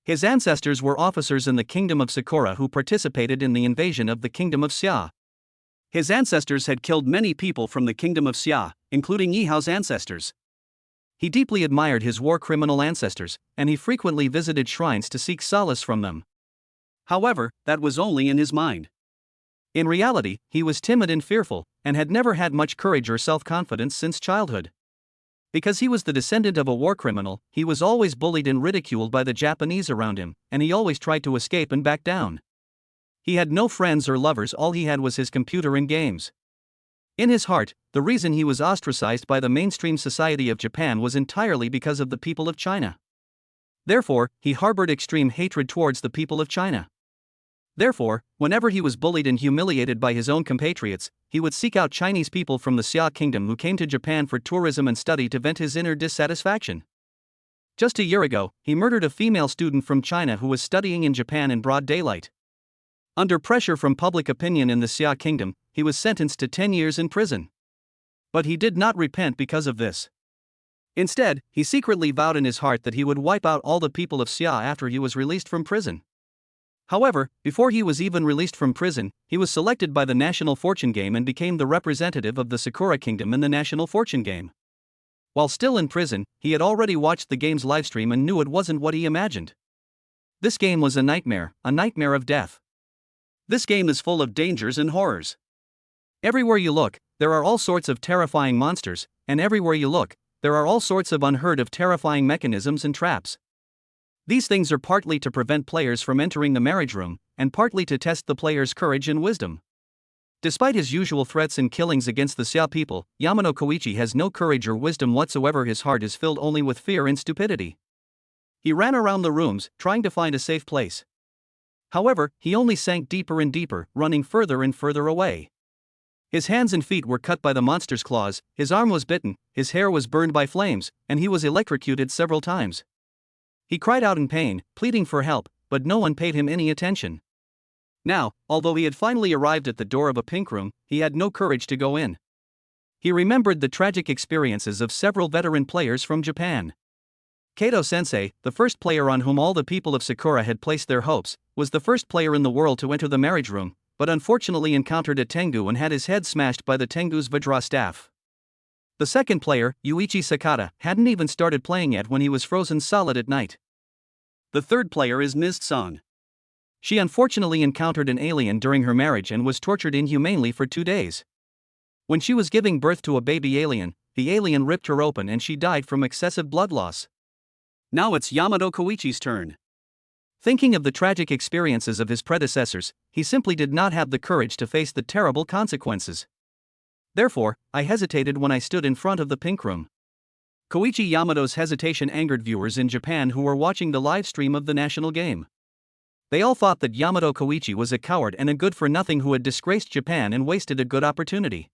Speaker 1: His ancestors were officers in the Kingdom of Sakura who participated in the invasion of the Kingdom of Xia. His ancestors had killed many people from the Kingdom of Xia, including Yi Hao's ancestors. He deeply admired his war criminal ancestors, and he frequently visited shrines to seek solace from them. However, that was only in his mind. In reality, he was timid and fearful, and had never had much courage or self-confidence since childhood. Because he was the descendant of a war criminal, he was always bullied and ridiculed by the Japanese around him, and he always tried to escape and back down. He had no friends or lovers, all he had was his computer and games. In his heart, the reason he was ostracized by the mainstream society of Japan was entirely because of the people of China. Therefore, he harbored extreme hatred towards the people of China. Therefore, whenever he was bullied and humiliated by his own compatriots, he would seek out Chinese people from the Xia Kingdom who came to Japan for tourism and study to vent his inner dissatisfaction. Just a year ago, he murdered a female student from China who was studying in Japan in broad daylight. Under pressure from public opinion in the Xia Kingdom, he was sentenced to 10 years in prison. But he did not repent because of this. Instead, he secretly vowed in his heart that he would wipe out all the people of Xia after he was released from prison. However, before he was even released from prison, he was selected by the National Fortune Game and became the representative of the Sakura Kingdom in the National Fortune Game. While still in prison, he had already watched the game's livestream and knew it wasn't what he imagined. This game was a nightmare of death. This game is full of dangers and horrors. Everywhere you look, there are all sorts of terrifying monsters, and everywhere you look, there are all sorts of unheard of terrifying mechanisms and traps. These things are partly to prevent players from entering the marriage room, and partly to test the player's courage and wisdom. Despite his usual threats and killings against the Xia people, Yamato Koichi has no courage or wisdom whatsoever. His heart is filled only with fear and stupidity. He ran around the rooms, trying to find a safe place. However, he only sank deeper and deeper, running further and further away. His hands and feet were cut by the monster's claws, his arm was bitten, his hair was burned by flames, and he was electrocuted several times. He cried out in pain, pleading for help, but no one paid him any attention. Now, although he had finally arrived at the door of a pink room, he had no courage to go in. He remembered the tragic experiences of several veteran players from Japan. Kato-sensei, the first player on whom all the people of Sakura had placed their hopes, was the first player in the world to enter the marriage room, but unfortunately encountered a Tengu and had his head smashed by the Tengu's Vajra staff. The second player, Yuichi Sakata, hadn't even started playing yet when he was frozen solid at night. The third player is Ms. Song. She unfortunately encountered an alien during her marriage and was tortured inhumanely for 2 days. When she was giving birth to a baby alien, the alien ripped her open and she died from excessive blood loss. Now it's Yamato Koichi's turn. Thinking of the tragic experiences of his predecessors, he simply did not have the courage to face the terrible consequences. Therefore, I hesitated when I stood in front of the pink room. Koichi Yamato's hesitation angered viewers in Japan who were watching the live stream of the national game. They all thought that Yamato Koichi was a coward and a good-for-nothing who had disgraced Japan and wasted a good opportunity.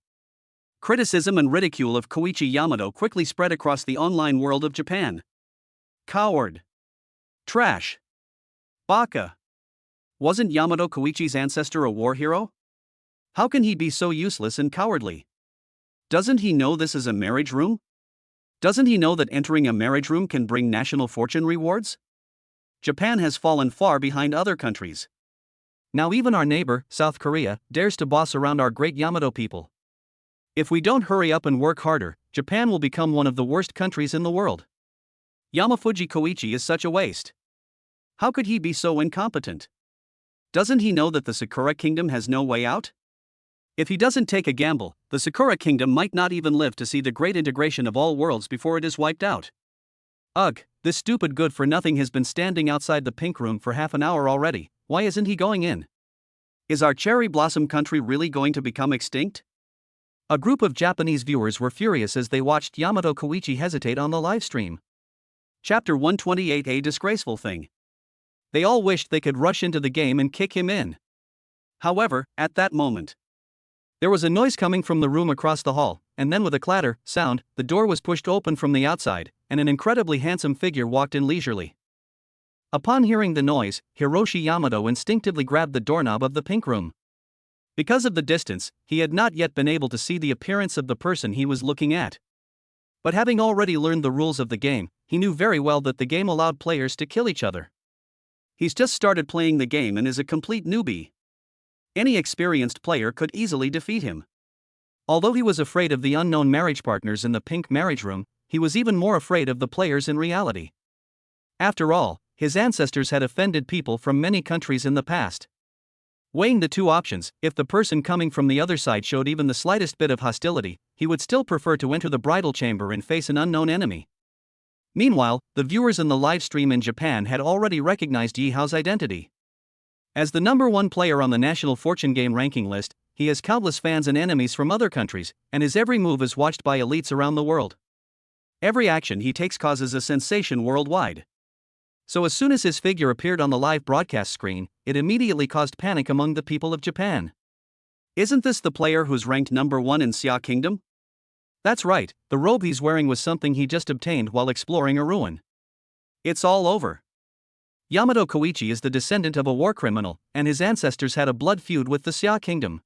Speaker 1: Criticism and ridicule of Koichi Yamato quickly spread across the online world of Japan. Coward. Trash. Baka. Wasn't Yamato Koichi's ancestor a war hero? How can he be so useless and cowardly? Doesn't he know this is a marriage room? Doesn't he know that entering a marriage room can bring national fortune rewards? Japan has fallen far behind other countries. Now even our neighbor, South Korea, dares to boss around our great Yamato people. If we don't hurry up and work harder, Japan will become one of the worst countries in the world. Yamafuji Koichi is such a waste. How could he be so incompetent? Doesn't he know that the Sakura Kingdom has no way out? If he doesn't take a gamble, the Sakura Kingdom might not even live to see the great integration of all worlds before it is wiped out. Ugh, this stupid good-for-nothing has been standing outside the pink room for half an hour already. Why isn't he going in? Is our cherry blossom country really going to become extinct? A group of Japanese viewers were furious as they watched Yamato Koichi hesitate on the live stream. Chapter 128, a disgraceful thing. They all wished they could rush into the game and kick him in. However, at that moment, there was a noise coming from the room across the hall, and then with a clatter, sound, the door was pushed open from the outside, and an incredibly handsome figure walked in leisurely. Upon hearing the noise, Hiroshi Yamato instinctively grabbed the doorknob of the pink room. Because of the distance, he had not yet been able to see the appearance of the person he was looking at. But having already learned the rules of the game, he knew very well that the game allowed players to kill each other. He's just started playing the game and is a complete newbie. Any experienced player could easily defeat him. Although he was afraid of the unknown marriage partners in the pink marriage room, he was even more afraid of the players in reality. After all, his ancestors had offended people from many countries in the past. Weighing the two options, if the person coming from the other side showed even the slightest bit of hostility, he would still prefer to enter the bridal chamber and face an unknown enemy. Meanwhile, the viewers in the live stream in Japan had already recognized Yi Hao's identity. As the number one player on the National Fortune Game ranking list, he has countless fans and enemies from other countries, and his every move is watched by elites around the world. Every action he takes causes a sensation worldwide. So as soon as his figure appeared on the live broadcast screen, it immediately caused panic among the people of Japan. Isn't this the player who's ranked number one in Xia Kingdom? That's right, the robe he's wearing was something he just obtained while exploring a ruin. It's all over. Yamato Koichi is the descendant of a war criminal, and his ancestors had a blood feud with the Xia Kingdom.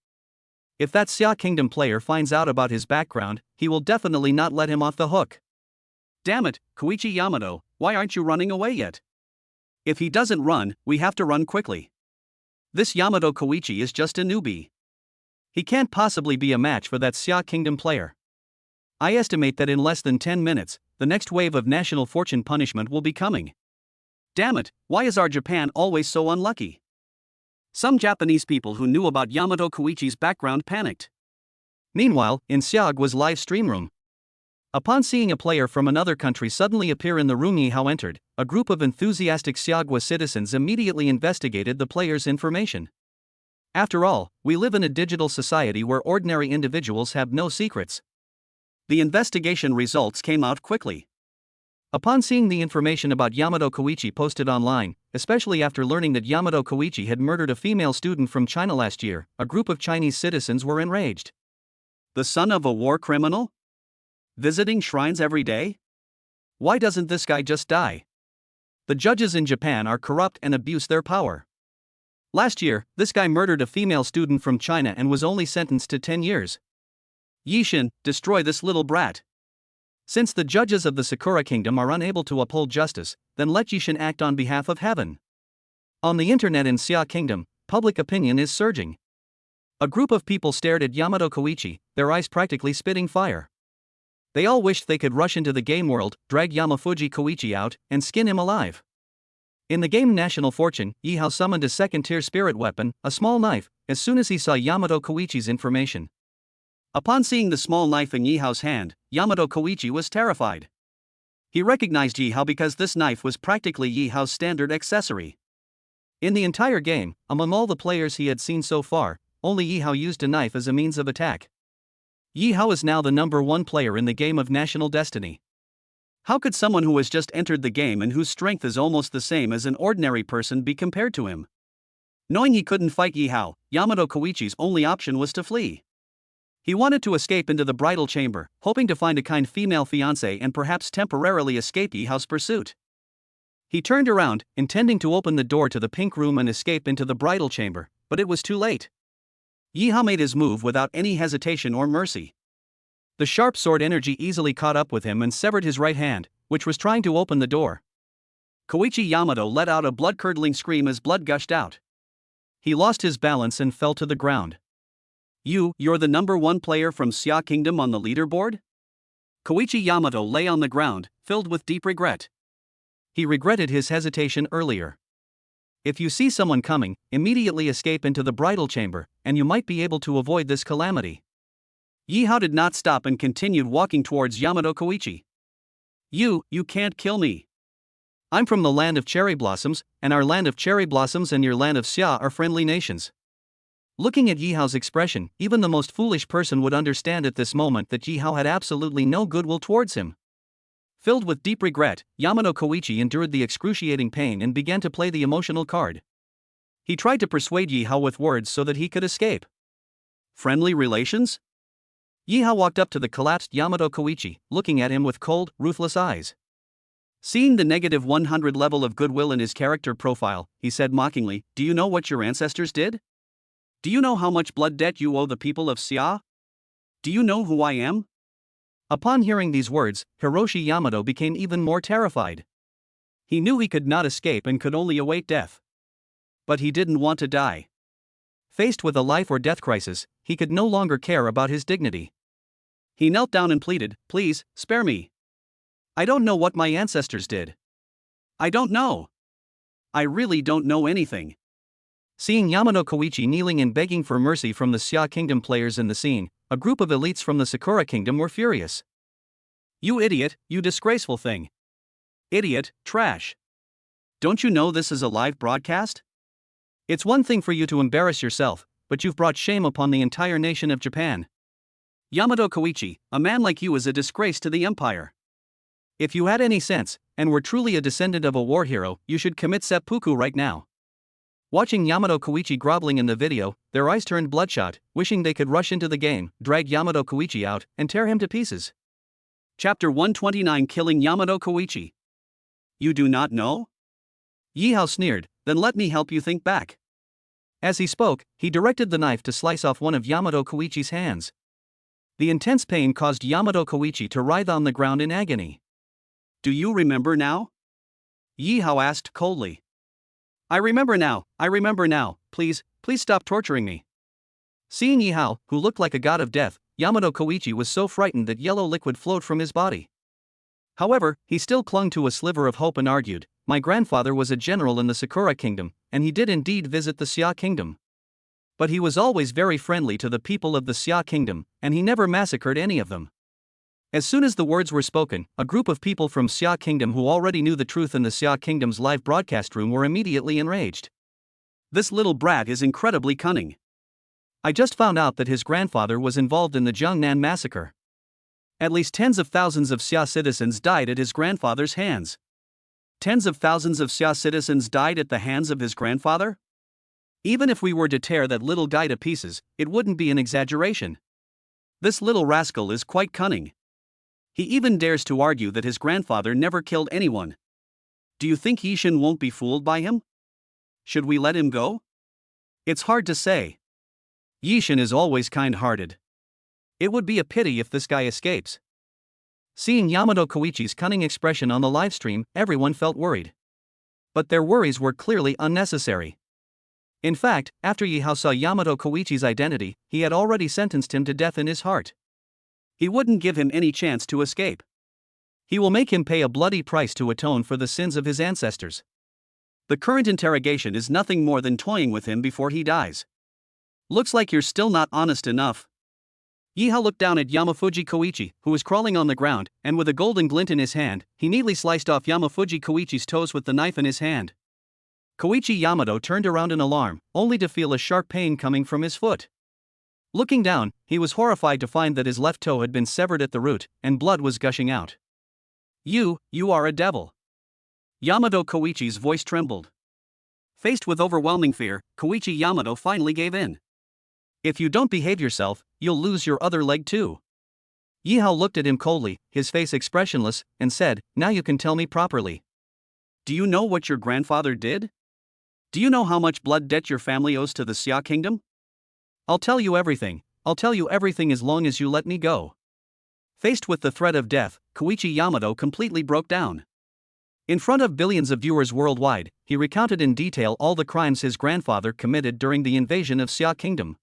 Speaker 1: If that Xia Kingdom player finds out about his background, he will definitely not let him off the hook. Damn it, Koichi Yamato, why aren't you running away yet? If he doesn't run, we have to run quickly. This Yamato Koichi is just a newbie. He can't possibly be a match for that Xia Kingdom player. I estimate that in less than 10 minutes, the next wave of national fortune punishment will be coming. Damn it, why is our Japan always so unlucky? Some Japanese people who knew about Yamato Koichi's background panicked. Meanwhile, in Xiaogua's live stream room, upon seeing a player from another country suddenly appear in the room Yi Hao entered, a group of enthusiastic Xiaogua citizens immediately investigated the player's information. After all, we live in a digital society where ordinary individuals have no secrets. The investigation results came out quickly. Upon seeing the information about Yamato Koichi posted online, especially after learning that Yamato Koichi had murdered a female student from China last year, a group of Chinese citizens were enraged. The son of a war criminal? Visiting shrines every day? Why doesn't this guy just die? The judges in Japan are corrupt and abuse their power. Last year, this guy murdered a female student from China and was only sentenced to 10 years. Yishin, destroy this little brat. Since the judges of the Sakura Kingdom are unable to uphold justice, then let Yishin act on behalf of heaven. On the internet in Xia Kingdom, public opinion is surging. A group of people stared at Yamato Koichi, their eyes practically spitting fire. They all wished they could rush into the game world, drag Yamafuji Koichi out, and skin him alive. In the game National Fortune, Yi Hao summoned a second-tier spirit weapon, a small knife, as soon as he saw Yamato Koichi's information. Upon seeing the small knife in Yi Hao's hand, Yamato Koichi was terrified. He recognized Yi Hao because this knife was practically Yi Hao's standard accessory. In the entire game, among all the players he had seen so far, only Yi Hao used a knife as a means of attack. Yi Hao is now the number one player in the game of National Destiny. How could someone who has just entered the game and whose strength is almost the same as an ordinary person be compared to him? Knowing he couldn't fight Yi Hao, Yamato Koichi's only option was to flee. He wanted to escape into the bridal chamber, hoping to find a kind female fiancée and perhaps temporarily escape Yi Hao's pursuit. He turned around, intending to open the door to the pink room and escape into the bridal chamber, but it was too late. Yi Hao made his move without any hesitation or mercy. The sharp sword energy easily caught up with him and severed his right hand, which was trying to open the door. Koichi Yamato let out a blood-curdling scream as blood gushed out. He lost his balance and fell to the ground. You're the number 1 player from Xia Kingdom on the leaderboard? Koichi Yamato lay on the ground, filled with deep regret. He regretted his hesitation earlier. If you see someone coming, immediately escape into the bridal chamber, and you might be able to avoid this calamity. Yi Hao did not stop and continued walking towards Yamato Koichi. You can't kill me. I'm from the land of cherry blossoms, and our land of cherry blossoms and your land of Xia are friendly nations. Looking at Yi Hao's expression, even the most foolish person would understand at this moment that Yi Hao had absolutely no goodwill towards him. Filled with deep regret, Yamato Koichi endured the excruciating pain and began to play the emotional card. He tried to persuade Yi Hao with words so that he could escape. Friendly relations? Yi Hao walked up to the collapsed Yamato Koichi, looking at him with cold, ruthless eyes. Seeing the negative 100 level of goodwill in his character profile, he said mockingly, "Do you know what your ancestors did? Do you know how much blood debt you owe the people of Xia? Do you know who I am?" Upon hearing these words, Hiroshi Yamato became even more terrified. He knew he could not escape and could only await death. But he didn't want to die. Faced with a life or death crisis, he could no longer care about his dignity. He knelt down and pleaded, "Please, spare me. I don't know what my ancestors did. I don't know. I really don't know anything." Seeing Yamato Koichi kneeling and begging for mercy from the Xia Kingdom players in the scene, a group of elites from the Sakura Kingdom were furious. "You idiot, you disgraceful thing. Idiot, trash. Don't you know this is a live broadcast? It's one thing for you to embarrass yourself, but you've brought shame upon the entire nation of Japan. Yamato Koichi, a man like you is a disgrace to the empire. If you had any sense, and were truly a descendant of a war hero, you should commit seppuku right now." Watching Yamato Koichi groveling in the video, their eyes turned bloodshot, wishing they could rush into the game, drag Yamato Koichi out, and tear him to pieces. Chapter 129 Killing Yamato Koichi. You do not know? Yi Hao sneered, "Then let me help you think back." As he spoke, he directed the knife to slice off one of Yamato Koichi's hands. The intense pain caused Yamato Koichi to writhe on the ground in agony. "Do you remember now?" Yi Hao asked coldly. I remember now, please stop torturing me." Seeing Yi Hao, who looked like a god of death, Yamato Koichi was so frightened that yellow liquid flowed from his body. However, he still clung to a sliver of hope and argued, "My grandfather was a general in the Sakura Kingdom, and he did indeed visit the Xia Kingdom. But he was always very friendly to the people of the Xia Kingdom, and he never massacred any of them." As soon as the words were spoken, a group of people from Xia Kingdom who already knew the truth in the Xia Kingdom's live broadcast room were immediately enraged. "This little brat is incredibly cunning. I just found out that his grandfather was involved in the Jiangnan massacre. At least tens of thousands of Xia citizens died at his grandfather's hands. Tens of thousands of Xia citizens died at the hands of his grandfather? Even if we were to tear that little guy to pieces, it wouldn't be an exaggeration. This little rascal is quite cunning. He even dares to argue that his grandfather never killed anyone. Do you think Yishin won't be fooled by him? Should we let him go? It's hard to say. Yishin is always kind-hearted. It would be a pity if this guy escapes." Seeing Yamato Koichi's cunning expression on the livestream, everyone felt worried. But their worries were clearly unnecessary. In fact, after Yi Hao saw Yamato Koichi's identity, he had already sentenced him to death in his heart. He wouldn't give him any chance to escape. He will make him pay a bloody price to atone for the sins of his ancestors. The current interrogation is nothing more than toying with him before he dies. Looks like you're still not honest enough. Yi Hao looked down at Yamafuji Koichi, who was crawling on the ground, and with a golden glint in his hand, he neatly sliced off Yamafuji Koichi's toes with the knife in his hand. Koichi Yamato turned around in alarm, only to feel a sharp pain coming from his foot. Looking down, he was horrified to find that his left toe had been severed at the root, and blood was gushing out. You are a devil." Yamato Koichi's voice trembled. Faced with overwhelming fear, Koichi Yamato finally gave in. "If you don't behave yourself, you'll lose your other leg too." Yi Hao looked at him coldly, his face expressionless, and said, "Now you can tell me properly. Do you know what your grandfather did? Do you know how much blood debt your family owes to the Xia Kingdom? I'll tell you everything as long as you let me go." Faced with the threat of death, Koichi Yamato completely broke down. In front of billions of viewers worldwide, he recounted in detail all the crimes his grandfather committed during the invasion of Xia Kingdom.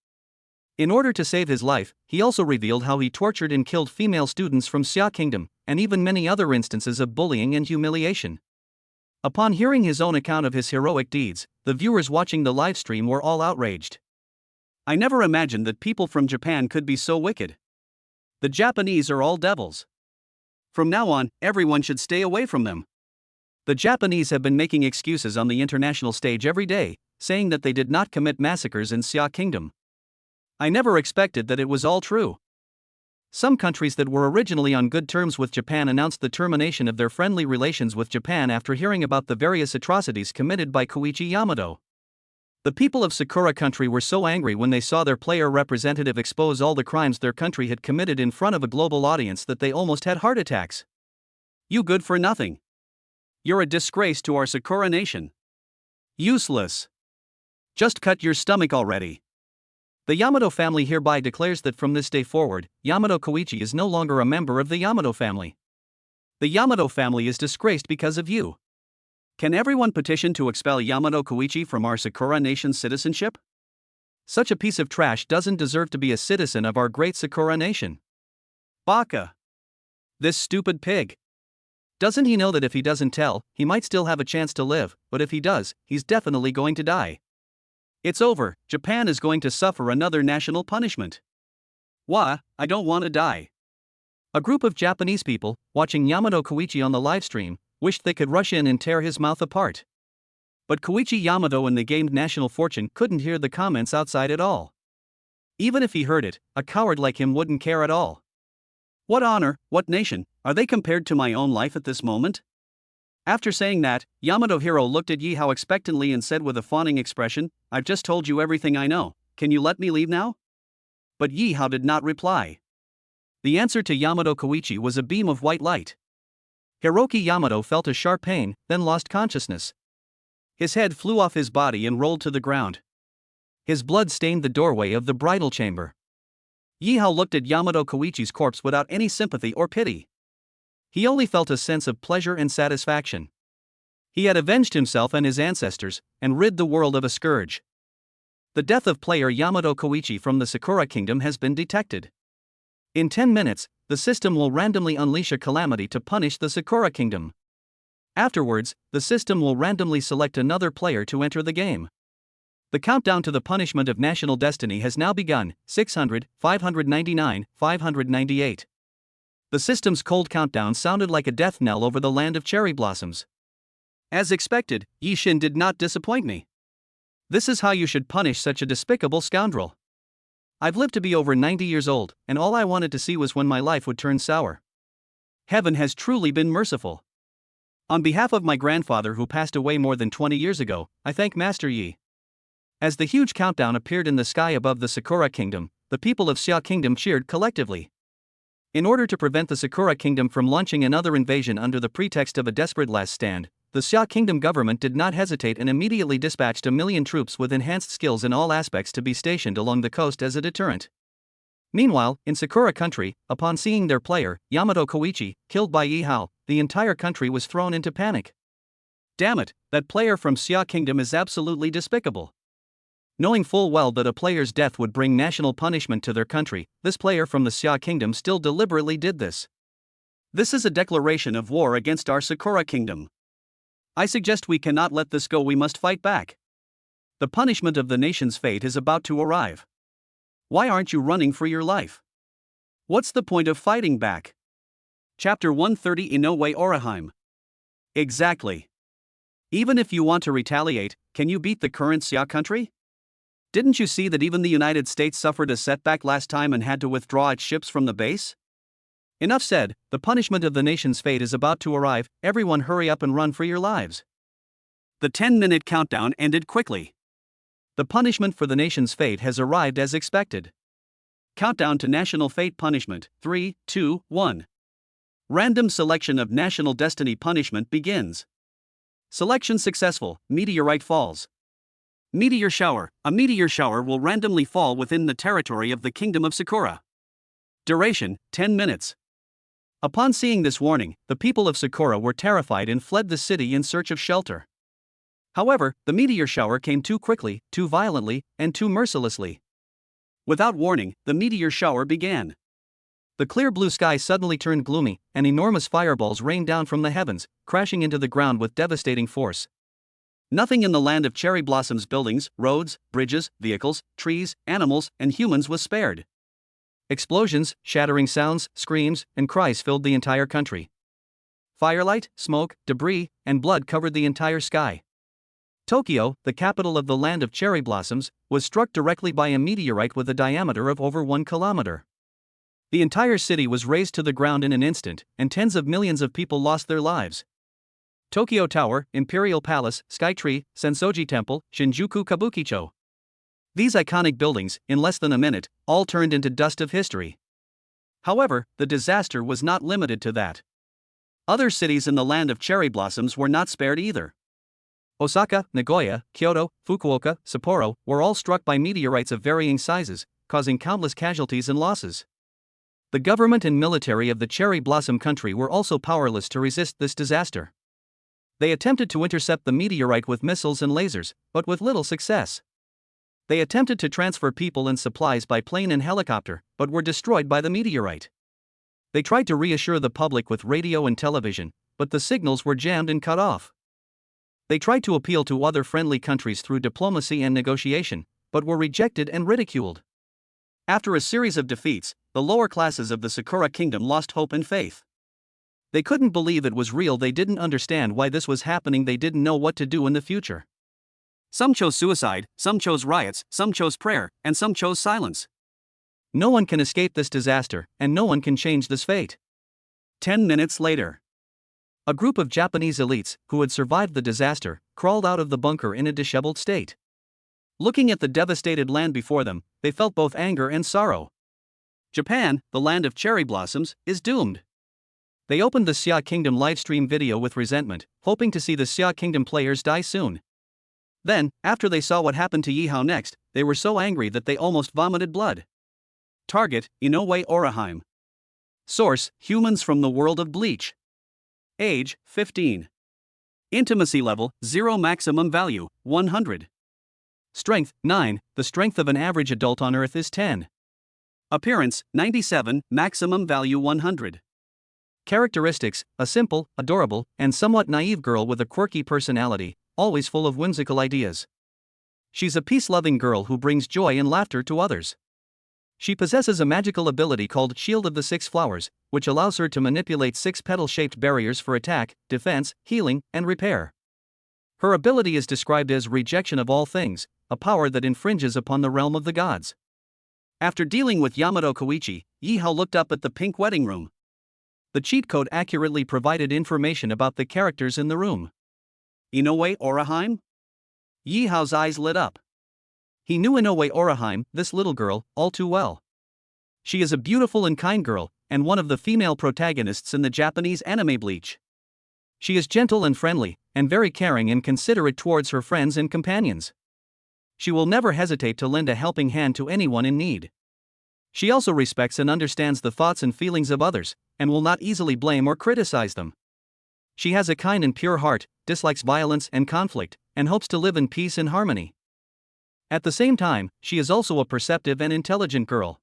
Speaker 1: In order to save his life, he also revealed how he tortured and killed female students from Xia Kingdom, and even many other instances of bullying and humiliation. Upon hearing his own account of his heroic deeds, the viewers watching the livestream were all outraged. I never imagined that people from Japan could be so wicked. The Japanese are all devils. From now on, everyone should stay away from them. The Japanese have been making excuses on the international stage every day, saying that they did not commit massacres in Xia Kingdom. I never expected that it was all true. Some countries that were originally on good terms with Japan announced the termination of their friendly relations with Japan after hearing about the various atrocities committed by Koichi Yamato. The people of Sakura country were so angry when they saw their player representative expose all the crimes their country had committed in front of a global audience that they almost had heart attacks. You good for nothing. You're a disgrace to our Sakura nation. Useless. Just cut your stomach already. The Yamato family hereby declares that from this day forward, Yamato Koichi is no longer a member of the Yamato family. The Yamato family is disgraced because of you. Can everyone petition to expel Yamato Koichi from our Sakura nation's citizenship? Such a piece of trash doesn't deserve to be a citizen of our great Sakura nation. Baka. This stupid pig. Doesn't he know that if he doesn't tell, he might still have a chance to live, but if he does, he's definitely going to die. It's over, Japan is going to suffer another national punishment. Wah, I don't want to die. A group of Japanese people, watching Yamato Koichi on the livestream, wished they could rush in and tear his mouth apart. But Koichi Yamato and the gained national fortune couldn't hear the comments outside at all. Even if he heard it, a coward like him wouldn't care at all. What honor, what nation, are they compared to my own life at this moment? After saying that, Yamato Hiro looked at Yi Hao expectantly and said with a fawning expression, I've just told you everything I know, can you let me leave now? But Yi Hao did not reply. The answer to Yamato Koichi was a beam of white light. Hiroki Yamato felt a sharp pain, then lost consciousness. His head flew off his body and rolled to the ground. His blood stained the doorway of the bridal chamber. Yi Hao looked at Yamato Koichi's corpse without any sympathy or pity. He only felt a sense of pleasure and satisfaction. He had avenged himself and his ancestors, and rid the world of a scourge. The death of player Yamato Koichi from the Sakura Kingdom has been detected. In 10 minutes, the system will randomly unleash a calamity to punish the Sakura Kingdom. Afterwards, the system will randomly select another player to enter the game. The countdown to the punishment of national destiny has now begun, 600, 599, 598. The system's cold countdown sounded like a death knell over the land of cherry blossoms. As expected, Yi Shin did not disappoint me. This is how you should punish such a despicable scoundrel. I've lived to be over 90 years old, and all I wanted to see was when my life would turn sour. Heaven has truly been merciful. On behalf of my grandfather who passed away more than 20 years ago, I thank Master Yi. As the huge countdown appeared in the sky above the Sakura Kingdom, the people of Xia Kingdom cheered collectively. In order to prevent the Sakura Kingdom from launching another invasion under the pretext of a desperate last stand, the Xia Kingdom government did not hesitate and immediately dispatched 1 million troops with enhanced skills in all aspects to be stationed along the coast as a deterrent. Meanwhile, in Sakura country, upon seeing their player, Yamato Koichi, killed by Yi Hao, the entire country was thrown into panic. Damn it, that player from Xia Kingdom is absolutely despicable. Knowing full well that a player's death would bring national punishment to their country, this player from the Xia Kingdom still deliberately did this. This is a declaration of war against our Sakura Kingdom. I suggest we cannot let this go, we must fight back. The punishment of the nation's fate is about to arrive. Why aren't you running for your life? What's the point of fighting back? Chapter 130 Inoue Oraheim. Exactly. Even if you want to retaliate, can you beat the current Xia country? Didn't you see that even the United States suffered a setback last time and had to withdraw its ships from the base? Enough said, the punishment of the nation's fate is about to arrive, everyone hurry up and run for your lives. The 10-minute countdown ended quickly. The punishment for the nation's fate has arrived as expected. Countdown to national fate punishment, 3, 2, 1. Random selection of national destiny punishment begins. Selection successful, meteorite falls. Meteor shower. A meteor shower will randomly fall within the territory of the Kingdom of Sakura. Duration, 10 minutes. Upon seeing this warning, the people of Sakura were terrified and fled the city in search of shelter. However, the meteor shower came too quickly, too violently, and too mercilessly. Without warning, the meteor shower began. The clear blue sky suddenly turned gloomy, and enormous fireballs rained down from the heavens, crashing into the ground with devastating force. Nothing in the land of cherry blossoms, buildings, roads, bridges, vehicles, trees, animals, and humans was spared. Explosions, shattering sounds, screams, and cries filled the entire country. Firelight, smoke, debris, and blood covered the entire sky. Tokyo, the capital of the land of cherry blossoms, was struck directly by a meteorite with a diameter of over 1 kilometer. The entire city was razed to the ground in an instant, and tens of millions of people lost their lives. Tokyo Tower, Imperial Palace, Skytree, Sensoji Temple, Shinjuku Kabukicho. These iconic buildings, in less than a minute, all turned into dust of history. However, the disaster was not limited to that. Other cities in the land of cherry blossoms were not spared either. Osaka, Nagoya, Kyoto, Fukuoka, Sapporo were all struck by meteorites of varying sizes, causing countless casualties and losses. The government and military of the cherry blossom country were also powerless to resist this disaster. They attempted to intercept the meteorite with missiles and lasers, but with little success. They attempted to transfer people and supplies by plane and helicopter, but were destroyed by the meteorite. They tried to reassure the public with radio and television, but the signals were jammed and cut off. They tried to appeal to other friendly countries through diplomacy and negotiation, but were rejected and ridiculed. After a series of defeats, the lower classes of the Sakura Kingdom lost hope and faith. They couldn't believe it was real. They didn't understand why this was happening. They didn't know what to do in the future. Some chose suicide, some chose riots, some chose prayer, and some chose silence. No one can escape this disaster, and no one can change this fate. 10 minutes later, a group of Japanese elites, who had survived the disaster, crawled out of the bunker in a disheveled state. Looking at the devastated land before them, they felt both anger and sorrow. Japan, the land of cherry blossoms, is doomed. They opened the Xia Kingdom livestream video with resentment, hoping to see the Xia Kingdom players die soon. Then, after they saw what happened to Yihao next, they were so angry that they almost vomited blood. Target, Inoue Oraheim. Source, Humans from the World of Bleach. Age, 15. Intimacy level, 0. Maximum value, 100. Strength, 9. The strength of an average adult on Earth is 10. Appearance, 97. Maximum value, 100. Characteristics, a simple, adorable, and somewhat naive girl with a quirky personality, always full of whimsical ideas. She's a peace-loving girl who brings joy and laughter to others. She possesses a magical ability called Shield of the Six Flowers, which allows her to manipulate 6 petal-shaped barriers for attack, defense, healing, and repair. Her ability is described as rejection of all things, a power that infringes upon the realm of the gods. After dealing with Yamato Koichi, Yihao looked up at the pink wedding room. The cheat code accurately provided information about the characters in the room. Inoue Oraheim? Yihao's eyes lit up. He knew Inoue Oraheim, this little girl, all too well. She is a beautiful and kind girl, and one of the female protagonists in the Japanese anime Bleach. She is gentle and friendly, and very caring and considerate towards her friends and companions. She will never hesitate to lend a helping hand to anyone in need. She also respects and understands the thoughts and feelings of others, and will not easily blame or criticize them. She has a kind and pure heart, dislikes violence and conflict, and hopes to live in peace and harmony. At the same time, she is also a perceptive and intelligent girl.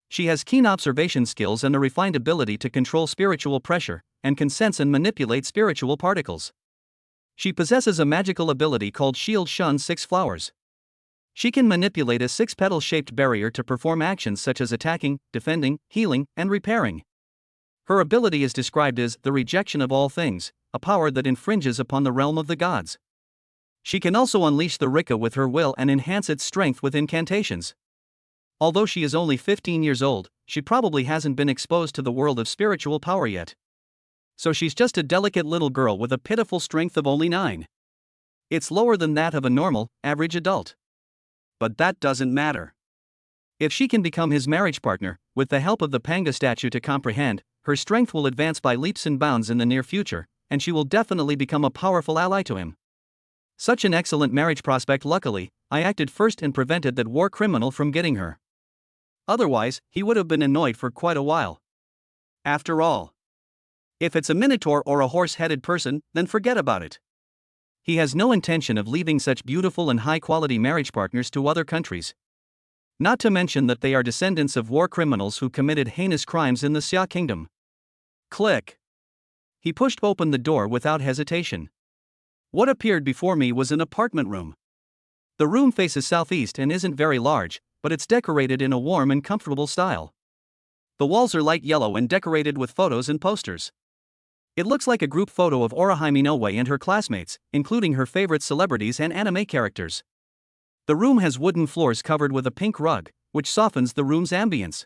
Speaker 1: She has keen observation skills and a refined ability to control spiritual pressure, and can sense and manipulate spiritual particles. She possesses a magical ability called Shield Shun 6 Flowers. She can manipulate a 6-petal-shaped barrier to perform actions such as attacking, defending, healing, and repairing. Her ability is described as the rejection of all things, a power that infringes upon the realm of the gods. She can also unleash the Rika with her will and enhance its strength with incantations. Although she is only 15 years old, she probably hasn't been exposed to the world of spiritual power yet. So she's just a delicate little girl with a pitiful strength of only 9. It's lower than that of a normal, average adult. But that doesn't matter. If she can become his marriage partner, with the help of the Panga statue to comprehend, her strength will advance by leaps and bounds in the near future, and she will definitely become a powerful ally to him. Such an excellent marriage prospect. Luckily, I acted first and prevented that war criminal from getting her. Otherwise, he would have been annoyed for quite a while. After all, If it's a minotaur or a horse-headed person, then forget about it. He has no intention of leaving such beautiful and high-quality marriage partners to other countries. Not to mention that they are descendants of war criminals who committed heinous crimes in the Xia kingdom. Click. He pushed open the door without hesitation. What appeared before me was an apartment room. The room faces southeast and isn't very large, but it's decorated in a warm and comfortable style. The walls are light yellow and decorated with photos and posters. It looks like a group photo of Orihime Inoue and her classmates, including her favorite celebrities and anime characters. The room has wooden floors covered with a pink rug, which softens the room's ambience.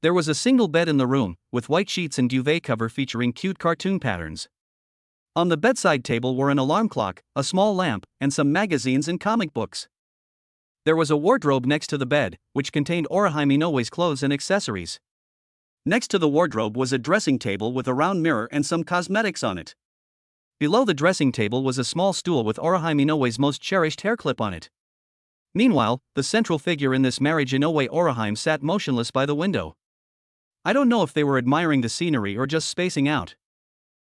Speaker 1: There was a single bed in the room, with white sheets and duvet cover featuring cute cartoon patterns. On the bedside table were an alarm clock, a small lamp, and some magazines and comic books. There was a wardrobe next to the bed, which contained Orihime Inoue's clothes and accessories. Next to the wardrobe was a dressing table with a round mirror and some cosmetics on it. Below the dressing table was a small stool with Orihime Inoue's most cherished hair clip on it. Meanwhile, the central figure in this marriage, Inoue Orihime, sat motionless by the window. I don't know if they were admiring the scenery or just spacing out.